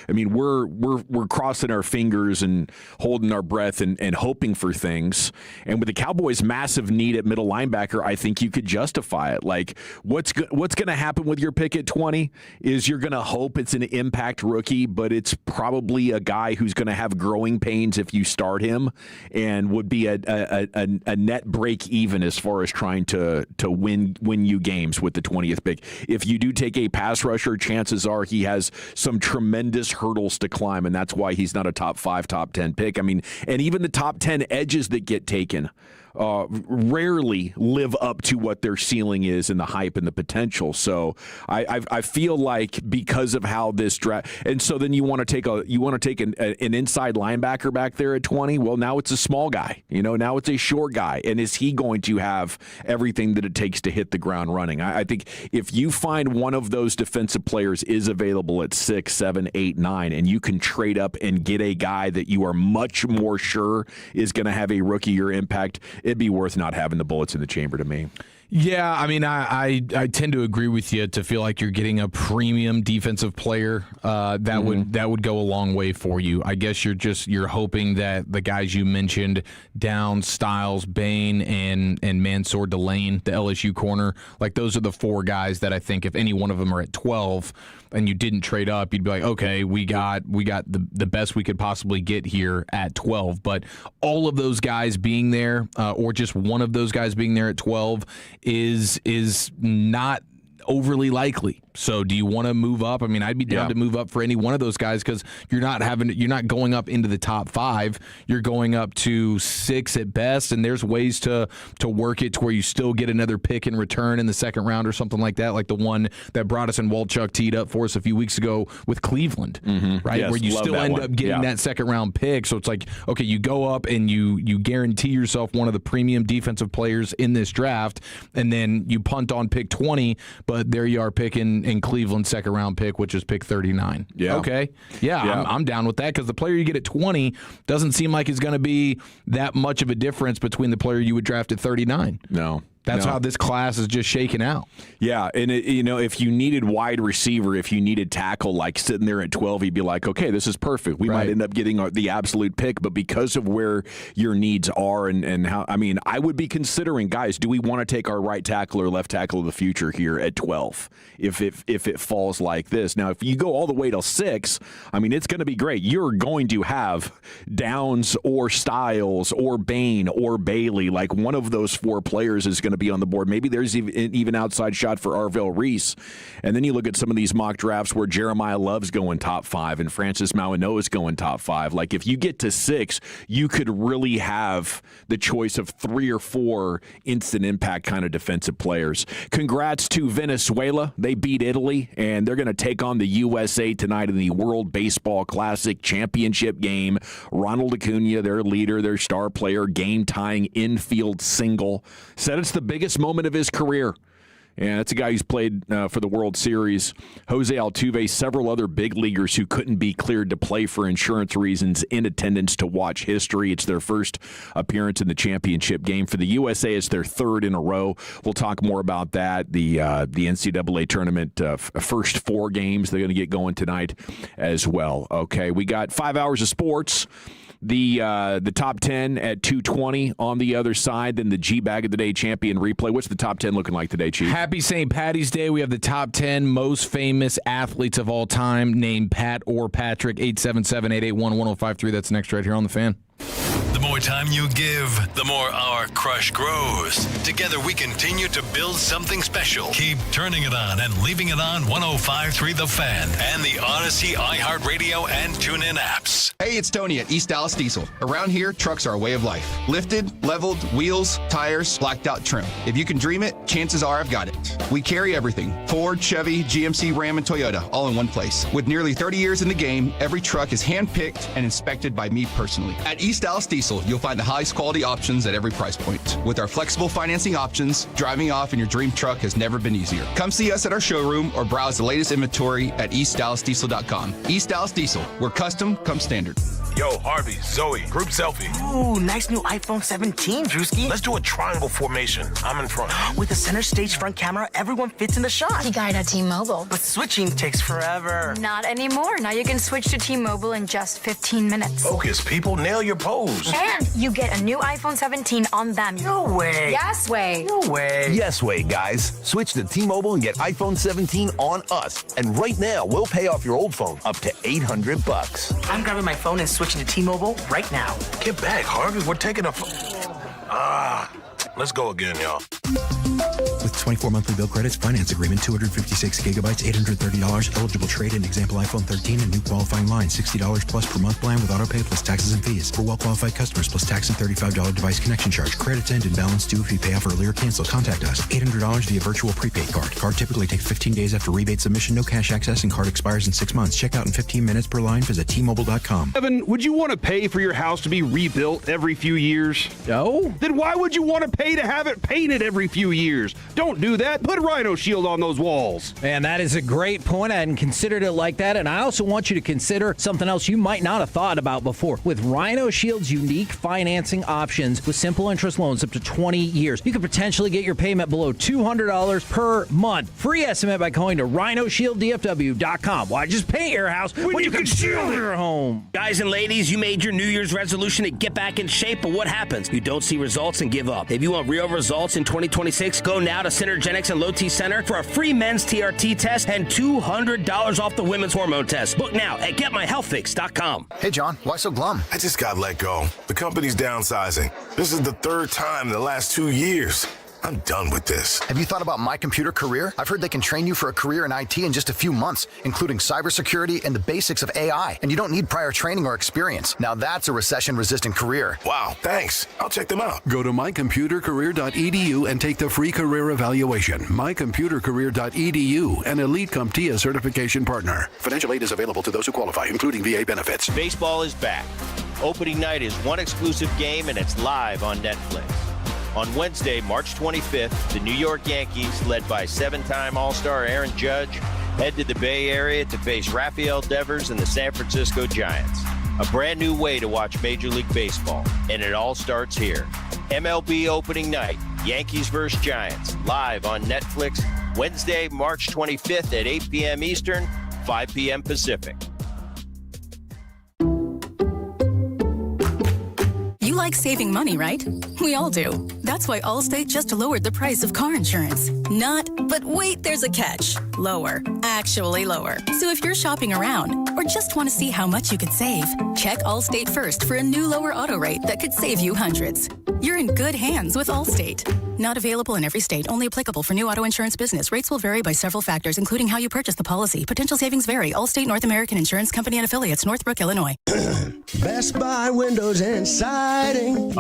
Speaker 5: we're crossing our fingers and holding our breath and hoping for things. And with the Cowboys' massive need at middle linebacker, I think you could justify it. Like, what's going to happen with your pick at 20 is you're going to hope it's an impact rookie, but it's probably a guy who's going to have growing pains if you start him and would be a net break even as far as trying to win you games with the 20th pick. If you do take a pass rusher, chances are he has some tremendous hurdles to climb, and that's why he's not a top 5, top 10 pick. I mean, and even the top 10 edges that get taken rarely live up to what their ceiling is and the hype and the potential. So I feel like because of how this draft, and so then you want to take an inside linebacker back there at 20. Well, now it's a small guy. Now it's a short guy, and is he going to have everything that it takes to hit the ground running? I think if you find one of those defensive players is available at 6, 7, 8, 9, and you can trade up and get a guy that you are much more sure is going to have a rookie-year impact, it'd be worth not having the bullets in the chamber to me.
Speaker 20: Yeah, I mean, I tend to agree with you to feel like you're getting a premium defensive player that would go a long way for you. I guess you're hoping that the guys you mentioned, Downs, Styles, Bain, and Mansour Delane, the LSU corner, like those are the four guys that I think if any one of them are at 12 and you didn't trade up, you'd be like, okay, we got the best we could possibly get here at 12. But all of those guys being there, or just one of those guys being there at 12, is not overly likely. So do you want to move up? I mean, I'd be down to move up for any one of those guys because you're not going up into the top 5. You're going up to 6 at best, and there's ways to work it to where you still get another pick in return in the second round or something like that, like the one that Broadus and Walchuk teed up for us a few weeks ago with Cleveland, right?
Speaker 5: Yes,
Speaker 20: where you still end up getting that second round pick. So it's like, okay, you go up and you guarantee yourself one of the premium defensive players in this draft, and then you punt on pick 20, but there you are picking in Cleveland's second round pick, which is pick 39. Yeah. Okay. Yeah. I'm down with that because the player you get at 20 doesn't seem like is going to be that much of a difference between the player you would draft at 39.
Speaker 5: No.
Speaker 20: That's how this class is just shaking out.
Speaker 5: Yeah, and if you needed wide receiver, if you needed tackle, like sitting there at 12, you'd be like, okay, this is perfect. We might end up getting the absolute pick, but because of where your needs are and how, I mean, I would be considering, guys, do we want to take our right tackle or left tackle of the future here at 12 if it falls like this? Now, if you go all the way till 6, I mean, it's going to be great. You're going to have Downs or Styles or Bain or Bailey. Like one of those 4 players is going to be on the board. Maybe there's even outside shot for Arvell Reese. And then you look at some of these mock drafts where Jeremiah Love's going top 5 and Francis Mauigoa's going top 5. Like if you get to 6, you could really have the choice of 3 or 4 instant impact kind of defensive players. Congrats to Venezuela. They beat Italy, and they're going to take on the USA tonight in the World Baseball Classic Championship game. Ronald Acuna, their leader, their star player, game-tying infield single. Said it's the biggest moment of his career. And that's a guy who's played for the World Series. Jose Altuve, several other big leaguers who couldn't be cleared to play for insurance reasons in attendance to watch history. It's their first appearance in the championship game. For the USA, it's their 3rd in a row. We'll talk more about that. The NCAA tournament, first 4 games, they're going to get going tonight as well. Okay, we got 5 hours of sports. The top 10 at 2:20 on the other side, then the G-Bag of the Day champion replay. What's the top 10 looking like today, Chief?
Speaker 20: Happy St. Patty's Day. We have the top 10 most famous athletes of all time named Pat or Patrick. 877-881-1053. That's next right here on The Fan.
Speaker 1: The more time you give, the more our crush grows. Together we continue to build something special. Keep turning it on and leaving it on 105.3 The Fan and the Odyssey, iHeartRadio, and TuneIn apps.
Speaker 2: Hey, it's Tony at East Dallas Diesel. Around here, trucks are a way of life. Lifted, leveled, wheels, tires, blacked out trim. If you can dream it, chances are I've got it. We carry everything. Ford, Chevy, GMC, Ram, and Toyota, all in one place. With nearly 30 years in the game, every truck is handpicked and inspected by me personally. At East Dallas Diesel, you'll find the highest quality options at every price point. With our flexible financing options, driving off in your dream truck has never been easier. Come see us at our showroom or browse the latest inventory at eastdallasdiesel.com. East Dallas Diesel, where custom comes standard.
Speaker 11: Yo, Harvey, Zoe, group selfie.
Speaker 22: Ooh, nice new iPhone 17, Drewski.
Speaker 11: Let's do a triangle formation. I'm in front.
Speaker 22: With a center stage front camera, everyone fits in the shot.
Speaker 24: You got it at T-Mobile.
Speaker 22: But switching takes forever.
Speaker 24: Not anymore. Now you can switch to T-Mobile in just 15 minutes.
Speaker 11: Focus, people. Nail your pose.
Speaker 24: And you get a new iPhone 17 on them.
Speaker 22: No way.
Speaker 24: Yes way.
Speaker 22: No way.
Speaker 25: Yes way, guys. Switch to T-Mobile and get iPhone 17 on us. And right now, we'll pay off your old phone up to $800.
Speaker 22: I'm grabbing my phone and switching to T-Mobile right now.
Speaker 11: Get back, Harvey. We're taking a... let's go again, y'all.
Speaker 4: With 24 monthly bill credits, finance agreement, 256 gigabytes, $830, eligible trade-in, example iPhone 13, and new qualifying line, $60 plus per month plan with auto pay plus taxes and fees. For well-qualified customers, plus tax and $35 device connection charge. Credits end and balance due if you pay off early or cancel. Contact us. $800 via virtual prepaid card. Card typically takes 15 days after rebate submission, no cash access, and card expires in 6 months. Check out in 15 minutes per line. Visit T-Mobile.com.
Speaker 18: Evan, would you want to pay for your house to be rebuilt every few years?
Speaker 10: No.
Speaker 18: Then why would you want to pay to have it painted every every few years. Don't do that. Put Rhino Shield on those walls.
Speaker 7: Man, that is a great point. I hadn't considered it like that. And I also want you to consider something else you might not have thought about before. With Rhino Shield's unique financing options with simple interest loans up to 20 years, you could potentially get your payment below $200 per month. Free estimate by going to rhinoshielddfw.com. Why just paint your house when you can shield your home?
Speaker 13: Guys and ladies, you made your New Year's resolution to get back in shape, but what happens? You don't see results and give up. If you want real results in 2026, go now to Synergenics and Low T Center for a free men's TRT test and $200 off the women's hormone test. Book now at getmyhealthfix.com.
Speaker 14: Hey, John, why so glum?
Speaker 11: I just got let go. The company's downsizing. This is the third time in the last 2 years. I'm done with this.
Speaker 14: Have you thought about My Computer Career? I've heard they can train you for a career in IT in just a few months, including cybersecurity and the basics of AI. And you don't need prior training or experience. Now that's a recession-resistant career.
Speaker 11: Wow, thanks. I'll check them out.
Speaker 16: Go to mycomputercareer.edu and take the free career evaluation. Mycomputercareer.edu, an Elite CompTIA certification partner. Financial aid is available to those who qualify, including VA benefits.
Speaker 21: Baseball is back. Opening night is one exclusive game, and it's live on Netflix. On Wednesday, March 25th, the New York Yankees, led by seven-time All-Star Aaron Judge, head to the Bay Area to face Rafael Devers and the San Francisco Giants. A brand new way to watch Major League Baseball, and it all starts here. MLB opening night, Yankees vs. Giants, live on Netflix, Wednesday, March 25th at 8 p.m. Eastern, 5 p.m. Pacific.
Speaker 26: You like saving money, right? We all do. That's why Allstate just lowered the price of car insurance. Not, but wait, there's a catch. Lower. Actually lower. So if you're shopping around or just want to see how much you could save, check Allstate first for a new lower auto rate that could save you hundreds. You're in good hands with Allstate. Not available in every state. Only applicable for new auto insurance business. Rates will vary by several factors, including how you purchase the policy. Potential savings vary. Allstate North American Insurance Company and Affiliates, Northbrook, Illinois.
Speaker 27: Best Buy Windows and Siding.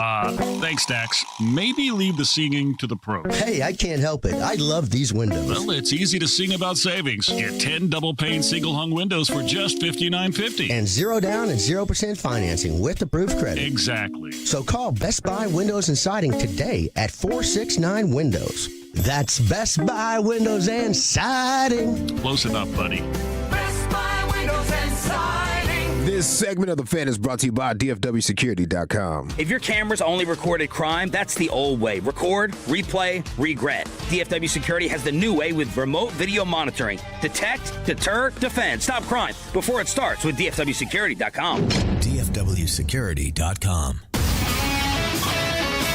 Speaker 28: Thanks, Dax. Maybe leave the singing to the pros.
Speaker 27: Hey, I can't help it. I love these windows.
Speaker 28: Well, it's easy to sing about savings. Get 10 double-pane single-hung windows for just $59.50.
Speaker 27: And 0 down and 0% financing with approved credit.
Speaker 28: Exactly.
Speaker 27: So call Best Buy Windows and Siding today at 469 Windows. That's Best Buy Windows and Siding.
Speaker 28: Close enough, buddy.
Speaker 29: Best Buy Windows and Siding.
Speaker 30: This segment of The Fan is brought to you by DFWSecurity.com.
Speaker 13: If your camera's only recorded crime, that's the old way. Record, replay, regret. DFW Security has the new way with remote video monitoring. Detect, deter, defend. Stop crime before it starts with DFWSecurity.com.
Speaker 1: DFWSecurity.com.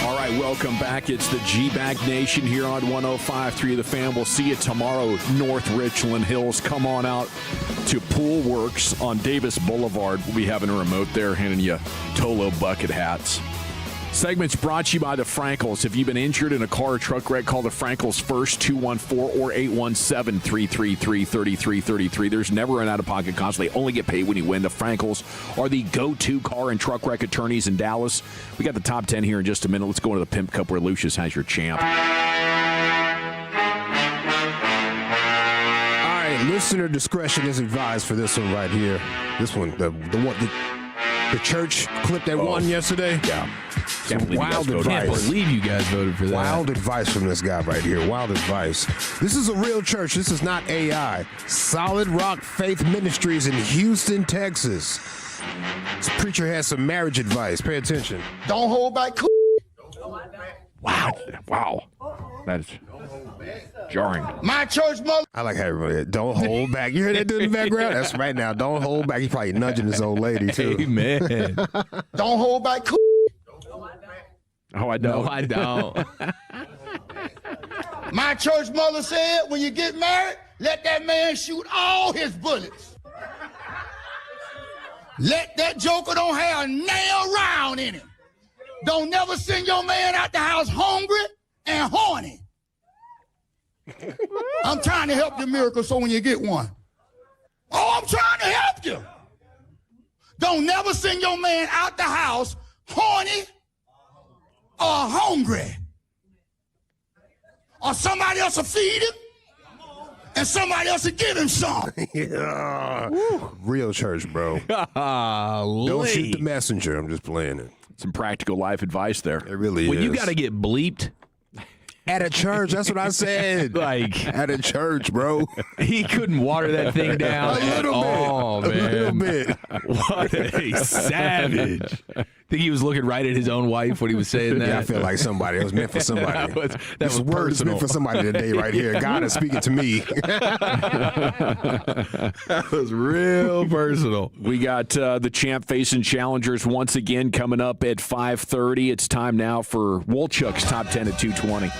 Speaker 5: All right, welcome back. It's the G-Bag Nation here on 105.3 The Fan. We'll see you tomorrow, North Richland Hills. Come on out to Pool Works on Davis Boulevard. We'll be having a remote there, handing you Tolo bucket hats. Segment's brought to you by the Frankels. If you've been injured in a car or truck wreck, call the Frankels first, 214 or 817-333-3333. There's never an out-of-pocket cost. They only get paid when you win. The Frankels are the go-to car and truck wreck attorneys in Dallas. We got the top 10 here in just a minute. Let's go into the Pimp Cup where Lucius has your champ.
Speaker 30: All right, listener discretion is advised for this one right here. This one, the church clip that won yesterday.
Speaker 5: Yeah.
Speaker 30: Wild advice.
Speaker 20: Can't believe you guys voted for that.
Speaker 30: Wild advice from this guy right here. Wild advice. This is a real church. This is not AI. Solid Rock Faith Ministries in Houston, Texas. This preacher has some marriage advice. Pay attention.
Speaker 27: Don't hold back.
Speaker 5: Wow. That is jarring.
Speaker 27: My church mother.
Speaker 30: I like how everybody, don't hold back. You hear that dude in the background? That's right now. Don't hold back. He's probably nudging his old lady, too.
Speaker 20: Amen.
Speaker 27: Don't hold back.
Speaker 5: Oh, I don't.
Speaker 20: No, I don't.
Speaker 27: My church mother said, when you get married, let that man shoot all his bullets. Let that joker don't have a nail round in him. Don't never send your man out the house hungry and horny. I'm trying to help you, Miracle, so when you get one. Oh, I'm trying to help you. Don't never send your man out the house horny or hungry. Or somebody else will feed him, and somebody else will give him some.
Speaker 30: Yeah. Real church, bro. Don't shoot the messenger. I'm just playing it.
Speaker 5: Some practical life advice there.
Speaker 30: It really
Speaker 20: when
Speaker 30: is.
Speaker 20: you got to get bleeped,
Speaker 30: At a church, that's what I said.
Speaker 7: Like
Speaker 30: at a church, bro.
Speaker 7: He couldn't water that thing down at all, man.
Speaker 30: A little bit.
Speaker 7: What a savage. Think he was looking right at his own wife when he was saying that?
Speaker 30: Yeah, I feel like somebody. It was meant for somebody.
Speaker 7: that
Speaker 30: this
Speaker 7: was
Speaker 30: word is meant for somebody today right here. God is speaking to me.
Speaker 7: That was real personal.
Speaker 5: We got the champ facing challengers once again coming up at 5:30. It's time now for Wolchuk's Top 10 at 2:20.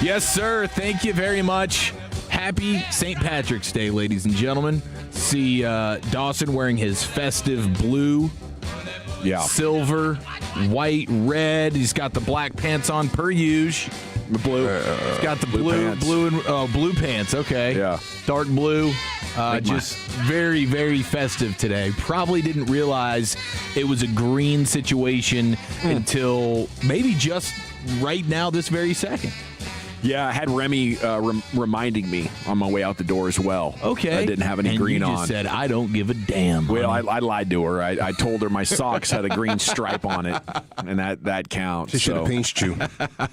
Speaker 7: Yes, sir. Thank you very much. Happy St. Patrick's Day, ladies and gentlemen. See Dawson wearing his festive blue, silver, white, red. He's got the black pants on per usual.
Speaker 5: The blue.
Speaker 7: He's got the blue pants. Okay.
Speaker 5: Yeah.
Speaker 7: Dark blue. Just very, very festive today. Probably didn't realize it was a green situation until maybe just right now, this very second.
Speaker 5: Yeah, I had Remy reminding me on my way out the door as well.
Speaker 7: Okay.
Speaker 5: I didn't have any green
Speaker 7: you just
Speaker 5: on.
Speaker 7: said, I don't give a damn.
Speaker 5: Well, I lied to her. I told her my socks had a green stripe on it, and that counts.
Speaker 30: She should have pinched you.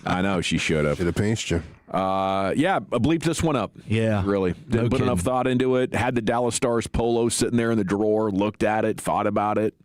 Speaker 5: I know, she should have.
Speaker 30: Should have pinched you.
Speaker 5: Yeah, I bleeped this one up.
Speaker 7: Yeah.
Speaker 5: Really. Didn't put enough thought into it. Had the Dallas Stars polo sitting there in the drawer, looked at it, thought about it.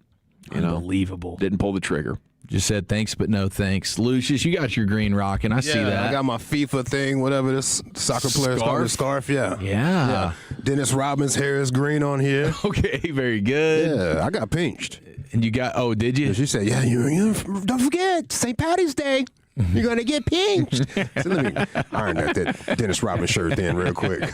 Speaker 7: Unbelievable.
Speaker 5: Didn't pull the trigger.
Speaker 7: Just said thanks, but no thanks. Lucius, you got your green rocking. I see that.
Speaker 30: I got my FIFA thing, whatever this soccer player's called, the scarf.
Speaker 7: Yeah.
Speaker 30: Dennis Rodman's hair is green on here.
Speaker 7: Okay, very good.
Speaker 30: Yeah, I got pinched.
Speaker 7: And you got, did you?
Speaker 30: She said, you don't forget, St. Patty's Day. You're going to get pinched. So let me iron that Dennis Rodman shirt then real quick.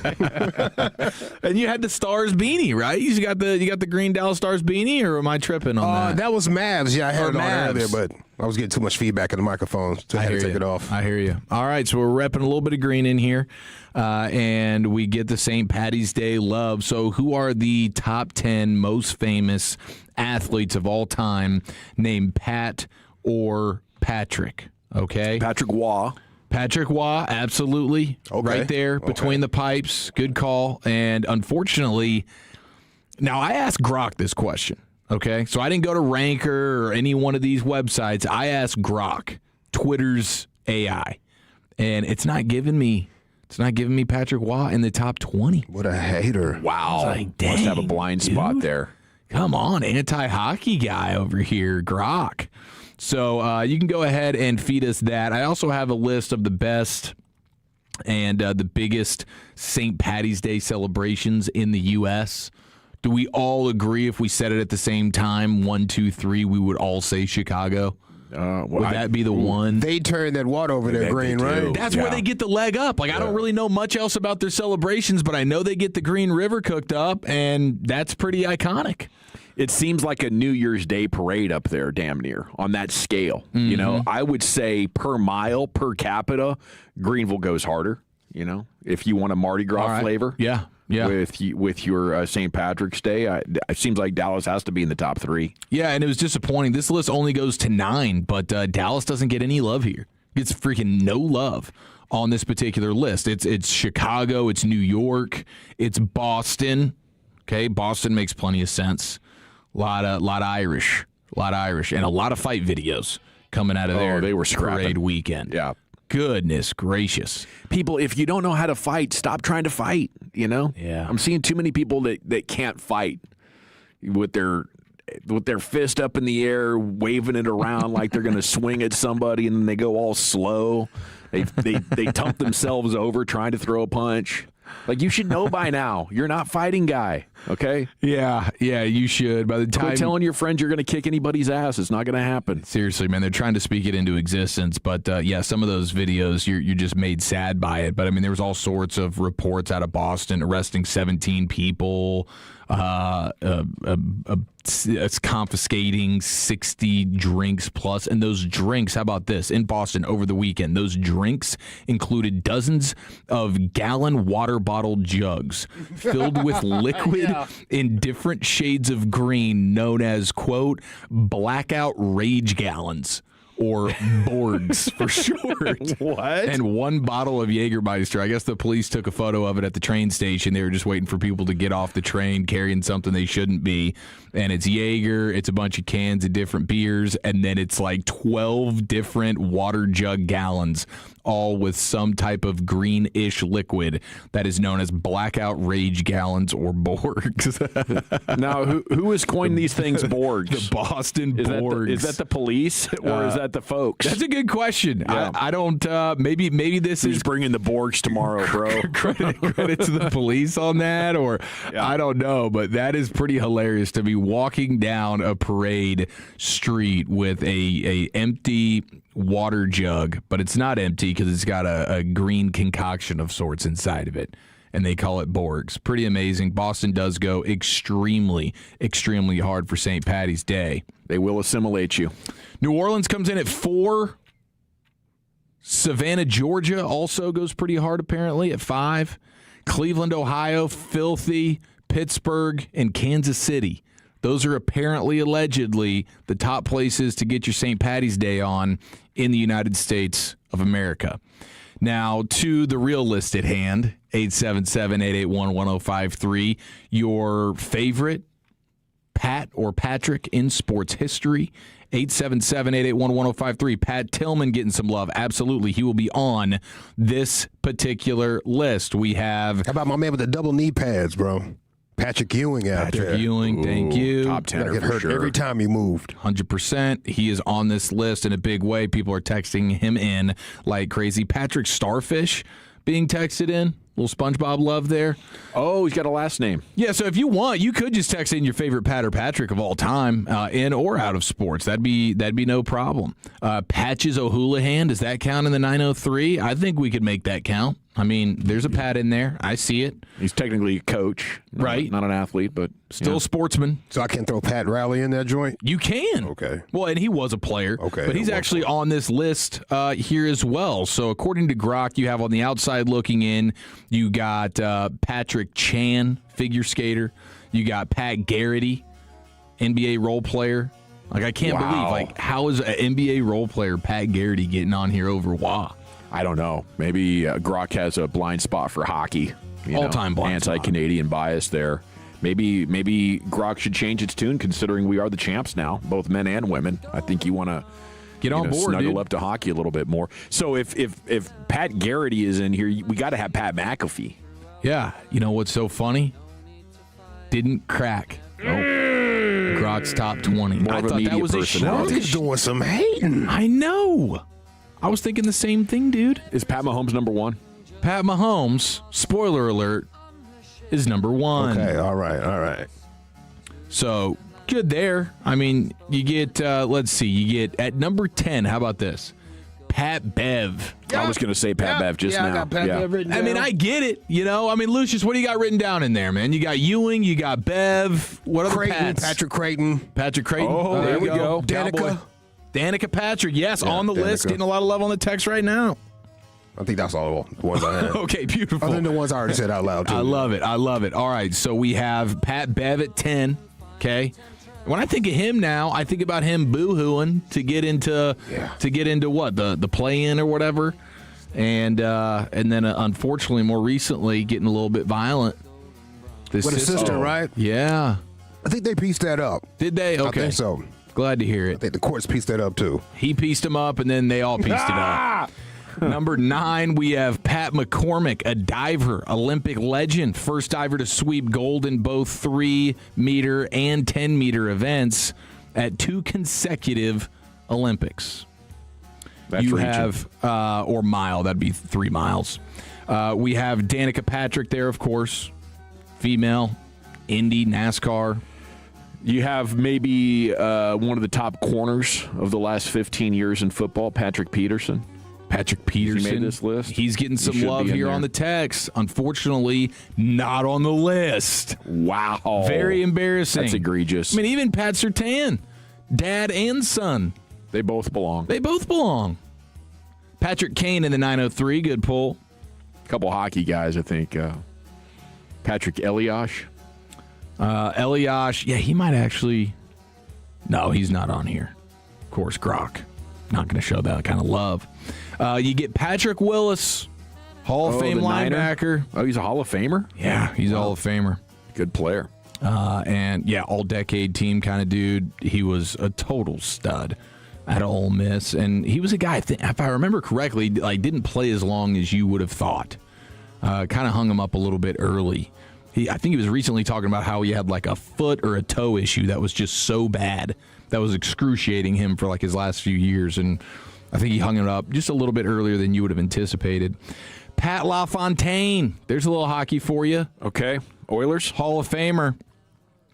Speaker 7: And you had the Stars beanie, right? You got the green Dallas Stars beanie, or am I tripping on that?
Speaker 30: That was Mavs. Yeah, I had it on
Speaker 7: Mavs.
Speaker 30: earlier, but I was getting too much feedback in the microphone, so I had to take it off.
Speaker 7: I hear you. All right, so we're repping a little bit of green in here, and we get the St. Patty's Day love. So who are the top 10 most famous athletes of all time named Pat or Patrick? Okay.
Speaker 5: Patrick Waugh.
Speaker 7: Patrick Waugh, absolutely.
Speaker 30: Okay.
Speaker 7: Right there between the pipes. Good call. And unfortunately, now I asked Grok this question, okay? So I didn't go to Ranker or any one of these websites. I asked Grok, Twitter's AI, and it's not giving me Patrick Waugh in the top 20.
Speaker 30: What a hater.
Speaker 5: Wow.
Speaker 7: Like, dang,
Speaker 5: must have a blind spot there.
Speaker 7: Come on, anti-hockey guy over here, Grok. So you can go ahead and feed us that. I also have a list of the best and the biggest St. Patty's Day celebrations in the U.S. Do we all agree if we said it at the same time, 1, 2, 3, we would all say Chicago? Would that be the one?
Speaker 30: They turned that water over there green, right?
Speaker 7: That's where they get the leg up. Like, I don't really know much else about their celebrations, but I know they get the Green River cooked up, and that's pretty iconic.
Speaker 5: It seems like a New Year's Day parade up there, damn near, on that scale. Mm-hmm. You know, I would say per mile, per capita, Greenville goes harder, you know, if you want a Mardi Gras flavor.
Speaker 7: Yeah.
Speaker 5: With your St. Patrick's Day, it seems like Dallas has to be in the top 3.
Speaker 7: Yeah, and it was disappointing. This list only goes to 9, but Dallas doesn't get any love here. Gets freaking no love on this particular list. It's Chicago, it's New York, it's Boston. Okay, Boston makes plenty of sense. A lot of Irish, and a lot of fight videos coming out of there.
Speaker 5: They were scrapping.
Speaker 7: Parade weekend.
Speaker 5: Yeah.
Speaker 7: Goodness gracious.
Speaker 5: People, if you don't know how to fight, stop trying to fight, you know?
Speaker 7: Yeah.
Speaker 5: I'm seeing too many people that can't fight with their fist up in the air, waving it around like they're going to swing at somebody, and then they go all slow. They tump themselves over trying to throw a punch. Like, you should know by now. You're not fighting guy, okay?
Speaker 7: Yeah, you should. By the time
Speaker 5: quit telling your friends you're going to kick anybody's ass. It's not going to happen.
Speaker 7: Seriously, man, they're trying to speak it into existence. But, some of those videos, you're just made sad by it. But, I mean, there was all sorts of reports out of Boston arresting 17 people, it's confiscating 60 drinks plus. And those drinks, how about this? In Boston over the weekend, those drinks included dozens of gallon water bottle jugs filled with liquid in different shades of green known as, quote, blackout rage gallons,
Speaker 2: or Borgs for short.
Speaker 5: What?
Speaker 2: And 1 bottle of Jägermeister. I guess the police took a photo of it at the train station. They were just waiting for people to get off the train carrying something they shouldn't be. And it's Jaeger, it's a bunch of cans of different beers, and then it's like 12 different water jug gallons, all with some type of greenish liquid that is known as blackout rage gallons or Borgs.
Speaker 5: Now, who has coined these things Borgs?
Speaker 2: The Boston Borgs.
Speaker 5: Is that the police or is that the folks?
Speaker 2: That's a good question.
Speaker 5: Yeah.
Speaker 2: I don't. Maybe this
Speaker 5: Who's
Speaker 2: is
Speaker 5: bringing the Borgs tomorrow, bro?
Speaker 2: credit to the police on that, or I don't know. But that is pretty hilarious to be walking down a parade street with a empty water jug, but it's not empty because it's got a green concoction of sorts inside of it, and they call it Borgs. Pretty amazing. Boston does go extremely, extremely hard for St. Patty's Day.
Speaker 5: They will assimilate you.
Speaker 2: New Orleans comes in at 4. Savannah, Georgia also goes pretty hard apparently at 5. Cleveland, Ohio, filthy. Pittsburgh, and Kansas City. Those are apparently, allegedly, the top places to get your St. Patty's Day on in the United States of America. Now, to the real list at hand, 877-881-1053, your favorite Pat or Patrick in sports history, 877-881-1053. Pat Tillman getting some love. Absolutely. He will be on this particular list. We have...
Speaker 30: How about my man with the double knee pads, bro? Patrick Ewing out there.
Speaker 2: Patrick Ewing, thank you.
Speaker 30: Top 10 get hurt every time he moved.
Speaker 2: 100%. He is on this list in a big way. People are texting him in like crazy. Patrick Starfish being texted in. Little SpongeBob love there.
Speaker 5: Oh, he's got a last name.
Speaker 2: Yeah, so if you want, you could just text in your favorite Pat or Patrick of all time, in or out of sports. That'd be no problem. Patches O'Houlihan, does that count in the 903? I think we could make that count. I mean, there's a Pat in there. I see it.
Speaker 5: He's technically a coach,
Speaker 2: right?
Speaker 5: Not an athlete, but
Speaker 2: still a sportsman.
Speaker 30: So I can throw Pat Riley in that joint?
Speaker 2: You can.
Speaker 30: Okay.
Speaker 2: Well, and he was a player.
Speaker 30: Okay.
Speaker 2: But he's actually on this list here as well. So according to Grok, you have on the outside looking in, you got Patrick Chan, figure skater. You got Pat Garrity, NBA role player. Like, I can't believe, like, how is an NBA role player, Pat Garrity, getting on here over Wah?
Speaker 5: I don't know. Maybe Grok has a blind spot for hockey.
Speaker 2: All-time blind spot.
Speaker 5: Anti-Canadian bias there. Maybe Grok should change its tune, considering we are the champs now, both men and women. I think you want to
Speaker 2: get on board,
Speaker 5: snuggle
Speaker 2: dude.
Speaker 5: up to hockey a little bit more. So if Pat Garrity is in here, we got to have Pat McAfee.
Speaker 2: Yeah. You know what's so funny? Didn't crack. Grok's top 20.
Speaker 5: More
Speaker 2: I
Speaker 5: of a
Speaker 2: thought
Speaker 5: media
Speaker 2: that was
Speaker 5: personality.
Speaker 30: He's doing some hating.
Speaker 2: I know. I was thinking the same thing, dude.
Speaker 5: Is Pat Mahomes number 1?
Speaker 2: Pat Mahomes, spoiler alert, is number 1.
Speaker 30: Okay, all right.
Speaker 2: So, good there. I mean, you get, let's see, you get at number 10, how about this? Pat Bev.
Speaker 5: I was going to say Pat Bev just now.
Speaker 30: I got Pat Bev written down.
Speaker 2: I mean, I get it, you know. I mean, Lucius, what do you got written down in there, man? You got Ewing, you got Bev. What other Pats?
Speaker 30: Patrick Creighton.
Speaker 2: Patrick Creighton.
Speaker 5: Oh, there we go.
Speaker 30: Danica.
Speaker 2: Danica Patrick, yes, on the list, getting a lot of love on the text right now.
Speaker 30: I think that's all the ones I had.
Speaker 2: Okay, beautiful.
Speaker 30: Other than the ones I already said out loud, too.
Speaker 2: I love it. All right, so we have Pat Bev at 10, okay? When I think of him now, I think about him boo-hooing to get into what, the play-in or whatever, and then unfortunately more recently getting a little bit violent.
Speaker 30: With his sister, right?
Speaker 2: Yeah.
Speaker 30: I think they pieced that up.
Speaker 2: Did they? Okay.
Speaker 30: I think so.
Speaker 2: Glad to hear it.
Speaker 30: I think the courts pieced that up, too.
Speaker 2: He pieced him up, and then they all pieced it up. Number 9, we have Pat McCormick, a diver, Olympic legend, first diver to sweep gold in both 3-meter and 10-meter events at 2 consecutive Olympics.
Speaker 5: That's
Speaker 2: you
Speaker 5: reaching.
Speaker 2: have, or mile, that'd be 3 miles. We have Danica Patrick there, of course, female, Indy, NASCAR.
Speaker 5: You have maybe one of the top corners of the last 15 years in football, Patrick Peterson.
Speaker 2: Patrick Peterson.
Speaker 5: He made this list.
Speaker 2: He's getting some love here on the text. Unfortunately, not on the list.
Speaker 5: Wow.
Speaker 2: Very embarrassing.
Speaker 5: That's egregious.
Speaker 2: I mean, even Pat Surtain, dad and son.
Speaker 5: They both belong.
Speaker 2: Patrick Kane in the 903, good pull.
Speaker 5: A couple hockey guys, I think. Patrick Eliash.
Speaker 2: Eliash, yeah, he might actually. No, he's not on here. Of course, Grok. not going to show that kind of love. You get Patrick Willis, Hall of Fame linebacker.
Speaker 5: Oh, he's a Hall of Famer?
Speaker 2: Yeah, he's a Hall of Famer.
Speaker 5: Good player.
Speaker 2: And yeah, all-decade team kind of dude. He was a total stud at Ole Miss, and he was a guy, if I remember correctly, like didn't play as long as you would have thought. Kind of hung him up a little bit early. I think he was recently talking about how he had like a foot or a toe issue that was just so bad that was excruciating him for like his last few years, and I think he hung it up just a little bit earlier than you would have anticipated. Pat LaFontaine, there's a little hockey for you.
Speaker 5: Okay, Oilers.
Speaker 2: Hall of Famer.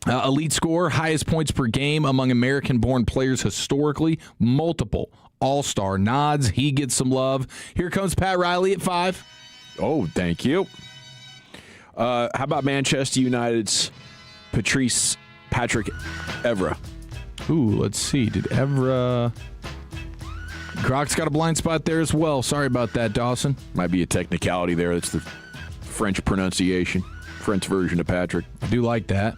Speaker 2: Elite scorer, highest points per game among American-born players historically. Multiple all-star nods. He gets some love. Here comes Pat Riley at 5.
Speaker 5: Oh, thank you. How about Manchester United's Patrick Evra?
Speaker 2: Ooh, let's see. Did Evra... Croc's got a blind spot there as well. Sorry about that, Dawson.
Speaker 5: Might be a technicality there. That's the French pronunciation. French version of Patrick.
Speaker 2: I do like that.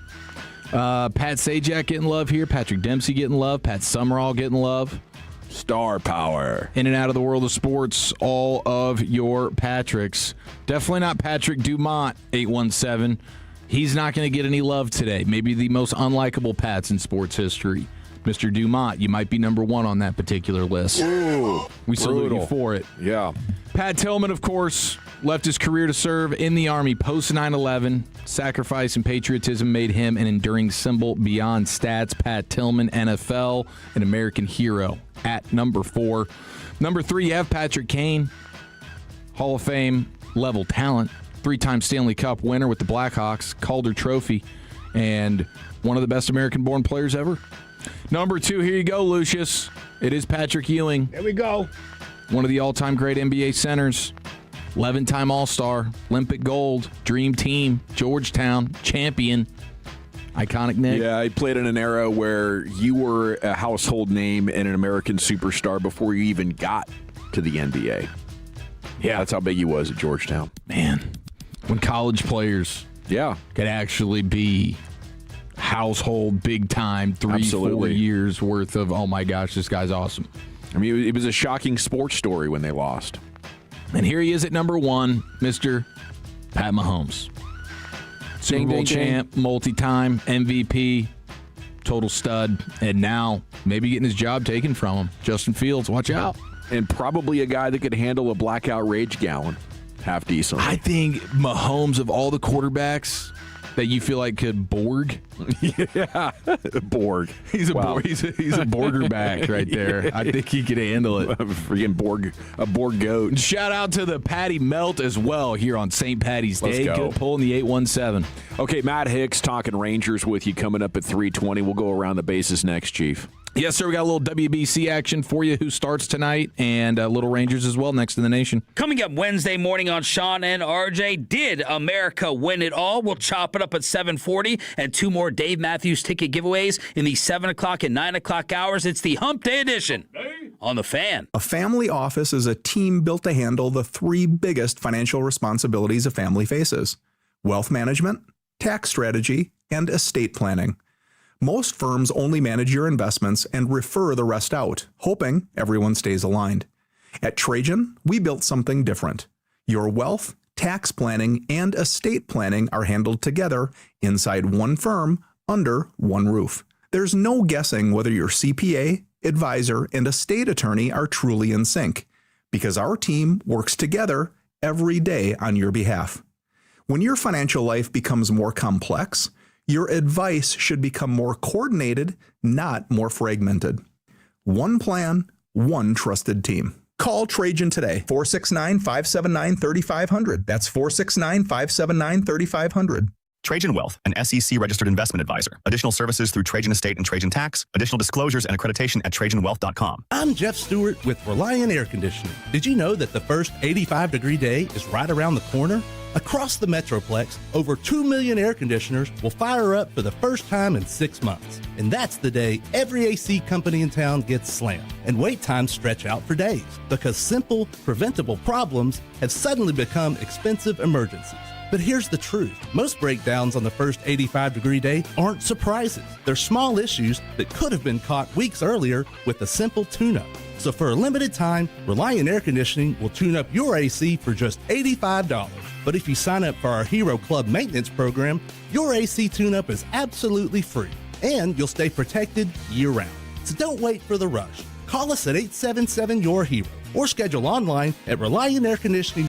Speaker 2: Pat Sajak getting love here. Patrick Dempsey getting love. Pat Summerall getting love.
Speaker 5: Star power.
Speaker 2: In and out of the world of sports, all of your Patricks. Definitely not Patrick Dumont, 817. He's not going to get any love today. Maybe the most unlikable Pats in sports history. Mr. Dumont, you might be number 1 on that particular list.
Speaker 5: Ooh,
Speaker 2: we salute you for it.
Speaker 5: Yeah.
Speaker 2: Pat Tillman, of course, left his career to serve in the Army post 9/11. Sacrifice and patriotism made him an enduring symbol beyond stats. Pat Tillman, NFL, an American hero at number 4. Number 3, you have Patrick Kane, Hall of Fame level talent, 3-time Stanley Cup winner with the Blackhawks, Calder Trophy, and one of the best American-born players ever. Number 2, here you go, Lucius. It is Patrick Ewing.
Speaker 30: There we go.
Speaker 2: One of the all-time great NBA centers. 11-time All-Star, Olympic gold, Dream Team, Georgetown, champion. Iconic Nick.
Speaker 5: Yeah, he played in an era where you were a household name and an American superstar before you even got to the NBA. Yeah, that's how big he was at Georgetown.
Speaker 2: Man, when college players could actually be household, big-time, 3-4 years worth of, oh my gosh, this guy's awesome.
Speaker 5: I mean, it was a shocking sports story when they lost.
Speaker 2: And here he is at number 1, Mr. Pat Mahomes. Super Bowl champ, multi-time MVP, total stud, and now maybe getting his job taken from him. Justin Fields, watch out.
Speaker 5: And probably a guy that could handle a blackout rage gallon half decently.
Speaker 2: I think Mahomes, of all the quarterbacks that you feel like could Borg.
Speaker 5: Yeah, Borg.
Speaker 2: He's a Borger back right there. Yeah. I think he could handle it.
Speaker 5: Freaking Borg, a Borg goat.
Speaker 2: Shout out to the Patty Melt as well here on St. Patty's Day. Good pull in the 817.
Speaker 5: Okay, Matt Hicks talking Rangers with you coming up at 3:20. We'll go around the bases next, Chief.
Speaker 2: Yes, sir. We got a little WBC action for you. Who starts tonight, and Little Rangers as well next in the nation.
Speaker 3: Coming up Wednesday morning on Shawn and RJ, did America win it all? We'll chop it up at 7:40, and 2 more Dave Matthews ticket giveaways in the 7 o'clock and 9 o'clock hours. It's the Hump Day edition on The Fan.
Speaker 6: A family office is a team built to handle the 3 biggest financial responsibilities a family faces: wealth management, tax strategy, and estate planning. Most firms only manage your investments and refer the rest out, hoping everyone stays aligned. At Trajan, we built something different. Your wealth, tax planning, and estate planning are handled together inside one firm under one roof. There's no guessing whether your CPA, advisor, and estate attorney are truly in sync, because our team works together every day on your behalf. When your financial life becomes more complex, your advice should become more coordinated, not more fragmented. One plan, one trusted team. Call Trajan today, 469-579-3500. That's 469-579-3500.
Speaker 8: Trajan Wealth, an SEC registered investment advisor. Additional services through Trajan Estate and Trajan Tax. Additional disclosures and accreditation at TrajanWealth.com.
Speaker 9: I'm Jeff Stewart with Reliant Air Conditioning. Did you know that the first 85-degree day is right around the corner? Across the Metroplex, over 2 million air conditioners will fire up for the first time in 6 months. And that's the day every AC company in town gets slammed. And wait times stretch out for days because simple, preventable problems have suddenly become expensive emergencies. But here's the truth. Most breakdowns on the first 85-degree day aren't surprises. They're small issues that could have been caught weeks earlier with a simple tune-up. So for a limited time, Reliant Air Conditioning will tune up your AC for just $85. But if you sign up for our Hero Club maintenance program, your AC tune-up is absolutely free, and you'll stay protected year-round. So don't wait for the rush. Call us at 877-YOUR-HERO or schedule online at Reliant Air Conditioning.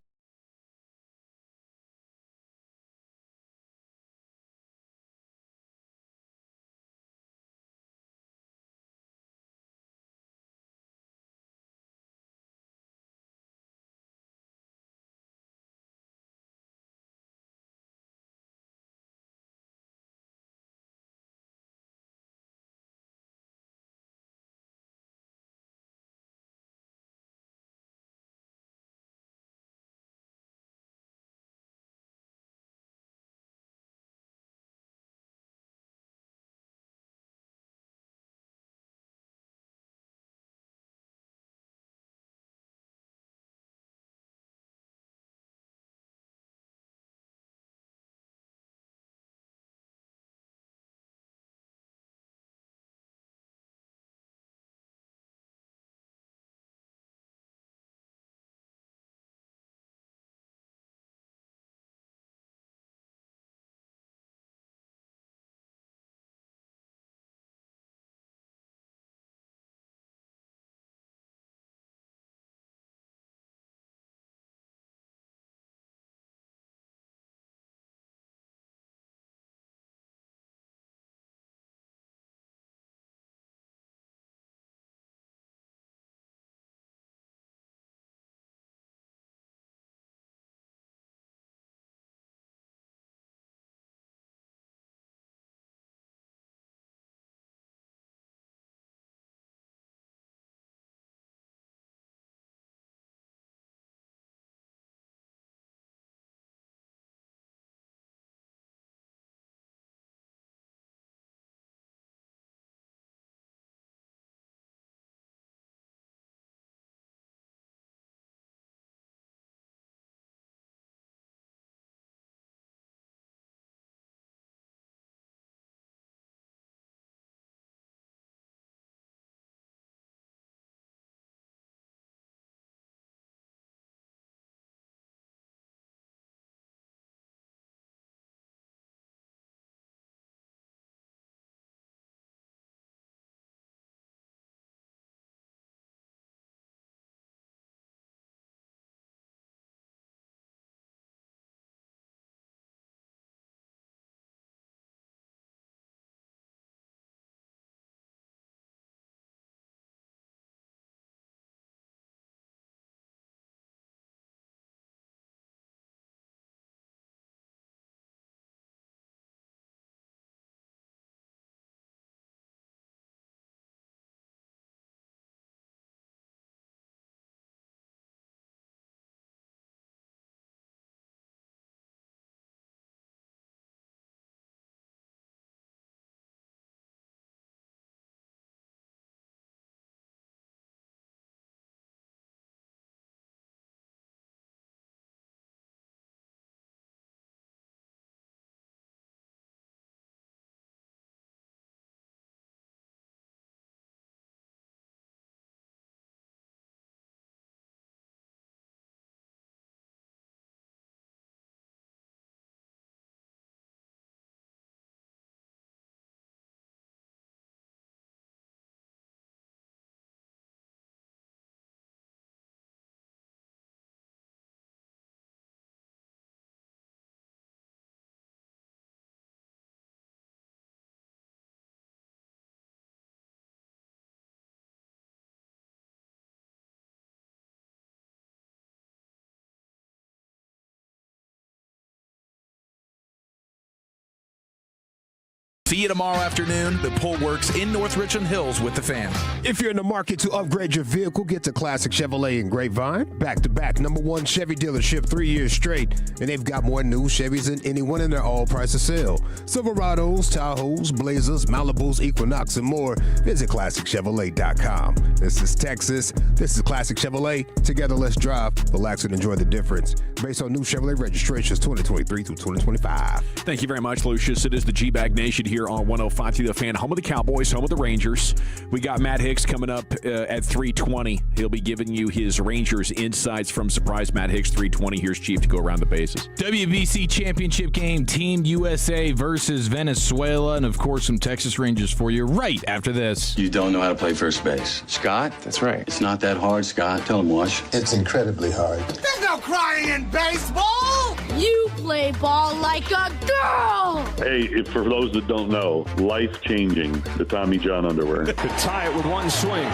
Speaker 2: See you tomorrow afternoon. The Pull Works in North Richland Hills with the fam.
Speaker 30: If you're in the market to upgrade your vehicle, get to Classic Chevrolet in Grapevine. Back-to-back #1 Chevy dealership 3 years straight. And they've got more new Chevys than anyone in their all-price of sale. Silverados, Tahoes, Blazers, Malibus, Equinox, and more. Visit ClassicChevrolet.com. This is Texas. This is Classic Chevrolet. Together, let's drive, relax, and enjoy the difference. Based on new Chevrolet registrations 2023 through 2025.
Speaker 5: Thank you very much, Lucius. It is the G-Bag Nation here here on 105 to the Fan, home of the Cowboys, home of the Rangers. We got Matt Hicks coming up at 3:20. He'll be giving you his Rangers insights from Surprise Matt Hicks 3:20. Here's Chief to go around the bases.
Speaker 2: WBC championship game, Team USA versus Venezuela, and of course some Texas Rangers for you right after this.
Speaker 4: You don't know how to play first base. Scott? That's right. It's not that hard, Scott. Tell him, Wash.
Speaker 10: It's incredibly hard.
Speaker 29: There's no crying in baseball. You play ball like a girl.
Speaker 12: Hey, for those that don't know, life-changing, the Tommy John underwear.
Speaker 5: To tie it with one swing.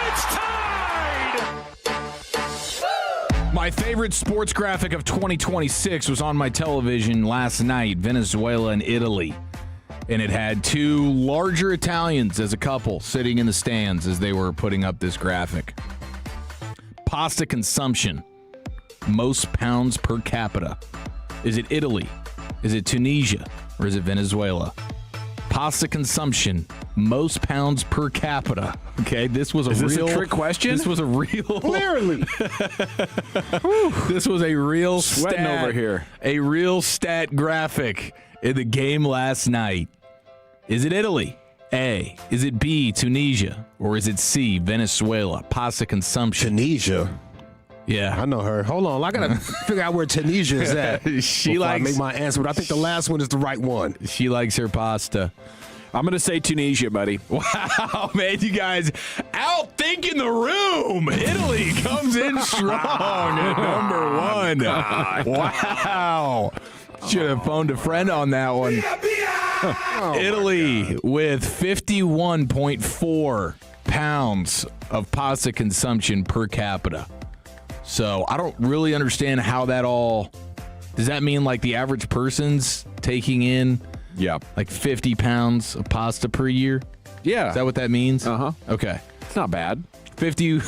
Speaker 12: It's tied!
Speaker 2: My favorite sports graphic of 2026 was on my television last night, Venezuela and Italy. And it had two larger Italians as a couple sitting in the stands as they were putting up this graphic. Pasta consumption, most pounds per capita. Is it Italy? Is it Tunisia? Or is it Venezuela? Pasta consumption, most pounds per capita. Okay, this was
Speaker 5: Is this a trick question?
Speaker 2: This was a real...
Speaker 5: Clearly.
Speaker 2: This was a real
Speaker 5: Sweating
Speaker 2: stat,
Speaker 5: over here.
Speaker 2: A real stat graphic in the game last night. Is it Italy? A. Is it B, Tunisia? Or is it C, Venezuela? Pasta consumption.
Speaker 30: Tunisia.
Speaker 2: Yeah.
Speaker 30: I know her. Hold on. I got to figure out where Tunisia is at before I make my answer. But I think the last one is the right one.
Speaker 2: She likes her pasta.
Speaker 5: I'm going to say Tunisia, buddy.
Speaker 2: Wow, man, you guys outthinking the room. Italy comes in strong at number one. Wow. Should have phoned a friend on that one. Italy with 51.4 pounds of pasta consumption per capita. So I don't really understand how that all... Does that mean like the average person's taking in like 50 pounds of pasta per year?
Speaker 5: Yeah.
Speaker 2: Is that what that means?
Speaker 5: Uh-huh.
Speaker 2: Okay.
Speaker 5: It's not bad.
Speaker 2: 50...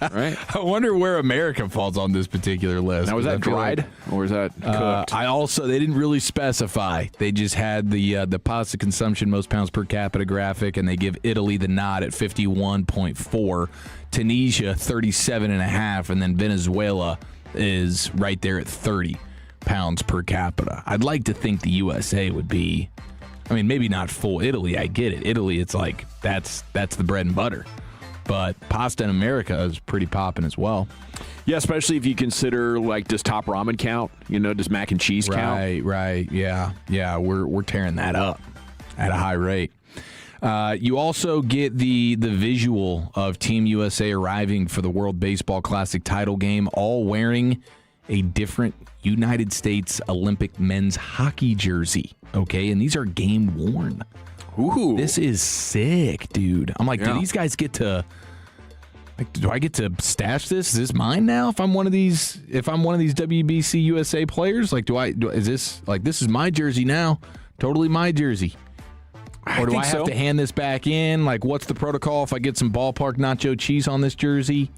Speaker 5: Right.
Speaker 2: I wonder where America falls on this particular list.
Speaker 5: Now, was that dried or is that cooked?
Speaker 2: They didn't really specify. They just had the pasta consumption, most pounds per capita graphic, and they give Italy the nod at 51.4, Tunisia 37.5, and then Venezuela is right there at 30 pounds per capita. I'd like to think the USA would be, I mean, maybe not full Italy. I get it. Italy, it's like that's the bread and butter. But pasta in America is pretty popping as well.
Speaker 5: Yeah, especially if you consider, like, does Top Ramen count? You know, does mac and cheese count?
Speaker 2: Right. Yeah. We're tearing that up at a high rate. You also get the visual of Team USA arriving for the World Baseball Classic title game, all wearing a different United States Olympic men's hockey jersey. Okay, and these are game worn.
Speaker 5: Ooh.
Speaker 2: This is sick, dude. I'm like, do these guys get to, like, do I get to stash this? Is this mine now? If I'm one of these WBC USA players, like, is this, like, this is my jersey now? Totally my jersey. Or do I have to hand this back in? Like, what's the protocol if I get some ballpark nacho cheese on this jersey?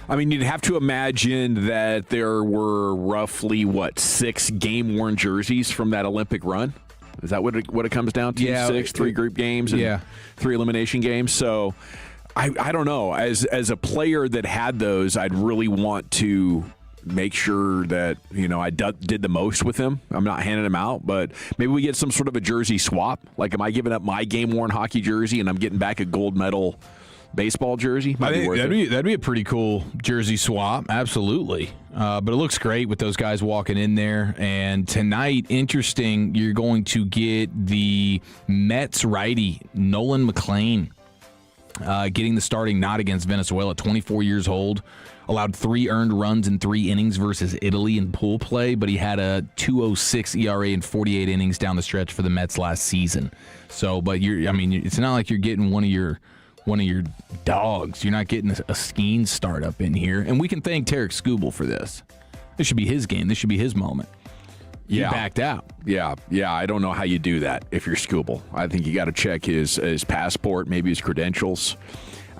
Speaker 5: I mean, you'd have to imagine that there were roughly, 6 game-worn jerseys from that Olympic run? Is that what it comes down to?
Speaker 2: Yeah,
Speaker 5: 6, 3 group games, and 3 elimination games. So I don't know. As a player that had those, I'd really want to make sure that, you know, I did the most with them. I'm not handing them out, but maybe we get some sort of a jersey swap. Like, am I giving up my game-worn hockey jersey and I'm getting back a gold medal baseball jersey?
Speaker 2: That'd be a pretty cool jersey swap. Absolutely. But it looks great with those guys walking in there. And tonight, interesting, you're going to get the Mets righty, Nolan McLean, getting the starting nod against Venezuela, 24 years old. Allowed 3 earned runs in 3 innings versus Italy in pool play, but he had a 2.06 ERA in 48 innings down the stretch for the Mets last season. So, but it's not like you're getting one of your dogs. You're not getting a skiing startup in here. And we can thank Tarek Skubal for this. This should be his game. This should be his moment. He backed out.
Speaker 5: Yeah. I don't know how you do that if you're Skubal. I think you got to check his passport, maybe his credentials.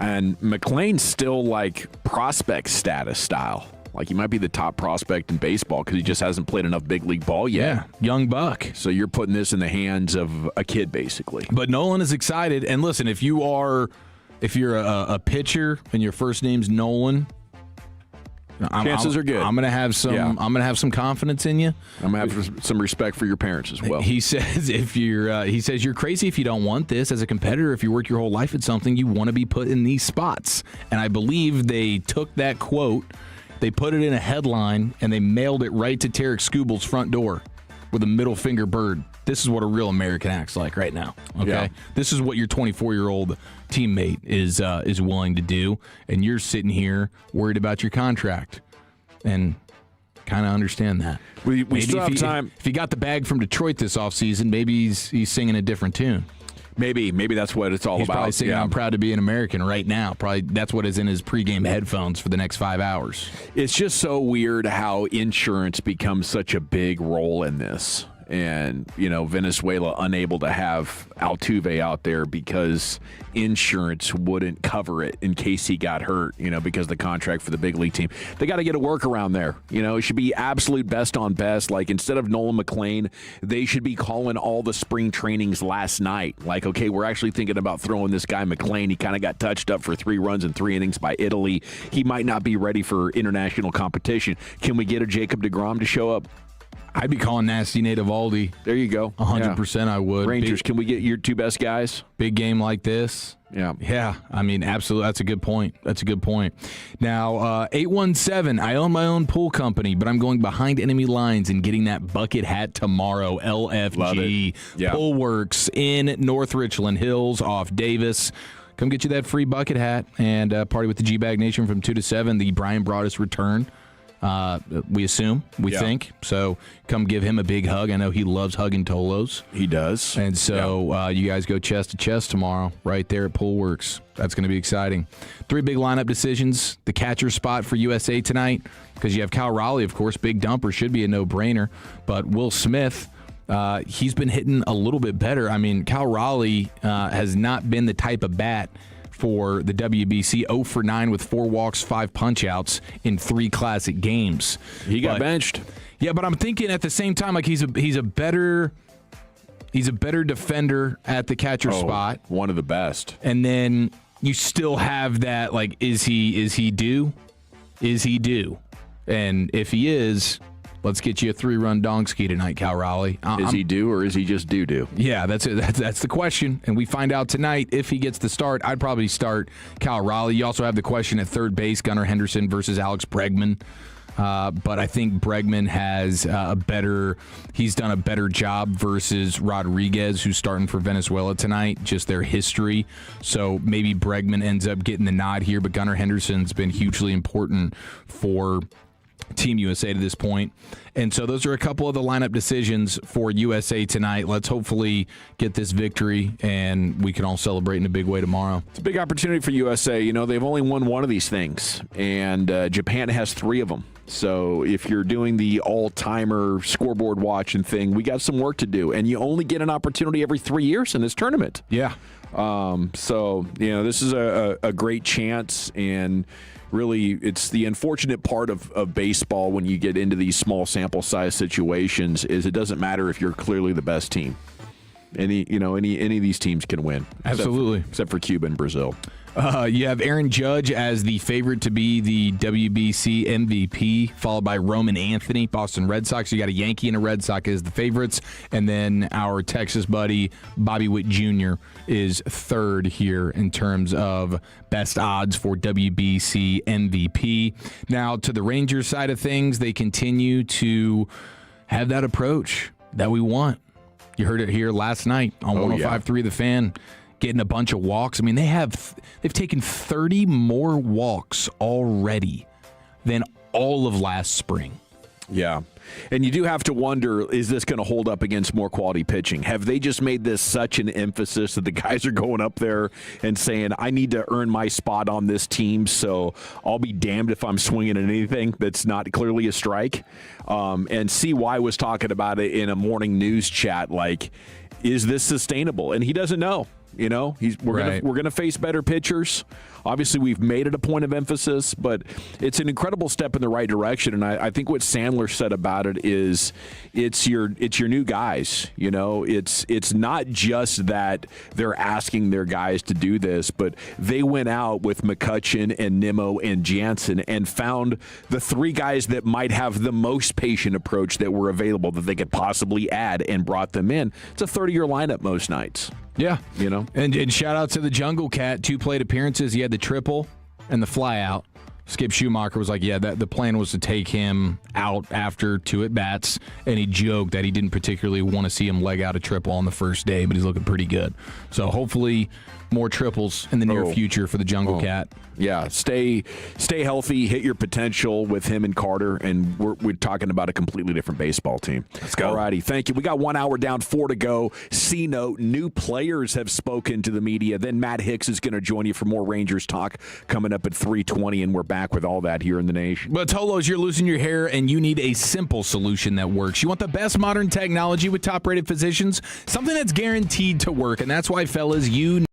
Speaker 5: And McLean's still like prospect status style. Like, he might be the top prospect in baseball because he just hasn't played enough big league ball yet.
Speaker 2: Yeah, young buck.
Speaker 5: So you're putting this in the hands of a kid, basically.
Speaker 2: But Nolan is excited. And listen, if you're a pitcher and your first name's Nolan,
Speaker 5: Chances are good.
Speaker 2: I'm gonna have some.
Speaker 5: Yeah.
Speaker 2: I'm gonna have some confidence in you.
Speaker 5: I'm gonna have some respect for your parents as well.
Speaker 2: He says you're crazy if you don't want this as a competitor. If you work your whole life at something, you want to be put in these spots. And I believe they took that quote, they put it in a headline, and they mailed it right to Tarek Skubel's front door with a middle finger bird. This is what a real American acts like right now. Okay,
Speaker 5: Yeah.
Speaker 2: This is what your 24-year-old teammate is willing to do, and you're sitting here worried about your contract, and kind of understand that.
Speaker 5: We
Speaker 2: Maybe
Speaker 5: still have time.
Speaker 2: If he got the bag from Detroit this offseason, maybe he's singing a different tune.
Speaker 5: Maybe that's what it's all
Speaker 2: He's
Speaker 5: about.
Speaker 2: probably singing "I'm proud to be an American" right now. Probably that's what is in his pregame headphones for the next 5 hours.
Speaker 5: It's just so weird how insurance becomes such a big role in this. And, Venezuela unable to have Altuve out there because insurance wouldn't cover it in case he got hurt, because of the contract for the big league team. They got to get a workaround there. It should be absolute best on best. Like, instead of Nolan McLean, they should be calling all the spring trainings last night. Like, okay, we're actually thinking about throwing this guy McLean. He kind of got touched up for 3 runs in 3 innings by Italy. He might not be ready for international competition. Can we get a Jacob deGrom to show up?
Speaker 2: I'd be calling Nasty Nate Eovaldi.
Speaker 5: There you go.
Speaker 2: 100% I would.
Speaker 5: Rangers, can we get your 2 best guys?
Speaker 2: Big game like this.
Speaker 5: Yeah.
Speaker 2: Yeah, I mean, absolutely. That's a good point. Now, 817, I own my own pool company, but I'm going behind enemy lines and getting that bucket hat tomorrow. LFG.
Speaker 5: Yeah.
Speaker 2: Pool Works in North Richland Hills off Davis. Come get you that free bucket hat and party with the G-Bag Nation from 2 to 7. The Brian Broaddus return. We think. So come give him a big hug. I know he loves hugging Tolos.
Speaker 5: He does.
Speaker 2: And so you guys go chest to chest tomorrow right there at Pool Works. That's going to be exciting. 3 big lineup decisions. The catcher spot for USA tonight, because you have Cal Raleigh, of course. Big dumper, should be a no-brainer. But Will Smith, he's been hitting a little bit better. I mean, Cal Raleigh has not been the type of bat for the WBC. 0 for 9 with 4 walks, 5 punch-outs in 3 classic games.
Speaker 5: He got benched.
Speaker 2: Yeah, but I'm thinking at the same time, like he's a better defender at the catcher spot.
Speaker 5: One of the best.
Speaker 2: And then you still have that, like, is he due? Is he due? And if he is, let's get you a 3-run dong-ski tonight, Cal Raleigh.
Speaker 5: Is he due or is he just doo-doo?
Speaker 2: Yeah, that's it. That's the question. And we find out tonight if he gets the start. I'd probably start Cal Raleigh. You also have the question at third base, Gunnar Henderson versus Alex Bregman. But I think Bregman has he's done a better job versus Rodriguez, who's starting for Venezuela tonight, just their history. So maybe Bregman ends up getting the nod here, but Gunnar Henderson's been hugely important for Team USA to this point. And so those are a couple of the lineup decisions for USA tonight. Let's hopefully get this victory, and we can all celebrate in a big way tomorrow.
Speaker 5: It's a big opportunity for USA. They've only won one of these things, and Japan has 3 of them. So if you're doing the all-timer scoreboard watching thing, we got some work to do. And you only get an opportunity every 3 years in this tournament.
Speaker 2: Yeah.
Speaker 5: So, this is a great chance, and really, it's the unfortunate part of baseball when you get into these small sample size situations is it doesn't matter if you're clearly the best team. Any of these teams can win.
Speaker 2: Absolutely.
Speaker 5: Except for Cuba and Brazil.
Speaker 2: You have Aaron Judge as the favorite to be the WBC MVP, followed by Roman Anthony, Boston Red Sox. You got a Yankee and a Red Sox as the favorites. And then our Texas buddy, Bobby Witt Jr., is third here in terms of best odds for WBC MVP. Now, to the Rangers side of things, they continue to have that approach that we want. You heard it here last night on 105.3 The Fan. Getting a bunch of walks. I mean, they've taken 30 more walks already than all of last spring.
Speaker 5: Yeah. And you do have to wonder, is this going to hold up against more quality pitching? Have they just made this such an emphasis that the guys are going up there and saying, I need to earn my spot on this team, so I'll be damned if I'm swinging at anything that's not clearly a strike? And CY was talking about it in a morning news chat, like, is this sustainable? And he doesn't know. You know, we're gonna face better pitchers. Obviously, we've made it a point of emphasis, but it's an incredible step in the right direction. And I think what Sandler said about it is, it's your new guys. You know, it's not just that they're asking their guys to do this, but they went out with McCutchen and Nimmo and Jansen and found the three guys that might have the most patient approach that were available that they could possibly add and brought them in. It's a 30-year lineup most nights.
Speaker 2: Yeah.
Speaker 5: You know?
Speaker 2: And shout out to the Jungle Cat, 2 plate appearances. He had the triple and the fly out. Skip Schumacher was like, yeah, the plan was to take him out after 2 at-bats, and he joked that he didn't particularly want to see him leg out a triple on the first day, but he's looking pretty good. So hopefully more triples in the near future for the Jungle Cat.
Speaker 5: Yeah, stay healthy, hit your potential with him and Carter, and we're talking about a completely different baseball team.
Speaker 20: Let's go.
Speaker 5: All righty, thank you. We got 1 hour down, 4 to go. C-note, new players have spoken to the media. Then Matt Hicks is going to join you for more Rangers talk coming up at 3:20, and we're back with all that here in the nation.
Speaker 2: But Tolos, you're losing your hair, and you need a simple solution that works. You want the best modern technology with top-rated physicians, something that's guaranteed to work, and that's why, fellas, you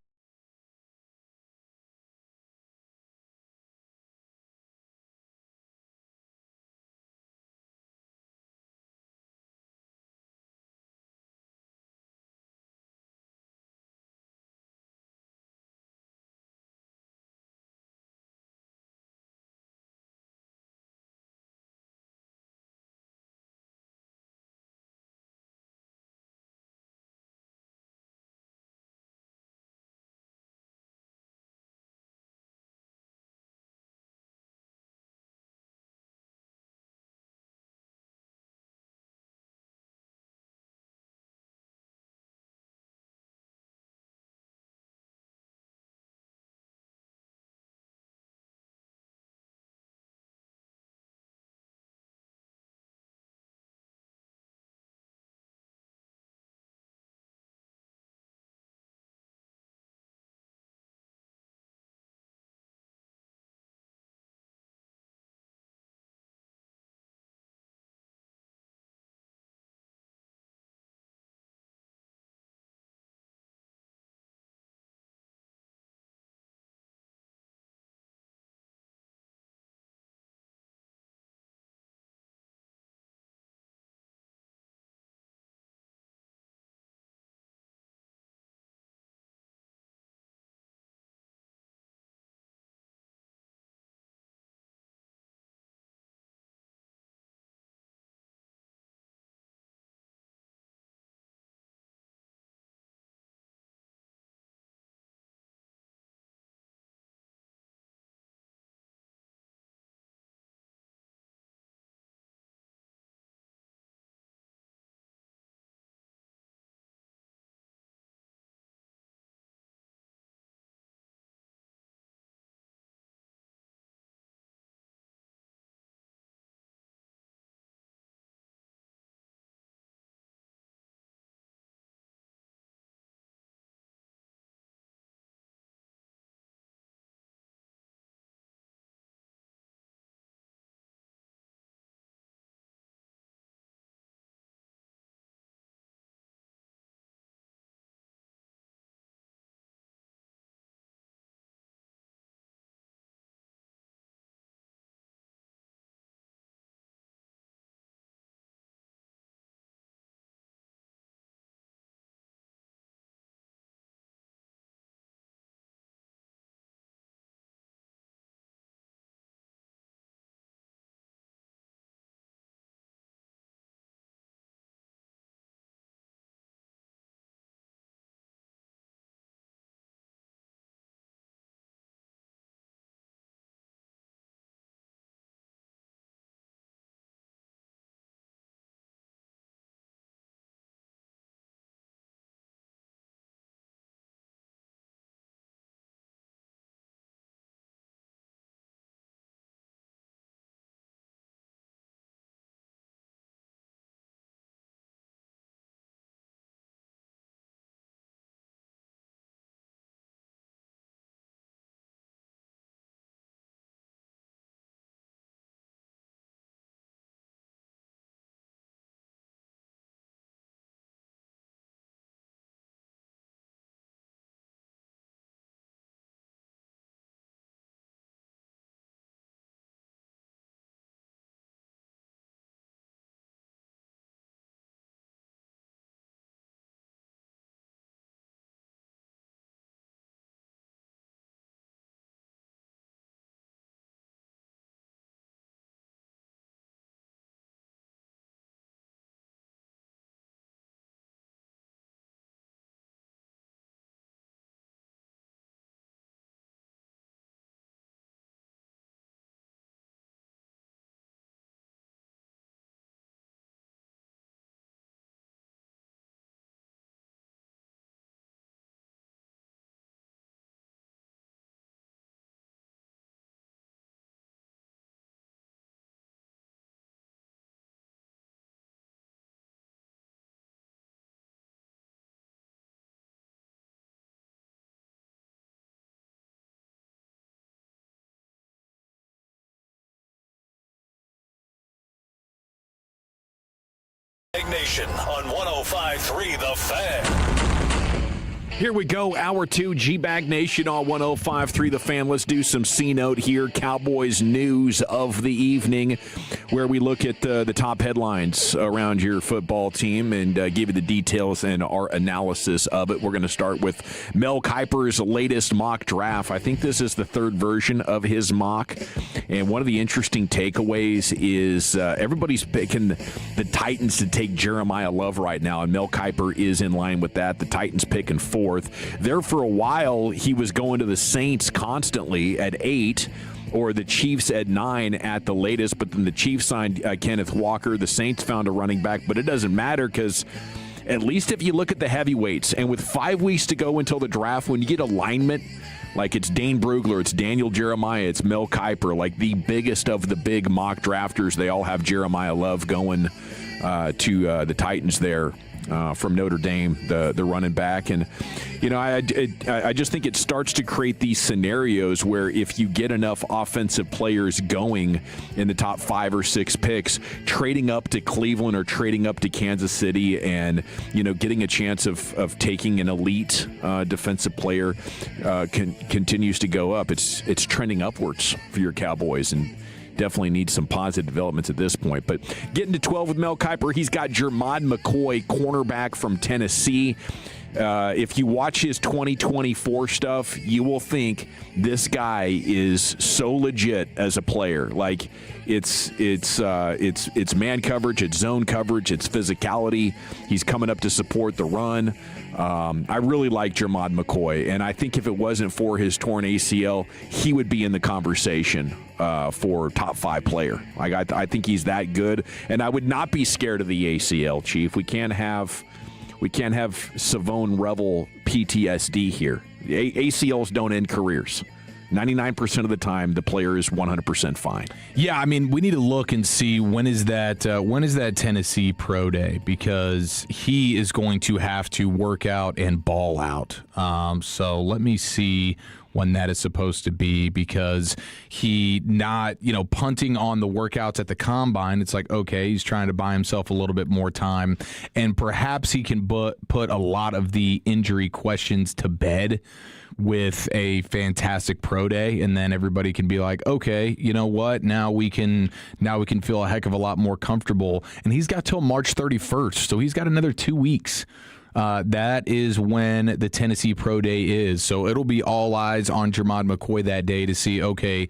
Speaker 1: Nation on 105.3 The Fan.
Speaker 5: Here we go, Hour 2, G-Bag Nation on 105.3 The Fan. Let's do some C-Note here, Cowboys news of the evening, where we look at the top headlines around your football team and give you the details and our analysis of it. We're going to start with Mel Kiper's latest mock draft. I think this is the third version of his mock, and one of the interesting takeaways is everybody's picking the Titans to take Jeremiah Love right now, and Mel Kiper is in line with that. The Titans picking 4th. There for a while, he was going to the Saints constantly at 8, or the Chiefs at 9 at the latest, but then the Chiefs signed Kenneth Walker. The Saints found a running back, but it doesn't matter because at least if you look at the heavyweights, and with 5 weeks to go until the draft, when you get alignment, like it's Dane Brugler, it's Daniel Jeremiah, it's Mel Kiper, like the biggest of the big mock drafters, they all have Jeremiah Love going to the Titans there. From Notre Dame, the running back. And, you know, I just think it starts to create these scenarios where if you get enough offensive players going in the top 5 or 6 picks, trading up to Cleveland or trading up to Kansas City and, you know, getting a chance of taking an elite defensive player continues to go up. It's trending upwards for your Cowboys, and definitely needs some positive developments at this point. But getting to 12 with Mel Kiper, he's got Jermod McCoy, cornerback from Tennessee. If you watch his 2024 stuff, you will think this guy is so legit as a player. Like it's man coverage, it's zone coverage, it's physicality. He's coming up to support the run. I really like Jermod McCoy, and I think if it wasn't for his torn ACL, he would be in the conversation for top 5 player. Like I think he's that good, and I would not be scared of the ACL, Chief. We can't have Savone Revel PTSD here. ACLs don't end careers. 99% of the time, the player is 100% fine.
Speaker 2: Yeah, I mean, we need to look and see when is that Tennessee Pro Day, because he is going to have to work out and ball out. So let me see when that is supposed to be, because he not, punting on the workouts at the combine. It's like, okay, he's trying to buy himself a little bit more time, and perhaps he can put a lot of the injury questions to bed with a fantastic pro day, and then everybody can be like, okay, you know what? Now we can feel a heck of a lot more comfortable. And he's got till March 31st, so he's got another 2 weeks. That is when the Tennessee Pro Day is. So it'll be all eyes on Jermod McCoy that day to see, okay,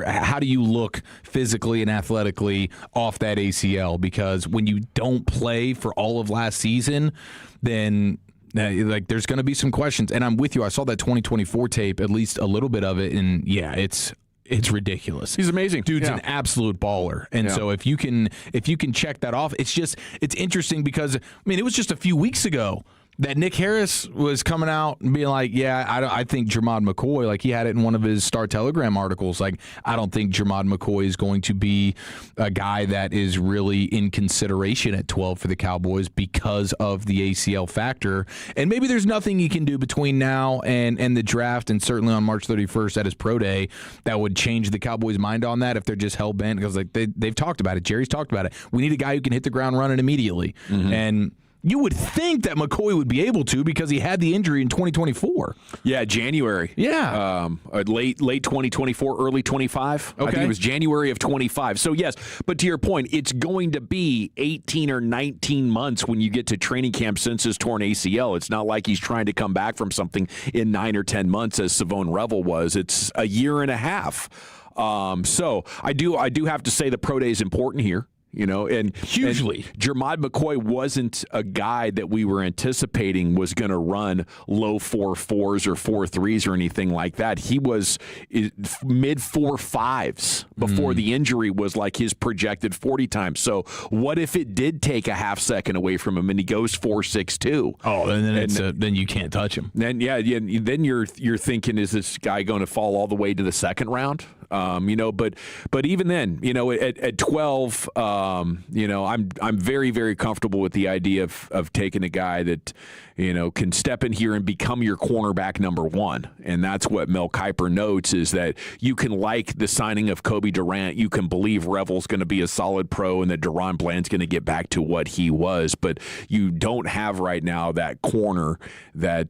Speaker 2: how do you look physically and athletically off that ACL? Because when you don't play for all of last season, then there's going to be some questions. And I'm with you. I saw that 2024 tape, at least a little bit of it, and yeah, it's ridiculous.
Speaker 5: He's amazing.
Speaker 2: Dude's an absolute baller. And so if you can check that off, it's interesting because, I mean, it was just a few weeks ago that Nick Harris was coming out and being like, I think Jermod McCoy, like he had it in one of his Star Telegram articles, like, I don't think Jermod McCoy is going to be a guy that is really in consideration at 12 for the Cowboys because of the ACL factor. And maybe there's nothing he can do between now and the draft, and certainly on March 31st at his pro day, that would change the Cowboys' mind on that if they're just hell-bent, because like they've talked about it. Jerry's talked about it. We need a guy who can hit the ground running immediately. Mm-hmm. And you would think that McCoy would be able to, because he had the injury in 2024.
Speaker 5: Yeah, January.
Speaker 2: Yeah.
Speaker 5: Late 2024, early 25. Okay. I think it was January of 25. So, yes, but to your point, it's going to be 18 or 19 months when you get to training camp since his torn ACL. It's not like he's trying to come back from something in 9 or 10 months as Savone Revel was. It's a year and a half. So I do have to say the pro day is important here. And
Speaker 2: hugely.
Speaker 5: And Jermod McCoy wasn't a guy that we were anticipating was going to run low 4.4s or 4.3s or anything like that. He was mid 4.5s before the injury was like his projected 40 times. So what if it did take a half second away from him and he goes 4.62?
Speaker 2: Oh, and then you can't touch him.
Speaker 5: Then then you're thinking, is this guy going to fall all the way to the second round? But even then, at 12, I'm very, very comfortable with the idea of taking a guy that, can step in here and become your cornerback number one. And that's what Mel Kiper notes, is that you can like the signing of Kobe Durant. You can believe Revel's going to be a solid pro and that Deron Bland's going to get back to what he was. But you don't have right now that corner that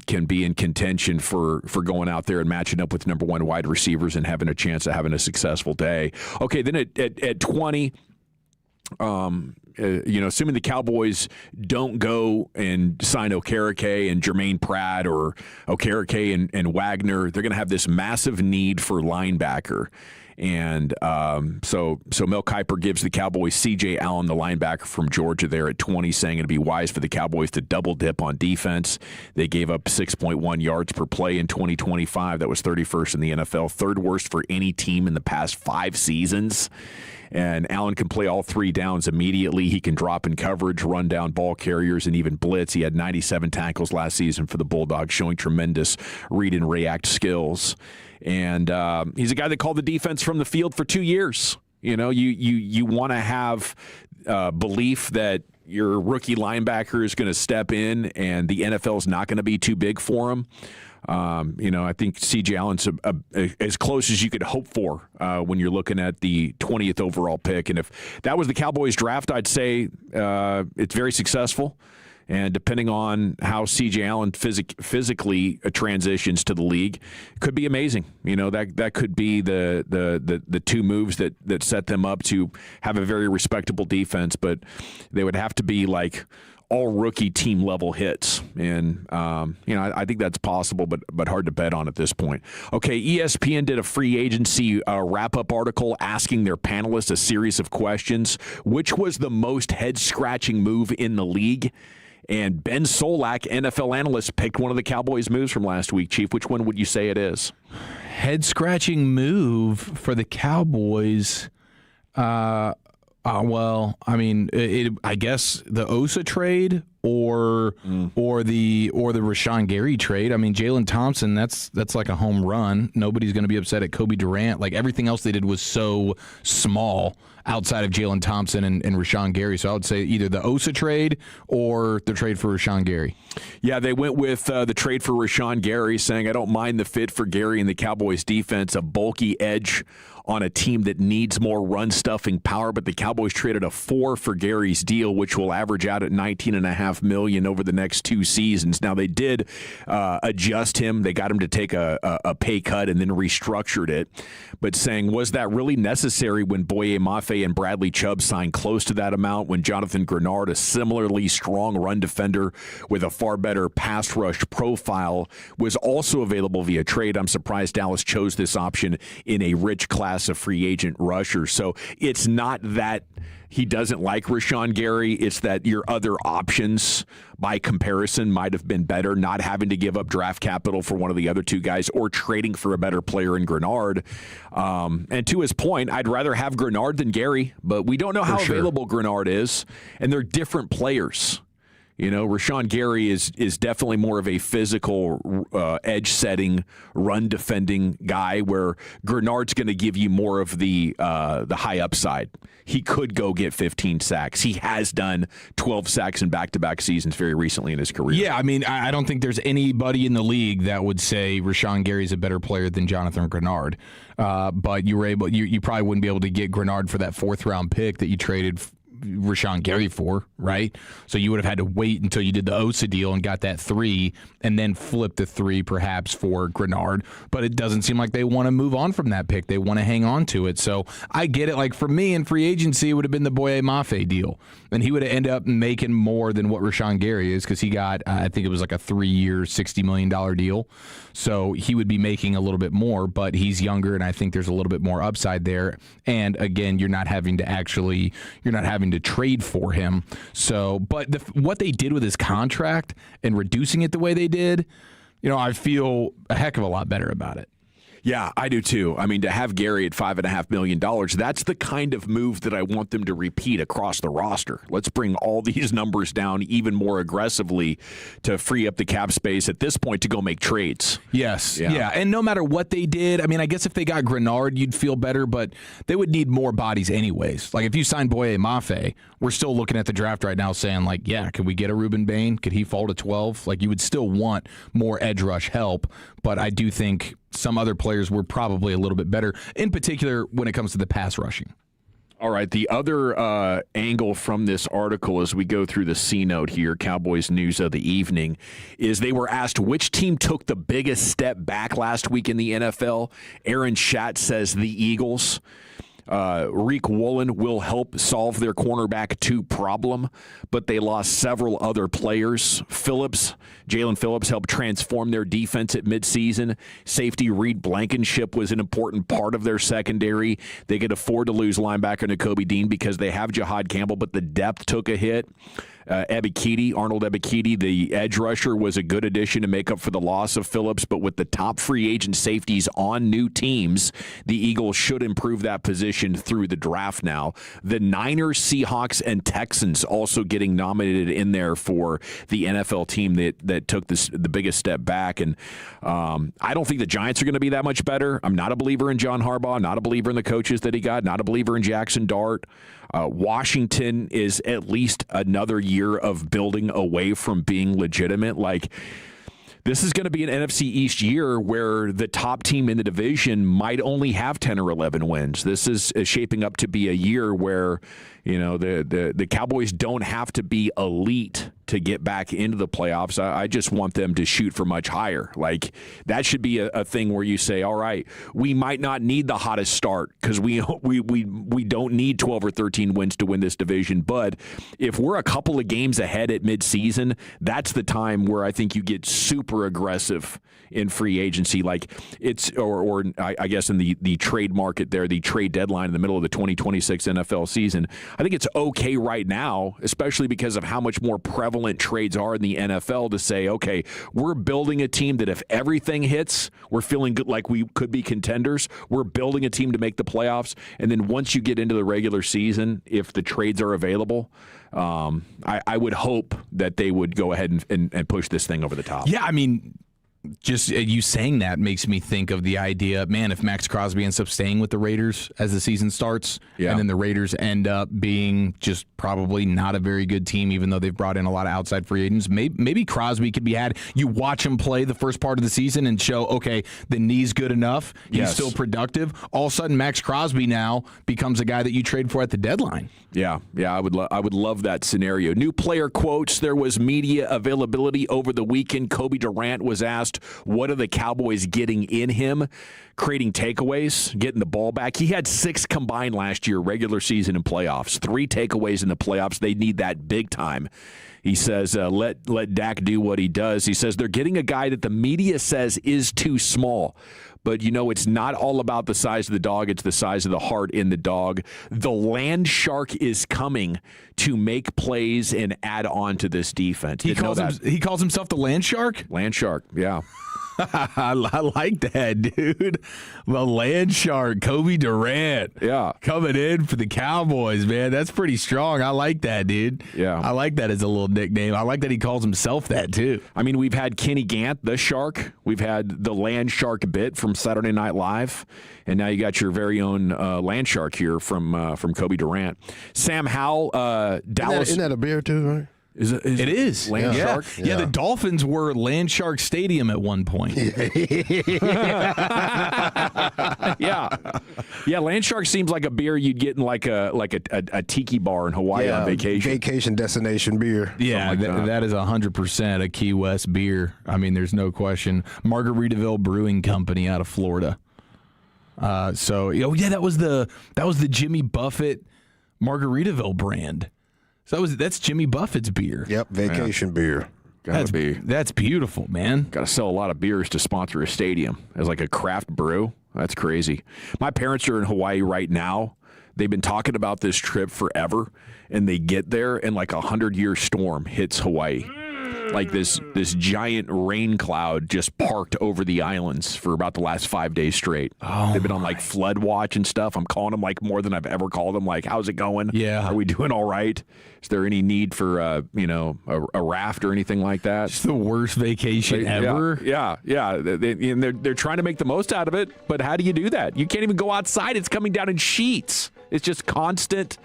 Speaker 5: can be in contention for going out there and matching up with number one wide receivers and having a chance of having a successful day. Okay, then at 20, assuming the Cowboys don't go and sign Okereke and Jermaine Pratt or Okereke and Wagner, they're going to have this massive need for linebacker. And so Mel Kiper gives the Cowboys C.J. Allen, the linebacker from Georgia, there at 20, saying it'd be wise for the Cowboys to double dip on defense. They gave up 6.1 yards per play in 2025. That was 31st in the NFL, third worst for any team in the past 5 seasons. And Allen can play all 3 downs immediately. He can drop in coverage, run down ball carriers, and even blitz. He had 97 tackles last season for the Bulldogs, showing tremendous read and react skills. And he's a guy that called the defense from the field for 2 years. You want to have belief that your rookie linebacker is going to step in and the NFL is not going to be too big for him. I think C.J. Allen's as close as you could hope for when you're looking at the 20th overall pick. And if that was the Cowboys draft, I'd say it's very successful. And depending on how C.J. Allen physically transitions to the league, could be amazing. That could be the 2 moves that set them up to have a very respectable defense. But they would have to be like all rookie team level hits. And, I think that's possible, but hard to bet on at this point. Okay, ESPN did a free agency wrap-up article asking their panelists a series of questions. Which was the most head-scratching move in the league? And Ben Solak, NFL analyst, picked one of the Cowboys' moves from last week. Chief, which one would you say it is?
Speaker 2: Head-scratching move for the Cowboys. I guess the Osa trade or the Rashawn Gary trade. I mean, Jalen Thompson, that's like a home run. Nobody's going to be upset at Kobe Durant. Like, everything else they did was so small outside of Jalen Thompson and Rashawn Gary. So I would say either the Osa trade or the trade for Rashawn Gary.
Speaker 5: Yeah, they went with the trade for Rashawn Gary, saying, I don't mind the fit for Gary in the Cowboys defense, a bulky edge on a team that needs more run-stuffing power, but the Cowboys traded a 4 for Gary's deal, which will average out at $19.5 million over the next 2 seasons. Now, they did adjust him. They got him to take a pay cut and then restructured it. But saying, was that really necessary when Boye Mafe and Bradley Chubb signed close to that amount, when Jonathan Grenard, a similarly strong run defender with a far better pass rush profile, was also available via trade? I'm surprised Dallas chose this option in a rich class of free agent rushers. So it's not that he doesn't like Rashawn Gary. It's that your other options, by comparison, might have been better, not having to give up draft capital for one of the other 2 guys or trading for a better player in Grenard. And to his point, I'd rather have Grenard than Gary, but we don't know how available Grenard is, and they're different players. Rashawn Gary is definitely more of a physical, edge-setting, run-defending guy, where Grenard's going to give you more of the high upside. He could go get 15 sacks. He has done 12 sacks in back-to-back seasons very recently in his career.
Speaker 2: Yeah, I mean, I don't think there's anybody in the league that would say Rashawn Gary's a better player than Jonathan Grenard. But you probably wouldn't be able to get Grenard for that 4th-round pick that you traded Rashawn Gary for, right? So you would have had to wait until you did the Osa deal and got that 3 and then flip the 3 perhaps for Grenard. But it doesn't seem like they want to move on from that pick. They want to hang on to it. So I get it. Like, for me in free agency, it would have been the Boye Mafe deal. And he would have ended up making more than what Rashawn Gary is, because he got, I think it was like a 3-year, $60 million deal. So he would be making a little bit more, but he's younger, and I think there's a little bit more upside there. And again, you're not having to trade for him. So, but what they did with his contract and reducing it the way they did, I feel a heck of a lot better about it.
Speaker 5: Yeah, I do too. I mean, to have Gary at $5.5 million, that's the kind of move that I want them to repeat across the roster. Let's bring all these numbers down even more aggressively to free up the cap space at this point to go make trades.
Speaker 2: Yes. Yeah. And no matter what they did, I mean, I guess if they got Grenard, you'd feel better, but they would need more bodies anyways. Like if you sign Boye Mafe, we're still looking at the draft right now saying like, yeah, could we get a Ruben Bain? Could he fall to 12? Like you would still want more edge rush help, but I do think some other players were probably a little bit better, in particular when it comes to the pass rushing.
Speaker 5: All right, the other angle from this article as we go through the C note here, Cowboys News of the Evening, is they were asked which team took the biggest step back last week in the NFL. Aaron Schatz says the Eagles. Reek Woolen will help solve their cornerback 2 problem, but they lost several other players. Jalen Phillips helped transform their defense at midseason. Safety Reed Blankenship was an important part of their secondary. They could afford to lose linebacker Nakobe Dean because they have Jahad Campbell, but the depth took a hit. Arnold Ebiketie, the edge rusher, was a good addition to make up for the loss of Phillips, but with the top free agent safeties on new teams, the Eagles should improve that position through the draft now. The Niners, Seahawks, and Texans also getting nominated in there for the NFL team that took the biggest step back. And I don't think the Giants are going to be that much better. I'm not a believer in John Harbaugh, not a believer in the coaches that he got, not a believer in Jackson Dart. Washington is at least another year of building away from being legitimate. Like, this is going to be an NFC East year where the top team in the division might only have 10 or 11 wins. This is shaping up to be a year where, you know, the Cowboys don't have to be elite to get back into the playoffs. I just want them to shoot for much higher. Like, that should be a thing where you say, all right, we might not need the hottest start because we don't need 12 or 13 wins to win this division. But if we're a couple of games ahead at midseason, that's the time where I think you get super aggressive in free agency. Like it's, or I guess in the trade market there, the trade deadline in the middle of the 2026 NFL season. I think it's okay right now, especially because of how much more prevalent trades are in the NFL, to say, okay, we're building a team that if everything hits, we're feeling good, like we could be contenders. We're building a team to make the playoffs. And then once you get into the regular season, if the trades are available, I would hope that they would go ahead and push this thing over the top.
Speaker 2: Yeah, I mean, just you saying that makes me think of the idea, man, if Max Crosby ends up staying with the Raiders as the season starts, and then the Raiders end up being just probably not a very good team, even though they've brought in a lot of outside free agents, maybe Crosby could be had. You watch him play the first part of the season and show, okay, the knee's good enough, he's still productive. All of a sudden, Max Crosby now becomes a guy that you trade for at the deadline.
Speaker 5: Yeah, I would love that scenario. New player quotes. There was media availability over the weekend. Kobe Durant was asked, what are the Cowboys getting in him? Creating takeaways, getting the ball back. He had 6 combined last year, regular season and playoffs. 3 takeaways in the playoffs. They need that big time. He says, let Dak do what he does. He says they're getting a guy that the media says is too small. But, you know, it's not all about the size of the dog. It's the size of the heart in the dog. The land shark is coming to make plays and add on to this defense.
Speaker 2: He calls himself the land shark?
Speaker 5: Land shark, yeah.
Speaker 2: I like that, dude. The land shark, Kobe Durant.
Speaker 5: Yeah.
Speaker 2: Coming in for the Cowboys, man. That's pretty strong. I like that, dude.
Speaker 5: Yeah.
Speaker 2: I like that as a little nickname. I like that he calls himself that, too.
Speaker 5: I mean, we've had Kenny Gant, the shark. We've had the land shark bit from Saturday Night Live. And now you got your very own land shark here from Kobe Durant. Sam Howell, Dallas.
Speaker 30: Isn't that a beer, too, right?
Speaker 2: It is.
Speaker 5: Land shark?
Speaker 2: Yeah, the Dolphins were Land Shark Stadium at one point.
Speaker 5: Yeah, Land Shark seems like a beer you'd get in like a tiki bar in Hawaii on vacation.
Speaker 30: Vacation destination beer.
Speaker 2: Yeah, that is 100% a Key West beer. I mean, there's no question. Margaritaville Brewing Company out of Florida. That was the Jimmy Buffett Margaritaville brand. So that's Jimmy Buffett's beer.
Speaker 30: Yep, vacation beer.
Speaker 2: That's beautiful, man.
Speaker 5: Got to sell a lot of beers to sponsor a stadium as like a craft brew. That's crazy. My parents are in Hawaii right now. They've been talking about this trip forever, and they get there and like a 100-year storm hits Hawaii. like this giant rain cloud just parked over the islands for about the last 5 days straight. They've been on like flood watch and stuff. I'm calling them like more than I've ever called them. Like, how's it going?
Speaker 2: Yeah.
Speaker 5: Are we doing all right? Is there any need for a raft or anything like that?
Speaker 2: It's the worst vacation ever.
Speaker 5: Yeah. They're trying to make the most out of it, but how do you do that? You can't even go outside. It's coming down in sheets. It's just constant,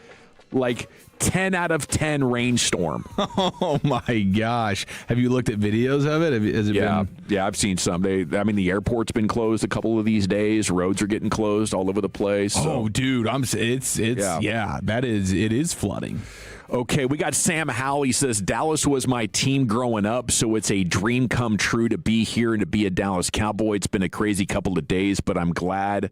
Speaker 5: like 10 out of 10 rainstorm.
Speaker 2: Oh my gosh! Have you looked at videos of it? Has it been?
Speaker 5: Yeah, I've seen some. The airport's been closed a couple of these days. Roads are getting closed all over the place.
Speaker 2: Oh, dude, it is flooding.
Speaker 5: Okay, we got Sam Howell. He says, Dallas was my team growing up, so it's a dream come true to be here and to be a Dallas Cowboy. It's been a crazy couple of days, but I'm glad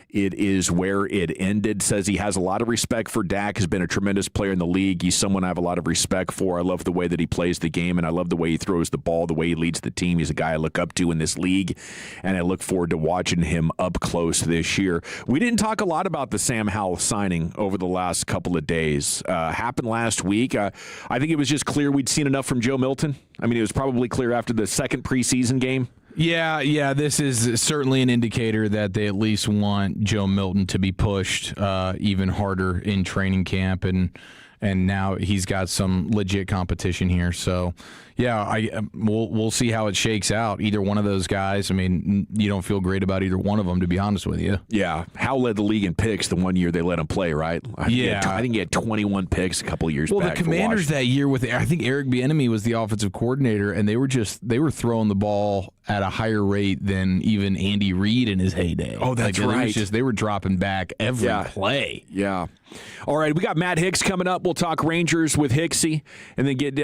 Speaker 5: it is where it ended. Says he has a lot of respect for Dak. Has been a tremendous player in the league. He's someone I have a lot of respect for. I love the way that he plays the game, and I love the way he throws the ball, the way he leads the team. He's a guy I look up to in this league, and I look forward to watching him up close this year. We didn't talk a lot about the Sam Howell signing over the last couple of days. Happened last week. I think it was just clear we'd seen enough from Joe Milton. I mean, it was probably clear after the second preseason game.
Speaker 2: Yeah, this is certainly an indicator that they at least want Joe Milton to be pushed even harder in training camp, and now he's got some legit competition here. So, yeah, we'll see how it shakes out. Either one of those guys, I mean, you don't feel great about either one of them, to be honest with you.
Speaker 5: Yeah, Howell led the league in picks the 1 year they let him play, right? I think he had 21 picks a couple of years back.
Speaker 2: Well, the Commanders that year I think Eric Bieniemy was the offensive coordinator, and they were throwing the ball at a higher rate than even Andy Reid in his heyday.
Speaker 5: Oh, that's right.
Speaker 2: They were dropping back every play.
Speaker 5: Yeah. All right, we got Matt Hicks coming up. We'll talk Rangers with Hicksy, and then get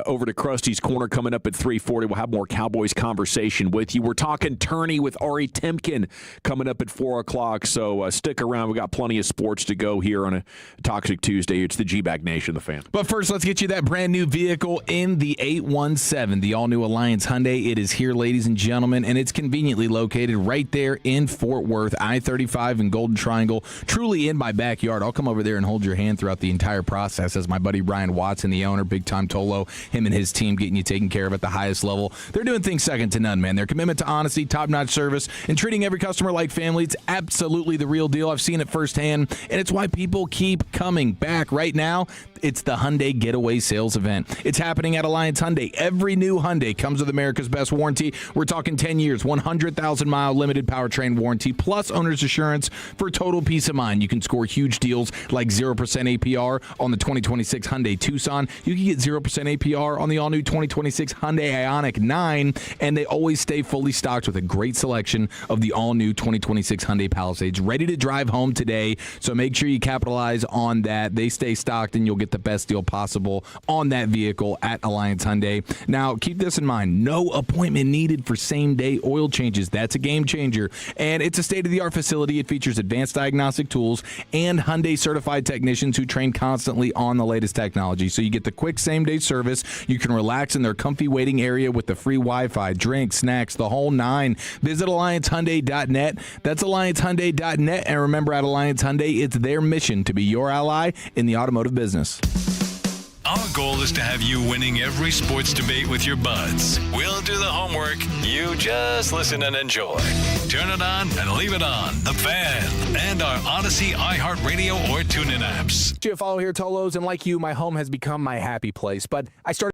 Speaker 5: over to Krusty's Corner coming up at 3:40. We'll have more Cowboys conversation with you. We're talking tourney with Ari Timken coming up at 4 o'clock, so stick around. We got plenty of sports to go here on a Toxic Tuesday. It's the G-Bag Nation, the fan.
Speaker 2: But first, let's get you that brand new vehicle in the 817, the all-new Alliance Hyundai. It is here, ladies and gentlemen, and it's conveniently located right there in Fort Worth, I-35 and Golden Triangle, truly in my backyard. I'll come over there and hold your hand throughout the entire process as my buddy Brian Watson, the owner, big-time Tolo, him and his team getting you taken care of at the highest level. They're doing things second to none, man. Their commitment to honesty, top-notch service, and treating every customer like family, it's absolutely the real deal. I've seen it firsthand, and it's why people keep coming back. Right now, it's the Hyundai Getaway Sales Event. It's happening at Alliance Hyundai. Every new Hyundai comes with America's best warranty. We're talking 10 years, 100,000-mile limited powertrain warranty, plus owner's assurance for total peace of mind. You can score huge deals like 0% APR on the 2026 Hyundai Tucson. You can get 0% APR on the all-new 2026 Hyundai Ioniq 9, and they always stay fully stocked with a great selection of the all-new 2026 Hyundai Palisades, ready to drive home today. So make sure you capitalize on that. They stay stocked, and you'll get the best deal possible on that vehicle at Alliance Hyundai. Now, keep this in mind. No appointment needed for same-day oil changes. That's a game changer. And it's a state-of-the-art facility. It features advanced diagnostic tools and Hyundai-certified technicians who train constantly on the latest technology. So you get the quick same-day service. You can relax in their comfy waiting area with the free Wi-Fi, drinks, snacks, the whole nine. Visit AllianceHyundai.net. That's AllianceHyundai.net. And remember, at Alliance Hyundai, it's their mission to be your ally in the automotive business.
Speaker 1: Our goal is to have you winning every sports debate with your buds. We'll do the homework. You just listen and enjoy. Turn it on and leave it on. The Fan and our Odyssey, iHeartRadio, or TuneIn apps.
Speaker 10: You follow here, Tolos, and like you, my home has become my happy place. But I started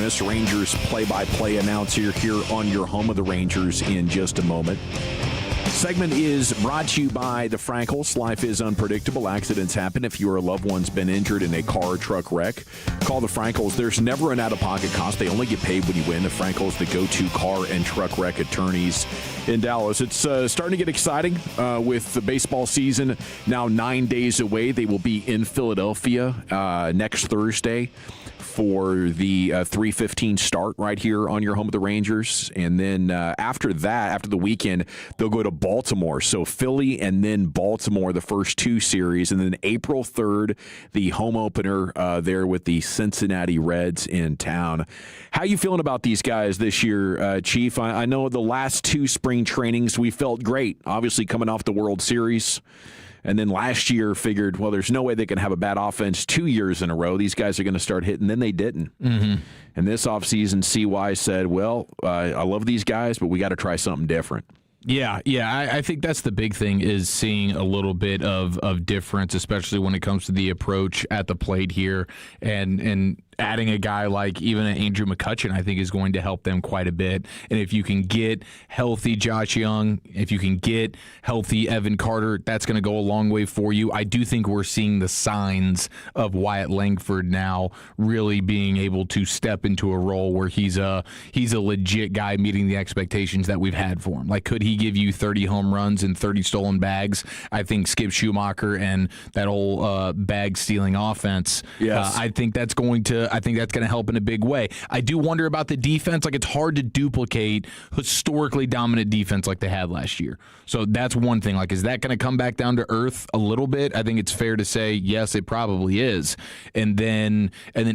Speaker 5: Dennis, Rangers play-by-play announcer here on your home of the Rangers in just a moment. Segment is brought to you by the Frankels. Life is unpredictable. Accidents happen. If your loved one's been injured in a car or truck wreck, call the Frankels. There's never an out-of-pocket cost. They only get paid when you win. The Frankels, the go-to car and truck wreck attorneys in Dallas. It's starting to get exciting with the baseball season now 9 days away. They will be in Philadelphia next Thursday for the 3:15 start right here on your home of the Rangers. And then after that, after the weekend, they'll go to Baltimore. So Philly and then Baltimore, the first two series. And then April 3rd, the home opener there with the Cincinnati Reds in town. How you feeling about these guys this year, Chief? I know the last two spring trainings we felt great, obviously coming off the World Series. And then last year figured, well, there's no way they can have a bad offense 2 years in a row. These guys are going to start hitting. Then they didn't. Mm-hmm. And this offseason, CY said, well, I love these guys, but we got to try something different.
Speaker 2: Yeah. I think that's the big thing is seeing a little bit of difference, especially when it comes to the approach at the plate here. And adding a guy like even an Andrew McCutchen, I think, is going to help them quite a bit. And if you can get healthy Josh Young, if you can get healthy Evan Carter, that's going to go a long way for you. I do think we're seeing the signs of Wyatt Langford now really being able to step into a role where he's a legit guy meeting the expectations that we've had for him. Like, could he give you 30 home runs and 30 stolen bags? I think Skip Schumacher and that whole bag stealing offense,
Speaker 5: yes.
Speaker 2: I think that's going to help in a big way. I do wonder about the defense. Like, it's hard to duplicate historically dominant defense like they had last year. So that's one thing. Like, is that going to come back down to earth a little bit? I think it's fair to say yes, it probably is. And then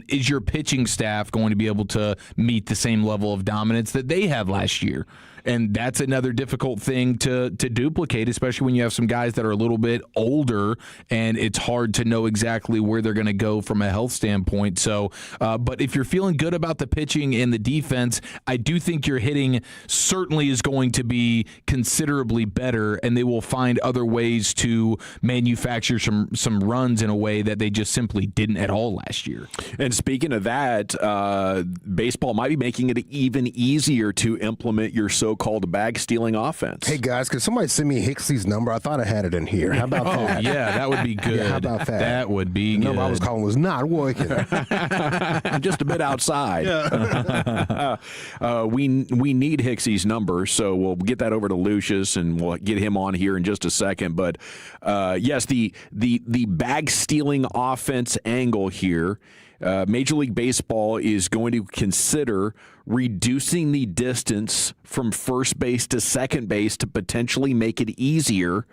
Speaker 2: is your pitching staff going to be able to meet the same level of dominance that they have last year? And that's another difficult thing to duplicate, especially when you have some guys that are a little bit older and it's hard to know exactly where they're going to go from a health standpoint. So, but if you're feeling good about the pitching and the defense, I do think your hitting certainly is going to be considerably better, and they will find other ways to manufacture some runs in a way that they just simply didn't at all last year.
Speaker 5: And speaking of that, baseball might be making it even easier to implement your so-called bag-stealing offense.
Speaker 30: Hey, guys, could somebody send me Hicksley's number? I thought I had it in here. How about that?
Speaker 2: Yeah, that would be good.
Speaker 30: Yeah, how about that?
Speaker 2: That would be good.
Speaker 30: The number I was calling was not working.
Speaker 5: I'm just a bit outside. Yeah. We need Hicksy's number, so we'll get that over to Lucius, and we'll get him on here in just a second. But, yes, the bag-stealing offense angle here, Major League Baseball is going to consider reducing the distance from first base to second base to potentially make it easier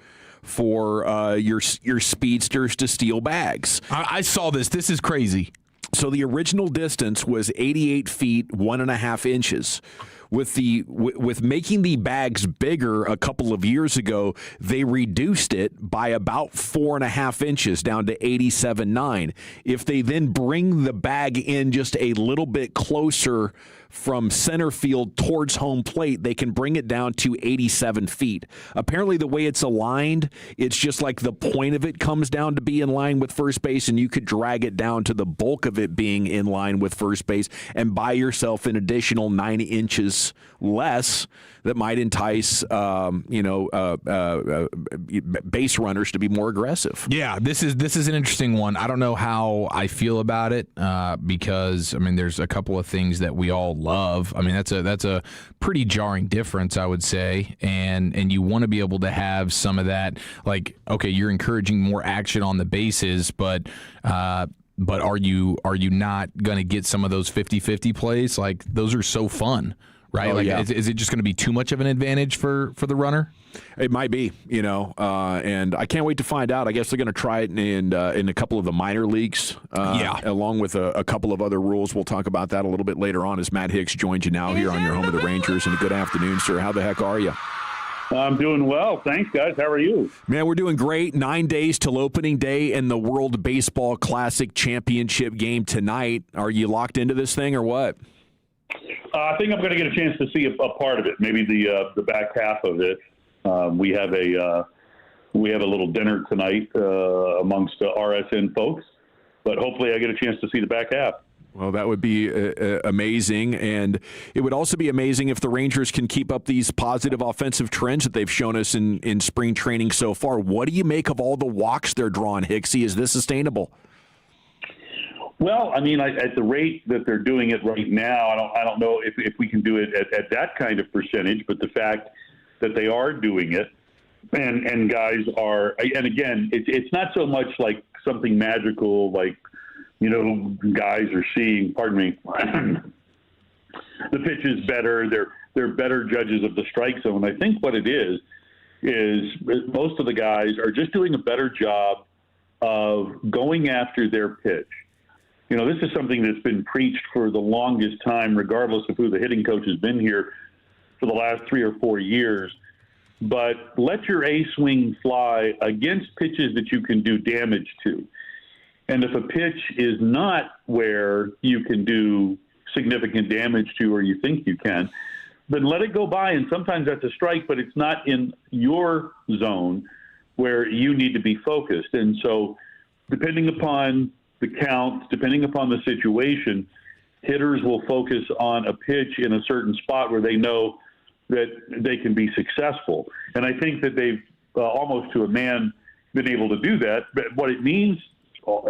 Speaker 5: for your speedsters to steal bags.
Speaker 2: I saw this. This is crazy.
Speaker 5: So the original distance was 88 feet, 1.5 inches. With making the bags bigger a couple of years ago, they reduced it by about 4.5 inches down to 87.9. If they then bring the bag in just a little bit closer from center field towards home plate, they can bring it down to 87 feet. Apparently, the way it's aligned, it's just like the point of it comes down to be in line with first base, and you could drag it down to the bulk of it being in line with first base and buy yourself an additional 9 inches less that might entice base runners to be more aggressive.
Speaker 2: Yeah, this is an interesting one. I don't know how I feel about it because, I mean, there's a couple of things that we all love. I mean, that's a pretty jarring difference, I would say, and you want to be able to have some of that. Like, okay, you're encouraging more action on the bases, but are you not going to get some of those 50-50 plays? Like, those are so fun. Right?
Speaker 5: Oh,
Speaker 2: like,
Speaker 5: yeah.
Speaker 2: is it just going to be too much of an advantage for the runner?
Speaker 5: It might be, and I can't wait to find out. I guess they're going to try it in a couple of the minor leagues, along with a couple of other rules. We'll talk about that a little bit later on as Matt Hicks joins you now here on your home of the Rangers. And good afternoon, sir. How the heck are you?
Speaker 12: I'm doing well. Thanks, guys. How are you?
Speaker 5: Man, we're doing great. 9 days till opening day and the World Baseball Classic Championship game tonight. Are you locked into this thing or what?
Speaker 12: I think I'm going to get a chance to see a part of it, maybe the back half of it. We have a little dinner tonight amongst RSN folks, but hopefully I get a chance to see the back half.
Speaker 5: Well, that would be amazing, and it would also be amazing if the Rangers can keep up these positive offensive trends that they've shown us in spring training so far. What do you make of all the walks they're drawing, Hicksy? Is this sustainable?
Speaker 12: Well, I mean, at the rate that they're doing it right now, I don't know if we can do it at that kind of percentage, but the fact that they are doing it, and guys are, and again, it's not so much like something magical, like, guys are seeing, the pitch is better. They're better judges of the strike zone. I think what it is most of the guys are just doing a better job of going after their pitch. This is something that's been preached for the longest time, regardless of who the hitting coach has been here for the last 3 or 4 years. But let your A swing fly against pitches that you can do damage to. And if a pitch is not where you can do significant damage to, or you think you can, then let it go by. And sometimes that's a strike, but it's not in your zone where you need to be focused. And so depending upon the count, depending upon the situation, hitters will focus on a pitch in a certain spot where they know that they can be successful. And I think that they've almost to a man been able to do that. But what it means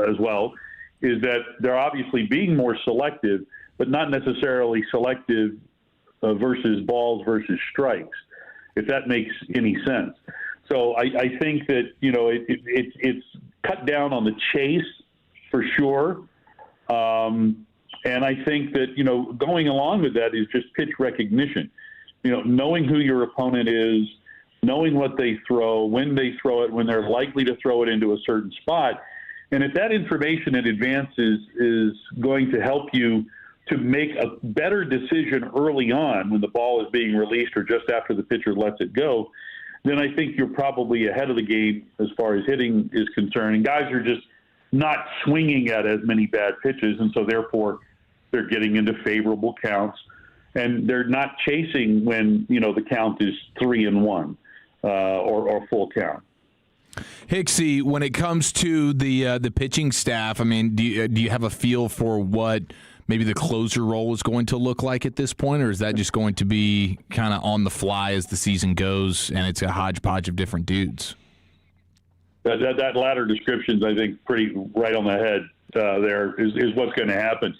Speaker 12: as well is that they're obviously being more selective, but not necessarily selective versus balls versus strikes, if that makes any sense. So I think that, it's cut down on the chase for sure. And I think that, going along with that is just pitch recognition. Knowing who your opponent is, knowing what they throw, when they throw it, when they're likely to throw it into a certain spot. And if that information in advance is going to help you to make a better decision early on when the ball is being released or just after the pitcher lets it go, then I think you're probably ahead of the game as far as hitting is concerned. And guys are just not swinging at as many bad pitches, and so therefore they're getting into favorable counts. And they're not chasing when, the count is 3-1 or full count.
Speaker 2: Hicksy, when it comes to the pitching staff, I mean, do you have a feel for what maybe the closer role is going to look like at this point, or is that just going to be kind of on the fly as the season goes and it's a hodgepodge of different dudes?
Speaker 12: That latter description's, I think, pretty right on the head. There is what's going to happen.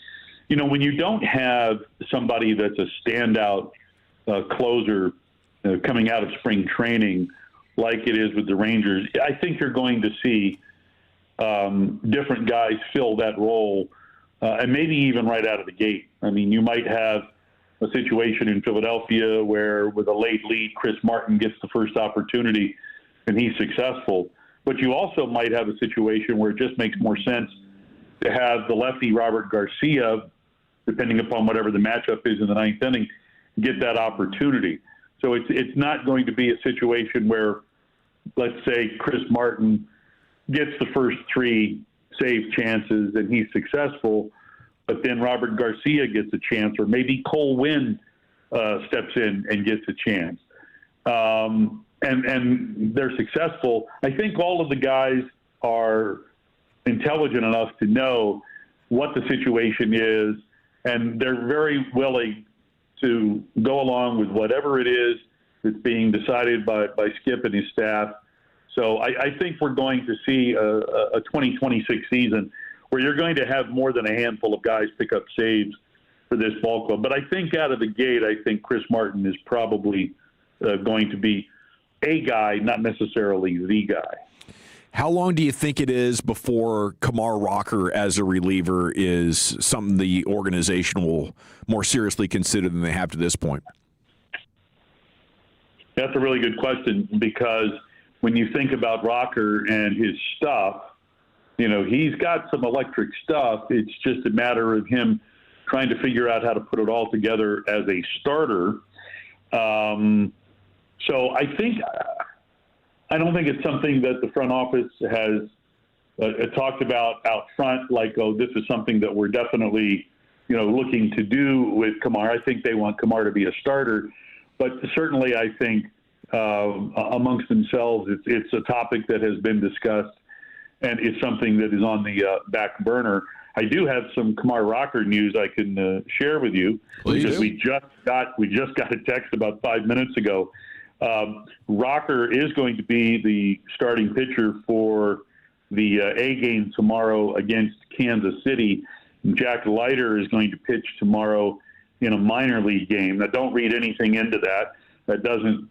Speaker 12: When you don't have somebody that's a standout closer coming out of spring training like it is with the Rangers, I think you're going to see different guys fill that role, and maybe even right out of the gate. I mean, you might have a situation in Philadelphia where with a late lead, Chris Martin gets the first opportunity and he's successful. But you also might have a situation where it just makes more sense to have the lefty Robert Garcia, depending upon whatever the matchup is in the ninth inning, get that opportunity. So it's not going to be a situation where, let's say, Chris Martin gets the first 3 save chances and he's successful, but then Robert Garcia gets a chance, or maybe Cole Winn steps in and gets a chance. And they're successful. I think all of the guys are intelligent enough to know what the situation is, and they're very willing to go along with whatever it is that's being decided by Skip and his staff. So I think we're going to see a 2026 season where you're going to have more than a handful of guys pick up saves for this ball club. But I think out of the gate, I think Chris Martin is probably going to be a guy, not necessarily the guy.
Speaker 5: How long do you think it is before Kamar Rocker as a reliever is something the organization will more seriously consider than they have to this point?
Speaker 12: That's a really good question, because when you think about Rocker and his stuff, he's got some electric stuff. It's just a matter of him trying to figure out how to put it all together as a starter. So I don't think it's something that the front office has talked about out front, like, oh, this is something that we're definitely, looking to do with Kamar. I think they want Kamar to be a starter, but certainly I think amongst themselves, it's a topic that has been discussed and it's something that is on the back burner. I do have some Kamar Rocker news I can share with you.
Speaker 2: Please
Speaker 12: because
Speaker 2: do.
Speaker 12: we just got a text about 5 minutes ago. Rocker is going to be the starting pitcher for the A game tomorrow against Kansas City. Jack Leiter is going to pitch tomorrow in a minor league game. Now, don't read anything into that. That doesn't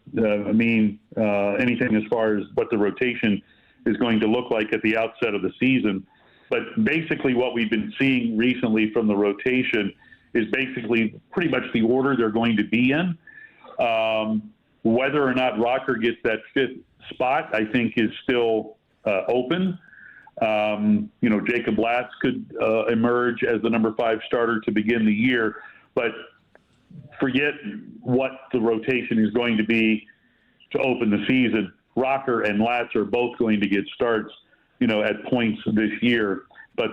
Speaker 12: mean anything as far as what the rotation is going to look like at the outset of the season. But basically what we've been seeing recently from the rotation is basically pretty much the order they're going to be in. Whether or not Rocker gets that fifth spot, I think, is still open. Jacob Latz could emerge as the number 5 starter to begin the year, but forget what the rotation is going to be to open the season. Rocker and Latz are both going to get starts, at points this year. But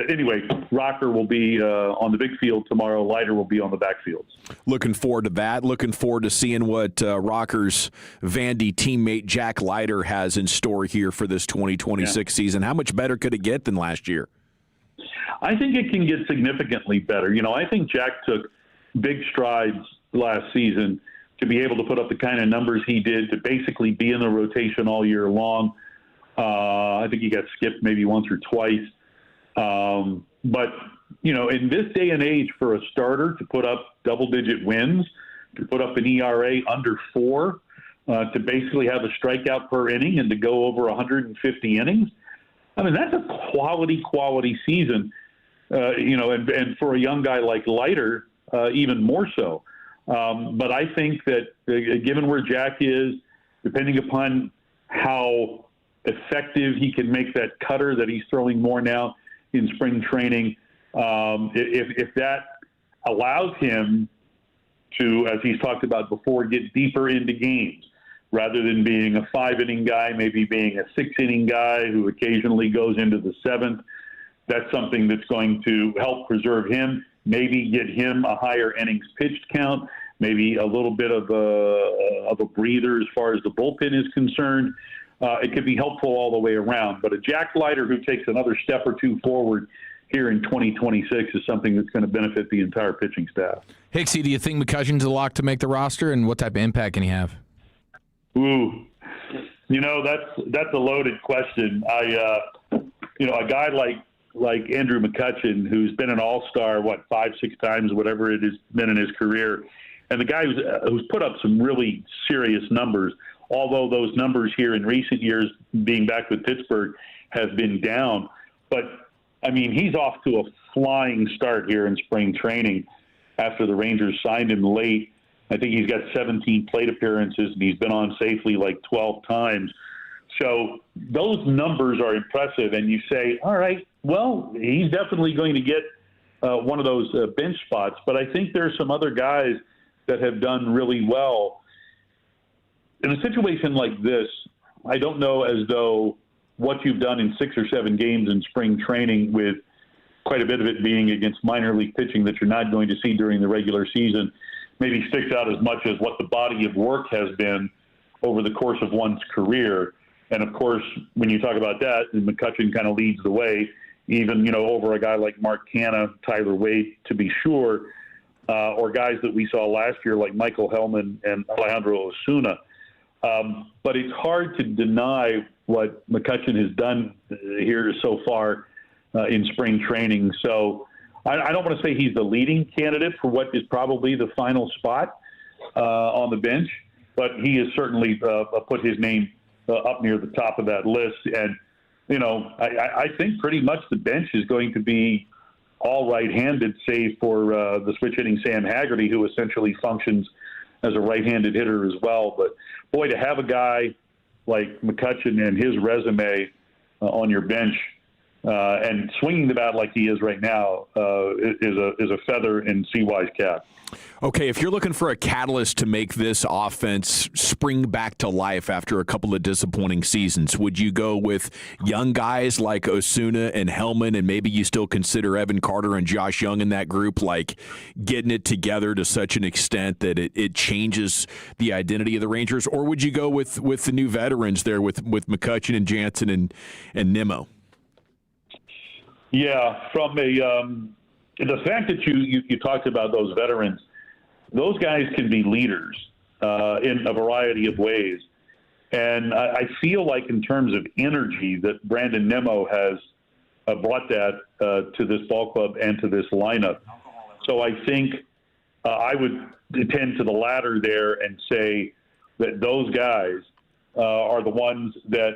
Speaker 12: anyway, Rocker will be on the big field tomorrow. Leiter will be on the backfields.
Speaker 5: Looking forward to that. Looking forward to seeing what Rocker's Vandy teammate Jack Leiter has in store here for this 2026 season. How much better could it get than last year?
Speaker 12: I think it can get significantly better. I think Jack took big strides last season to be able to put up the kind of numbers he did, to basically be in the rotation all year long. I think he got skipped maybe once or twice. But, in this day and age, for a starter to put up double-digit wins, to put up an ERA under 4, to basically have a strikeout per inning and to go over 150 innings, I mean, that's a quality season, and for a young guy like Leiter, even more so. But I think that given where Jack is, depending upon how effective he can make that cutter that he's throwing more now in spring training, if that allows him to, as he's talked about before, get deeper into games rather than being a 5-inning guy, maybe being a 6-inning guy who occasionally goes into the 7th, that's something that's going to help preserve him, maybe get him a higher innings pitched count, maybe a little bit of a breather as far as the bullpen is concerned. It could be helpful all the way around. But a Jack Leiter who takes another step or two forward here in 2026 is something that's going to benefit the entire pitching staff.
Speaker 2: Hicksy, do you think McCutcheon's a lock to make the roster, and what type of impact can he have?
Speaker 12: Ooh, that's a loaded question. A guy like Andrew McCutcheon, who's been an all-star, 5-6 times, whatever it has been in his career, and the guy who's put up some really serious numbers, although those numbers here in recent years, being back with Pittsburgh, have been down. But, I mean, he's off to a flying start here in spring training after the Rangers signed him late. I think he's got 17 plate appearances, and he's been on safely 12 times. So those numbers are impressive, and you say, all right, well, he's definitely going to get one of those bench spots. But I think there's some other guys that have done really well. In a situation like this, I don't know as though what you've done in 6 or 7 games in spring training, with quite a bit of it being against minor league pitching that you're not going to see during the regular season, maybe sticks out as much as what the body of work has been over the course of one's career. And, of course, when you talk about that, McCutcheon kind of leads the way, even, over a guy like Mark Canha, Tyler Wade, to be sure, or guys that we saw last year like Michael Hellman and Alejandro Osuna. But it's hard to deny what McCutcheon has done here so far in spring training. So I don't want to say he's the leading candidate for what is probably the final spot on the bench, but he has certainly put his name up near the top of that list. And, I think pretty much the bench is going to be all right-handed, save for the switch-hitting Sam Haggerty, who essentially functions as a right-handed hitter as well. But, boy, to have a guy like McCutcheon and his resume on your bench and swinging the bat like he is right now is a feather in CY's cap.
Speaker 5: Okay, if you're looking for a catalyst to make this offense spring back to life after a couple of disappointing seasons, would you go with young guys like Osuna and Hellman, and maybe you still consider Evan Carter and Josh Young in that group, like getting it together to such an extent that it changes the identity of the Rangers? Or would you go with the new veterans there with McCutcheon and Jansen and Nimmo?
Speaker 12: Yeah, from the fact that you talked about those veterans, those guys can be leaders in a variety of ways. And I feel like in terms of energy that Brandon Nimmo has brought that to this ball club and to this lineup. So I think I would tend to the latter there and say that those guys are the ones that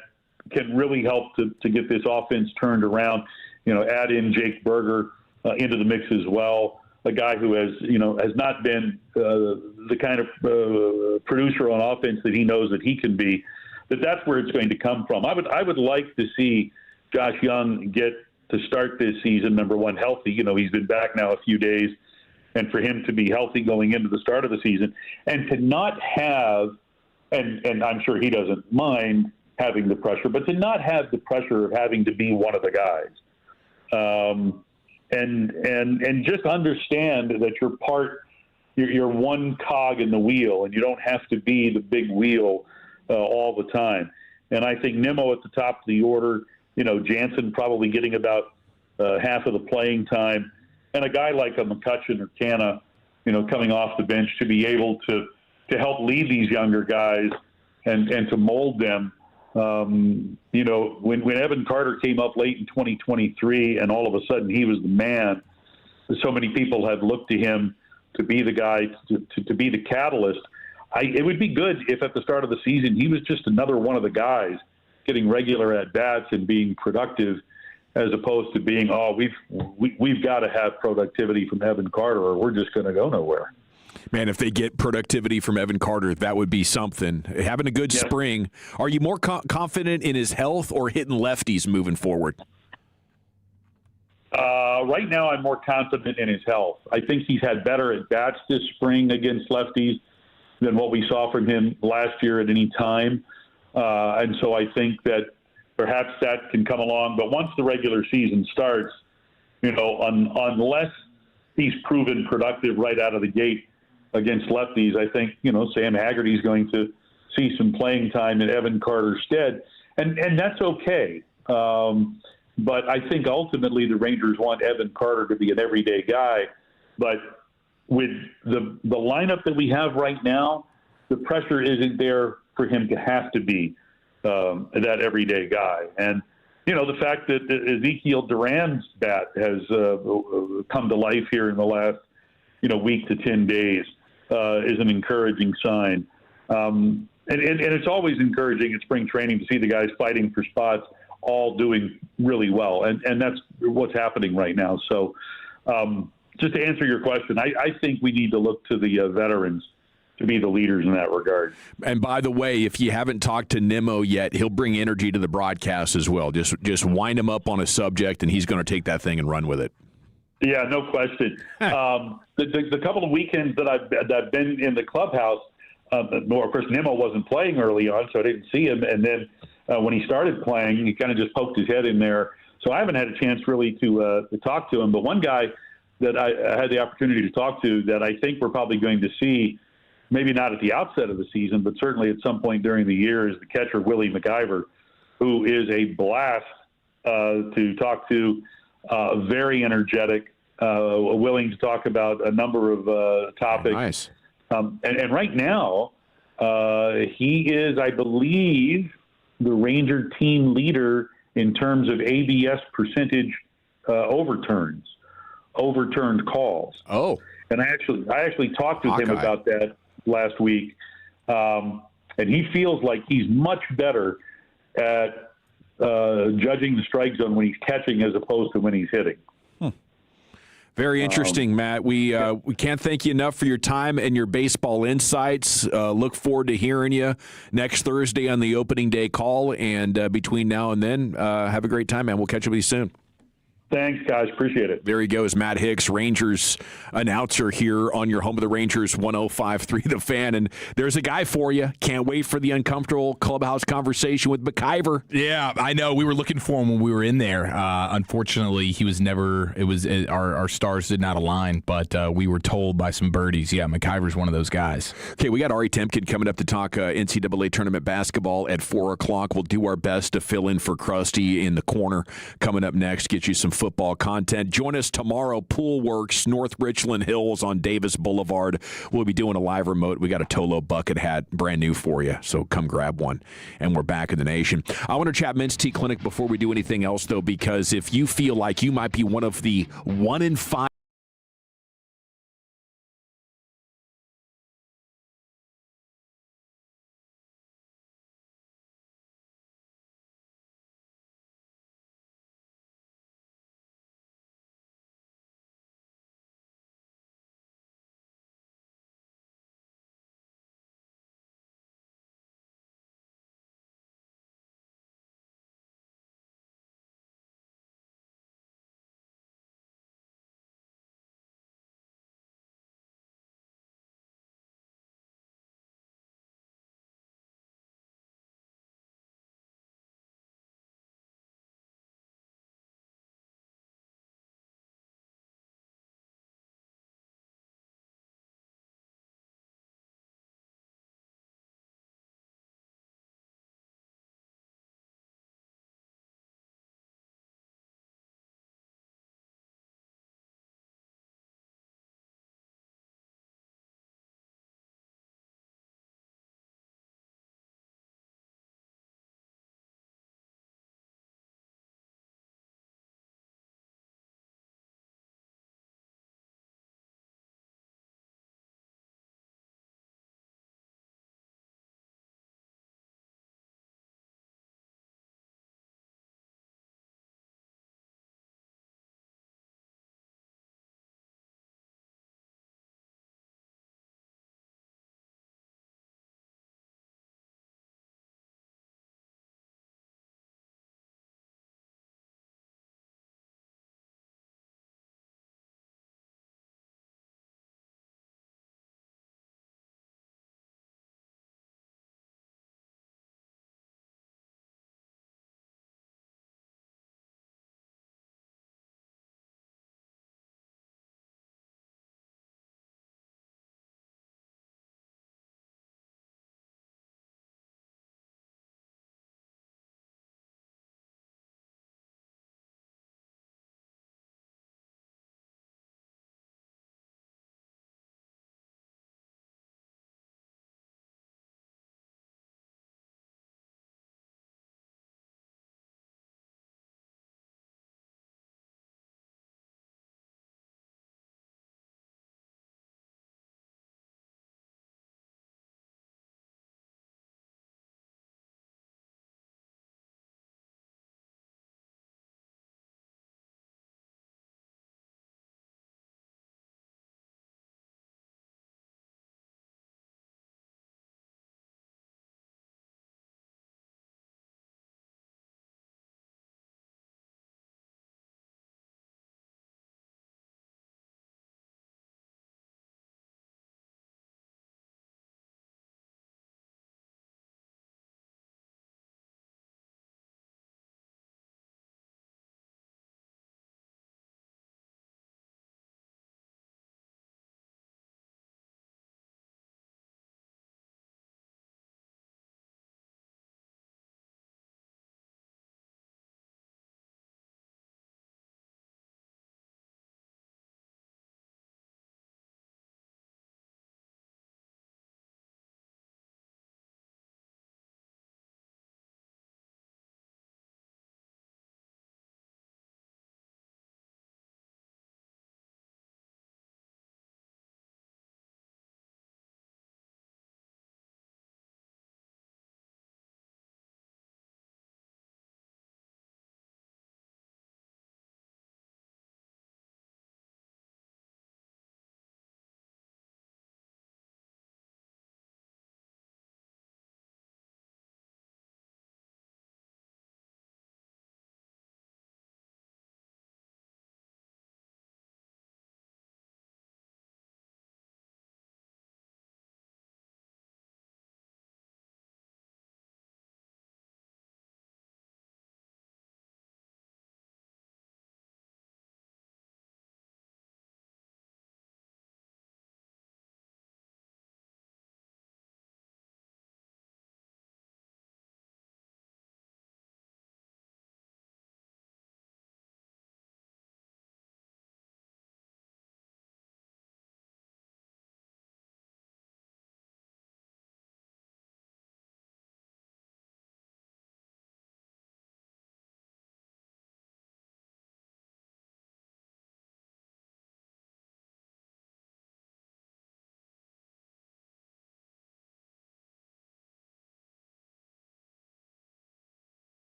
Speaker 12: can really help to get this offense turned around. Add in Jake Berger into the mix as well, a guy who has not been the kind of producer on offense that he knows that he can be. That's where it's going to come from. I would like to see Josh Young get to start this season, number one, healthy. He's been back now a few days, and for him to be healthy going into the start of the season, and to not have, and I'm sure he doesn't mind having the pressure, but to not have the pressure of having to be one of the guys. And just understand that you're one cog in the wheel, and you don't have to be the big wheel all the time. And I think Nimmo at the top of the order, Jansen probably getting about half of the playing time, and a guy like a McCutcheon or Canna, coming off the bench to be able to help lead these younger guys and to mold them. When Evan Carter came up late in 2023 and all of a sudden he was the man, so many people had looked to him to be the guy, to be the catalyst. It would be good if at the start of the season he was just another one of the guys getting regular at-bats and being productive, as opposed to being, we've got to have productivity from Evan Carter or we're just going to go nowhere.
Speaker 5: Man, if they get productivity from Evan Carter, that would be something. Having a good spring. Are you more confident in his health or hitting lefties moving forward?
Speaker 12: Right now, I'm more confident in his health. I think he's had better at-bats this spring against lefties than what we saw from him last year at any time. And so I think that perhaps that can come along. But once the regular season starts, unless he's proven productive right out of the gate against lefties, I think, Sam Haggerty's going to see some playing time in Evan Carter's stead. And that's okay. But I think ultimately the Rangers want Evan Carter to be an everyday guy. But with the lineup that we have right now, the pressure isn't there for him to have to be that everyday guy. And, the fact that Ezekiel Duran's bat has come to life here in the last, week to 10 days is an encouraging sign. And it's always encouraging at spring training to see the guys fighting for spots all doing really well. And that's what's happening right now. So just to answer your question, I think we need to look to the veterans to be the leaders in that regard.
Speaker 5: And by the way, if you haven't talked to Nimmo yet, he'll bring energy to the broadcast as well. Just wind him up on a subject, and he's going to take that thing and run with it.
Speaker 12: Yeah, no question. The couple of weekends that I've been in the clubhouse, of course, Nimmo wasn't playing early on, so I didn't see him. And then when he started playing, he kind of just poked his head in there. So I haven't had a chance really to talk to him. But one guy that I had the opportunity to talk to that I think we're probably going to see, maybe not at the outset of the season, but certainly at some point during the year, is the catcher Willie McIver, who is a blast to talk to, very energetic, willing to talk about a number of topics.
Speaker 5: Nice.
Speaker 12: And right now, he is, I believe, the Ranger team leader in terms of ABS percentage overturned calls.
Speaker 5: Oh.
Speaker 12: And I actually talked with him about that last week, and he feels like he's much better at judging the strike zone when he's catching as opposed to when he's hitting.
Speaker 5: Very interesting, Matt. We can't thank you enough for your time and your baseball insights. Look forward to hearing you next Thursday on the opening day call, and between now and then, have a great time, man. We'll catch up with you soon.
Speaker 12: Thanks, guys. Appreciate it.
Speaker 5: There he goes, Matt Hicks, Rangers announcer here on your home of the Rangers, 105.3 The Fan. And there's a guy for you. Can't wait for the uncomfortable clubhouse conversation with McIver.
Speaker 2: Yeah, I know. We were looking for him when we were in there. Unfortunately, he was never. It was our stars did not align, but we were told by some birdies. Yeah, McIver's one of those guys.
Speaker 5: Okay, we got Ari Temkin coming up to talk NCAA tournament basketball at 4 o'clock. We'll do our best to fill in for Krusty in the corner coming up next. Get you some football content. Join us tomorrow, Pool Works, North Richland Hills on Davis Boulevard. We'll be doing a live remote. We got a Tolo bucket hat, brand new for you, so come grab one. And we're back in the nation. I want to chat Men's T Clinic before we do anything else, though, because if you feel like you might be one of the 1 in 5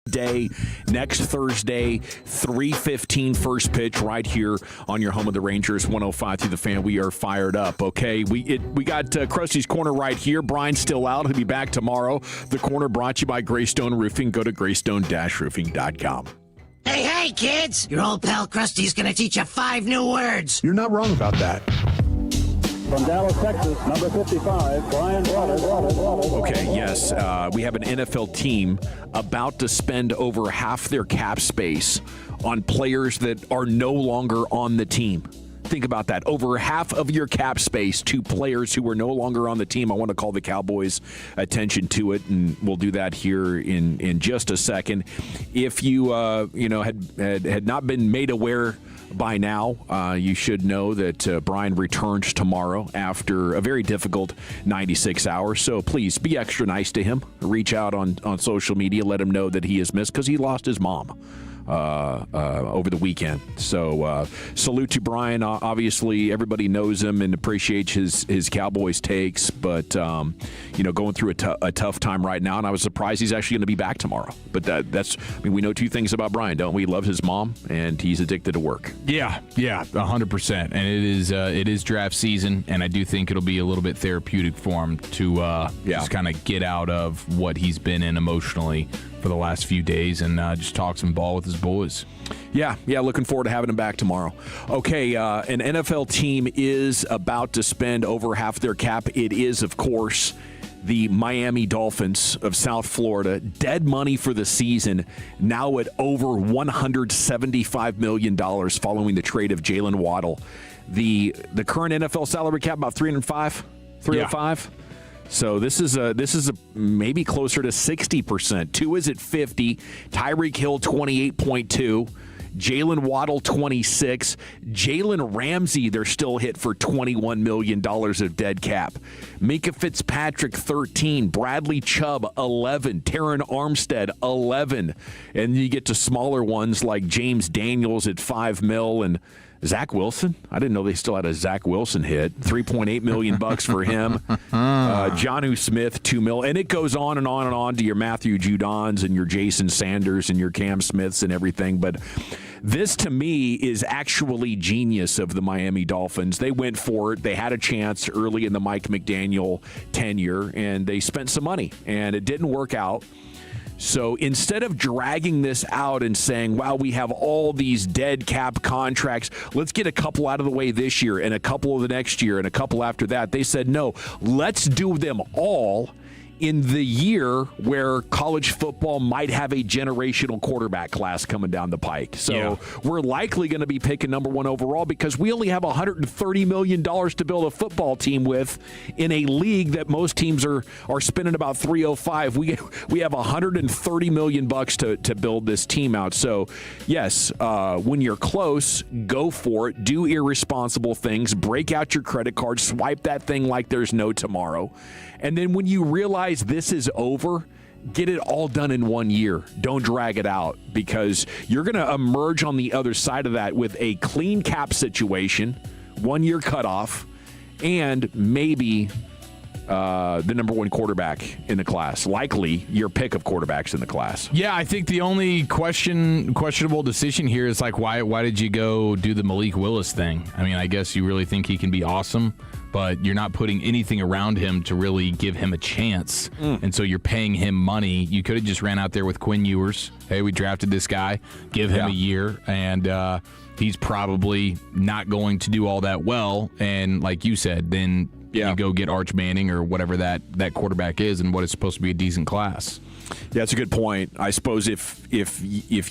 Speaker 5: day next Thursday, 3:15 first pitch right here on your home of the Rangers, 105 through the Fan. We are fired up. Okay, we got Krusty's Corner right here. Brian's still out. He'll be back tomorrow. The Corner brought to you by Greystone Roofing. Go to greystone-roofing.com.
Speaker 11: Hey, kids! Your old pal Krusty's gonna teach you 5 new words.
Speaker 30: You're not wrong about that.
Speaker 14: From Dallas, Texas, number 55, Brian Waddle.
Speaker 5: Okay, yes, we have an NFL team about to spend over half their cap space on players that are no longer on the team. Think about that. Over half of your cap space to players who are no longer on the team. I want to call the Cowboys' attention to it, and we'll do that here in just a second. If you had not been made aware by now, you should know that Brian returns tomorrow after a very difficult 96 hours. So please be extra nice to him. Reach out on social media. Let him know that he is missed because he lost his mom over the weekend. So salute to Brian. Obviously, everybody knows him and appreciates his Cowboys takes, but going through a tough time right now, and I was surprised he's actually going to be back tomorrow. But we know two things about Brian, don't we? He loves his mom, and he's addicted to work.
Speaker 2: Yeah, 100%. And it is draft season, and I do think it'll be a little bit therapeutic for him to just kind of get out of what he's been in emotionally for the last few days and just talk some ball with his boys.
Speaker 5: Yeah, looking forward to having him back tomorrow. Okay, an NFL team is about to spend over half their cap. It is, of course, the Miami Dolphins of South Florida. Dead money for the season, now at over $175 million following the trade of Jalen Waddle. The current NFL salary cap, about 305? Yeah. So this is a maybe closer to 60%. Two is at 50. Tyreek Hill 28.2. Jalen Waddle 26. Jalen Ramsey, they're still hit for $21 million of dead cap. Minka Fitzpatrick 13. Bradley Chubb 11. Taron Armstead 11. And you get to smaller ones like James Daniels at $5 million and Zach Wilson? I didn't know they still had a Zach Wilson hit. $3.8 million for him. Jonnu Smith, $2 million. And it goes on and on and on to your Matthew Judons and your Jason Sanders and your Cam Smiths and everything. But this, to me, is actually genius of the Miami Dolphins. They went for it. They had a chance early in the Mike McDaniel tenure, and they spent some money, and it didn't work out. So instead of dragging this out and saying, wow, we have all these dead cap contracts, let's get a couple out of the way this year and a couple of the next year and a couple after that, they said, no, let's do them all in the year where college football might have a generational quarterback class coming down the pike. So we're likely going to be picking number one overall because we only have $130 million to build a football team with in a league that most teams are spending about $305. We have $130 million to build this team out. So, yes, when you're close, go for it. Do irresponsible things. Break out your credit card. Swipe that thing like there's no tomorrow. And then when you realize this is over, get it all done in 1 year. Don't drag it out because you're going to emerge on the other side of that with a clean cap situation, 1 year cutoff, and maybe the number one quarterback in the class. Likely your pick of quarterbacks in the class.
Speaker 2: Yeah, I think the only questionable decision here is like, why did you go do the Malik Willis thing? I mean, I guess you really think he can be awesome, but you're not putting anything around him to really give him a chance. And so you're paying him money. You could have just ran out there with Quinn Ewers. Hey, we drafted this guy. Give him a year. And he's probably not going to do all that well. And like you said, then you go get Arch Manning or whatever that quarterback is and what is supposed to be a decent class.
Speaker 5: Yeah, that's a good point. I suppose if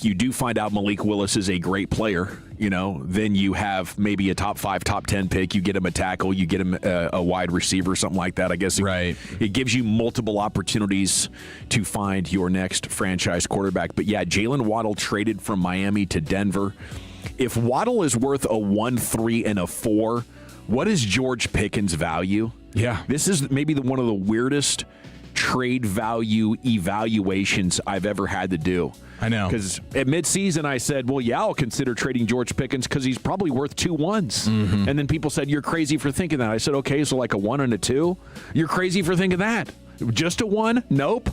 Speaker 5: you do find out Malik Willis is a great player, then you have maybe a top 5, top 10 pick. You get him a tackle, you get him a wide receiver, something like that. I guess it gives you multiple opportunities to find your next franchise quarterback. But yeah, Jalen Waddle traded from Miami to Denver. If Waddle is worth a 1, 3, and a 4, what is George Pickens' value?
Speaker 2: Yeah.
Speaker 5: This is maybe one of the weirdest trade value evaluations I've ever had to do.
Speaker 2: I know.
Speaker 5: Because at midseason I said, well, yeah, I'll consider trading George Pickens because he's probably worth 2 1s.
Speaker 2: Mm-hmm.
Speaker 5: And then people said, you're crazy for thinking that. I said, okay, so like a 1 and a 2? You're crazy for thinking that. Just a 1? Nope.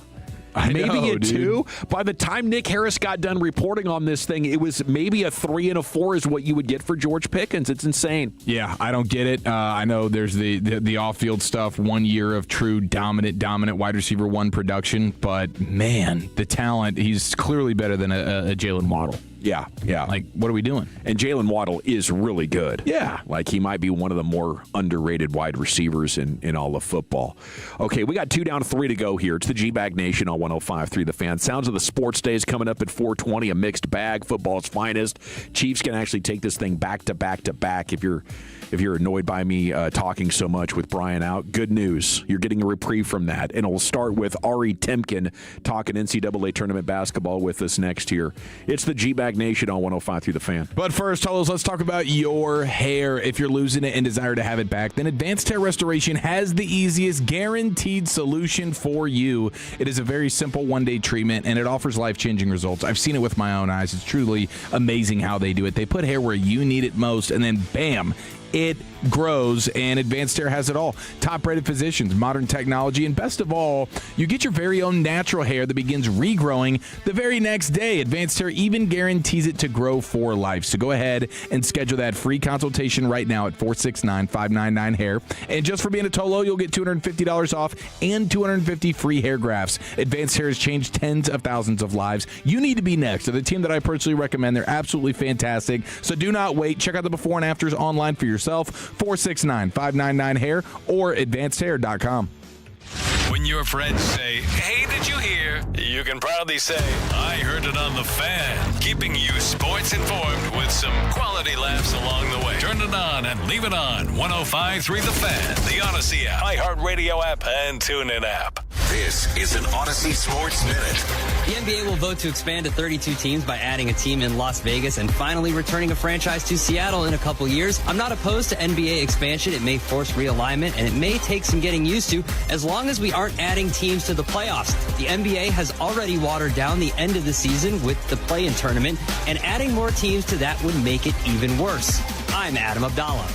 Speaker 5: Maybe a 2. By the time Nick Harris got done reporting on this thing, it was maybe a 3 and a 4 is what you would get for George Pickens. It's insane.
Speaker 2: Yeah, I don't get it. I know there's the off-field stuff, 1 year of true dominant wide receiver 1 production, but man, the talent, he's clearly better than a Jalen Waddle.
Speaker 5: Yeah.
Speaker 2: Like, what are we doing?
Speaker 5: And Jalen Waddle is really good.
Speaker 2: Yeah.
Speaker 5: Like, he might be one of the more underrated wide receivers in all of football. Okay, we got 2 down, 3 to go here. It's the G-Bag Nation on 105.3 The Fan. Sounds of the Sports Days coming up at 4:20, a mixed bag, football's finest. Chiefs can actually take this thing back to back to back. If you're annoyed by me talking so much with Brian out, good news. You're getting a reprieve from that. And we'll start with Ari Timken talking NCAA tournament basketball with us next year. It's the G-Bag Nation on 105.3 The Fan.
Speaker 2: But first, Tolos, let's talk about your hair. If you're losing it and desire to have it back, then Advanced Hair Restoration has the easiest guaranteed solution for you. It is a very simple one-day treatment, and it offers life-changing results. I've seen it with my own eyes. It's truly amazing how they do it. They put hair where you need it most, and then bam, it grows, and Advanced Hair has it all. Top-rated physicians, modern technology, and best of all, you get your very own natural hair that begins regrowing the very next day. Advanced Hair even guarantees it to grow for life. So go ahead and schedule that free consultation right now at 469-599-HAIR. And just for being a Tolo, you'll get $250 off and 250 free hair grafts. Advanced Hair has changed tens of thousands of lives. You need to be next. They're the team that I personally recommend. They're absolutely fantastic. So do not wait. Check out the before and afters online for yourself. 469-599-HAIR or advancedhair.com.
Speaker 1: When your friends say, "Hey, did you hear?" you can proudly say, "I heard it on the Fan," keeping you sports informed with some quality laughs along the way. Turn it on and leave it on. 105.3 The Fan, the Odyssey app, iHeartRadio app, and TuneIn app. This is an Odyssey Sports Minute.
Speaker 15: The NBA will vote to expand to 32 teams by adding a team in Las Vegas and finally returning a franchise to Seattle in a couple years. I'm not opposed to NBA expansion. It may force realignment, and it may take some getting used to as long as we aren't adding teams to the playoffs. The NBA has already watered down the end of the season with the play-in tournament, and adding more teams to that would make it even worse. I'm Adam Abdallah.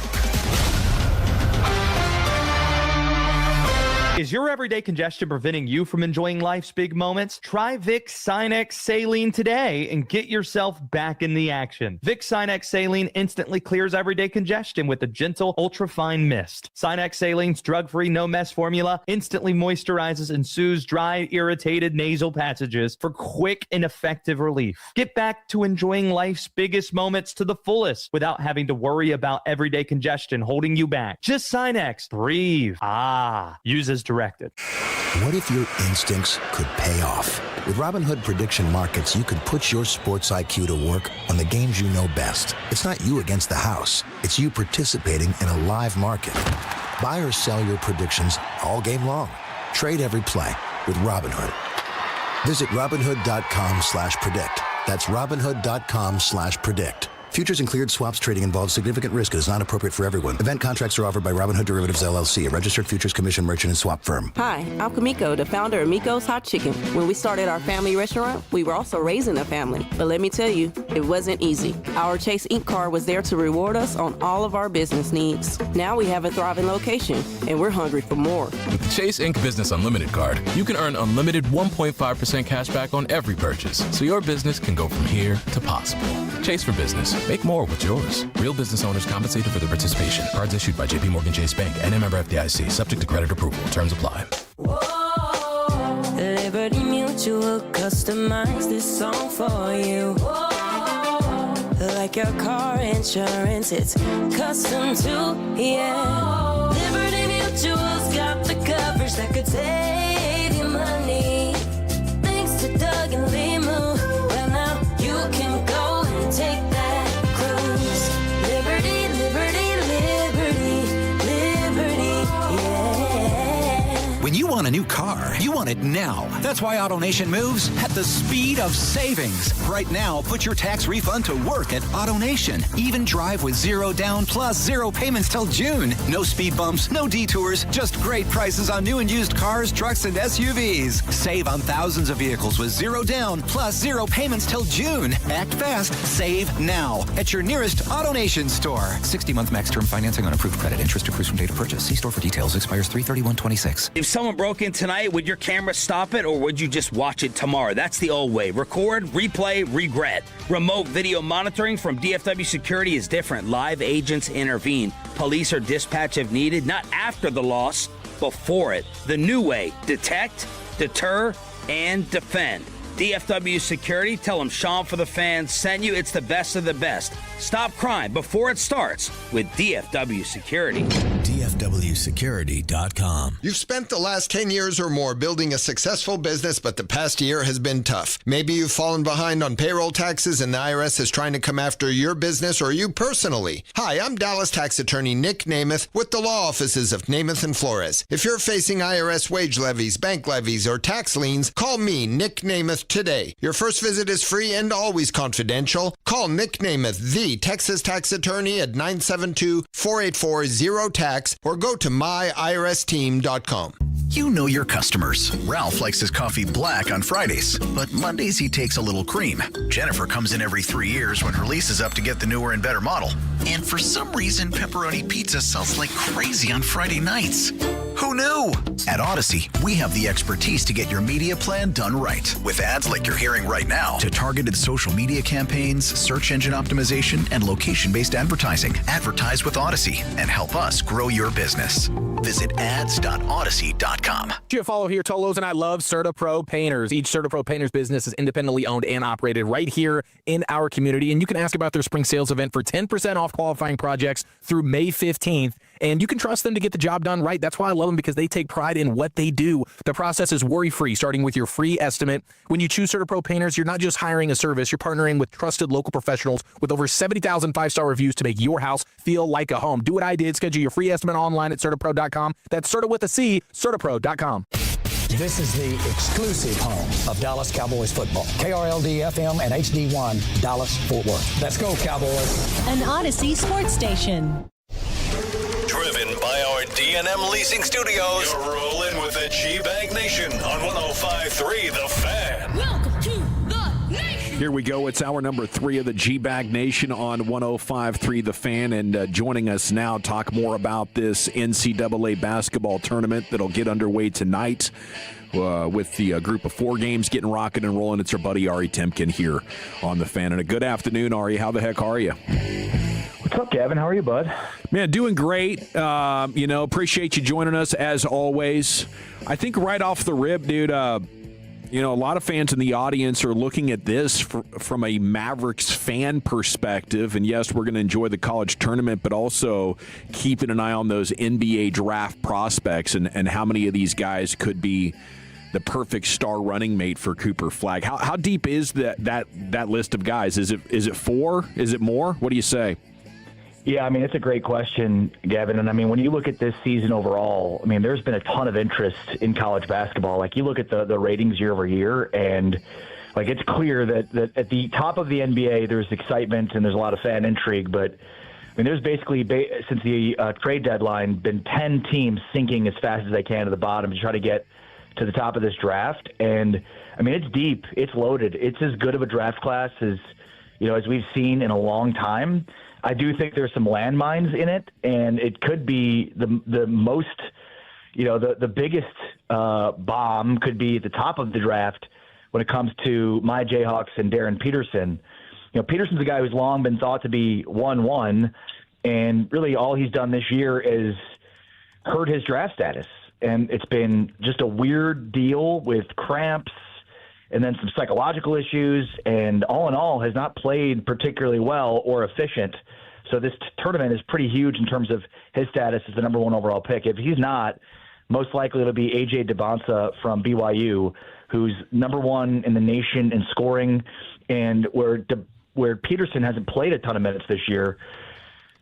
Speaker 16: Is your everyday congestion preventing you from enjoying life's big moments? Try Vicks Sinex Saline today and get yourself back in the action. Vicks Sinex Saline instantly clears everyday congestion with a gentle, ultra-fine mist. Sinex Saline's drug-free, no-mess formula instantly moisturizes and soothes dry, irritated nasal passages for quick and effective relief. Get back to enjoying life's biggest moments to the fullest without having to worry about everyday congestion holding you back. Just Sinex. Breathe. Use as directed.
Speaker 17: What if your instincts could pay off? With Robinhood Prediction Markets, you could put your sports IQ to work on the games you know best. It's not you against the house. It's you participating in a live market. Buy or sell your predictions all game long. Trade every play with Robinhood. Visit Robinhood.com/predict. That's Robinhood.com/predict. Futures and cleared swaps trading involves significant risk and is not appropriate for everyone. Event contracts are offered by Robinhood Derivatives LLC, a registered futures commission merchant and swap firm.
Speaker 18: Hi, I'm Kamiko, the founder of Miko's Hot Chicken. When we started our family restaurant, we were also raising a family. But let me tell you, it wasn't easy. Our Chase Inc. card was there to reward us on all of our business needs. Now we have a thriving location, and we're hungry for more.
Speaker 19: With the Chase Inc. Business Unlimited card, you can earn unlimited 1.5% cash back on every purchase, so your business can go from here to possible. Chase for business. Make more with yours. Real business owners compensated for their participation. Cards issued by JPMorgan Chase Bank and a member FDIC. Subject to credit approval. Terms apply.
Speaker 21: Whoa, Liberty Mutual customized this song for you. Whoa, like your car insurance, it's custom too. Yeah, Liberty Mutual's got the coverage that could save you money. Thanks to Doug and Limu. Well, now you can go and take that cruise. Liberty, liberty, liberty, liberty, yeah.
Speaker 22: When you want a new car, you want it now. That's why AutoNation moves at the speed of savings. Right now, put your tax refund to work at AutoNation. Even drive with 0 down plus 0 payments till June. No speed bumps, no detours, just great prices on new and used cars, trucks, and SUVs. Save on thousands of vehicles with 0 down plus 0 payments till June. Act fast, save now at your nearest AutoNation store. 60-month max term financing on approved credit. Interest accrues from date of purchase. See store for details. Expires 3/31/26.
Speaker 3: If someone broke broken tonight, would your camera stop it or would you just watch it tomorrow? That's the old way. Record, replay, regret. Remote video monitoring from DFW Security is different. Live agents intervene. Police are dispatched if needed, not after the loss, before it. The new way: detect, deter, and defend. DFW Security, tell them Sean for the Fans sent you. It's the best of the best. Stop crime before it starts with DFW Security.
Speaker 6: DFWsecurity.com.
Speaker 7: You've spent the last 10 years or more building a successful business, but the past year has been tough. Maybe you've fallen behind on payroll taxes and the IRS is trying to come after your business or you personally. Hi, I'm Dallas tax attorney Nick Namath with the law offices of Namath and Flores. If you're facing IRS wage levies, bank levies, or tax liens, call me, Nick Namath, today. Your first visit is free and always confidential. Call Nick Namath, the Texas tax attorney, at 972-484-0TAX or go to myiRSteam.com.
Speaker 8: You know your customers. Ralph likes his coffee black on Fridays, but Mondays he takes a little cream. Jennifer comes in every 3 years when her lease is up to get the newer and better model. And for some reason, pepperoni pizza sells like crazy on Friday nights. Who knew? At Odyssey, we have the expertise to get your media plan done right. With ads like you're hearing right now, to targeted social media campaigns, search engine optimization, and location-based advertising. Advertise with Odyssey and help us grow your business. Visit ads.odyssey.com.
Speaker 10: You follow here, Tolos, and I love CertaPro Painters. Each CertaPro Painters business is independently owned and operated right here in our community, and you can ask about their spring sales event for 10% off qualifying projects through May 15th, and you can trust them to get the job done right. That's why I love them, because they take pride in what they do. The process is worry-free, starting with your free estimate. When you choose CertaPro Painters, you're not just hiring a service, you're partnering with trusted local professionals with over 70,000 five-star reviews to make your house feel like a home. Do what I did. Schedule your free estimate online at CertaPro.com. That's Certa with a C, CertaPro.com.
Speaker 13: This is the exclusive home of Dallas Cowboys football. KRLD-FM and HD1, Dallas-Fort Worth. Let's go, Cowboys.
Speaker 23: An Odyssey sports station.
Speaker 1: Driven by our D&M Leasing Studios. You're rolling with the G-Bag Nation on 105.3 The Fan.
Speaker 23: Welcome to the nation.
Speaker 5: Here we go. It's hour number 3 of the G-Bag Nation on 105.3 The Fan. And joining us now, talk more about this NCAA basketball tournament that'll get underway tonight with the group of 4 games getting rocking and rolling. It's our buddy Ari Timken here on The Fan. And a good afternoon, Ari. How the heck are you?
Speaker 24: What's up, Gavin? How are you, bud?
Speaker 5: Man, doing great. Appreciate you joining us as always. I think right off the rip, dude, a lot of fans in the audience are looking at this from a Mavericks fan perspective. And yes, we're going to enjoy the college tournament, but also keeping an eye on those NBA draft prospects and how many of these guys could be the perfect star running mate for Cooper Flagg. How deep is that list of guys? Is it 4? Is it more? What do you say?
Speaker 24: Yeah, I mean, it's a great question, Gavin. And I mean, when you look at this season overall, I mean, there's been a ton of interest in college basketball. Like, you look at the ratings year over year, and like, it's clear that at the top of the NBA, there's excitement and there's a lot of fan intrigue. But I mean, there's basically, since the trade deadline, been 10 teams sinking as fast as they can to the bottom to try to get to the top of this draft. And I mean, it's deep, it's loaded, it's as good of a draft class as we've seen in a long time. I do think there's some landmines in it, and it could be the most, the biggest bomb could be at the top of the draft when it comes to my Jayhawks and Darren Peterson. Peterson's a guy who's long been thought to be 1-1, and really all he's done this year is hurt his draft status. And it's been just a weird deal with cramps and then some psychological issues, and all in all has not played particularly well or efficient. So this tournament is pretty huge in terms of his status as the number 1 overall pick. If he's not, most likely it'll be A.J. DeBonsa from BYU, who's number 1 in the nation in scoring, and where Peterson hasn't played a ton of minutes this year.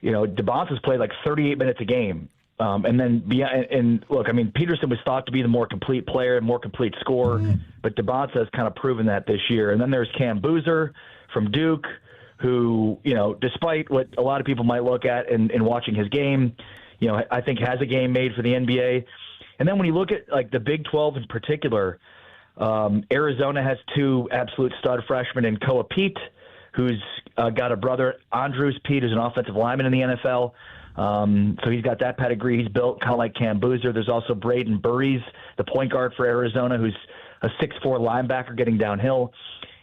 Speaker 24: DeBonsa's played like 38 minutes a game. And look, I mean, Peterson was thought to be the more complete player, more complete scorer, but DeBonsa has kind of proven that this year. And then there's Cam Boozer from Duke, who, despite what a lot of people might look at in watching his game, I think has a game made for the NBA. And then when you look at like the Big 12 in particular, Arizona has 2 absolute stud freshmen in Koa Pete, who's got a brother, Andrews Pete, who's an offensive lineman in the NFL. So he's got that pedigree. He's built kind of like Cam Boozer. There's also Braden Burries, the point guard for Arizona, who's a 6'4 linebacker getting downhill.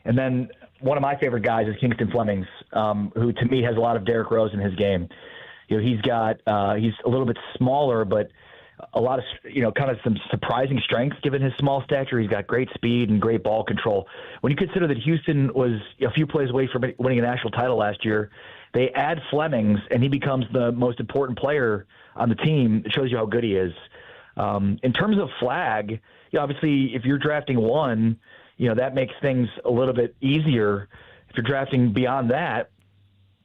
Speaker 24: And then one of my favorite guys is Kingston Flemings, who to me has a lot of Derrick Rose in his game. He's a little bit smaller, but a lot of, kind of some surprising strength given his small stature. He's got great speed and great ball control. When you consider that Houston was a few plays away from winning a national title last year, they add Flemings, and he becomes the most important player on the team. It shows you how good he is. In terms of flag, obviously, if you're drafting one, that makes things a little bit easier. If you're drafting beyond that,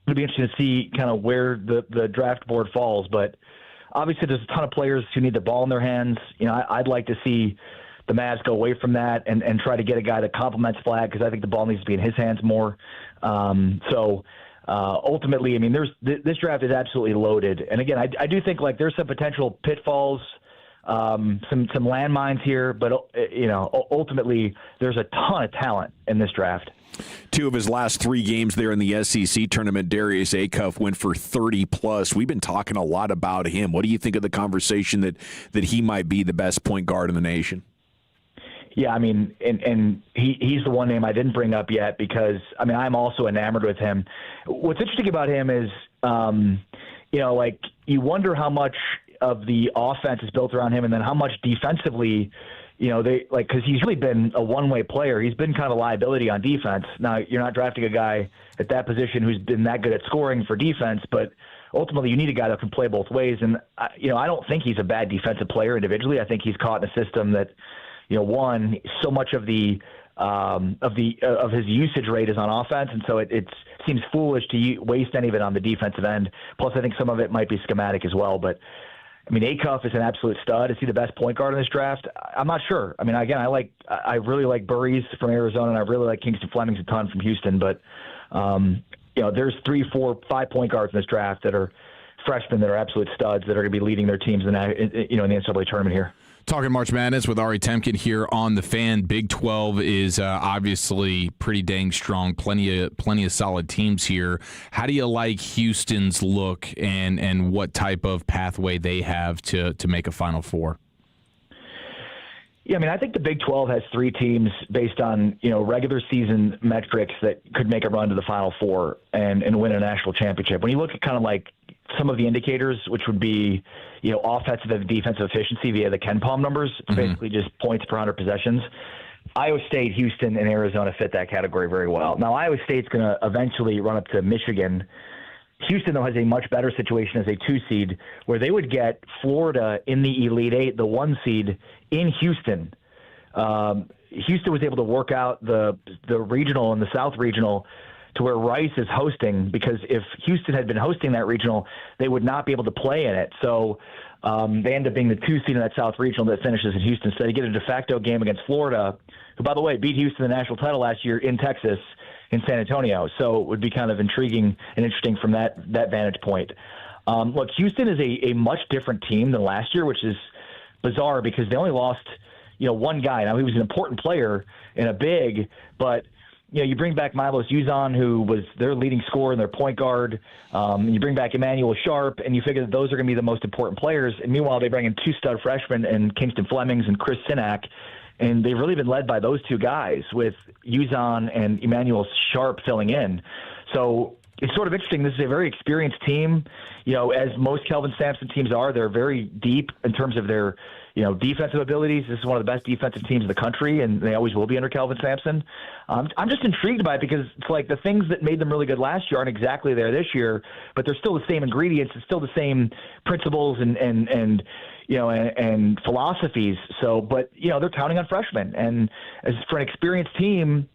Speaker 24: it'll be interesting to see kind of where the draft board falls. But obviously, there's a ton of players who need the ball in their hands. I'd like to see the Mavs go away from that and try to get a guy that complements flag, because I think the ball needs to be in his hands more. Ultimately, this draft is absolutely loaded. And again, I do think there's some potential pitfalls, some landmines here, but ultimately there's a ton of talent in this draft.
Speaker 5: 2 of his last 3 games there in the SEC tournament, Darius Acuff went for 30+. We've been talking a lot about him. What do you think of the conversation that he might be the best point guard in the nation?
Speaker 24: Yeah, and he's the one name I didn't bring up yet because, I'm also enamored with him. What's interesting about him is, you wonder how much of the offense is built around him and then how much defensively, because he's really been a one-way player. He's been kind of a liability on defense. Now, you're not drafting a guy at that position who's been that good at scoring for defense, but ultimately you need a guy that can play both ways. And, I don't think he's a bad defensive player individually. I think he's caught in a system that, one, so much of the of his usage rate is on offense, and so it seems foolish to waste any of it on the defensive end. Plus, I think some of it might be schematic as well. But Acuff is an absolute stud. Is he the best point guard in this draft? I'm not sure. Again, I really like Burries from Arizona, and I really like Kingston Flemings a ton from Houston. But there's 3, 4, 5 point guards in this draft that are freshmen that are absolute studs that are going to be leading their teams in the NCAA tournament here.
Speaker 2: Talking March Madness with Ari Temkin here on The Fan. Big 12 is obviously pretty dang strong. Plenty of solid teams here. How do you like Houston's look and what type of pathway they have to make a Final Four?
Speaker 24: Yeah, I think the Big 12 has 3 teams based on regular season metrics that could make a run to the Final Four and win a national championship. When you look at kind of like some of the indicators, which would be offensive and defensive efficiency via the Ken Palm numbers, it's basically just points per 100 possessions. Iowa State, Houston, and Arizona fit that category very well. Now, Iowa State's going to eventually run up to Michigan. Houston, though, has a much better situation as a 2 seed, where they would get Florida in the Elite 8, the 1 seed, in Houston. Houston was able to work out the regional and the South regional to where Rice is hosting, because if Houston had been hosting that regional, they would not be able to play in it. So they end up being the 2 seed in that South regional that finishes in Houston. So they get a de facto game against Florida, who, by the way, beat Houston in the national title last year in Texas, in San Antonio. So it would be kind of intriguing and interesting from that vantage point. Look, Houston is a much different team than last year, which is bizarre because they only lost one guy. Now, he was an important player and a big, but you bring back Milos Uzan, who was their leading scorer and their point guard. You bring back Emmanuel Sharp, and you figure that those are going to be the most important players. And meanwhile, they bring in 2 stud freshmen and Kingston Flemings and Chris Sinak, and they've really been led by those 2 guys with Uzan and Emmanuel Sharp filling in. So it's sort of interesting. This is a very experienced team. As most Kelvin Sampson teams are, they're very deep in terms of their defensive abilities. This is one of the best defensive teams in the country, and they always will be under Kelvin Sampson. I'm just intrigued by it because it's like the things that made them really good last year aren't exactly there this year, but they're still the same ingredients. It's still the same principles and philosophies. So, but they're counting on freshmen, and as for an experienced team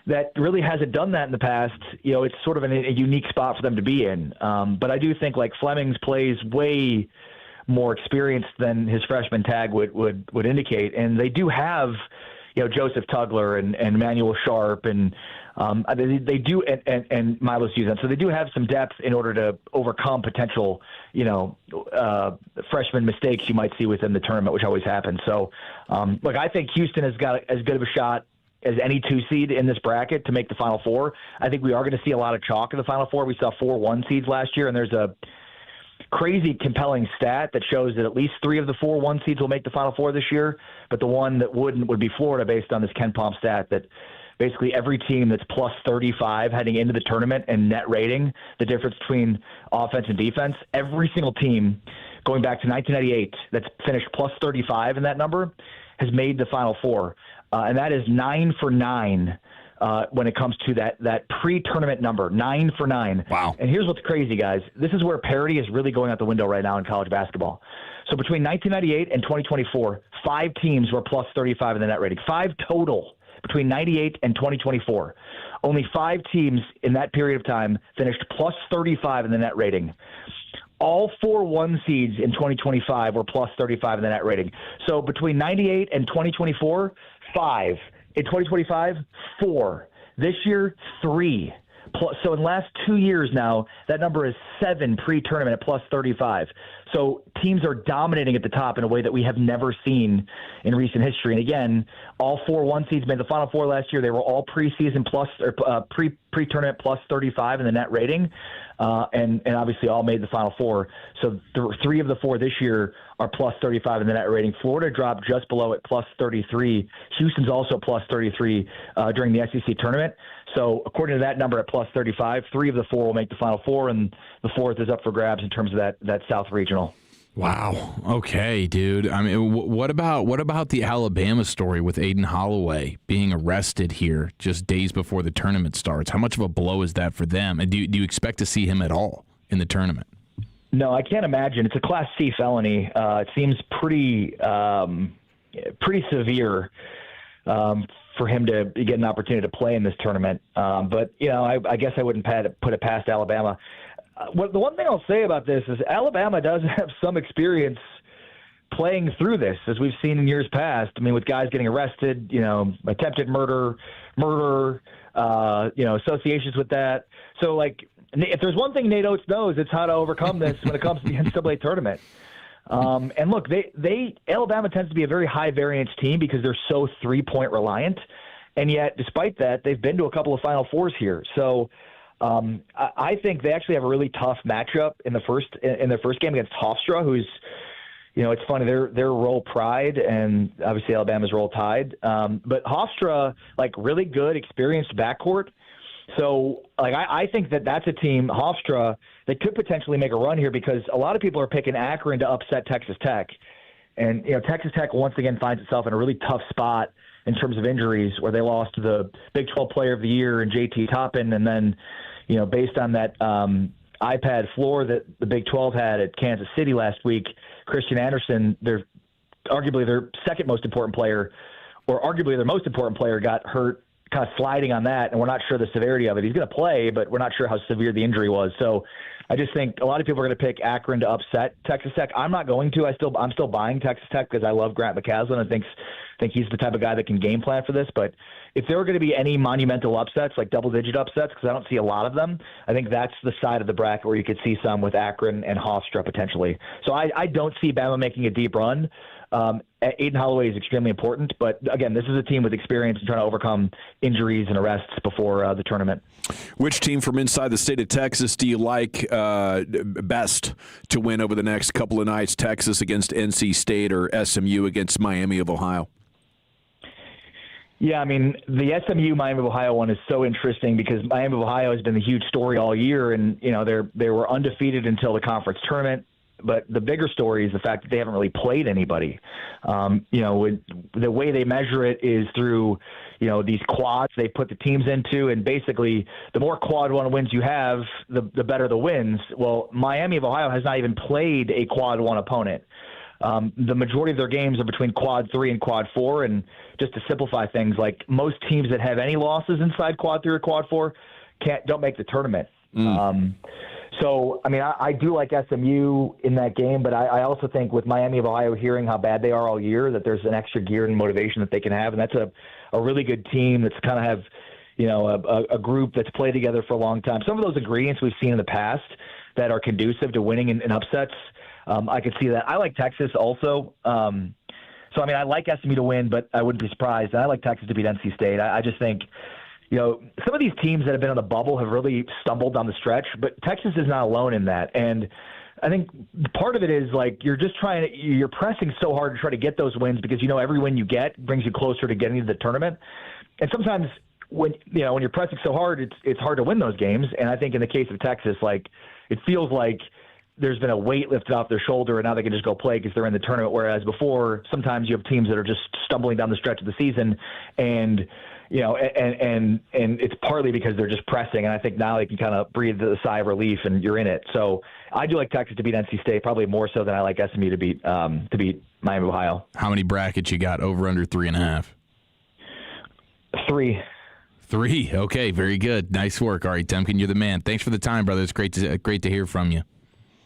Speaker 24: that really hasn't done that in the past, it's sort of a unique spot for them to be in. But I do think like Flemings plays way more experienced than his freshman tag would indicate, and they do have Joseph Tugler and Emmanuel Sharp and they do and Milos Uzan, so they do have some depth in order to overcome potential freshman mistakes you might see within the tournament, which always happens. So look, I think Houston has got as good of a shot as any 2 seed in this bracket to make the Final Four. I think we are going to see a lot of chalk in the Final Four. We saw 4 1 seeds last year, and there's a crazy compelling stat that shows that at least 3 of the 4 1 seeds will make the Final Four this year, but the one that wouldn't would be Florida, based on this Ken Pom stat that basically every team that's plus 35 heading into the tournament and net rating, the difference between offense and defense, every single team going back to 1998 that's finished plus 35 in that number has made the Final Four. And that is 9 for 9 when it comes to that pre-tournament number, 9 for 9.
Speaker 2: Wow.
Speaker 24: And here's what's crazy, guys. This is where parity is really going out the window right now in college basketball. So between 1998 and 2024, 5 teams were plus 35 in the net rating. 5 total between 98 and 2024. Only 5 teams in that period of time finished plus 35 in the net rating. All 4 1 seeds in 2025 were plus 35 in the net rating. So between 98 and 2024, 5. In 2025, 4. This year, 3. So in the last 2 years now, that number is 7 pre-tournament at plus 35. So teams are dominating at the top in a way that we have never seen in recent history. And again, all 4 1 seeds made the Final Four last year. They were all preseason plus or pre-tournament plus 35 in the net rating, and obviously all made the Final Four. So 3 of the 4 this year are plus 35 in the net rating. Florida dropped just below at plus 33. Houston's also plus 33 during the SEC tournament. So according to that number at plus 35, 3 of the 4 will make the Final Four, and the 4th is up for grabs in terms of that South Regional.
Speaker 2: Wow. Okay, dude. I mean, what about the Alabama story with Aiden Holloway being arrested here just days before the tournament starts? How much of a blow is that for them? And do you expect to see him at all in the tournament?
Speaker 24: No, I can't imagine. It's a Class C felony. It seems pretty severe for him to get an opportunity to play in this tournament. But, I guess I wouldn't put it past Alabama. The one thing I'll say about this is Alabama does have some experience playing through this, as we've seen in years past. I mean, with guys getting arrested, attempted murder, associations with that. So, if there's one thing Nate Oates knows, it's how to overcome this when it comes to the NCAA tournament. And look, Alabama tends to be a very high variance team because they're so 3-point reliant. And yet, despite that, they've been to a couple of Final Fours here. So I think they actually have a really tough matchup in their first game against Hofstra, who's, it's funny, they're Roll Pride and obviously Alabama's Roll Tide. But Hofstra, really good, experienced backcourt. So, I think that's a team, Hofstra, that could potentially make a run here because a lot of people are picking Akron to upset Texas Tech. And, Texas Tech once again finds itself in a really tough spot in terms of injuries where they lost the Big 12 Player of the Year and JT Toppin. And then, based on that iPad floor that the Big 12 had at Kansas City last week, Christian Anderson, arguably their second most important player, or arguably their most important player, got hurt kind of sliding on that, and we're not sure the severity of it. He's going to play, but we're not sure how severe the injury was. So I just think a lot of people are going to pick Akron to upset Texas Tech. I'm not going to. I'm still buying Texas Tech because I love Grant McCaslin. I think he's the type of guy that can game plan for this. But if there are going to be any monumental upsets, like double-digit upsets, because I don't see a lot of them, I think that's the side of the bracket where you could see some with Akron and Hofstra potentially. So I don't see Bama making a deep run. Aiden Holloway is extremely important, but again, this is a team with experience in trying to overcome injuries and arrests before the tournament.
Speaker 5: Which team from inside the state of Texas do you like best to win over the next couple of nights? Texas against NC State or SMU against Miami of Ohio?
Speaker 24: Yeah, I mean, the SMU Miami of Ohio one is so interesting because Miami of Ohio has been the huge story all year, and they were undefeated until the conference tournament. But the bigger story is the fact that they haven't really played anybody. The way they measure it is through, these quads they put the teams into, and basically the more quad one wins you have, the better the wins. Well, Miami of Ohio has not even played a quad one opponent. The majority of their games are between quad 3 and quad 4, and just to simplify things, like most teams that have any losses inside quad 3 or quad 4 don't make the tournament. So, I mean, I do like SMU in that game, but I also think with Miami of Ohio hearing how bad they are all year, that there's an extra gear and motivation that they can have, and that's a really good team that's kind of have, a group that's played together for a long time. Some of those ingredients we've seen in the past that are conducive to winning in upsets, I could see that. I like Texas also. So, I mean, I like SMU to win, but I wouldn't be surprised. And I like Texas to beat NC State. I just think, some of these teams that have been on the bubble have really stumbled down the stretch, but Texas is not alone in that. And I think part of it is you're just you're pressing so hard to try to get those wins because every win you get brings you closer to getting to the tournament. And sometimes when you're pressing so hard, it's hard to win those games. And I think in the case of Texas, it feels like there's been a weight lifted off their shoulder and now they can just go play because they're in the tournament. Whereas before, sometimes you have teams that are just stumbling down the stretch of the season and it's partly because they're just pressing. And I think now they can kind of breathe a sigh of relief and you're in it. So I do like Texas to beat NC State, probably more so than I like SMU to beat Miami, Ohio.
Speaker 2: How many brackets you got? Over, under 3.5?
Speaker 24: 3.
Speaker 2: 3. Okay, very good. Nice work. All right, Temkin, you're the man. Thanks for the time, brother. It's great to hear from you.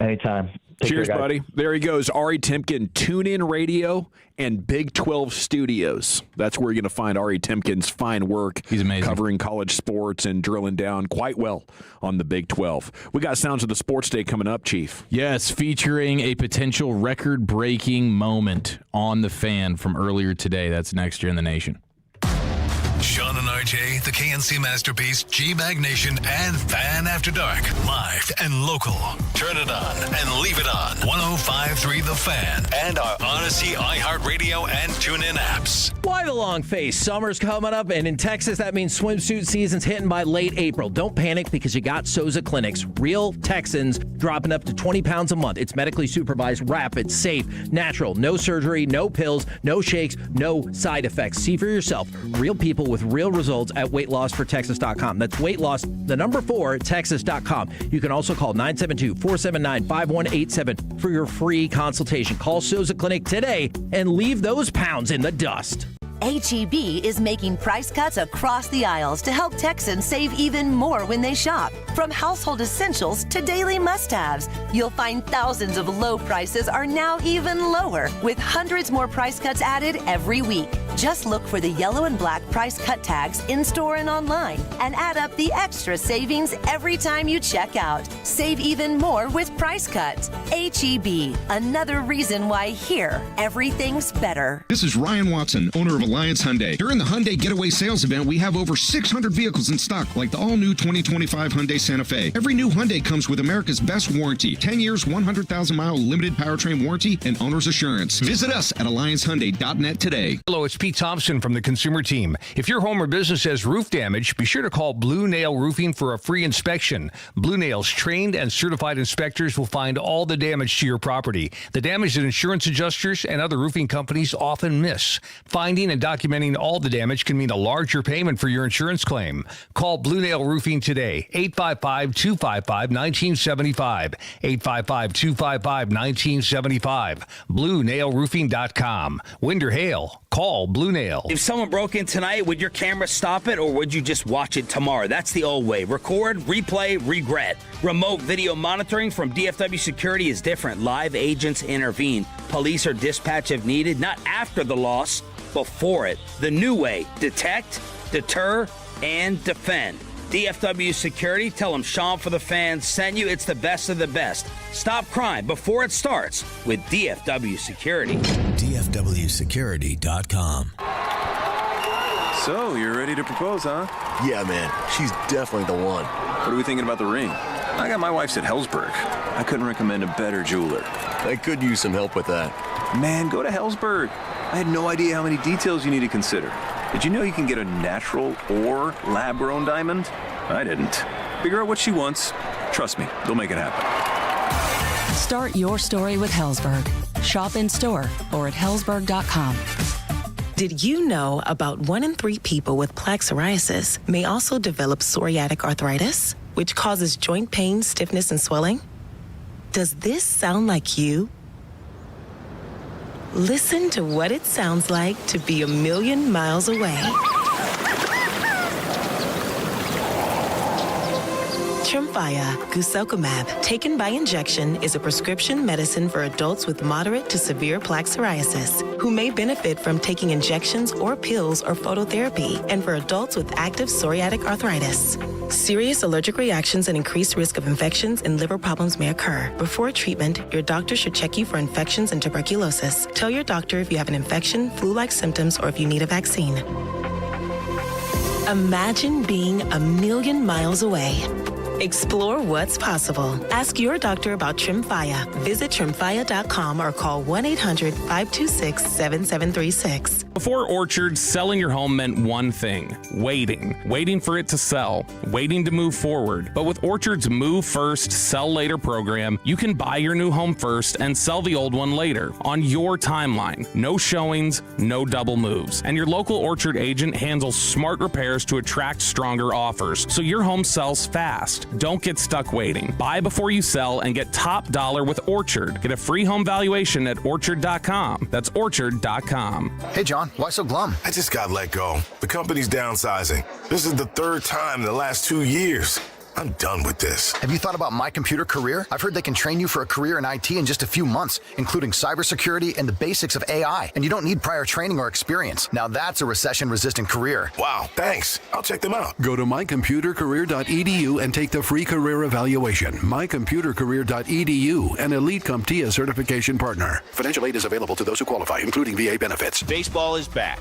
Speaker 24: Anytime.
Speaker 5: Cheers, buddy. There he goes. Ari Timken, TuneIn Radio and Big 12 Studios. That's where you're going to find Ari Timken's fine work.
Speaker 2: He's amazing.
Speaker 5: Covering college sports and drilling down quite well on the Big 12. We got Sounds of the Sports Day coming up, Chief.
Speaker 2: Yes, featuring a potential record-breaking moment on the Fan from earlier today. That's next year in the nation.
Speaker 1: Shawn and RJ, the KNC Masterpiece, G-Bag Nation, and Fan After Dark. Live and local. Turn it on and leave it on. 105.3 The Fan and our Odyssey, iHeartRadio, and TuneIn apps.
Speaker 4: Why the long face? Summer's coming up, and in Texas, that means swimsuit season's hitting by late April. Don't panic because you got Souza Clinics. Real Texans dropping up to 20 pounds a month. It's medically supervised, rapid, safe, natural. No surgery, no pills, no shakes, no side effects. See for yourself. Real people with real results at weightlossfortexas.com. That's weightloss4 texas.com. You can also call 972-479-5187 for your free consultation. Call Souza Clinic today and leave those pounds in the dust.
Speaker 6: H-E-B is making price cuts across the aisles to help Texans save even more when they shop. From household essentials to daily must-haves, you'll find thousands of low prices are now even lower, with hundreds more price cuts added every week. Just look for the yellow and black price cut tags in-store and online and add up the extra savings every time you check out. Save even more with price cuts. H-E-B, another reason why here, everything's better.
Speaker 9: This is Ryan Watson, owner of Alliance Hyundai. During the Hyundai Getaway Sales Event, we have over 600 vehicles in stock, like the all-new 2025 Hyundai Santa Fe. Every new Hyundai comes with America's best warranty, 10 years, 100,000-mile limited powertrain warranty, and owner's assurance. Visit us at AllianceHyundai.net today.
Speaker 12: Hello, it's Pete Thompson from the Consumer Team. If your home or business has roof damage, be sure to call Blue Nail Roofing for a free inspection. Blue Nail's trained and certified inspectors will find all the damage to your property, the damage that insurance adjusters and other roofing companies often miss. Finding and documenting all the damage can mean a larger payment for your insurance claim. Call Blue Nail Roofing today, 855-255-1975, 855-255-1975, BlueNailRoofing.com. Wind or hail, call Blue Nail.
Speaker 3: If someone broke in tonight, would your camera stop it or would you just watch it tomorrow? That's the old way. Record, replay, regret. Remote video monitoring from DFW Security is different. Live agents intervene. Police are dispatched if needed, not after the loss, before it. The new way: detect, deter, and defend. DFW Security, tell them Shawn for the Fans sent you. It's the best of the best. Stop crime before it starts with DFW Security.
Speaker 1: DFWsecurity.com.
Speaker 20: So, you're ready to propose, huh?
Speaker 25: Yeah, man. She's definitely the one.
Speaker 20: What are we thinking about the ring? I got my wife's at Hellsberg. I couldn't recommend a better jeweler.
Speaker 25: I could use some help with that.
Speaker 20: Man, go to Hellsberg. I had no idea how many details you need to consider. Did you know you can get a natural or lab-grown diamond? I didn't. Figure out what she wants. Trust me, they'll make it happen.
Speaker 26: Start your story with Hellsberg. Shop in store or at hellsberg.com.
Speaker 27: Did you know about 1 in 3 people with plaque psoriasis may also develop psoriatic arthritis, which causes joint pain, stiffness, and swelling? Does this sound like you? Listen to what it sounds like to be a million miles away. Tremfya guselkumab, taken by injection, is a prescription medicine for adults with moderate to severe plaque psoriasis who may benefit from taking injections or pills or phototherapy, and for adults with active psoriatic arthritis. Serious allergic reactions and increased risk of infections and liver problems may occur. Before treatment, your doctor should check you for infections and tuberculosis. Tell your doctor if you have an infection, flu-like symptoms, or if you need a vaccine. Imagine being a million miles away. Explore what's possible. Ask your doctor about Tremfya. Visit Tremfya.com or call 1-800-526-7736.
Speaker 11: Before Orchard, selling your home meant one thing: waiting. Waiting for it to sell. Waiting to move forward. But with Orchard's Move First, Sell Later program, you can buy your new home first and sell the old one later on your timeline. No showings, no double moves. And your local Orchard agent handles smart repairs to attract stronger offers, so your home sells fast. Don't get stuck waiting. Buy before you sell and get top dollar with Orchard. Get a free home valuation at Orchard.com. That's Orchard.com.
Speaker 14: Hey, John, why so glum?
Speaker 15: I just got let go. The company's downsizing. This is the third time in the last 2 years. I'm done with this.
Speaker 14: Have you thought about My Computer Career? I've heard they can train you for a career in IT in just a few months, including cybersecurity and the basics of AI. And you don't need prior training or experience. Now that's a recession-resistant career.
Speaker 15: Wow, thanks. I'll check them out.
Speaker 16: Go to mycomputercareer.edu and take the free career evaluation. Mycomputercareer.edu, an Elite CompTIA certification partner. Financial aid is available to those who qualify, including VA benefits.
Speaker 17: Baseball is back.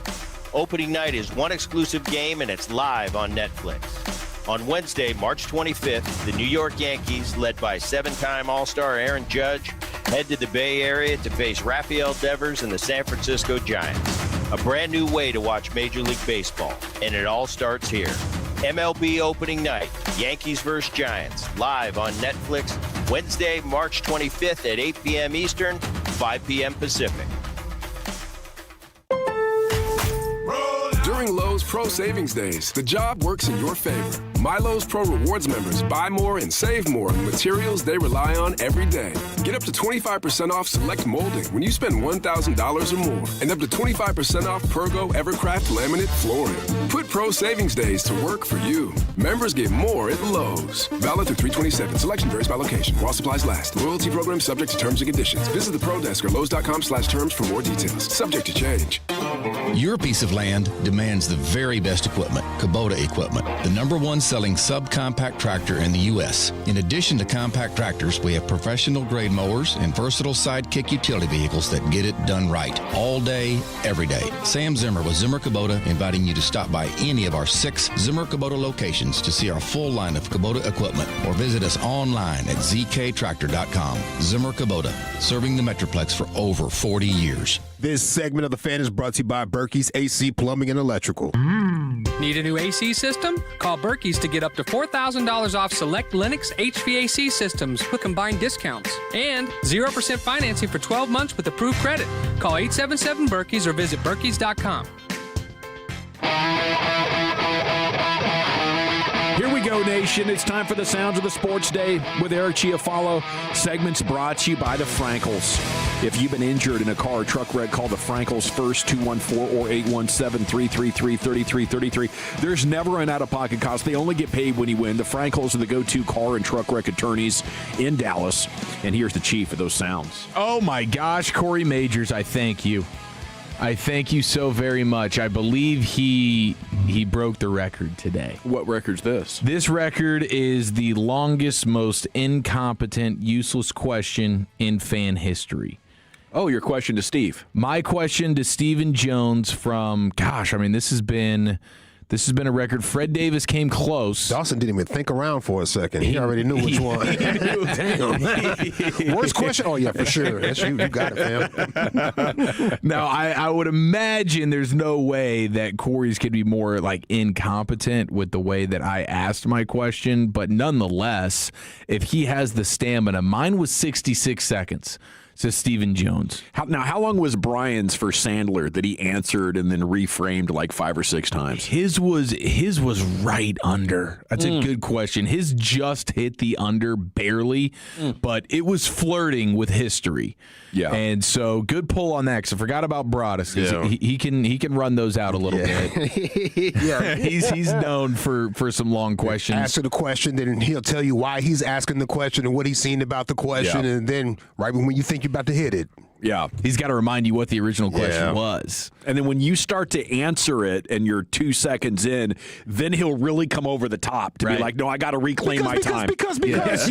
Speaker 17: Opening night is one exclusive game, and it's live on Netflix. On Wednesday, March 25th, the New York Yankees, led by seven-time All-Star Aaron Judge, head to the Bay Area to face Rafael Devers and the San Francisco Giants. A brand new way to watch Major League Baseball, and it all starts here. MLB opening night, Yankees vs. Giants, live on Netflix, Wednesday, March 25th at 8 p.m. Eastern, 5 p.m. Pacific.
Speaker 18: During Lowe's Pro Savings Days, the job works in your favor. My Lowe's Pro Rewards members buy more and save more on materials they rely on every day. Get up to 25% off select molding when you spend $1,000 or more, and up to 25% off Pergo Evercraft laminate flooring. Put Pro Savings Days to work for you. Members get more at Lowe's. Valid through 3/27. Selection varies by location. While supplies last. Loyalty program subject to terms and conditions. Visit the Pro Desk or Lowe's.com/terms for more details. Subject to change.
Speaker 19: Your piece of land demands the very best equipment, Kubota equipment, the #1 selling subcompact tractor in the U.S. In addition to compact tractors, we have professional grade mowers and versatile sidekick utility vehicles that get it done right, all day, every day. Sam Zimmer with Zimmer Kubota inviting you to stop by any of our 6 Zimmer Kubota locations to see our full line of Kubota equipment, or visit us online at zktractor.com. Zimmer Kubota, serving the Metroplex for over 40 years.
Speaker 28: This segment of The Fan is brought to you by Berkey's AC Plumbing and Electrical.
Speaker 29: Need a new AC system? Call Berkey's to get up to $4,000 off select Lennox HVAC systems with combined discounts. And 0% financing for 12 months with approved credit. Call 877-BERKEYS or visit Berkeys.com.
Speaker 2: Here we go, Nation. It's time for the Sounds of the Sports Day with Eric Chiafalo. Segments brought to you by the Frankels.
Speaker 5: If you've been injured in a car or truck wreck, call the Frankels first, 214 or 817-333-3333. There's never an out-of-pocket cost. They only get paid when you win. The Frankels are the go-to car and truck wreck attorneys in Dallas. And here's the chief of those sounds.
Speaker 2: Oh, my gosh, Corey Majors, I thank you. I thank you so very much. I believe he broke the record today.
Speaker 5: What record's this?
Speaker 2: This record is the longest, most incompetent, useless question in fan history.
Speaker 5: Oh, your question to Steve.
Speaker 2: My question to Stephen Jones from, this has been a record. Fred Davis came close.
Speaker 28: Dawson didn't even think around for a second. He already knew which one. Damn. Worst question? Oh, yeah, for sure. That's you got it, fam.
Speaker 2: Now, I would imagine there's no way that Corey's could be more incompetent with the way that I asked my question. But nonetheless, if he has the stamina, mine was 66 seconds. Says Stephen Jones.
Speaker 5: How long was Brian's for Sandler that he answered and then reframed 5 or 6 times?
Speaker 2: His was right under. That's a good question. His just hit the under barely, but it was flirting with history.
Speaker 5: Yeah.
Speaker 2: And so good pull on that, because I forgot about Broadus. Yeah. He can run those out a little bit.
Speaker 28: Yeah.
Speaker 2: He's known for some long questions.
Speaker 28: Answer the question, then he'll tell you why he's asking the question and what he's seen about the question, and then right when you think you're about to hit it,
Speaker 5: Yeah.
Speaker 2: He's got to remind you what the original question was.
Speaker 5: And then when you start to answer it and you're 2 seconds in, then he'll really come over the top to be like, no, I got to reclaim my time.
Speaker 28: Because
Speaker 5: yes.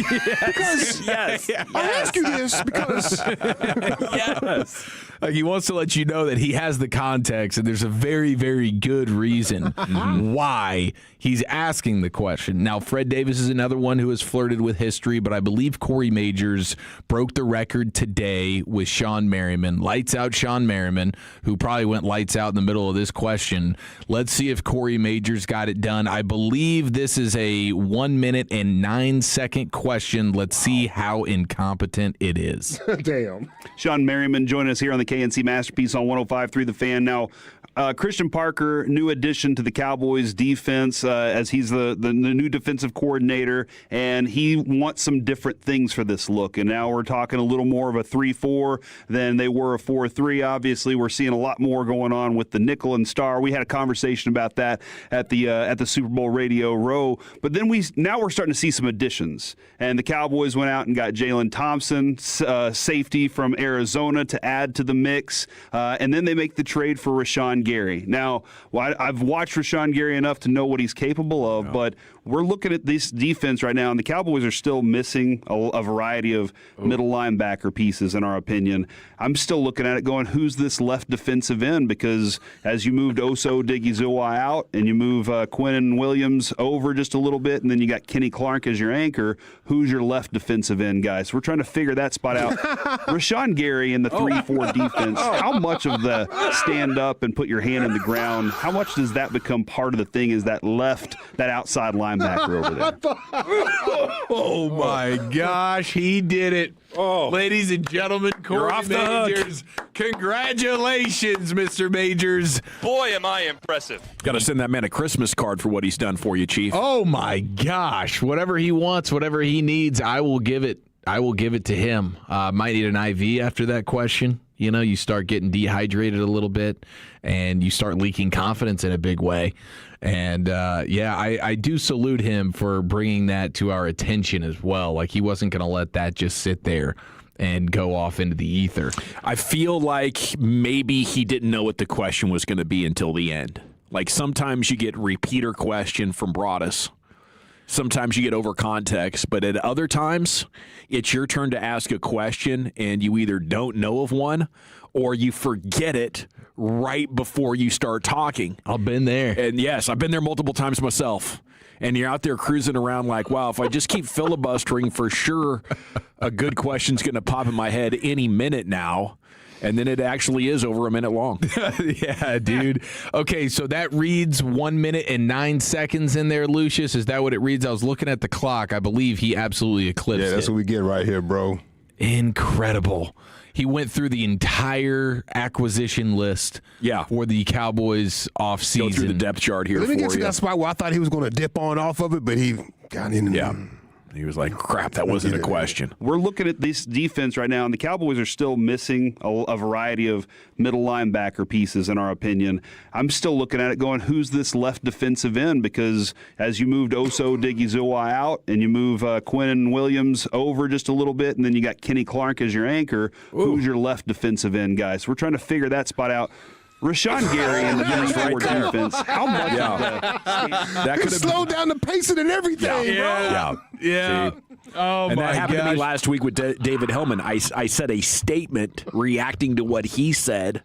Speaker 28: I asked you this because.
Speaker 2: Yes. Like he wants to let you know that he has the context, and there's a very, very good reason why he's asking the question. Now, Fred Davis is another one who has flirted with history, but I believe Corey Majors broke the record today with Shawn Merriman. Lights out Shawn Merriman, who probably went lights out in the middle of this question. Let's see if Corey Majors got it done. I believe this is a 1 minute and 9 second question. Let's see how incompetent it is.
Speaker 28: Damn.
Speaker 4: Shawn Merriman joining us here on the KNC Masterpiece on 105.3 The Fan. Now, Christian Parker, new addition to the Cowboys defense as he's the new defensive coordinator, and he wants some different things for this look. And now we're talking a little more of a 3-4 than they were a 4-3. Obviously, we're seeing a lot more going on with the nickel and star. We had a conversation about that at the Super Bowl Radio Row. But then now we're starting to see some additions. And the Cowboys went out and got Jalen Thompson, safety from Arizona, to add to the mix. And then they make the trade for Rashawn Gary. Now, I've watched Rashawn Gary enough to know what he's capable of, but we're looking at this defense right now, and the Cowboys are still missing a variety of middle linebacker pieces, in our opinion. I'm still looking at it going, who's this left defensive end? Because as you moved Oso Odighizuwa out and you move Quinnen Williams over just a little bit, and then you got Kenny Clark as your anchor, who's your left defensive end, guys? We're trying to figure that spot out. Rashawn Gary in the 3-4 defense, how much of the stand up and put your hand in the ground, how much does that become part of the thing? Is that outside linebacker over there?
Speaker 2: Oh my gosh, he did it. Ladies and gentlemen, Corey Majors. Congratulations, Mr. Majors.
Speaker 7: Boy, am I impressive.
Speaker 5: Got to send that man a Christmas card for what he's done for you, Chief.
Speaker 2: Oh my gosh. Whatever he wants, whatever he needs, I will give it. I will give it to him. Might need an IV after that question. You know, you start getting dehydrated a little bit, and you start leaking confidence in a big way. And, I do salute him for bringing that to our attention as well. Like, he wasn't going to let that just sit there and go off into the ether.
Speaker 5: I feel like maybe he didn't know what the question was going to be until the end. Like, sometimes you get repeater question from Broadus. Sometimes you get over context, but at other times, it's your turn to ask a question, and you either don't know of one or you forget it right before you start talking.
Speaker 2: I've been there.
Speaker 5: And yes, I've been there multiple times myself. And you're out there cruising around like, wow, if I just keep filibustering, for sure a good question's going to pop in my head any minute now. And then it actually is over a minute long.
Speaker 2: Yeah, dude. Okay, so that reads 1 minute and 9 seconds in there, Lucius. Is that what it reads? I was looking at the clock. I believe he absolutely eclipsed it.
Speaker 28: Yeah, that's what we get right here, bro.
Speaker 2: Incredible. He went through the entire acquisition list for the Cowboys offseason.
Speaker 5: Go through the depth chart here.
Speaker 28: Let me get to that spot where I thought he was going to dip on off of it, but he got in.
Speaker 5: Yeah. He was like, crap, that wasn't a question.
Speaker 4: We're looking at this defense right now, and the Cowboys are still missing a variety of middle linebacker pieces, in our opinion. I'm still looking at it going, who's this left defensive end? Because as you moved Oso Odighizuwa out and you move Quinnen Williams over just a little bit, and then you got Kenny Clark as your anchor, who's your left defensive end, guys? We're trying to figure that spot out. Rashawn Gary in the 3-4 defense. How much of
Speaker 28: that could slow down the pacing and everything,
Speaker 2: Yeah. Oh,
Speaker 5: and
Speaker 2: my
Speaker 5: that happened
Speaker 2: gosh.
Speaker 5: to me last week with David Hellman. I said a statement reacting to what he said.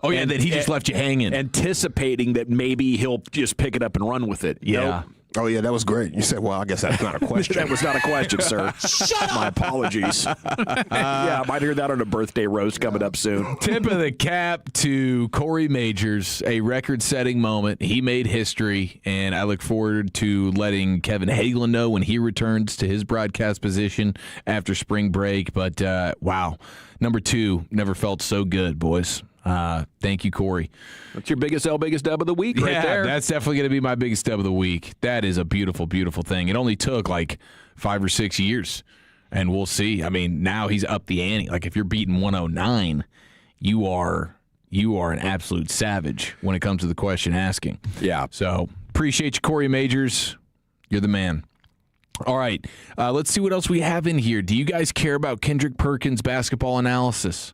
Speaker 2: Oh, yeah, that he just left you hanging.
Speaker 5: Anticipating that maybe he'll just pick it up and run with it.
Speaker 2: Yeah.
Speaker 5: Nope.
Speaker 28: Oh, yeah, that was great. You said, well, I guess that's not a question.
Speaker 5: That was not a question, sir.
Speaker 28: Shut up.
Speaker 5: My apologies. Yeah, I might hear that on a birthday roast coming up soon.
Speaker 2: Tip of the cap to Corey Majors, a record-setting moment. He made history, and I look forward to letting Kevin Hagelin know when he returns to his broadcast position after spring break. But, wow, number 2 never felt so good, boys. Thank you, Corey.
Speaker 5: That's your biggest dub of the week right there.
Speaker 2: That's definitely going to be my biggest dub of the week. That is a beautiful, beautiful thing. It only took like 5 or 6 years, and we'll see. I mean, now he's up the ante. Like, if you're beating 109, you are an absolute savage when it comes to the question asking.
Speaker 5: Yeah.
Speaker 2: So appreciate you, Corey Majors. You're the man. All right, let's see what else we have in here. Do you guys care about Kendrick Perkins' basketball analysis?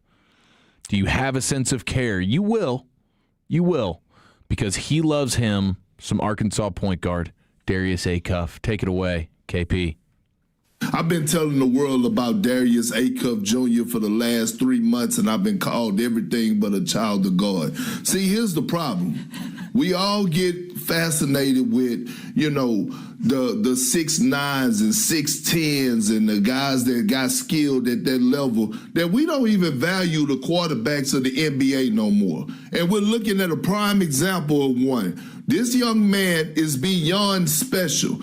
Speaker 2: Do you have a sense of care? You will. You will. Because he loves him, some Arkansas point guard, Darius Acuff. Take it away, KP.
Speaker 6: I've been telling the world about Darius Acuff Jr. for the last 3 months, and I've been called everything but a child of God. See, here's the problem. We all get fascinated with, the 6'9" and 6'10" and the guys that got skilled at that level, that we don't even value the quarterbacks of the NBA no more. And we're looking at a prime example of one. This young man is beyond special.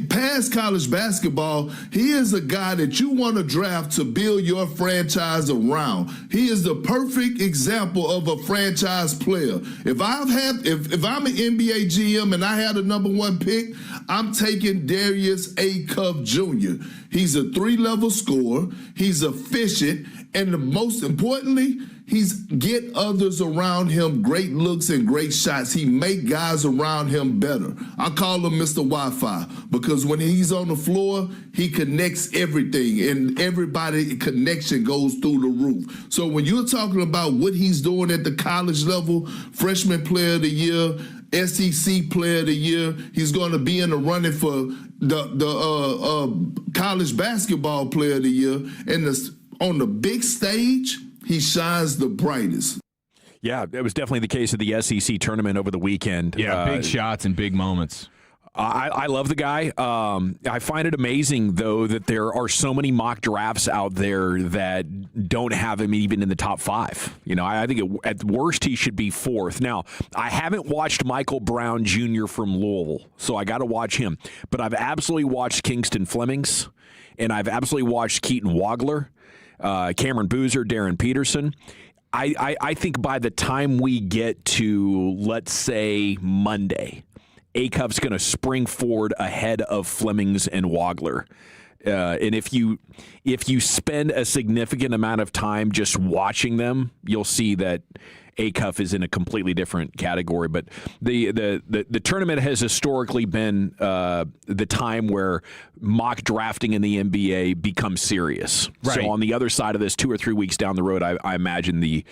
Speaker 6: Past college basketball, he is a guy that you want to draft to build your franchise around. He is the perfect example of a franchise player. If I'm an NBA GM and I had a number 1 pick, I'm taking Darius Acuff Jr. He's a 3-level scorer. He's efficient. And the most importantly, he's get others around him great looks and great shots. He make guys around him better. I call him Mr. Wi-Fi because when he's on the floor, he connects everything, and everybody connection goes through the roof. So when you're talking about what he's doing at the college level, freshman player of the year, SEC player of the year, he's going to be in the running for the college basketball player of the year, and on the big stage, he shines the brightest.
Speaker 5: Yeah, it was definitely the case of the SEC tournament over the weekend.
Speaker 2: Yeah, big shots and big moments.
Speaker 5: I love the guy. I find it amazing, though, that there are so many mock drafts out there that don't have him even in the top 5. I think at worst he should be 4th. Now, I haven't watched Michael Brown Jr. from Louisville, so I got to watch him. But I've absolutely watched Kingston Flemings, and I've absolutely watched Keaton Wagler, Cameron Boozer, Darren Peterson. I think by the time we get to, let's say, Monday, Acuff's going to spring forward ahead of Flemings and Wagler. And if you spend a significant amount of time just watching them, you'll see that Acuff is in a completely different category. But the tournament has historically been the time where mock drafting in the NBA becomes serious.
Speaker 2: Right.
Speaker 5: So on the other side of this, 2 or 3 weeks down the road, I imagine the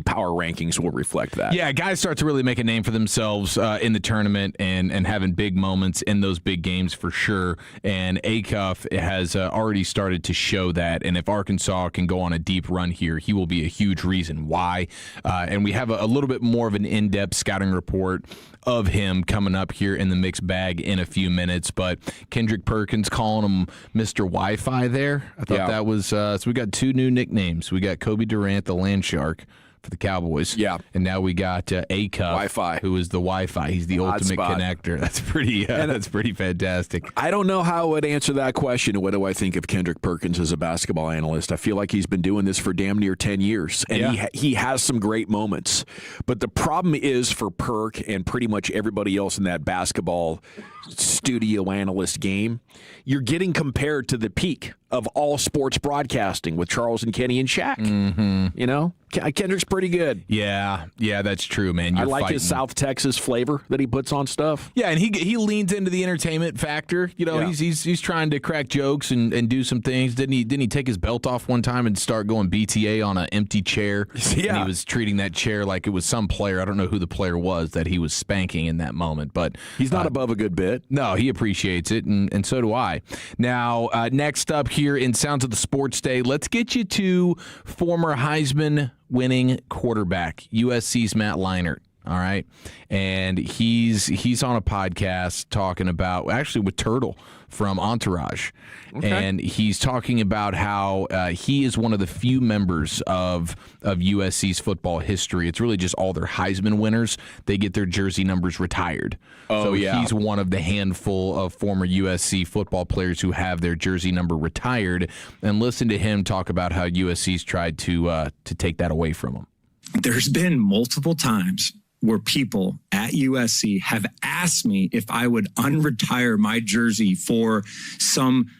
Speaker 5: power rankings will reflect that.
Speaker 2: Yeah, guys start to really make a name for themselves in the tournament and having big moments in those big games for sure. And Acuff has already started to show that. And if Arkansas can go on a deep run here, he will be a huge reason why. And we have a little bit more of an in-depth scouting report of him coming up here in the mixed bag in a few minutes. But Kendrick Perkins calling him Mr. Wi-Fi there. I thought that was so we got 2 new nicknames. We got Kobe Durant, the land shark, for the Cowboys. Yeah. And now we got Acuff, Wi-Fi, who is the Wi-Fi. He's the ultimate connector. That's pretty fantastic.
Speaker 5: I don't know how I would answer that question. What do I think of Kendrick Perkins as a basketball analyst? I feel like he's been doing this for damn near 10 years, and he has some great moments. But the problem is for Perk and pretty much everybody else in that basketball studio analyst game, you're getting compared to the peak of all sports broadcasting with Charles and Kenny and Shaq. Mm-hmm. Kendrick's pretty good.
Speaker 2: Yeah, that's true, man.
Speaker 5: I like his South Texas flavor that he puts on stuff.
Speaker 2: Yeah, and he leans into the entertainment factor. He's trying to crack jokes and do some things. Didn't he take his belt off one time and start going BTA on an empty chair? Yeah. And he was treating that chair like it was some player. I don't know who the player was that he was spanking in that moment. But
Speaker 5: he's not above a good bit.
Speaker 2: No, he appreciates it, and so do I. Now, next up here in Sounds of the Sports Day, let's get you to former Heisman winning quarterback, USC's Matt Leinart. All right. And he's on a podcast talking about, actually with Turtle from Entourage. Okay. And he's talking about how he is one of the few members of USC's football history. It's really just all their Heisman winners. They get their jersey numbers retired. So he's one of the handful of former USC football players who have their jersey number retired. And listen to him talk about how USC's tried to take that away from him.
Speaker 8: There's been multiple times where people at USC have asked me if I would unretire my jersey for some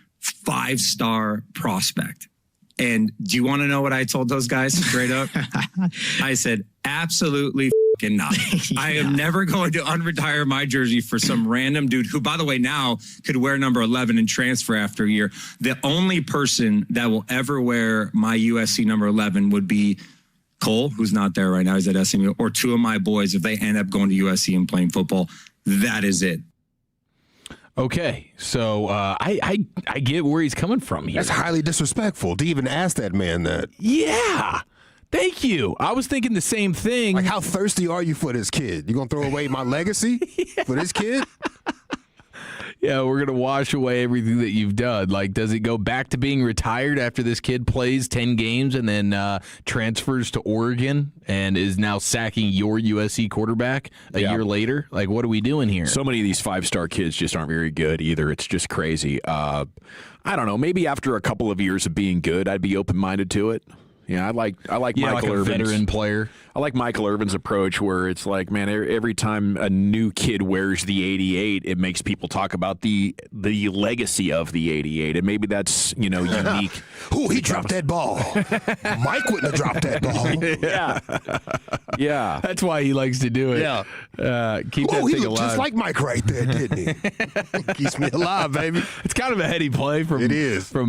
Speaker 8: 5-star prospect. And do you want to know what I told those guys straight up? I said, absolutely not. I am never going to unretire my jersey for some random dude who, by the way, now could wear number 11 and transfer after a year. The only person that will ever wear my USC number 11 would be Cole, who's not there right now, he's at SMU, or two of my boys, if they end up going to USC and playing football, that is it.
Speaker 2: Okay, so I get where he's coming from here.
Speaker 28: That's highly disrespectful to even ask that man that.
Speaker 2: Yeah. Thank you. I was thinking the same thing.
Speaker 28: Like, how thirsty are you for this kid? You going to throw away my legacy for this kid?
Speaker 2: Yeah, we're going to wash away everything that you've done. Like, does it go back to being retired after this kid plays 10 games and then transfers to Oregon and is now sacking your USC quarterback a year later? Like, what are we doing here?
Speaker 5: So many of these 5-star kids just aren't very good either. It's just crazy. I don't know. Maybe after a couple of years of being good, I'd be open-minded to it. Yeah, I like Michael Irvin's
Speaker 2: veteran player.
Speaker 5: I like Michael Irvin's approach where it's like, man, every time a new kid wears the 88, it makes people talk about the legacy of the 88, and maybe that's unique.
Speaker 28: Ooh, he dropped that ball. Mike wouldn't have dropped that ball.
Speaker 5: Yeah.
Speaker 2: That's why he likes to do it.
Speaker 28: Yeah.
Speaker 2: Keep that
Speaker 28: he
Speaker 2: thing
Speaker 28: looked
Speaker 2: alive.
Speaker 28: just like Mike right there, didn't he? Keeps me alive, baby.
Speaker 2: It's kind of a heady play from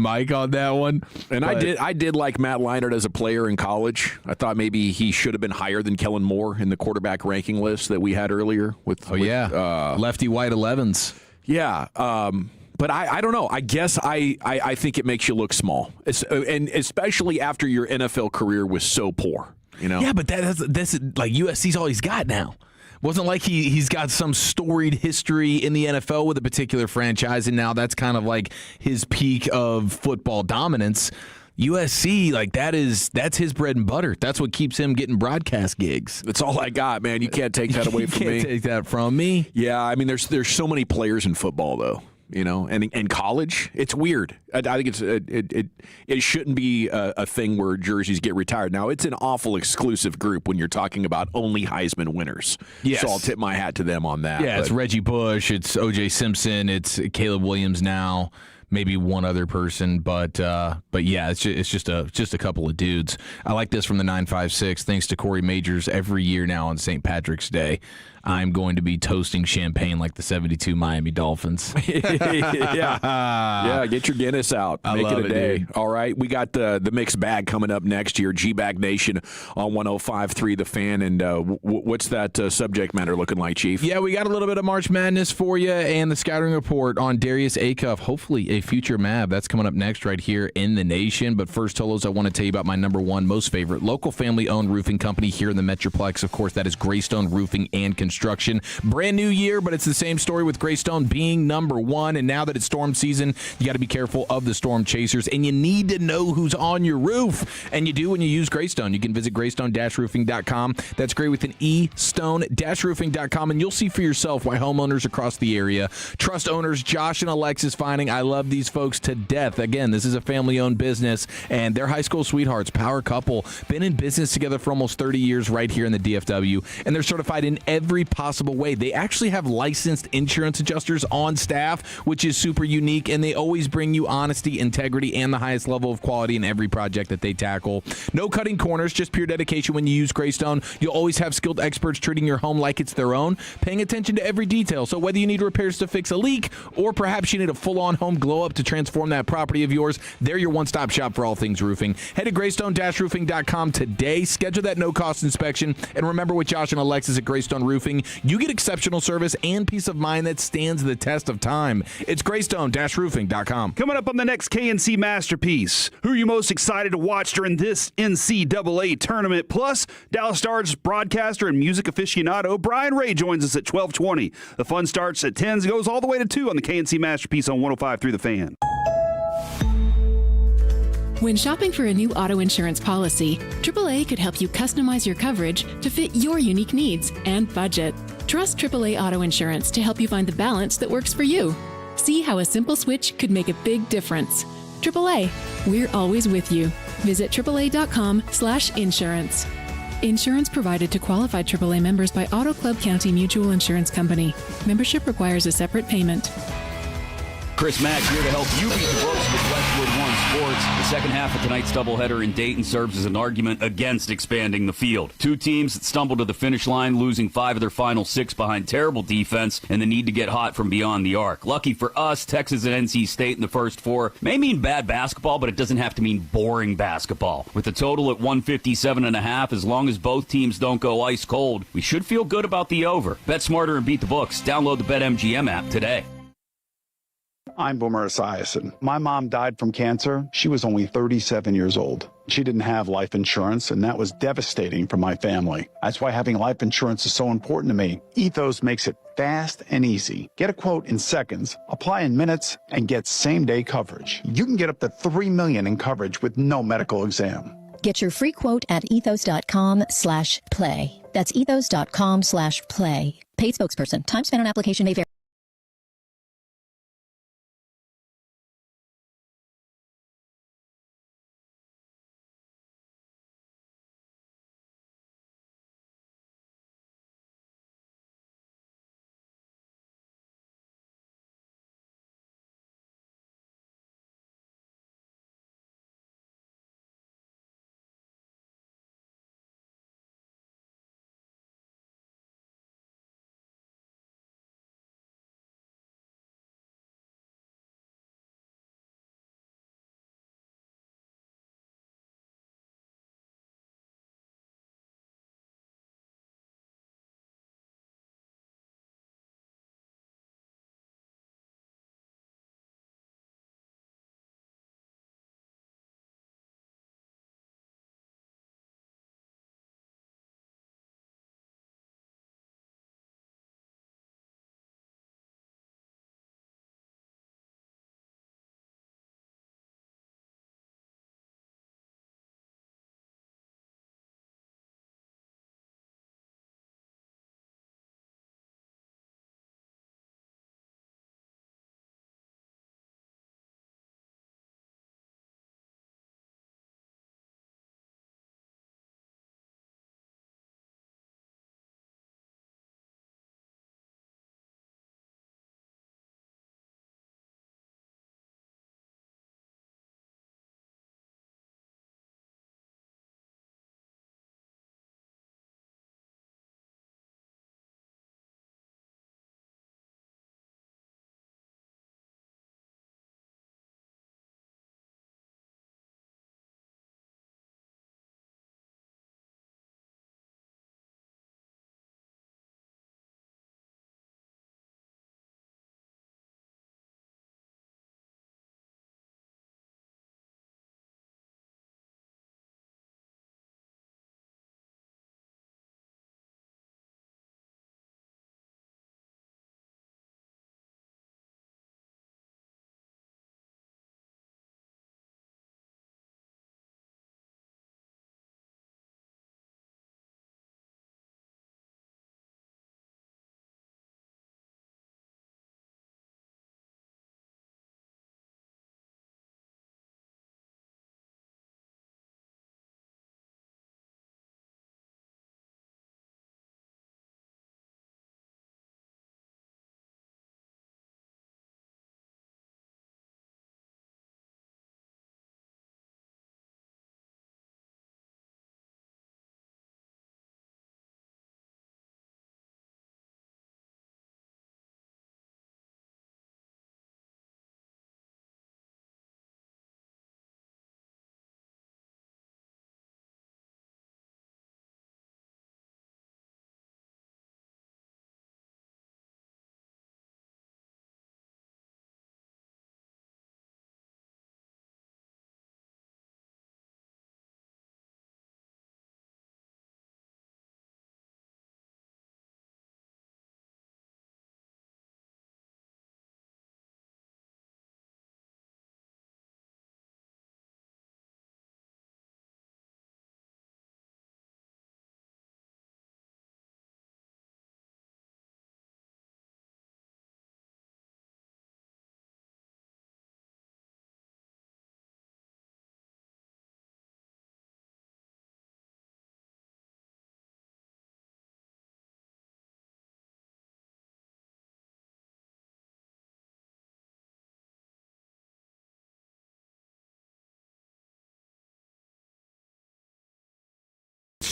Speaker 2: Mike on that one.
Speaker 5: And I did like Matt Leinart as a player in college. I thought maybe he should have been higher than Kellen Moore in the quarterback ranking list that we had earlier.
Speaker 2: Lefty White 11s.
Speaker 5: Yeah. But I don't know. I guess I think it makes you look small, and especially after your NFL career was so poor.
Speaker 2: Yeah, but that's like USC's all he's got now. Wasn't like he's got some storied history in the NFL with a particular franchise, and now that's kind of like his peak of football dominance. USC, like that's his bread and butter. That's what keeps him getting broadcast gigs.
Speaker 5: That's all I got, man. You can't take that away from me.
Speaker 2: You can't take that from me.
Speaker 5: Yeah, I mean, there's so many players in football though. And college, it's weird. I think it shouldn't be a thing where jerseys get retired. Now, it's an awful exclusive group when you're talking about only Heisman winners.
Speaker 2: Yes.
Speaker 5: So I'll tip my hat to them on that.
Speaker 2: Yeah, it's Reggie Bush, it's O.J. Simpson, it's Caleb Williams now. Maybe one other person, but yeah, it's just a couple of dudes. I like this from the 956. Thanks to Corey Majors, every year now on St. Patrick's Day, I'm going to be toasting champagne like the 72 Miami Dolphins.
Speaker 5: Yeah, get your Guinness out. Make it a day.
Speaker 2: Dude.
Speaker 5: All right, we got the mixed bag coming up next year. G-Bag Nation on 105.3 The Fan. And what's that subject matter looking like, Chief?
Speaker 2: Yeah, we got a little bit of March Madness for you and the scouting report on Darius Acuff, hopefully a future Mav. That's coming up next right here in the nation. But first, Tolos, I want to tell you about my number one most favorite local family-owned roofing company here in the Metroplex. Of course, that is Greystone Roofing and Construction. Brand new year, but it's the same story with Greystone being number one. And now that it's storm season, you got to be careful of the storm chasers, and you need to know who's on your roof. And you do when you use Greystone. You can visit greystone-roofing.com. That's great with an E, stone-roofing.com, and you'll see for yourself why homeowners across the area trust owners Josh and Alexis Finding. I love these folks to death. Again, this is a family-owned business, and they're high school sweethearts, power couple, been in business together for almost 30 years right here in the DFW, and they're certified in every possible way. They actually have licensed insurance adjusters on staff, which is super unique, and they always bring you honesty, integrity, and the highest level of quality in every project that they tackle. No cutting corners, just pure dedication when you use Greystone. You'll always have skilled experts treating your home like it's their own, paying attention to every detail. So whether you need repairs to fix a leak, or perhaps you need a full-on home glow-up to transform that property of yours, they're your one-stop shop for all things roofing. Head to greystone-roofing.com today. Schedule that no-cost inspection. And remember, with Josh and Alexis at Greystone Roofing, you get exceptional service and peace of mind that stands the test of time. It's greystone-roofing.com.
Speaker 4: Coming up on the next KNC Masterpiece, who are you most excited to watch during this NCAA tournament? Plus, Dallas Stars broadcaster and music aficionado Brian Ray joins us at 12:20. The fun starts at 10 and goes all the way to 2 on the KNC Masterpiece on 105.3 The Fan.
Speaker 3: When shopping for a new auto insurance policy, AAA could help you customize your coverage to fit your unique needs and budget. Trust AAA Auto Insurance to help you find the balance that works for you. See how a simple switch could make a big difference. AAA, we're always with you. Visit AAA.com/insurance. Insurance provided to qualified AAA members by Auto Club County Mutual Insurance Company. Membership requires a separate payment.
Speaker 1: Chris Mack here to help you beat the books with Westwood One Sports. The second half of tonight's doubleheader in Dayton serves as an argument against expanding the field. Two teams that stumbled to the finish line, losing 5 of their final 6 behind terrible defense and the need to get hot from beyond the arc. Lucky for us, Texas and NC State in the first 4 may mean bad basketball, but it doesn't have to mean boring basketball. With the total at 157.5, as long as both teams don't go ice cold, we should feel good about the over. Bet smarter and beat the books. Download the BetMGM app today.
Speaker 9: I'm Boomer Esiason. My mom died from cancer. She was only 37 years old. She didn't have life insurance, and that was devastating for my family. That's why having life insurance is so important to me. Ethos makes it fast and easy. Get a quote in seconds, apply in minutes, and get same-day coverage. You can get up to $3 million in coverage with no medical exam.
Speaker 10: Get your free quote at ethos.com/play. That's ethos.com/play. Paid spokesperson. Time spent on application may vary.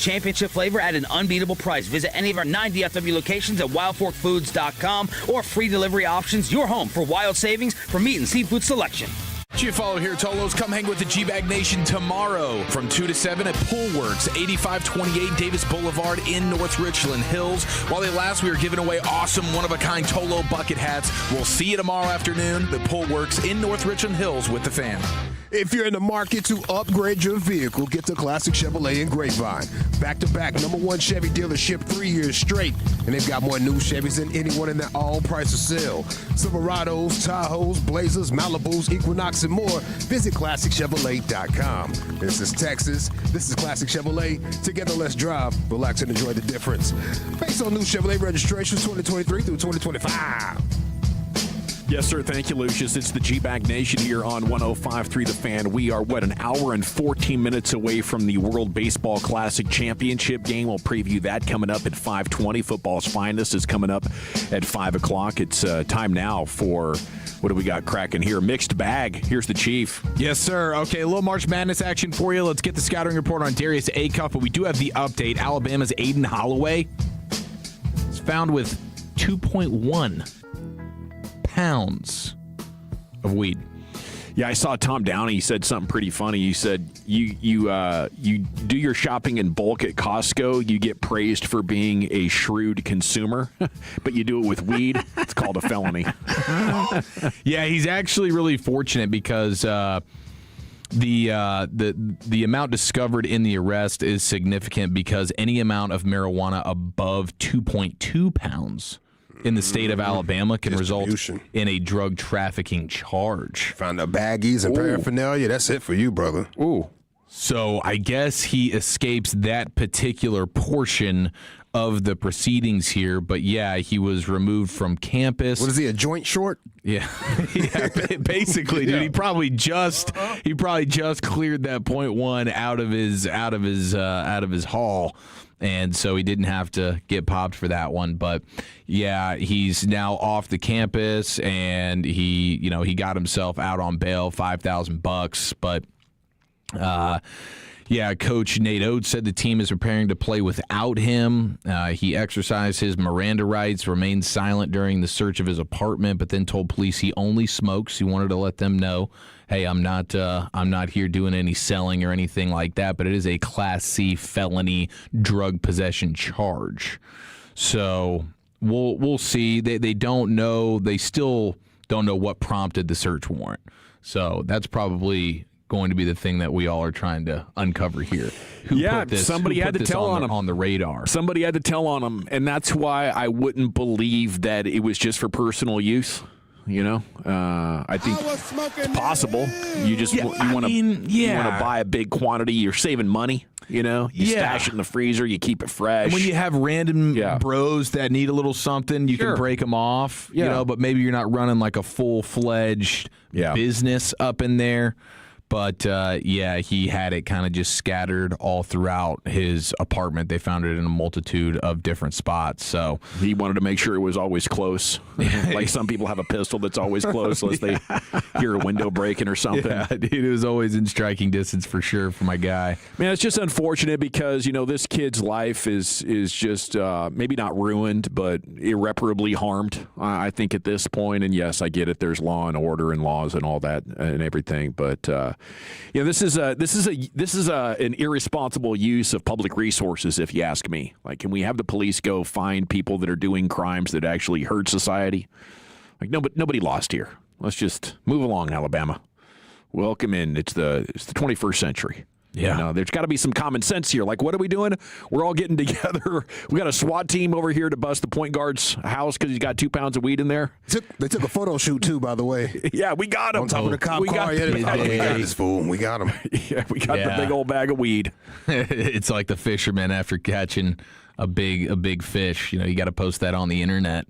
Speaker 12: championship flavor at an unbeatable price. Visit any of our 9 DFW locations at wildforkfoods.com or free delivery options. Your home for wild savings for meat and seafood selection.
Speaker 2: You follow here, Tolos. Come hang with the G-Bag Nation tomorrow from 2 to 7 at Poolworks, 8528 Davis Boulevard in North Richland Hills. While they last, we are giving away awesome one-of-a-kind Tolo bucket hats. We'll see you tomorrow afternoon at Poolworks in North Richland Hills with the fam.
Speaker 28: If you're in the market to upgrade your vehicle, get to Classic Chevrolet in Grapevine. Back-to-back #1 Chevy dealership 3 years straight. And they've got more new Chevys than anyone in their all-price of sale. Silverados, Tahoes, Blazers, Malibus, Equinox, and more. Visit ClassicChevrolet.com. This is Texas. This is Classic Chevrolet. Together, let's drive, relax, and enjoy the difference. Based on new Chevrolet registrations 2023 through 2025.
Speaker 5: Yes, sir. Thank you, Lucius. It's the G-Bag Nation here on 105.3 The Fan. We are, an hour and 14 minutes away from the World Baseball Classic Championship game. We'll preview that coming up at 5:20. Football's Finest is coming up at 5 o'clock. It's time now for, what do we got cracking here? Mixed bag. Here's the Chief.
Speaker 2: Yes, sir. Okay, a little March Madness action for you. Let's get the scouting report on Darius Acuff, but we do have the update. Alabama's Aiden Holloway is found with 2.1 pounds of weed.
Speaker 5: Yeah, I saw Tom Downey said something pretty funny. He said, you do your shopping in bulk at Costco, you get praised for being a shrewd consumer, but you do it with weed, it's called a felony.
Speaker 2: Yeah, he's actually really fortunate because the amount discovered in the arrest is significant because any amount of marijuana above 2.2 pounds in the state of Alabama can result in a drug trafficking charge.
Speaker 28: Found the baggies and paraphernalia. That's it for you, brother.
Speaker 2: Ooh. So I guess he escapes that particular portion of the proceedings here, but yeah, he was removed from campus.
Speaker 28: What is he, a joint short?
Speaker 2: Yeah, yeah, basically, dude. He probably just cleared that 0.1 out of his haul. And so he didn't have to get popped for that one. But, yeah, he's now off the campus, and he got himself out on bail, $5,000. But, yeah, Coach Nate Oates said the team is preparing to play without him. He exercised his Miranda rights, remained silent during the search of his apartment, but then told police he only smokes. He wanted to let them know, hey, I'm not here doing any selling or anything like that, but it is a Class C felony drug possession charge. So we'll see. They don't know. They still don't know what prompted the search warrant. So that's probably going to be the thing that we all are trying to uncover here.
Speaker 5: Somebody had to tell on him
Speaker 2: on the radar.
Speaker 5: Somebody had to tell on him, and that's why I wouldn't believe that it was just for personal use. I think it's possible. You just you want to buy a big quantity. You're saving money. You stash it in the freezer. You keep it fresh.
Speaker 2: And when you have random bros that need a little something, you can break them off. But maybe you're not running like a full-fledged business up in there. But, he had it kind of just scattered all throughout his apartment. They found it in a multitude of different spots. So
Speaker 5: he wanted to make sure it was always close. Like some people have a pistol that's always close unless they hear a window breaking or something.
Speaker 2: Yeah, dude, it was always in striking distance for sure for my guy.
Speaker 5: Man, it's just unfortunate because, this kid's life is just maybe not ruined, but irreparably harmed, I think, at this point. And, yes, I get it. There's law and order and laws and all that and everything. But, this is an irresponsible use of public resources, if you ask me. Like, can we have the police go find people that are doing crimes that actually hurt society? Like, nobody lost here. Let's just move along, Alabama. Welcome in. It's the 21st century.
Speaker 2: Yeah.
Speaker 5: There's got to be some common sense here. Like, what are we doing? We're all getting together. We got a SWAT team over here to bust the point guard's house because he's got 2 pounds of weed in there.
Speaker 28: They took a photo shoot, too, by the way.
Speaker 5: Yeah, we got him.
Speaker 28: On top of the cop car. We got this fool. We got him.
Speaker 5: Yeah, we got the big old bag of weed.
Speaker 2: It's like the fisherman after catching a big fish. You got to post that on the internet.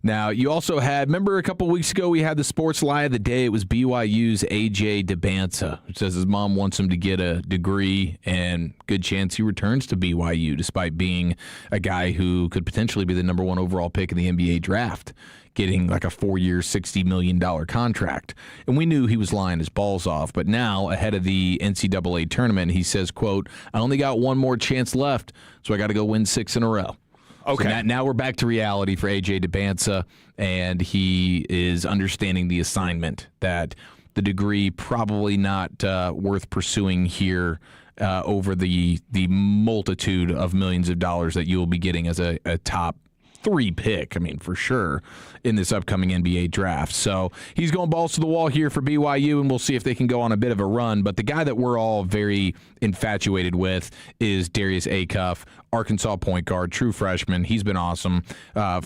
Speaker 2: Now, you also had, remember a couple weeks ago we had the sports lie of the day. It was BYU's A.J. DeBanza, who says his mom wants him to get a degree, and good chance he returns to BYU, despite being a guy who could potentially be the number 1 overall pick in the NBA draft, getting like a 4-year, $60 million contract. And we knew he was lying his balls off. But now, ahead of the NCAA tournament, he says, quote, I only got one more chance left, so I got to go win 6 in a row.
Speaker 5: Okay.
Speaker 2: So now we're back to reality for A.J. DeBanza, and he is understanding the assignment that the degree probably not worth pursuing here over the multitude of millions of dollars that you will be getting as a top 3 pick, I mean, for sure, in this upcoming NBA draft. So he's going balls to the wall here for BYU, and we'll see if they can go on a bit of a run. But the guy that we're all very infatuated with is Darius Acuff, Arkansas point guard, true freshman. He's been awesome.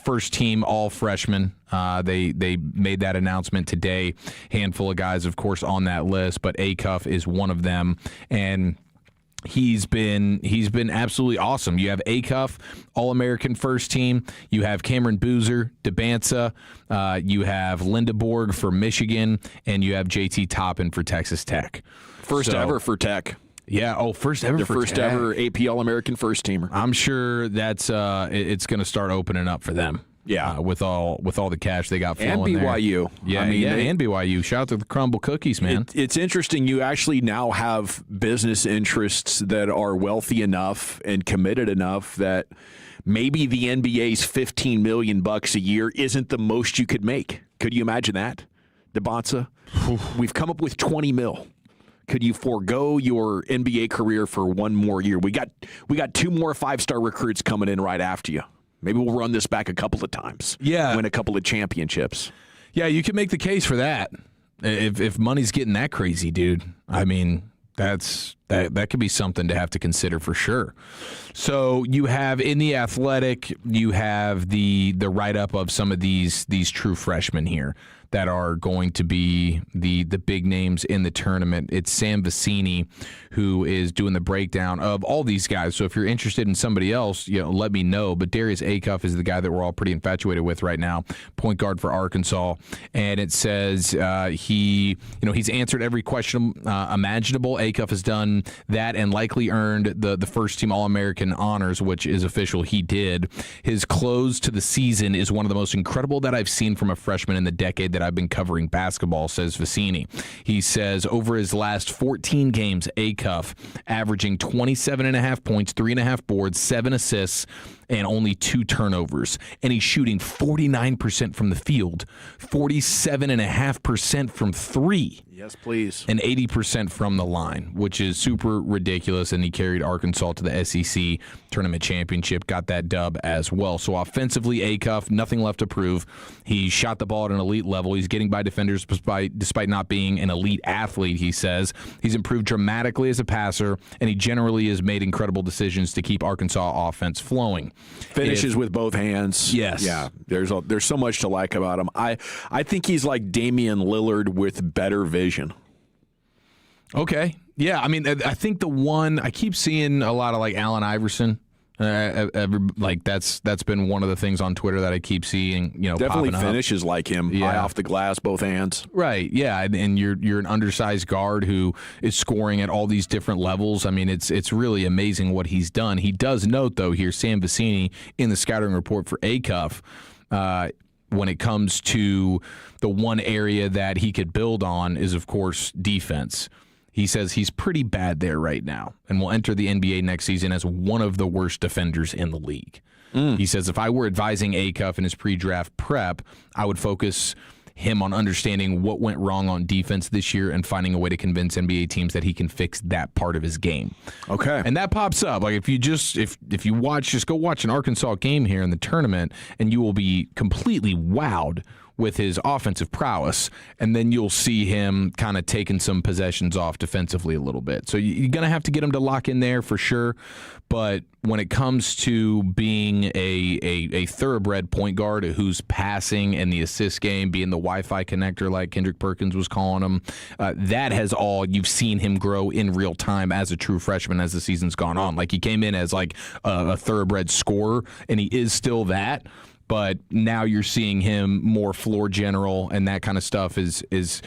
Speaker 2: First team all freshman. They made that announcement today. Handful of guys, of course, on that list, but Acuff is one of them. And he's been absolutely awesome. You have Acuff, All-American first team. You have Cameron Boozer, DeBanza. You have Lindeborg for Michigan, and you have JT Toppin for Texas Tech.
Speaker 5: First ever for Tech.
Speaker 2: Yeah. First ever for
Speaker 5: first
Speaker 2: Tech.
Speaker 5: ever AP All-American first teamer.
Speaker 2: I'm sure that's it's going to start opening up for them.
Speaker 5: Yeah,
Speaker 2: with all the cash they got flowing
Speaker 5: and BYU.
Speaker 2: There. Yeah, and BYU. Shout out to the Crumble Cookies, man.
Speaker 5: It's interesting. You actually now have business interests that are wealthy enough and committed enough that maybe the NBA's $15 million a year isn't the most you could make. Could you imagine that, DeBanza? We've come up with $20 million. Could you forego your NBA career for one more year? We got 2 more 5-star recruits coming in right after you. Maybe we'll run this back a couple of times.
Speaker 2: Yeah.
Speaker 5: Win a couple of championships.
Speaker 2: Yeah, you can make the case for that. If money's getting that crazy, dude. I mean, that could be something to have to consider for sure. So you have in The Athletic, you have the write-up of some of these true freshmen here that are going to be the big names in the tournament. It's Sam Vecini who is doing the breakdown of all these guys. So if you're interested in somebody else, let me know. But Darius Acuff is the guy that we're all pretty infatuated with right now, point guard for Arkansas. And it says he's answered every question imaginable. Acuff has done that and likely earned the first team All-American honors, which is official. He did. His close to the season is one of the most incredible that I've seen from a freshman in the decade that I've been covering basketball, says Vecini. He says over his last 14 games, Acuff averaging 27.5 points, 3.5 boards, 7 assists, and only 2 turnovers. And he's shooting 49% from the field, 47.5% from 3.
Speaker 5: Yes, please.
Speaker 2: And 80% from the line, which is super ridiculous. And he carried Arkansas to the SEC tournament championship, got that dub as well. So offensively, Acuff, nothing left to prove. He shot the ball at an elite level. He's getting by defenders despite not being an elite athlete, he says. He's improved dramatically as a passer, and he generally has made incredible decisions to keep Arkansas offense flowing.
Speaker 5: Finishes with both hands.
Speaker 2: Yes.
Speaker 5: Yeah, there's so much to like about him. I think he's like Damian Lillard with better vision.
Speaker 2: Okay. Yeah, I mean, I think the one I keep seeing a lot of like Allen Iverson. That's been one of the things on Twitter that I keep seeing.
Speaker 5: Definitely
Speaker 2: popping
Speaker 5: finishes
Speaker 2: up.
Speaker 5: like him.
Speaker 2: Yeah.
Speaker 5: High off the glass, both hands.
Speaker 2: Right. Yeah, and you're an undersized guard who is scoring at all these different levels. I mean, it's really amazing what he's done. He does note though here, Sam Vecini in the scouting report for Acuff, when it comes to the one area that he could build on is, of course, defense. He says he's pretty bad there right now and will enter the NBA next season as one of the worst defenders in the league. He says if I were advising Acuff in his pre-draft prep, I would focus him on understanding what went wrong on defense this year and finding a way to convince NBA teams that he can fix that part of his game.
Speaker 5: Okay.
Speaker 2: And that pops up. Like if you go watch an Arkansas game here in the tournament and you will be completely wowed with his offensive prowess, and then you'll see him kind of taking some possessions off defensively a little bit. So you're going to have to get him to lock in there for sure. But when it comes to being a thoroughbred point guard who's passing and the assist game, being the Wi-Fi connector like Kendrick Perkins was calling him, that has all you've seen him grow in real time as a true freshman as the season's gone on. Like he came in as like a thoroughbred scorer, and he is still that. but now you're seeing him more floor general, and that kind of stuff is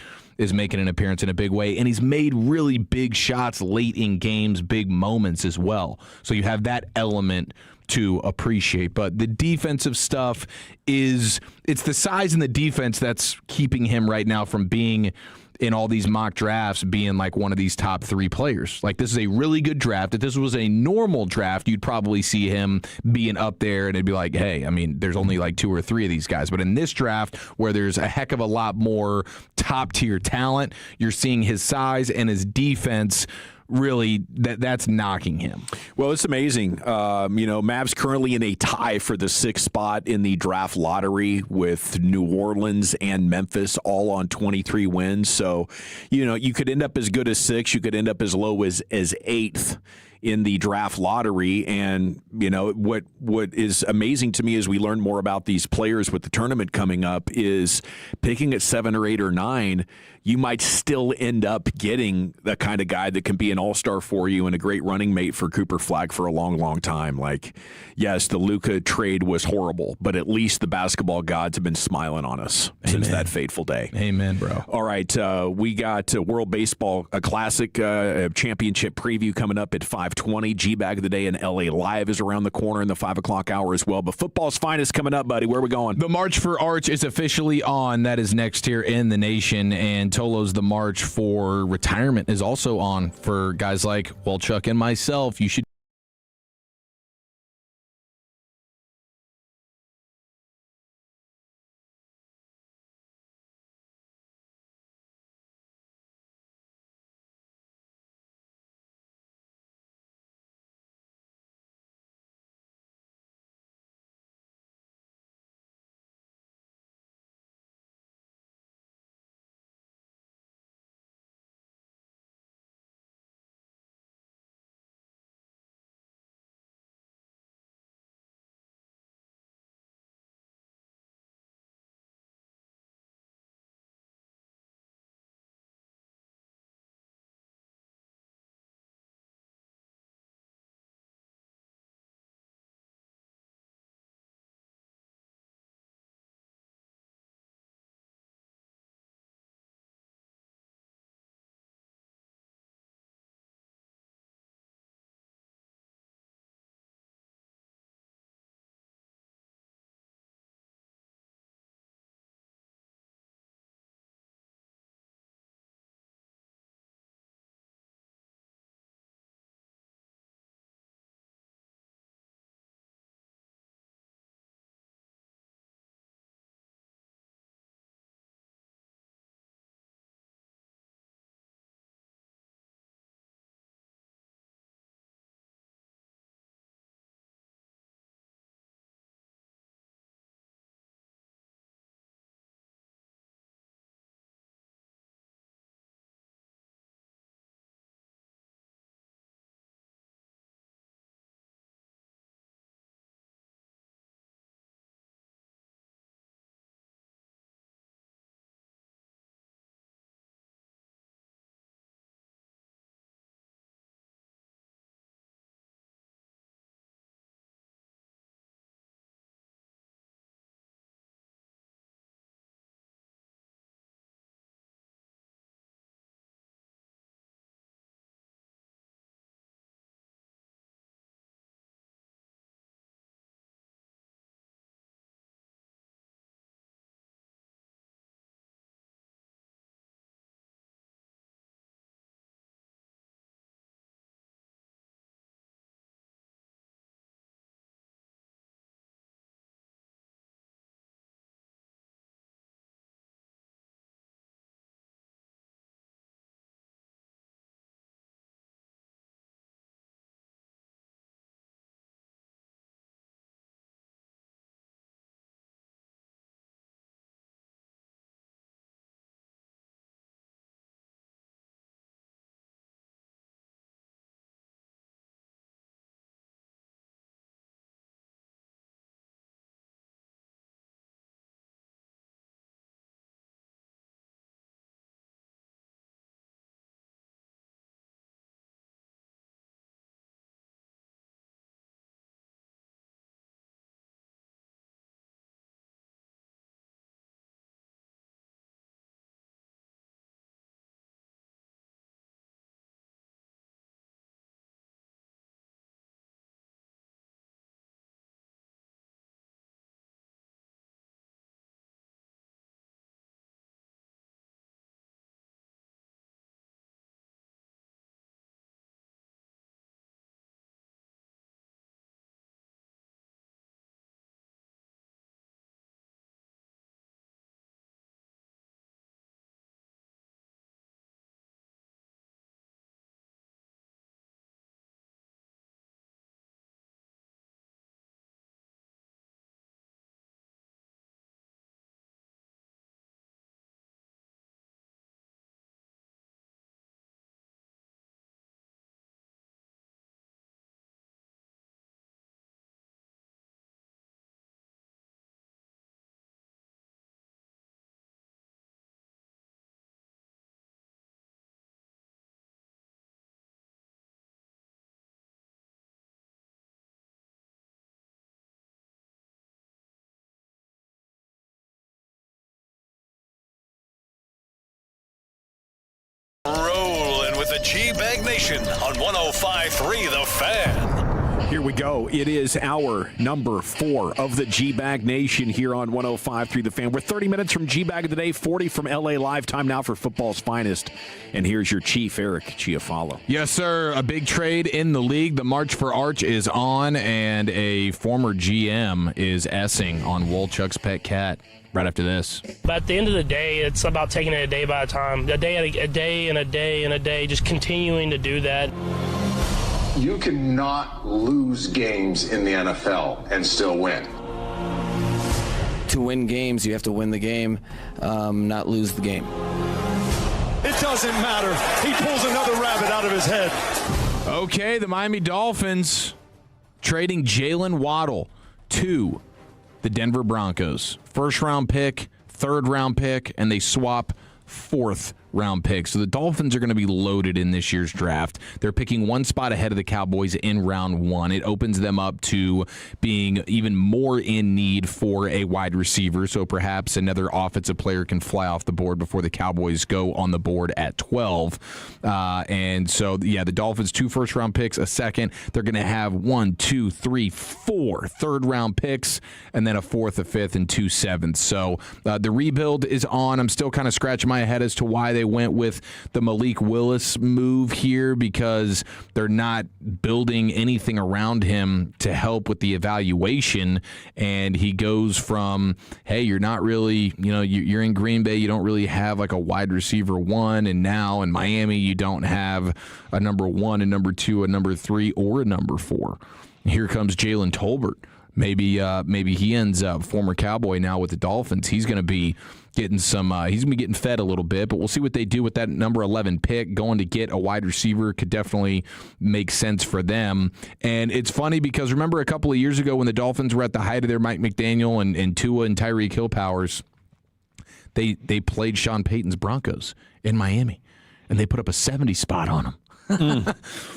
Speaker 2: making an appearance in a big way. And he's made really big shots late in games, big moments as well. So you have that element to appreciate. But the defensive stuff it's the size and the defense that's keeping him right now from being in all these mock drafts, being like one of these top 3 players. Like, this is a really good draft. If this was a normal draft, you'd probably see him being up there, and it'd be like, hey, I mean, there's only like 2 or 3 of these guys. But in this draft, where there's a heck of a lot more top-tier talent, you're seeing his size and his defense really that's knocking him.
Speaker 5: Well, it's amazing. Mavs currently in a tie for the 6th spot in the draft lottery with New Orleans and Memphis all on 23 wins. So, you could end up as good as 6th. You could end up as low as 8th in the draft lottery. And, what is amazing to me as we learn more about these players with the tournament coming up is picking at 7 or 8 or 9, you might still end up getting the kind of guy that can be an all-star for you and a great running mate for Cooper Flagg for a long, long time. Like, yes, the Luka trade was horrible, but at least the basketball gods have been smiling on us since that fateful day.
Speaker 2: Amen, bro.
Speaker 5: All right, we got World Baseball Classic Championship preview coming up at 5:20. G-Bag of the Day and LA Live is around the corner in the 5 o'clock hour as well. But football's finest coming up, buddy. Where are we going?
Speaker 2: The March for Arch is officially on. That is next here in the nation. And Tolo's The March for Retirement is also on for guys like, well, Chuck and myself. You should
Speaker 13: with the G-Bag Nation on 105.3 The Fan.
Speaker 5: Here we go. It is hour number 4 of the G-Bag Nation here on 105.3 The Fan. We're 30 minutes from G-Bag of the Day, 40 from LA Live. Time now for football's finest. And here's your chief, Eric Chiafalo.
Speaker 2: Yes, sir. A big trade in the league. The March for Arch is on, and a former GM is essing on Wolchuk's pet cat. Right after this.
Speaker 20: But at the end of the day, it's about taking it a day by a time. A day and a day, just continuing to do that.
Speaker 21: You cannot lose games in the NFL and still win.
Speaker 22: To win games, you have to win the game, not lose the game.
Speaker 23: It doesn't matter. He pulls another rabbit out of his head.
Speaker 2: Okay, the Miami Dolphins trading Jalen Waddle to the Denver Broncos. First-round pick, third-round pick, and they swap fourth-round pick. So the Dolphins are going to be loaded in this year's draft. They're picking one spot ahead of the Cowboys in round 1. It opens them up to being even more in need for a wide receiver. So perhaps another offensive player can fly off the board before the Cowboys go on the board at 12. And so, yeah, the Dolphins, 2 first-round picks, a second. They're going to have 1, 2, 3, 4 third-round picks, and then a fourth, a fifth, and 2 sevenths. So the rebuild is on. I'm still kind of scratching my head as to why they went with the Malik Willis move here, because they're not building anything around him to help with the evaluation. And he goes from, hey, you're not really, you're in Green Bay, you don't really have like a wide receiver 1, and now in Miami you don't have a number 1, a number 2, a number 3, or a number 4. Here comes Jalen Tolbert. Maybe he ends up, former Cowboy now with the Dolphins. He's going to be getting he's going to be getting fed a little bit, but we'll see what they do with that number 11 pick. Going to get a wide receiver could definitely make sense for them. And it's funny because remember a couple of years ago when the Dolphins were at the height of their Mike McDaniel and Tua and Tyreek Hill powers, they played Sean Payton's Broncos in Miami, and they put up a 70 spot on them.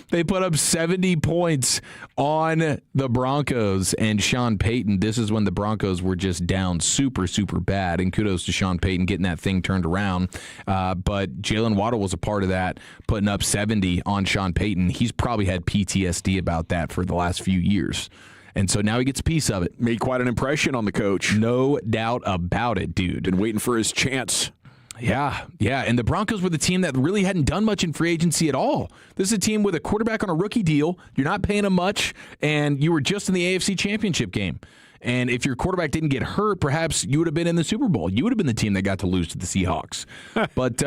Speaker 2: They put up 70 points on the Broncos, and Sean Payton, this is when the Broncos were just down super, super bad, and kudos to Sean Payton getting that thing turned around. But Jalen Waddle was a part of that, putting up 70 on Sean Payton. He's probably had PTSD about that for the last few years. And so now he gets a piece of it.
Speaker 5: Made quite an impression on the coach.
Speaker 2: No doubt about it, dude.
Speaker 5: Been waiting for his chance.
Speaker 2: Yeah. And the Broncos were the team that really hadn't done much in free agency at all. This is a team with a quarterback on a rookie deal. You're not paying him much, and you were just in the AFC Championship game. And if your quarterback didn't get hurt, perhaps you would have been in the Super Bowl. You would have been the team that got to lose to the Seahawks. But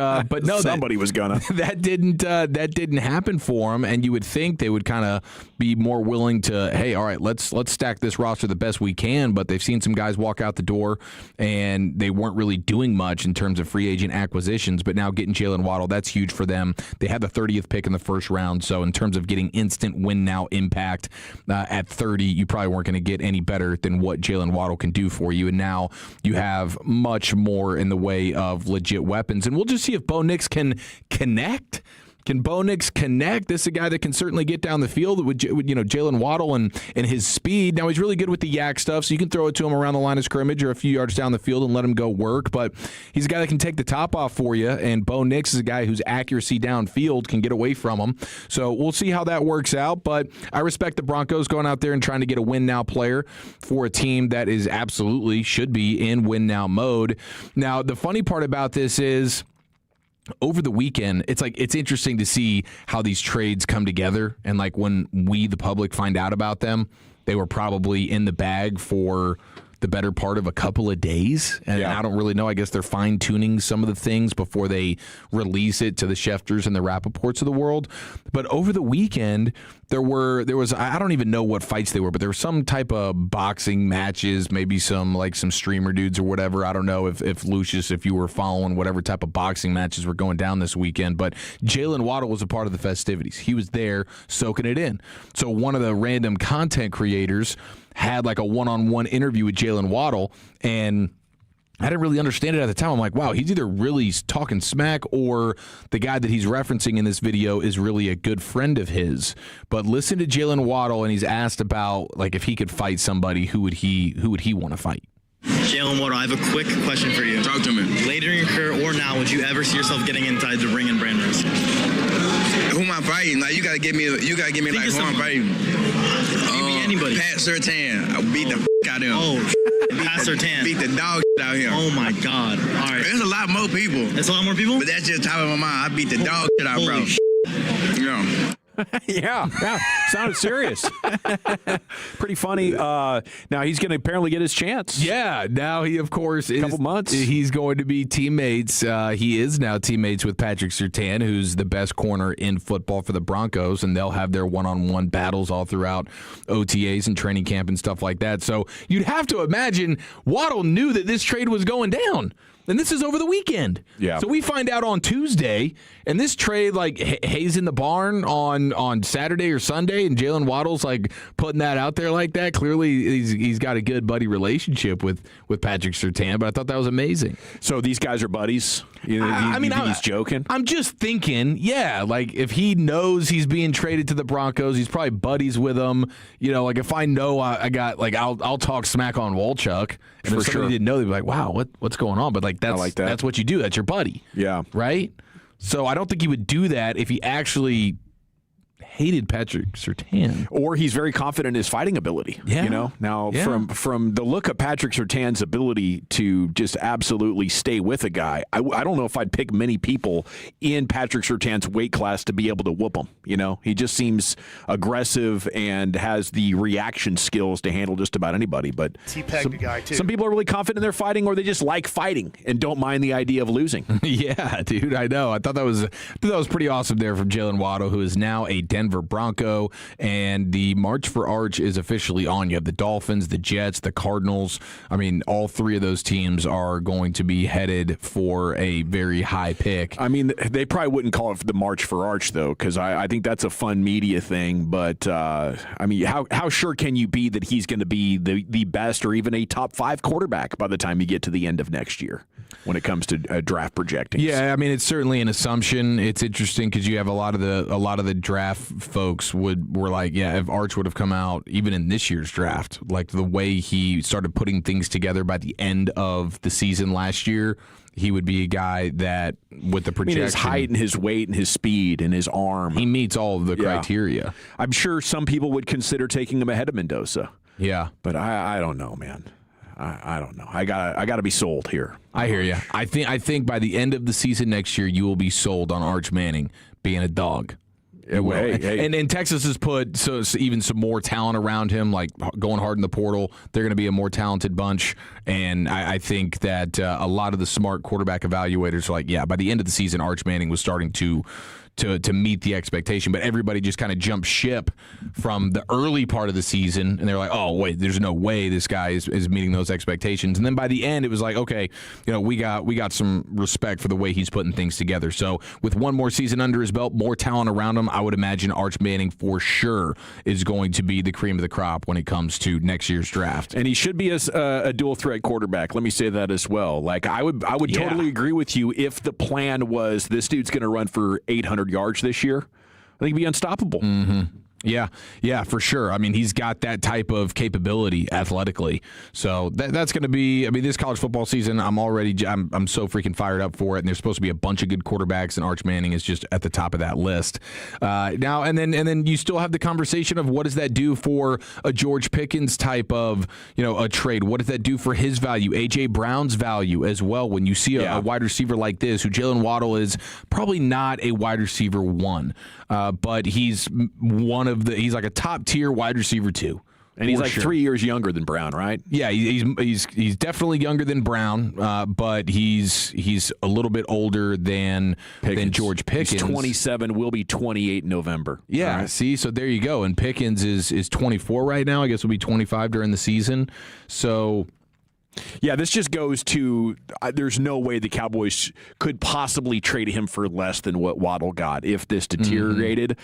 Speaker 2: no,
Speaker 5: somebody was gonna.
Speaker 2: That didn't happen for them. And you would think they would kind of be more willing to, hey, all right, let's stack this roster the best we can. But they've seen some guys walk out the door, and they weren't really doing much in terms of free agent acquisitions. But now getting Jalen Waddle, that's huge for them. They had the 30th pick in the first round, so in terms of getting instant win now impact at 30, you probably weren't going to get any better than what Jalen Waddle can do for you. And now you have much more in the way of legit weapons. And we'll just see if Bo Nix can connect. Can Bo Nix connect? This is a guy that can certainly get down the field with Jalen Waddle and his speed. Now, he's really good with the yak stuff, so you can throw it to him around the line of scrimmage or a few yards down the field and let him go work. But he's a guy that can take the top off for you, and Bo Nix is a guy whose accuracy downfield can get away from him. So we'll see how that works out. But I respect the Broncos going out there and trying to get a win-now player for a team that is absolutely should be in win-now mode. Now, the funny part about this is, over the weekend, it's interesting to see how these trades come together. And like when we, the public, find out about them, they were probably in the bag for the better part of a couple of days. And I don't really know. I guess they're fine-tuning some of the things before they release it to the Schefters and the Rappaports of the world. But over the weekend, there was I don't even know what fights they were, but there were some type of boxing matches, maybe some streamer dudes or whatever. I don't know if Lucius, if you were following whatever type of boxing matches were going down this weekend, but Jalen Waddle was a part of the festivities. He was there soaking it in. So one of the random content creators had like a one-on-one interview with Jalen Waddle, and I didn't really understand it at the time. I'm like, wow, he's either really talking smack or the guy that he's referencing in this video is really a good friend of his. But listen to Jalen Waddle, and he's asked about like if he could fight somebody, who would he want to fight?
Speaker 24: Jalen Waddle, I have a quick question for you.
Speaker 25: Talk to me.
Speaker 24: Later in your career or now, would you ever see yourself getting inside the ring and brand wrestling?
Speaker 11: Who am I fighting? Like, you gotta give me like who I'm fighting. Anybody. Pat Surtain. I beat the out of him.
Speaker 24: Oh, Pat Surtain.
Speaker 11: Beat the dog out of him.
Speaker 24: Oh my God. All right.
Speaker 11: There's a lot more people.
Speaker 24: There's a lot more people?
Speaker 11: But that's just top of my mind. I beat the dog out, bro. Yeah.
Speaker 5: yeah, sounded serious. Pretty funny. Now he's going to apparently get his chance.
Speaker 2: Yeah, now he, of course, is.
Speaker 5: Couple months.
Speaker 2: He's going to be teammates. He is now teammates with Patrick Surtain, who's the best corner in football for the Broncos, and they'll have their one-on-one battles all throughout OTAs and training camp and stuff like that. So you'd have to imagine Waddle knew that this trade was going down. And this is over the weekend.
Speaker 5: Yeah.
Speaker 2: So we find out on Tuesday, and this trade, like, Hayes in the barn on Saturday or Sunday, and Jalen Waddle's, like, putting that out there like that. Clearly, he's got a good buddy relationship with Patrick Surtain, but I thought that was amazing.
Speaker 5: So these guys are buddies? You think he's joking?
Speaker 2: I'm just thinking, yeah, like, if he knows he's being traded to the Broncos, he's probably buddies with them. You know, like, if I know I got, like, I'll talk smack on Walchuk. And if somebody didn't know, they'd be like, wow, what's going on? But, like, that's what you do. That's your buddy.
Speaker 5: Yeah.
Speaker 2: Right? So I don't think he would do that if he actually hated Patrick Surtain.
Speaker 5: Or he's very confident in his fighting ability.
Speaker 2: Yeah.
Speaker 5: You know? Now, from the look of Patrick Surtain's ability to just absolutely stay with a guy, I don't know if I'd pick many people in Patrick Surtain's weight class to be able to whoop him. You know? He just seems aggressive and has the reaction skills to handle just about anybody. But
Speaker 23: he pegged a guy, too.
Speaker 5: Some people are really confident in their fighting, or they just like fighting and don't mind the idea of losing.
Speaker 2: Yeah, dude, I know. I thought that was pretty awesome there from Jalen Waddle, who is now a Denver Bronco, and the March for Arch is officially on. You have the Dolphins, the Jets, the Cardinals. I mean, all three of those teams are going to be headed for a very high pick.
Speaker 5: I mean, they probably wouldn't call it the March for Arch, though, because I think that's a fun media thing. But, I mean, how sure can you be that he's going to be the best or even a top 5 quarterback by the time you get to the end of next year when it comes to draft projecting?
Speaker 2: Yeah, I mean, it's certainly an assumption. It's interesting because you have a lot of the draft folks were like, yeah, if Arch would have come out even in this year's draft, like the way he started putting things together by the end of the season last year, he would be a guy that, with the projection,
Speaker 5: his height and his weight and his speed and his arm,
Speaker 2: he meets all of the criteria.
Speaker 5: I'm sure some people would consider taking him ahead of Mendoza.
Speaker 2: Yeah,
Speaker 5: but I don't know, man. I don't know. I gotta be sold here.
Speaker 2: I hear you. I think by the end of the season next year, you will be sold on Arch Manning being a dog.
Speaker 5: Hey.
Speaker 2: And Texas has put so even some more talent around him, like going hard in the portal. They're going to be a more talented bunch, and I think that a lot of the smart quarterback evaluators are like, yeah, by the end of the season, Arch Manning was starting to meet the expectation, but everybody just kind of jumped ship from the early part of the season, and they're like, oh, wait, there's no way this guy is meeting those expectations. And then by the end, it was like, okay, you know, we got some respect for the way he's putting things together. So with one more season under his belt, more talent around him, I would imagine Arch Manning for sure is going to be the cream of the crop when it comes to next year's draft.
Speaker 5: And he should be a dual threat quarterback. Let me say that as well. Like I would totally agree with you if the plan was this dude's going to run for 800 yards this year. I think he'd be unstoppable.
Speaker 2: Mm-hmm. Yeah, for sure. I mean, he's got that type of capability athletically. So that's going to be, I mean, this college football season, I'm so freaking fired up for it. And there's supposed to be a bunch of good quarterbacks, and Arch Manning is just at the top of that list. Now, and then you still have the conversation of what does that do for a George Pickens type of, you know, a trade? What does that do for his value? A.J. Brown's value as well. When you see a wide receiver like this, who Jalen Waddle is probably not a wide receiver 1, but he's he's like a top tier wide receiver 2.
Speaker 5: And he's like 3 years younger than Brown, right?
Speaker 2: Yeah, he's definitely younger than Brown, but he's a little bit older than George Pickens.
Speaker 5: He's 27, will be 28 in November.
Speaker 2: Yeah, right. See, so there you go. And Pickens is 24 right now. I guess will be 25 during the season. So
Speaker 5: yeah, this just goes to there's no way the Cowboys could possibly trade him for less than what Waddle got if this deteriorated.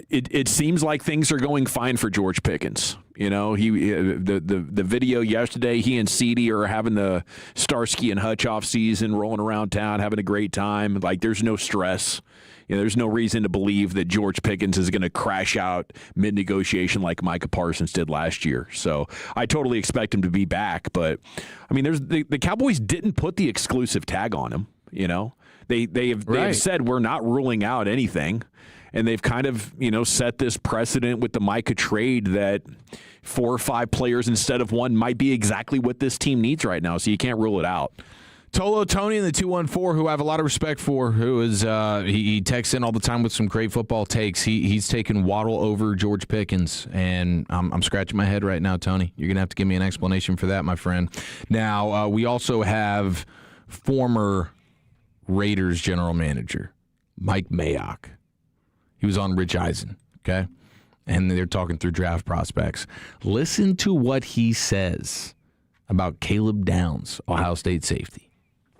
Speaker 5: It seems like things are going fine for George Pickens. You know, the video yesterday, he and Ceedee are having the Starsky and Hutch off season, rolling around town, having a great time. Like, there's no stress. You know, there's no reason to believe that George Pickens is going to crash out mid-negotiation like Micah Parsons did last year. So I totally expect him to be back. But, I mean, the Cowboys didn't put the exclusive tag on him, you know. They have said we're not ruling out anything. And they've kind of, set this precedent with the Micah trade that 4 or 5 players instead of one might be exactly what this team needs right now. So you can't rule it out.
Speaker 2: Tolo Tony in the 214, who I have a lot of respect for, who is he texts in all the time with some great football takes. He's taken Waddle over George Pickens, and I'm scratching my head right now, Tony. You're gonna have to give me an explanation for that, my friend. Now we also have former Raiders general manager Mike Mayock. He was on Rich Eisen, okay, and they're talking through draft prospects. Listen to what he says about Caleb Downs, Ohio State safety.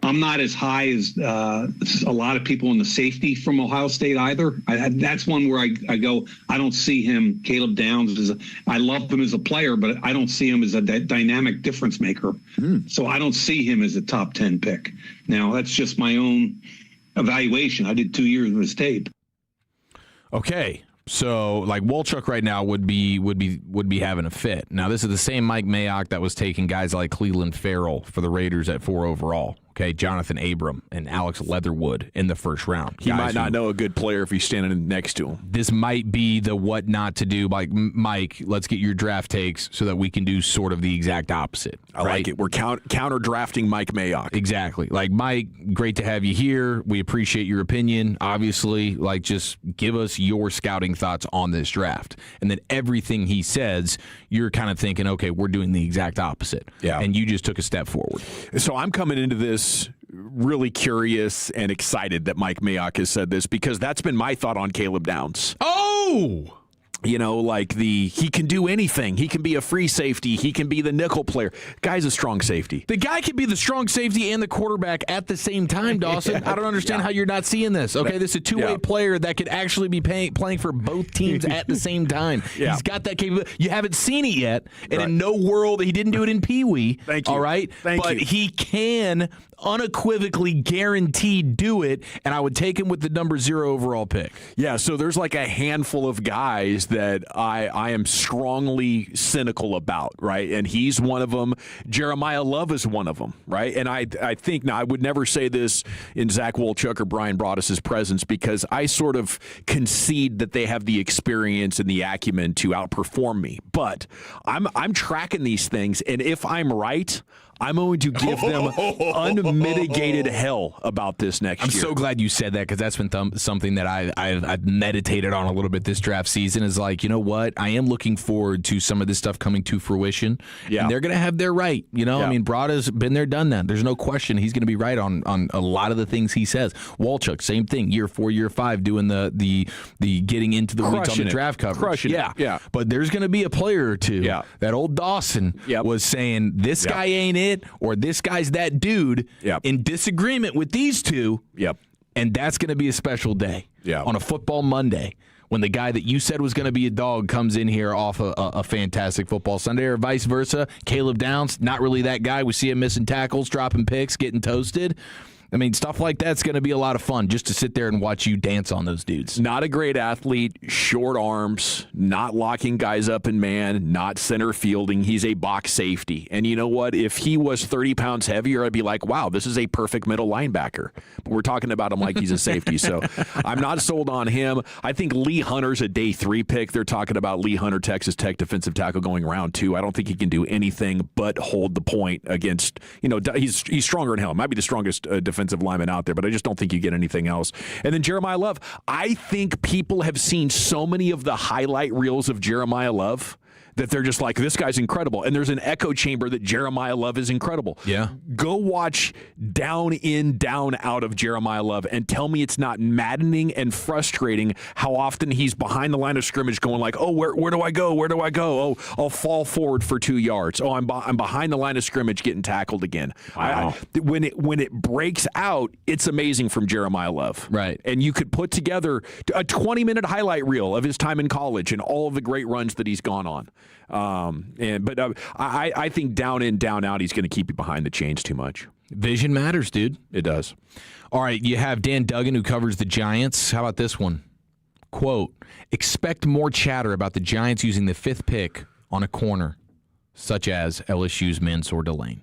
Speaker 14: I'm not as high as a lot of people in the safety from Ohio State either. That's one where I go, I don't see him, Caleb Downs, I love him as a player, but I don't see him as a dynamic difference maker. So I don't see him as a top 10 pick. Now, that's just my own evaluation. I did 2 years of his tape.
Speaker 2: Okay. So, like, Wolchuk right now would be having a fit. Now, this is the same Mike Mayock that was taking guys like Cleveland Farrell for the Raiders at 4 overall. Okay, Jonathan Abram and Alex Leatherwood in the first round.
Speaker 5: He might not know a good player if he's standing next to him.
Speaker 2: This might be the what not to do. Like, Mike, let's get your draft takes so that we can do sort of the exact opposite.
Speaker 5: I like it. We're counter drafting Mike Mayock.
Speaker 2: Exactly. Like, Mike, great to have you here. We appreciate your opinion. Obviously, like, just give us your scouting thoughts on this draft. And then everything he says, you're kind of thinking, okay, we're doing the exact opposite.
Speaker 5: Yeah.
Speaker 2: And you just took a step forward.
Speaker 5: So I'm coming into this really curious and excited that Mike Mayock has said this, because that's been my thought on Caleb Downs.
Speaker 2: Oh!
Speaker 5: He can do anything. He can be a free safety. He can be the nickel player. Guy's a strong safety.
Speaker 2: The guy can be the strong safety and the quarterbback at the same time, Dawson. I don't understand how you're not seeing this. Okay, this is a two-way player that could actually be playing for both teams at the same time. He's got that capability. You haven't seen it yet, and in no world, he didn't do it in Pee Wee.
Speaker 5: Thank you.
Speaker 2: All right?
Speaker 5: But
Speaker 2: he can unequivocally guaranteed do it, and I would take him with the number 0 overall pick.
Speaker 5: Yeah, so there's like a handful of guys that I am strongly cynical about, right? And he's one of them. Jeremiah Love is one of them, right? And I think, now I would never say this in Zach Wolchuk or Brian Broaddus' presence, because I sort of concede that they have the experience and the acumen to outperform me. But I'm tracking these things, and if I'm right, I'm going to give them unmitigated hell about this next year.
Speaker 2: I'm so glad you said that, because that's been something that I've meditated on a little bit this draft season, is like, you know what? I am looking forward to some of this stuff coming to fruition. Yeah. And they're going to have their right. I mean, Broada's been there, done that. There's no question he's going to be right on a lot of the things he says. Wolchuk, same thing. Year 4, year 5, doing the getting into the weeds on the draft coverage.
Speaker 5: Crushing it. Yeah.
Speaker 2: But there's going to be a player or two that old Dawson was saying, this guy ain't it, or this guy's that dude, in disagreement with these two. And that's going to be a special day on a football Monday, when the guy that you said was going to be a dog comes in here off a fantastic football Sunday, or vice versa. Caleb Downs, not really that guy. We see him missing tackles, dropping picks, getting toasted. I mean, stuff like that's going to be a lot of fun, just to sit there and watch you dance on those dudes.
Speaker 5: Not a great athlete, short arms, not locking guys up in man, not center fielding. He's a box safety. And you know what? If he was 30 pounds heavier, I'd be like, wow, this is a perfect middle linebacker. But we're talking about him like he's a safety. So I'm not sold on him. I think Lee Hunter's a day 3 pick. They're talking about Lee Hunter, Texas Tech defensive tackle, going round 2. I don't think he can do anything but hold the point against, he's stronger than hell. Might be the strongest defensive lineman out there, but I just don't think you get anything else. And then Jeremiah Love. I think people have seen so many of the highlight reels of Jeremiah Love that they're just like, this guy's incredible. And there's an echo chamber that Jeremiah Love is incredible.
Speaker 2: Yeah.
Speaker 5: Go watch down in, down out of Jeremiah Love and tell me it's not maddening and frustrating how often he's behind the line of scrimmage going like, oh, where do I go? Where do I go? Oh, I'll fall forward for 2 yards. Oh, I'm behind the line of scrimmage getting tackled again.
Speaker 2: Wow.
Speaker 5: When it breaks out, it's amazing from Jeremiah Love.
Speaker 2: Right.
Speaker 5: And you could put together a 20-minute highlight reel of his time in college and all of the great runs that he's gone on. I think down in, down out, he's going to keep you behind the chains too much.
Speaker 2: Vision matters, dude.
Speaker 5: It does.
Speaker 2: All right, you have Dan Duggan, who covers the Giants. How about this one? Quote, expect more chatter about the Giants using the 5th pick on a corner, such as LSU's Mansour Delane.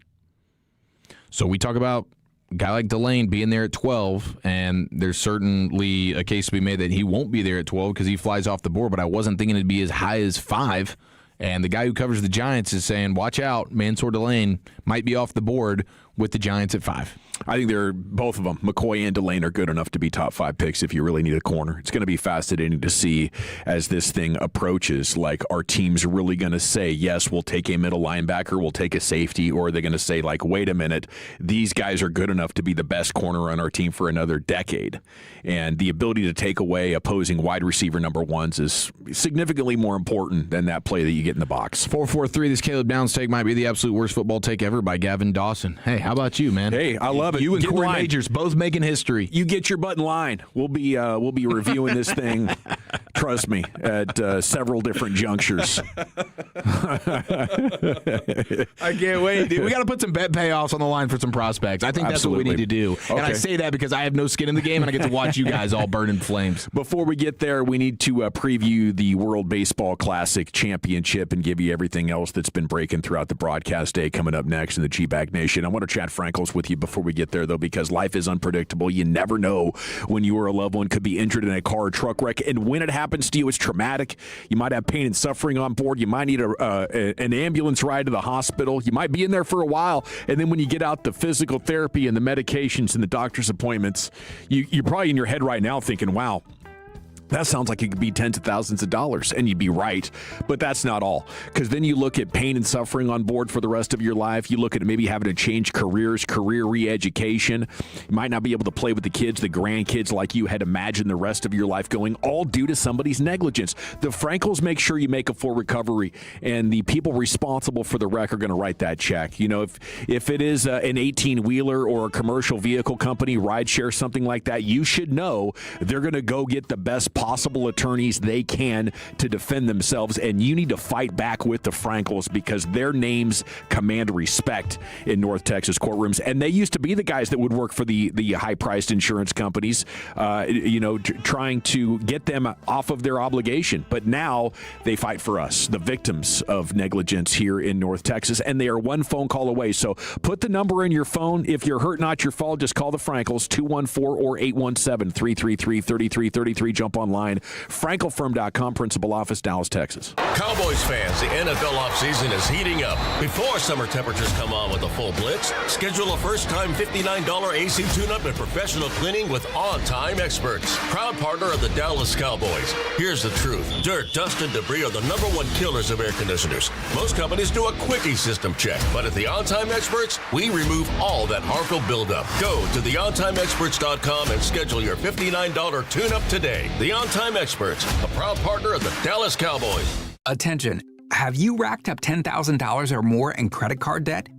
Speaker 2: So we talk about a guy like Delane being there at 12, and there's certainly a case to be made that he won't be there at 12 because he flies off the board, but I wasn't thinking it'd be as high as 5. And the guy who covers the Giants is saying, watch out, Mansour Delane might be off the board with the Giants at 5.
Speaker 5: I think they're both of them, McCoy and Delane, are good enough to be top 5 picks if you really need a corner. It's going to be fascinating to see as this thing approaches. Like, are teams really going to say, yes, we'll take a middle linebacker, we'll take a safety, or are they going to say, like, wait a minute, these guys are good enough to be the best corner on our team for another decade? And the ability to take away opposing wide receiver number ones is significantly more important than that play that you get in the box.
Speaker 2: 443, this Caleb Downs take might be the absolute worst football take ever by Gavin Dawson. Hey, how about you, man?
Speaker 5: Hey, I love it.
Speaker 2: You and
Speaker 5: Get in
Speaker 2: Corey
Speaker 5: line.
Speaker 2: Majors both making history.
Speaker 5: You get your butt in line. We'll be reviewing this thing. Trust me, at several different junctures.
Speaker 2: I can't wait, dude. We got to put some bet payoffs on the line for some prospects. I think that's what we need to do.
Speaker 5: Okay.
Speaker 2: And I say that because I have no skin in the game, and I get to watch you guys all burn in flames.
Speaker 5: Before we get there, we need to preview the World Baseball Classic Championship and give you everything else that's been breaking throughout the broadcast day coming up next in the G-Bag Nation. I want to chat Frankels with you before we get there, though, because life is unpredictable. You never know when you or a loved one could be injured in a car or truck wreck, and when it happens to you, it's traumatic. You might have pain and suffering on board. You might need an ambulance ride to the hospital. You might be in there for a while, and then when you get out the physical therapy and the medications and the doctor's appointments, you're probably in your head right now thinking, wow, that sounds like it could be tens of thousands of dollars, and you'd be right, but that's not all. Because then you look at pain and suffering on board for the rest of your life. You look at maybe having to change careers, career re-education. You might not be able to play with the kids, the grandkids like you had imagined the rest of your life going, all due to somebody's negligence. The Frankels make sure you make a full recovery, and the people responsible for the wreck are going to write that check. You know, if it is an 18-wheeler or a commercial vehicle company, rideshare, something like that, you should know they're going to go get the best possible attorneys they can to defend themselves, and you need to fight back with the Frankels because their names command respect in North Texas courtrooms, and they used to be the guys that would work for the high-priced insurance companies, trying to get them off of their obligation, but now they fight for us, the victims of negligence here in North Texas, and they are one phone call away. So put the number in your phone. If you're hurt, not your fault, just call the Frankels, 214 or 817-333-3333. Jump online, frankelfirm.com, Principal Office, Dallas, Texas.
Speaker 13: Cowboys fans, the NFL offseason is heating up. Before summer temperatures come on with a full blitz, schedule a first-time $59 AC tune-up and professional cleaning with on-time experts. Proud partner of the Dallas Cowboys. Here's the truth. Dirt, dust, and debris are the #1 killers of air conditioners. Most companies do a quickie system check, but at the On-Time Experts, we remove all that harmful buildup. Go to theontimeexperts.com and schedule your $59 tune-up today. The On-Time Experts, a proud partner of the Dallas Cowboys.
Speaker 15: Attention. Have you racked up $10,000 or more in credit card debt?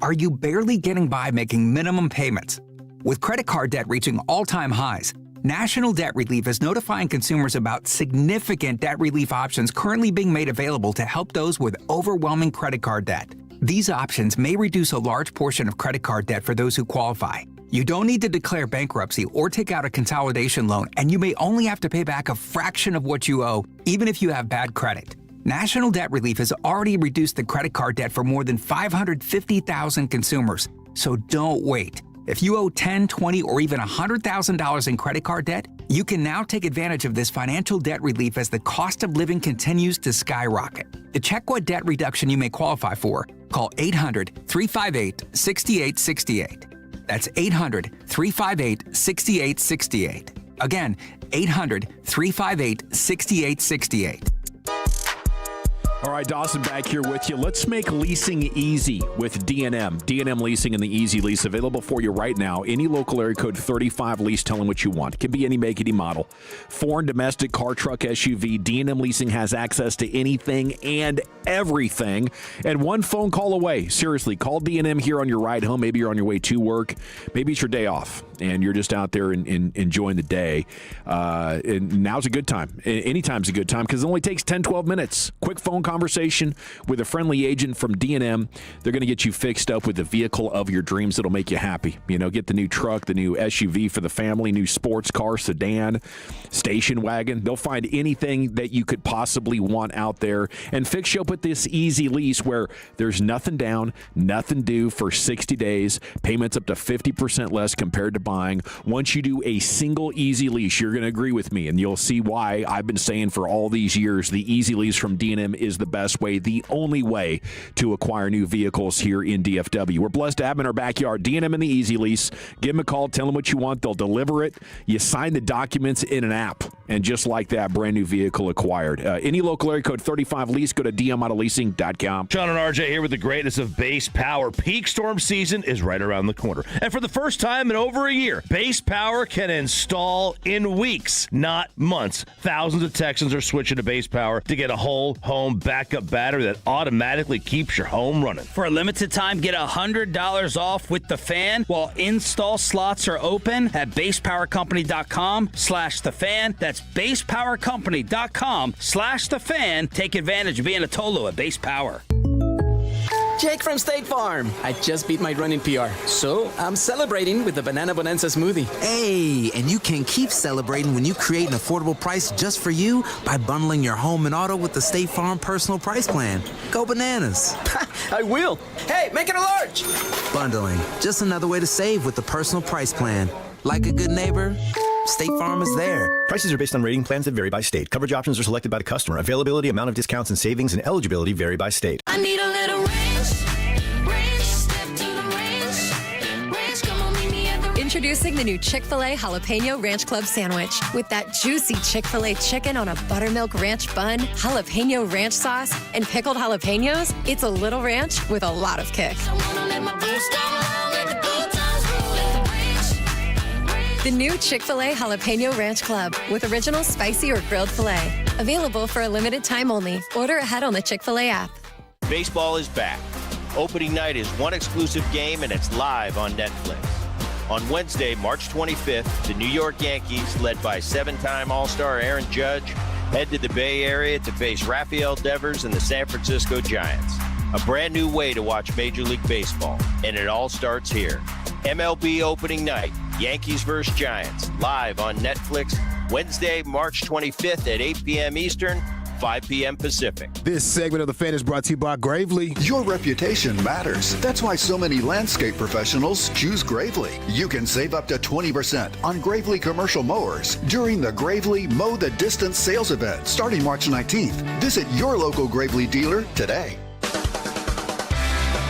Speaker 15: Are you barely getting by making minimum payments? With credit card debt reaching all-time highs, National Debt Relief is notifying consumers about significant debt relief options currently being made available to help those with overwhelming credit card debt. These options may reduce a large portion of credit card debt for those who qualify. You don't need to declare bankruptcy or take out a consolidation loan, and you may only have to pay back a fraction of what you owe, even if you have bad credit. National Debt Relief has already reduced the credit card debt for more than 550,000 consumers, so don't wait. If you owe $10,000, $20,000, or even $100,000 in credit card debt, you can now take advantage of this financial debt relief as the cost of living continues to skyrocket. To check what debt reduction you may qualify for, call 800-358-6868. That's 800-358-6868. Again, 800-358-6868.
Speaker 5: All right, Dawson back here with you. Let's make leasing easy with D&M. D&M Leasing and the Easy Lease available for you right now. Any local area code 35 lease, tell them what you want. It can be any make, any model. Foreign, domestic, car, truck, SUV. D&M Leasing has access to anything and everything. And one phone call away. Seriously, call D&M here on your ride home. Maybe you're on your way to work. Maybe it's your day off and you're just out there and enjoying the day. And now's a good time. Anytime's a good time because it only takes 10, 12 minutes. Quick phone call conversation with a friendly agent from D&M. They're going to get you fixed up with the vehicle of your dreams that'll make you happy. Get the new truck, the new SUV for the family, new sports car, sedan, station wagon. They'll find anything that you could possibly want out there and fix you up with this easy lease where there's nothing down, nothing due for 60 days, payments up to 50% less compared to buying. Once you do a single easy lease, you're going to agree with me, and you'll see why I've been saying for all these years the easy lease from D&M is the best way, the only way to acquire new vehicles here in DFW. We're blessed to have them in our backyard. D&M and the easy lease. Give them a call, tell them what you want, they'll deliver it. You sign the documents in an app, and just like that, brand new vehicle acquired. Any local area code 35 lease, go to dmautaleasing.com.
Speaker 7: Sean and RJ here with the greatness of base power. Peak storm season is right around the corner, and for the first time in over a year, base power can install in weeks, not months. Thousands of Texans are switching to base power to get a whole home backup battery that automatically keeps your home running.
Speaker 12: For a limited time, get $100 off with the fan while install slots are open at basepowercompany.com/thefan. That's basepowercompany.com/thefan. Take advantage of being a Tolo at Base Power.
Speaker 16: Jake from State Farm. I just beat my running PR, so I'm celebrating with the Banana Bonanza smoothie.
Speaker 17: Hey, and you can keep celebrating when you create an affordable price just for you by bundling your home and auto with the State Farm Personal Price Plan. Go bananas.
Speaker 16: I will. Hey, make it a large.
Speaker 17: Bundling, just another way to save with the Personal Price Plan. Like a good neighbor, State Farm is there.
Speaker 18: Prices are based on rating plans that vary by state. Coverage options are selected by the customer. Availability, amount of discounts and savings, and eligibility vary by state.
Speaker 19: I need a little ranch. Step to the ranch. Come on, meet me at the
Speaker 25: Introducing the new Chick-fil-A Jalapeno Ranch Club Sandwich. With that juicy Chick-fil-A chicken on a buttermilk ranch bun, jalapeno ranch sauce, and pickled jalapenos, it's a little ranch with a lot of kick. The new Chick-fil-A Jalapeno Ranch Club with original spicy or grilled filet. Available for a limited time only. Order ahead on the Chick-fil-A app.
Speaker 26: Baseball is back. Opening night is one exclusive game, and it's live on Netflix. On Wednesday, March 25th, the New York Yankees, led by seven-time All-Star Aaron Judge, head to the Bay Area to face Rafael Devers and the San Francisco Giants. A brand new way to watch Major League Baseball, and it all starts here. MLB opening night, Yankees vs. Giants, live on Netflix, Wednesday, March 25th at 8 p.m. Eastern, 5 p.m. Pacific.
Speaker 28: This segment of The Fan is brought to you by Gravely.
Speaker 27: Your reputation matters. That's why so many landscape professionals choose Gravely. You can save up to 20% on Gravely commercial mowers during the Gravely Mow the Distance sales event starting March 19th. Visit your local Gravely dealer today.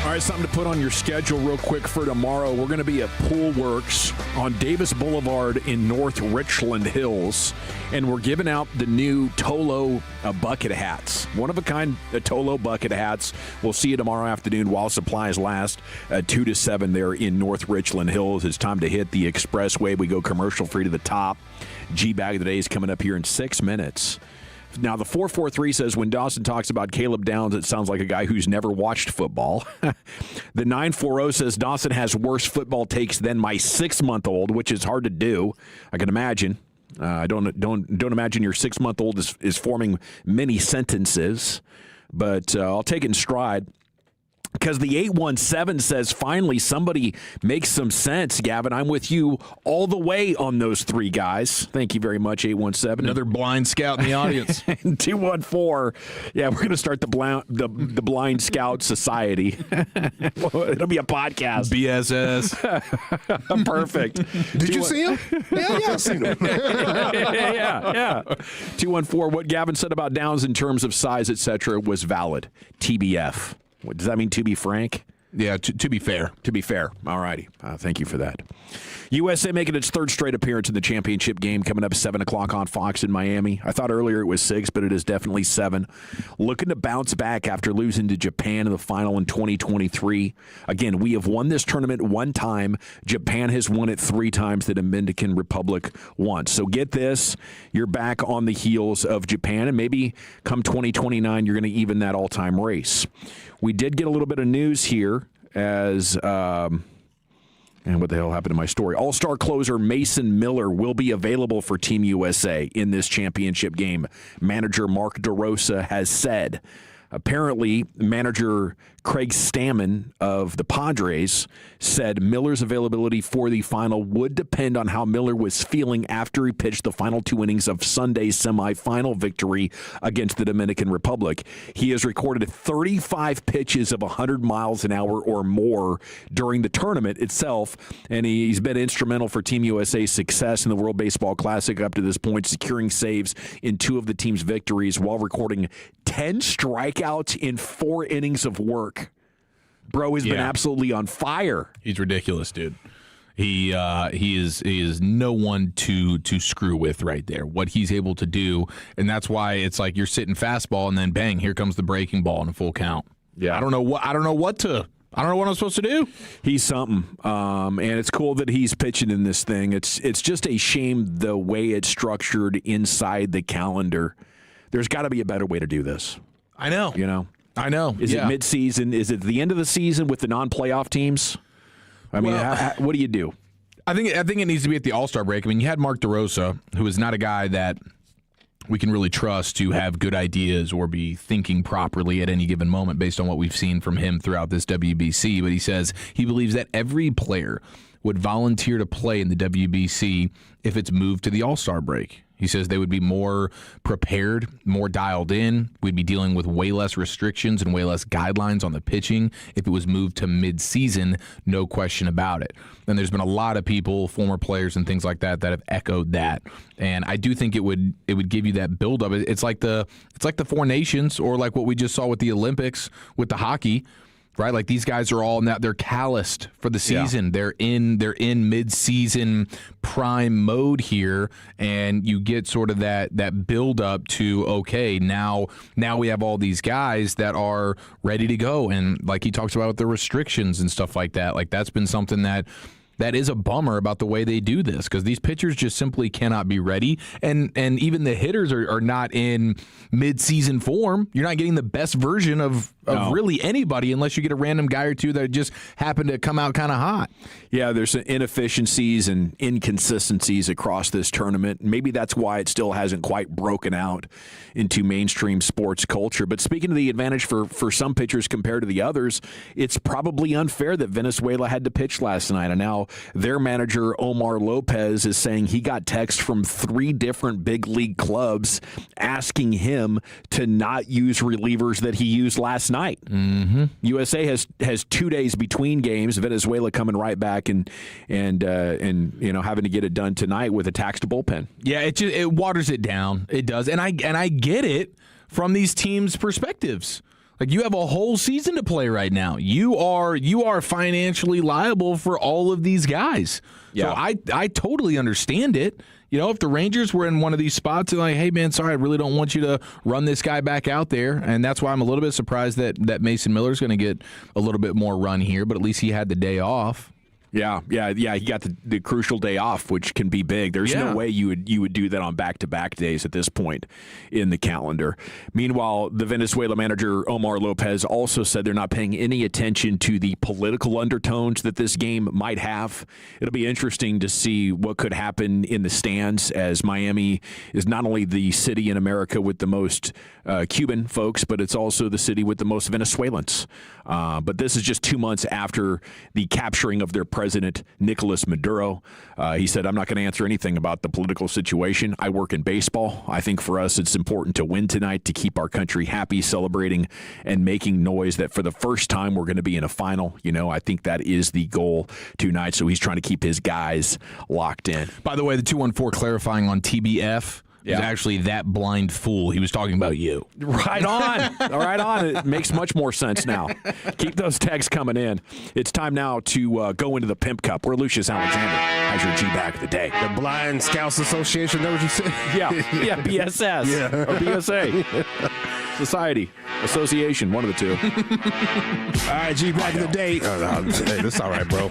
Speaker 5: All right, something to put on your schedule real quick for tomorrow. We're going to be at Pool Works on Davis Boulevard in North Richland Hills, and we're giving out the new Tolo bucket hats. One-of-a-kind Tolo bucket hats. We'll see you tomorrow afternoon while supplies last, 2 to 7 there in North Richland Hills. It's time to hit the expressway. We go commercial-free to the top. G-Bag of the Day is coming up here in 6 minutes. Now, the 443 says, when Dawson talks about Caleb Downs, it sounds like a guy who's never watched football. The 940 says, Dawson has worse football takes than my 6-month-old, which is hard to do. I can imagine. I don't imagine your 6-month-old is forming many sentences, but I'll take it in stride. Because the 817 says, finally, somebody makes some sense, Gavin. I'm with you all the way on those three guys. Thank you very much, 817.
Speaker 2: Another blind scout in the audience.
Speaker 5: 214. Yeah, we're going to start the Blind Scout Society. It'll be a podcast.
Speaker 2: BSS.
Speaker 5: Perfect.
Speaker 28: Did you see him? Yeah, I've seen him.
Speaker 5: yeah. 214, what Gavin said about Downs in terms of size, etc., was valid. TBF. What, does that mean to be frank?
Speaker 2: Yeah, to be fair.
Speaker 5: To be fair. All righty. Thank you for that. USA making its third straight appearance in the championship game coming up 7 o'clock on Fox in Miami. I thought earlier it was 6, but it is definitely 7. Looking to bounce back after losing to Japan in the final in 2023. Again, we have won this tournament one time. Japan has won it 3 times. The Dominican Republic once. So get this. You're back on the heels of Japan, and maybe come 2029, you're going to even that all-time race. We did get a little bit of news here as, and what the hell happened to my story? All-star closer Mason Miller will be available for Team USA in this championship game. Manager Mark DeRosa has said. Apparently, manager Craig Stammen of the Padres said Miller's availability for the final would depend on how Miller was feeling after he pitched the final 2 innings of Sunday's semifinal victory against the Dominican Republic. He has recorded 35 pitches of 100 miles an hour or more during the tournament itself, and he's been instrumental for Team USA's success in the World Baseball Classic up to this point, securing saves in 2 of the team's victories while recording 10 strikeouts in 4 innings of work. Bro has been absolutely on fire.
Speaker 2: He's ridiculous, dude. He is no one to screw with right there. What he's able to do, and that's why it's like you're sitting fastball and then bang, here comes the breaking ball in a full count.
Speaker 5: Yeah,
Speaker 2: I don't know what I'm supposed to do.
Speaker 5: He's something, and it's cool that he's pitching in this thing. It's just a shame the way it's structured inside the calendar. There's got to be a better way to do this.
Speaker 2: I know. I know.
Speaker 5: Is it mid-season? Is it the end of the season with the non-playoff teams? I mean, what do you do?
Speaker 2: I think it needs to be at the All-Star break. I mean, you had Mark DeRosa, who is not a guy that we can really trust to have good ideas or be thinking properly at any given moment based on what we've seen from him throughout this WBC. But he says he believes that every player would volunteer to play in the WBC if it's moved to the All-Star break. He says they would be more prepared, more dialed in. We'd be dealing with way less restrictions and way less guidelines on the pitching if it was moved to mid-season, no question about it. And there's been a lot of people, former players and things like that, that have echoed that. And I do think it would give you that buildup. It's like the 4 nations, or like what we just saw with the Olympics with the hockey. Right, like these guys are all now, they're calloused for the season. Yeah. They're in mid-season prime mode here, and you get sort of that build up to, okay, now we have all these guys that are ready to go, and like he talks about the restrictions and stuff like that. Like that's been something that is a bummer about the way they do this, because these pitchers just simply cannot be ready, and even the hitters are not in mid-season form. You're not getting the best version of really anybody unless you get a random guy or two that just happen to come out kind of hot.
Speaker 5: Yeah, there's inefficiencies and inconsistencies across this tournament. Maybe that's why it still hasn't quite broken out into mainstream sports culture. But speaking of the advantage for some pitchers compared to the others, it's probably unfair that Venezuela had to pitch last night. And now their manager, Omar Lopez, is saying he got text from 3 different big league clubs asking him to not use relievers that he used last night.
Speaker 2: Mm-hmm.
Speaker 5: USA has 2 days between games. Venezuela coming right back and having to get it done tonight with a taxed bullpen.
Speaker 2: Yeah, it waters it down. It does, and I get it from these teams' perspectives. Like, you have a whole season to play right now. You are financially liable for all of these guys. Yeah. So I totally understand it. You know, if the Rangers were in one of these spots and like, hey, man, sorry, I really don't want you to run this guy back out there. And that's why I'm a little bit surprised that Mason Miller's going to get a little bit more run here, but at least he had the day off.
Speaker 5: Yeah. He got the crucial day off, which can be big. There's no way you would do that on back-to-back days at this point in the calendar. Meanwhile, the Venezuela manager, Omar Lopez, also said they're not paying any attention to the political undertones that this game might have. It'll be interesting to see what could happen in the stands, as Miami is not only the city in America with the most Cuban folks, but it's also the city with the most Venezuelans. But this is just 2 months after the capturing of their president, Nicolas Maduro. He said, I'm not going to answer anything about the political situation. I work in baseball. I think for us, it's important to win tonight to keep our country happy, celebrating, and making noise that for the first time we're going to be in a final. You know, I think that is the goal tonight. So he's trying to keep his guys locked in.
Speaker 2: By the way, the 214 clarifying on TBF. Yeah. Is actually that blind fool. He was talking about you.
Speaker 5: Right on. Right on. It makes much more sense now. Keep those tags coming in. It's time now to go into the Pimp Cup, where Lucius Alexander has your G-Bag of the day.
Speaker 28: The Blind Scouts Association, is that what you said?
Speaker 5: Yeah, BSS.
Speaker 28: Yeah.
Speaker 5: Or BSA. Society. Association, one of the two.
Speaker 28: All right, G-Bag of the day. Hey, that's all right, bro.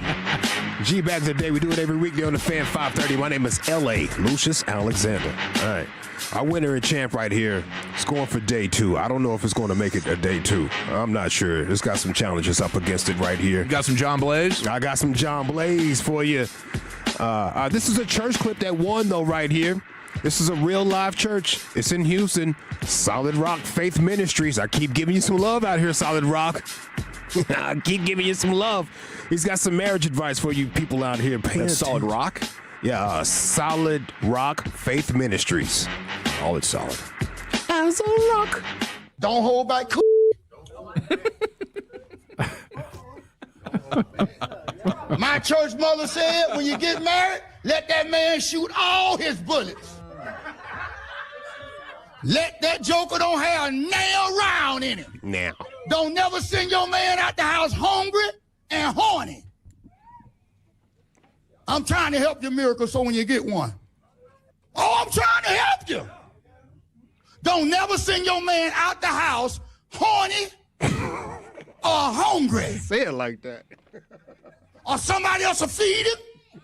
Speaker 28: G-Bag of the day. We do it every weekday on the Fan 530. My name is L.A. Lucius Alexander. All right. Our winner and champ right here is going for day 2. I don't know if it's going to make it a day 2. I'm not sure. It's got some challenges up against it right here.
Speaker 2: You got some John Blaze?
Speaker 28: I got some John Blaze for you. This is a church clip that won, though, right here. This is a real live church. It's in Houston. Solid Rock Faith Ministries. I keep giving you some love out here, Solid Rock. I keep giving you some love. He's got some marriage advice for you people out here.
Speaker 5: That's Solid Rock?
Speaker 28: Yeah, Solid Rock Faith Ministries.
Speaker 5: Oh, it's solid.
Speaker 28: As a rock.
Speaker 1: Don't hold back. My church mother said, when you get married, let that man shoot all his bullets. Let that joker don't have a nail round in him.
Speaker 28: Now.
Speaker 1: Don't never send your man out the house hungry and horny. I'm trying to help you, Miracle, so when you get one. Oh, I'm trying to help you. Don't never send your man out the house horny or hungry.
Speaker 28: Say it like that.
Speaker 1: Or somebody else will feed him,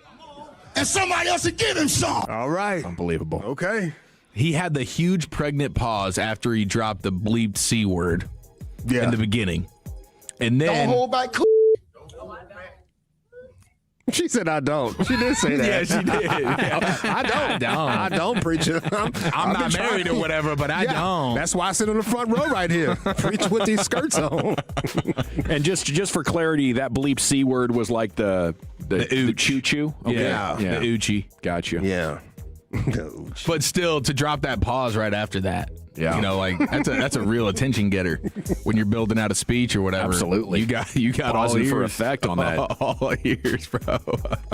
Speaker 1: and somebody else will give him some.
Speaker 28: All right.
Speaker 5: Unbelievable.
Speaker 28: Okay.
Speaker 2: He had the huge pregnant pause after he dropped the bleeped C word in the beginning. And then...
Speaker 1: Don't hold back.
Speaker 28: She said, I don't. She did say that.
Speaker 2: Yeah, she did. Yeah.
Speaker 28: I don't, preacher.
Speaker 2: I'm not married or whatever, but I don't.
Speaker 28: That's why I sit on the front row right here. Preach with these skirts on.
Speaker 5: And just for clarity, that bleep C word was like the choo-choo? Okay.
Speaker 2: Yeah, the Uchi.
Speaker 5: Gotcha.
Speaker 28: Yeah.
Speaker 2: But still, to drop that pause right after that.
Speaker 5: Yeah.
Speaker 2: You know, like that's a real attention getter when you're building out a speech or whatever.
Speaker 5: Absolutely.
Speaker 2: You got all
Speaker 5: Pausing
Speaker 2: ears
Speaker 5: for effect on that.
Speaker 2: All ears, bro.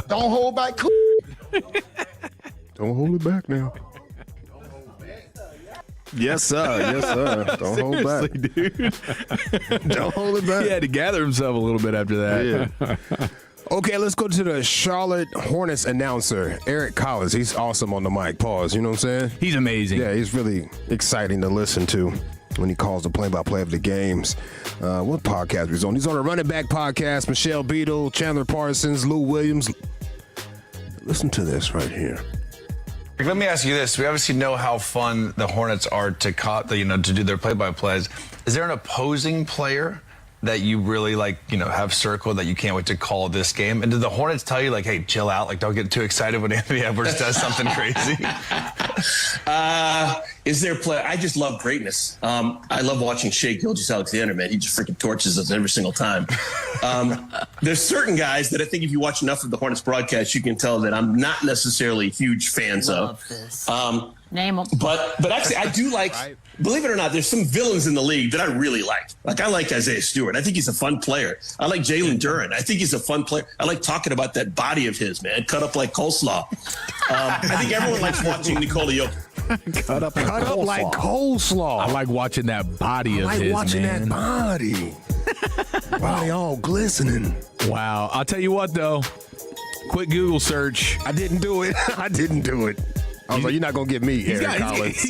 Speaker 1: Don't hold back.
Speaker 28: Don't hold it back now. Yes, sir. Yes, sir. Don't hold back.
Speaker 2: Dude.
Speaker 28: Don't hold it back.
Speaker 2: He had to gather himself a little bit after that.
Speaker 28: Yeah. Okay, let's go to the Charlotte Hornets announcer, Eric Collins. He's awesome on the mic. Pause. You know what I'm saying?
Speaker 2: He's amazing.
Speaker 28: Yeah, he's really exciting to listen to when he calls the play-by-play of the games. What podcast he's on? He's on a running back podcast. Michelle Beadle, Chandler Parsons, Lou Williams. Listen to this right here.
Speaker 3: Let me ask you this. We obviously know how fun the Hornets are to do their play-by-plays. Is there an opposing player that you really have circled that you can't wait to call this game? And did the Hornets tell you, like, hey, chill out, like, don't get too excited when Anthony Edwards does something crazy?
Speaker 4: Is there play? I just love greatness. I love watching Shai Gilgeous-Alexander, man. He just freaking torches us every single time. There's certain guys that I think if you watch enough of the Hornets broadcast, you can tell that I'm not necessarily huge fans of.
Speaker 6: Name them.
Speaker 4: But actually, I do like, believe it or not, there's some villains in the league that I really like. Like, I like Isaiah Stewart. I think he's a fun player. I like Jalen Duren. I think he's a fun player. I like talking about that body of his, man. Cut up like coleslaw. I think everyone likes watching Nikola Jokic.
Speaker 28: Cut up like coleslaw.
Speaker 2: I like watching that body of his, man.
Speaker 28: I like watching that body. Body all glistening.
Speaker 2: Wow. I'll tell you what, though. Quick Google search.
Speaker 28: I didn't do it. I was like, you're not going to get me, Eric Collins.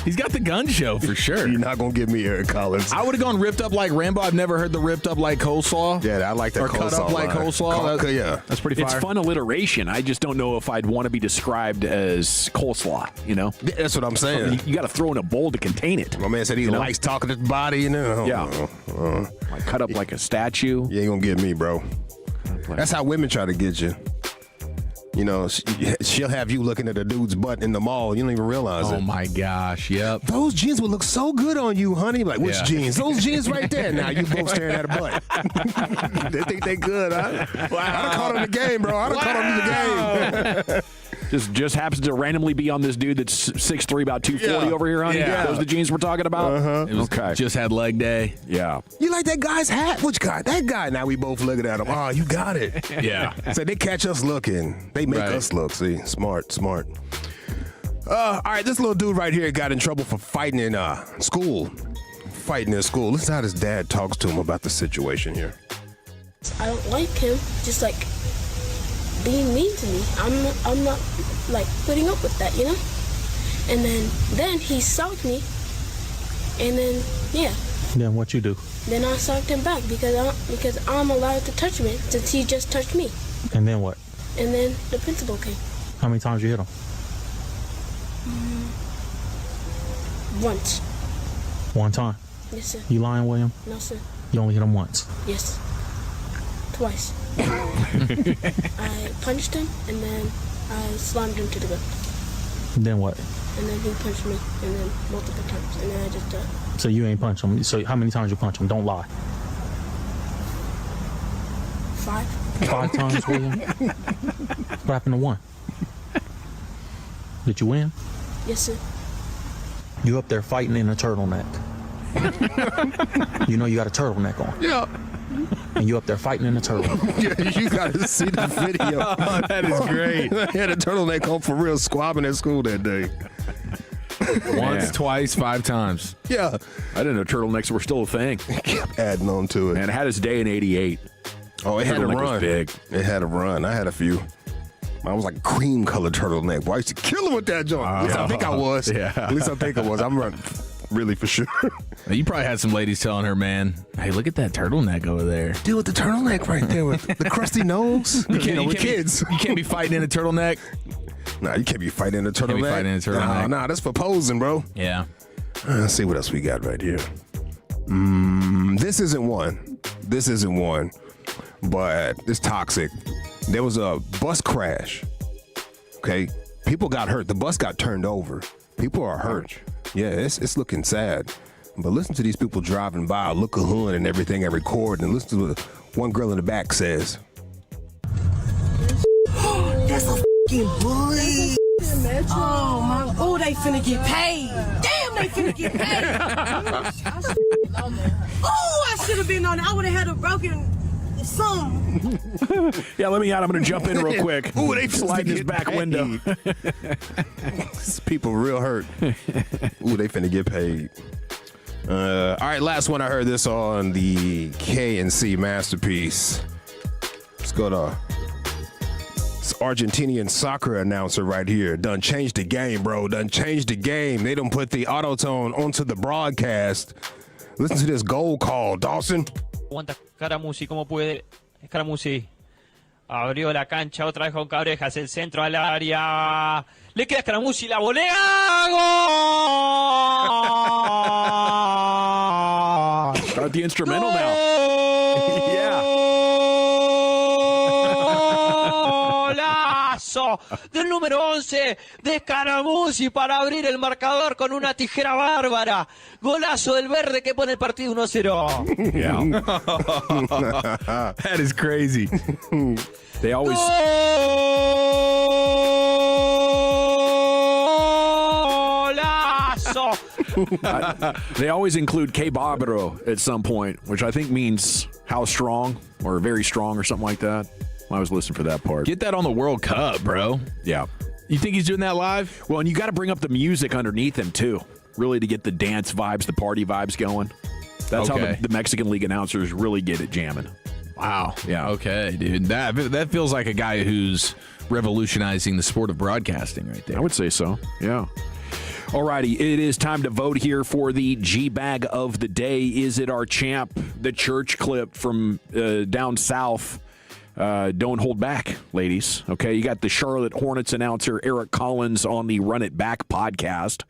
Speaker 2: He's got the gun show for sure.
Speaker 28: You're not going to get me, Eric Collins.
Speaker 2: I would have gone ripped up like Rambo. I've never heard the ripped up like coleslaw.
Speaker 28: Yeah, I like that.
Speaker 2: Or cut up like coleslaw.
Speaker 28: Yeah.
Speaker 2: That's pretty fire.
Speaker 5: It's fun alliteration. I just don't know if I'd want to be described as coleslaw, you know?
Speaker 28: That's what I'm saying.
Speaker 5: You got to throw in a bowl to contain it.
Speaker 28: My man said he likes talking to his body, you know?
Speaker 5: Yeah. Like cut up like a statue.
Speaker 28: You ain't going to get me, bro. That's how women try to get you. You know, she'll have you looking at a dude's butt in the mall. You don't even realize it.
Speaker 2: Oh, my gosh. Yep.
Speaker 28: Those jeans would look so good on you, honey. Like, which jeans? Those jeans right there. Now you both staring at a butt. They think they good, huh? Wow. I done caught on the game, bro. I done caught on the game.
Speaker 5: Just happens to randomly be on this dude that's 6'3", about 240 over here, honey.
Speaker 2: Yeah.
Speaker 5: Those are the jeans we're talking about?
Speaker 2: It was just had leg day.
Speaker 5: Yeah.
Speaker 28: You like that guy's hat? Which guy? That guy. Now we both looking at him. Oh, you got it.
Speaker 2: Yeah.
Speaker 28: So they catch us looking. They make us look. See, smart. All right, this little dude right here got in trouble for fighting in school. Fighting in school. Listen how his dad talks to him about the situation here.
Speaker 8: I don't like him just like being mean to me. I'm not like putting up with that, you know? And then he socked me, and then
Speaker 6: Then what you do?
Speaker 8: Then I socked him back because I'm allowed to touch him since he just touched me.
Speaker 6: And then what?
Speaker 8: And then the principal came.
Speaker 6: How many times you hit him?
Speaker 8: Once.
Speaker 6: One time?
Speaker 8: Yes, sir.
Speaker 6: You lying, William?
Speaker 8: No, sir.
Speaker 6: You only hit him once?
Speaker 8: Yes. Twice. I punched him, and then I slammed him to the ground.
Speaker 6: Then what?
Speaker 8: And then he punched me, and then multiple times, and then I just
Speaker 6: So you ain't punch him. So how many times you punch him? Don't lie.
Speaker 8: 5.
Speaker 6: 5 times, William? What happened to 1? Did you win?
Speaker 8: Yes, sir.
Speaker 6: You up there fighting in a turtleneck. You know you got a turtleneck on.
Speaker 28: Yeah.
Speaker 6: And you up there fighting in a turtleneck.
Speaker 28: Yeah, you got to see the video.
Speaker 2: Oh, that is great.
Speaker 28: I had a turtleneck on for real, squabbing at school that day.
Speaker 2: Once, twice, 5 times.
Speaker 28: Yeah.
Speaker 5: I didn't know turtlenecks were still a thing.
Speaker 28: Kept adding on to it.
Speaker 5: And it had its day in 88.
Speaker 28: Oh, it had a
Speaker 5: Turtleneck
Speaker 28: run.
Speaker 5: was big.
Speaker 28: It had a run. I had a few. Mine was like a cream colored turtleneck. Boy, I used to kill him with that joint. At least I think I was.
Speaker 2: Yeah.
Speaker 28: At least I think I was. I'm running really for sure.
Speaker 2: You probably had some ladies telling her, man, hey, look at that turtleneck over there.
Speaker 28: Dude with the turtleneck right there with the crusty nose. You can't, kids.
Speaker 2: You can't be fighting in a turtleneck.
Speaker 28: Nah, you can't be fighting in a turtleneck.
Speaker 2: Can't be fighting in a turtleneck.
Speaker 28: Nah, that's for posing, bro.
Speaker 2: Yeah.
Speaker 28: Let's see what else we got right here. This isn't one, but it's toxic. There was a bus crash. Okay, people got hurt. The bus got turned over. People are hurt. Yeah, it's looking sad. But listen to these people driving by, look a hood and everything, and record, and listen to what one girl in the back says.
Speaker 19: That's a fucking bully. Oh my! Oh, they finna get paid. Damn, they finna get paid. Oh, I should have been on it. I would have had a broken some.
Speaker 5: Yeah, let me out. I'm going to jump in real quick.
Speaker 28: Ooh, they
Speaker 5: slide this back window.
Speaker 28: People real hurt. Ooh, they finna get paid. All right, last one. I heard this on the KNC Masterpiece. Let's go to this Argentinian soccer announcer right here. Done changed the game, bro. Done changed the game. They done put the auto-tone onto the broadcast. Listen to this goal call, Dawson.
Speaker 9: Aguanta Scaramucci, ¿cómo puede? Scaramucci abrió la cancha otra vez con Cabrejas, el centro al área. Le queda Scaramucci, la volea. ¡Gol!
Speaker 5: Start the instrumental now. Yeah.
Speaker 9: Golazo del número 11 de Scaramucci para abrir el marcador con una tijera bárbara. Golazo del verde que pone el partido 1-0.
Speaker 5: Yeah.
Speaker 2: That is crazy.
Speaker 5: They always.
Speaker 9: Golazo.
Speaker 5: They always include que bárbaro at some point, which I think means how strong or very strong or something like that. I was listening for that part.
Speaker 2: Get that on the World Cup, bro.
Speaker 5: Yeah.
Speaker 2: You think he's doing that live?
Speaker 5: Well, and you got to bring up the music underneath him, too, really to get the dance vibes, the party vibes going. That's how the Mexican League announcers really get it jamming.
Speaker 2: Wow.
Speaker 5: Yeah.
Speaker 2: Okay, dude. That feels like a guy who's revolutionizing the sport of broadcasting right there.
Speaker 5: I would say so. Yeah. Alrighty, it is time to vote here for the G-Bag of the day. Is it our champ, the church clip from down south? Don't hold back, ladies. Okay, you got the Charlotte Hornets announcer Eric Collins on the Run It Back podcast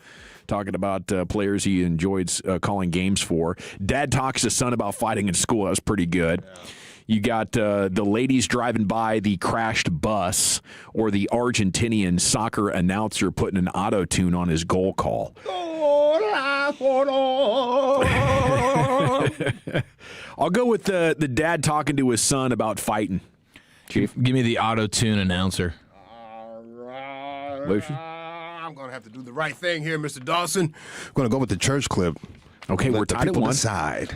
Speaker 5: talking about players he enjoyed calling games for. Dad talks to son about fighting in school. That was pretty good. Yeah. You got the ladies driving by the crashed bus, or the Argentinian soccer announcer putting an auto-tune on his goal call. I'll go with the dad talking to his son about fighting.
Speaker 2: Chief, give me the auto-tune announcer.
Speaker 5: Lucian?
Speaker 28: I'm going to have to do the right thing here, Mr. Dawson. I'm going to go with the church clip.
Speaker 5: Okay, we're tied at 1.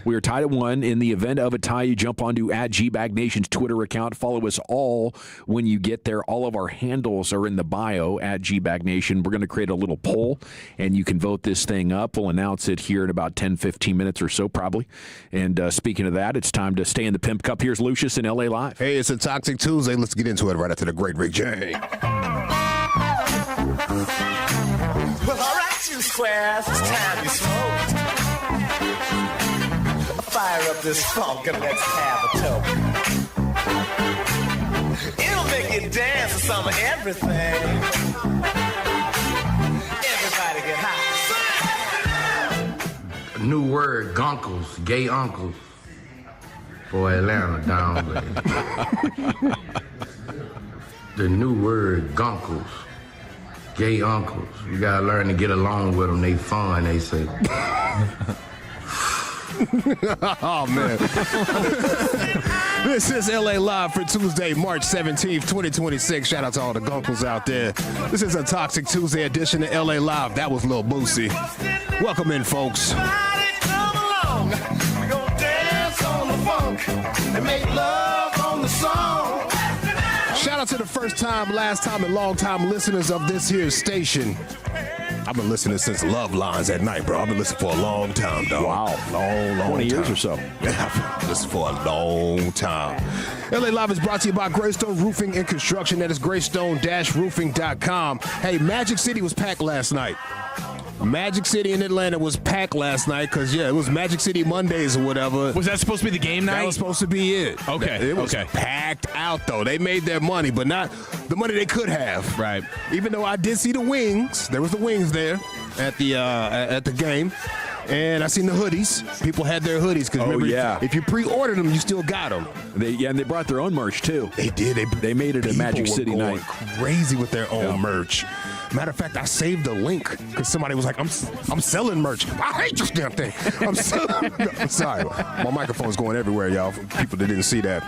Speaker 5: We are tied at 1. In the event of a tie, you jump onto @GBagNation's Twitter account. Follow us all when you get there. All of our handles are in the bio @GBagNation. We're going to create a little poll, and you can vote this thing up. We'll announce it here in about 10, 15 minutes or so, probably. And speaking of that, it's time to stay in the Pimp Cup. Here's Lucius in LA Live.
Speaker 28: Hey, it's a Toxic Tuesday. Let's get into it right after the great Rick J.
Speaker 19: Well, all right, you squares, it's time you smoke. Fire up this funk and let's have a toke. It'll make you dance to some of everything. Everybody get high.
Speaker 10: A new word, gunkles, gay uncles. For Atlanta down there. The new word, gunkles. gay uncles. You gotta learn to get along with them. They fun, they say.
Speaker 28: Oh, man. This is LA Live for Tuesday, March 17th, 2026. Shout out to all the gunkles out there. This is a Toxic Tuesday edition of LA Live. That was Lil Boosie. Welcome in, folks. Shout out to the first time, last time, and long time listeners of this here station. I've been listening since Love Lines at night, bro. I've been listening for a long time, dog.
Speaker 5: Wow.
Speaker 28: Long
Speaker 5: 20
Speaker 28: time.
Speaker 5: years or so.
Speaker 28: Yeah, I've been listening for a long time. LA Live is brought to you by Greystone Roofing and Construction. That is greystone-roofing.com. Hey, Magic City was packed last night. Magic City in Atlanta was packed last night because, it was Magic City Mondays or whatever.
Speaker 2: Was that supposed to be the game night?
Speaker 28: That was supposed to be it.
Speaker 2: Okay.
Speaker 28: It was packed out, though. They made their money, but not the money they could have.
Speaker 2: Right.
Speaker 28: Even though I did see the wings. There was the wings there at the game. And I seen the hoodies. People had their hoodies. Because if you pre-ordered them, you still got them.
Speaker 5: And they brought their own merch, too.
Speaker 28: They did. They made it a Magic City night. Crazy with their own merch. Matter of fact, I saved the link because somebody was like, I'm selling merch. I hate this damn thing. I'm sorry. My microphone's going everywhere, y'all. For people that didn't see that.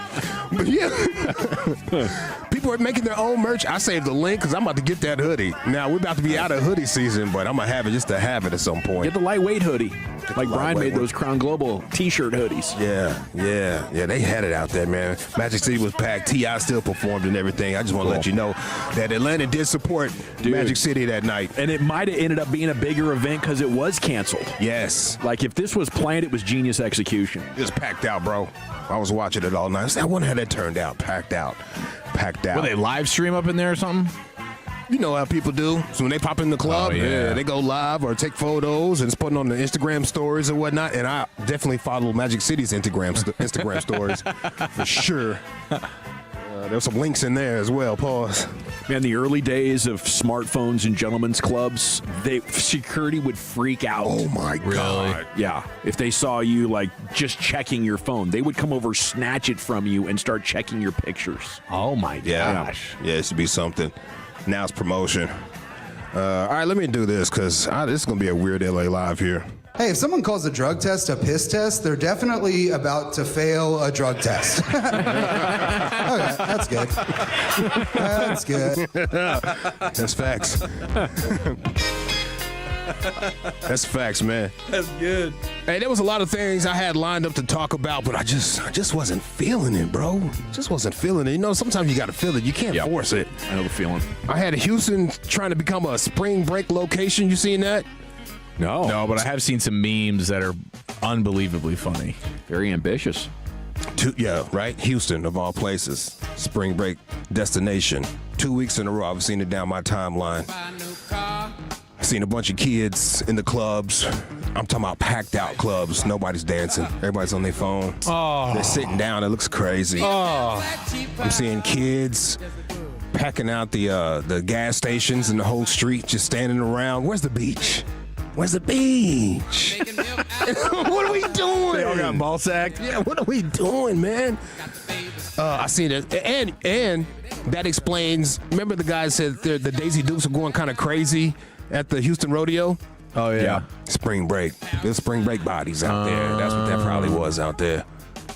Speaker 28: But people are making their own merch. I saved the link because I'm about to get that hoodie. Now, we're about to be out of hoodie season, but I'm going to have it just to have it at some point.
Speaker 5: Get the lightweight hoodie. Like Brian made those Crown Global T-shirt hoodies.
Speaker 28: Yeah. They had it out there, man. Magic City was packed. T.I. still performed and everything. I just want to let you know that Atlanta did support Magic City that night.
Speaker 5: And it might have ended up being a bigger event because it was canceled.
Speaker 28: Yes.
Speaker 5: Like, if this was planned, it was genius execution.
Speaker 28: It was packed out, bro. I was watching it all night. I wonder how that turned out. Packed out.
Speaker 2: Will they live stream up in there or something?
Speaker 28: You know how people do. So when they pop in the club, they go live or take photos and it's putting on the Instagram stories or whatnot. And I definitely follow Magic City's Instagram stories for sure. There's some links in there as well. Pause.
Speaker 5: Man, the early days of smartphones and gentlemen's clubs, security would freak out.
Speaker 28: Oh, my God.
Speaker 5: Yeah. If they saw you, like, just checking your phone, they would come over, snatch it from you, and start checking your pictures.
Speaker 2: Oh, my gosh.
Speaker 28: Yeah, it should be something. Now it's promotion. All right, let me do this because this is going to be a weird LA Live here.
Speaker 11: Hey, if someone calls a drug test a piss test, they're definitely about to fail a drug test. Okay, that's good. That's good.
Speaker 28: That's facts. That's facts, man.
Speaker 2: That's good.
Speaker 28: Hey, there was a lot of things I had lined up to talk about, but I just wasn't feeling it, bro. Just wasn't feeling it. You know, sometimes you got to feel it. You can't force it.
Speaker 5: I know the feeling.
Speaker 28: I had Houston trying to become a spring break location. You seen that?
Speaker 2: No, but I have seen some memes that are unbelievably funny.
Speaker 5: Very ambitious.
Speaker 28: Right? Houston, of all places. Spring break destination. 2 weeks in a row, I've seen it down my timeline. I've seen a bunch of kids in the clubs. I'm talking about packed out clubs. Nobody's dancing. Everybody's on their phone.
Speaker 2: Oh.
Speaker 28: They're sitting down. It looks crazy.
Speaker 2: Oh.
Speaker 28: I'm seeing kids packing out the gas stations and the whole street, just standing around. Where's the beach? Where's the beach? What are we doing?
Speaker 2: They all got ball sacked.
Speaker 28: Yeah, what are we doing, man? I seen it, and that explains. Remember, the guy said the Daisy Dukes are going kind of crazy at the Houston Rodeo.
Speaker 2: Oh yeah.
Speaker 28: Spring break. There's spring break bodies out there. That's what that probably was out there.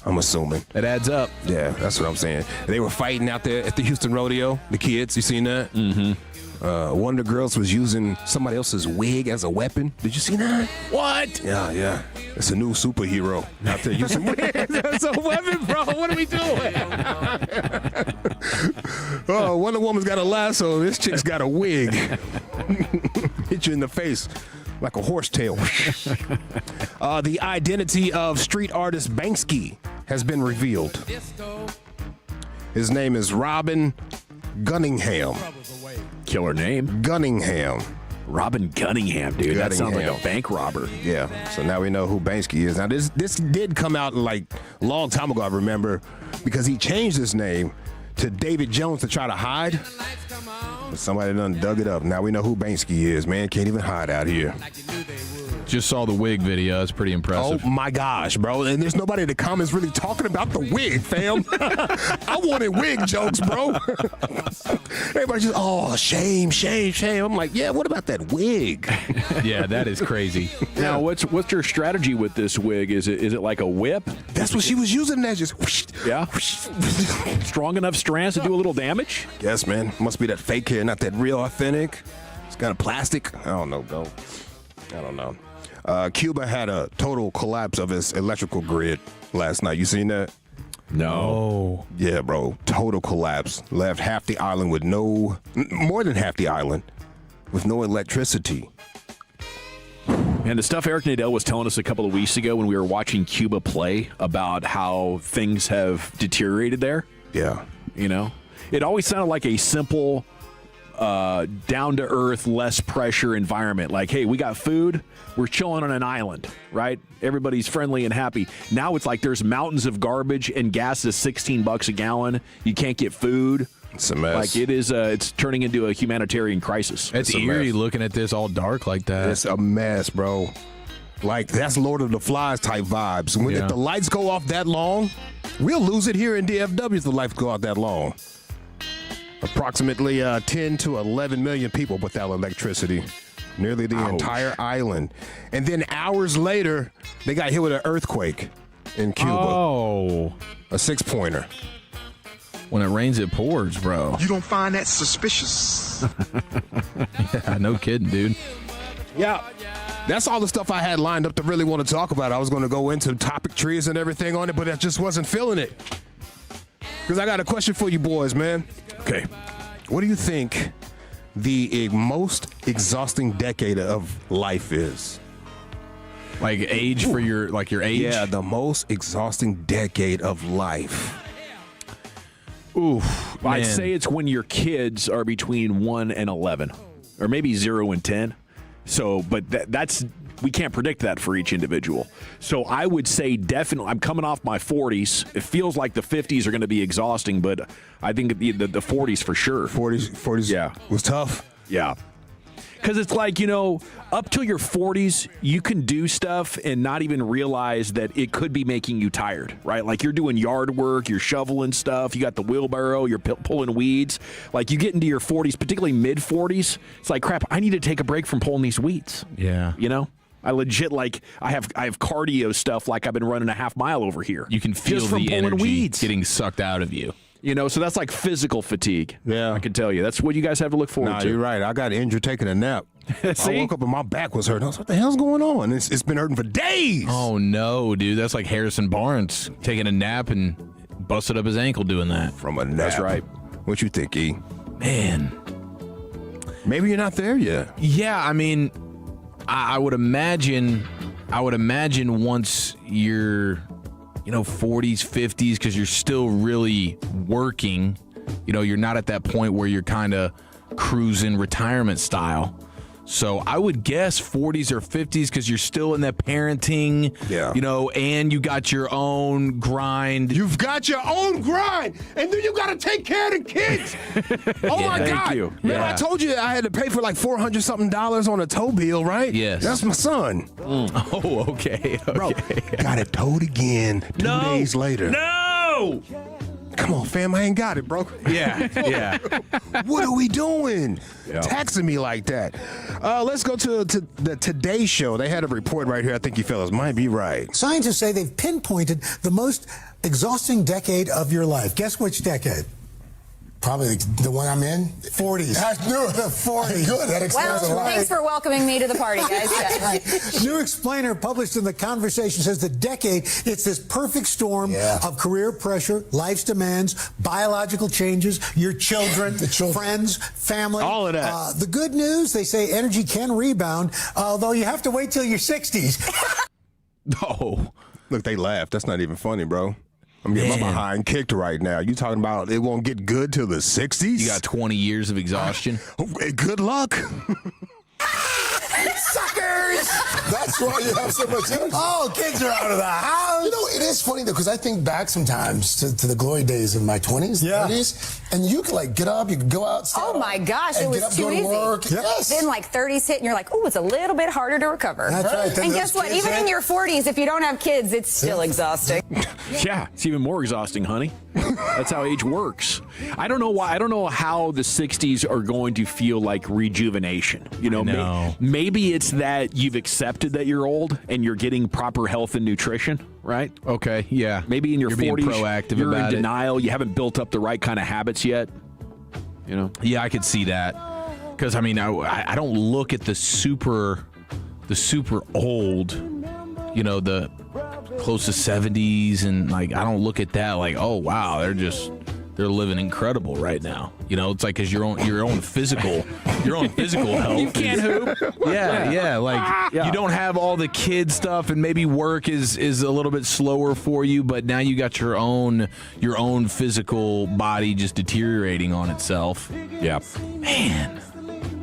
Speaker 28: I'm assuming.
Speaker 2: It adds up.
Speaker 28: Yeah, that's what I'm saying. They were fighting out there at the Houston Rodeo. The kids, you seen that?
Speaker 2: Mm-hmm.
Speaker 28: One of the girls was using somebody else's wig as a weapon. Did you see that?
Speaker 2: What?
Speaker 28: Yeah. It's a new superhero out there using wigs as a weapon, bro. What are we doing? Wonder Woman's got a lasso. This chick's got a wig. Hit you in the face like a horsetail. The identity of street artist Banksy has been revealed. His name is Robin Gunningham.
Speaker 5: Killer name.
Speaker 28: Gunningham.
Speaker 5: Robin Gunningham, dude. That sounds like a bank robber.
Speaker 28: Yeah. So now we know who Banksy is. Now this did come out like a long time ago, I remember, because he changed his name to David Jones to try to hide. But somebody done dug it up. Now we know who Banksy is. Man, can't even hide out here.
Speaker 2: Just saw the wig video. It's pretty impressive.
Speaker 28: Oh, my gosh, bro. And there's nobody in the comments really talking about the wig, fam. I wanted wig jokes, bro. Everybody just, oh, shame. I'm like, yeah, what about that wig?
Speaker 2: Yeah, that is crazy.
Speaker 5: Now, what's your strategy with this wig? Is it like a whip?
Speaker 28: That's what she was using. That just whoosh.
Speaker 5: Yeah. Strong enough strands to do a little damage?
Speaker 28: Yes, man. Must be that fake hair, not that real authentic. It's kind of plastic. I don't know, bro. I don't know. Cuba had a total collapse of its electrical grid last night. You seen that?
Speaker 5: No.
Speaker 28: Yeah, bro. Total collapse. Left half the island with more than half the island with no electricity.
Speaker 5: And the stuff Eric Nadel was telling us a couple of weeks ago when we were watching Cuba play about how things have deteriorated there.
Speaker 28: Yeah.
Speaker 5: You know? It always sounded like a simple, down-to-earth, less pressure environment. Like, hey, we got food. We're chilling on an island, right? Everybody's friendly and happy. Now it's like there's mountains of garbage and gas is $16 a gallon. You can't get food.
Speaker 28: It's a mess.
Speaker 5: Like it is. It's turning into a humanitarian crisis.
Speaker 2: It's eerie looking at this all dark like that.
Speaker 28: It's a mess, bro. Like that's Lord of the Flies type vibes. If the lights go off that long, we'll lose it here in DFW if the lights go off that long. Approximately 10 to 11 million people without electricity. Nearly the entire island. And then hours later, they got hit with an earthquake in Cuba.
Speaker 2: Oh.
Speaker 28: A 6-pointer.
Speaker 2: When it rains, it pours, bro.
Speaker 13: You don't find that suspicious?
Speaker 2: Yeah, no kidding, dude.
Speaker 28: Yeah. That's all the stuff I had lined up to really want to talk about. I was going to go into topic trees and everything on it, but I just wasn't feeling it. Because I got a question for you boys, man.
Speaker 5: Okay.
Speaker 28: What do you think the most exhausting decade of life is?
Speaker 2: Like age for your age?
Speaker 28: Yeah, the most exhausting decade of life.
Speaker 5: Oof. I'd say it's when your kids are between 1 and 11 or maybe 0 and 10. So, but that's we can't predict that for each individual. So I would say definitely, I'm coming off my 40s. It feels like the 50s are going to be exhausting, but I think the 40s for sure.
Speaker 28: 40s
Speaker 5: yeah.
Speaker 28: Was tough.
Speaker 5: Yeah. Because it's like, up till your 40s, you can do stuff and not even realize that it could be making you tired, right? Like you're doing yard work, you're shoveling stuff, you got the wheelbarrow, you're pulling weeds. Like you get into your 40s, particularly mid 40s, it's like, crap, I need to take a break from pulling these weeds.
Speaker 2: Yeah.
Speaker 5: I legit, like, I have cardio stuff like I've been running a half mile over here.
Speaker 2: You can feel
Speaker 5: just from
Speaker 2: the
Speaker 5: pulling
Speaker 2: energy
Speaker 5: weeds.
Speaker 2: getting sucked out of you.
Speaker 5: So that's like physical fatigue.
Speaker 28: Yeah.
Speaker 5: I can tell you. That's what you guys have to look forward to.
Speaker 28: You're right. I got injured taking a nap.
Speaker 5: See?
Speaker 28: I woke up and my back was hurting. I was like, what the hell's going on? It's been hurting for days.
Speaker 2: Oh, no, dude. That's like Harrison Barnes taking a nap and busted up his ankle doing that.
Speaker 28: From a nap.
Speaker 5: That's right.
Speaker 28: What you think, E?
Speaker 2: Man.
Speaker 28: Maybe you're not there yet.
Speaker 2: Yeah, I mean, I would imagine once you're, 40s, 50s, because you're still really working, you're not at that point where you're kind of cruising retirement style. So I would guess 40s or 50s because you're still in that parenting, and you got your own grind.
Speaker 28: You've got your own grind, and then you got to take care of the kids. Oh, my God.
Speaker 5: Thank you.
Speaker 28: Man, I told you I had to pay for like $400-something on a tow bill, right?
Speaker 2: Yes.
Speaker 28: That's my son.
Speaker 2: Oh, okay.
Speaker 28: Bro, got it towed again 2 days later.
Speaker 5: No!
Speaker 28: Come on, fam, I ain't got it, bro.
Speaker 2: Yeah.
Speaker 28: What are we doing? Taxing me like that. Let's go to the Today Show. They had a report right here. I think you fellas might be right.
Speaker 14: Scientists say they've pinpointed the most exhausting decade of your life. Guess which decade?
Speaker 15: Probably the one I'm in.
Speaker 14: 40s.
Speaker 15: I knew it. The 40s. Good. That explains a lot.
Speaker 20: Thanks for welcoming me to the party, guys.
Speaker 14: Right. New explainer published in The Conversation says the decade, it's this perfect storm of career pressure, life's demands, biological changes, your children, friends, family.
Speaker 28: All of that.
Speaker 14: The good news, they say energy can rebound, although you have to wait till your 60s.
Speaker 28: Oh. Look, they laughed. That's not even funny, bro. I'm getting my behind kicked right now. You talking about it won't get good till the 60s?
Speaker 2: You got 20 years of exhaustion.
Speaker 28: Good luck.
Speaker 15: Suckers! That's why you have so much energy.
Speaker 14: Oh, kids are out of the house.
Speaker 15: You know, it is funny, though, because I think back sometimes to the glory days of my 20s, 30s, and you could, like, get up, you could go out.
Speaker 20: Oh, my gosh,
Speaker 15: and
Speaker 20: it was
Speaker 15: get up,
Speaker 20: too
Speaker 15: go to
Speaker 20: easy.
Speaker 15: work. Yes.
Speaker 20: Then, like, 30s hit, and you're like, oh, it's a little bit harder to recover.
Speaker 15: That's right. Then
Speaker 20: And
Speaker 15: those
Speaker 20: guess what?
Speaker 15: kids
Speaker 20: Even in
Speaker 15: hit.
Speaker 20: your 40s, if you don't have kids, it's still exhausting.
Speaker 5: Yeah, it's even more exhausting, honey. That's how age works. I don't know why. I don't know how the 60s are going to feel like rejuvenation. You know, maybe it's that you've accepted that you're old and you're getting proper health and nutrition, right?
Speaker 2: Okay, yeah.
Speaker 5: Maybe in your
Speaker 2: You're
Speaker 5: 40s,
Speaker 2: being proactive
Speaker 5: you're
Speaker 2: about
Speaker 5: in
Speaker 2: it.
Speaker 5: denial. You haven't built up the right kind of habits yet. You know?
Speaker 2: Yeah, I could see that. Because, I mean, I don't look at the super old, you know, the close to 70s, and, like, I don't look at that like, oh, wow, they're living incredible right now. You know, it's like because your own physical health.
Speaker 5: You can't hoop.
Speaker 2: Yeah. Like you don't have all the kid stuff, and maybe work is a little bit slower for you. But now you got your own physical body just deteriorating on itself.
Speaker 5: Yeah,
Speaker 2: man.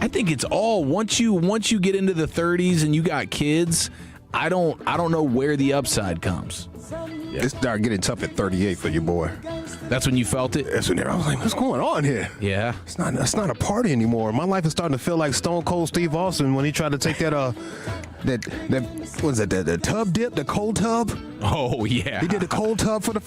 Speaker 2: I think it's all once you get into the 30s and you got kids. I don't know where the upside comes.
Speaker 28: It started getting tough at 38 for your boy.
Speaker 2: That's when you felt it?
Speaker 28: That's when I was like, what's going on here?
Speaker 2: Yeah.
Speaker 28: It's not a party anymore. My life is starting to feel like Stone Cold Steve Austin when he tried to take that what was it, the tub dip, the cold tub?
Speaker 2: Oh, yeah.
Speaker 28: He did the cold tub for the